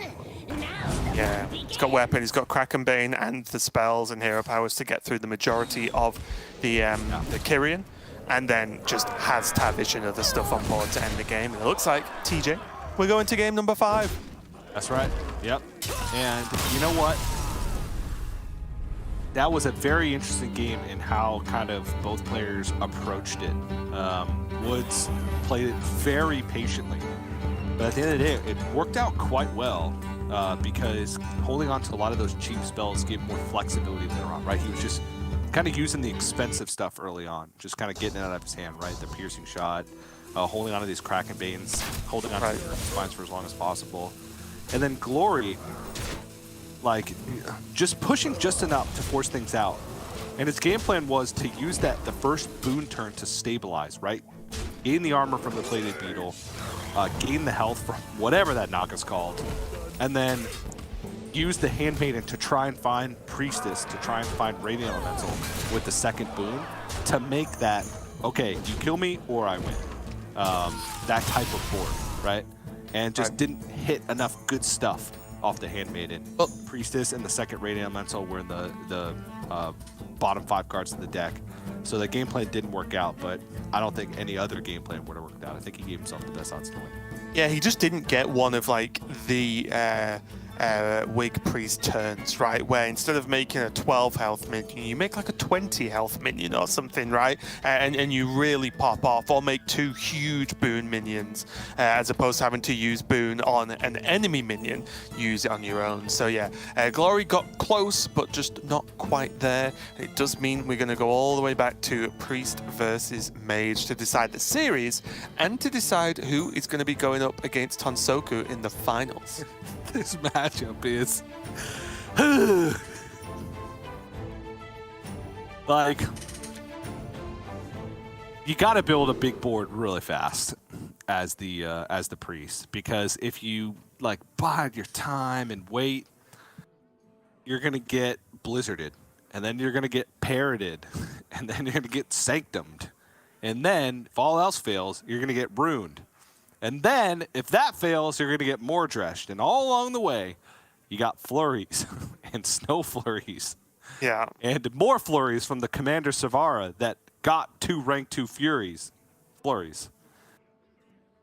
Yeah, he's got weapon, he's got Krakenbane and the spells and hero powers to get through the majority of the Kyrian, and then just has to have vision of the stuff on board to end the game. And it looks like, TJ, we're going to game number 5. That's right, yep. And you know what? That was a very interesting game in how kind of both players approached it. Woods played it very patiently. But at the end of the day, it worked out quite well because holding on to a lot of those cheap spells gave more flexibility later on, right? He was just kind of using the expensive stuff early on, just kind of getting it out of his hand, right? The piercing shot, holding on to these Krakenbanes, holding on to the spines for as long as possible. And then Glory, like, just pushing just enough to force things out. And his game plan was to use the first boon turn to stabilize, right? Gain the armor from the Plated Beetle, gain the health from whatever that Naga's called, and then use the Handmaiden to try and find Priestess, to try and find Radiant Elemental with the second boon to make that, okay, you kill me or I win. That type of board, right? And just didn't hit enough good stuff off the Handmaiden. Priestess and the second Radiant Elemental were in the bottom 5 cards of the deck. So the game plan didn't work out, but I don't think any other game plan would have worked out. I think he gave himself the best odds to win. Yeah, he just didn't get one of like the Wig Priest turns, right? Where instead of making a 12 health minion, you make like a 20 health minion or something, right? And you really pop off, or make 2 huge boon minions, as opposed to having to use boon on an enemy minion, use it on your own. So yeah, Glory got close, but just not quite there. It does mean we're going to go all the way back to Priest versus Mage to decide the series, and to decide who is going to be going up against Tansoku in the finals. This matchup is like, you got to build a big board really fast as the priest, because if you like bide your time and wait, you're gonna get blizzarded, and then you're gonna get parroted, and then you're gonna get sanctumed, and then if all else fails, you're gonna get ruined. And then, if that fails, you're going to get more dreshed. And all along the way, you got flurries and snow flurries. Yeah. And more flurries from the Commander Savara that got 2 rank 2 flurries.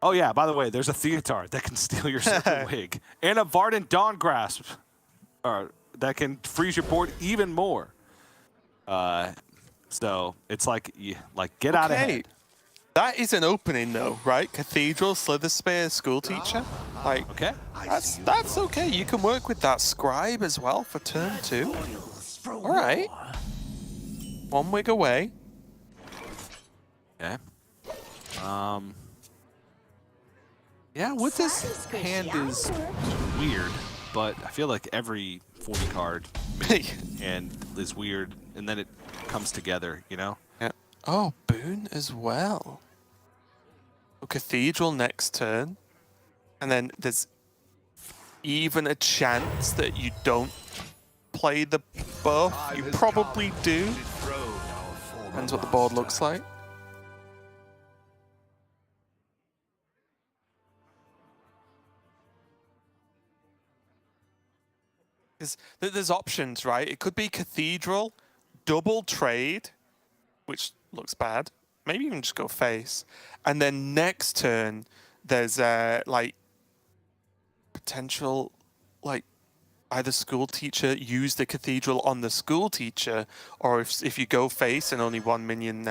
Oh yeah, by the way, there's a Theatar that can steal your Serpent Wig. And a Varden Dawn Grasp that can freeze your board even more. So, it's like, get out ahead. That is an opening though, right? Cathedral, Slither Spear, School Teacher. Like, okay, that's okay. You can work with that Scribe as well for turn 2. All right. 1 wig away. Okay. Yeah, with this hand is weird, but I feel like every 40 card and is weird, and then it comes together, you know? Yeah. Oh, boon as well. Cathedral next turn, and then there's even a chance that you don't play the buff. You probably do. Depends what the board looks like. There's options, right? It could be Cathedral, double trade, which looks bad. Maybe even just go face. And then next turn, there's like potential, like either School Teacher, use the Cathedral on the School Teacher, or if you go face and only 1 minion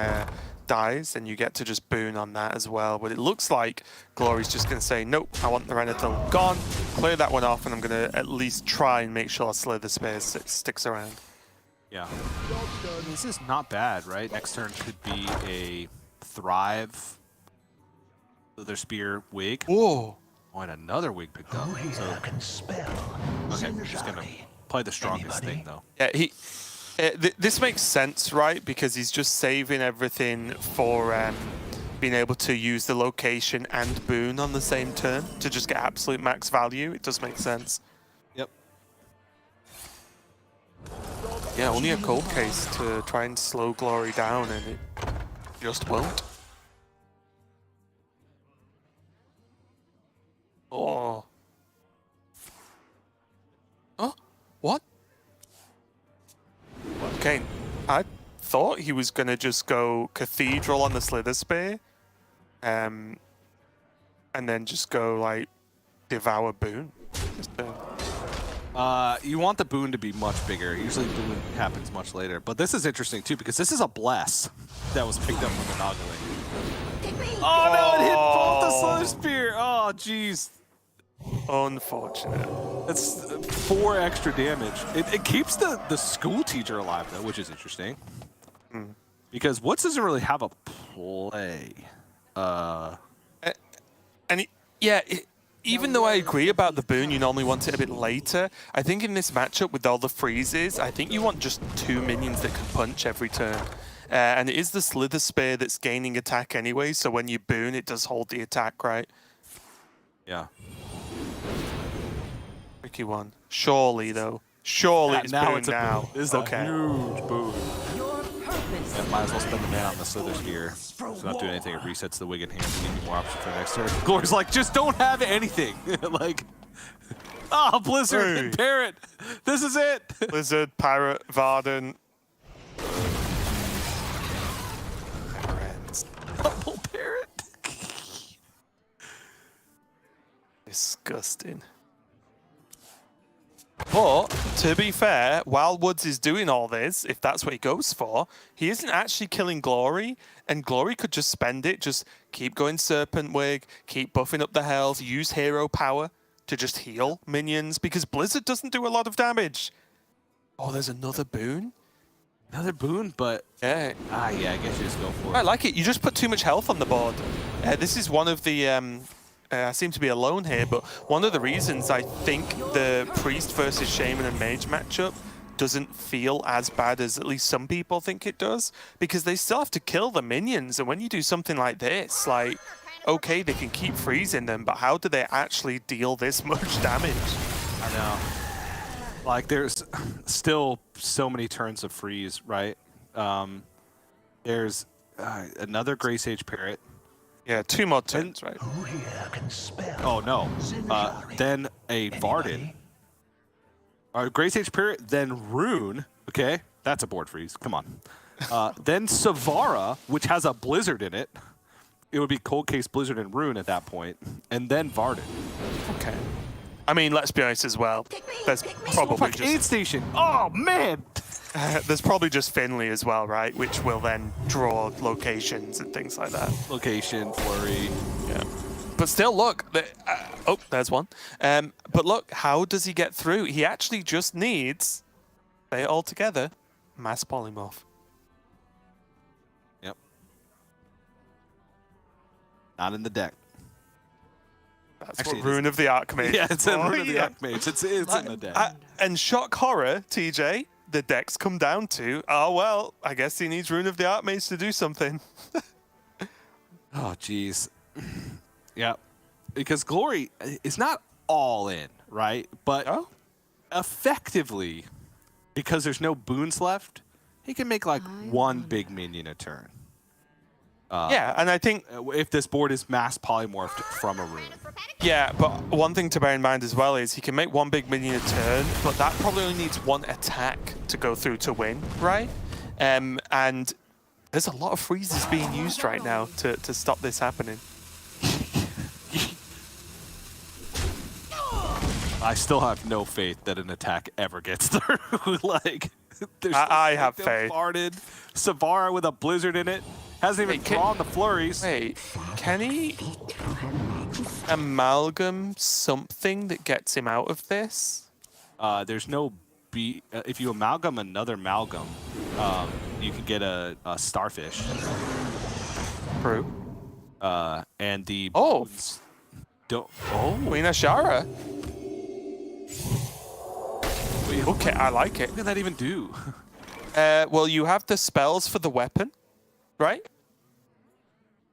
dies, then you get to just boon on that as well. But it looks like Glory's just going to say, nope, I want the Renathal gone, clear that one off, and I'm going to at least try and make sure Slither Spear sticks around. Yeah. This is not bad, right? Next turn could be a Thrive, Slither Spear, Wig. Whoa. Oh, and another Wig picked up. Who So, here can spell okay, just gonna Zinjari? play the strongest Anybody? thing though. Yeah, this makes sense, right? Because he's just saving everything for being able to use the location and boon on the same turn to just get absolute max value. It does make sense. Yep. Yeah, only a cold case to try and slow Glory down, and it just won't. Oh. Oh, what? Okay, I thought he was gonna just go Cathedral on the Slither Spear, and then just go like Devour Boon. You want the boon to be much bigger. Usually boon happens much later. But this is interesting too because this is a bless that was picked up from the Noggling. Oh no, it hit both the Slither Spear. Oh jeez. Unfortunate. That's 4 extra damage. It keeps the school teacher alive though, which is interesting. Because Woods doesn't really have a play. Even though I agree about the boon, you normally want it a bit later. I think in this matchup with all the freezes, I think you want just 2 minions that can punch every turn. And it is the Slither Spear that's gaining attack anyway, so when you boon, it does hold the attack, right? Yeah. Tricky one. Surely, though. Surely it's now boon it's a now. boon. This is okay. a huge boon. Your purpose. And might as well spend the mana on the Slither Spear. It's not doing anything. It resets the Wig in hand to give you more options for next turn. Glory's like, just don't have anything. Like, oh, Blizzard and Parrot. This is it. Blizzard, Pirate, Varden. Double Parrot. Disgusting. But, to be fair, while Woods is doing all this, if that's what he goes for, he isn't actually killing Glory, and Glory could just spend it, just keep going Serpent Wig, keep buffing up the health, use hero power to just heal minions, because Blizzard doesn't do a lot of damage. Oh, there's another boon? Another boon, but... Yeah. Yeah, I guess you just go for it. I like it. You just put too much health on the board. This is one of the... I seem to be alone here, but one of the reasons I think the Priest versus Shaman and Mage matchup doesn't feel as bad as at least some people think it does, because they still have to kill the minions, and when you do something like this, like, okay, they can keep freezing them, but how do they actually deal this much damage? I know. Like, there's still so many turns of freeze, right? There's another Grey Sage Parrot. Yeah, 2 more turns, right? Who here can spell Oh, no. Zinjari? Then a Varden. Grey Sage Parrot, then Rune. Okay, that's a board freeze. Come on. Then Savara, which has a Blizzard in it. It would be Cold Case, Blizzard, and Rune at that point. And then Varden. Okay. I mean, let's be honest as well. There's probably Fuck, Aid Station. Oh, man. There's probably just Finley as well, right? Which will then draw locations and things like that. Location, flurry. Yeah. But still, look. Oh, there's one. But look, how does he get through? He actually just needs, say it all together, Mass Polymorph. Yep. Not in the deck. That's Actually, what Rune of the Archmage. Yeah, it's in Rune of the yeah. Archmage. It's in the deck. And shock horror, TJ, the decks come down to, oh, well, I guess he needs Rune of the Archmage to do something. Oh, jeez. Yeah. Because Glory is not all in, right? But effectively, because there's no boons left, he can make like one big minion a turn. Yeah, and I think if this board is mass polymorphed from a rune. Yeah, but one thing to bear in mind as well is he can make one big minion a turn, but that probably only needs one attack to go through to win, right? And there's a lot of freezes being used right now to stop this happening. I still have no faith that an attack ever gets through. Like, I have faith. Farted, Savara with a blizzard in it. Hasn't even drawn the flurries. Wait, can he amalgam something that gets him out of this? There's no if you amalgam another amalgam, you can get a starfish. True. And the Oh. boons don't. Oh, Queen Ashara. wait, Okay, I like it. what can that even do? Well, you have the spells for the weapon, right?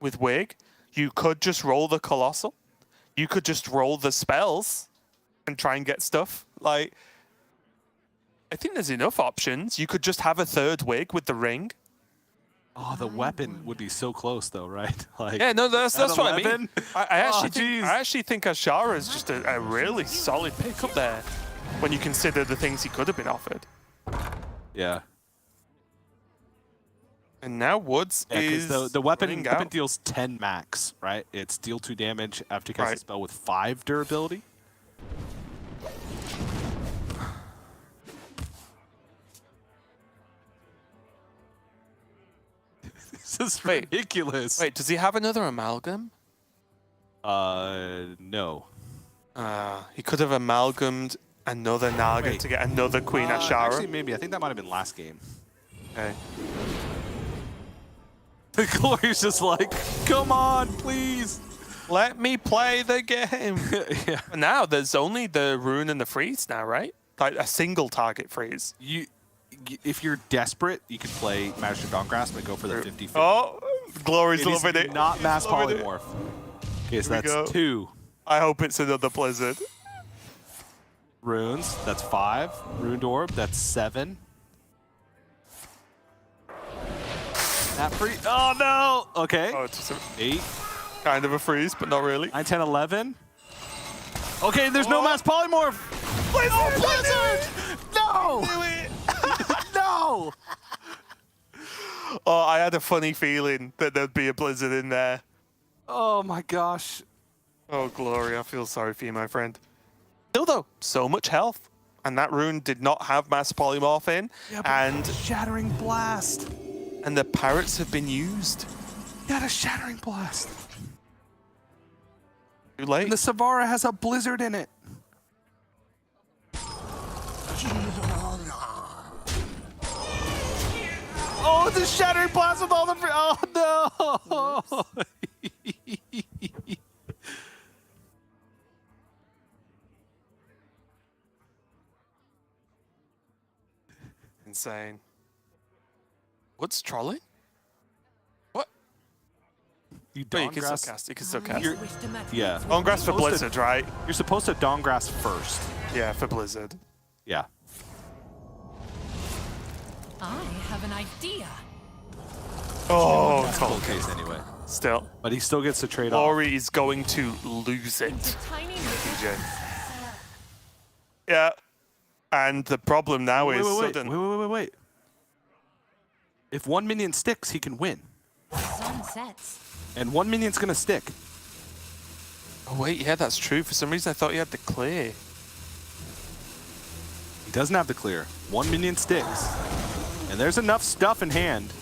With Wig. You could just roll the Colossal. You could just roll the spells and try and get stuff. Like, I think there's enough options. You could just have a third Wig with the ring. Oh, the weapon would be so close, though, right? Like, Yeah, no, that's at what I mean. 11? I actually think Ashara is just a really solid pick up there when you consider the things he could have been offered. Yeah. And now Woods is the weapon running out. deals 10 max, right? It's deal 2 damage after you cast a Right. spell with 5 durability. This is ridiculous. Wait, does he have another amalgam? No. He could have amalgamed another Naga Wait. to get another Queen Ashara. Actually, maybe. I think that might have been last game. Okay. The Glory's just like, come on, please. Let me play the game. Yeah. But now there's only the rune and the freeze now, right? Like a single target freeze. If you're desperate, you can play Magic Dawngrass, but go for the 50-50. Oh, Glory's It is loving it. not mass Loving it. polymorph. Okay, so Here we go. that's 2 I hope it's another Blizzard. runes. That's 5. Runed Orb, that's 7. That free. Oh no! Okay. Oh, it's just 8, kind of a freeze, but not really. 9, 10, 11. Okay, there's no Oh. mass polymorph. Blizzard! No! Do it! No! Oh, I had a funny feeling that there'd be a Blizzard in there. Oh my gosh. Oh, Glory, I feel sorry for you, my friend. Still, though, so much health. And that rune did not have mass polymorph in. Yeah, but and Shattering Blast. the parrots have been used. Got a Shattering Blast. Too late. And the Savara has a Blizzard in it. Oh, the Shattering Blast with all the... Oh, no! Insane. What's trolling? What? You Wait, you can still Dawngrass... cast. You can still cast. You're- Yeah. Dawngrass for Supposed to- Blizzard, right? You're supposed to Dawngrass first. Yeah, for Blizzard. Yeah. I have an idea. Oh, That's the whole case anyway. still. But he still gets to trade off. Glory is going to lose it. It's a tiny TJ. Yeah. And the problem now is sudden. Wait. If one minion sticks, he can win. sun sets. And one minion's gonna stick. Oh, wait, yeah, that's true. For some reason, I thought you had the clear. He doesn't have the clear. One minion sticks. And there's enough stuff in hand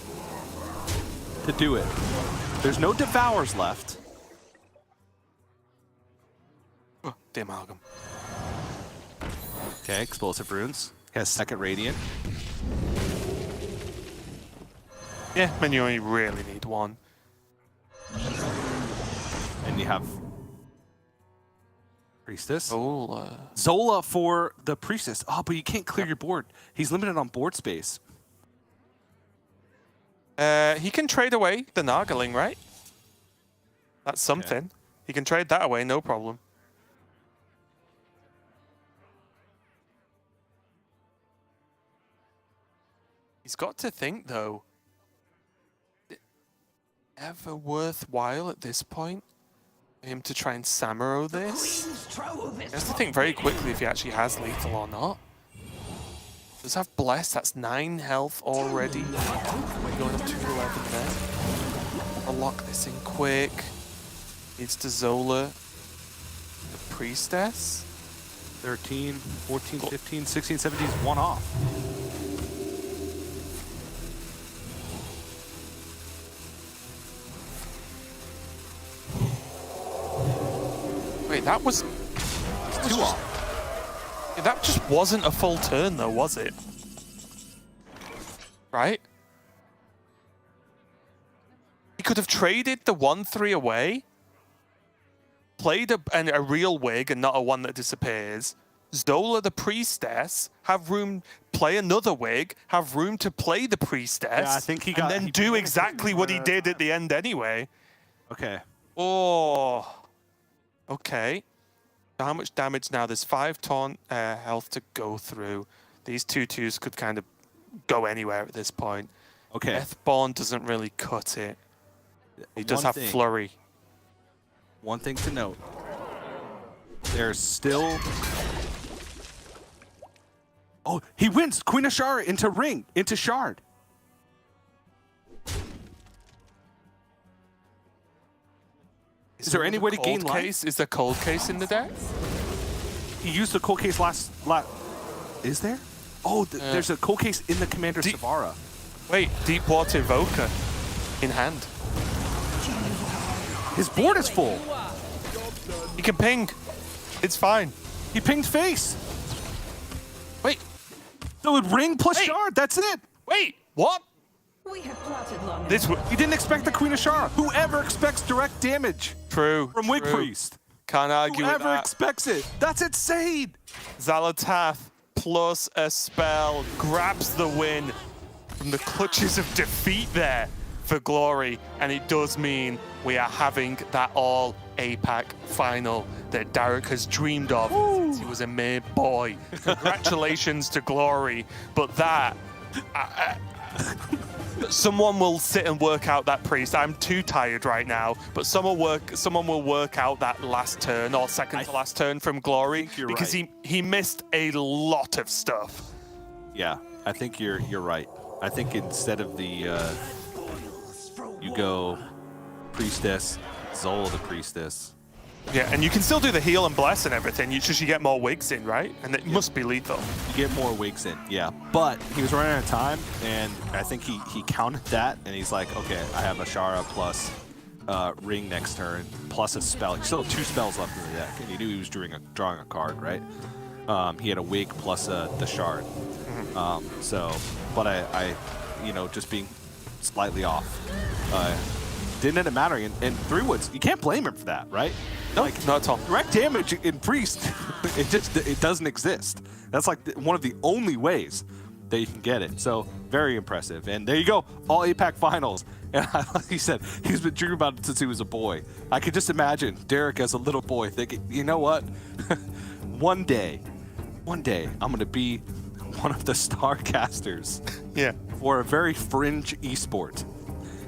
to do it. There's no Devours left. Oh, the amalgam. Okay, explosive runes. He has second Radiant. Yeah, and you only really need one. And you have Priestess. Oh, Zola for the Priestess. Oh, but you can't clear your board. He's limited on board space. he can trade away the Nargaling, right? That's something. He can trade that away, no problem. He's got to think, though. Is it ever worthwhile at this point for him to try and Samuro this? He has to think very quickly if he actually has lethal or not. Does have Bless, that's 9 health already. We're going up to 11 there. I'll lock this in quick. Needs to Zola. The Priestess. 13, 14, 15, 16, 17 is one off. Wait, that was... Two off. Yeah, that just wasn't a full turn though, was it? Right? could have traded the 1-3 away, played a real Wig and not a one that disappears. Zola the Priestess, have room, play another Wig, have room to play the Priestess, Yeah, I think and then do exactly what he did at the end anyway. Okay. Oh, okay. So how much damage now? There's 5 taunt health to go through. These 2/2s could kind of go anywhere at this point. Okay. Deathborn doesn't really cut it. He does have Flurry. One thing to note. There's still... Oh, he wins! Queen of Shard into Ring, into Shard. Is there any way to gain life? Is there cold case in the deck? He used the cold case last... Is there? Oh, there's a cold case in the Commander Savara. Wait, Deep Water Evoker in hand. His board is full. He can ping. It's fine. He pinged face. Wait. So it Ring plus Shard, that's it. Wait, what? We have plotted long This He didn't expect the Queen of Shard. Whoever expects direct damage True. from Wig Priest. Can't argue with Whoever that. expects it. That's insane. Xalatath plus a spell grabs the win from the clutches of defeat there for Glory, and it does mean we are having that all APAC final that Derek has dreamed of since he was a mere boy. Congratulations to Glory, but that someone will sit and work out that priest. I'm too tired right now, but someone will work out that last turn or second to last turn from Glory, because he missed a lot of stuff. Yeah, I think you're right. I think instead of the you go Priestess, Zola the Priestess. Yeah, and you can still do the heal and bless and everything. You get more wigs in, right? And it must be lethal. You get more wigs in, yeah. But he was running out of time, and I think he counted that, and he's like, okay, I have a Shara plus Ring next turn, plus a spell. He still had 2 spells left in the deck, and he knew he was drawing a card, right? He had a Wig plus the Shard. But I, you know, just being slightly off, didn't end up mattering. And 3 Woods, you can't blame him for that, right? No, not at all. Direct damage in Priest, it doesn't exist. That's like one of the only ways that you can get it. So very impressive. And there you go, all APAC finals. And like he said, he's been dreaming about it since he was a boy. I could just imagine Derek as a little boy thinking, you know what? One day, I'm gonna be one of the star casters. Yeah. For a very fringe esport.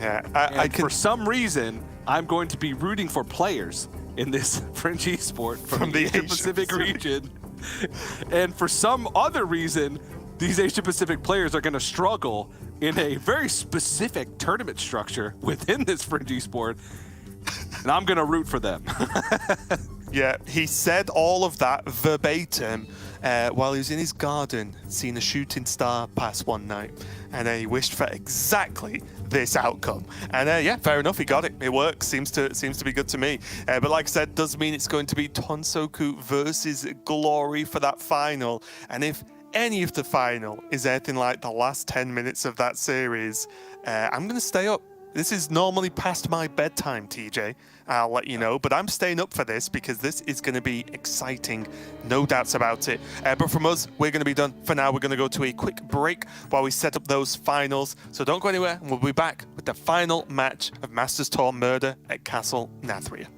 Yeah, for some reason, I'm going to be rooting for players in this fringe esport from the Asia Pacific region. And for some other reason, these Asia Pacific players are going to struggle in a very specific tournament structure within this fringe esport. And I'm going to root for them. Yeah, he said all of that verbatim while he was in his garden, seeing a shooting star pass one night. And he wished for exactly this outcome. And yeah, fair enough, he got it. It works. Seems to be good to me. But like I said, does mean it's going to be Tonsoku versus Glory for that final. And if any of the final is anything like the last 10 minutes of that series, I'm going to stay up. This is normally past my bedtime, TJ. I'll let you know, but I'm staying up for this because this is going to be exciting, no doubts about it. But from us, we're going to be done for now. We're going to go to a quick break while we set up those finals. So don't go anywhere, and we'll be back with the final match of Masters Tour Murder at Castle Nathria.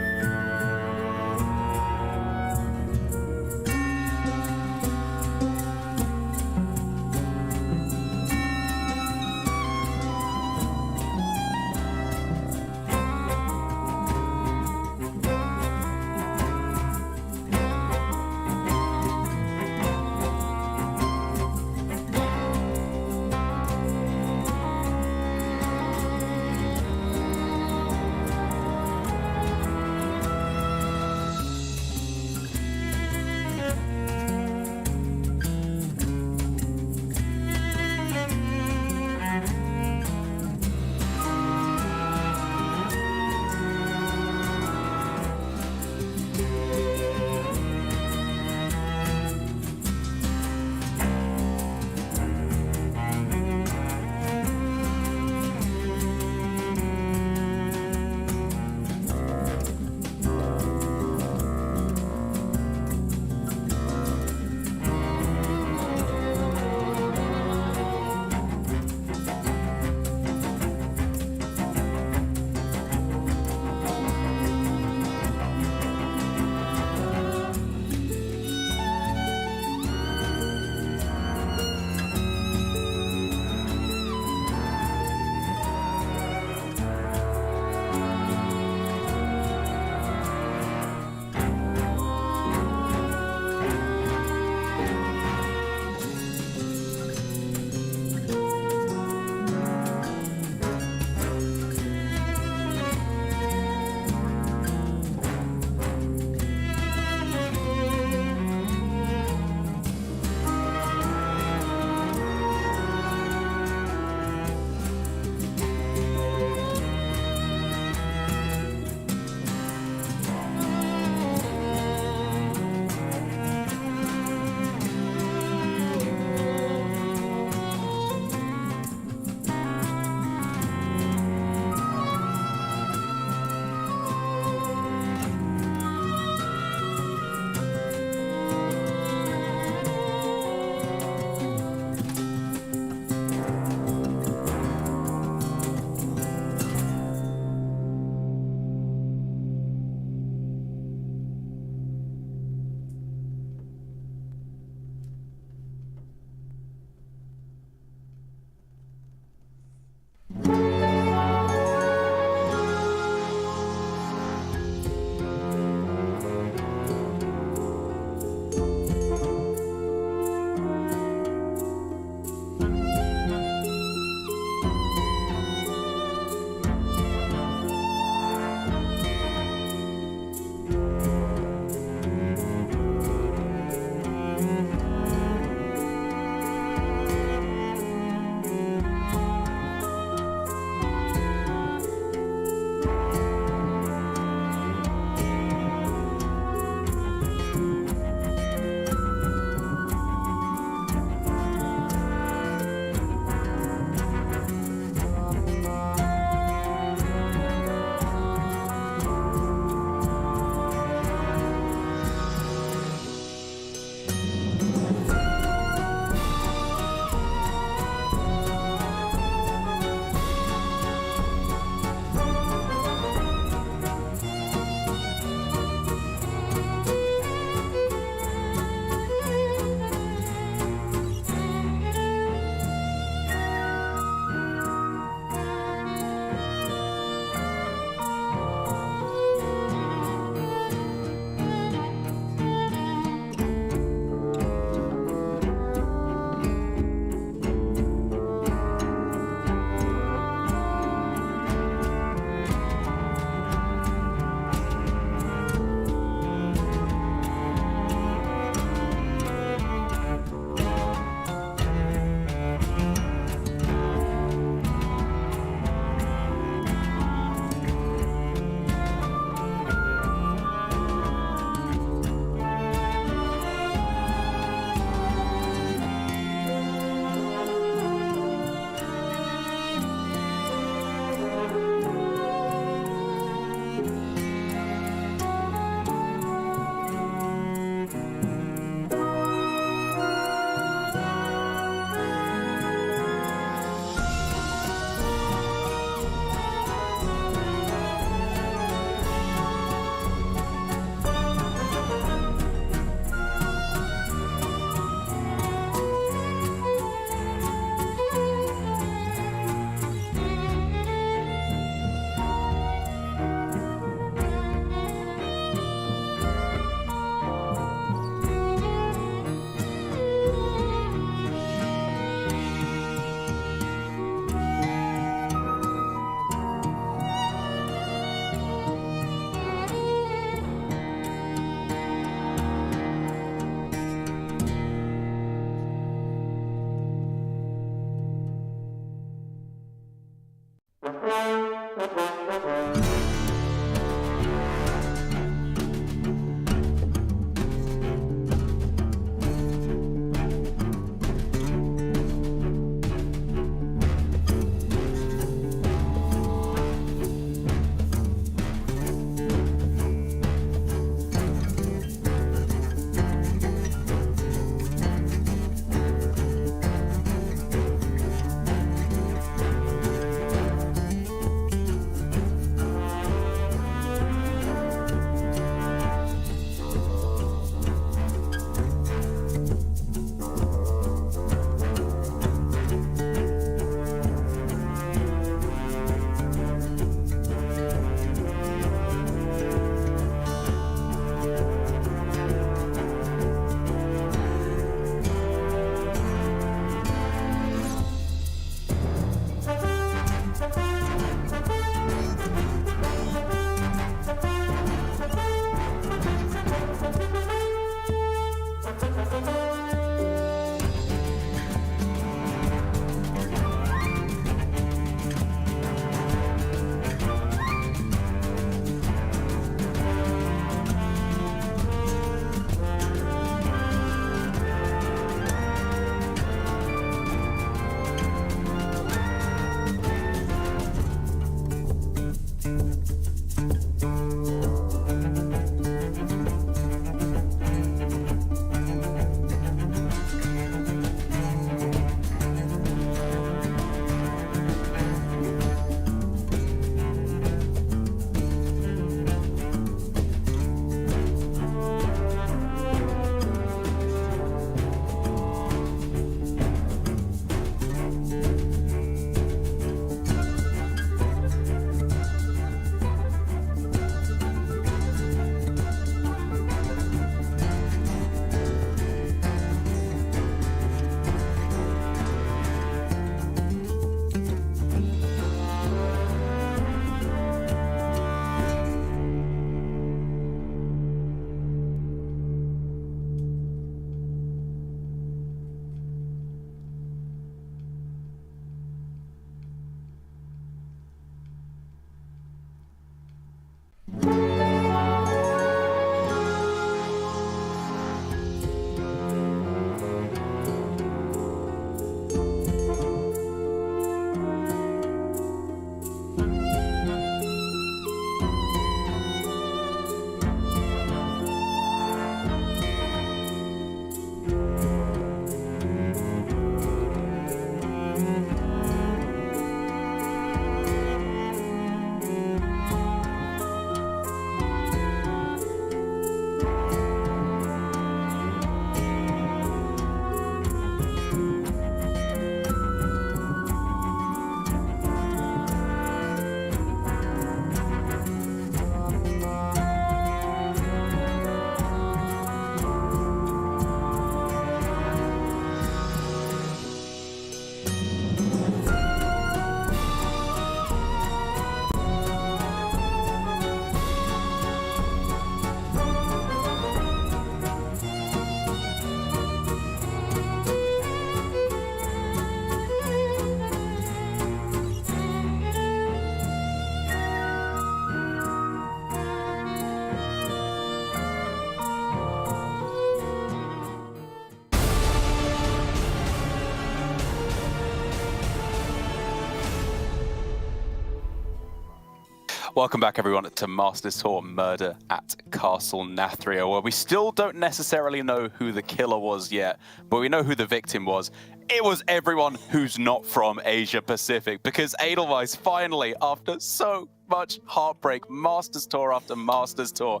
Welcome back, everyone, to Masters Tour Murder at Castle Nathria, where we still don't necessarily know who the killer was yet, but we know who the victim was. It was everyone who's not from Asia Pacific, because Edelweiss finally, after so much heartbreak, Masters Tour after Masters Tour,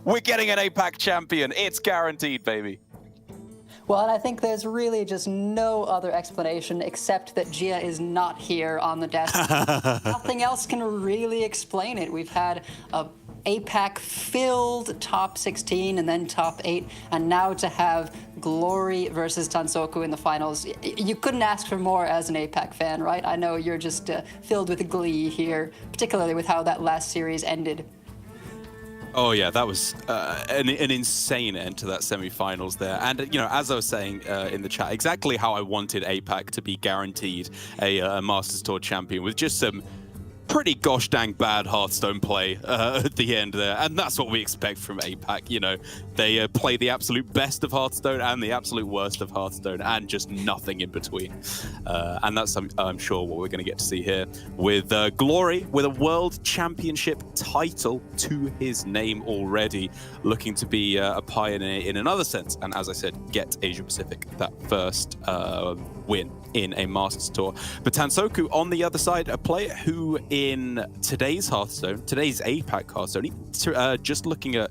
we're getting an APAC champion. It's guaranteed, baby. Well, and I think there's really just no other explanation except that Gia is not here on the desk. Nothing else can really explain it. We've had a APAC-filled top 16 and then top 8, and now to have Glory versus Tansoku in the finals. You couldn't ask for more as an APAC fan, right? I know you're just filled with glee here, particularly with how that last series ended. Oh yeah, that was an insane end to that semi-finals there. And you know, as I was saying in the chat, exactly how I wanted APAC to be guaranteed a Masters Tour champion, with just some pretty gosh dang bad Hearthstone play at the end there, and that's what we expect from APAC. You know, they play the absolute best of Hearthstone and the absolute worst of Hearthstone, and just nothing in between. And that's, I'm sure, what we're going to get to see here with Glory, with a World Championship title to his name already, looking to be a pioneer in another sense, and as I said, get Asia Pacific that first win in a Masters Tour. But Tansoku, on the other side, a player who in today's Hearthstone, today's APAC Hearthstone, just looking at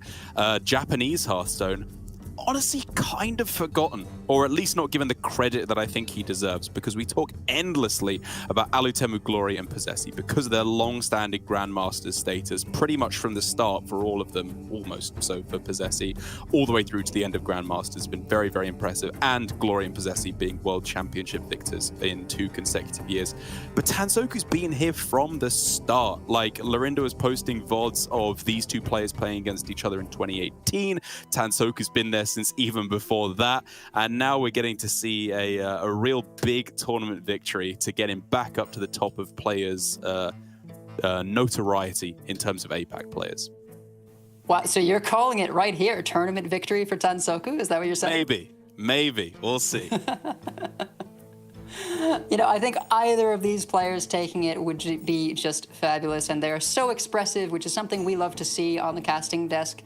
Japanese Hearthstone, honestly kind of forgotten, or at least not given the credit that I think he deserves, because we talk endlessly about Alutemu, Glory, and Possessi because of their long-standing Grandmasters status, pretty much from the start for all of them, almost so for Possessi, all the way through to the end of Grandmasters. Been very, very impressive, and Glory and Possessi being World Championship victors in 2 consecutive years. But Tansoku's been here from the start. Like, Lorinda was posting VODs of these two players playing against each other in 2018. Tansoku's been there since even before that, and now we're getting to see a real big tournament victory to get him back up to the top of players' notoriety in terms of APAC players. Wow, so you're calling it right here, tournament victory for Tansoku? Is that what you're saying? Maybe. We'll see. You know, I think either of these players taking it would be just fabulous, and they're so expressive, which is something we love to see on the casting desk.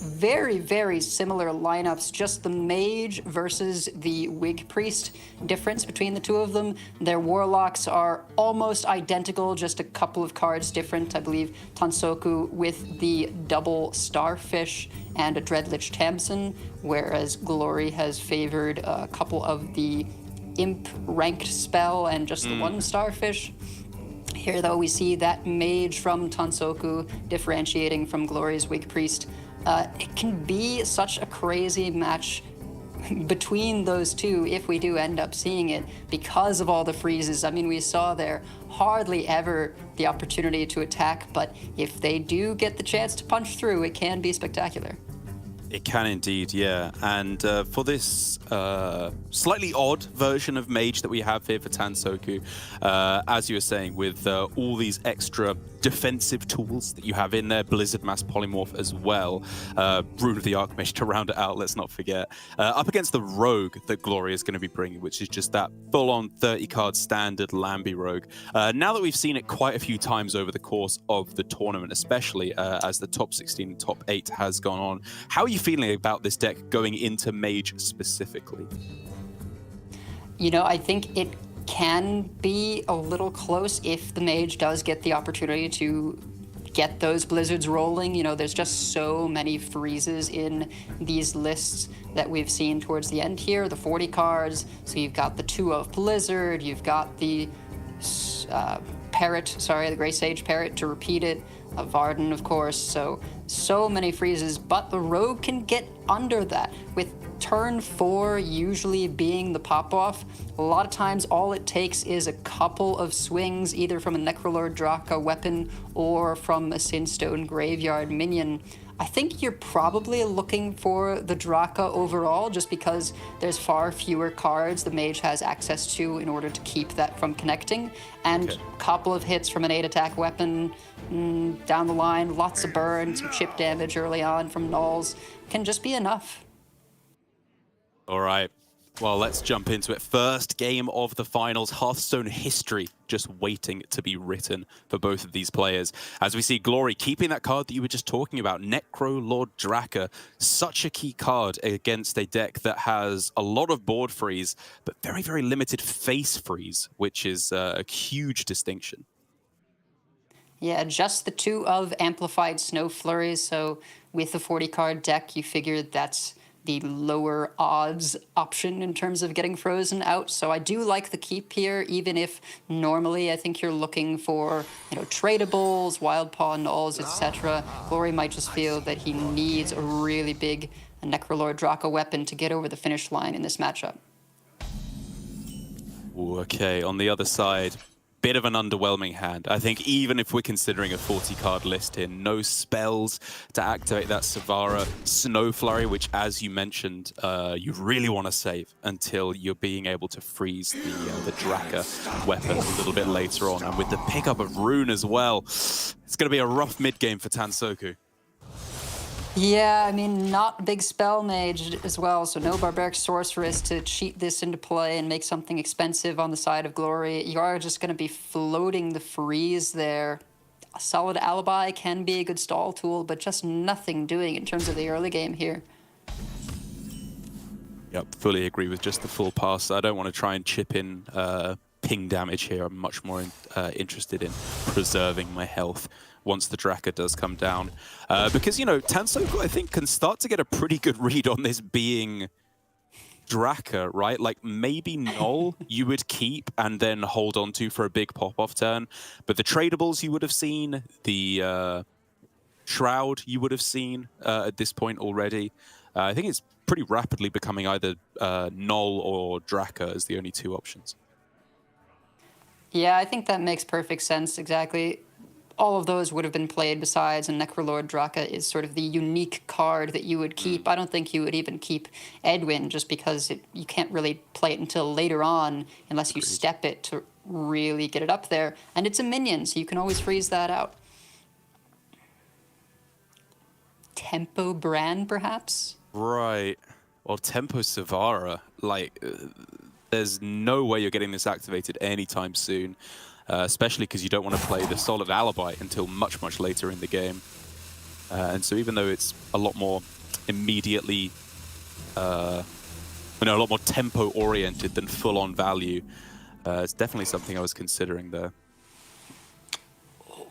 Very, very similar lineups, just the Mage versus the Wig Priest difference between the two of them. Their Warlocks are almost identical, just a couple of cards different. I believe Tansoku with the double Starfish and a Dreadlich Tamsin, whereas Glory has favored a couple of the Imp ranked spell and just the one Starfish. Here, though, we see that Mage from Tansoku differentiating from Glory's Wig Priest. It can be such a crazy match between those two if we do end up seeing it because of all the freezes. I mean, we saw there hardly ever the opportunity to attack, but if they do get the chance to punch through, it can be spectacular. It can indeed, yeah. And for this slightly odd version of Mage that we have here for Tansoku, as you were saying, with all these extra defensive tools that you have in there, Blizzard Mass Polymorph as well, Rune of the Archmage to round it out, let's not forget, up against the Rogue that Glory is going to be bringing, which is just that full-on 30-card standard Lambie Rogue. Now that we've seen it quite a few times over the course of the tournament, especially as the top 16 and top 8 has gone on, how are you feeling about this deck going into Mage specifically? You know, I think it can be a little close if the Mage does get the opportunity to get those blizzards rolling. You know, there's just so many freezes in these lists that we've seen towards the end here, the 40 cards. So you've got the 2 of Blizzard, you've got the Parrot, the Grey Sage Parrot to repeat it, Varden, of course. So many freezes, but the Rogue can get under that with turn 4 usually being the pop-off. A lot of times all it takes is a couple of swings, either from a Necrolord Draka weapon or from a Sinstone Graveyard minion. I think you're probably looking for the Draka overall, just because there's far fewer cards the Mage has access to in order to keep that from connecting. And a couple of hits from an 8-attack weapon down the line, lots of burn, some chip damage early on from nulls can just be enough. All right. Well, let's jump into it. First game of the finals, Hearthstone history just waiting to be written for both of these players. As we see Glory keeping that card that you were just talking about, Necrolord Draka, such a key card against a deck that has a lot of board freeze, but very, very limited face freeze, which is a huge distinction. Yeah, just the 2 of Amplified Snow Flurries, so with the 40-card deck, you figure that's the lower odds option in terms of getting frozen out. So I do like the keep here, even if normally I think you're looking for, tradables, Wild Paw, nulls, etc. Glory might just feel that he needs a really big Necrolord Draka weapon to get over the finish line in this matchup. Okay, on the other side, bit of an underwhelming hand. I think even if we're considering a 40-card list here, no spells to activate that Savara Snow Flurry, which, as you mentioned, you really want to save until you're being able to freeze the Draka weapon a little bit later on. And with the pickup of Rune as well, it's going to be a rough mid-game for Tansoku. Yeah, I mean, not big spell mage as well, so no barbaric sorceress to cheat this into play and make something expensive on the side of Glory. You are just going to be floating the freeze there. A solid alibi can be a good stall tool, but just nothing doing in terms of the early game here. Yep, fully agree with just the full pass. I don't want to try and chip in ping damage here. I'm much more interested in preserving my health once the Draka does come down. Because, you know, Tansoku, I think, can start to get a pretty good read on this being Draka, right? Like, maybe Null you would keep and then hold on to for a big pop-off turn. But the tradables you would have seen, the Shroud you would have seen at this point already. I think it's pretty rapidly becoming either Null or Draka as the only two options. Yeah, I think that makes perfect sense, exactly. All of those would have been played besides, and Necrolord Draka is sort of the unique card that you would keep. I don't think you would even keep Edwin just because you can't really play it until later on unless you step it to really get it up there. And it's a minion, so you can always freeze that out. Tempo Bran, perhaps? Right. Well, Tempo Savara, like, there's no way you're getting this activated anytime soon. Especially because you don't want to play the solid alibi until much, much later in the game. And so even though it's a lot more immediately, a lot more tempo-oriented than full-on value, it's definitely something I was considering there.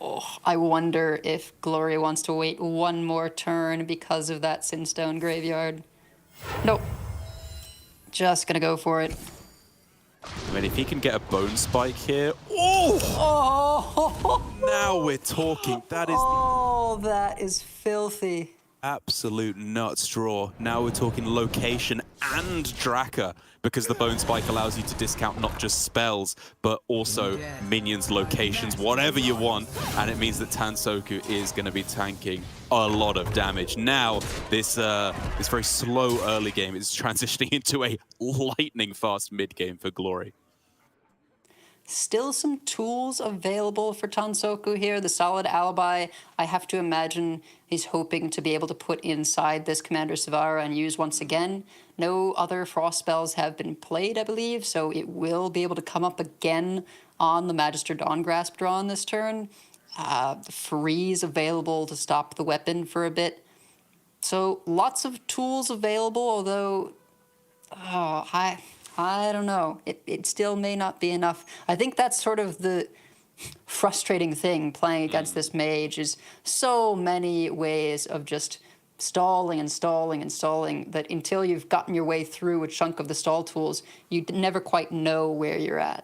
Oh, I wonder if Glory wants to wait one more turn because of that Sinstone Graveyard. Nope. Just gonna go for it. I mean, if he can get a Bone Spike here... Oh! Now we're talking. That is that is filthy. Absolute nuts draw. Now we're talking location and Draka, because the Bone Spike allows you to discount not just spells, but also minions, locations, whatever you want. And it means that Tansoku is going to be tanking a lot of damage. Now, this very slow early game is transitioning into a lightning fast mid game for Glory. Still some tools available for Tansoku here. The solid alibi, I have to imagine he's hoping to be able to put inside this Commander Savara and use once again. No other frost spells have been played, I believe, so it will be able to come up again on the Magister Dawngrasp draw on this turn. Freeze available to stop the weapon for a bit. So lots of tools available, although I don't know. It still may not be enough. I think that's sort of the frustrating thing playing against this mage is so many ways of just stalling and stalling and stalling that until you've gotten your way through a chunk of the stall tools, you never quite know where you're at.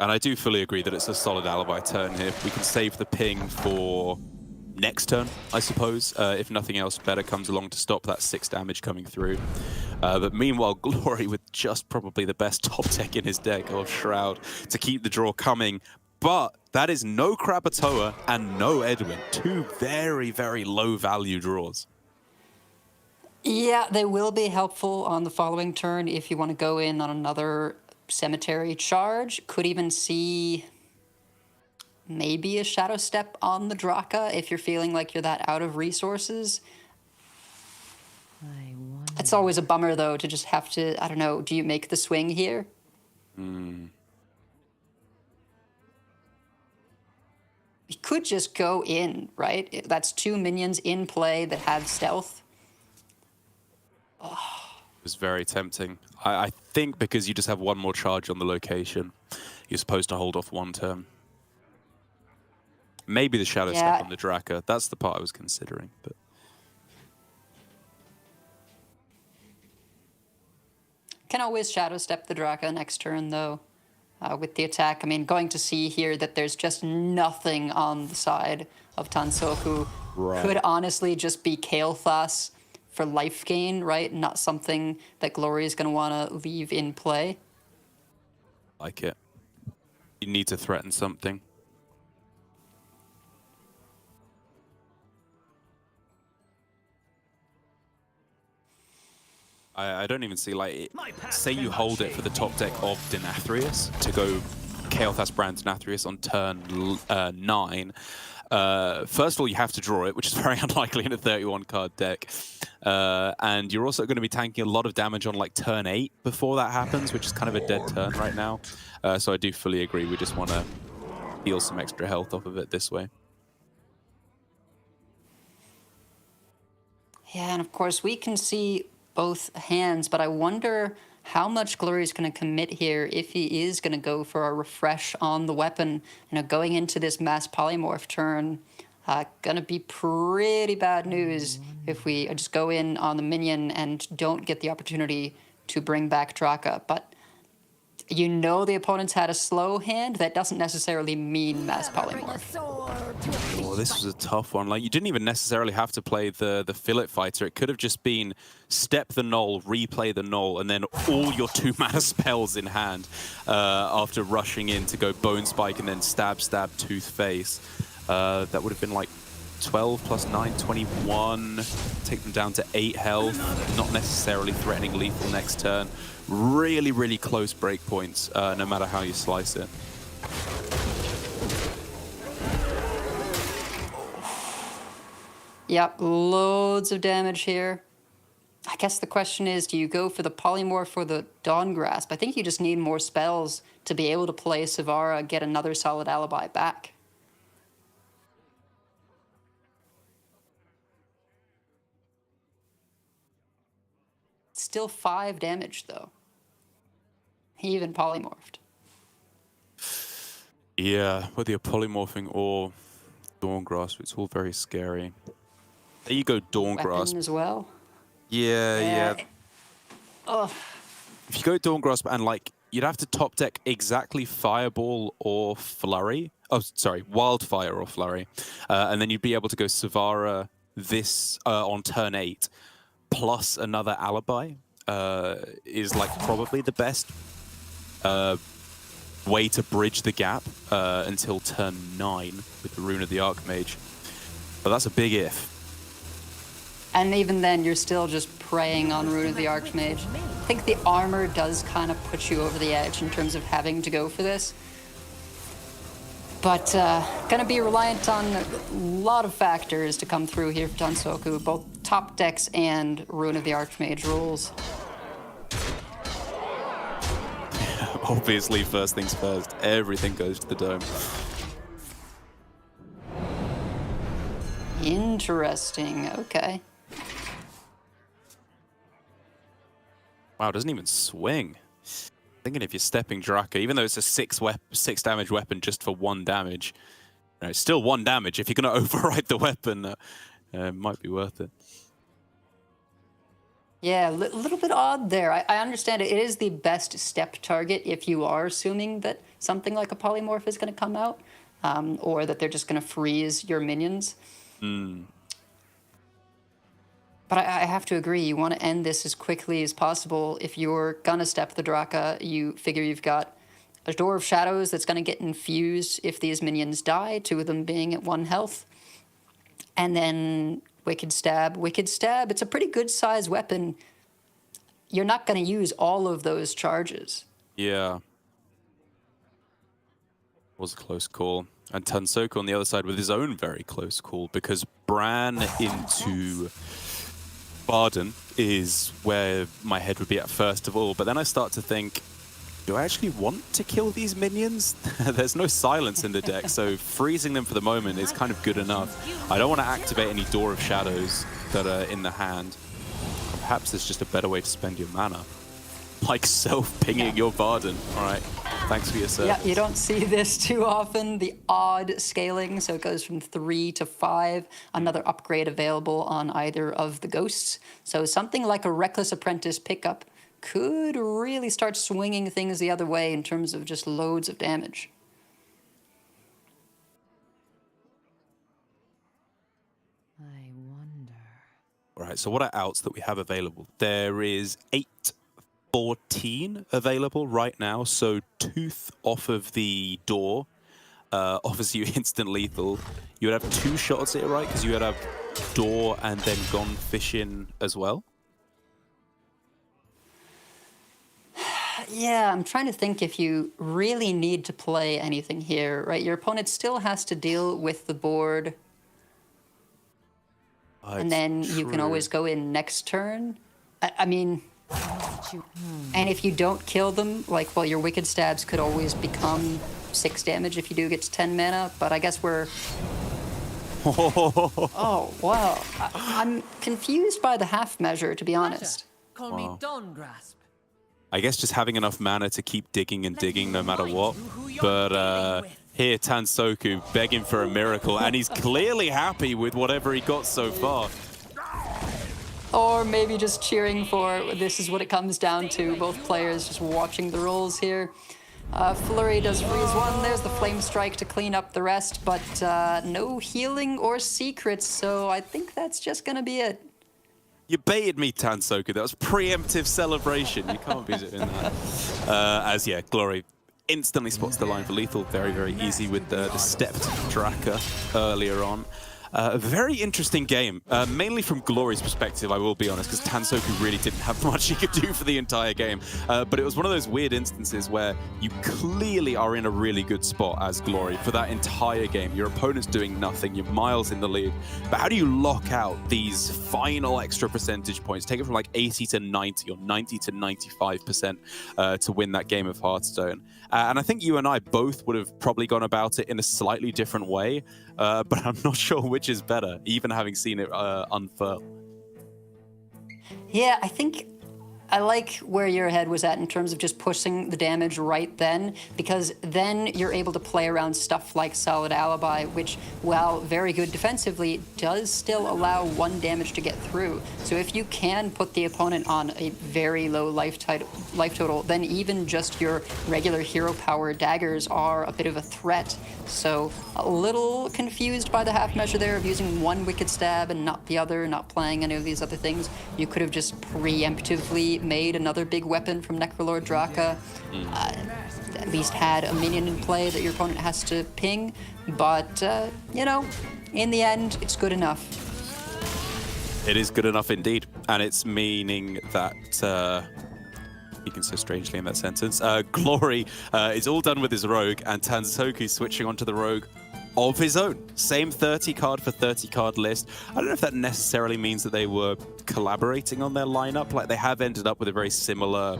And I do fully agree that it's a solid alibi turn here. We can save the ping for next turn, I suppose, if nothing else better comes along to stop that 6 damage coming through. But meanwhile, Glory with just probably the best top deck in his deck of Shroud to keep the draw coming. But that is no Krakatoa and no Edwin. 2 very, very low value draws. Yeah, they will be helpful on the following turn if you want to go in on another cemetery charge. Could even see maybe a Shadow Step on the Draka if you're feeling like you're that out of resources. It's always a bummer, though, to just have to, I don't know, do you make the swing here? You could just go in, right? That's 2 minions in play that have stealth. It was very tempting. I think because you just have 1 more charge on the location, you're supposed to hold off 1 turn. Maybe the Shadow Step on the Draka. That's the part I was considering. But can always Shadow Step the Draka next turn, though, with the attack. I mean, going to see here that there's just nothing on the side of Tansoku. Right. Could honestly just be Kael'thas for life gain, right? Not something that Glory is going to want to leave in play. Like it. You need to threaten something. I don't even see, like, say you hold it for the top deck of Denathrius to go Kael'thas Brand Denathrius on turn 9. First of all, you have to draw it, which is very unlikely in a 31 card deck. And you're also going to be tanking a lot of damage on like turn 8 before that happens, which is kind of a dead turn right now. So I do fully agree. We just want to heal some extra health off of it this way. Yeah, and of course we can see both hands, but I wonder how much Glory is going to commit here if he is going to go for a refresh on the weapon. You know, going into this mass polymorph turn, going to be pretty bad news if we just go in on the minion and don't get the opportunity to bring back Draka. But you know the opponent's had a slow hand. That doesn't necessarily mean mass polymorph. Oh, this was a tough one. Like, you didn't even necessarily have to play the Fillet Fighter. It could have just been step the Null, replay the Null, and then all your 2-mana spells in hand after rushing in to go Bone Spike and then stab, Tooth Face. That would have been like 12 plus 9, 21. Take them down to 8 health. Not necessarily threatening lethal next turn. Really, really close breakpoints, no matter how you slice it. Yep, loads of damage here. I guess the question is, do you go for the Polymorph or the Dawn Grasp? I think you just need more spells to be able to play Savara, get another solid alibi back. Still 5 damage, though. He even polymorphed. Yeah, whether you're polymorphing or Dawn Grasp, it's all very scary. There you go, Dawn Grasp. As well. Yeah. Ugh. If you go Dawn Grasp and, like, you'd have to top deck exactly Fireball or Flurry. Oh, sorry, Wildfire or Flurry. And then you'd be able to go Savara this on turn 8, plus another Alibi is, like, probably the best way to bridge the gap until turn 9 with the Rune of the Archmage. But that's a big if. And even then, you're still just preying on Rune of the Archmage. I think the armor does kind of put you over the edge in terms of having to go for this. But gonna be reliant on a lot of factors to come through here for Tansoku, both top decks and Rune of the Archmage rules. Obviously, first things first, everything goes to the dome. Interesting, okay. Wow, it doesn't even swing. Thinking if you're stepping Draka, even though it's a 6 damage weapon just for 1 damage, you know, it's still 1 damage. If you're going to override the weapon, it might be worth it. Yeah, a little bit odd there. I understand it. It is the best step target if you are assuming that something like a polymorph is going to come out, or that they're just going to freeze your minions. But I have to agree, you want to end this as quickly as possible. If you're going to step the Draka, you figure you've got a Door of Shadows that's going to get infused if these minions die, 2 of them being at 1 health. And then Wicked Stab. Wicked Stab, it's a pretty good size weapon. You're not going to use all of those charges. Yeah. Was a close call. And Tansoku on the other side with his own very close call, because Bran into Barden is where my head would be at first of all. But then I start to think, do I actually want to kill these minions? There's no silence in the deck, so freezing them for the moment is kind of good enough. I don't want to activate any Door of Shadows that are in the hand. Perhaps there's just a better way to spend your mana. Like self-pinging your Barden. All right, thanks for your service. Yeah, you don't see this too often, the odd scaling, so it goes from 3 to 5, another upgrade available on either of the ghosts. So something like a Reckless Apprentice pickup could really start swinging things the other way in terms of just loads of damage. I wonder. All right, so what are outs that we have available? There is 8 14 available right now, so Tooth off of the door offers you instant lethal. You would have 2 shots at it, right? Because you would have door and then Gone Fishing as well. Yeah, I'm trying to think if you really need to play anything here, right? Your opponent still has to deal with the board. And then you can always go in next turn. I mean, and if you don't kill them, like, well, your Wicked Stabs could always become 6 damage if you do get to 10 mana, but I guess we're... Oh, wow. I'm confused by the half measure, to be honest. Call me Dawn Grasp. I guess just having enough mana to keep digging and digging no matter what. But here, Tansoku begging for a miracle, and he's clearly happy with whatever he got so far. Or maybe just cheering for, this is what it comes down to, both players just watching the rolls here. Flurry does freeze 1, there's the Flame Strike to clean up the rest, but no healing or secrets, so I think that's just gonna be it. You baited me, Tansoku. That was preemptive celebration. You can't be doing that. As, yeah, Glory instantly spots the line for lethal. Very, very easy with the stepped Draka earlier on. A very interesting game, mainly from Glory's perspective, I will be honest, because Tansoku really didn't have much he could do for the entire game. But it was one of those weird instances where you clearly are in a really good spot as Glory for that entire game. Your opponent's doing nothing, you're miles in the lead. But how do you lock out these final extra percentage points? Take it from like 80 to 90 or 90 to 95% to win that game of Hearthstone. And I think you and I both would have probably gone about it in a slightly different way. But I'm not sure which is better, even having seen it unfurl. Yeah, I think I like where your head was at in terms of just pushing the damage right then, because then you're able to play around stuff like Solid Alibi, which, while very good defensively, does still allow 1 damage to get through. So if you can put the opponent on a very low life total, then even just your regular hero power daggers are a bit of a threat. So a little confused by the half measure there of using 1 Wicked Stab and not the other, not playing any of these other things. You could have just preemptively made another big weapon from Necrolord Draka, at least had a minion in play that your opponent has to ping, but, you know, in the end, it's good enough. It is good enough indeed, and it's meaning that, speaking so strangely in that sentence, Glory is all done with his rogue, and Tansoku switching onto the rogue of his own. Same 30 card for 30 card list. I don't know if that necessarily means that they were collaborating on their lineup. Like, they have ended up with a very similar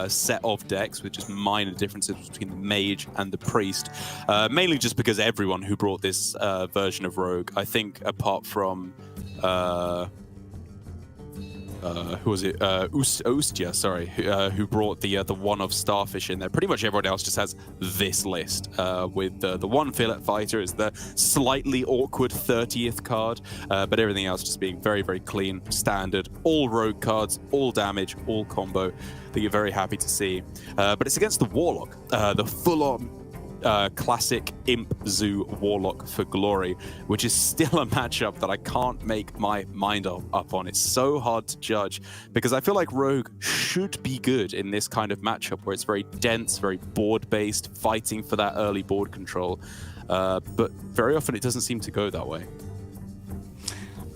set of decks with just minor differences between the mage and the priest. Mainly just because everyone who brought this version of rogue, I think apart from who was it? Ostia, sorry, who brought the one of Starfish in there. Pretty much everyone else just has this list, with the one Fillet Fighter is the slightly awkward 30th card, but everything else just being very, very clean, standard, all rogue cards, all damage, all combo that you're very happy to see. But it's against the Warlock, the full-on classic Imp Zoo Warlock for Glory, which is still a matchup that I can't make my mind up on. It's so hard to judge because I feel like Rogue should be good in this kind of matchup where it's very dense, very board-based, fighting for that early board control. But very often it doesn't seem to go that way.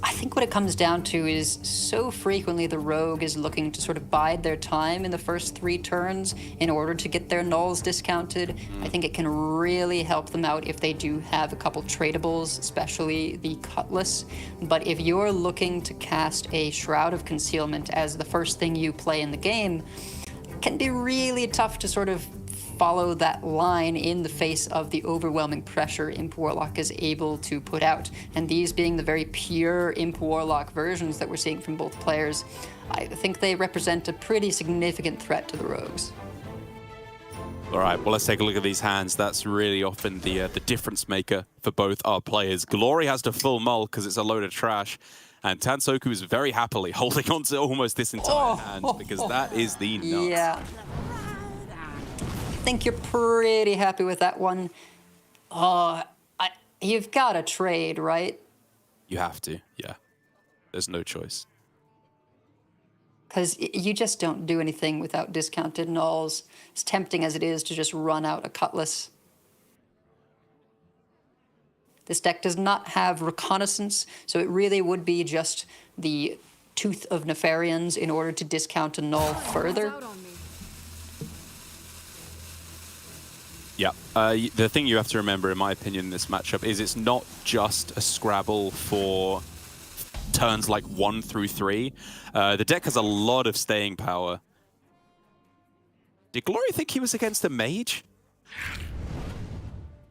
I think what it comes down to is so frequently the rogue is looking to sort of bide their time in the first 3 turns in order to get their nulls discounted. I think it can really help them out if they do have a couple tradables, especially the Cutlass. But if you're looking to cast a Shroud of Concealment as the first thing you play in the game, it can be really tough to sort of follow that line in the face of the overwhelming pressure Imp Warlock is able to put out. And these being the very pure Imp Warlock versions that we're seeing from both players, I think they represent a pretty significant threat to the rogues. All right, well, let's take a look at these hands. That's really often the difference maker for both our players. Glory has to full mull because it's a load of trash. And Tansoku is very happily holding on to almost this entire hand because that is the nuts. Yeah. I think you're pretty happy with that one. You've got to trade, right? You have to, yeah. There's no choice. Because you just don't do anything without discounted nulls. As tempting as it is to just run out a Cutlass. This deck does not have Reconnaissance, so it really would be just the Tooth of Nefarians in order to discount a null further. Yeah, the thing you have to remember, in my opinion, in this matchup is it's not just a Scrabble for turns like 1 through 3. The deck has a lot of staying power. Did Glory think he was against a mage?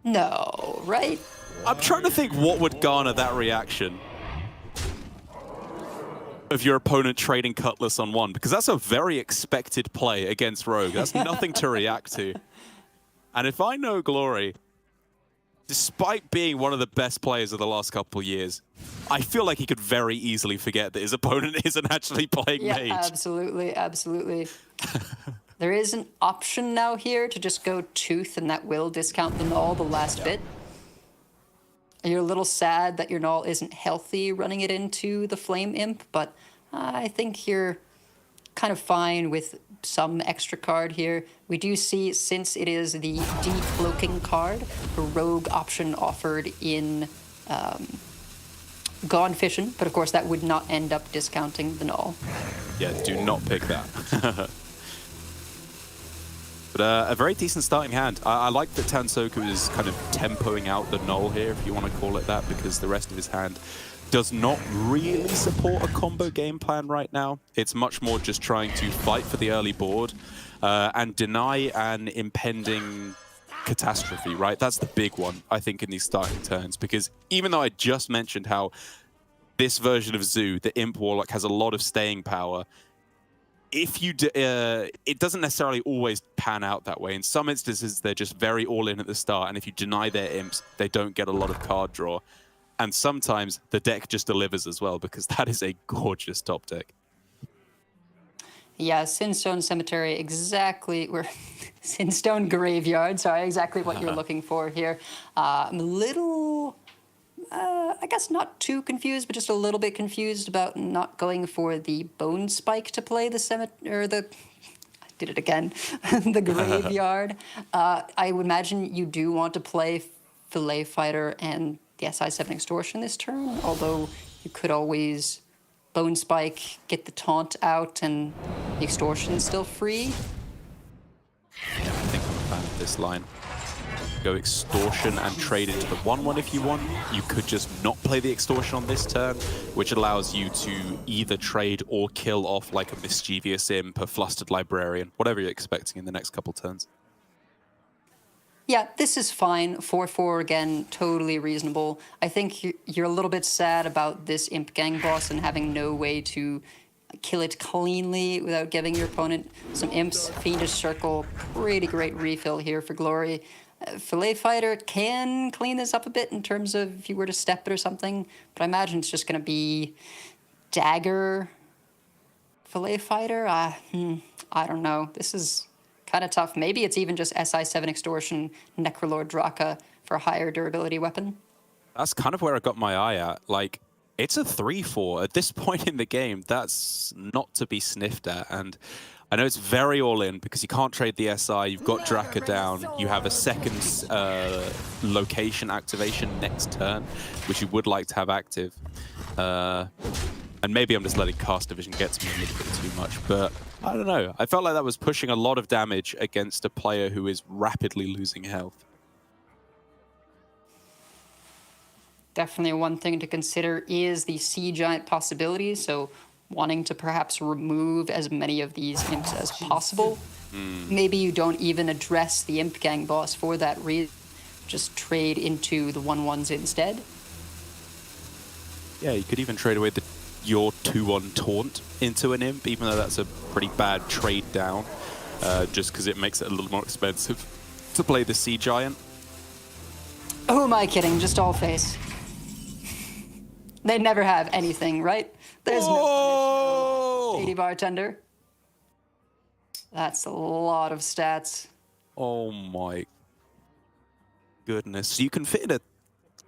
No, right? I'm trying to think what would garner that reaction of your opponent trading Cutlass on 1, because that's a very expected play against Rogue. That's nothing to react to. And if I know Glory, despite being one of the best players of the last couple of years, I feel like he could very easily forget that his opponent isn't actually playing Mage. Absolutely, absolutely. There is an option now here to just go Tooth, and that will discount the null the last bit. You're a little sad that your null isn't healthy running it into the Flame Imp, but I think you're kind of fine with some extra card here. We do see, since it is the decloaking card, a rogue option offered in Gone Fishing, but of course that would not end up discounting the null. Yeah, do not pick that. But a very decent starting hand. I like that Tansoku is kind of tempoing out the null here, if you want to call it that, because the rest of his hand does not really support a combo game plan right now. It's much more just trying to fight for the early board and deny an impending catastrophe, right? That's the big one, I think, in these starting turns, because even though I just mentioned how this version of Zoo, the Imp Warlock, has a lot of staying power, if you it doesn't necessarily always pan out that way. In some instances, they're just very all in at the start, and if you deny their imps, they don't get a lot of card draw. And sometimes the deck just delivers as well, because that is a gorgeous top deck. Yeah, Sinstone Cemetery, exactly. Sinstone Graveyard, sorry, exactly what you're looking for here. I'm a little, I guess not too confused, but just a little bit confused about not going for the Bone Spike to play the cemetery, or the, I did it again, the Graveyard. I would imagine you do want to play Fillet Fighter and the SI7 Extortion this turn, although you could always Bone Spike, get the taunt out, and the Extortion's still free. Yeah, I think I'm a fan of this line. Go Extortion and trade into the 1/1 if you want. You could just not play the Extortion on this turn, which allows you to either trade or kill off like a Mischievous Imp, a Flustered Librarian, whatever you're expecting in the next couple turns. Yeah, this is fine. 4/4 again, totally reasonable. I think you're a little bit sad about this Imp Gang boss and having no way to kill it cleanly without giving your opponent some imps. Fiendish Circle, pretty great refill here for Glory. Fillet Fighter can clean this up a bit in terms of if you were to step it or something, but I imagine it's just going to be Dagger Fillet Fighter. I don't know. This is kind of tough. Maybe it's even just SI7 Extortion, Necrolord Draka for a higher durability weapon. That's kind of where I got my eye at. Like, it's a 3/4. At this point in the game, that's not to be sniffed at. And I know it's very all in because you can't trade the SI. You've got Draka down. You have a second location activation next turn, which you would like to have active. And maybe I'm just letting Cast Division get to me a little bit too much, but I don't know. I felt like that was pushing a lot of damage against a player who is rapidly losing health. Definitely one thing to consider is the Sea Giant possibility, so wanting to perhaps remove as many of these imps as possible. Maybe you don't even address the Imp Gang boss for that reason. Just trade into the 1/1s instead. Yeah, you could even trade away your 2/1 Taunt into an Imp, even though that's a pretty bad trade down, just because it makes it a little more expensive to play the Sea Giant. Who am I kidding? Just all face. They never have anything, right? There's no punish, no shady bartender. That's a lot of stats. Oh my goodness. So you can fit in a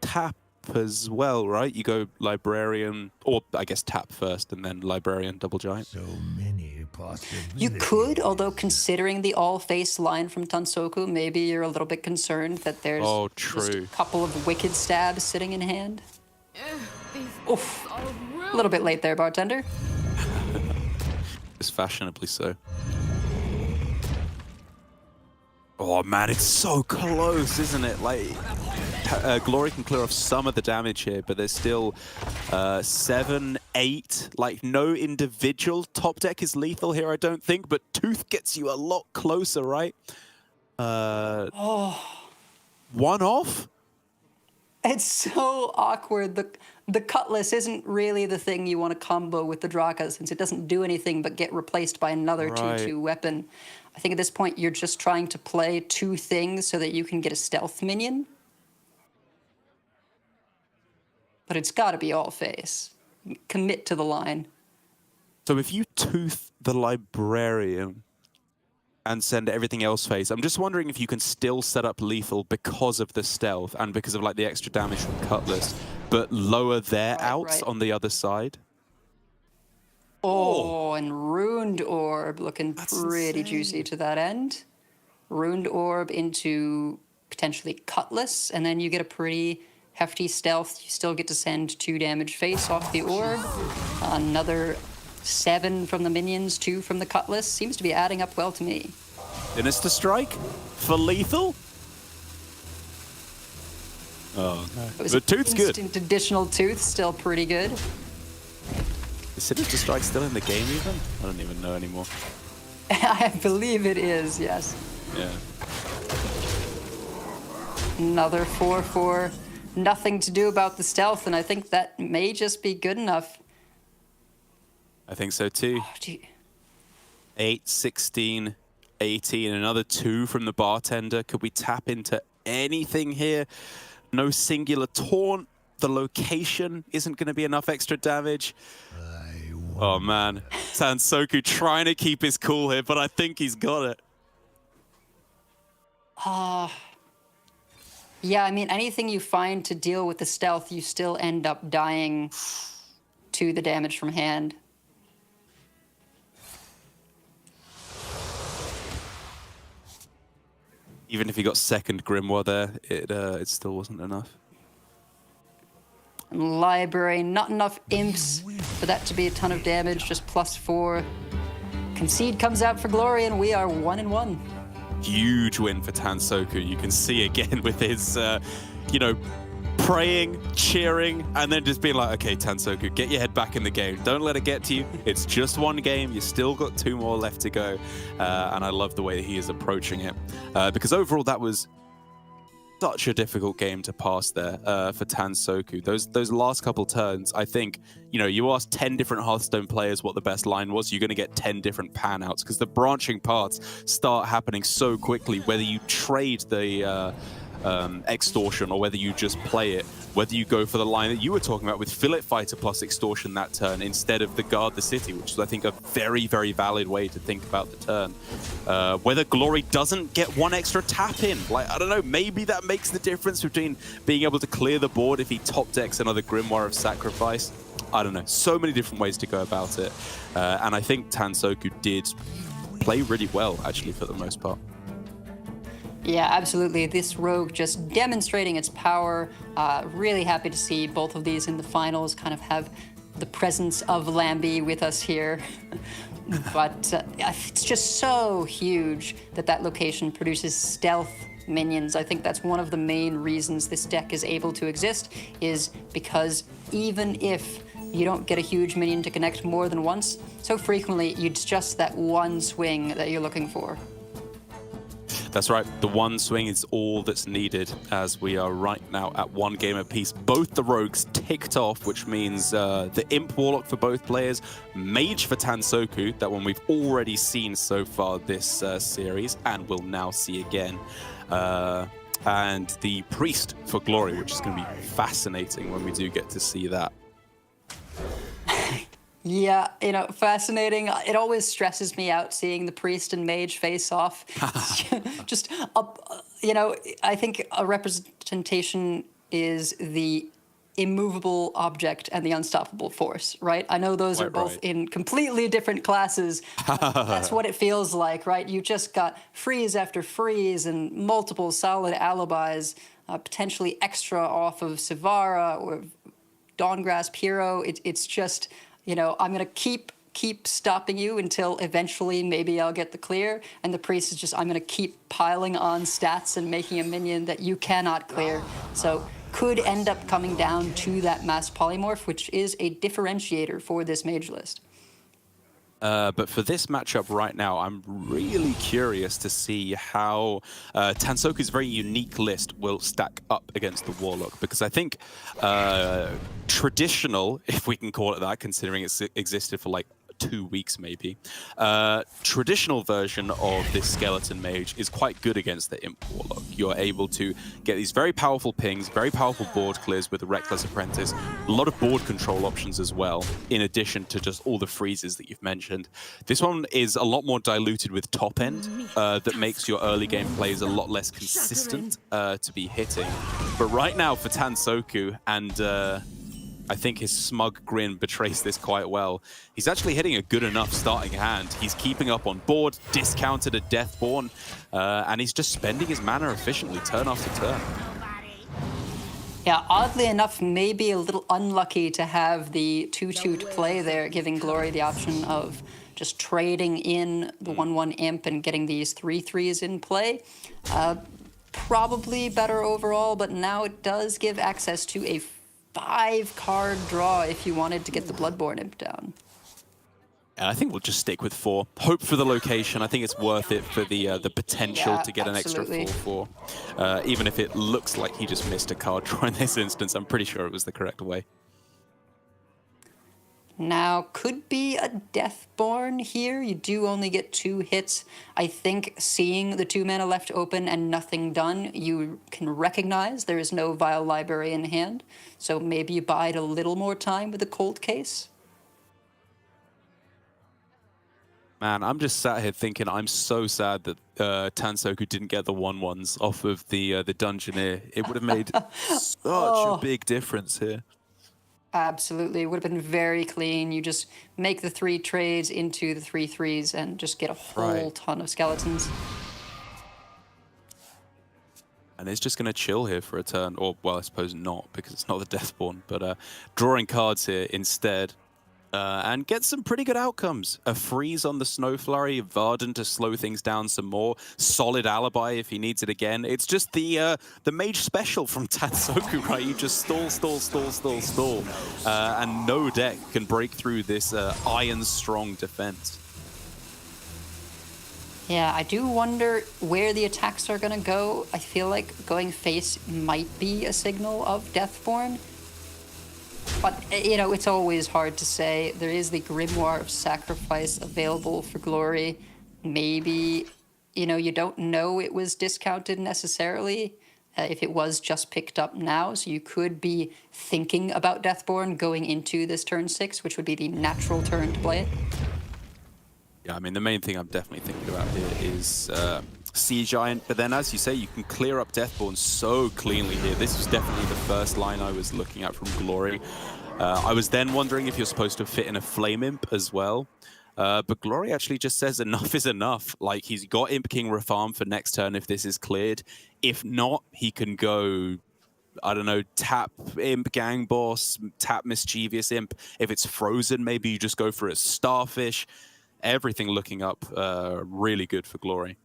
tap tap as well, right? You go Librarian, or I guess tap first and then Librarian double giant. So many possibilities. You could, although considering the all-face line from Tansoku, maybe you're a little bit concerned that there's just a couple of wicked stabs sitting in hand. Oof. A little bit late there, bartender. It's fashionably so. Oh man, it's so close, isn't it? Like, Glory can clear off some of the damage here, but there's still 7, 8. Like, no individual top deck is lethal here, I don't think, but Tooth gets you a lot closer, right? One off? It's so awkward. The Cutlass isn't really the thing you want to combo with the Draka, since it doesn't do anything but get replaced by another 2/2 weapon. I think at this point you're just trying to play 2 things so that you can get a stealth minion. But it's got to be all face. Commit to the line. So if you Tooth the Librarian and send everything else face, I'm just wondering if you can still set up lethal because of the stealth and because of like the extra damage from Cutlass, but lower their outs on the other side. Oh, and Ruined Orb looking pretty juicy to that end. Ruined Orb into potentially Cutlass, and then you get a pretty hefty stealth. You still get to send 2 damage face off the orb. Another 7 from the minions, 2 from the Cutlass. Seems to be adding up well to me. Sinister Strike for lethal? Oh, no. The Tooth's good. Additional Tooth, still pretty good. Is Sinister Strike still in the game even? I don't even know anymore. I believe it is, yes. Yeah. Another 4/4. Nothing to do about the stealth, and I think that may just be good enough. I think so too. 8, 16, 18, another 2 from the bartender. Could we tap into anything here? No singular taunt. The location isn't going to be enough extra damage. Oh man, Tansoku trying to keep his cool here, but I think he's got it. Yeah, I mean, anything you find to deal with the stealth, you still end up dying to the damage from hand. Even if he got second Grimoire there, it still wasn't enough. Library, not enough imps for that to be a ton of damage, just +4. Concede comes out for Glory, and we are 1-1. Huge win for Tansoku. You can see again with his, praying, cheering, and then just being like, okay, Tansoku, get your head back in the game. Don't let it get to you. It's just one game. You still got 2 more left to go. And I love the way that he is approaching it. Because overall, that was such a difficult game to pass there for Tansoku. Those last couple turns, I think, you asked 10 different Hearthstone players what the best line was, you're going to get 10 different pan outs because the branching paths start happening so quickly, whether you trade the extortion or whether you just play it, whether you go for the line that you were talking about with Fillet Fighter plus extortion that turn instead of the Guard the City, which is, I think, a very, very valid way to think about the turn. Whether Glory doesn't get 1 extra tap in, I don't know, maybe that makes the difference between being able to clear the board if he top decks another Grimoire of Sacrifice. I don't know, so many different ways to go about it. And I think Tansoku did play really well, actually, for the most part. Yeah, absolutely. This rogue just demonstrating its power. Really happy to see both of these in the finals, kind of have the presence of Lambie with us here. But it's just so huge that location produces stealth minions. I think that's one of the main reasons this deck is able to exist, is because even if you don't get a huge minion to connect more than once, so frequently it's just that one swing that you're looking for. That's right. The one swing is all that's needed, as we are right now at 1 game apiece. Both the rogues ticked off, which means the Imp Warlock for both players, Mage for Tansoku, that one we've already seen so far this series, and will now see again. And the Priest for Glory, which is going to be fascinating when we do get to see that. Yeah, fascinating. It always stresses me out seeing the Priest and Mage face off. I think a representation is the immovable object and the unstoppable force, right? I know those are both in completely different classes. That's what it feels like, right? You just got freeze after freeze and multiple solid alibis, potentially extra off of Sivara or Dawngrass Piro. It's just, you know, I'm going to keep stopping you until eventually maybe I'll get the clear. And the priest is just, I'm going to keep piling on stats and making a minion that you cannot clear. So could end up coming down to that mass polymorph, which is a differentiator for this mage list. But for this matchup right now, I'm really curious to see how Tansoku's very unique list will stack up against the Warlock, because I think traditional, if we can call it that, considering it's existed for like 2 weeks maybe, traditional version of this Skeleton Mage is quite good against the Imp Warlock. You're able to get these very powerful pings, very powerful board clears with the Reckless Apprentice, a lot of board control options as well, in addition to just all the freezes that you've mentioned. This one is a lot more diluted with top end, that makes your early game plays a lot less consistent to be hitting. But right now for Tansoku, and I think his smug grin betrays this quite well. He's actually hitting a good enough starting hand. He's keeping up on board, discounted a Deathborn, and he's just spending his mana efficiently turn after turn. Yeah, oddly enough, maybe a little unlucky to have the 2/2 to play there, giving Glory the option of just trading in the 1/1 Imp and getting these 3/3s in play. Probably better overall, but now it does give access to a 5-card draw if you wanted to get the Bloodborne Imp down. And I think we'll just stick with 4. Hope for the location. I think it's worth it for the potential to get absolutely. an extra 4/4. Even if it looks like he just missed a card draw in this instance, I'm pretty sure it was the correct way. Now, could be a Deathborn here. You do only get 2 hits. I think seeing the 2 mana left open and nothing done, you can recognize there is no Vile Library in hand. So maybe you bide a little more time with the Cold Case. Man, I'm just sat here thinking I'm so sad that Tansoku didn't get the 1/1s off of the Dungeoneer. It would have made such a big difference here. Absolutely. It would have been very clean. You just make the 3 trades into the 3/3s and just get a whole ton of skeletons. And it's just going to chill here for a turn. Or, well, I suppose not, because it's not the Deathborn. But drawing cards here instead. And get some pretty good outcomes. A freeze on the Snow Flurry, Varden to slow things down some more, solid alibi if he needs it again. It's just the mage special from Tansoku, right? You just stall, and no deck can break through this iron-strong defense. Yeah, I do wonder where the attacks are going to go. I feel like going face might be a signal of Deathborn. But, you know, it's always hard to say. There is the Grimoire of Sacrifice available for Glory. Maybe, you know, you don't know it was discounted necessarily if it was just picked up now. So you could be thinking about Deathborn going into this turn 6, which would be the natural turn to play it. Yeah, I mean, the main thing I'm definitely thinking about here is Sea Giant, but then as you say, you can clear up Deathborn so cleanly here. This was definitely the first line I was looking at from Glory. I was then wondering if you're supposed to fit in a Flame Imp as well. But Glory actually just says enough is enough. Like, he's got Imp King Refarm for next turn if this is cleared. If not, he can go, I don't know, tap Imp Gang Boss, tap Mischievous Imp. If it's frozen, maybe you just go for a Starfish. Everything looking up really good for Glory.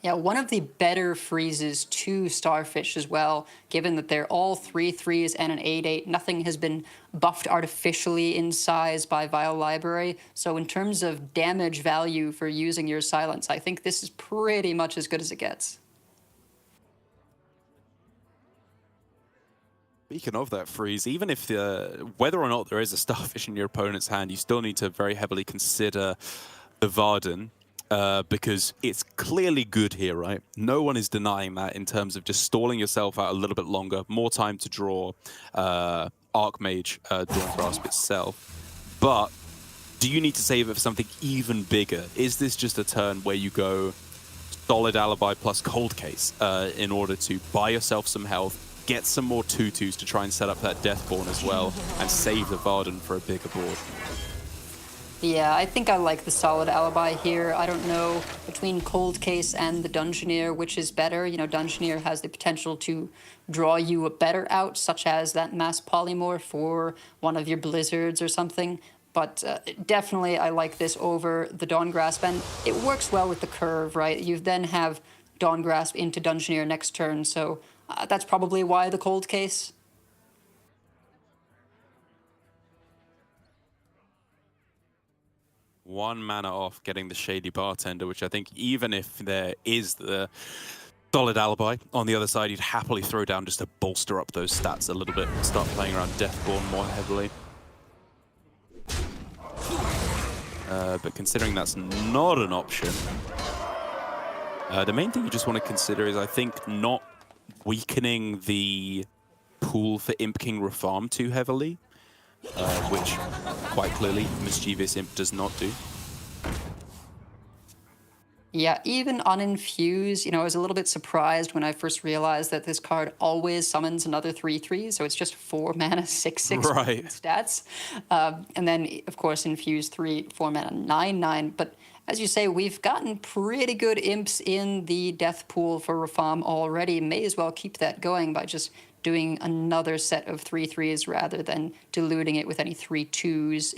Yeah, one of the better freezes to Starfish as well, given that they're all 3/3s and an 8/8. Nothing has been buffed artificially in size by Vile Library. So in terms of damage value for using your Silence, I think this is pretty much as good as it gets. Speaking of that freeze, even if whether or not there is a Starfish in your opponent's hand, you still need to very heavily consider the Varden. Because it's clearly good here, right? No one is denying that in terms of just stalling yourself out a little bit longer, more time to draw Archmage Dawn Grasp itself. But do you need to save it for something even bigger? Is this just a turn where you go solid alibi plus cold case in order to buy yourself some health, get some more tutus to try and set up that Deathborn as well, and save the Varden for a bigger board. Yeah, I think I like the solid alibi here. I don't know between Cold Case and the Dungeoneer which is better. You know, Dungeoneer has the potential to draw you a better out, such as that Mass Polymorph or one of your Blizzards or something. But definitely I like this over the Dawn Grasp, and it works well with the curve, right? You then have Dawn Grasp into Dungeoneer next turn, so that's probably why the Cold Case. One mana off getting the Shady Bartender, which I think even if there is the solid alibi on the other side, you'd happily throw down just to bolster up those stats a little bit and start playing around Deathborn more heavily. But considering that's not an option, the main thing you just want to consider is, I think, not weakening the pool for Imp King Refarm too heavily, which quite clearly Mischievous Imp does not do. Yeah, even uninfused, you know, I was a little bit surprised when I first realized that this card always summons another 3/3, so it's just 4 mana, 6/6 Right. stats. And then, of course, infused 3, 4 mana, 9/9. But as you say, we've gotten pretty good imps in the death pool for Rafam already. May as well keep that going by just doing another set of 3/3s rather than diluting it with any 3/2s.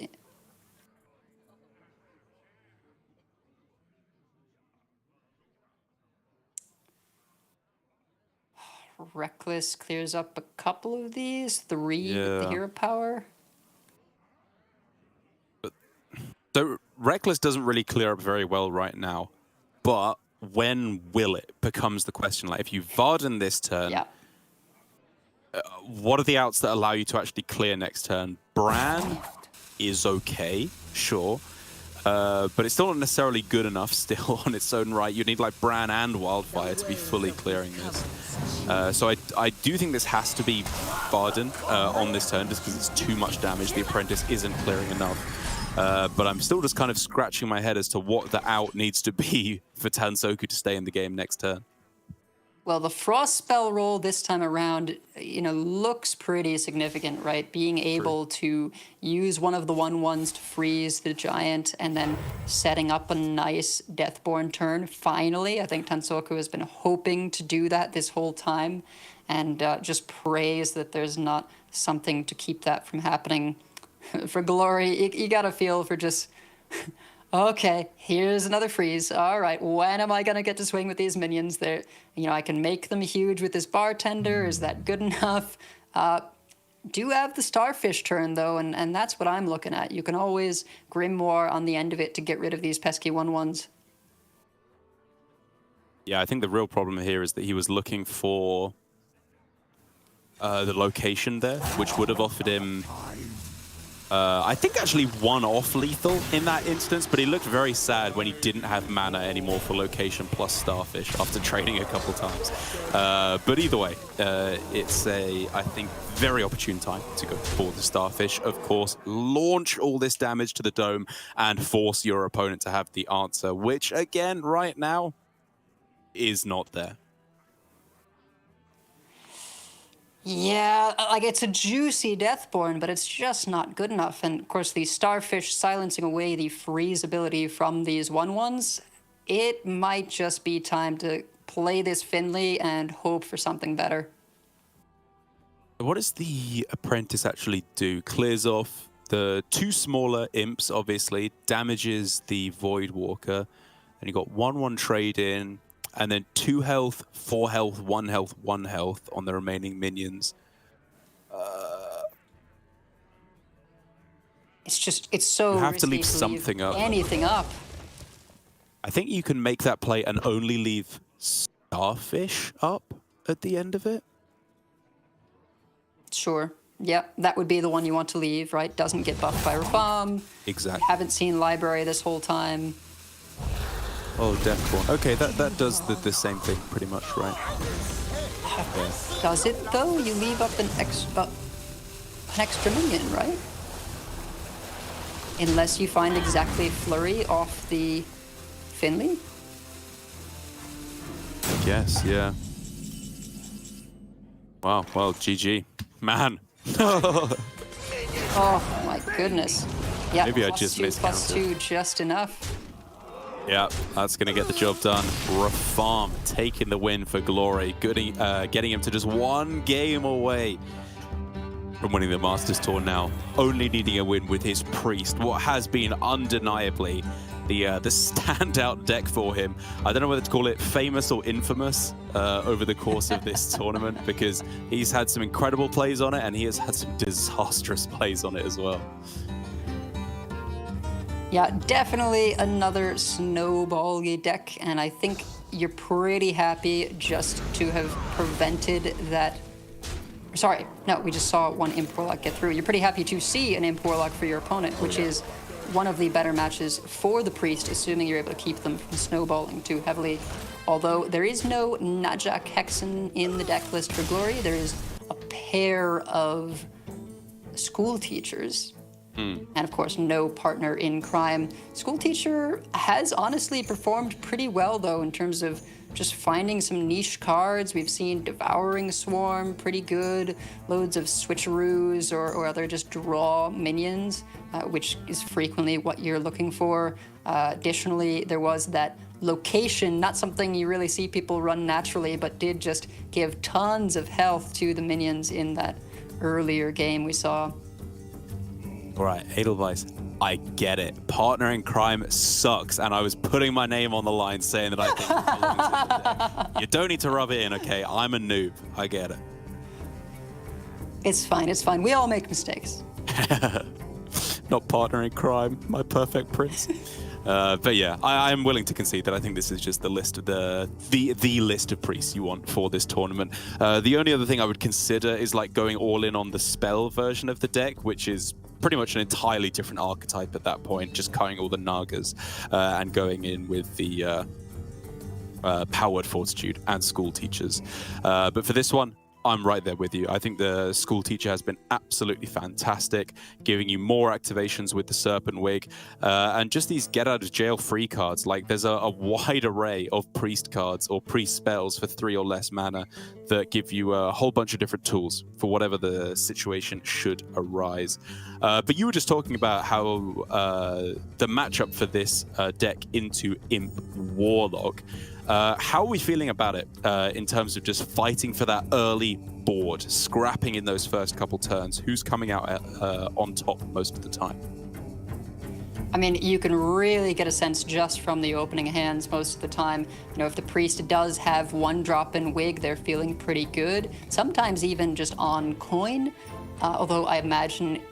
Reckless clears up a couple of these, 3 with the Yeah. hero power. So Reckless doesn't really clear up very well right now, but when will it becomes the question. Like, if you Varden this turn, Yeah. What are the outs that allow you to actually clear next turn? Bran is okay, sure, but it's still not necessarily good enough still on its own right. You need like Bran and Wildfire to be fully clearing this. So I do think this has to be Varden on this turn, just because it's too much damage. The Apprentice isn't clearing enough. But I'm still just kind of scratching my head as to what the out needs to be for Tansoku to stay in the game next turn. Well, the Frost spell roll this time around, you know, looks pretty significant, right? Being able to use one of the 1/1s to freeze the giant and then setting up a nice Deathborn turn. Finally, I think Tansoku has been hoping to do that this whole time, and just prays that there's not something to keep that from happening. For Glory, you got to feel for just... Okay, here's another freeze. All right, when am I going to get to swing with these minions? There, you know, I can make them huge with this Bartender. Is that good enough? Do have the Starfish turn, though, and that's what I'm looking at. You can always Grimoire on the end of it to get rid of these pesky 1/1s. Yeah, I think the real problem here is that he was looking for the location there, which would have offered him... I think actually one off lethal in that instance, but he looked very sad when he didn't have mana anymore for location plus Starfish after trading a couple times. But either way, it's a, I think, very opportune time to go for the Starfish. Of course, launch all this damage to the dome and force your opponent to have the answer, which again, right now, is not there. Yeah, like it's a juicy Deathborn, but it's just not good enough. And of course, the Starfish silencing away the freeze ability from these 1/1s, it might just be time to play this Finley and hope for something better. What does the Apprentice actually do? Clears off the 2 smaller imps, obviously, damages the Void Walker, and you got 1/1 trade in, and then 2 health, 4 health, 1 health, 1 health on the remaining minions. It's so you have to risky leave something up. Anything up. I think you can make that play and only leave Starfish up at the end of it. Sure. Yep, that would be the one you want to leave, right? Doesn't get buffed by Rafam. Exactly. Haven't seen Library this whole time. Oh, Deathborn. Okay, that does the same thing pretty much, right? Yeah. Does it, though? You leave up an extra minion, right? Unless you find exactly Flurry off the Finley? I guess, yeah. Wow, well, GG. Man. Oh my goodness. Yeah, Maybe I plus just two, plus miscounted. 2, just enough. Yeah, that's going to get the job done. Rafam taking the win for Glory, getting him to just 1 game away from winning the Masters Tour now. Only needing a win with his Priest, what has been undeniably the standout deck for him. I don't know whether to call it famous or infamous over the course of this tournament, because he's had some incredible plays on it and he has had some disastrous plays on it as well. Yeah, definitely another snowball-y deck, and I think you're pretty happy just to have prevented that. Sorry, no, we just saw one Imp Warlock get through. You're pretty happy to see an Imp Warlock for your opponent, which is one of the better matches for the Priest, assuming you're able to keep them from snowballing too heavily. Although there is no Najak Hexen in the deck list for Glory, there is a pair of School Teachers. And of course, no partner in crime. School Teacher has honestly performed pretty well, though, in terms of just finding some niche cards. We've seen Devouring Swarm, pretty good. Loads of switcheroos or other just draw minions, which is frequently what you're looking for. Additionally, there was that Location, not something you really see people run naturally, but did just give tons of health to the minions in that earlier game we saw. All right, Edelweiss, I get it. Partner in crime sucks, and I was putting my name on the line saying that I think it belongs in the deck. You don't need to rub it in, okay? I'm a noob. I get it. It's fine, it's fine. We all make mistakes. Not partner in crime, my perfect prince. But yeah, I'm willing to concede that I think this is just the list of the list of priests you want for this tournament. The only other thing I would consider is like going all in on the spell version of the deck, which is pretty much an entirely different archetype at that point, just cutting all the Nagas and going in with the Powered Fortitude and School Teachers. But for this one, I'm right there with you. I think the School Teacher has been absolutely fantastic, giving you more activations with the Serpent Wig, and just these get out of jail free cards. Like there's a wide array of priest cards or priest spells for 3 or less mana that give you a whole bunch of different tools for whatever the situation should arise. But you were just talking about how the matchup for this deck into Imp Warlock. How are we feeling about it in terms of just fighting for that early board, scrapping in those first couple turns? Who's coming out on top most of the time? I mean, you can really get a sense just from the opening hands most of the time. You know, if the priest does have 1 drop in Wig, they're feeling pretty good. Sometimes even just on coin, although I imagine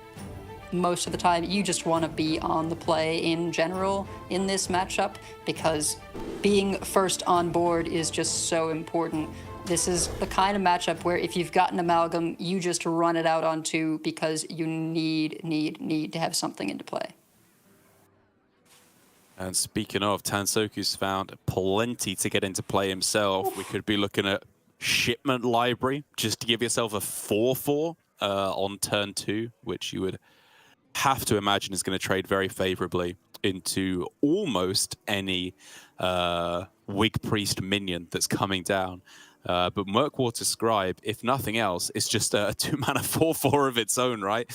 most of the time you just want to be on the play in general in this matchup, because being first on board is just so important. This is the kind of matchup where if you've got an Amalgam, you just run it out on 2 because you need to have something into play. And speaking of, Tansoku's found plenty to get into play himself. Oof. We could be looking at Shipment Library, just to give yourself a 4/4 on turn 2, which you would have to imagine is going to trade very favorably into almost any Wig Priest minion that's coming down. But Murkwater Scribe, if nothing else, is just a 2-mana 4/4 of its own, right?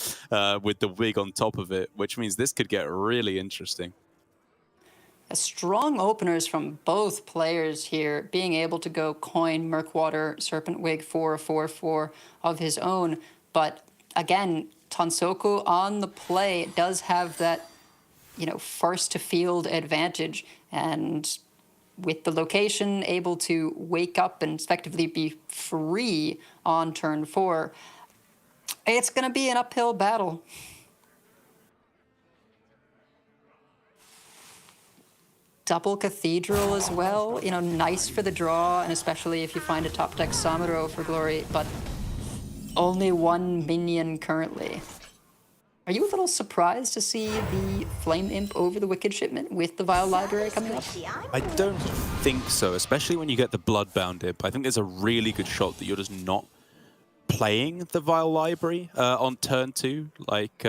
With the Wig on top of it, which means this could get really interesting. Strong openers from both players here, being able to go coin Murkwater Serpent Wig for a 4/4 of his own. But again, Tansoku on the play does have that, you know, first to field advantage, and with the location able to wake up and effectively be free on turn 4, it's going to be an uphill battle. Double Cathedral as well, you know, nice for the draw, and especially if you find a top deck Samuro for Glory, but only 1 minion currently. Are you a little surprised to see the Flame Imp over the Wicked Shipment with the Vile Library coming up? I don't think so, especially when you get the Bloodbound Imp. I think there's a really good shot that you're just not playing the Vile Library on turn 2. Like,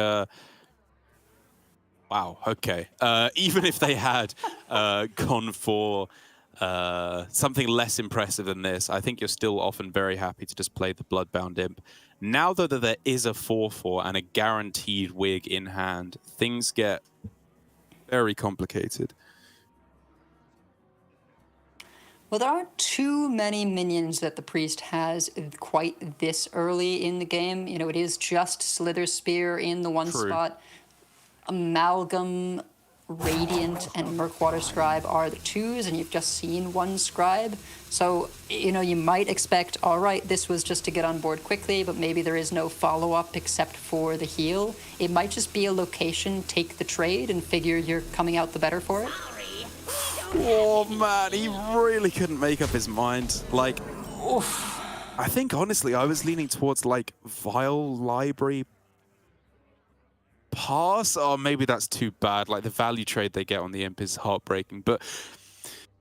wow, okay. Even if they had gone for something less impressive than this. I think you're still often very happy to just play the Bloodbound Imp. Now, though, that there is a 4/4 and a guaranteed wig in hand, things get very complicated. Well, there aren't too many minions that the Priest has quite this early in the game. You know, it is just Slither Spear in the one spot. Amalgam, Radiant, and Murkwater Scribe are the 2s, and you've just seen one Scribe. So, you know, you might expect, all right, this was just to get on board quickly, but maybe there is no follow-up except for the heal. It might just be a location, take the trade, and figure you're coming out the better for it. Oh man, he really couldn't make up his mind. Like, oof. I think honestly, I was leaning towards like Vile Library Pass, or maybe that's too bad. Like the value trade they get on the Imp is heartbreaking. But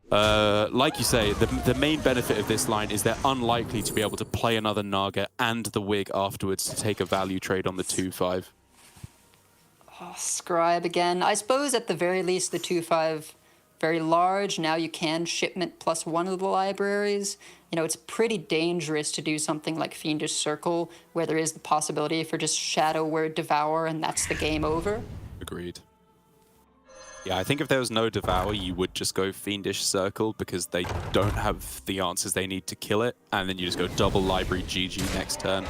like you say, the main benefit of this line is they're unlikely to be able to play another Naga and the Wig afterwards to take a value trade on the 2/5. Oh, Scribe again. I suppose at the very least the 2/5 very large. Now you can shipment +1 of the libraries. You know, it's pretty dangerous to do something like Fiendish Circle, where there is the possibility for just Shadow Word Devour, and that's the game over. Agreed. Yeah, I think if there was no Devour, you would just go Fiendish Circle, because they don't have the answers they need to kill it, and then you just go double Library GG next turn.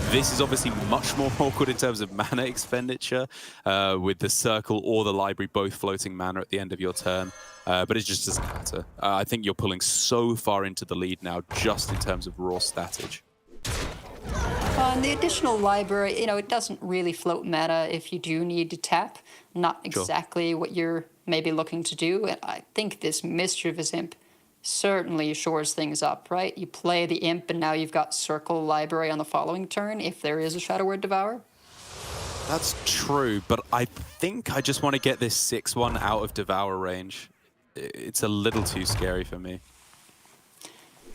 This is obviously much more awkward in terms of mana expenditure, with the Circle or the Library both floating mana at the end of your turn. But it just doesn't matter. I think you're pulling so far into the lead now, just in terms of raw statage. And the additional library, you know, it doesn't really float meta if you do need to tap. Not exactly what you're maybe looking to do. And I think this Mischievous Imp certainly shores things up, right? You play the Imp, and now you've got Circle Library on the following turn if there is a Shadow Word Devour. That's true, but I think I just want to get this 6/1 out of Devour range. It's a little too scary for me.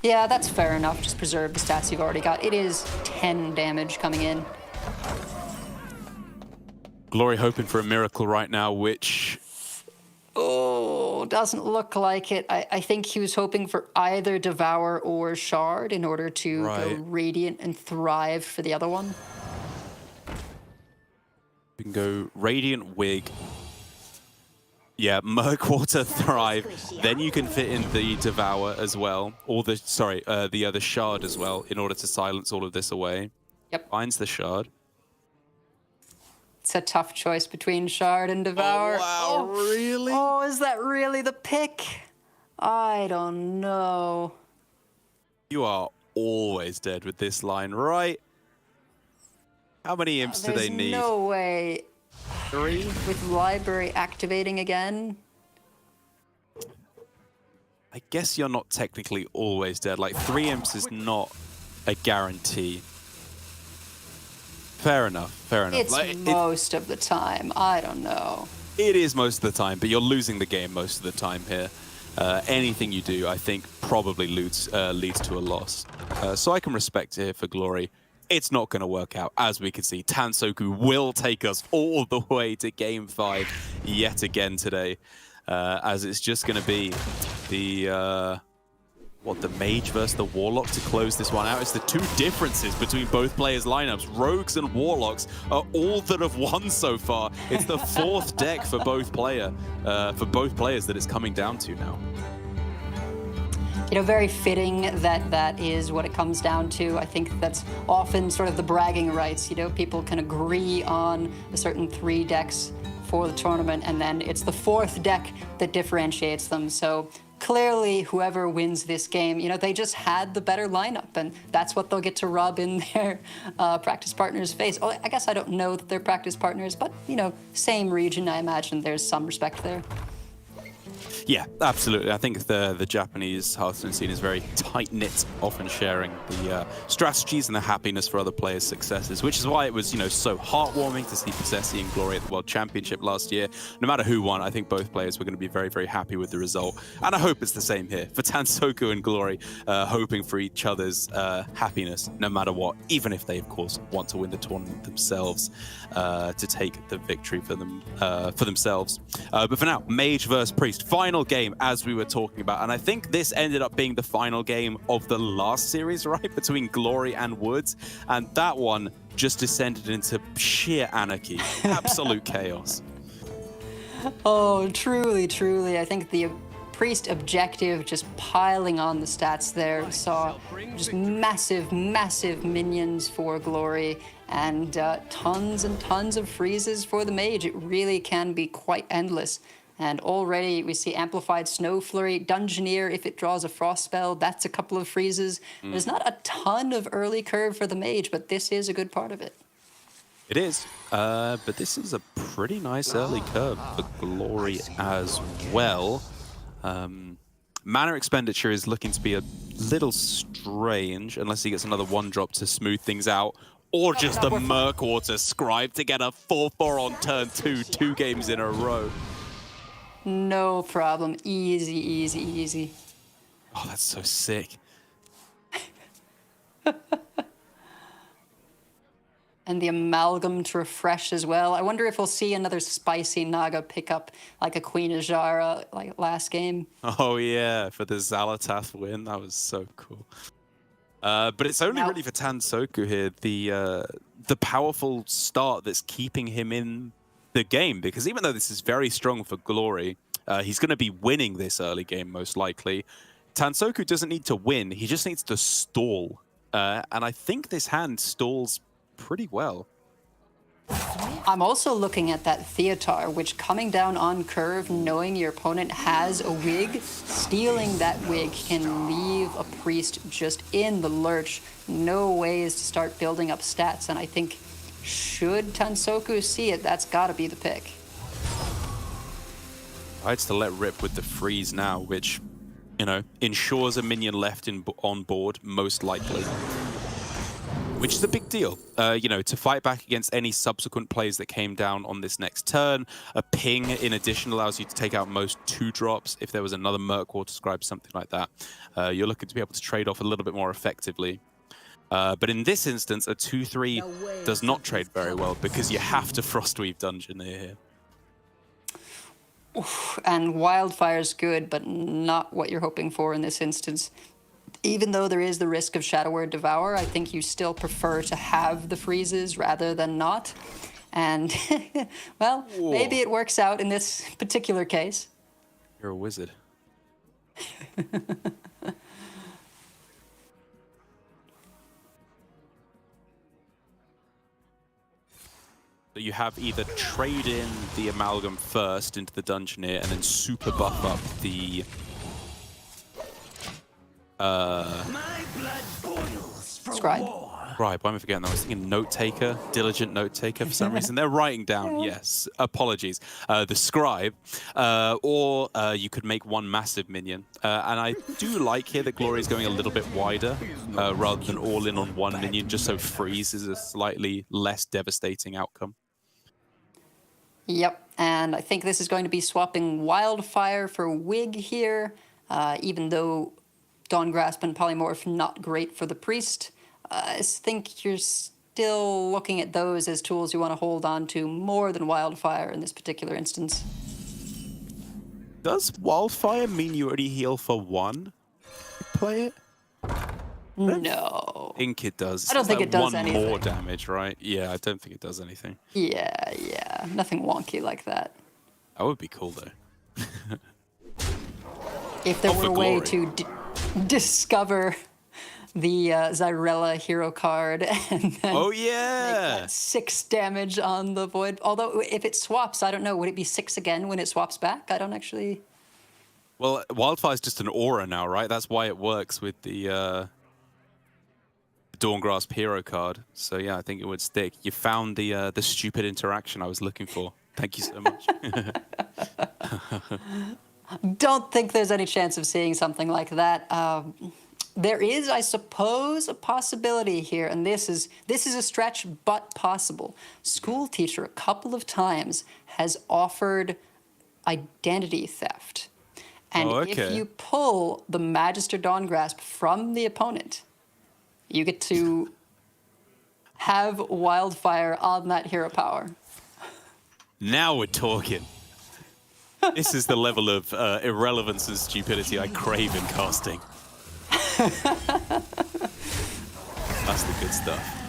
Yeah, that's fair enough. Just preserve the stats you've already got. It is 10 damage coming in. Glory hoping for a miracle right now, which... Oh, doesn't look like it. I think he was hoping for either Devour or Shard in order to go Radiant and Thrive for the other one. We can go Radiant Wig. Yeah, Murkwater Thrive. Then you can fit in the Devour as well, or the the other Shard as well, in order to silence all of this away. Yep. Finds the Shard. It's a tough choice between Shard and Devour. Oh, wow, really? Oh, is that really the pick? I don't know. You are always dead with this line, right? How many imps do they need? There's no way. 3? With Library activating again? I guess you're not technically always dead. Like, 3 imps is not a guarantee. Fair enough, fair enough. It's like, most of the time. I don't know. It is most of the time, but you're losing the game most of the time here. Anything you do, I think, probably leads to a loss. So I can respect it here for Glory. It's not going to work out. As we can see, Tansoku will take us all the way to Game 5 yet again today. As it's just going to be the Mage versus the Warlock to close this one out. It's the two differences between both players' lineups. Rogues and Warlocks are all that have won so far. It's the 4th deck for both players that it's coming down to now. You know, very fitting that that is what it comes down to. I think that's often sort of the bragging rights. You know, people can agree on a certain 3 decks for the tournament, and then it's the 4th deck that differentiates them. So clearly, whoever wins this game, you know, they just had the better lineup, and that's what they'll get to rub in their practice partner's face. Oh, I guess I don't know that they're practice partners, but, you know, same region, I imagine there's some respect there. Yeah, absolutely. I think the Japanese Hearthstone scene is very tight-knit, often sharing the strategies and the happiness for other players' successes, which is why it was, you know, so heartwarming to see Possessi and Glory at the World Championship last year. No matter who won, I think both players were going to be very, very happy with the result. And I hope it's the same here for Tansoku and Glory, hoping for each other's happiness, no matter what, even if they, of course, want to win the tournament themselves, to take the victory for themselves. But for now, Mage versus Priest. Final final game, as we were talking about, and I think this ended up being the final game of the last series, right, between Glory and Woods, and that one just descended into sheer anarchy, absolute chaos. Oh, truly, truly. I think the Priest objective just piling on the stats there. Saw just massive, massive minions for Glory and tons and tons of freezes for the Mage. It really can be quite endless. And already we see Amplified Snow Flurry, Dungeoneer, if it draws a Frost spell, that's a couple of freezes. There's not a ton of early curve for the Mage, but this is a good part of it. It is, but this is a pretty nice early curve for Glory as well. Mana expenditure is looking to be a little strange, unless he gets another 1-drop to smooth things out, or just the Murkwater Scribe to get a 4-4 on turn 2 games in a row. No problem. Easy, easy, easy. Oh, that's so sick. And the Amalgam to refresh as well. I wonder if we'll see another spicy Naga pick up like a Queen Ajara like last game. Oh yeah, for the Xalatath win. That was so cool. But it's only really for Tansoku here, the powerful start that's keeping him in the game. Because even though this is very strong for Glory, he's going to be winning this early game most likely. Tansoku doesn't need to win, he just needs to stall. And I think this hand stalls pretty well. I'm also looking at that Theatar, which coming down on curve, knowing your opponent has a wig, stealing that wig can leave a Priest just in the lurch. No ways to start building up stats, and I think should Tansoku see it, that's got to be the pick. It's to let rip with the freeze now, which, you know, ensures a minion left on board, most likely. Which is a big deal, you know, to fight back against any subsequent plays that came down on this next turn. A ping, in addition, allows you to take out most 2-drops. If there was another Murkwater Scribe, something like that, you're looking to be able to trade off a little bit more effectively. But in this instance, a 2-3 does not trade very well because you have to Frostweave Dungeoneer here. Oof, and Wildfire's good, but not what you're hoping for in this instance. Even though there is the risk of Shadow Word Devour, I think you still prefer to have the freezes rather than not. And, well, maybe it works out in this particular case. You're a wizard. So you have either trade in the Amalgam first into the Dungeoneer and then super buff up the Scribe. Scribe, why am I forgetting that? I was thinking Note Taker, Diligent Note Taker for some reason. They're writing down, yes, apologies. The Scribe, or you could make one massive minion. And I do like here that Glory is going a little bit wider rather than all in on one minion, just so freeze is a slightly less devastating outcome. Yep, and I think this is going to be swapping Wildfire for Wig here, even though Dawn Grasp and Polymorph not great for the Priest. I think you're still looking at those as tools you want to hold on to more than Wildfire in this particular instance. Does Wildfire mean you already heal for one? Play it? No. I think it does. I don't think it does anything. One more damage, right? Yeah, I don't think it does anything. Yeah, nothing wonky like that. That would be cool, though. If there were a way Glory. to discover the Zyrella hero card and then Oh, make yeah! that 6 damage on the Void. Although, if it swaps, I don't know, would it be 6 again when it swaps back? I don't actually... Well, Wildfire is just an aura now, right? That's why it works with the Dawn Grasp hero card. So yeah, I think it would stick. You found the stupid interaction I was looking for. Thank you so much. Don't think there's any chance of seeing something like that. There is, I suppose, a possibility here, and this is a stretch, but possible. School Teacher a couple of times has offered identity theft. And if you pull the Magister Dawn Grasp from the opponent, you get to have Wildfire on that hero power. Now we're talking. This is the level of irrelevance and stupidity I crave in casting. That's the good stuff.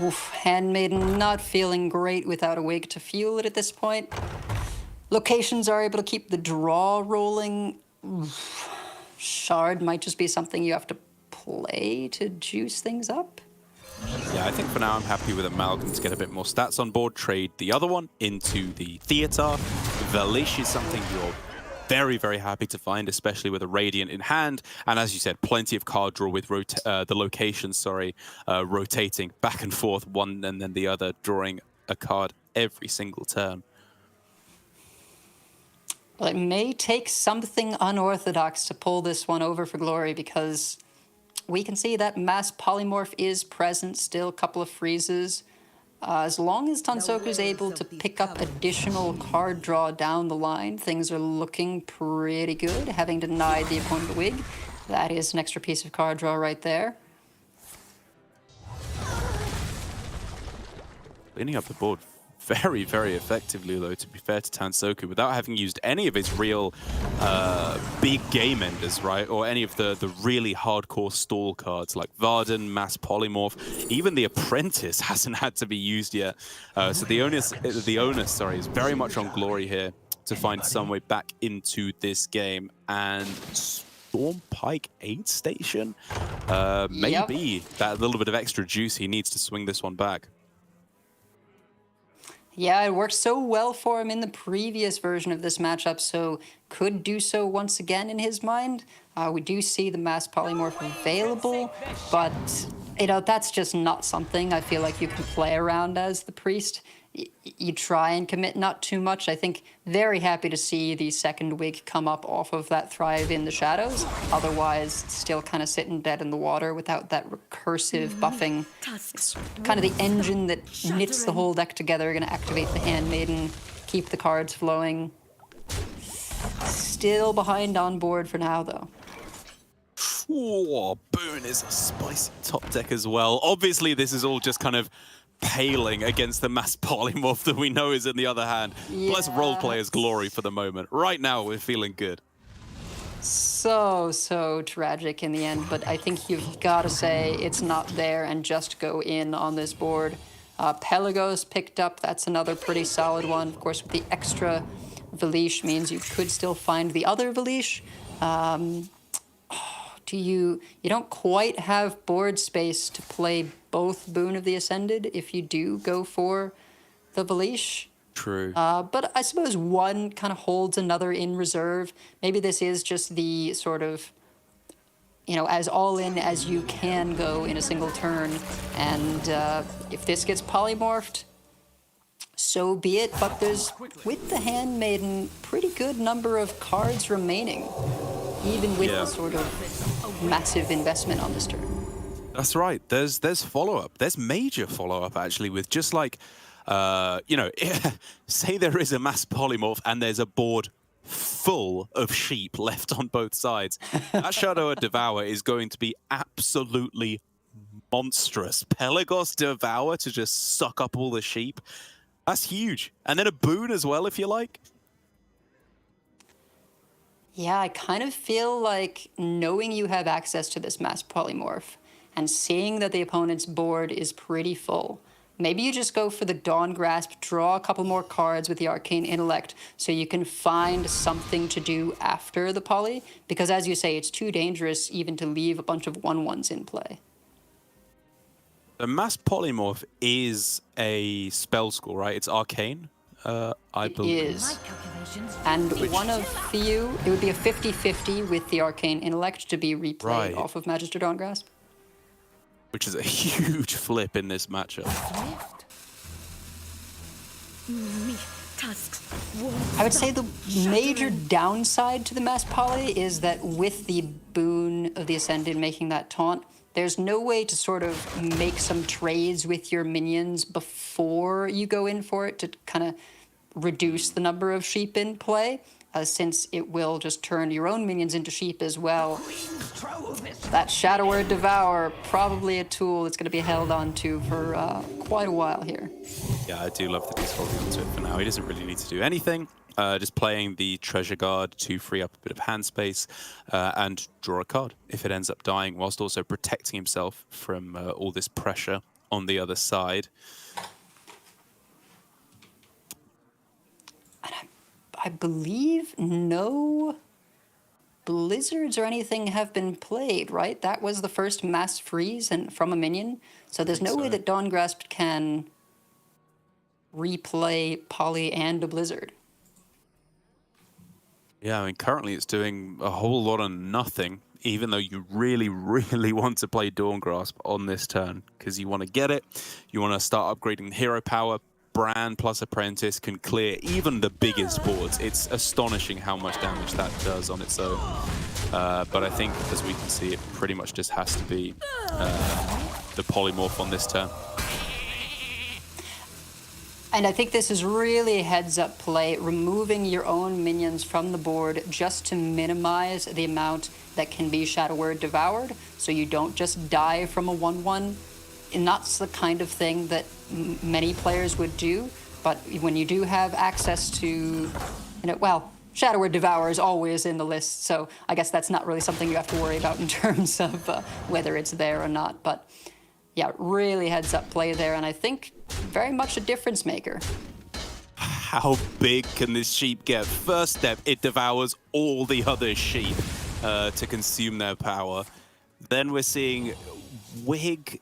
Oof, Handmaiden not feeling great without a wig to fuel it at this point. Locations are able to keep the draw rolling. Oof. Shard might just be something you have to play to juice things up. Yeah, I think for now I'm happy with Amalgam to get a bit more stats on board, trade the other one into the Theater. Valish is something you're very, very happy to find, especially with a Radiant in hand. And as you said, plenty of card draw with the locations, rotating back and forth, one and then the other, drawing a card every single turn. Well, it may take something unorthodox to pull this one over for glory, because we can see that mass polymorph is present still, a couple of freezes. As long as Tansoku is able to pick up additional card draw down the line, things are looking pretty good. Having denied the opponent a wig, that is an extra piece of card draw right there. Cleaning up the board very, very effectively, though, to be fair to Tansoku, without having used any of his real big game enders, right? Or any of the really hardcore stall cards like Varden, Mass Polymorph. Even the Apprentice hasn't had to be used yet. So the onus, is very much on Glory here to find some way back into this game. And Stormpike Aid Station? Maybe that little bit of extra juice he needs to swing this one back. Yeah, it worked so well for him in the previous version of this matchup, so could do so once again in his mind. We do see the Mass Polymorph available, but that's just not something I feel like you can play around as the Priest. You try and commit not too much. I think very happy to see the second wig come up off of that Thrive in the Shadows. Otherwise, still kind of sitting dead in the water without that recursive buffing. It's kind of the engine that knits the whole deck together. Going to activate the Handmaiden, keep the cards flowing. Still behind on board for now, though. Oh, Boone is a spicy top deck as well. Obviously, this is all just kind of paling against the Mass Polymorph that we know is in the other hand. Yeah. Let's roleplay as Glory for the moment. Right now, we're feeling good. So tragic in the end, but I think you've got to say it's not there and just go in on this board. Pelagos picked up. That's another pretty solid one. Of course, with the extra Valish means you could still find the other Valish. You don't quite have board space to play both Boon of the Ascended if you do go for the Valish. True. But I suppose one kind of holds another in reserve. Maybe this is just the sort of, as all in as you can go in a single turn. And if this gets polymorphed, so be it. But there's, with the Handmaiden, pretty good number of cards remaining, even with the sort of massive investment on this turn. That's right. There's follow-up. There's major follow-up, actually, with just like, say there is a Mass Polymorph and there's a board full of sheep left on both sides. That Shadow Devour is going to be absolutely monstrous. Pelagos Devour to just suck up all the sheep. That's huge. And then a Boon as well, if you like. Yeah, I kind of feel like knowing you have access to this Mass Polymorph and seeing that the opponent's board is pretty full, maybe you just go for the Dawn Grasp, draw a couple more cards with the Arcane Intellect so you can find something to do after the poly, because as you say, it's too dangerous even to leave a bunch of 1/1s in play. The Mass Polymorph is a spell school, right? It's arcane, I believe. It is. And one of few, it would be a 50-50 with the Arcane Intellect to be replayed off of Magister Dawn Grasp. Which is a huge flip in this matchup. I would say the major downside to the Mass Poly is that with the Boon of the Ascended making that taunt, there's no way to sort of make some trades with your minions before you go in for it to kind of reduce the number of sheep in play, since it will just turn your own minions into sheep as well. That Shadow Devour, probably a tool that's going to be held on to for quite a while here. Yeah, I do love that he's holding onto it for now. He doesn't really need to do anything. Just playing the treasure guard to free up a bit of hand space and draw a card if it ends up dying, whilst also protecting himself from all this pressure on the other side. And I believe no blizzards or anything have been played, right? That was the first mass freeze and from a minion. So there's no way that Dawn Grasp can replay Poly and a blizzard. Yeah, I mean, currently it's doing a whole lot of nothing, even though you really, really want to play Dawn Grasp on this turn, because you want to get it, you want to start upgrading hero power. Brand plus Apprentice can clear even the biggest boards. It's astonishing how much damage that does on its own. But I think, as we can see, it pretty much just has to be the polymorph on this turn. And I think this is really heads-up play, removing your own minions from the board just to minimize the amount that can be Shadow Word devoured, so you don't just die from a 1/1. And that's the kind of thing that many players would do, but when you do have access to, well, Shadow Word Devour is always in the list, so I guess that's not really something you have to worry about in terms of whether it's there or not. But yeah, really heads-up play there, and I think very much a difference maker. How big can this sheep get? First step, it devours all the other sheep to consume their power. Then we're seeing Wig,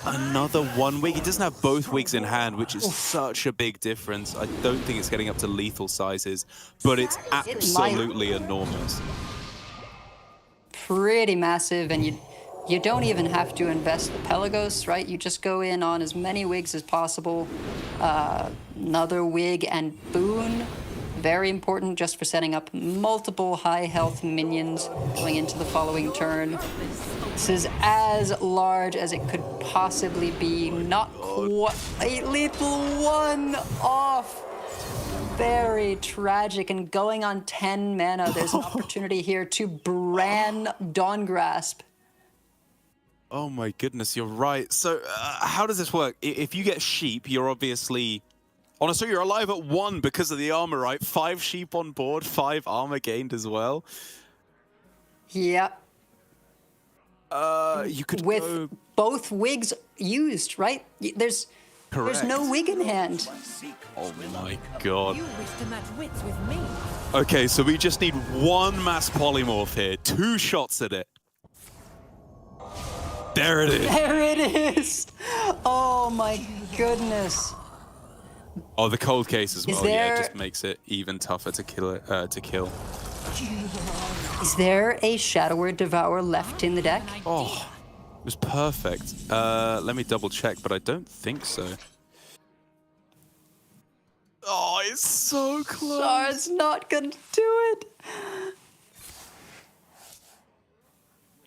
another 1 wig. He doesn't have both wigs in hand, which is such a big difference. I don't think it's getting up to lethal sizes, but it's absolutely enormous. Pretty massive, and you don't even have to invest the Pelagos, right? You just go in on as many wigs as possible. Another wig and boon. Very important just for setting up multiple high health minions going into the following turn. This is as large as it could possibly be. Not quite lethal, 1 off. Very tragic, and going on 10 mana, there's an opportunity here to brand Dawn Grasp. Oh my goodness, you're right. So how does this work? If you get sheep, you're obviously... Honestly, you're alive at 1 because of the armor, right? 5 sheep on board, 5 armor gained as well. Yep. You could with both wigs used, right? There's no wig in hand. Oh my god. You wish to match wits with me. Okay, so we just need 1 mass polymorph here. 2 shots at it. There it is. There it is. Oh my goodness. Oh, the cold case as well. Yeah, it there... just makes it even tougher to kill. Is there a Shadow Word Devourer left in the deck? Oh, it was perfect. Let me double check, but I don't think so. Oh, it's so close. Oh, it's not gonna do it.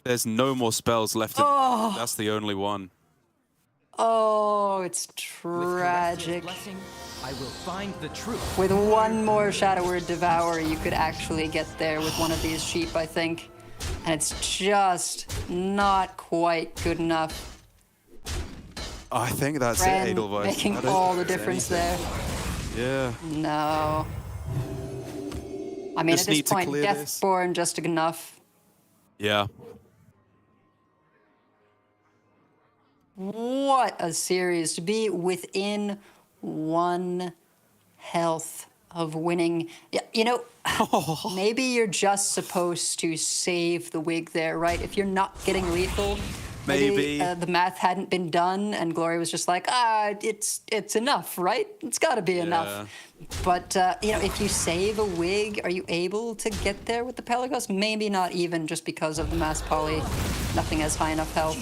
There's no more spells left. Oh. That's the only one. Oh, it's tragic. I will find the truth. With 1 more Shadow Word Devourer, you could actually get there with one of these sheep, I think. And it's just not quite good enough. I think that's Ren it, Edelweiss. making all the difference there. Yeah. No. I mean, Just at this need to point, clear this. Deathborn just enough. Yeah. What a series to be within 1 health of winning. You know, maybe you're just supposed to save the wig there, right? If you're not getting lethal, maybe the math hadn't been done, and Glory was just like, it's enough, right? It's got to be enough. But you know, if you save a wig, are you able to get there with the Pelagos? Maybe not even, just because of the mass poly. Nothing has high enough health.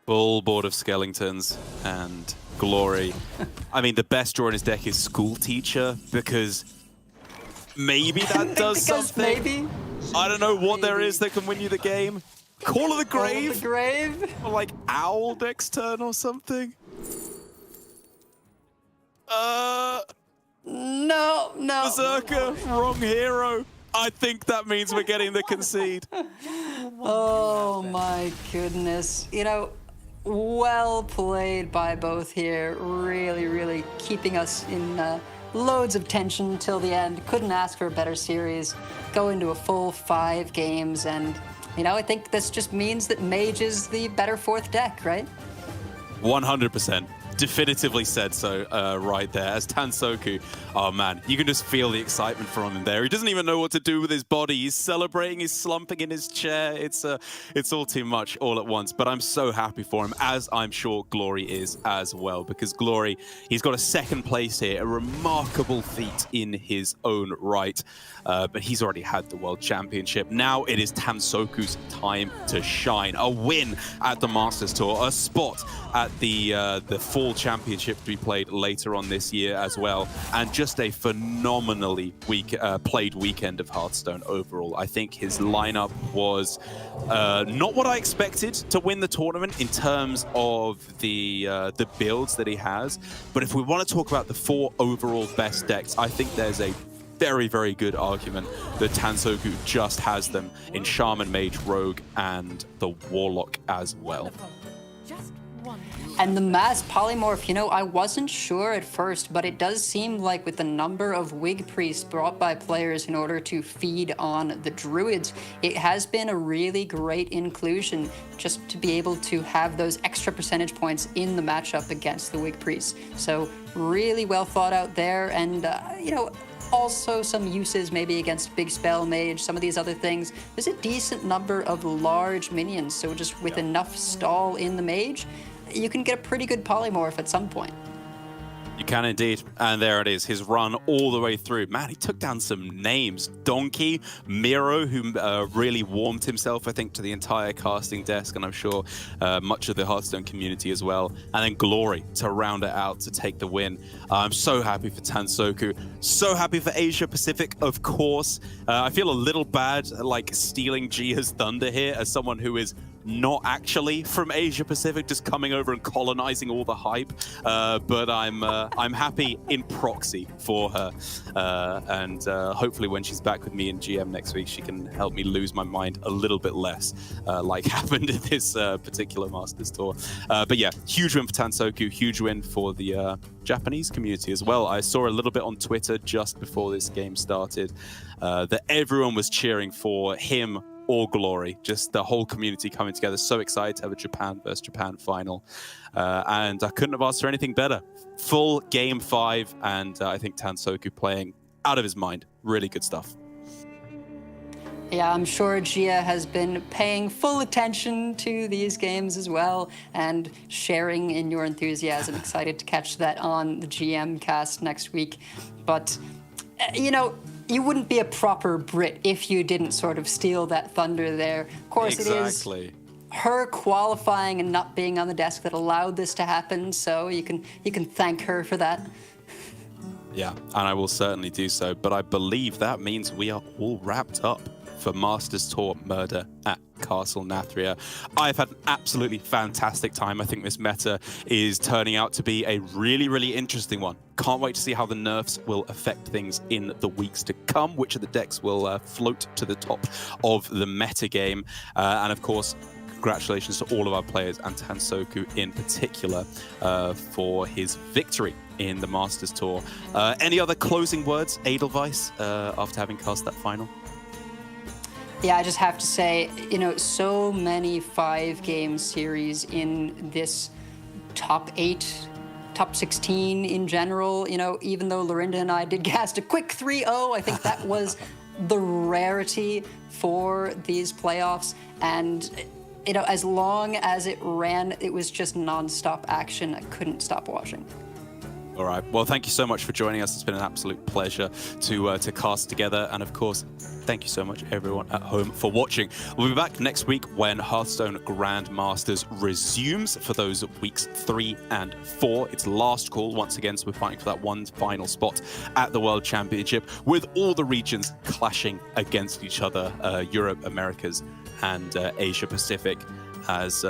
Full board of skeletons and Glory. I mean, the best draw in his deck is School Teacher, because maybe that does something. Maybe. I don't know what there is that can win you the game. Call of the Grave? Call of the Grave? Or like Owl next turn or something? No. Berserker, wrong hero. I think that means we're getting the concede. Oh my goodness. You know, well played by both here. Really, really keeping us in loads of tension till the end. Couldn't ask for a better series. Go into a full 5 games, and I think this just means that Mage is the better 4th deck, right? 100%. Definitively said so right there. As Tansoku, oh man, you can just feel the excitement from him there. He doesn't even know what to do with his body. He's celebrating, he's slumping in his chair. It's all too much all at once, but I'm so happy for him, as I'm sure Glory is as well, because Glory, he's got a 2nd place here, a remarkable feat in his own right, but he's already had the World Championship. Now it is Tansoku's time to shine. A win at the Masters Tour, a spot at the Fall Championship to be played later on this year as well, and just a phenomenally played weekend of Hearthstone overall. I think his lineup was not what I expected to win the tournament in terms of the builds that he has, but if we want to talk about the 4 overall best decks, I think there's a very, very good argument that Tansoku just has them in Shaman, Mage, Rogue, and the Warlock as well. And the mass polymorph, I wasn't sure at first, but it does seem like with the number of Wig Priests brought by players in order to feed on the Druids, it has been a really great inclusion just to be able to have those extra percentage points in the matchup against the Wig Priests. So really well thought out there, and, also some uses maybe against Big Spell Mage, some of these other things. There's a decent number of large minions, so just with enough stall in the Mage, you can get a pretty good polymorph at some point. You can indeed. And there it is, his run all the way through. Man, he took down some names. Donkey, Miro, who really warmed himself, I think, to the entire casting desk, and I'm sure much of the Hearthstone community as well. And then Glory to round it out to take the win. I'm so happy for Tansoku. So happy for Asia Pacific, of course. I feel a little bad, like, stealing Gia's thunder here as someone who is not actually from Asia Pacific, just coming over and colonizing all the hype, but I'm happy in proxy for her, and hopefully when she's back with me in GM next week, she can help me lose my mind a little bit less, like happened in this particular Masters Tour. But yeah, huge win for Tansoku, huge win for the Japanese community as well. I saw a little bit on Twitter just before this game started that everyone was cheering for him or Glory, just the whole community coming together. So excited to have a Japan versus Japan final. And I couldn't have asked for anything better. Full game 5, and I think Tansoku playing out of his mind. Really good stuff. Yeah, I'm sure Gia has been paying full attention to these games as well and sharing in your enthusiasm. Excited to catch that on the GM cast next week. But, you wouldn't be a proper Brit if you didn't sort of steal that thunder there. Of course, exactly. It is her qualifying and not being on the desk that allowed this to happen, so you can thank her for that. Yeah, and I will certainly do so, but I believe that means we are all wrapped up for Masters Tour Murder at Castle Nathria. I've had an absolutely fantastic time. I think this meta is turning out to be a really, really interesting one. Can't wait to see how the nerfs will affect things in the weeks to come, which of the decks will float to the top of the meta game. And of course, congratulations to all of our players, and Tansoku in particular, for his victory in the Masters Tour. Any other closing words, Edelweiss, after having cast that final? Yeah, I just have to say, so many 5-game series in this top 8, top 16 in general. Even though Lorinda and I did cast a quick 3-0, I think that was the rarity for these playoffs. And, as long as it ran, it was just nonstop action. I couldn't stop watching. All right. Well, thank you so much for joining us. It's been an absolute pleasure to cast together. And of course, thank you so much, everyone at home, for watching. We'll be back next week when Hearthstone Grand Masters resumes for those weeks 3 and 4. It's last call once again, so we're fighting for that one final spot at the World Championship, with all the regions clashing against each other, Europe, Americas, and Asia Pacific, as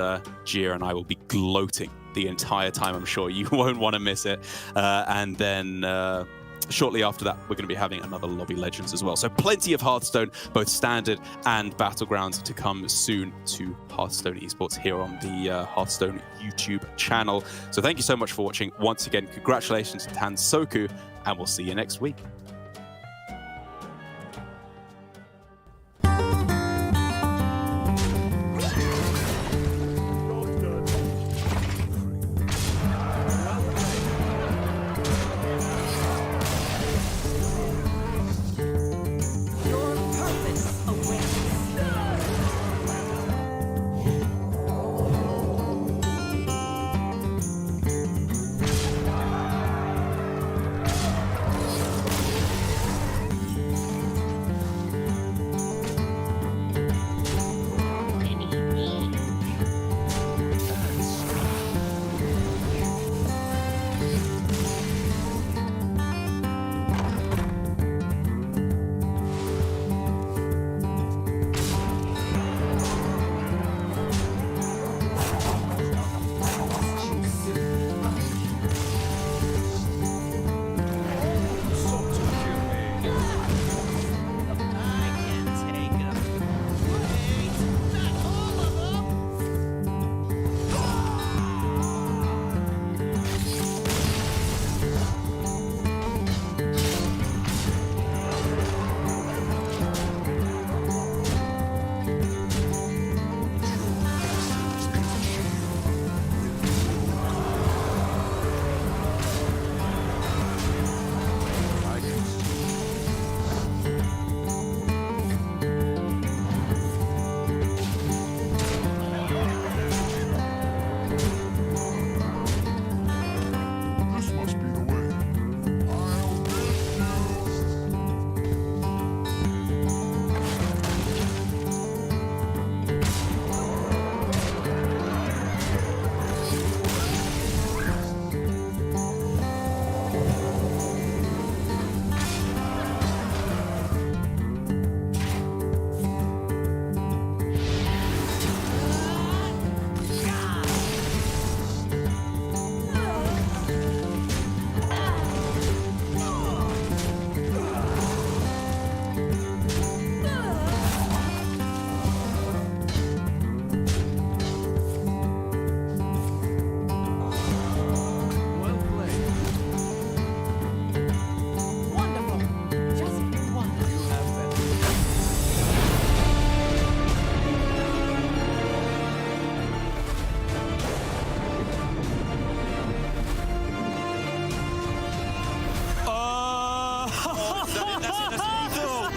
Gia and I will be gloating the entire time. I'm sure you won't want to miss it. And then shortly after that, we're going to be having another Lobby Legends as well. So plenty of Hearthstone, both standard and battlegrounds, to come soon to Hearthstone Esports here on the Hearthstone YouTube channel. So thank you so much for watching. Once again, congratulations to Tansoku, and we'll see you next week.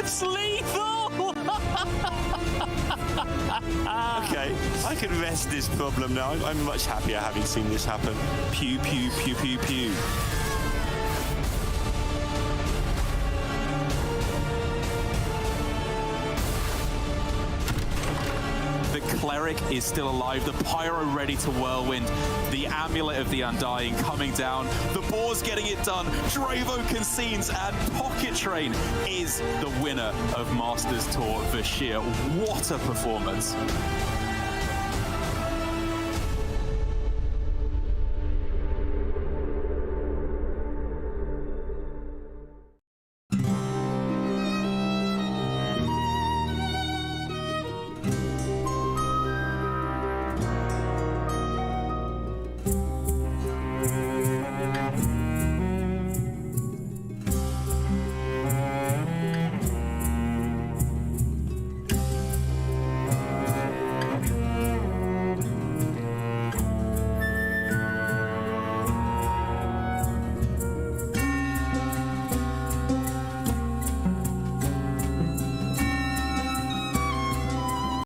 That's lethal! Okay, I can rest this problem now. I'm much happier having seen this happen. Pew, pew, pew, pew, pew. The Cleric is still alive, the Pyro ready to whirlwind, the Amulet of the Undying coming down, the Boar's getting it done, Dravo concedes, and Pocket Train is the winner of Masters Tour Vashir. What a performance.